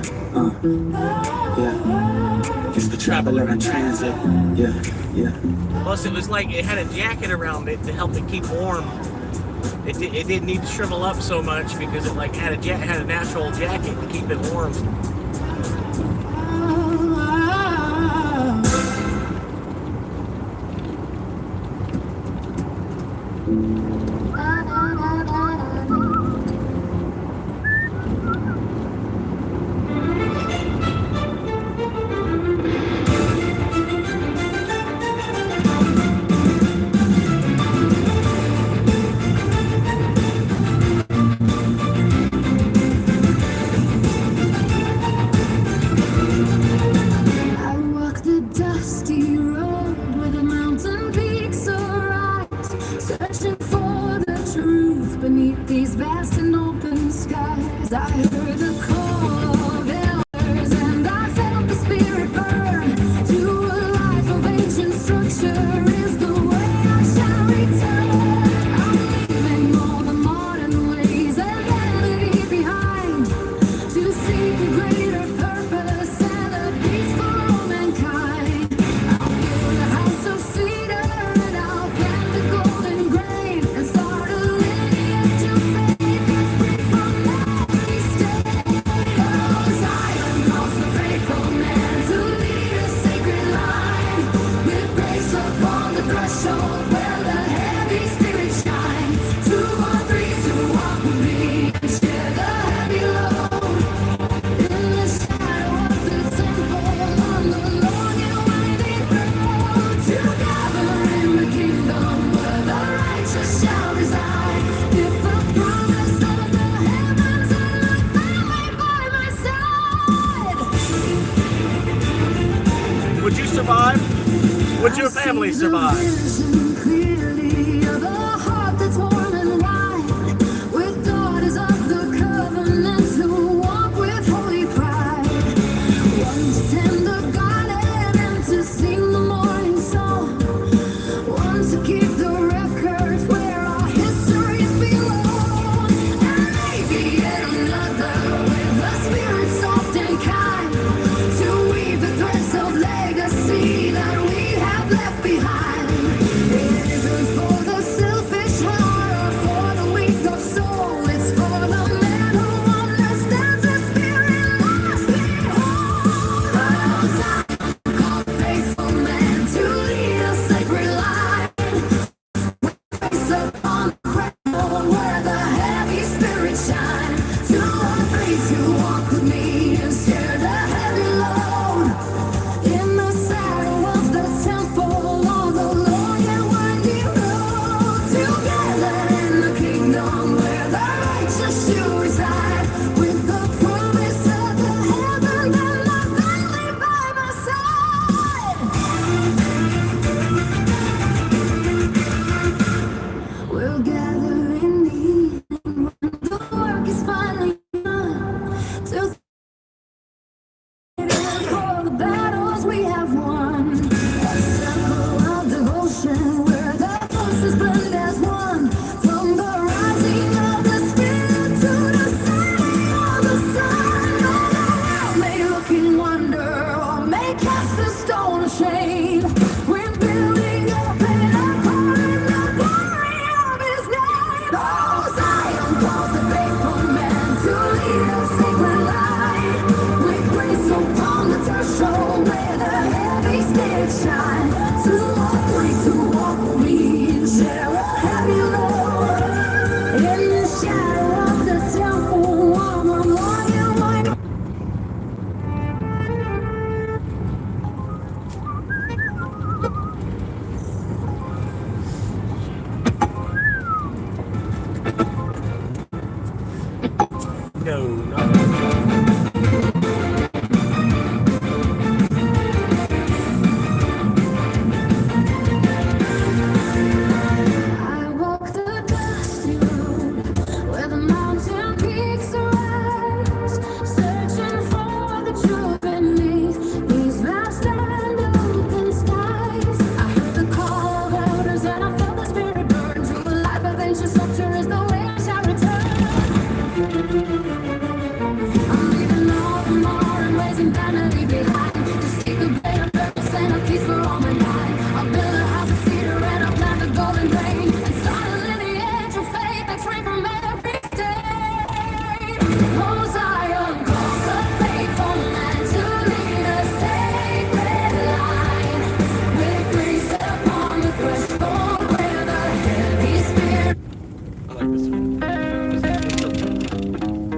Speaker 3: just a traveler in transit. Yeah.
Speaker 10: Plus, it was like it had a jacket around it to help it keep warm. It didn't need to shrivel up so much because it like had a natural jacket to keep it warm. Would you survive? Would your family survive?
Speaker 2: Tender garden spirit shine. 2 or 3 to walk with me and share the heavy load. In the saddle of the temple on the long and winding road. Together in the kingdom where the righteous shall reside. With the promise of the heaven and my family by my side. We'll gather in the evening when the work is finally done. To for the battles we have won. A circle of devotion where the forces blend as one. From the rising of the spirit to the setting of the sun. Though the world may look in wonder or may cast a stone of shame, we're building up and according the glory of his name. Oh, Zion calls the faithful man to lead a sacred life. With grace upon the threshold where the heavy spirit shine. To walk with me and share a heavy load. In the shadow of the temple, warm and long and wide.
Speaker 10: No, not
Speaker 2: I walk the dusty road where the mountain peaks arise, searching for the truth beneath these vast and open skies. I heard the call of elders and I felt the spirit burn. To the life of ancient structure is the way I shall return. I'm leaving all the modern ways and vanity behind to seek a greater purpose and a peace for all mankind. I'll build a house of cedar and I'll plant a golden grain and start a lineage of faith that's free from every stain. Oh, Zion calls the faithful man to lead a sacred line. With grace upon the threshold where the heavy spirit.
Speaker 10: I like this one.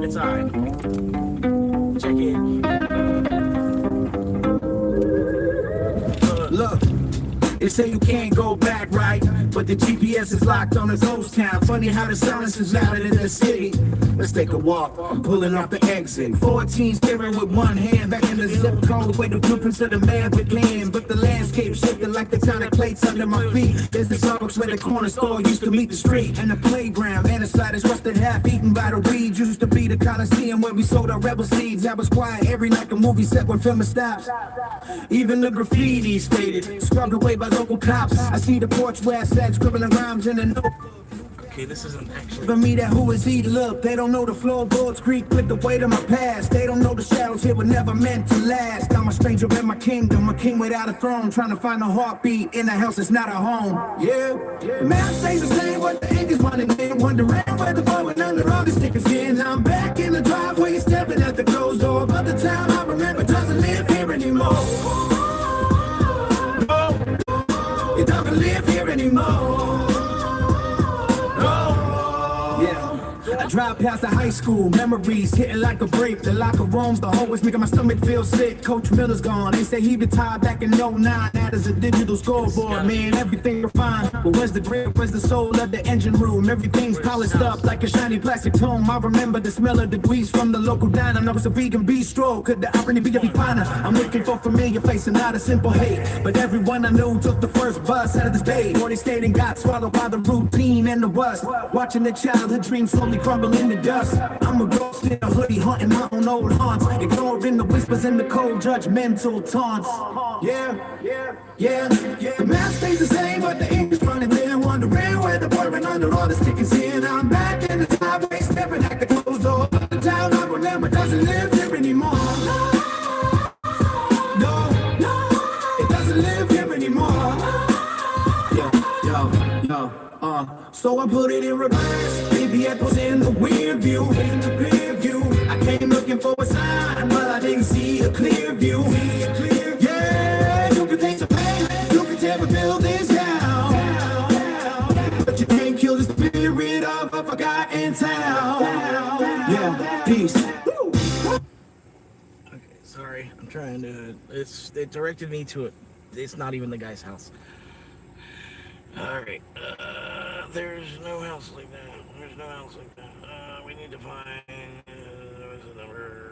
Speaker 10: It's alright. Check in.
Speaker 3: Look, they say you can't go back, right? But the GPS is locked on a ghost town. Funny how the silence is louder than the city. Let's take a walk. I'm pulling off the exit. 14 steering with one hand. Back in the zip code where the blueprints of the man began. But the landscape shifted like the tonic plates under my feet. There's the Starbucks where the corner store used to meet the street. And the playground. And the side is rusted half eaten by the weeds. Used to be the Coliseum where we sold our rebel seeds. I was quiet every night, a movie set when filming stops. Even the graffiti's faded. Scrubbed away by local cops. I see the porch where I sat scribbling rhymes in a notebook.
Speaker 10: Okay, this isn't actually.
Speaker 3: For me, that who is he? Look, they don't know the floorboards creak with the weight of my past. They don't know the shadows here were never meant to last. I'm a stranger in my kingdom, a king without a throne, trying to find a heartbeat in a house that's not a home. Yeah, the map stays the same, but the ink is running in. Wondering where the boy went under all the stickers in. I'm back in the driveway, stepping at the closed door, but the town I remember doesn't live here anymore. No, it doesn't live here anymore. I drive past the high school, memories hitting like a break. The locker rooms, the hallways making my stomach feel sick. Coach Miller's gone, they say he retired back in 09. That is a digital scoreboard, man, everything fine. But where's the grip, where's the soul of the engine room? Everything's polished up like a shiny plastic tomb. I remember the smell of the grease from the local diner. Now it's a vegan bistro, could the irony be any finer? I'm looking for familiar face and not a simple hate. But everyone I knew took the first bus out of this bay. Or they stayed and got swallowed by the routine and the rust. Watching the childhood dreams slowly crumble in the dust. I'm a ghost in a hoodie hunting my own old haunts, ignoring the whispers and the cold judgmental taunts. Yeah. The map stays the same, but the ink is running thin. Wondering where the boy went under all the stickers in. I'm back in the driveway, stepping at the closed door. The town I remember doesn't live here anymore. No, it doesn't live here anymore. So I put it in reverse. Baby, I was in the rear view. I came looking for a sign, but I didn't see a clear view. Yeah, you can take the pain, you can tear a buildings down, but you can't kill the spirit of a forgotten town. Peace.
Speaker 10: Okay, sorry. I'm trying to. It directed me to it. It's not even the guy's house. All right. There's no house like that. There's no house like that. We need to find. What's the number?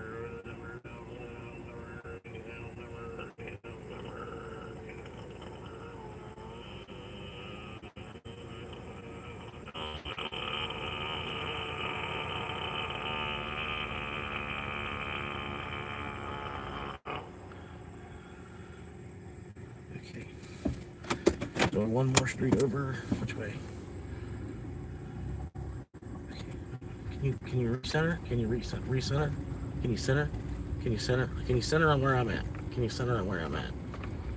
Speaker 10: Okay. Going one more street over. Which way? Okay. Can you recenter? Can you recenter? Can you center? Can you center? Can you center on where I'm at? Can you center on where I'm at?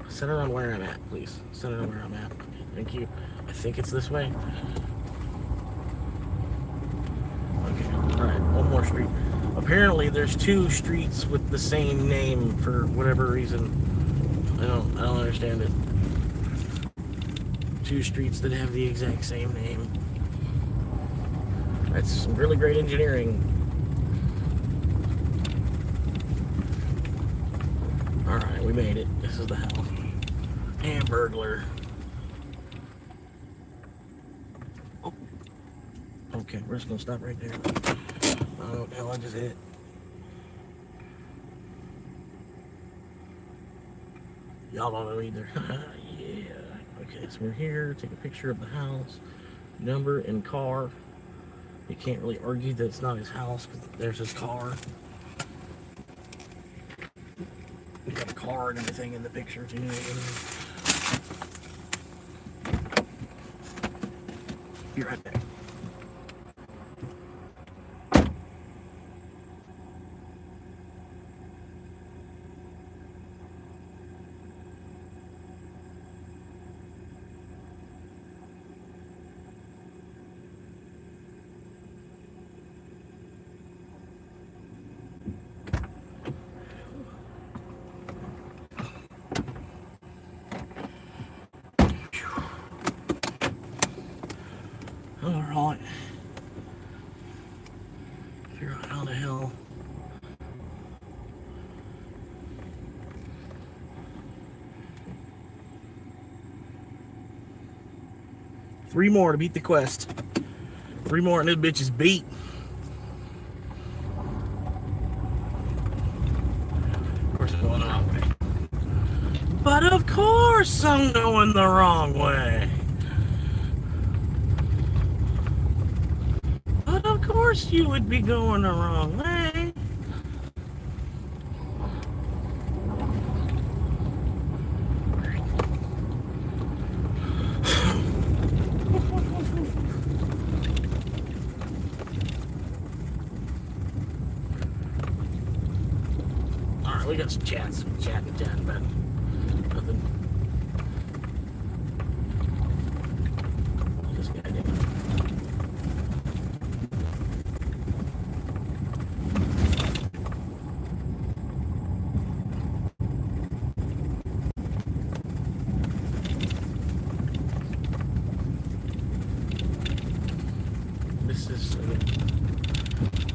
Speaker 10: Center on where I'm at, please. Center on where I'm at. Okay, thank you. I think it's this way. Okay. All right. One more street. Apparently, there's 2 streets with the same name for whatever reason. I don't understand it. 2 streets that have the exact same name. That's some really great engineering. Alright, we made it. This is the house. Hamburglar. Oh. Okay, we're just gonna stop right there. I don't know what the hell I just hit. Y'all don't know either. Yeah. Okay, so we're here. Take a picture of the house, number, and car. You can't really argue that it's not his house because there's his car. We got a car and everything in the picture too. Be right back. Alright. Figure out how the hell. Three more to beat the quest. 3 more and this bitch is beat. Of course I'm going the wrong way. But of course I'm going the wrong way. But of course you would be going the wrong way. Alright, we got some chats. Chatting about nothing. This guy did.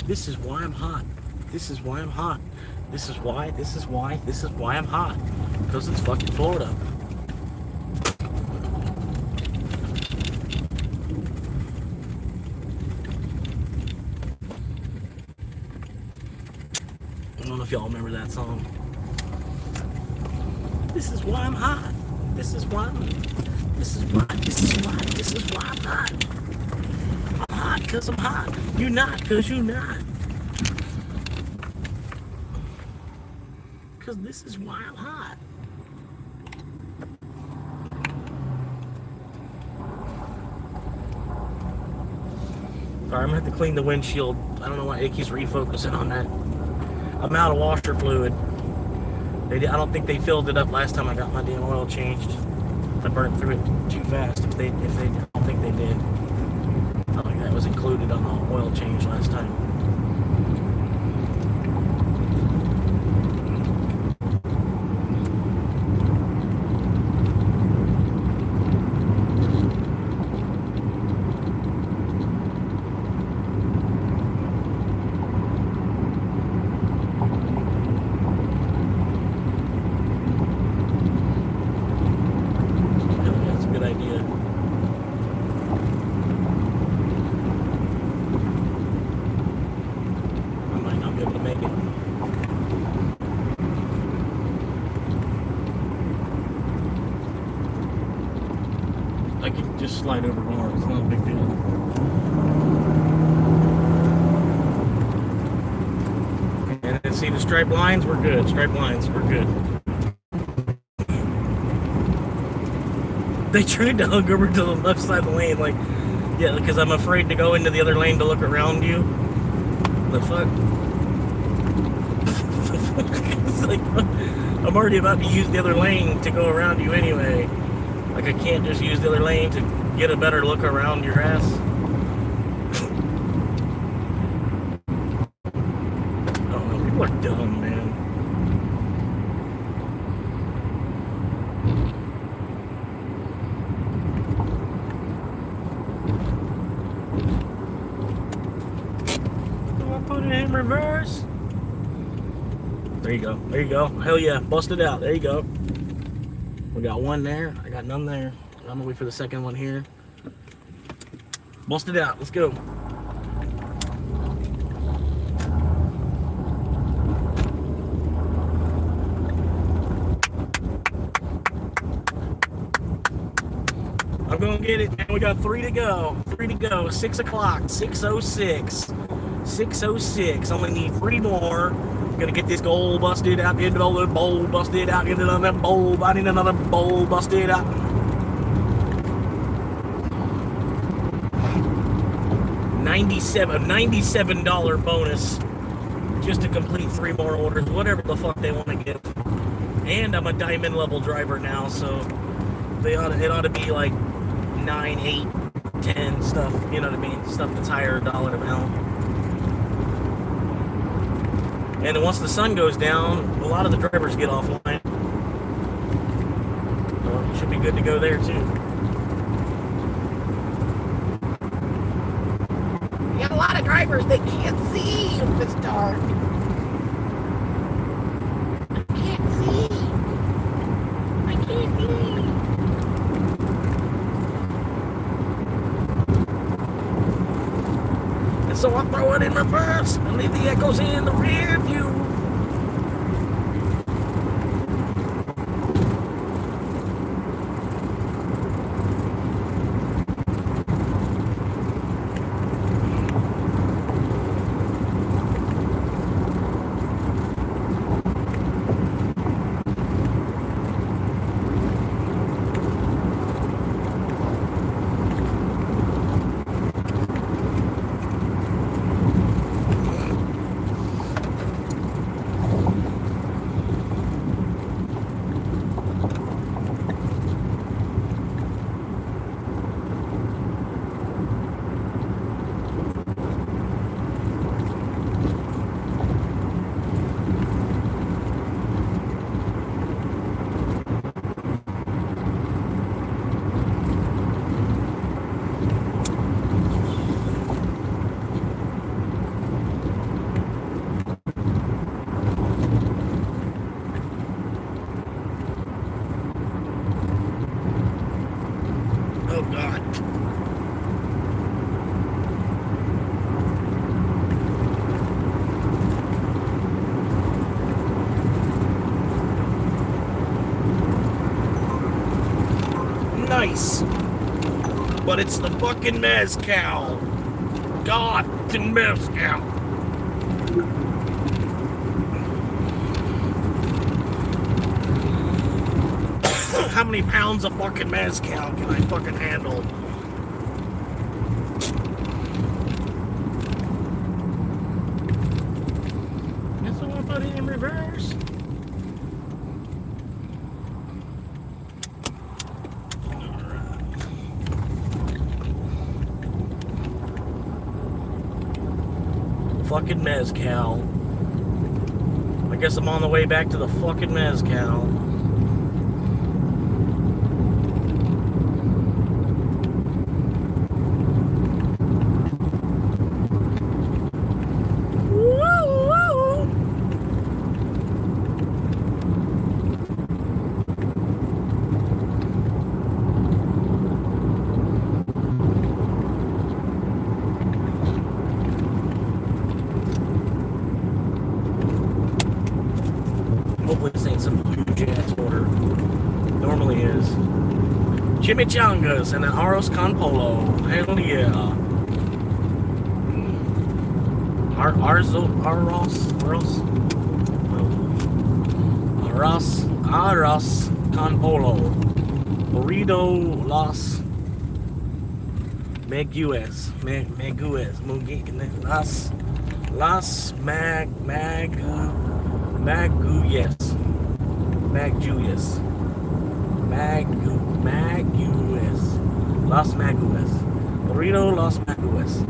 Speaker 10: This is why I'm hot. This is why I'm hot. This is why I'm hot. Because it's fucking Florida. I don't know if y'all remember that song. This is why I'm hot. This is why I'm hot. I'm hot because I'm hot. You're not because you're not. Because this is why I'm hot. Sorry, I'm gonna have to clean the windshield. I don't know why it keeps refocusing on that. I'm out of washer fluid. I don't think they filled it up last time I got my damn oil changed. I burned through it too fast. I don't think they did. I don't think that was included on the oil change last time. just slide over more. It's not a big deal. And then see the striped lines? We're good. Striped lines, we're good. They tried to hug over to the left side of the lane, like, yeah, because I'm afraid to go into the other lane to look around you. The fuck? It's like, I'm already about to use the other lane to go around you anyway. Like, I can't just use the other lane to get a better look around your ass. Oh no, people are dumb, man. Do I put it in reverse? There you go. There you go. Hell yeah. Bust it out. There you go. We got one there. I got none there. I'm gonna wait for the second one here. Bust it out. Let's go. I'm gonna get it, man. We got 3 to go. 3 to go. 6 o'clock. 6:06. 6:06. I'm gonna need 3 more. Gonna get this goal busted out into the bowl, busted out into another bowl. I need another bowl busted out. $97 bonus just to complete 3 more orders, whatever the fuck they want to give. And I'm a diamond level driver now, so it ought to be like 9, 8, 10 stuff, you know what I mean? Stuff that's higher dollar amount. And once the sun goes down, a lot of the drivers get offline. So it should be good to go there too. You got a lot of drivers that can't see if it's dark. I can't see. I can't see. And so I throw it in reverse and leave the echoes in the rear view. Oh God. Nice. But it's the fucking mezcal. God, the mezcal. How many pounds of fucking mezcal can I fucking handle? Guess I want to put it in reverse. Fucking mezcal. I guess I'm on the way back to the fucking mezcal. Hopefully this ain't some huge ass order. Normally is. Chimichangas and an arroz con polo. Hell yeah. Arroz con polo. Burrito Los Magueyes. Las Magueyes. Burrito Los Magueyes.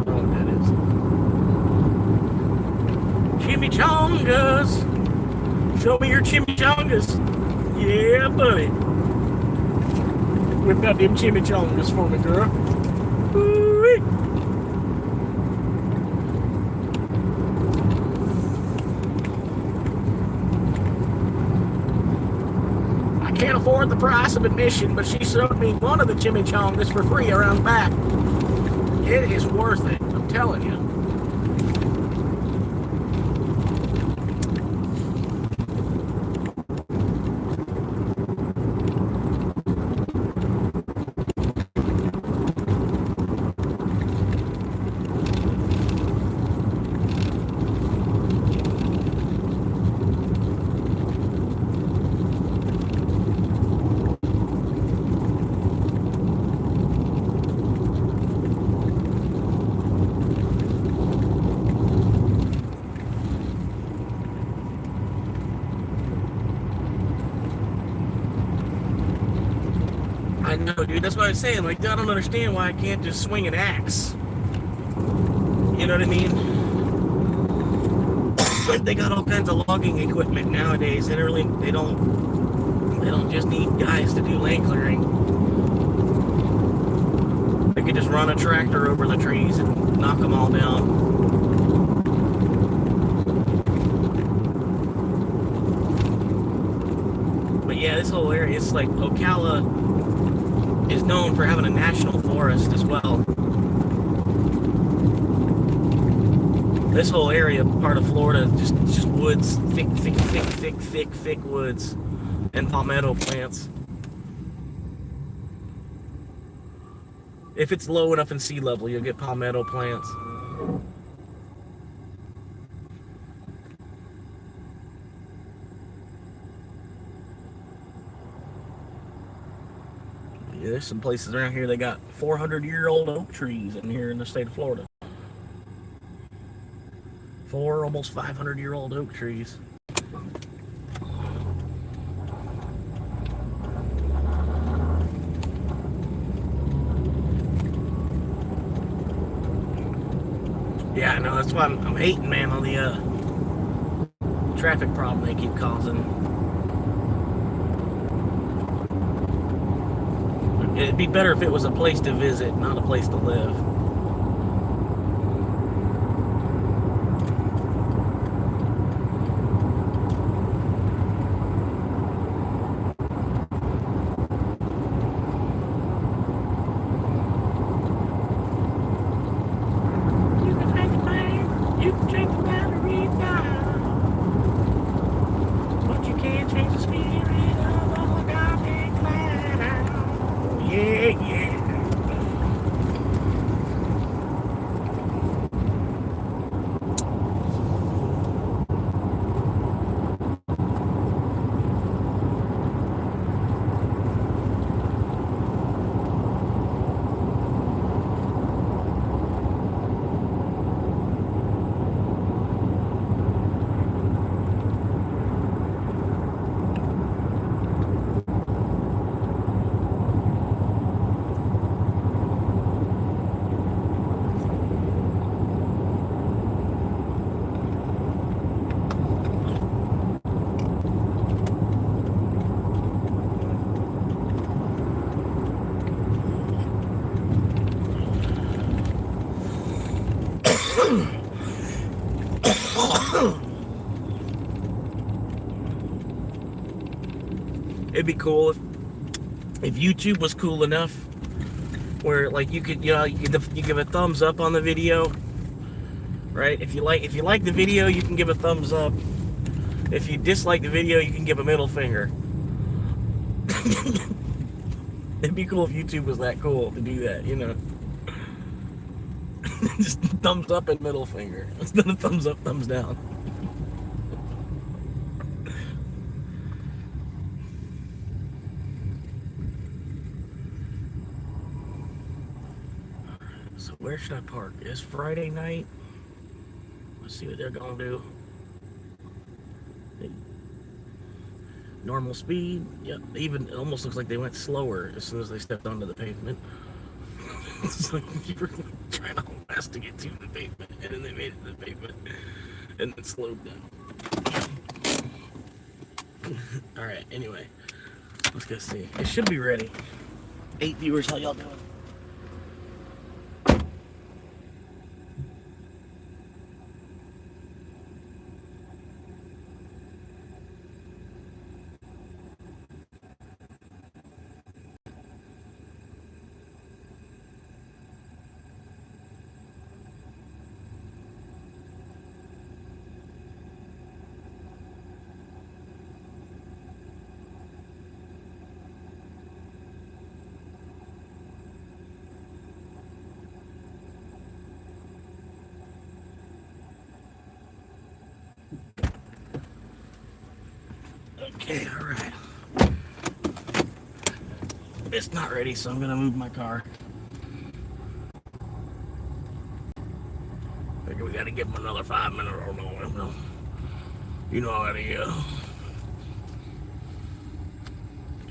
Speaker 10: Oh, that is. Chimichangas. Show me your chimichangas. Yeah, buddy. Whip out them chimichangas for me, girl. Ooh-wee. I can't afford the price of admission, but she showed me one of the chimichangas for free around back. It is worth it, I'm telling you. I know, dude. That's what I'm saying. Like, I don't understand why I can't just swing an axe. You know what I mean? Like, they got all kinds of logging equipment nowadays. They don't just need guys to do land clearing. They could just run a tractor over the trees and knock them all down. But yeah, this whole area, it's like Ocala is known for having a national forest as well. This whole area, part of Florida, just woods, thick woods, and palmetto plants. If it's low enough in sea level, you'll get palmetto plants. Yeah, there's some places around here that got 400-year-old oak trees in here in the state of Florida. 4 almost 500-year-old oak trees. Yeah, I know. That's why I'm hating, man, on the traffic problem they keep causing. It'd be better if it was a place to visit, not a place to live. You can take a plane, you can change the battery down, but you can't change the spirit of a goddamn clown. Yeah. It'd be cool if YouTube was cool enough where, like, you could, you give a thumbs up on the video, right? If you like the video, you can give a thumbs up. If you dislike the video, you can give a middle finger. It'd be cool if YouTube was that cool to do that, you know. Just thumbs up and middle finger instead of thumbs up, thumbs down. So where should I park? It's Friday night. Let's see what they're gonna do. Normal speed. Yep. Even it almost looks like they went slower as soon as they stepped onto the pavement. It's like you were trying to hold fast to get to the pavement, and then they made it to the pavement, and then slowed down. All right. Anyway, let's go see. It should be ready. 8 viewers. How y'all doing? Okay, all right. It's not ready, so I'm gonna move my car. Figure we gotta give them another 5 minutes or no. You know how they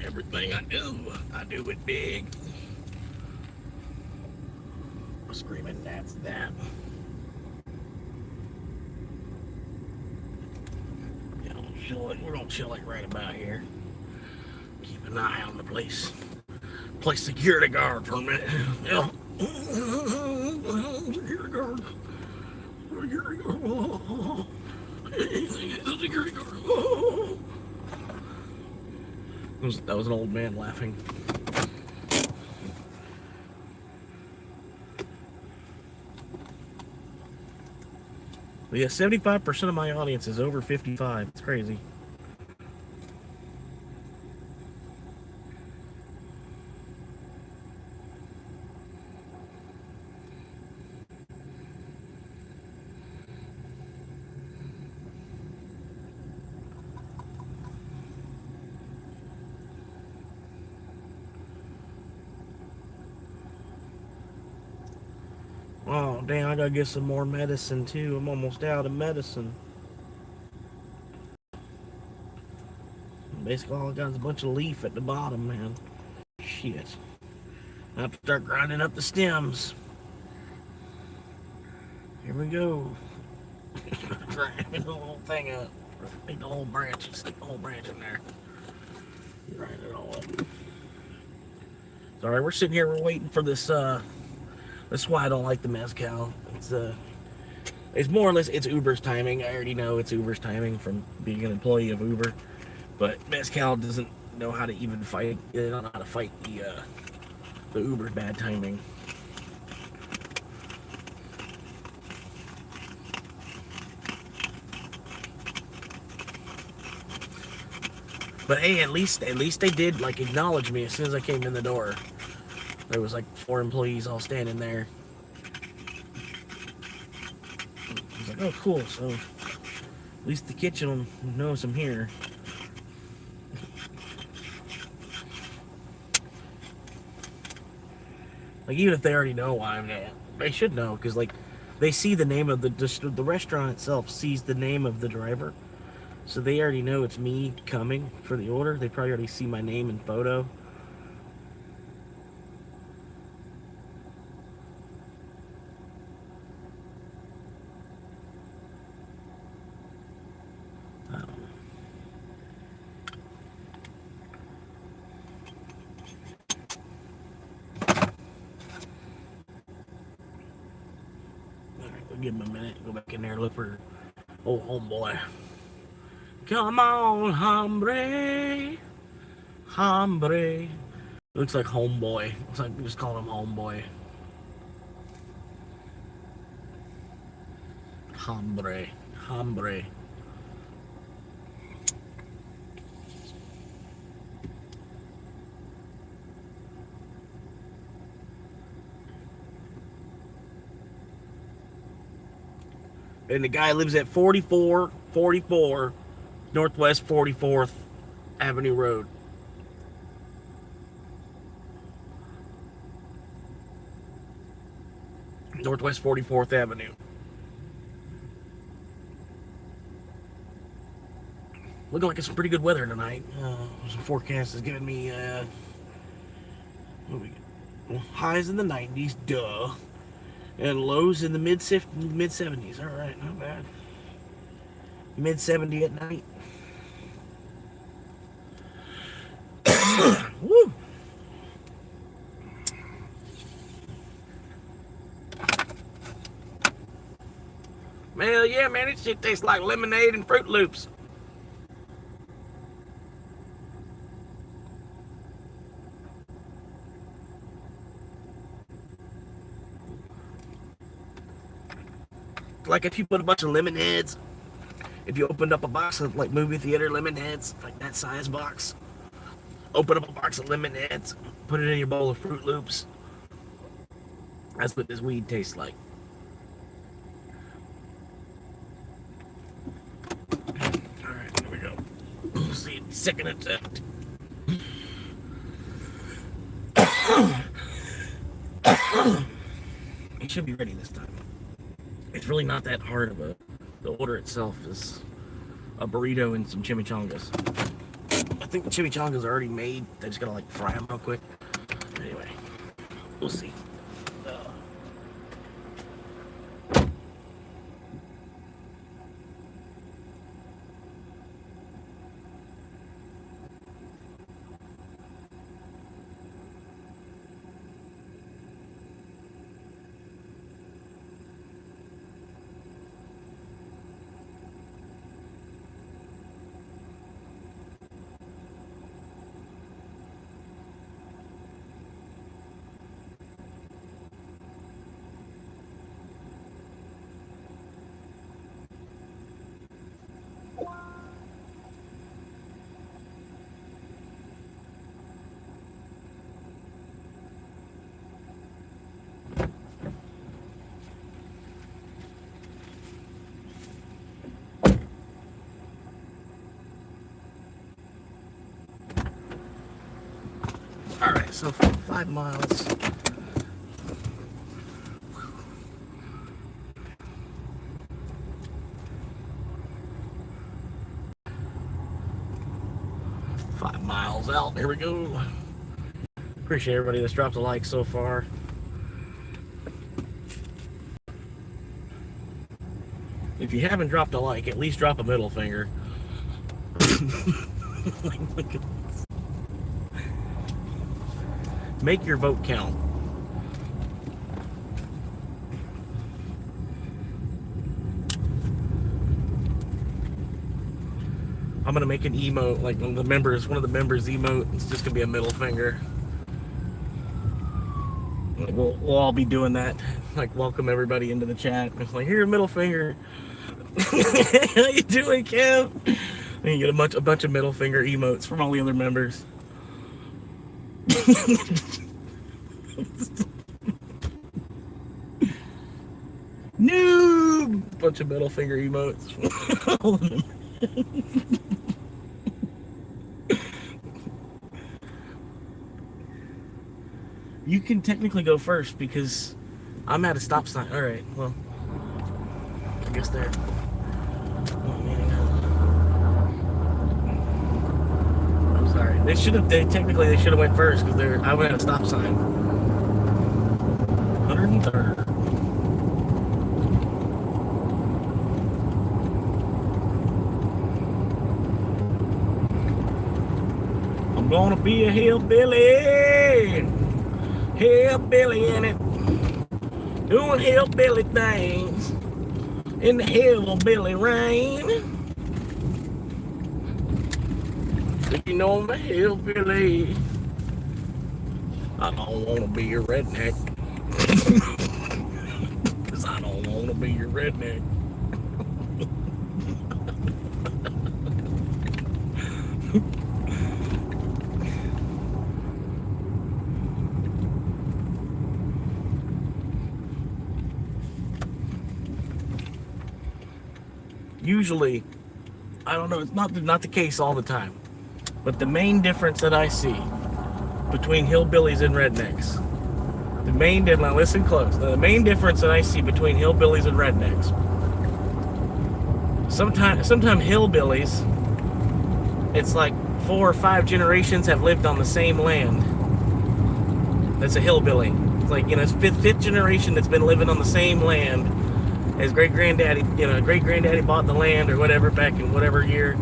Speaker 10: everything I do it big. I'm screaming, that's that. We're gonna chill it right about here. Keep an eye on the place. Play security guard for a minute. Yeah. Security guard. Security guard. Security guard. That was an old man laughing. But yeah, 75% of my audience is over 55. It's crazy. Oh, dang, I gotta get some more medicine too. I'm almost out of medicine. Basically, all I got is a bunch of leaf at the bottom, man. Shit. I have to start grinding up the stems. Here we go. Grinding the whole thing up. Take the whole branch, stick the whole branch in there. Grind it all up. Sorry, we're sitting here, we're waiting for this, that's why I don't like the mezcal. It's more or less, it's Uber's timing. I already know it's Uber's timing from being an employee of Uber. But mezcal doesn't know how to even fight. They don't know how to fight the Uber's bad timing. But hey, at least they did like acknowledge me as soon as I came in the door. There was like 4 employees all standing there. I was like, oh cool, so at least the kitchen knows I'm here. Like even if they already know why I'm there, they should know because like they see the name of the restaurant itself sees the name of the driver, so they already know it's me coming for the order. They probably already see my name and photo. Give him a minute, go back in there, look for old homeboy. Come on, hombre. Hombre. Looks like homeboy. Looks like we just call him homeboy. Hombre. Hombre.
Speaker 1: And the guy lives at 44 Northwest 44th Avenue Road. Northwest 44th Avenue. Looking like it's some pretty good weather tonight. Some forecast is giving me highs in the 90s, duh, and lows in the mid 70s. All right, not bad. Mid 70 at night. Woo! Hell yeah, man, this shit tastes like lemonade and Fruit Loops. Like if you put a bunch of lemon heads, if you opened up a box of like movie theater lemon heads, like that size box, open up a box of lemon heads, put it in your bowl of Fruit Loops. That's what this weed tastes like. Alright, here we go. We'll see, second attempt. It should be ready this time. It's really not that hard of the order itself is a burrito and some chimichangas. I think the chimichangas are already made. They just gotta like fry them real quick. Anyway, we'll see. Alright, so 5 miles. Out. Here we go. Appreciate everybody that's dropped a like so far. If you haven't dropped a like, at least drop a middle finger. Like, look at this. Make your vote count. I'm gonna make an emote, like one of the members emote. It's just gonna be a middle finger. We'll all be doing that. Like welcome everybody into the chat. It's like here's a middle finger. How you doing, Kev? And you get a bunch of middle finger emotes from all the other members. Noob! Bunch of middle finger emotes. You can technically go first because I'm at a stop sign. All right, well, I guess they're. I'm sorry. They should have. They should have went first because I went at a stop sign. 103rd. I'm gonna be a hillbilly. Hillbilly in it, doing hillbilly things in the hillbilly rain. You know I'm a hillbilly. I don't want to be your redneck. Cause I don't want to be your redneck.
Speaker 10: usually, I don't know, it's not the case all the time, but the main difference that I see between hillbillies and rednecks, now listen close, the main difference that I see between hillbillies and rednecks, sometimes hillbillies, it's like 4 or 5 generations have lived on the same land. That's a hillbilly. It's like, it's fifth generation that's been living on the same land as great-granddaddy. Great-granddaddy bought the land or whatever back in whatever year.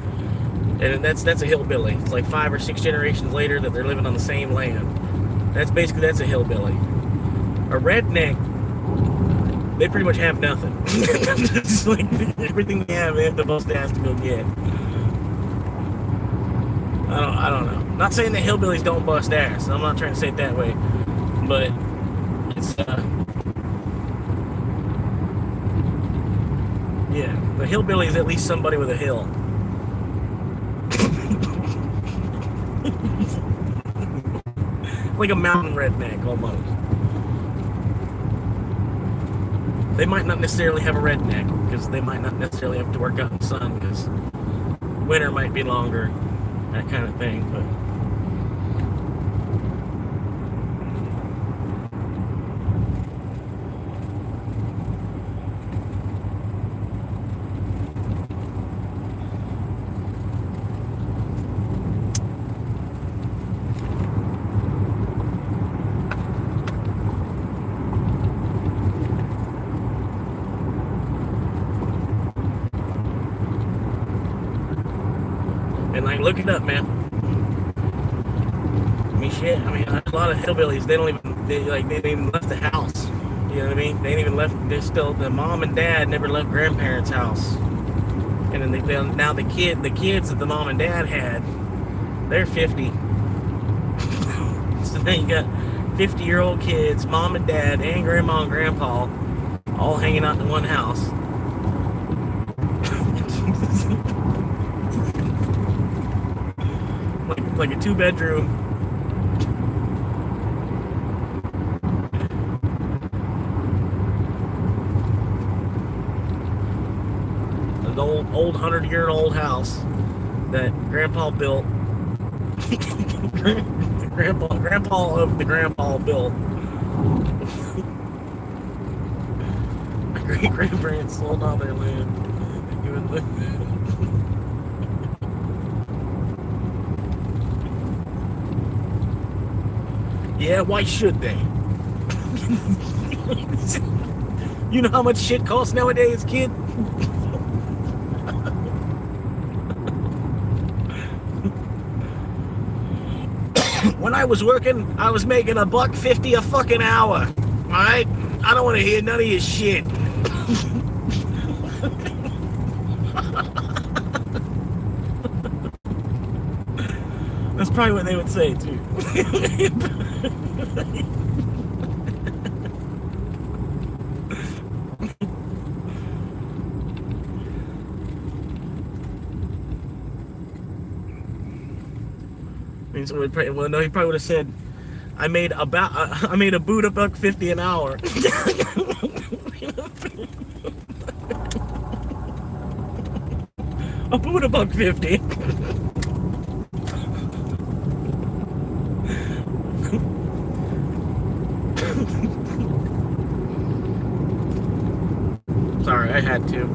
Speaker 10: And that's a hillbilly. It's like 5 or 6 generations later that they're living on the same land. That's a hillbilly. A redneck, they pretty much have nothing. It's like everything they have the bust ass to go get. I don't know. Not saying that hillbillies don't bust ass. I'm not trying to say it that way. But it's yeah, the hillbilly is at least somebody with a hill. Like a mountain redneck almost. They might not necessarily have a redneck because they might not necessarily have to work out in the sun because winter might be longer, that kind of thing. But and like, look it up, man. I mean, shit. I mean, a lot of hillbillies, they ain't even left the house. You know what I mean? They ain't even left. The mom and dad never left grandparents' house. And then now the kids that the mom and dad had, they're 50. So now you got 50-year-old kids, mom and dad, and grandma and grandpa, all hanging out in one house. like a 2-bedroom. An old 100-year-old house that grandpa built. grandpa of the grandpa built. My great-grandparents sold all their land. Yeah, why should they? You know how much shit costs nowadays, kid? When I was working, I was making $1.50 a fucking hour. Alright? I don't want to hear none of your shit. That's probably what they would say, too. So he probably would have said, I made a boot $1.50 an hour. A boot $1.50. Sorry, I had to.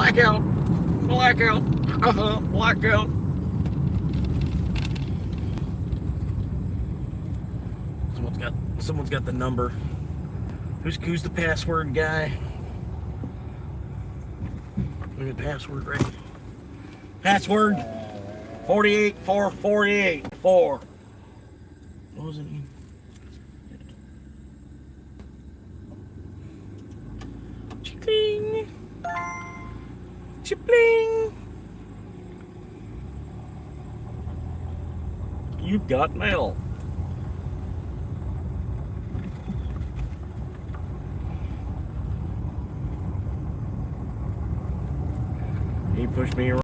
Speaker 10: Blackout. Blackout. Blackout. Someone's got the number. Who's the password guy? Look at the password right. Password 48448. What was it? Chipling. Chipling. You've got mail. He pushed me around.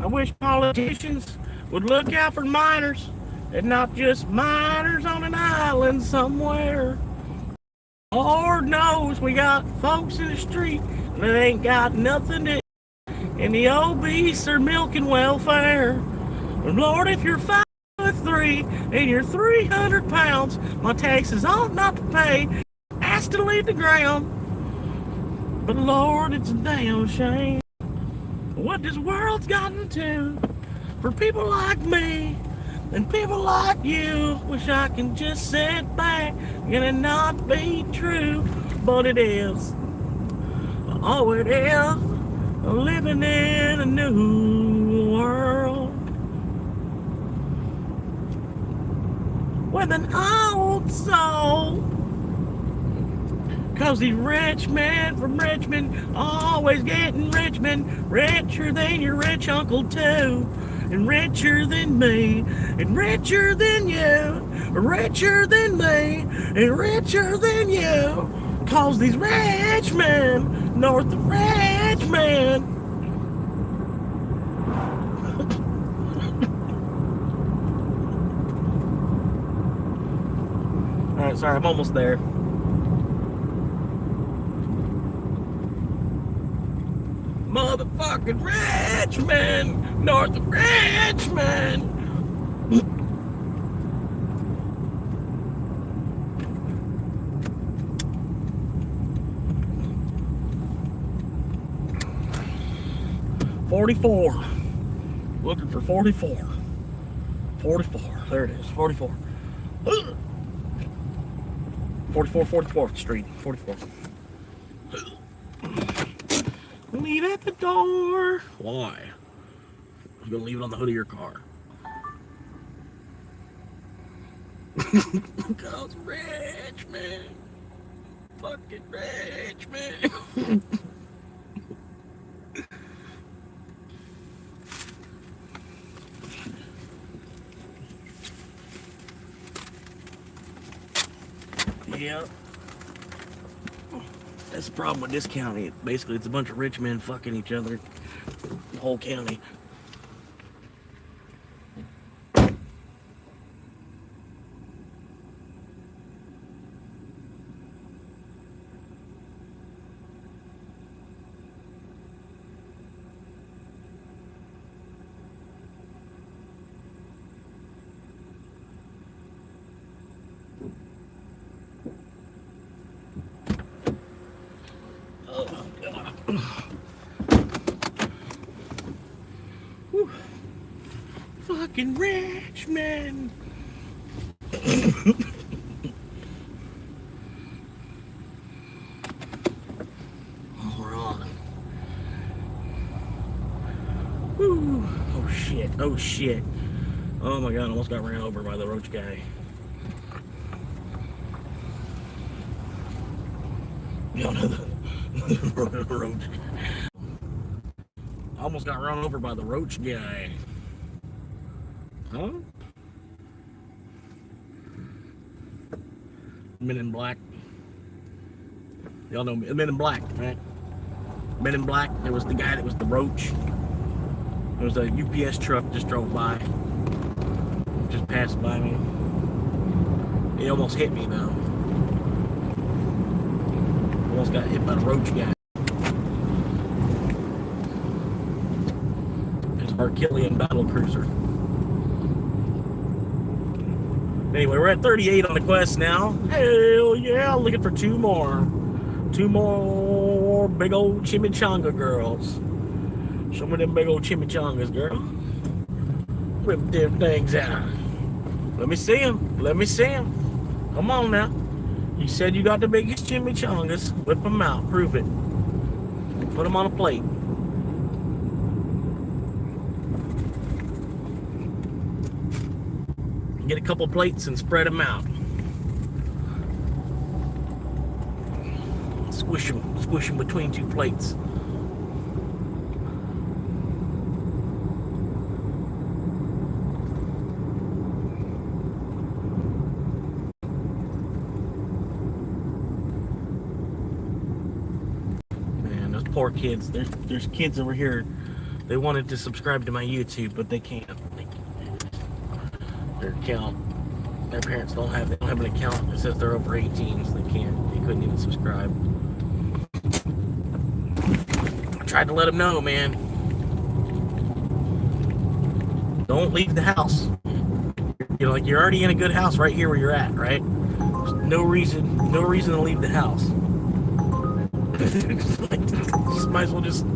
Speaker 10: I wish politicians would look out for minors and not just minors on an island somewhere. Lord knows we got folks in the street that ain't got nothing to eat, and the obese are milking welfare. And Lord, if you're 5'3" and you're 300 pounds, my taxes ought not to pay, has to leave the ground. But Lord, it's a damn shame what this world's gotten to for people like me and people like you. Wish I can just sit back and it not be true, but it is. Oh, it is. Living in a new world with an old soul. 'Cause these rich men from Richmond always getting Richmond richer than your rich uncle too, and richer than me, and richer than you, richer than me, and richer than you. 'Cause these rich men, north of Richmond. All right, sorry, I'm almost there. Motherfucking Richmond, north of Richmond. $44. Looking for 44. 44. There it is. 44. 44th Street. 44. Leave at the door. Why? I'm gonna leave it on the hood of your car. Cause Richmond. Fucking Richmond. Yeah. That's the problem with this county. Basically, it's a bunch of rich men fucking each other. The whole county. Oh, God. Whew. Fucking Richmond. Alright. Whew. Oh shit. Oh shit. Oh my God, I almost got ran over by the roach guy. You know, the roach. I almost got run over by the roach guy. Huh? Men in Black. Y'all know Men in Black, right? Men in Black. There was the guy that was the roach. There was a UPS truck just drove by. Just passed by me. He almost hit me though. Almost got hit by the roach guy. It's an Herculean battle cruiser. Anyway, we're at 38 on the quest now. Hell yeah, looking for two more. Two more big old chimichanga girls. Show me them big old chimichangas, girl. Whip them things out. Let me see them. Let me see them. Come on now. You said you got the biggest chimichangas. Whip them out. Prove it. Put them on a plate. Get a couple plates and spread them out. Squish them between two plates. Man, those poor kids. There's kids over here. They wanted to subscribe to my YouTube, but they can't. Their account. Their parents don't have an account that says they're over 18, so they couldn't even subscribe. I tried to let them know, man. Don't leave the house. You know, like you're already in a good house right here where you're at, right? There's no reason to leave the house. Just might as well just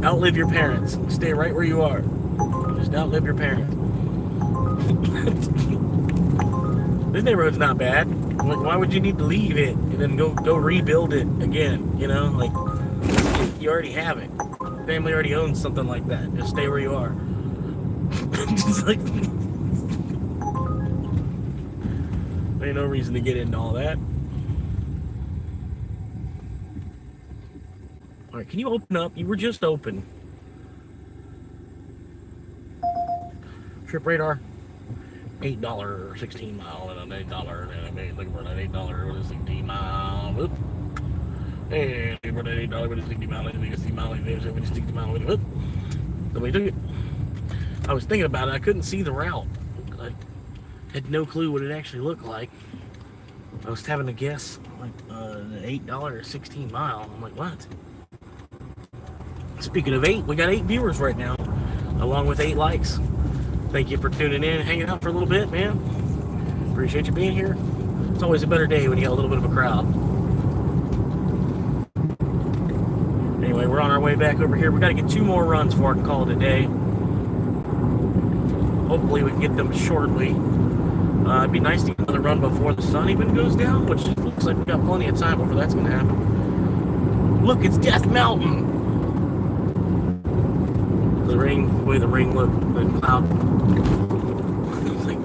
Speaker 10: outlive your parents. Stay right where you are. Just outlive your parents. This neighborhood's not bad. Like, why would you need to leave it and then go rebuild it again? You know, like you already have it. Family already owns something like that. Just stay where you are. Just like there ain't no reason to get into all that. All right, can you open up? You were just open. Trip radar. $8 16 mile and an $8 and I'm looking for that $8 with a 16 mile. Whoop. Hey, looking for that $8 with a 60 mile and a 60 mile and a 60 mile with it. Somebody took it. I was thinking about it. I couldn't see the route. I had no clue what it actually looked like. I was having to guess like $8 16 mile. I'm like, what? Speaking of 8, we got 8 viewers right now, along with 8 likes. Thank you for tuning in and hanging out for a little bit, man. Appreciate you being here. It's always a better day when you got a little bit of a crowd. Anyway, we're on our way back over here. We got to get 2 more runs before I can call it a day. Hopefully we can get them shortly. It'd be nice to get another run before the sun even goes down, which looks like we got plenty of time before that's going to happen. Look, it's Death Mountain. The way the ring looked, the cloud. It's like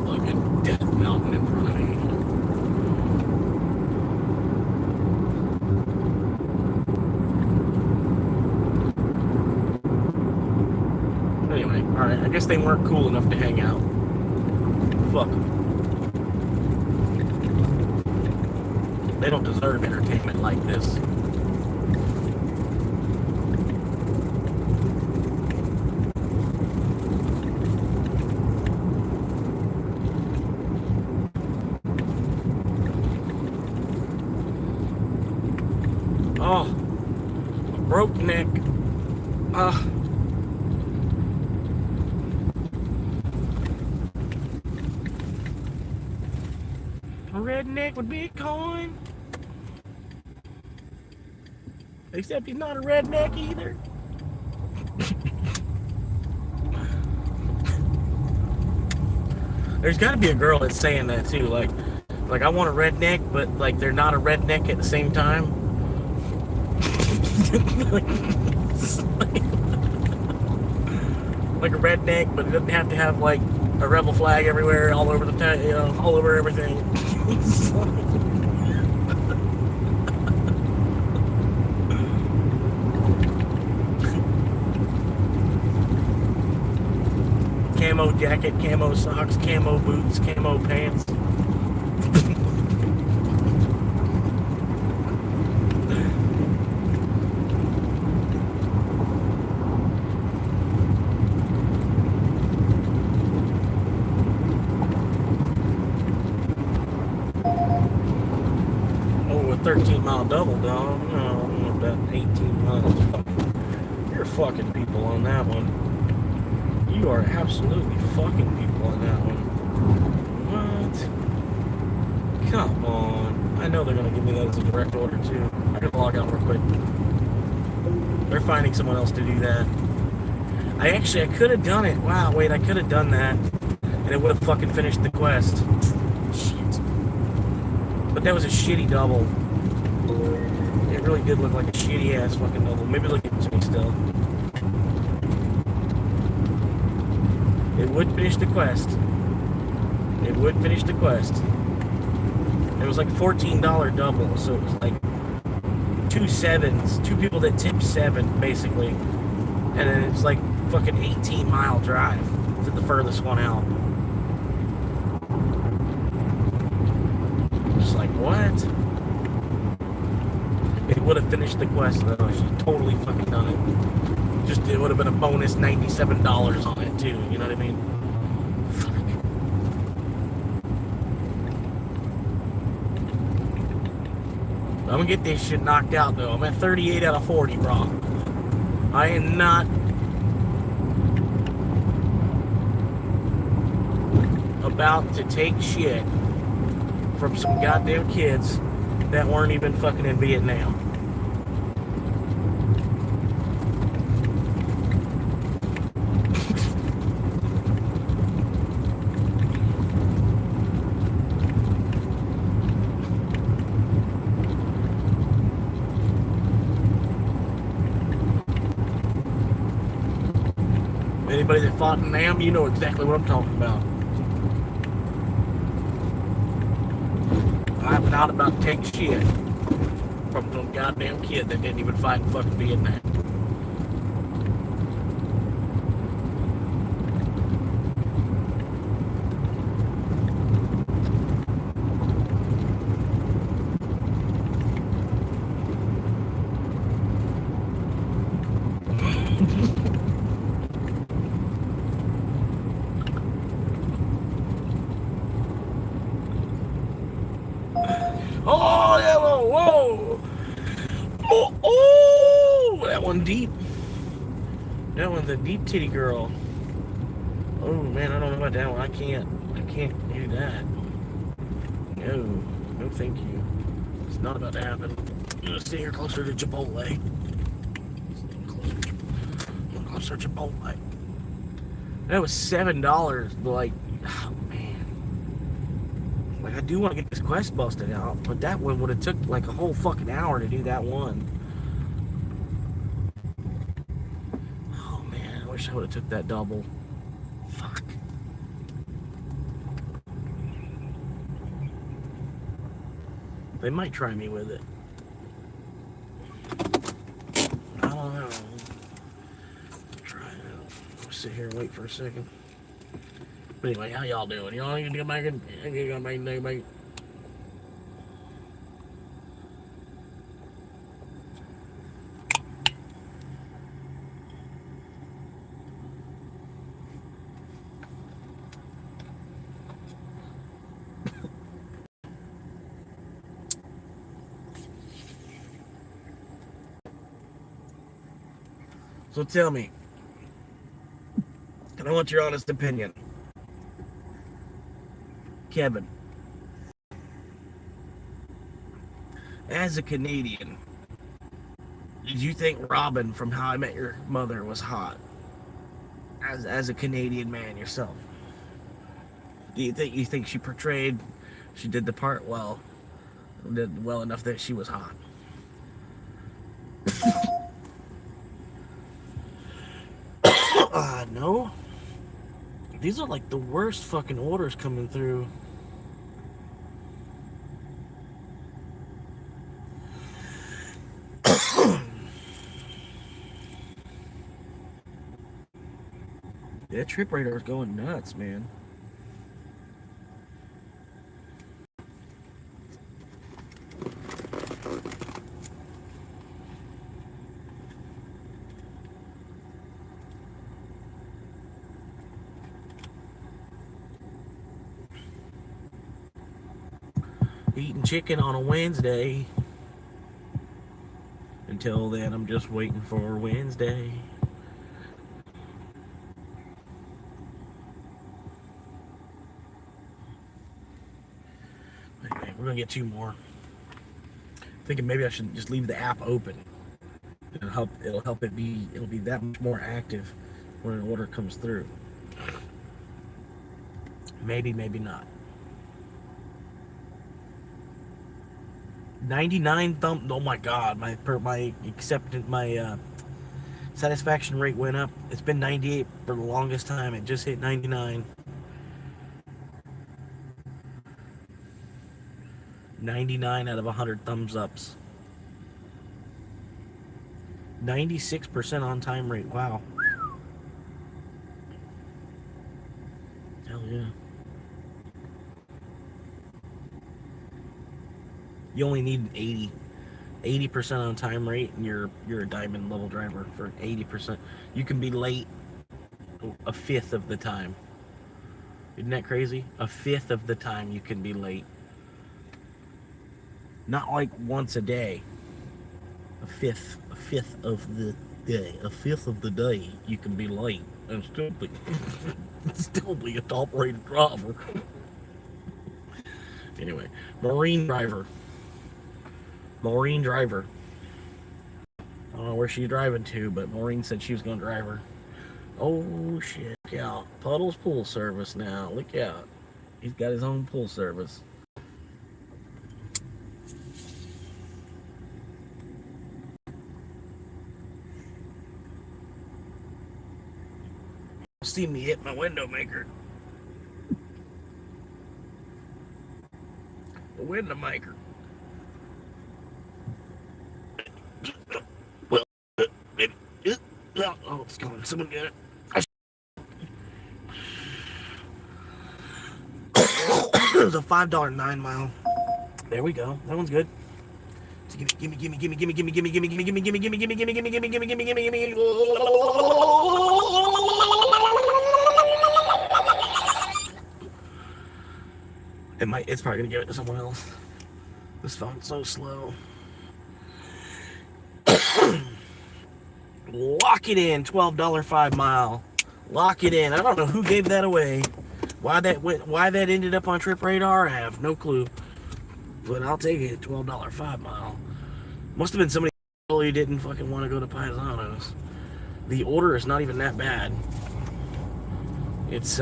Speaker 10: fucking Death Mountain in front of me. Anyway, alright, I guess they weren't cool enough to hang out. Fuck them. They don't deserve entertainment like this. Oh, a broke neck. A redneck with Bitcoin. Except he's not a redneck either. There's got to be a girl that's saying that too. Like I want a redneck, but like they're not a redneck at the same time. Like a redneck, but it doesn't have to have like a rebel flag everywhere, all over the town, you know, all over everything. Camo jacket, camo socks, camo boots, camo pants. 13-mile double, dog. No, about 18 miles. You're fucking people on that one. You are absolutely fucking people on that one. What? Come on. I know they're gonna give me that as a direct order too. I gotta log out real quick. They're finding someone else to do that. I could have done it. Wow, wait, I could have done that. And it would have fucking finished the quest. Shit. But that was a shitty double. It really did look like a shitty ass fucking double. Maybe look at me still. It would finish the quest. It would finish the quest. It was like $14 double, so it was like 2 sevens, 2 people that tipped 7 basically, and then it's like fucking 18-mile drive to the furthest one out. Just like what? It would have finished the quest though. She totally fucking done it. Just it would have been a bonus $97 on it too. You know what I mean? I'm gonna get this shit knocked out though. I'm at 38 out of 40, bro. I am not about to take shit from some goddamn kids that weren't even fucking in Vietnam. Anybody that fought in Nam, you know exactly what I'm talking about. I'm not about to take shit from some goddamn kid that didn't even fight in fucking Vietnam. Oh, yeah, whoa. Oh, that one deep. That one's a deep titty girl. Oh, man, I don't know about that one. I can't do that. No, thank you. It's not about to happen. I'm gonna stay here closer to Chipotle. Closer to Chipotle. That was $7, but like, oh man. Like, I do want to get this quest busted out, but that one would have took like a whole fucking hour to do that one. Oh man, I wish I would have took that double. Fuck. They might try me with it. I don't know. Try it out. I'll sit here and wait for a second. But anyway, how y'all doing? Y'all gonna make it? So tell me, and I want your honest opinion. Kevin, as a Canadian, did you think Robin from How I Met Your Mother was hot? As a Canadian man yourself, do you think she did the part well, did well enough that she was hot? No. These are like the worst fucking orders coming through. That trip radar is going nuts, man. Eating chicken on a Wednesday. until then, I'm just waiting for Wednesday. Anyway, we're gonna get 2 more. Thinking maybe I should just leave the app open. It'll help it be that much more active when an order comes through. Maybe not. 99 thumb. Oh my God, my satisfaction rate went up. It's been 98 for the longest time. It just hit 99. 99 out of 100 thumbs ups. 96% on time rate. Wow. Hell yeah. You only need 80% on time rate, and you're a diamond level driver for 80%. You can be late a fifth of the time. Isn't that crazy? A fifth of the time you can be late. Not like once a day. A fifth of the day. A fifth of the day you can be late and still be a top-rated driver. Anyway, Marine driver. I don't know where she's driving to, but Maureen said she was going to drive her. Oh shit! Look out! Puddle's pool service now. Look out! He's got his own pool service. See me hit my window maker. The window maker. Well, maybe. Oh, it's gone. Someone get it. It was a $5 9 mile. There we go. That one's good. So gimme. It's probably gonna give it to someone else. This phone's so slow. Lock it in, $12 5 mile. Lock it in. I don't know who gave that away. Why that ended up on Trip Radar, I have no clue. But I'll take it, $12 5 mile. Must have been somebody who didn't fucking want to go to Paisanos. The order is not even that bad. It's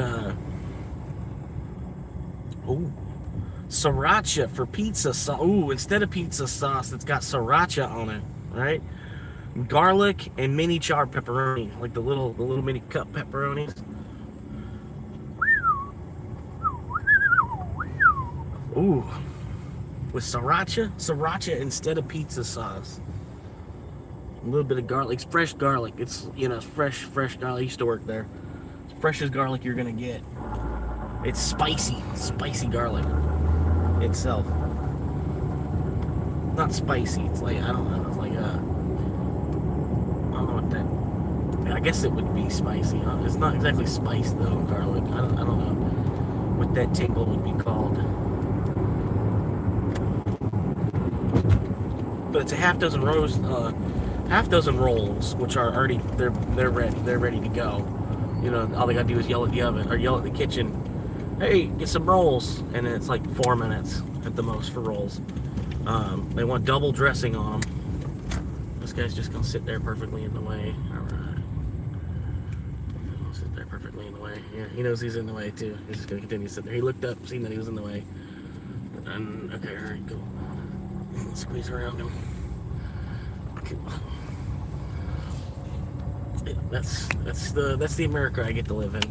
Speaker 10: sriracha for pizza sauce. Ooh, instead of pizza sauce, it's got sriracha on it, right? Garlic and mini charred pepperoni, like the little mini cup pepperonis. Ooh, with sriracha instead of pizza sauce. A little bit of garlic. It's fresh garlic. It's, fresh garlic. I used to work there. It's freshest garlic you're gonna get. It's spicy garlic itself. Not spicy. It's like, I don't know. It's like I don't know what that. I guess it would be spicy. It's not exactly spice though. Garlic. I don't know what that tingle would be called. But it's a half dozen rolls, which are already they're ready to go. All they gotta do is yell at the oven or yell at the kitchen. Hey, get some rolls, and then it's like 4 minutes at the most for rolls. They want double dressing on them. This guy's just gonna sit there perfectly in the way. All right, sit there perfectly in the way. Yeah, he knows he's in the way too. He's just gonna continue to sit there. He looked up, seen that he was in the way, and okay, all right, cool. Squeeze around him. Okay. Yeah, that's the America I get to live in.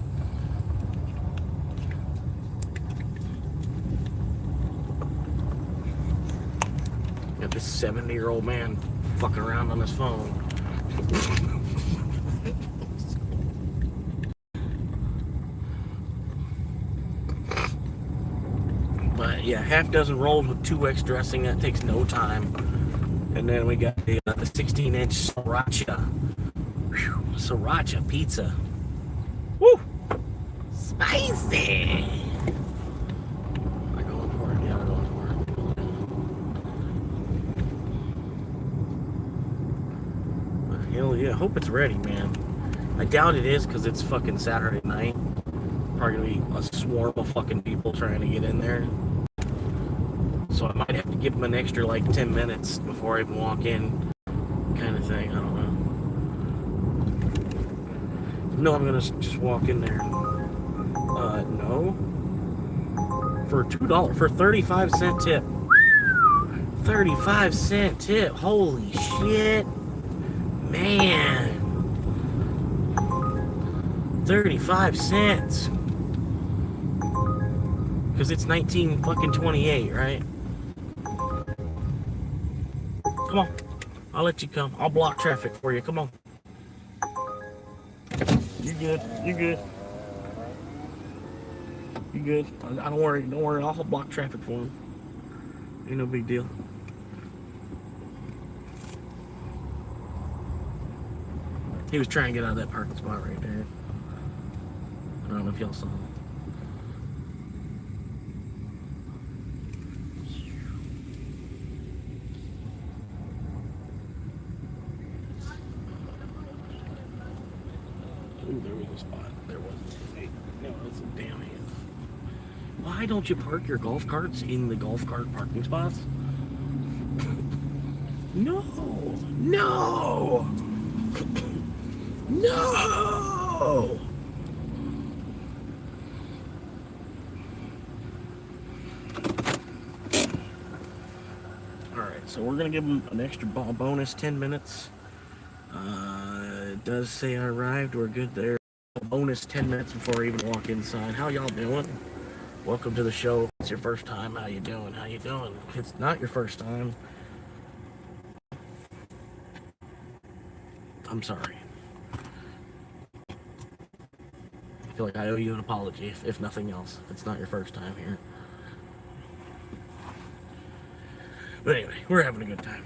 Speaker 10: Got this 70-year-old man fucking around on his phone. But yeah, half dozen rolls with 2x dressing. That takes no time. And then we got the 16-inch sriracha. Whew, sriracha pizza. Woo! Spicy! Am I going for it? Yeah, I'm going for Well, yeah, I hope it's ready, man. I doubt it is because it's fucking Saturday night. Probably gonna be a swarm of fucking people trying to get in there. So I might have to give them an extra like 10 minutes before I even walk in, kind of thing. I don't know. No, I'm gonna just walk in there. No. For $2, for 35-cent tip. 35-cent tip. Holy shit. Man. 35 cents. Because it's 1928, right? Come on. I'll let you come. I'll block traffic for you. Come on. You're good. You're good. You're good. I don't worry. Don't worry. I'll block traffic for him. Ain't no big deal. He was trying to get out of that parking spot right there. I don't know if y'all saw him. Ooh, there was a spot. There wasn't. Hey, no, that's a damn hand. Why don't you park your golf carts in the golf cart parking spots? No! No! No! Alright, so we're gonna give them an extra bonus 10 minutes. It does say I arrived. We're good there. Bonus 10 minutes before I even walk inside. How y'all doing? Welcome to the show. If it's your first time, how you doing? How you doing? If it's not your first time, I'm sorry. I feel like I owe you an apology, if nothing else. If it's not your first time here. But anyway, we're having a good time.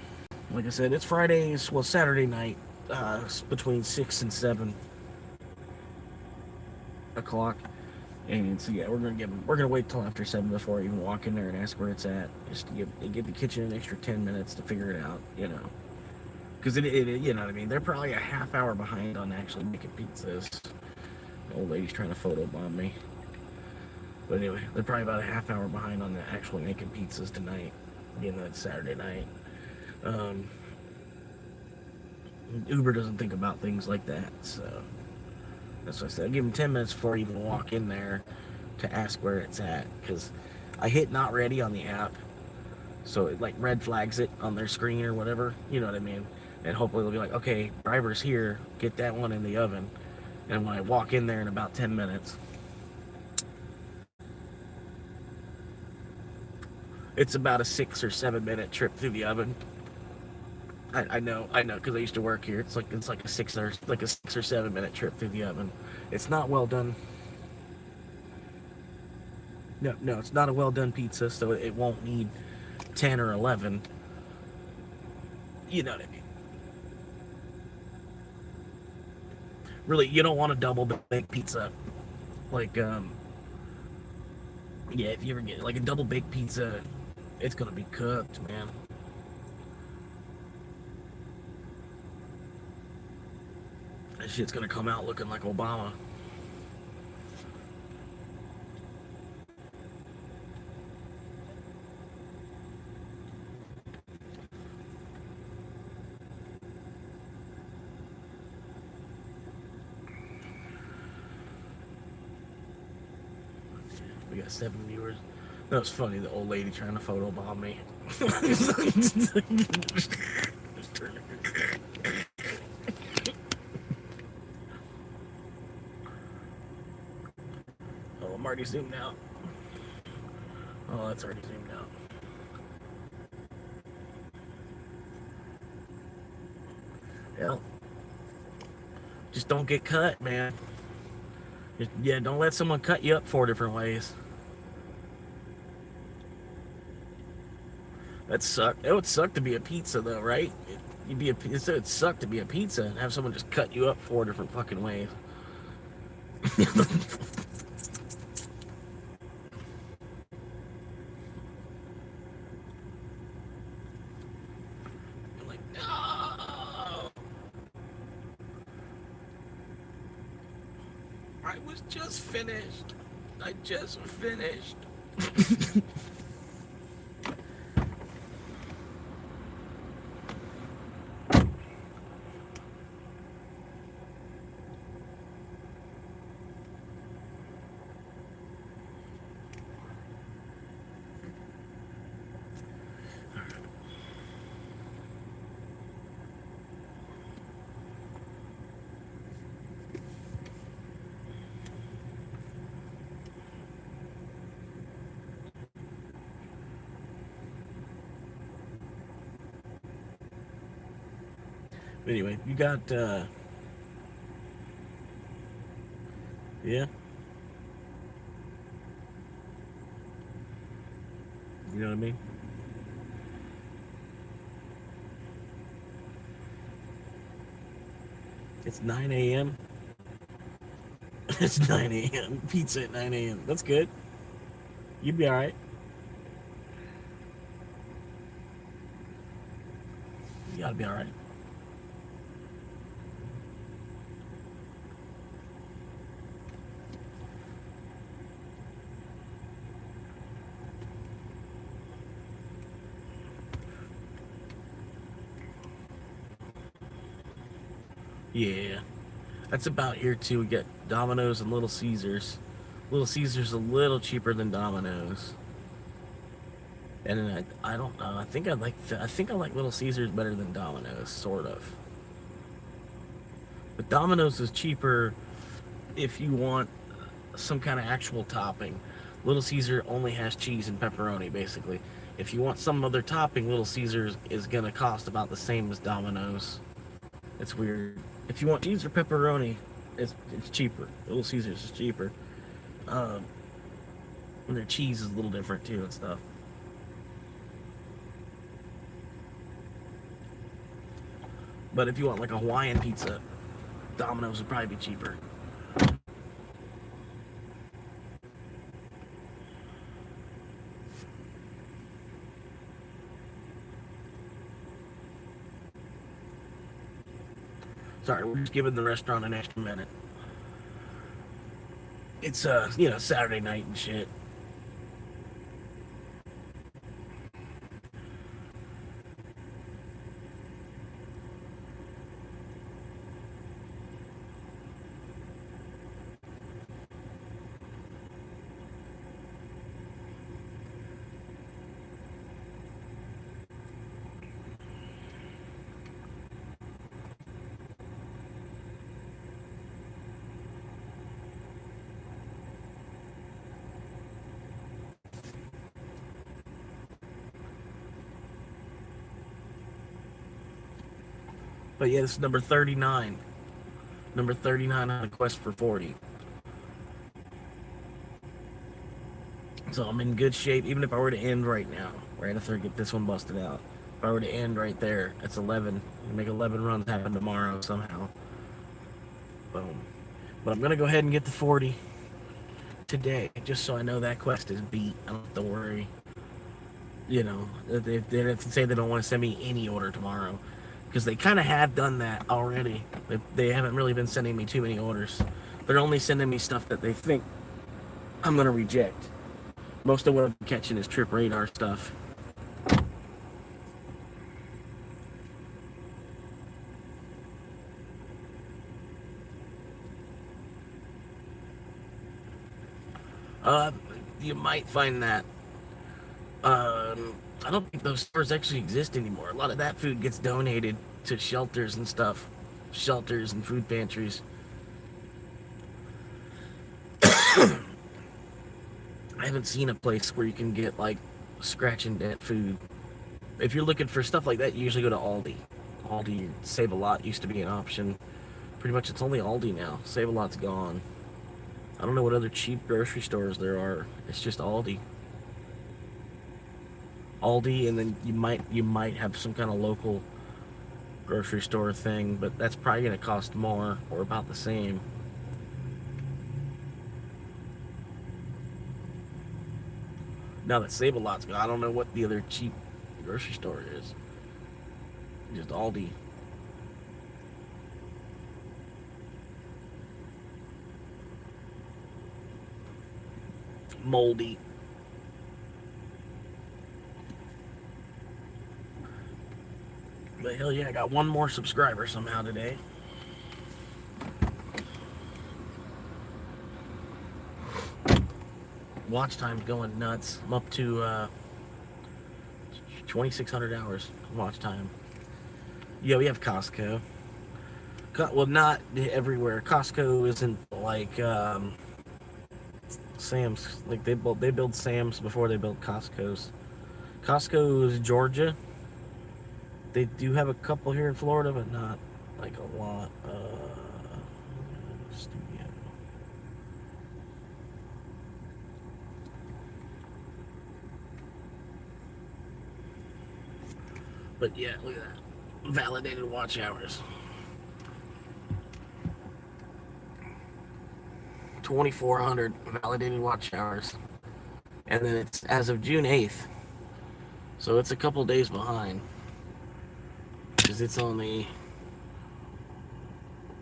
Speaker 10: Like I said, it's Fridays, well, Saturday night, between 6 and 7 o'clock. And so yeah, we're gonna wait till after 7 before I even walk in there and ask where it's at, just to give the kitchen an extra 10 minutes to figure it out, you know. Because it you know what I mean. They're probably a half hour behind on actually making pizzas. The old lady's trying to photobomb me. But anyway, they're probably about a half hour behind on the actually making pizzas tonight, being that it's Saturday night. Uber doesn't think about things like that, so that's what I said. I give them 10 minutes before I even walk in there to ask where it's at, because I hit not ready on the app, so it like red flags it on their screen or whatever, you know what I mean? And hopefully they'll be like, okay, driver's here, get that one in the oven. And when I walk in there in about 10 minutes, it's about a 6 or 7 minute trip through the oven. I know, because I used to work here. It's like a 6 or 7 minute trip through the oven. It's not well done. No, it's not a well done pizza, so it won't need 10 or 11. You know what I mean? Really, you don't want a double baked pizza. Like, yeah, if you ever get like a double baked pizza, it's gonna be cooked, man. That shit's gonna come out looking like Obama. We got 7 viewers. That was funny, the old lady trying to photobomb me. Oh, I'm already zoomed out. Oh, that's already zoomed out. Hell. Just don't get cut, man. Yeah, don't let someone cut you up 4 different ways. That sucked. It would suck to be a pizza, though, right? It'd suck to be a pizza and have someone just cut you up 4 different fucking ways. Like, no. just finished. I just finished. Anyway, you got, yeah. You know what I mean? It's 9 a.m. It's 9 a.m. Pizza at 9 a.m. That's good. You'd be all right. You gotta be all right. Yeah, that's about here too. We get Domino's and Little Caesars. Little Caesars a little cheaper than Domino's. And then I don't know. I think I like Little Caesars better than Domino's, sort of. But Domino's is cheaper if you want some kind of actual topping. Little Caesar only has cheese and pepperoni, basically. If you want some other topping, Little Caesars is gonna cost about the same as Domino's. It's weird. If you want cheese or pepperoni, it's cheaper. Little Caesars is cheaper. And their cheese is a little different too and stuff. But if you want like a Hawaiian pizza, Domino's would probably be cheaper. Sorry, we're just giving the restaurant an extra minute. It's Saturday night and shit. But yeah, this is number 39. Number 39 on the quest for 40. So I'm in good shape, even if I were to end right now, right after I get this one busted out. If I were to end right there, that's 11. Make 11 runs happen tomorrow somehow. Boom. But I'm going to go ahead and get the 40 today, just so I know that quest is beat. I don't have to worry. You know, they have to say they don't want to send me any order tomorrow. Because they kind of have done that already. They haven't really been sending me too many orders. They're only sending me stuff that they think I'm going to reject. Most of what I'm catching is trip radar stuff. You might find that. I don't think those stores actually exist anymore. A lot of that food gets donated to shelters and stuff. Shelters and food pantries. I haven't seen a place where you can get, like, scratch and dent food. If you're looking for stuff like that, you usually go to Aldi. Aldi, Save-A-Lot used to be an option. Pretty much it's only Aldi now. Save-A-Lot's gone. I don't know what other cheap grocery stores there are. It's just Aldi. Aldi, and then you might have some kind of local grocery store thing, but that's probably going to cost more or about the same. Now that Save-A-Lot's gone, I don't know what the other cheap grocery store is. Just Aldi.
Speaker 1: moldy. But hell yeah, I got one more subscriber somehow today. Watch time's going nuts. I'm up to 2,600 hours watch time. Yeah, we have Costco. Well, not everywhere. Costco isn't like Sam's. Like they build Sam's before they build Costco's. Costco's Georgia. They do have a couple here in Florida, but not like a lot. Studio. But yeah, look at that. Validated watch hours. 2,400 validated watch hours. And then it's as of June 8th. So it's a couple days behind. Because it's only...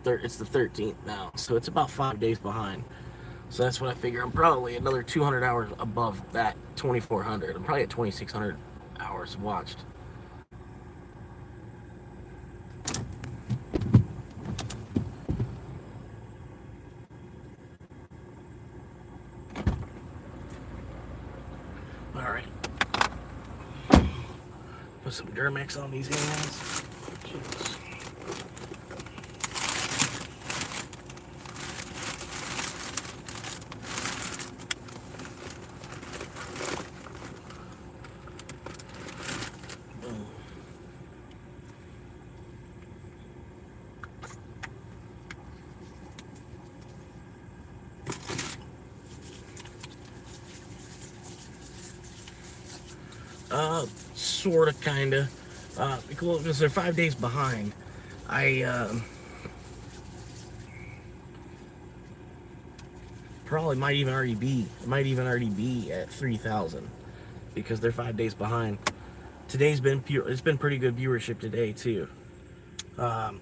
Speaker 1: It's the 13th now. So it's about 5 days behind. So that's what I figure. I'm probably another 200 hours above that 2,400. I'm probably at 2,600 hours watched. Alright. Put some Durmex on these hands. Jeez. Sorta, kinda. Because they're 5 days behind. Probably might even already be at 3,000 because they're 5 days behind. Today's been it's been pretty good viewership today too. So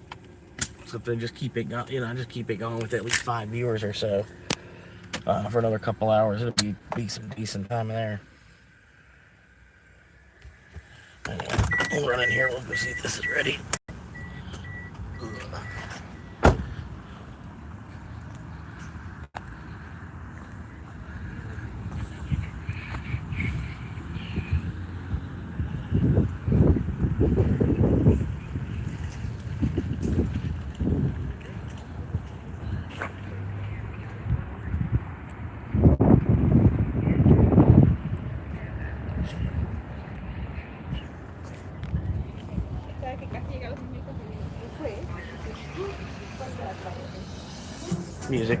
Speaker 1: if they just keep it going, just keep it going with at least 5 viewers or so for another couple hours, it'll be some decent time there. Anyway, we'll run in here. We'll go see if this is ready. Music.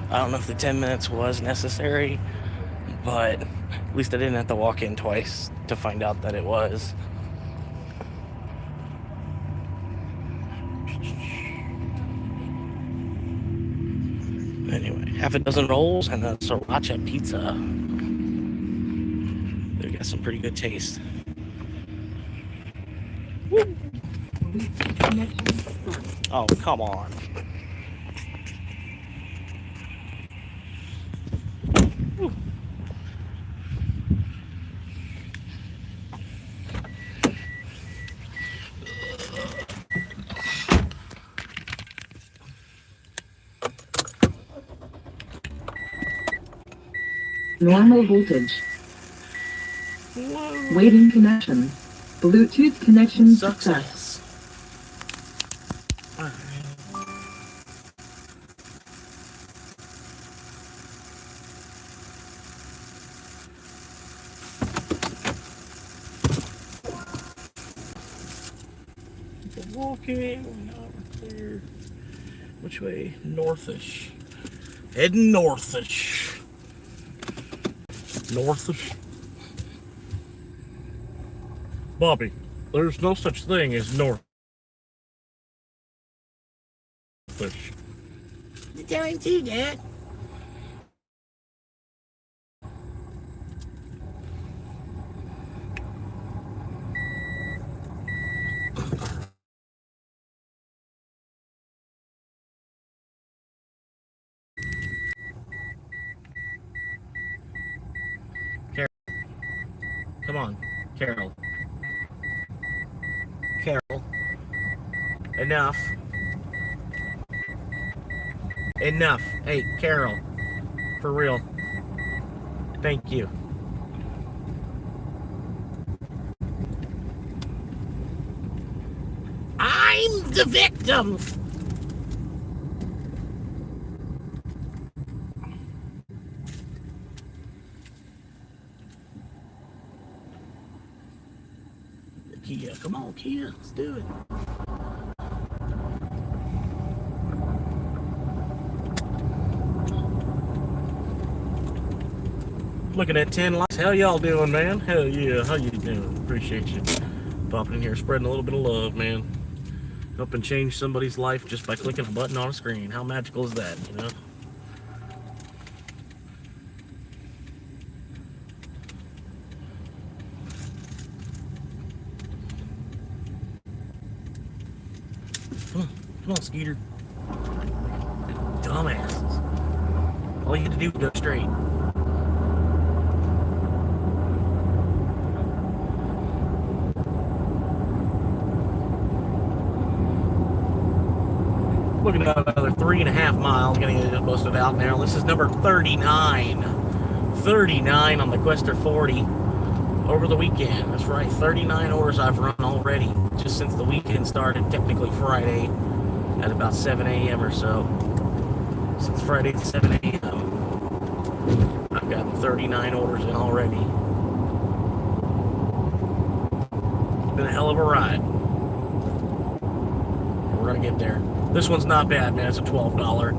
Speaker 1: I don't know if the 10 minutes was necessary, but at least I didn't have to walk in twice to find out that it was. Anyway, half a dozen rolls and a sriracha pizza. They got some pretty good taste. Woo. Oh, come on. Woo.
Speaker 21: Normal voltage. Waiting connection. Bluetooth connection success.
Speaker 10: Walking, now we're clear. Which way? Northish. Heading northish. Northish. Bobby, there's no such thing as northish.
Speaker 1: You tell him too, Dad.
Speaker 10: Come on, Carol. Carol. Enough. Enough. Hey, Carol. For real. Thank you.
Speaker 1: I'm the victim. Kia, come on, Kia, let's do it.
Speaker 10: Looking at 10 likes. How y'all doing, man? Hell yeah. How you doing? Appreciate you popping in here, spreading a little bit of love, man. Helping change somebody's life just by clicking a button on a screen. How magical is that, you know? Come on, Skeeter. Dumbasses. All you had to do was go straight. Looking at another 3.5 miles. Gonna get it busted out now. This is number 39. 39 on the Quester 40 over the weekend. That's right, 39 orders I've run already just since the weekend started, technically Friday at about 7 a.m. or so. Since Friday at 7 a.m. I've gotten 39 orders in already. It's been a hell of a ride. We're gonna get there. This one's not bad, man. It's a $12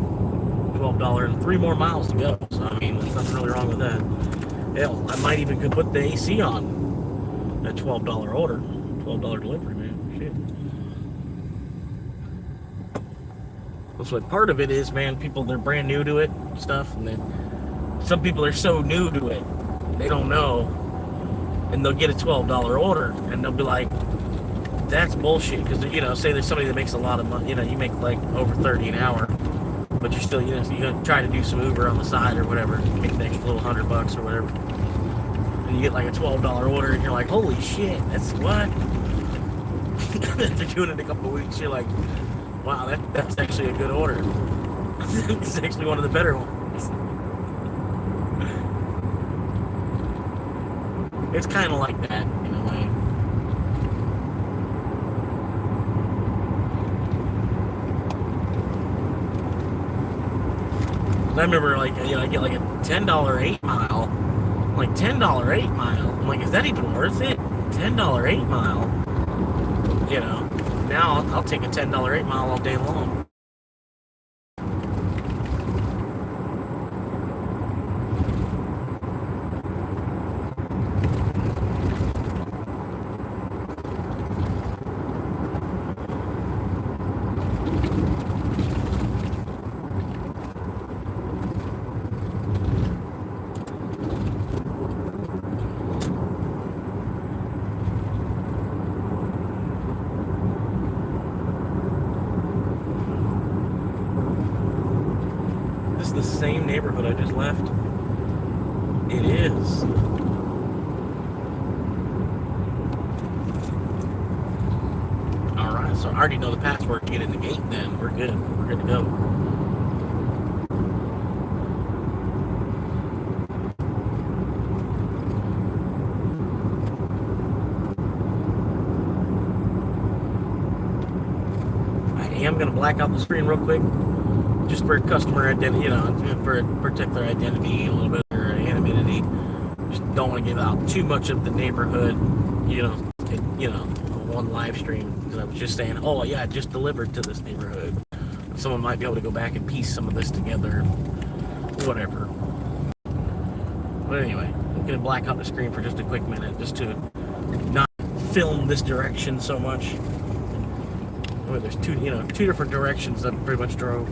Speaker 10: and 3 more miles to go. So I mean, there's nothing really wrong with that. Hell, I might even could put the AC on that $12 order, $12 delivery, man. Shit. That's what part of it is, man. People, they're brand new to it, stuff, and then some people are so new to it, they don't know, and they'll get a $12 order, and they'll be like, that's bullshit, because, you know, say there's somebody that makes a lot of money, you know, you make like over 30 an hour, but you're still, you know, you gotta try to do some Uber on the side or whatever, make an extra little $100 or whatever, and you get like a $12 order, and you're like, holy shit, that's what? After doing it a couple of weeks, you're like, wow, that's actually a good order. It's actually one of the better ones. It's kind of like that in a way. I remember, like, you know, I get like a $10 8 mile. I'm like, $10 8 mile? I'm like, is that even worth it? $10 8 mile? You know, now I'll take a $10 8 mile all day long. The same neighborhood I just left? It is. Alright, so I already know the password to get in the gate then. We're good. We're good to go. black out the screen real quick, just for customer identity, you know, for protect their identity, a little bit of their anonymity. Just don't want to give out too much of the neighborhood, you know, on live stream, because I was just saying, oh yeah, I just delivered to this neighborhood. Someone might be able to go back and piece some of this together, whatever. But anyway, I'm gonna black out the screen for just a quick minute, just to not film this direction so much. Well, there's two different directions that I pretty much drove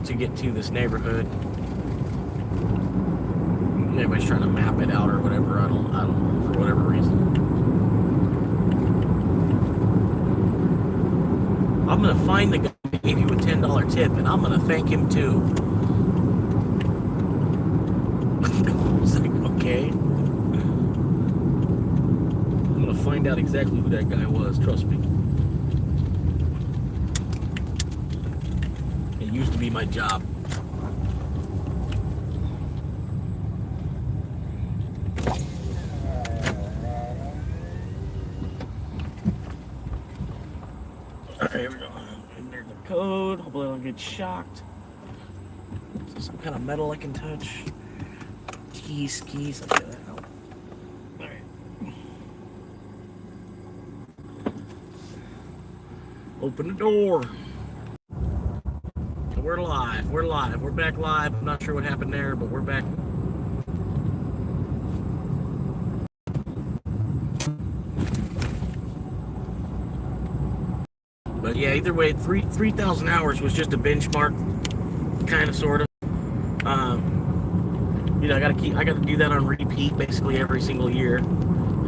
Speaker 10: to get to this neighborhood. Everybody's trying to map it out or whatever. I don't know, for whatever reason. I'm gonna find the guy that gave you a $10 tip, and I'm gonna thank him too. I was like, okay. I'm gonna find out exactly who that guy was, trust me. It used to be my job. Alright, here we go. And there's the code. Hopefully I don't get shocked. So some kind of metal I can touch. Keys. Okay, that help. Alright. Open the door. We're live. We're back live. I'm not sure what happened there, but we're back. But yeah, either way, 3,000 hours was just a benchmark, kind of, sort of. You know, I gotta do that on repeat basically every single year.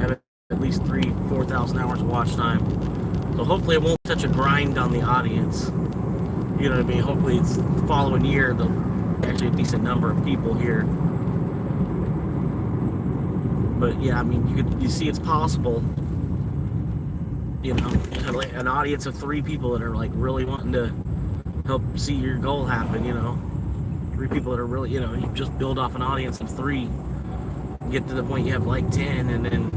Speaker 10: Have at least 4,000 hours of watch time. So hopefully it won't touch a grind on the audience. You know what I mean? Hopefully it's the following year there'll actually a decent number of people here. But yeah, I mean, you see it's possible. You know, an audience of 3 people that are like really wanting to help see your goal happen, you know. 3 people that are really, you know, you just build off an audience of 3, get to the point you have like 10, and then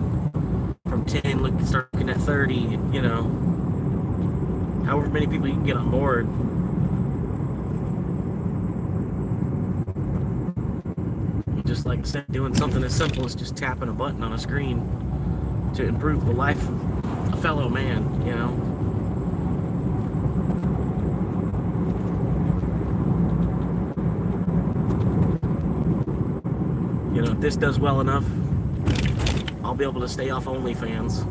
Speaker 10: from 10 start looking at 30, you know. However many people you can get on board. Just like I said, doing something as simple as just tapping a button on a screen to improve the life of a fellow man, you know. You know, if this does well enough, I'll be able to stay off OnlyFans.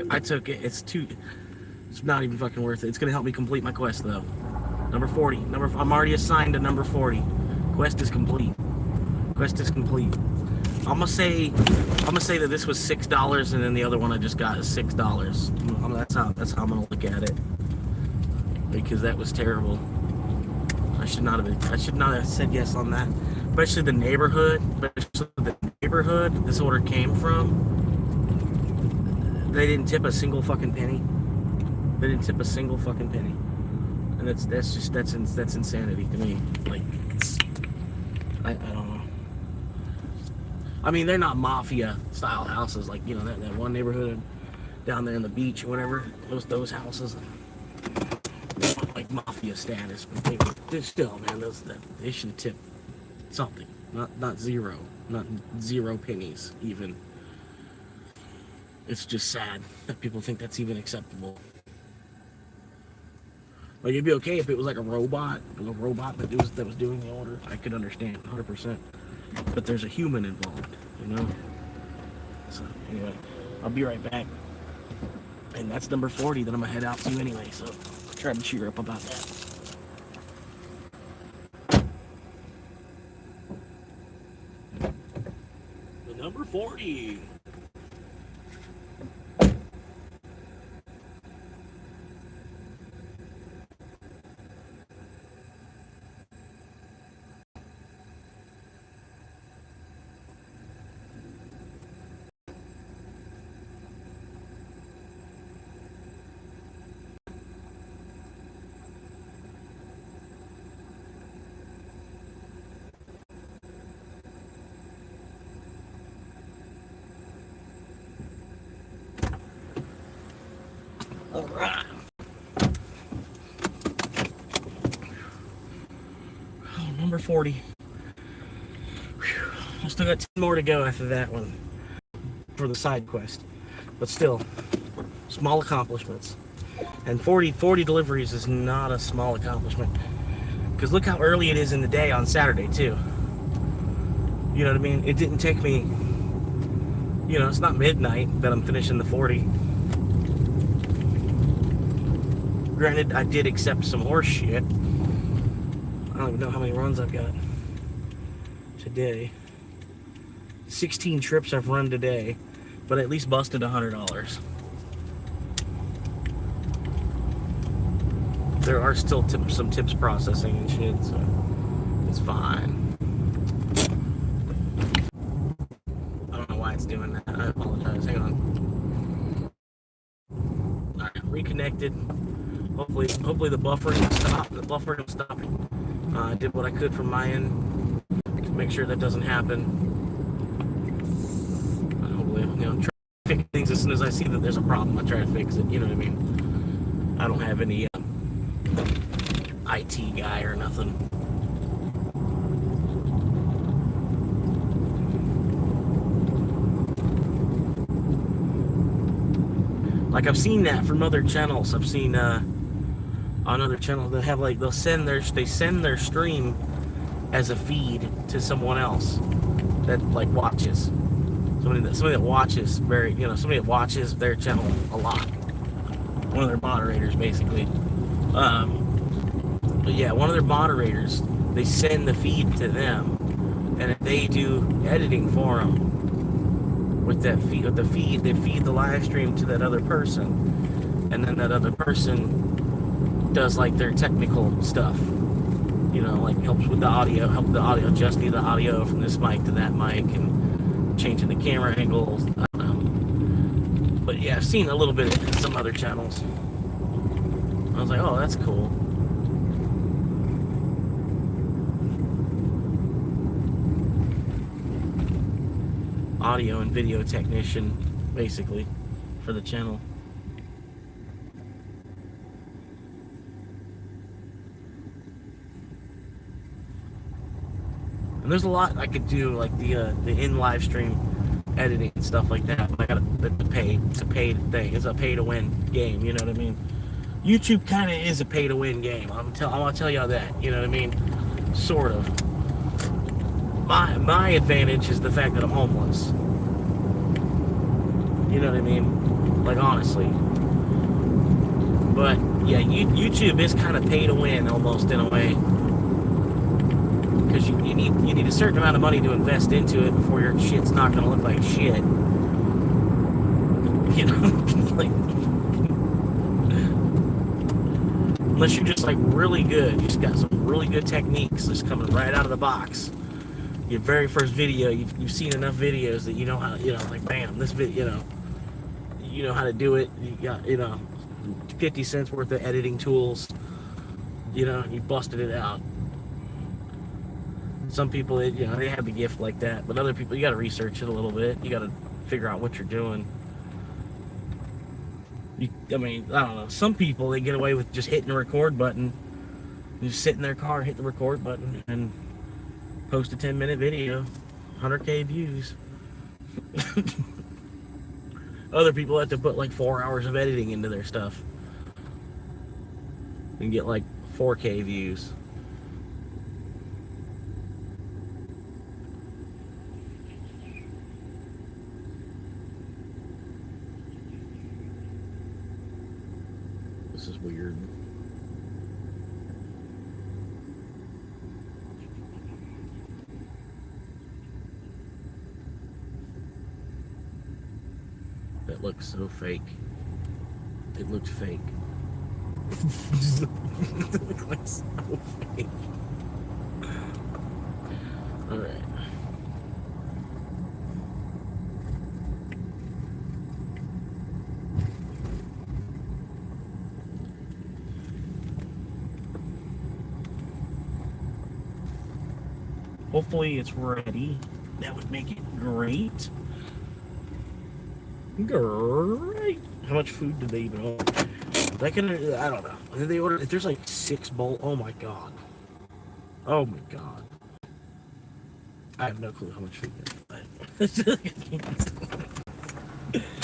Speaker 10: I took it. It's not even fucking worth it. It's gonna help me complete my quest though. Number 40. I'm already assigned to number 40. Quest is complete. Quest is complete. I'm gonna say that this was $6, and then the other one I just got is $6. That's how I'm gonna look at it. Because that was terrible. I should not have said yes on that. Especially the neighborhood. This order came from. They didn't tip a single fucking penny. And that's insanity to me. Like, I don't know. I mean, they're not mafia style houses, like, you know, that one neighborhood down there in the beach or whatever. Those houses, like mafia status, but they're still, man. They should tip something, not zero pennies even. It's just sad that people think that's even acceptable. Like, it'd be okay if it was like a robot that was doing the order. I could understand 100%. But there's a human involved, you know? So, anyway, I'll be right back. And that's number 40 that I'm going to head out to anyway, so I'll try to cheer up about that. The number 40. Number 40. Whew. I still got 10 more to go after that one for the side quest. But still, small accomplishments. And 40 deliveries is not a small accomplishment. Because look how early it is in the day on Saturday, too. You know what I mean? It didn't take me, you know, it's not midnight that I'm finishing the 40. Granted, I did accept some horse shit. I don't even know how many runs I've got today. 16 trips I've run today, but I at least busted $100. There are still some tips processing and shit, so it's fine. I don't know why it's doing that. I apologize. Hang on. Alright, reconnected. Hopefully the buffering stopped. The buffering stopped. I did what I could from my end to make sure that doesn't happen. Hopefully, you know, I'm trying to fix things as soon as I see that there's a problem. I try to fix it. You know what I mean? I don't have any IT guy or nothing. Like I've seen that from other channels. I've seen on other channels they have like they send their stream as a feed to someone else that like watches. Somebody that watches somebody that watches their channel a lot. One of their moderators basically. But yeah, one of their moderators, they send the feed to them, and if they do editing for them with that feed, they feed the live stream to that other person, and then that other person does like their technical stuff, you know, like helps with the audio, adjusting the audio from this mic to that mic, and changing the camera angles. I don't know. But yeah, I've seen a little bit of some other channels. I was like, oh, that's cool. Audio and video technician, basically, for the channel. And there's a lot I could do, like the in live stream editing and stuff like that. But I gotta pay. It's a paid thing. It's a pay to win game. You know what I mean? YouTube kind of is a pay to win game. I'm gonna tell y'all that. You know what I mean? Sort of. My advantage is the fact that I'm homeless. You know what I mean? Like, honestly. But yeah, YouTube is kind of pay to win almost in a way, because you need a certain amount of money to invest into it before your shit's not gonna look like shit. You know, like, unless you're just like really good, you just got some really good techniques just coming right out of the box. Your very first video, you've seen enough videos that you know how, you know, like, bam, this video, you know how to do it. You got, you know, 50 cents worth of editing tools, you know, you busted it out. Some people, you know, they have the gift like that, but other people, you got to research it a little bit. You got to figure out what you're doing. I mean, I don't know. Some people, they get away with just hitting the record button. You just sit in their car, hit the record button, and post a 10-minute video, 100K views. Other people have to put like 4 hours of editing into their stuff and get like 4K views. This is weird. That looks so fake. It looks fake. It looks so fake. Alright. Hopefully it's ready. That would make it great. Great. How much food did they even order? I don't know. Did they order? If there's like 6 bowls, oh my god. Oh my god. I have no clue how much food that is.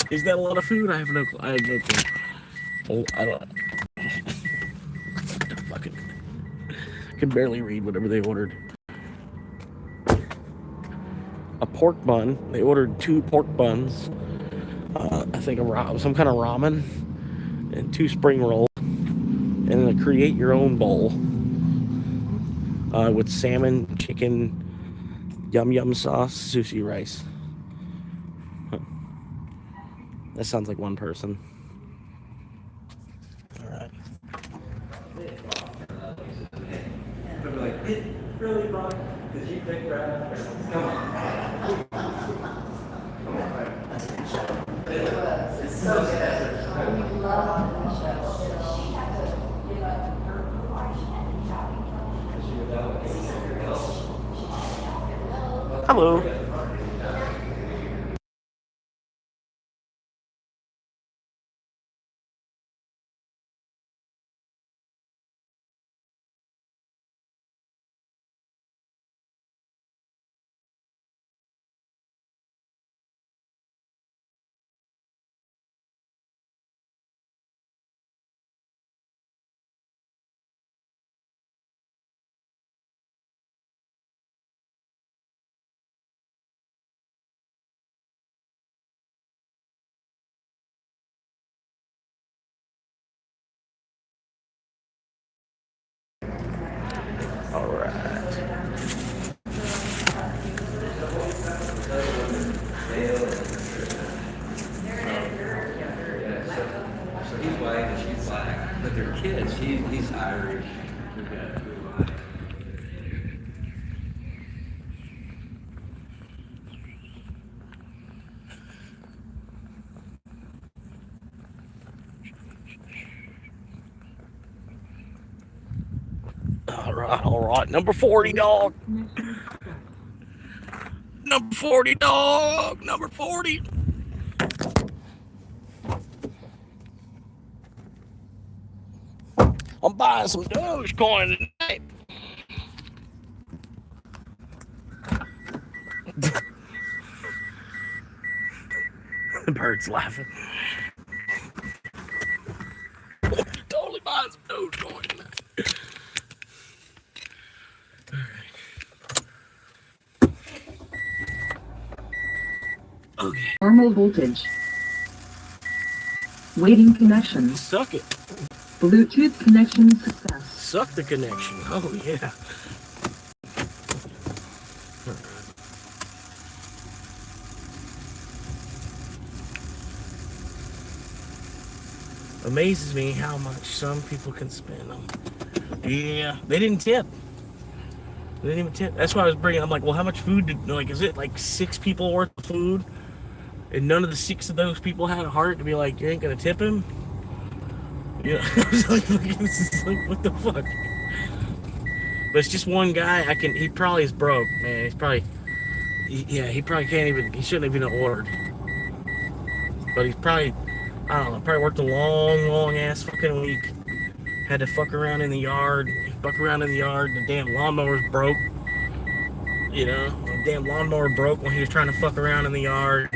Speaker 10: Is that a lot of food? I have no clue. I have no clue. Oh, I don't fucking can barely read whatever they ordered. A pork bun. They ordered 2 pork buns. I think some kind of ramen and 2 spring rolls, and then a create your own bowl with salmon, chicken, yum sauce, sushi rice. Huh. That sounds like one person. All right. Really fun because you picked right. Come on. It's so good. Hello. All right.
Speaker 8: So he's white and she's black, but they're kids. He's Irish.
Speaker 10: All right. Number 40, dog. Number 40, dog. Number 40. I'm buying some Dogecoin tonight. The bird's laughing. Totally buying some Dogecoin tonight. Okay.
Speaker 21: Normal voltage. Waiting connection.
Speaker 10: Suck it.
Speaker 21: Bluetooth connection success.
Speaker 10: Suck the connection. Oh, yeah. Amazes me how much some people can spend them. Yeah, they didn't tip. They didn't even tip. That's why I was bringing. I'm like, well, how much food did? Like, is it like 6 people worth of food? And none of the 6 of those people had a heart to be like, you ain't gonna tip him. Yeah, I was like, what the fuck? But it's just one guy. He probably is broke, man. He's probably, he probably can't even. He shouldn't have even ordered. But he's probably, I don't know. Probably worked a long ass fucking week. Had to fuck around in the yard. Fuck around in the yard. The damn lawnmower's broke. You know, the damn lawnmower broke when he was trying to fuck around in the yard.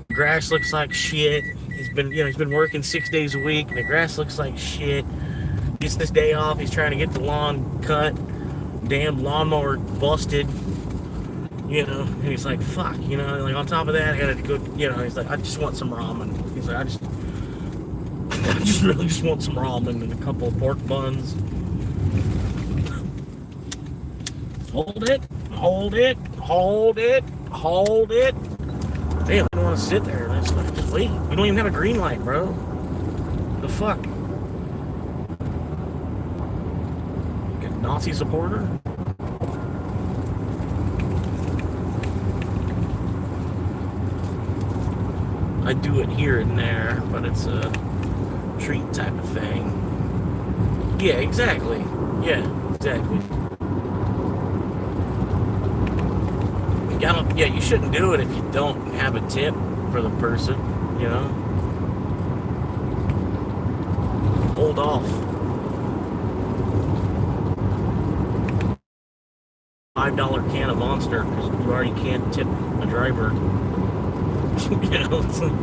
Speaker 10: The grass looks like shit. He's been working 6 days a week, and the grass looks like shit. Gets this day off. He's trying to get the lawn cut. Damn lawnmower busted. You know, and he's like, fuck. You know, like on top of that, I gotta go. You know, he's like, I just want some ramen. He's like, I just really just want some ramen and a couple of pork buns. Hold it. Damn, I don't want to sit there. Just wait. You don't even have a green light, bro. The fuck? Like a Nazi supporter? I do it here and there, but it's a treat type of thing. Yeah, exactly. Yeah, exactly. Yeah, you shouldn't do it if you don't have a tip for the person, you know? Hold off. $5 can of Monster because you already can't tip a driver. You know, it's like,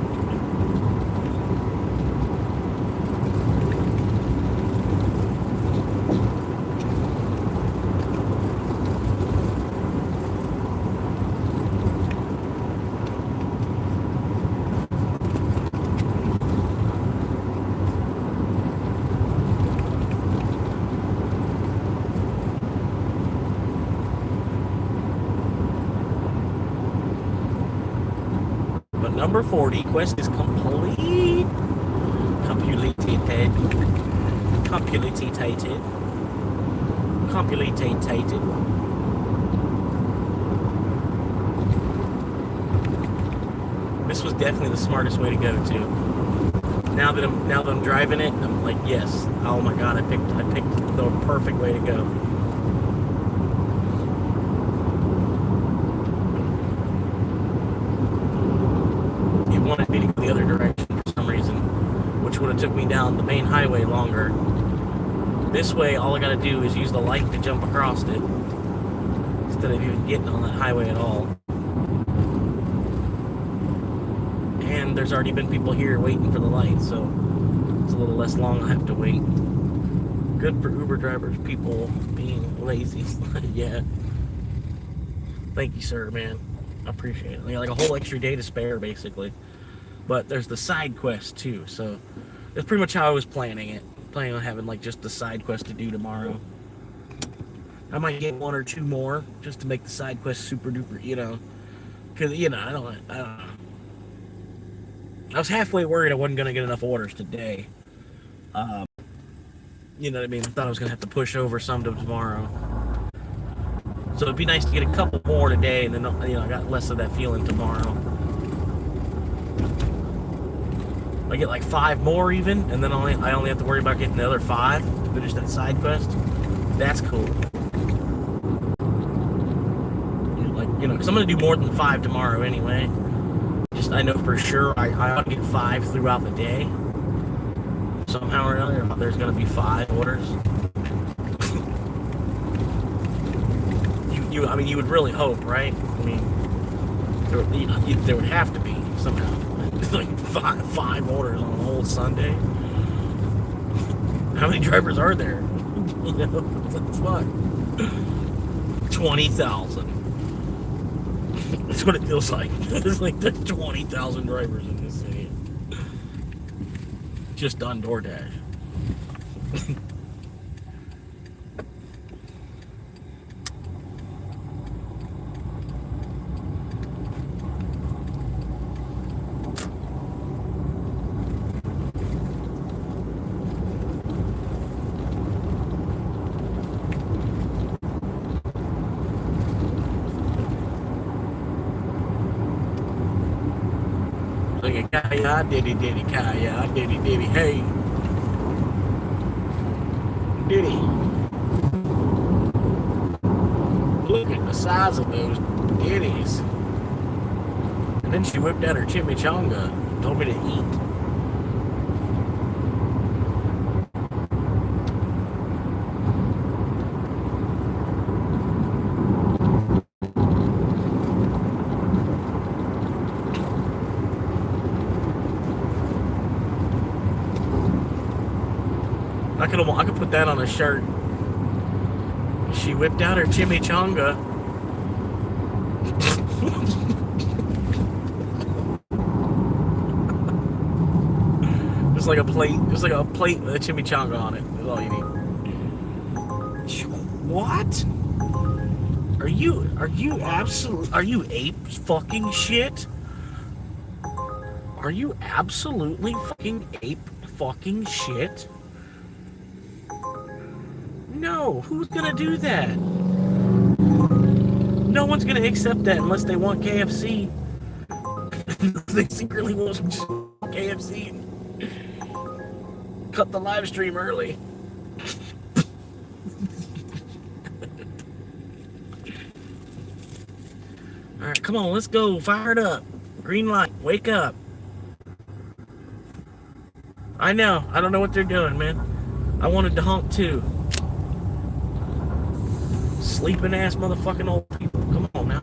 Speaker 10: number 40, quest is complete. Completed. This was definitely the smartest way to go too. Now that I'm driving it, I'm like, yes. Oh my god, I picked the perfect way to go. Wanted me to go the other direction for some reason, which would have took me down the main highway longer. This way, all I gotta do is use the light to jump across it, instead of even getting on that highway at all. And there's already been people here waiting for the light, so it's a little less long I have to wait. Good for Uber drivers, people being lazy. Yeah. Thank you, sir, man. I appreciate it. Like a whole extra day to spare, basically. But there's the side quest too, so that's pretty much how I was planning it. Planning on having like just the side quest to do tomorrow. I might get 1 or 2 more just to make the side quest super duper, you know, because I don't know. I was halfway worried I wasn't gonna get enough orders today. You know what I mean? I thought I was gonna have to push over some to tomorrow. So it'd be nice to get a couple more today, and then I got less of that feeling tomorrow. I get like 5 more even, and then I only have to worry about getting the other 5 to finish that side quest. That's cool. Because I'm gonna do more than 5 tomorrow anyway. Just I know for sure I ought to get 5 throughout the day. Somehow or other, there's gonna be 5 orders. You would really hope, right? I mean, there would have to be somehow. Like 5 orders on a whole Sunday. How many drivers are there? Fuck. 20,000. That's what it feels like. There's like 20,000 drivers in this city. Just on DoorDash. Kaya, diddy, kaya, diddy, hey. Diddy. Look at the size of those ditties. And then she whipped out her chimichanga, told me to eat. I could put that on a shirt. She whipped out her chimichanga. Just like a plate with a chimichanga on it. That's all you need. What? Are you ape fucking shit? Are you absolutely fucking ape fucking shit? No, who's gonna do that? No one's gonna accept that unless they want KFC. They secretly want KFC. Cut the live stream early. Alright, come on, let's go. Fire it up. Green light, wake up. I know, I don't know what they're doing, man. I wanted to honk too. sleeping ass motherfucking old people. Come on now.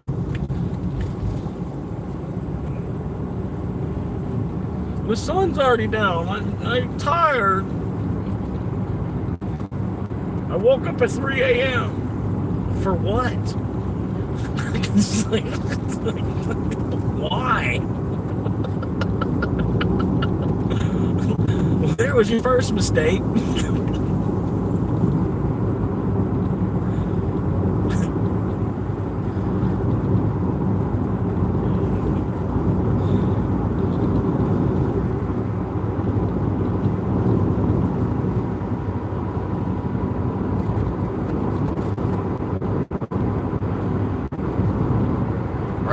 Speaker 10: The sun's already down. I'm tired. I woke up at 3 a.m. For what? It's like, why? There was your first mistake.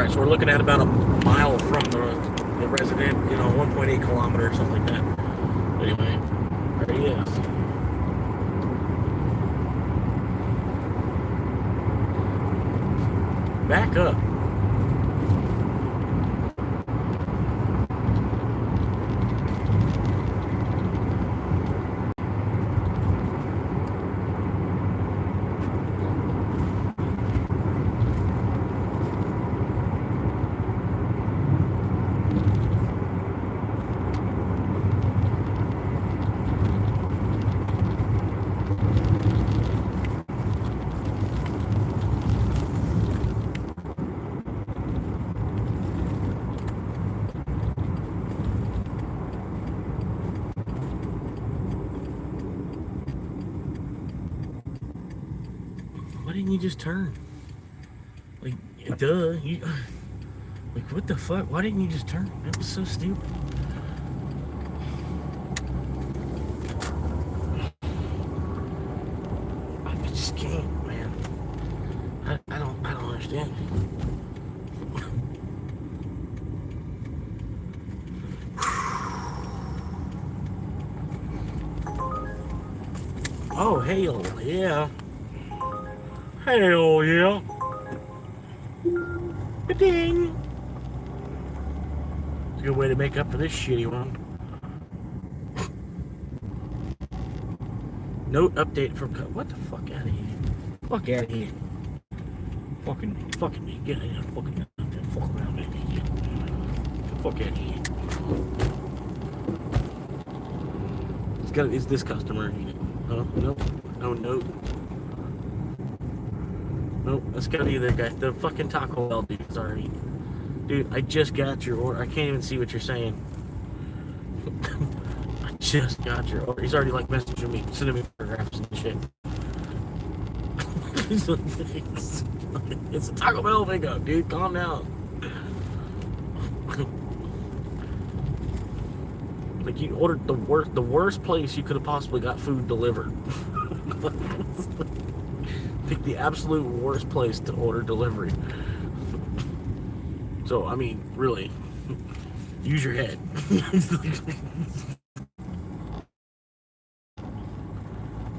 Speaker 10: So we're looking at about a mile from the resident, 1.8 kilometers, something like that. Anyway, there he is. Back up. Why didn't you just turn? Like, duh. Like, what the fuck? Why didn't you just turn? That was so stupid. I just can't, man. I don't understand. Oh, hell yeah. Hell yeah. Ding. It's a good way to make up for this shitty one. Note update from... What the fuck out of here? Fuck out of here. Fucking me. Get out of here. Fucking fuck around with me. Fuck out of here. It's this customer. Huh? Nope. No note. Nope. That's gotta be the guy. The fucking Taco Bell dude. Sorry. Dude, I just got your order. I can't even see what you're saying. I just got your order. He's already like messaging me, sending me paragraphs and shit. It's a Taco Bell pickup, dude. Calm down. Like, you ordered the worst place you could have possibly got food delivered. Pick the absolute worst place to order delivery. So, I mean, really, use your head.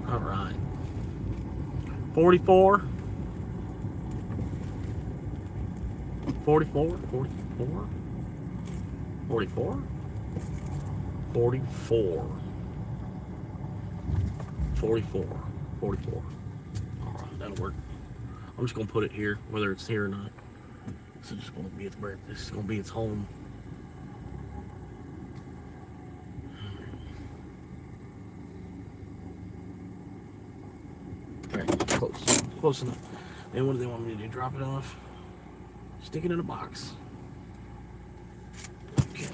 Speaker 10: All right. 44. 44? 44? 44? 44. 44. 44. All right, that'll work. I'm just going to put it here, whether it's here or not. This is just going to be its birth. This is going to be its home. Alright, close. Close enough. Then what do they want me to do? Drop it off? Stick it in a box. Okay.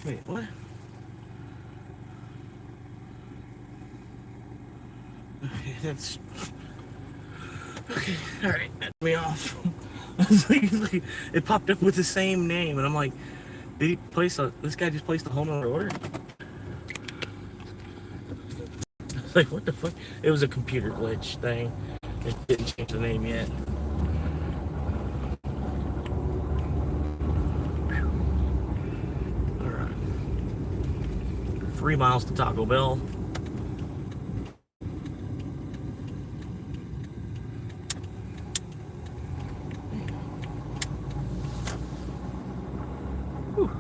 Speaker 10: Wait, what? Okay, that's... Okay, alright, that threw me off. It popped up with the same name, and I'm like, did he place a... This guy just placed a whole nother order? I was like, what the fuck? It was a computer glitch thing. It didn't change the name yet. Alright. 3 miles to Taco Bell. Whew.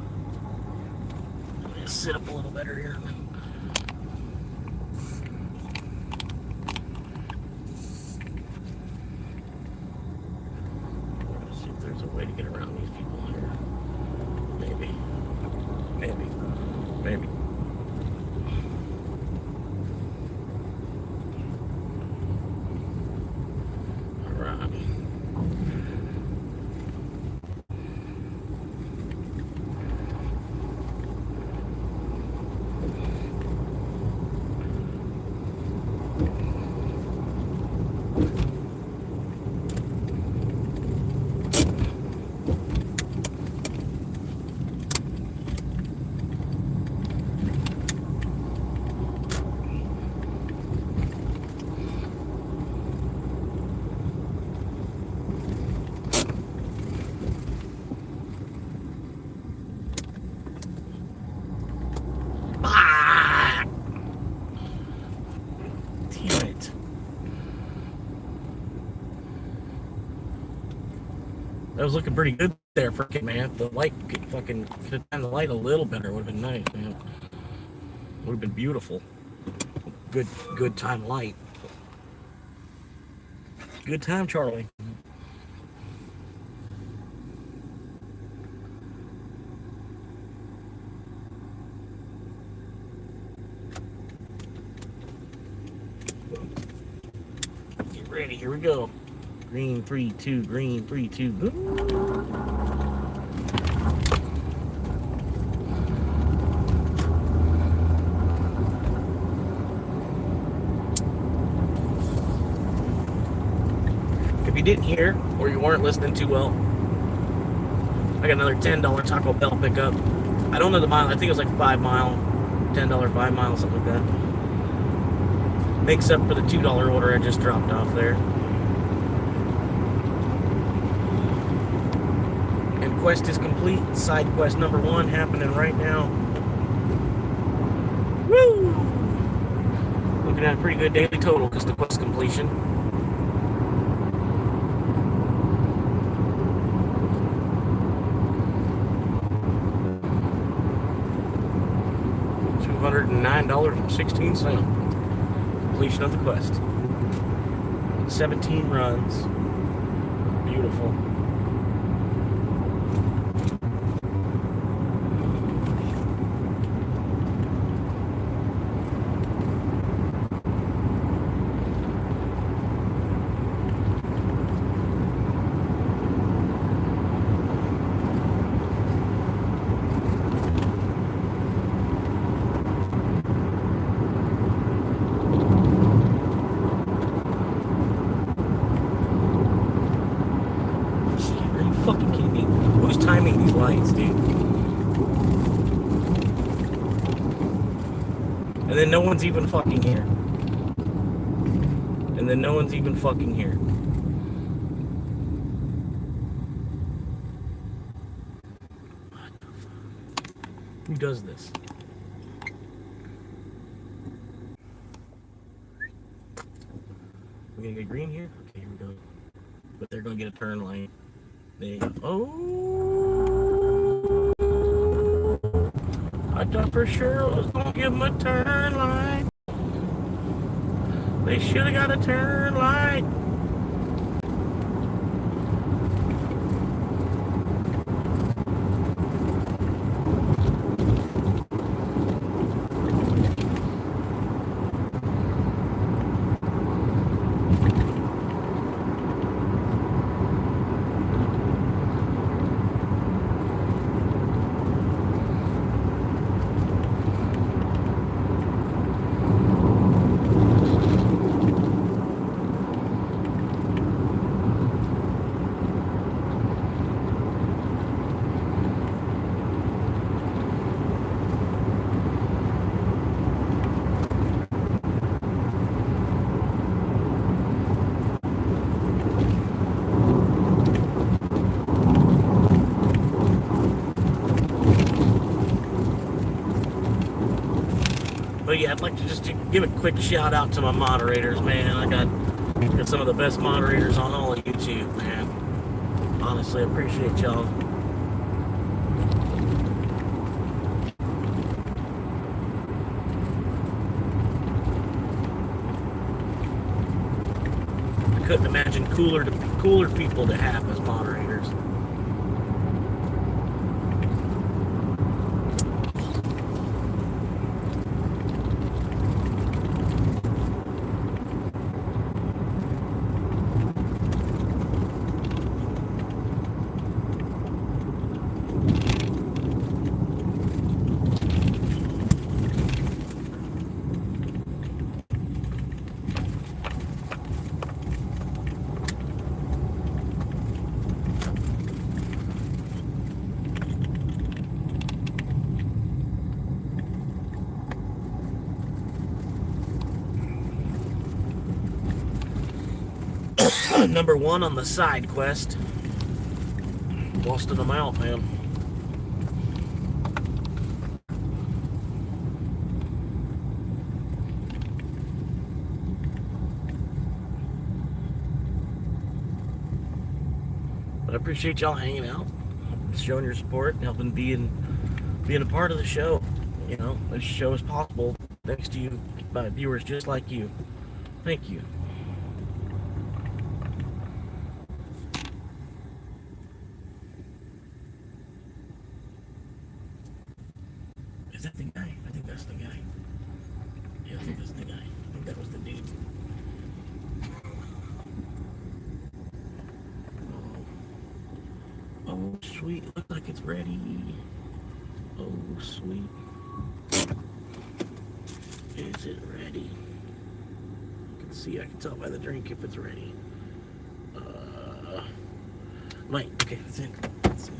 Speaker 10: Let me sit up a little better here. Let's see if there's a way to get around these people here. Maybe. Maybe. Maybe. Alright. Damn it. That was looking pretty good there, freaking man. The light could fucking have done the light a little better. Would have been nice, man. Would have been beautiful. Good time light. Good time, Charlie. Get ready, here we go. Green 3, 2, green 3, 2. If you didn't hear or you weren't listening too well, I got another $10 Taco Bell pickup. I don't know the mile. I think it was like 5 mile, $10 5 mile, something like that. Makes up for the $2 order I just dropped off there. And quest is complete. Side quest number 1 happening right now. Woo! Looking at a pretty good daily total because the quest completion. $209.16. Completion of the quest. 17 runs. Beautiful. Fucking kidding me? Who's timing these lights, dude? And then no one's even fucking here. And then no one's even fucking here. Who does this? We're gonna get green here? Okay, here we go. But they're gonna get a turn lane. There you go. Oh, I thought for sure it was gonna give them a turn light. They should have got a turn light. But yeah, I'd like to just give a quick shout out to my moderators, man. I got some of the best moderators on all of YouTube, man. Honestly, I appreciate y'all. I couldn't imagine cooler people to have as moderators. Number 1 on the side quest. Busting them out, man. But I appreciate y'all hanging out, showing your support, and helping being a part of the show. You know, this show is possible thanks to you, by viewers just like you. Thank you. Is that the guy? I think that's the guy. Yeah, I think that's the guy. I think that was the dude. Oh, sweet. Looks like it's ready. Oh, sweet. Is it ready? I can see, I can tell by the drink if it's ready. Light. Okay, it's in. It's in.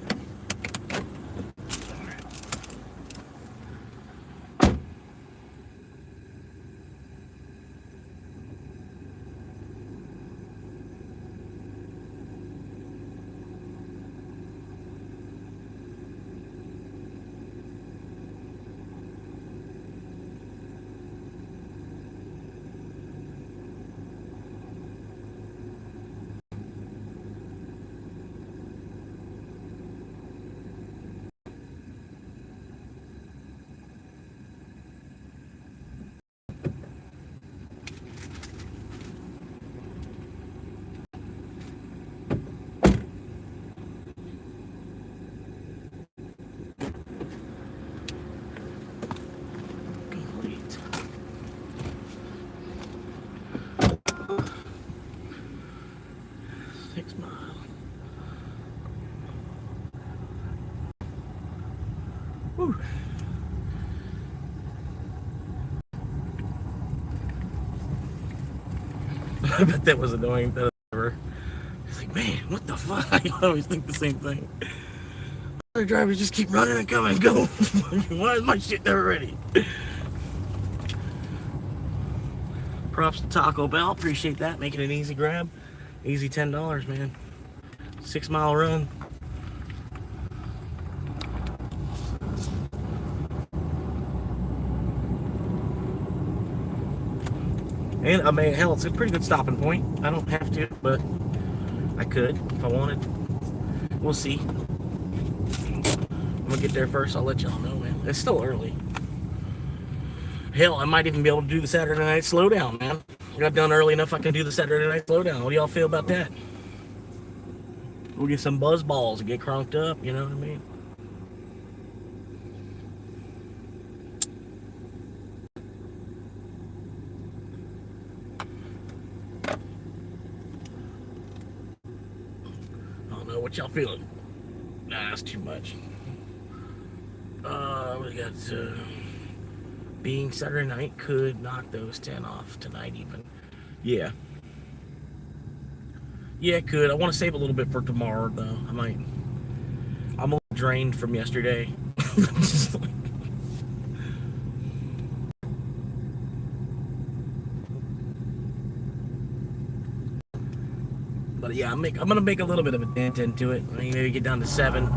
Speaker 10: Complete. 6 miles. Whew. I bet that was annoying. That ever. It's like, man, what the fuck? I always think the same thing. Other drivers just keep running and coming and going. Why is my shit never ready? Props to Taco Bell. Appreciate that. Making an easy grab. Easy $10, man. 6 mile run. And I mean, hell, it's a pretty good stopping point. I don't have to, but I could if I wanted. We'll see. I'm gonna get there first. I'll let y'all know, man. It's still early. Hell, I might even be able to do the Saturday night slowdown, man. I got done early enough I can do the Saturday night slowdown. What do y'all feel about that? We'll get some buzz balls and get crunked up, you know what I mean? I don't know what y'all feeling. Nah, that's too much. We got being Saturday night could knock those 10 off tonight even. Yeah. Yeah, it could. I want to save a little bit for tomorrow though. I'm a little drained from yesterday. But yeah, I'm gonna make a little bit of a dent into it. Maybe get down to 7.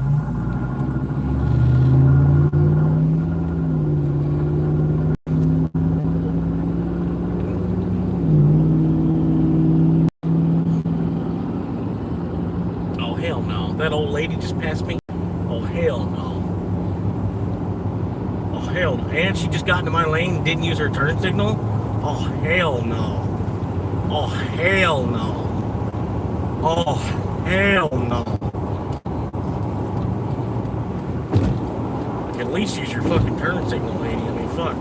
Speaker 10: lady just passed me? Oh, hell no. Oh, hell no. And she just got into my lane and didn't use her turn signal? Oh, hell no. Oh, hell no. Oh, hell no. At least use your fucking turn signal, lady. I mean, fuck.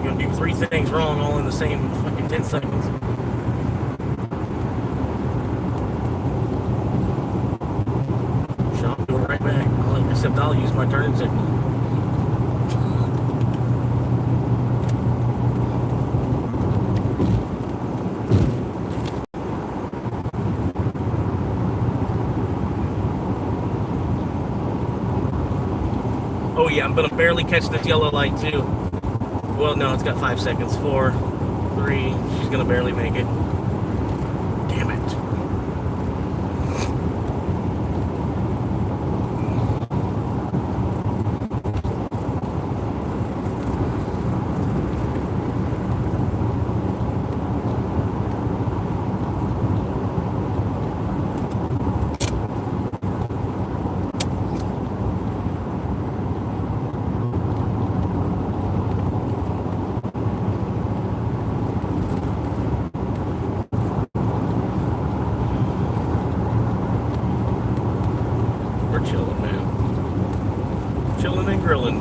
Speaker 10: You're gonna do 3 things wrong all in the same fucking 10 seconds. So I'll do it right back. Except I'll use my turn signal. Oh yeah, I'm gonna barely catch this yellow light too. Well, no, it's got 5 seconds. 4, 3. She's gonna barely make it. Damn it. We're chilling, man. Chilling and grilling.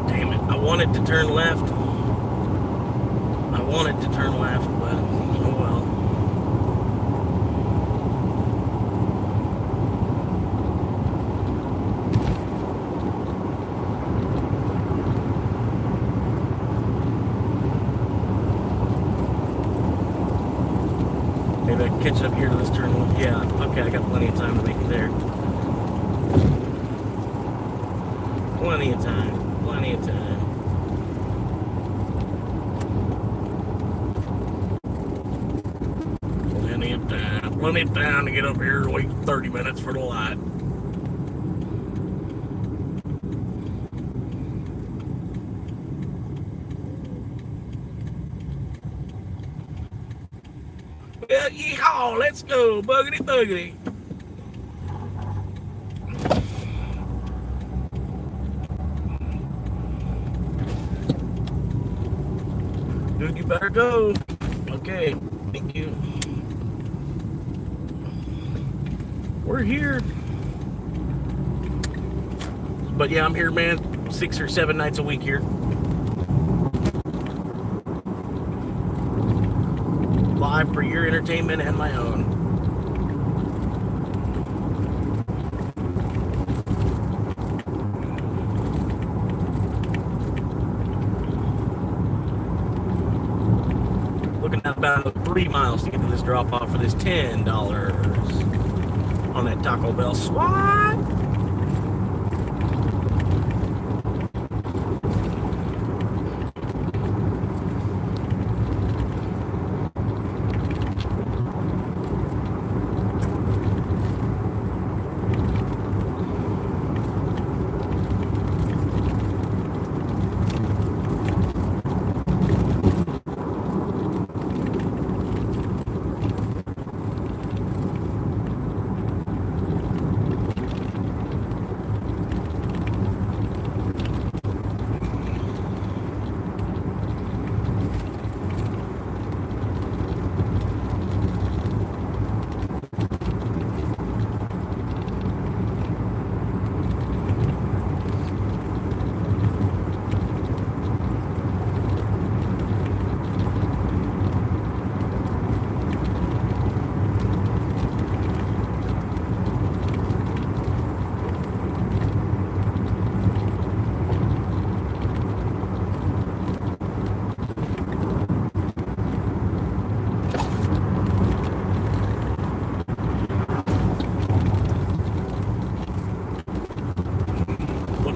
Speaker 10: Damn it. I wanted to turn left. I wanted to turn left, but oh well. Maybe I can catch up here to this turn. Yeah, okay, I got plenty of time to make it there. Plenty of time. Plenty of time. Plenty of time. Plenty of time to get up here and wait 30 minutes for the light. Well, yeehaw, let's go, buggity buggity. Dude, you better go. Okay, thank you. We're here. But yeah, I'm here, man, 6 or 7 nights a week here. Live for your entertainment and my own. Looking at about 3 miles to get to this drop off for this $10 on that Taco Bell swat.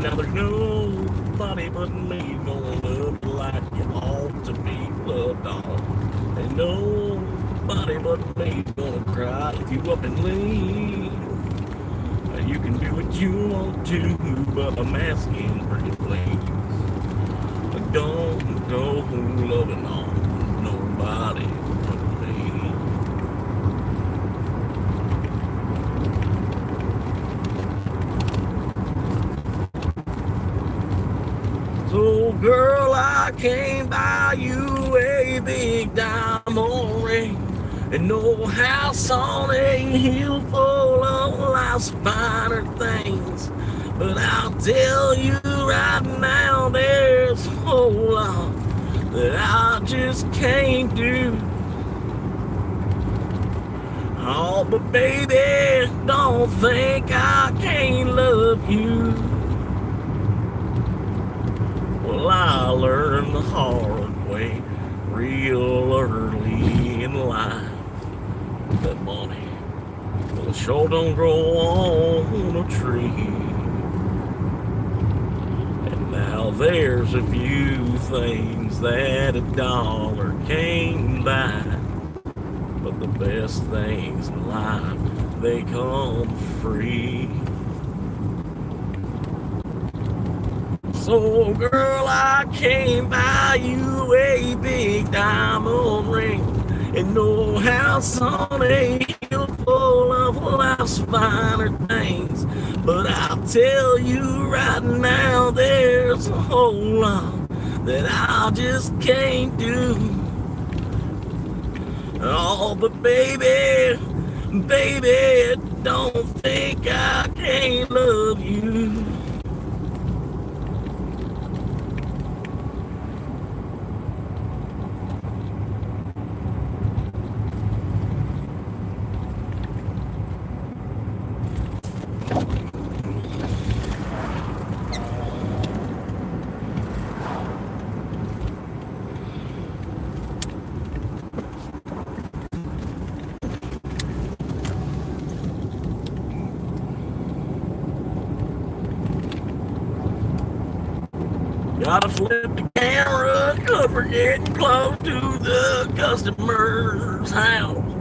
Speaker 10: Now there's nobody but me gonna love you like you ought to be loved on. And nobody nobody but me's gonna cry if you up and leave. You can do what you want to, but I'm asking pretty please. Don't go loving on nobody but me. So girl, I came by you a big diamond ring and no house on a hill full of life's finer things. But I'll tell you right now, there's a whole lot that I just can't do. Oh, but baby, don't think I can't love you. Well, I learned the hard way real early in life that money, well, it sure don't grow on a tree. And now there's a few things that a dollar can't buy, but the best things in life, they come free. So girl, I came by you a big diamond ring and no house on a hill full of life's finer things. But I'll tell you right now, there's a whole lot that I just can't do. Oh, but baby, don't think I can't love you. Gotta flip the camera, cause we're getting close to the customer's house.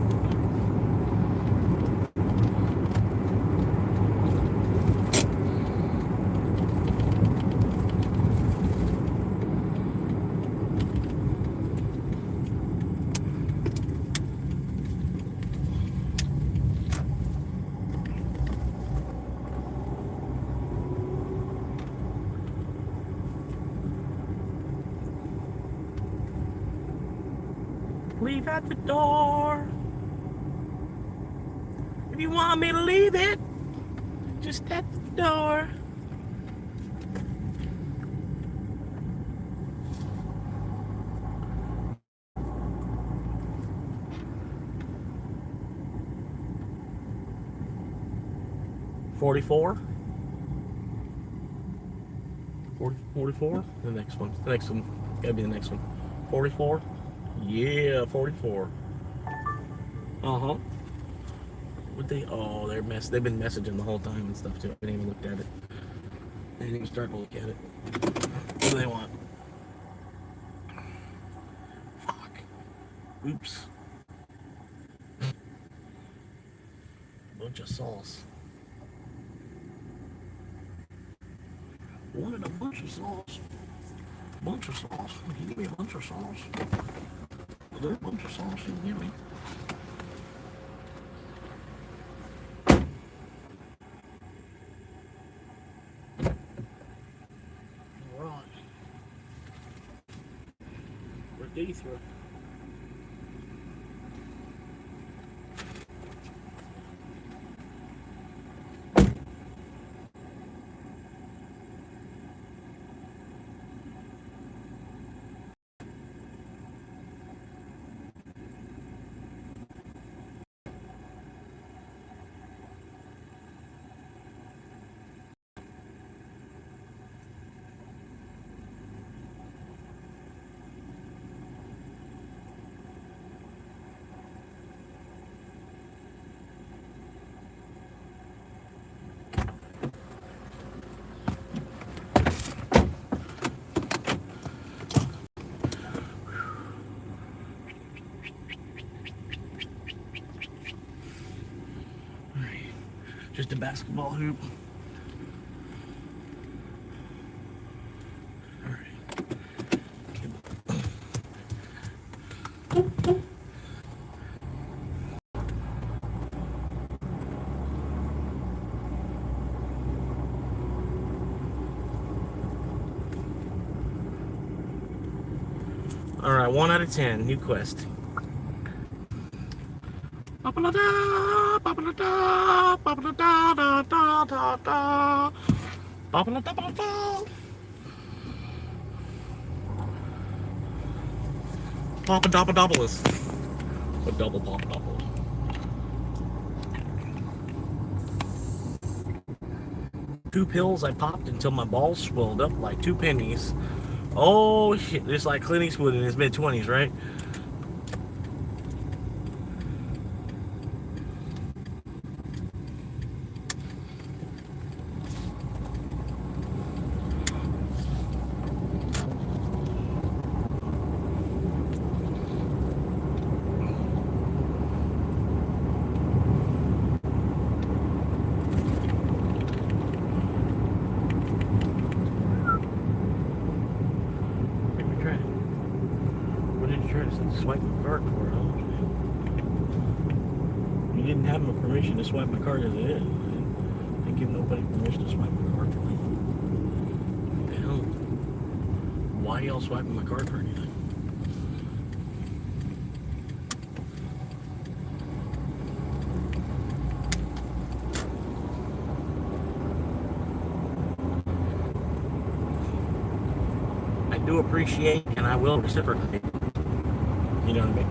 Speaker 10: Leave at the door. If you want me to leave it, just at the door. $44. 44? The next one. The next one. Gotta be the next one. 44? Yeah, 44. Uh-huh. What they, oh, they've been messaging the whole time and stuff too. I haven't even looked at it. I didn't even start to look at it. What do they want? Fuck. Oops. Bunch of sauce. Wanted a bunch of sauce. Bunch of sauce. Can you give me a bunch of sauce? Is there a bunch of sauce you can give me? Alright. We're D-through. Just a basketball hoop. All right, 1 out of 10. New quest. Papadopoulos. A double Papadopoulos. Two pills I popped until my balls swelled up like 2 pennies. Oh shit, it's like Clint Eastwood in his mid-20s, right? Swipe my card for it. You didn't have my permission to swipe my card as it is. I didn't give nobody permission to swipe my card for me. What the hell? Why y'all swiping my card for anything? I do appreciate and I will reciprocate. You know what I mean?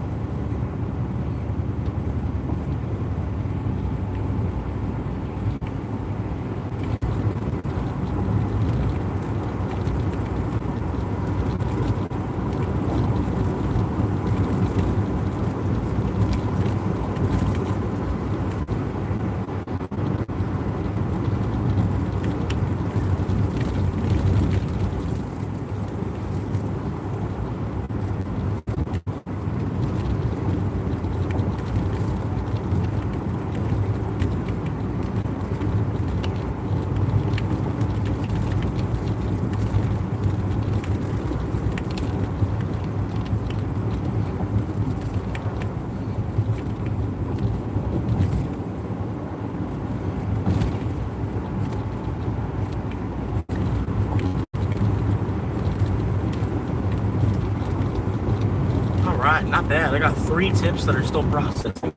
Speaker 10: Alright, not bad. I got 3 tips that are still processing.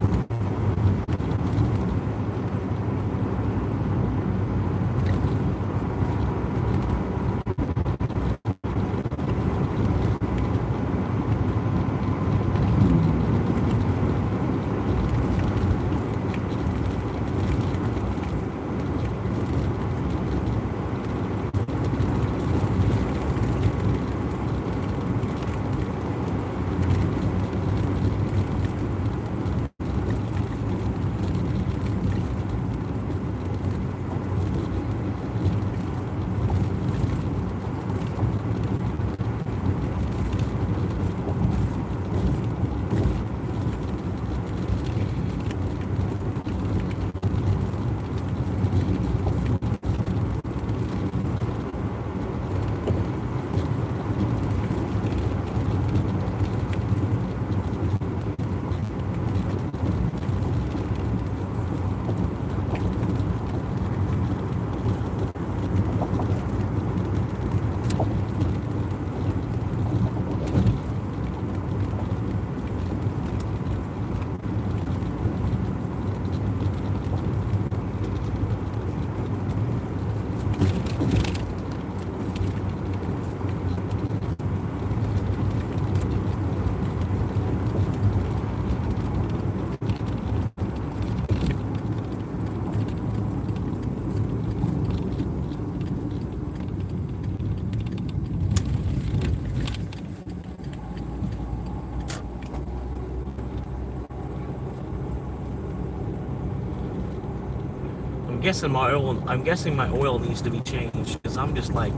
Speaker 10: I'm guessing my oil needs to be changed because I'm just like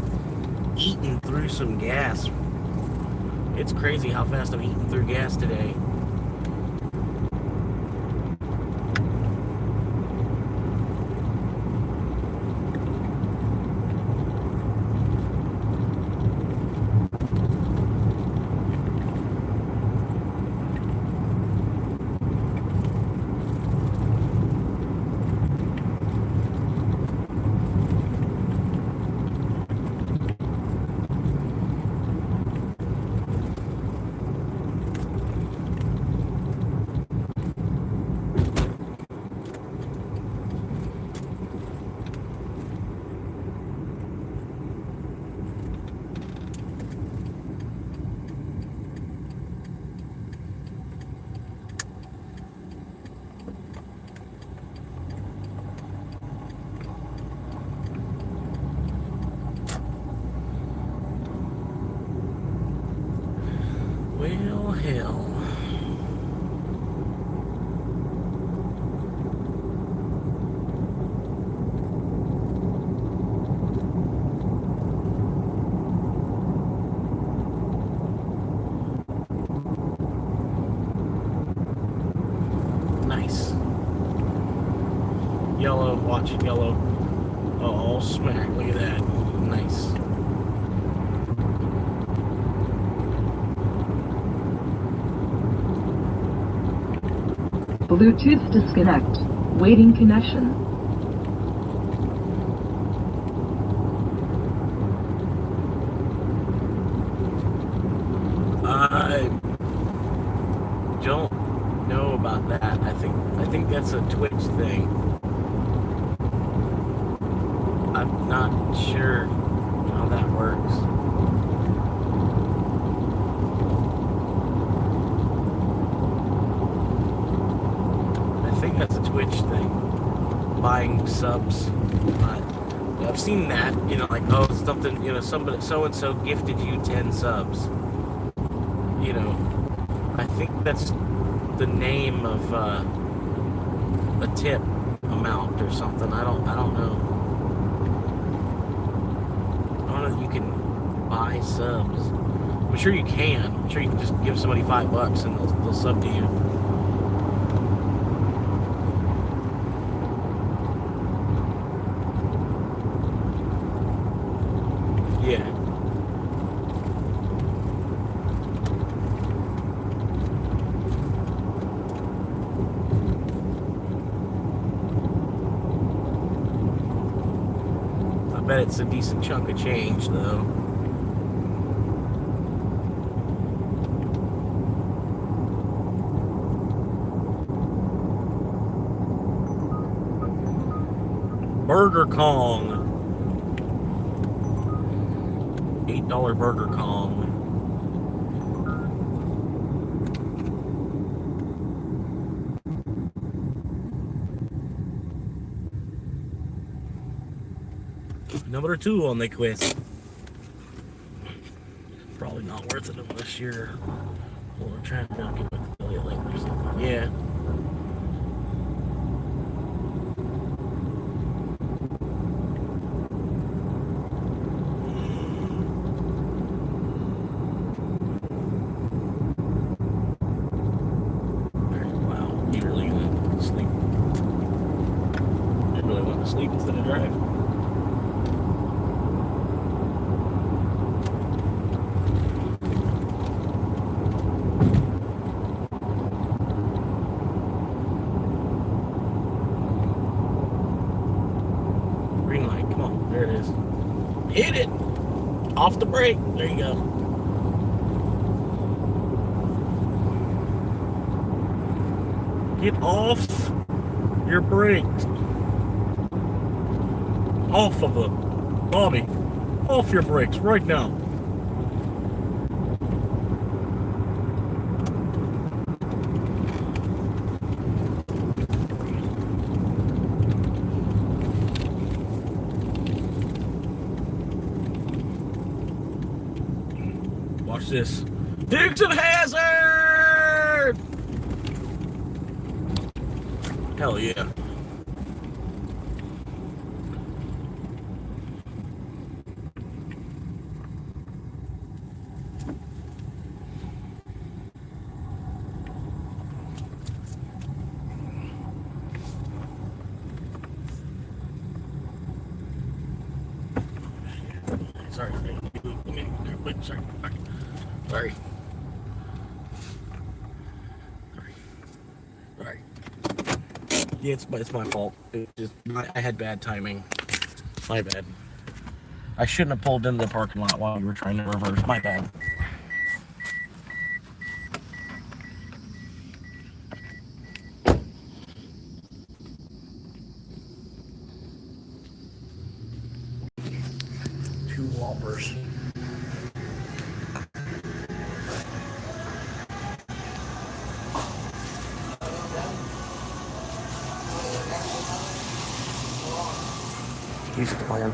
Speaker 10: eating through some gas. It's crazy how fast I'm eating through gas today. hell? Nice. Yellow, watch it, yellow. Oh, smack, look at that. Nice.
Speaker 21: Bluetooth disconnect. Waiting connection.
Speaker 10: I don't know about that. I think that's a Twitch thing. I'm not sure how that works. I think that's a Twitch thing. Buying subs. I've seen that, you know, like, oh, something, you know, somebody, so-and-so gifted you 10 subs. You know, I think that's the name of a tip amount or something. I don't know. I don't know that you can buy subs. I'm sure you can. I'm sure you can just give somebody $5 and they'll sub to you. Yeah. I bet it's a decent chunk of change, though. Burger Kong. $8 Burger Kong. Number 2 on the quiz. Probably not worth it unless you're trying to knock it with affiliate link or something. Yeah. Wow, you really gonna sleep? You really want to sleep instead of drive? Green light, come on, there it is. Hit it! Off the brake, there you go. Get off your brakes. Off of them. Bobby, off your brakes right now. Watch this. Dixon hazard! Hell yeah. Sorry. Wait, sorry. Sorry. Sorry. Yeah, it's my fault. It just I had bad timing. My bad. I shouldn't have pulled into the parking lot while you were trying to reverse. My bad. Two Whoppers. He's playing.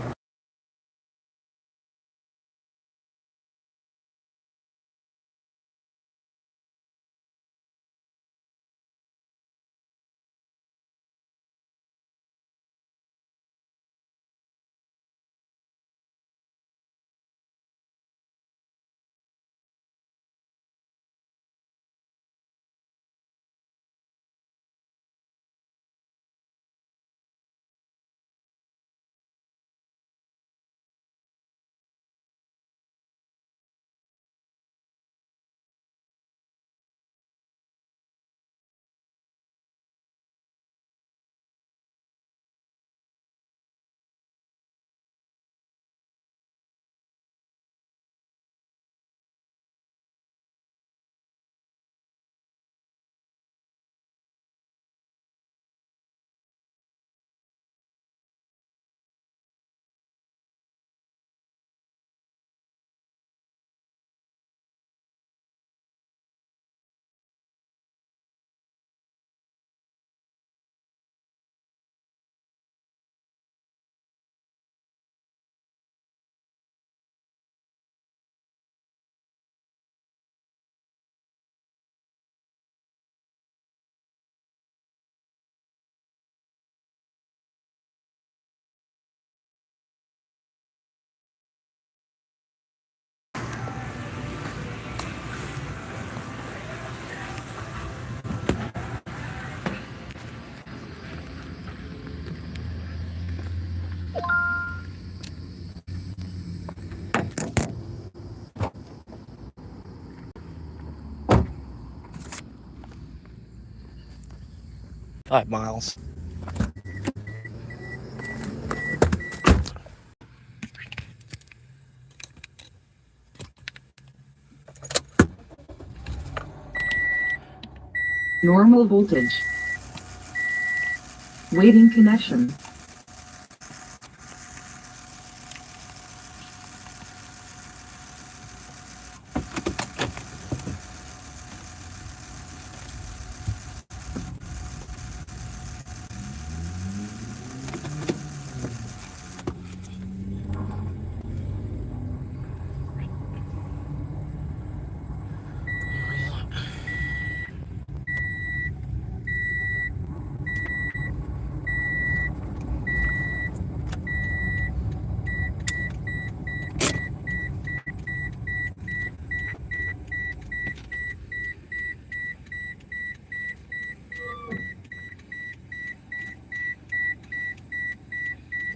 Speaker 10: 5 miles.
Speaker 21: Normal voltage. Waiting connection.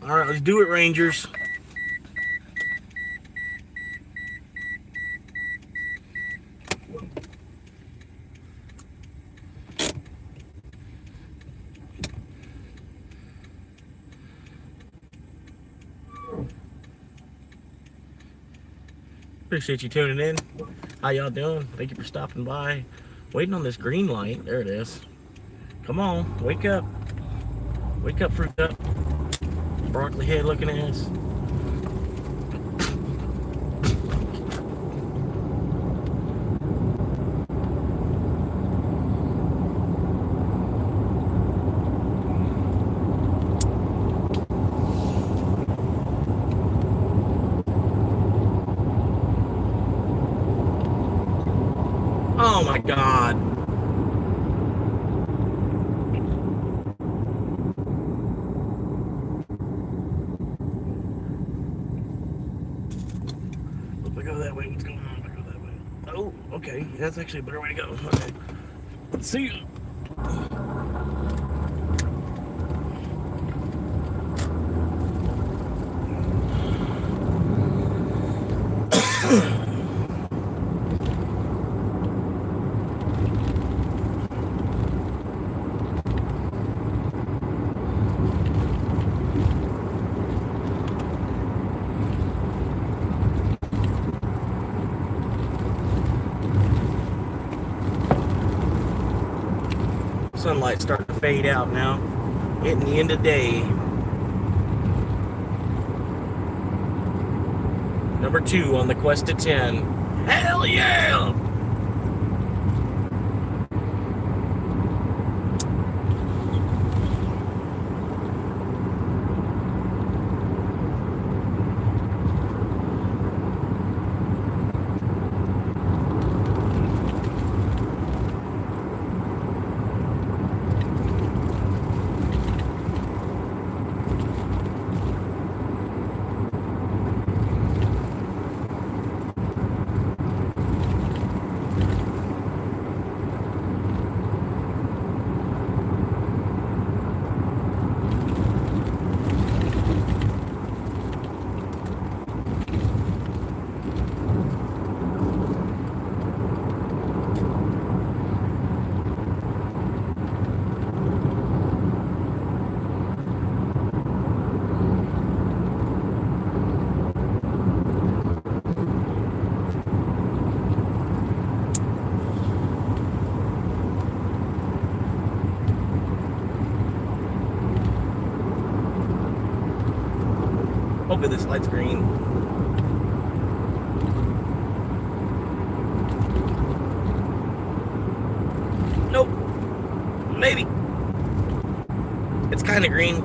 Speaker 10: All right, let's do it, Rangers. Appreciate you tuning in. How y'all doing? Thank you for stopping by. Waiting on this green light. There it is. Come on, wake up. Wake up, fruit up. Broccoli head looking ass. Oh my God. If I go that way, what's going on if I go that way? Oh, okay. That's actually a better way to go. Okay. See you. Sunlight's starting to fade out now. Hitting the end of the day. Number 2 on the quest to 10. Hell yeah! Hopefully this light's green. Nope. Maybe. It's kind of green.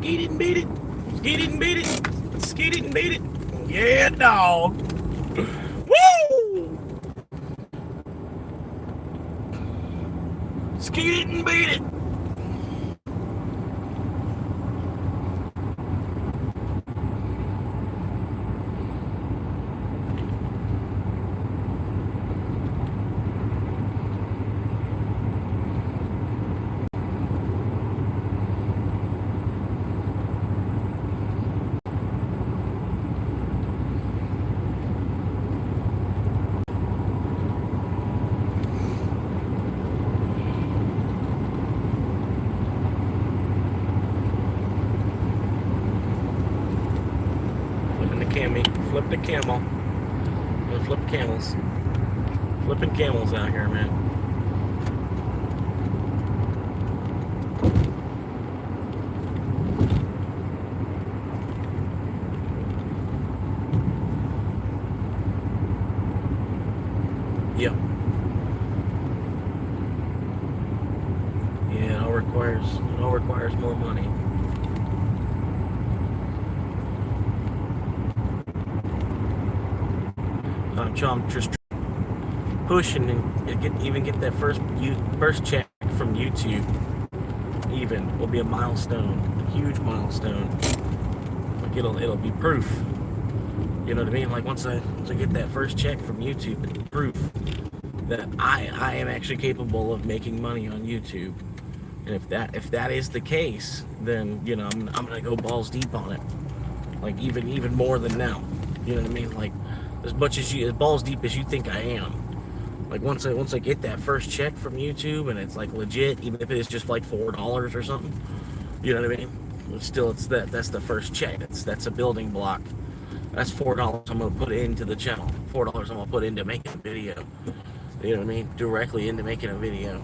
Speaker 1: Skeet it and beat it. Skeet it and beat it. Skeet it and beat it. Yeah, dog. Woo! Skeet it and beat it. Flip the camel. I'm gonna flip camels. Flipping camels out here, man. Yep. Yeah, it all requires more money. I'm just pushing and get that first check from YouTube. Even will be a milestone, a huge milestone. Like it'll be proof. You know what I mean? Like once I get that first check from YouTube, it's proof that I am actually capable of making money on YouTube. And if that is the case, then you know I'm gonna go balls deep on it. Like even more than now. You know what I mean? Like as balls deep as you think I am. Like once I get that first check from YouTube and it's like legit, even if it's just like $4 or something, you know what I mean? But still, that's the first check. That's a building block. That's $4 I'm gonna put into the channel. $4 I'm gonna put into making a video. You know what I mean? Directly into making a video.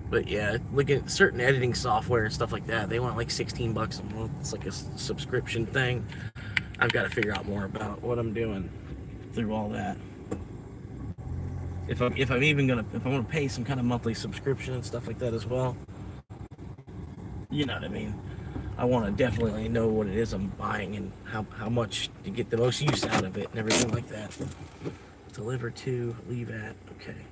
Speaker 1: But yeah, look at certain editing software and stuff like that. They want like $16 a month. It's like a subscription thing. I've got to figure out more about what I'm doing through all that. If I'm gonna pay some kind of monthly subscription and stuff like that as well. You know what I mean? I want to definitely know what it is I'm buying and how much to get the most use out of it and everything like that. Deliver to, leave at, okay.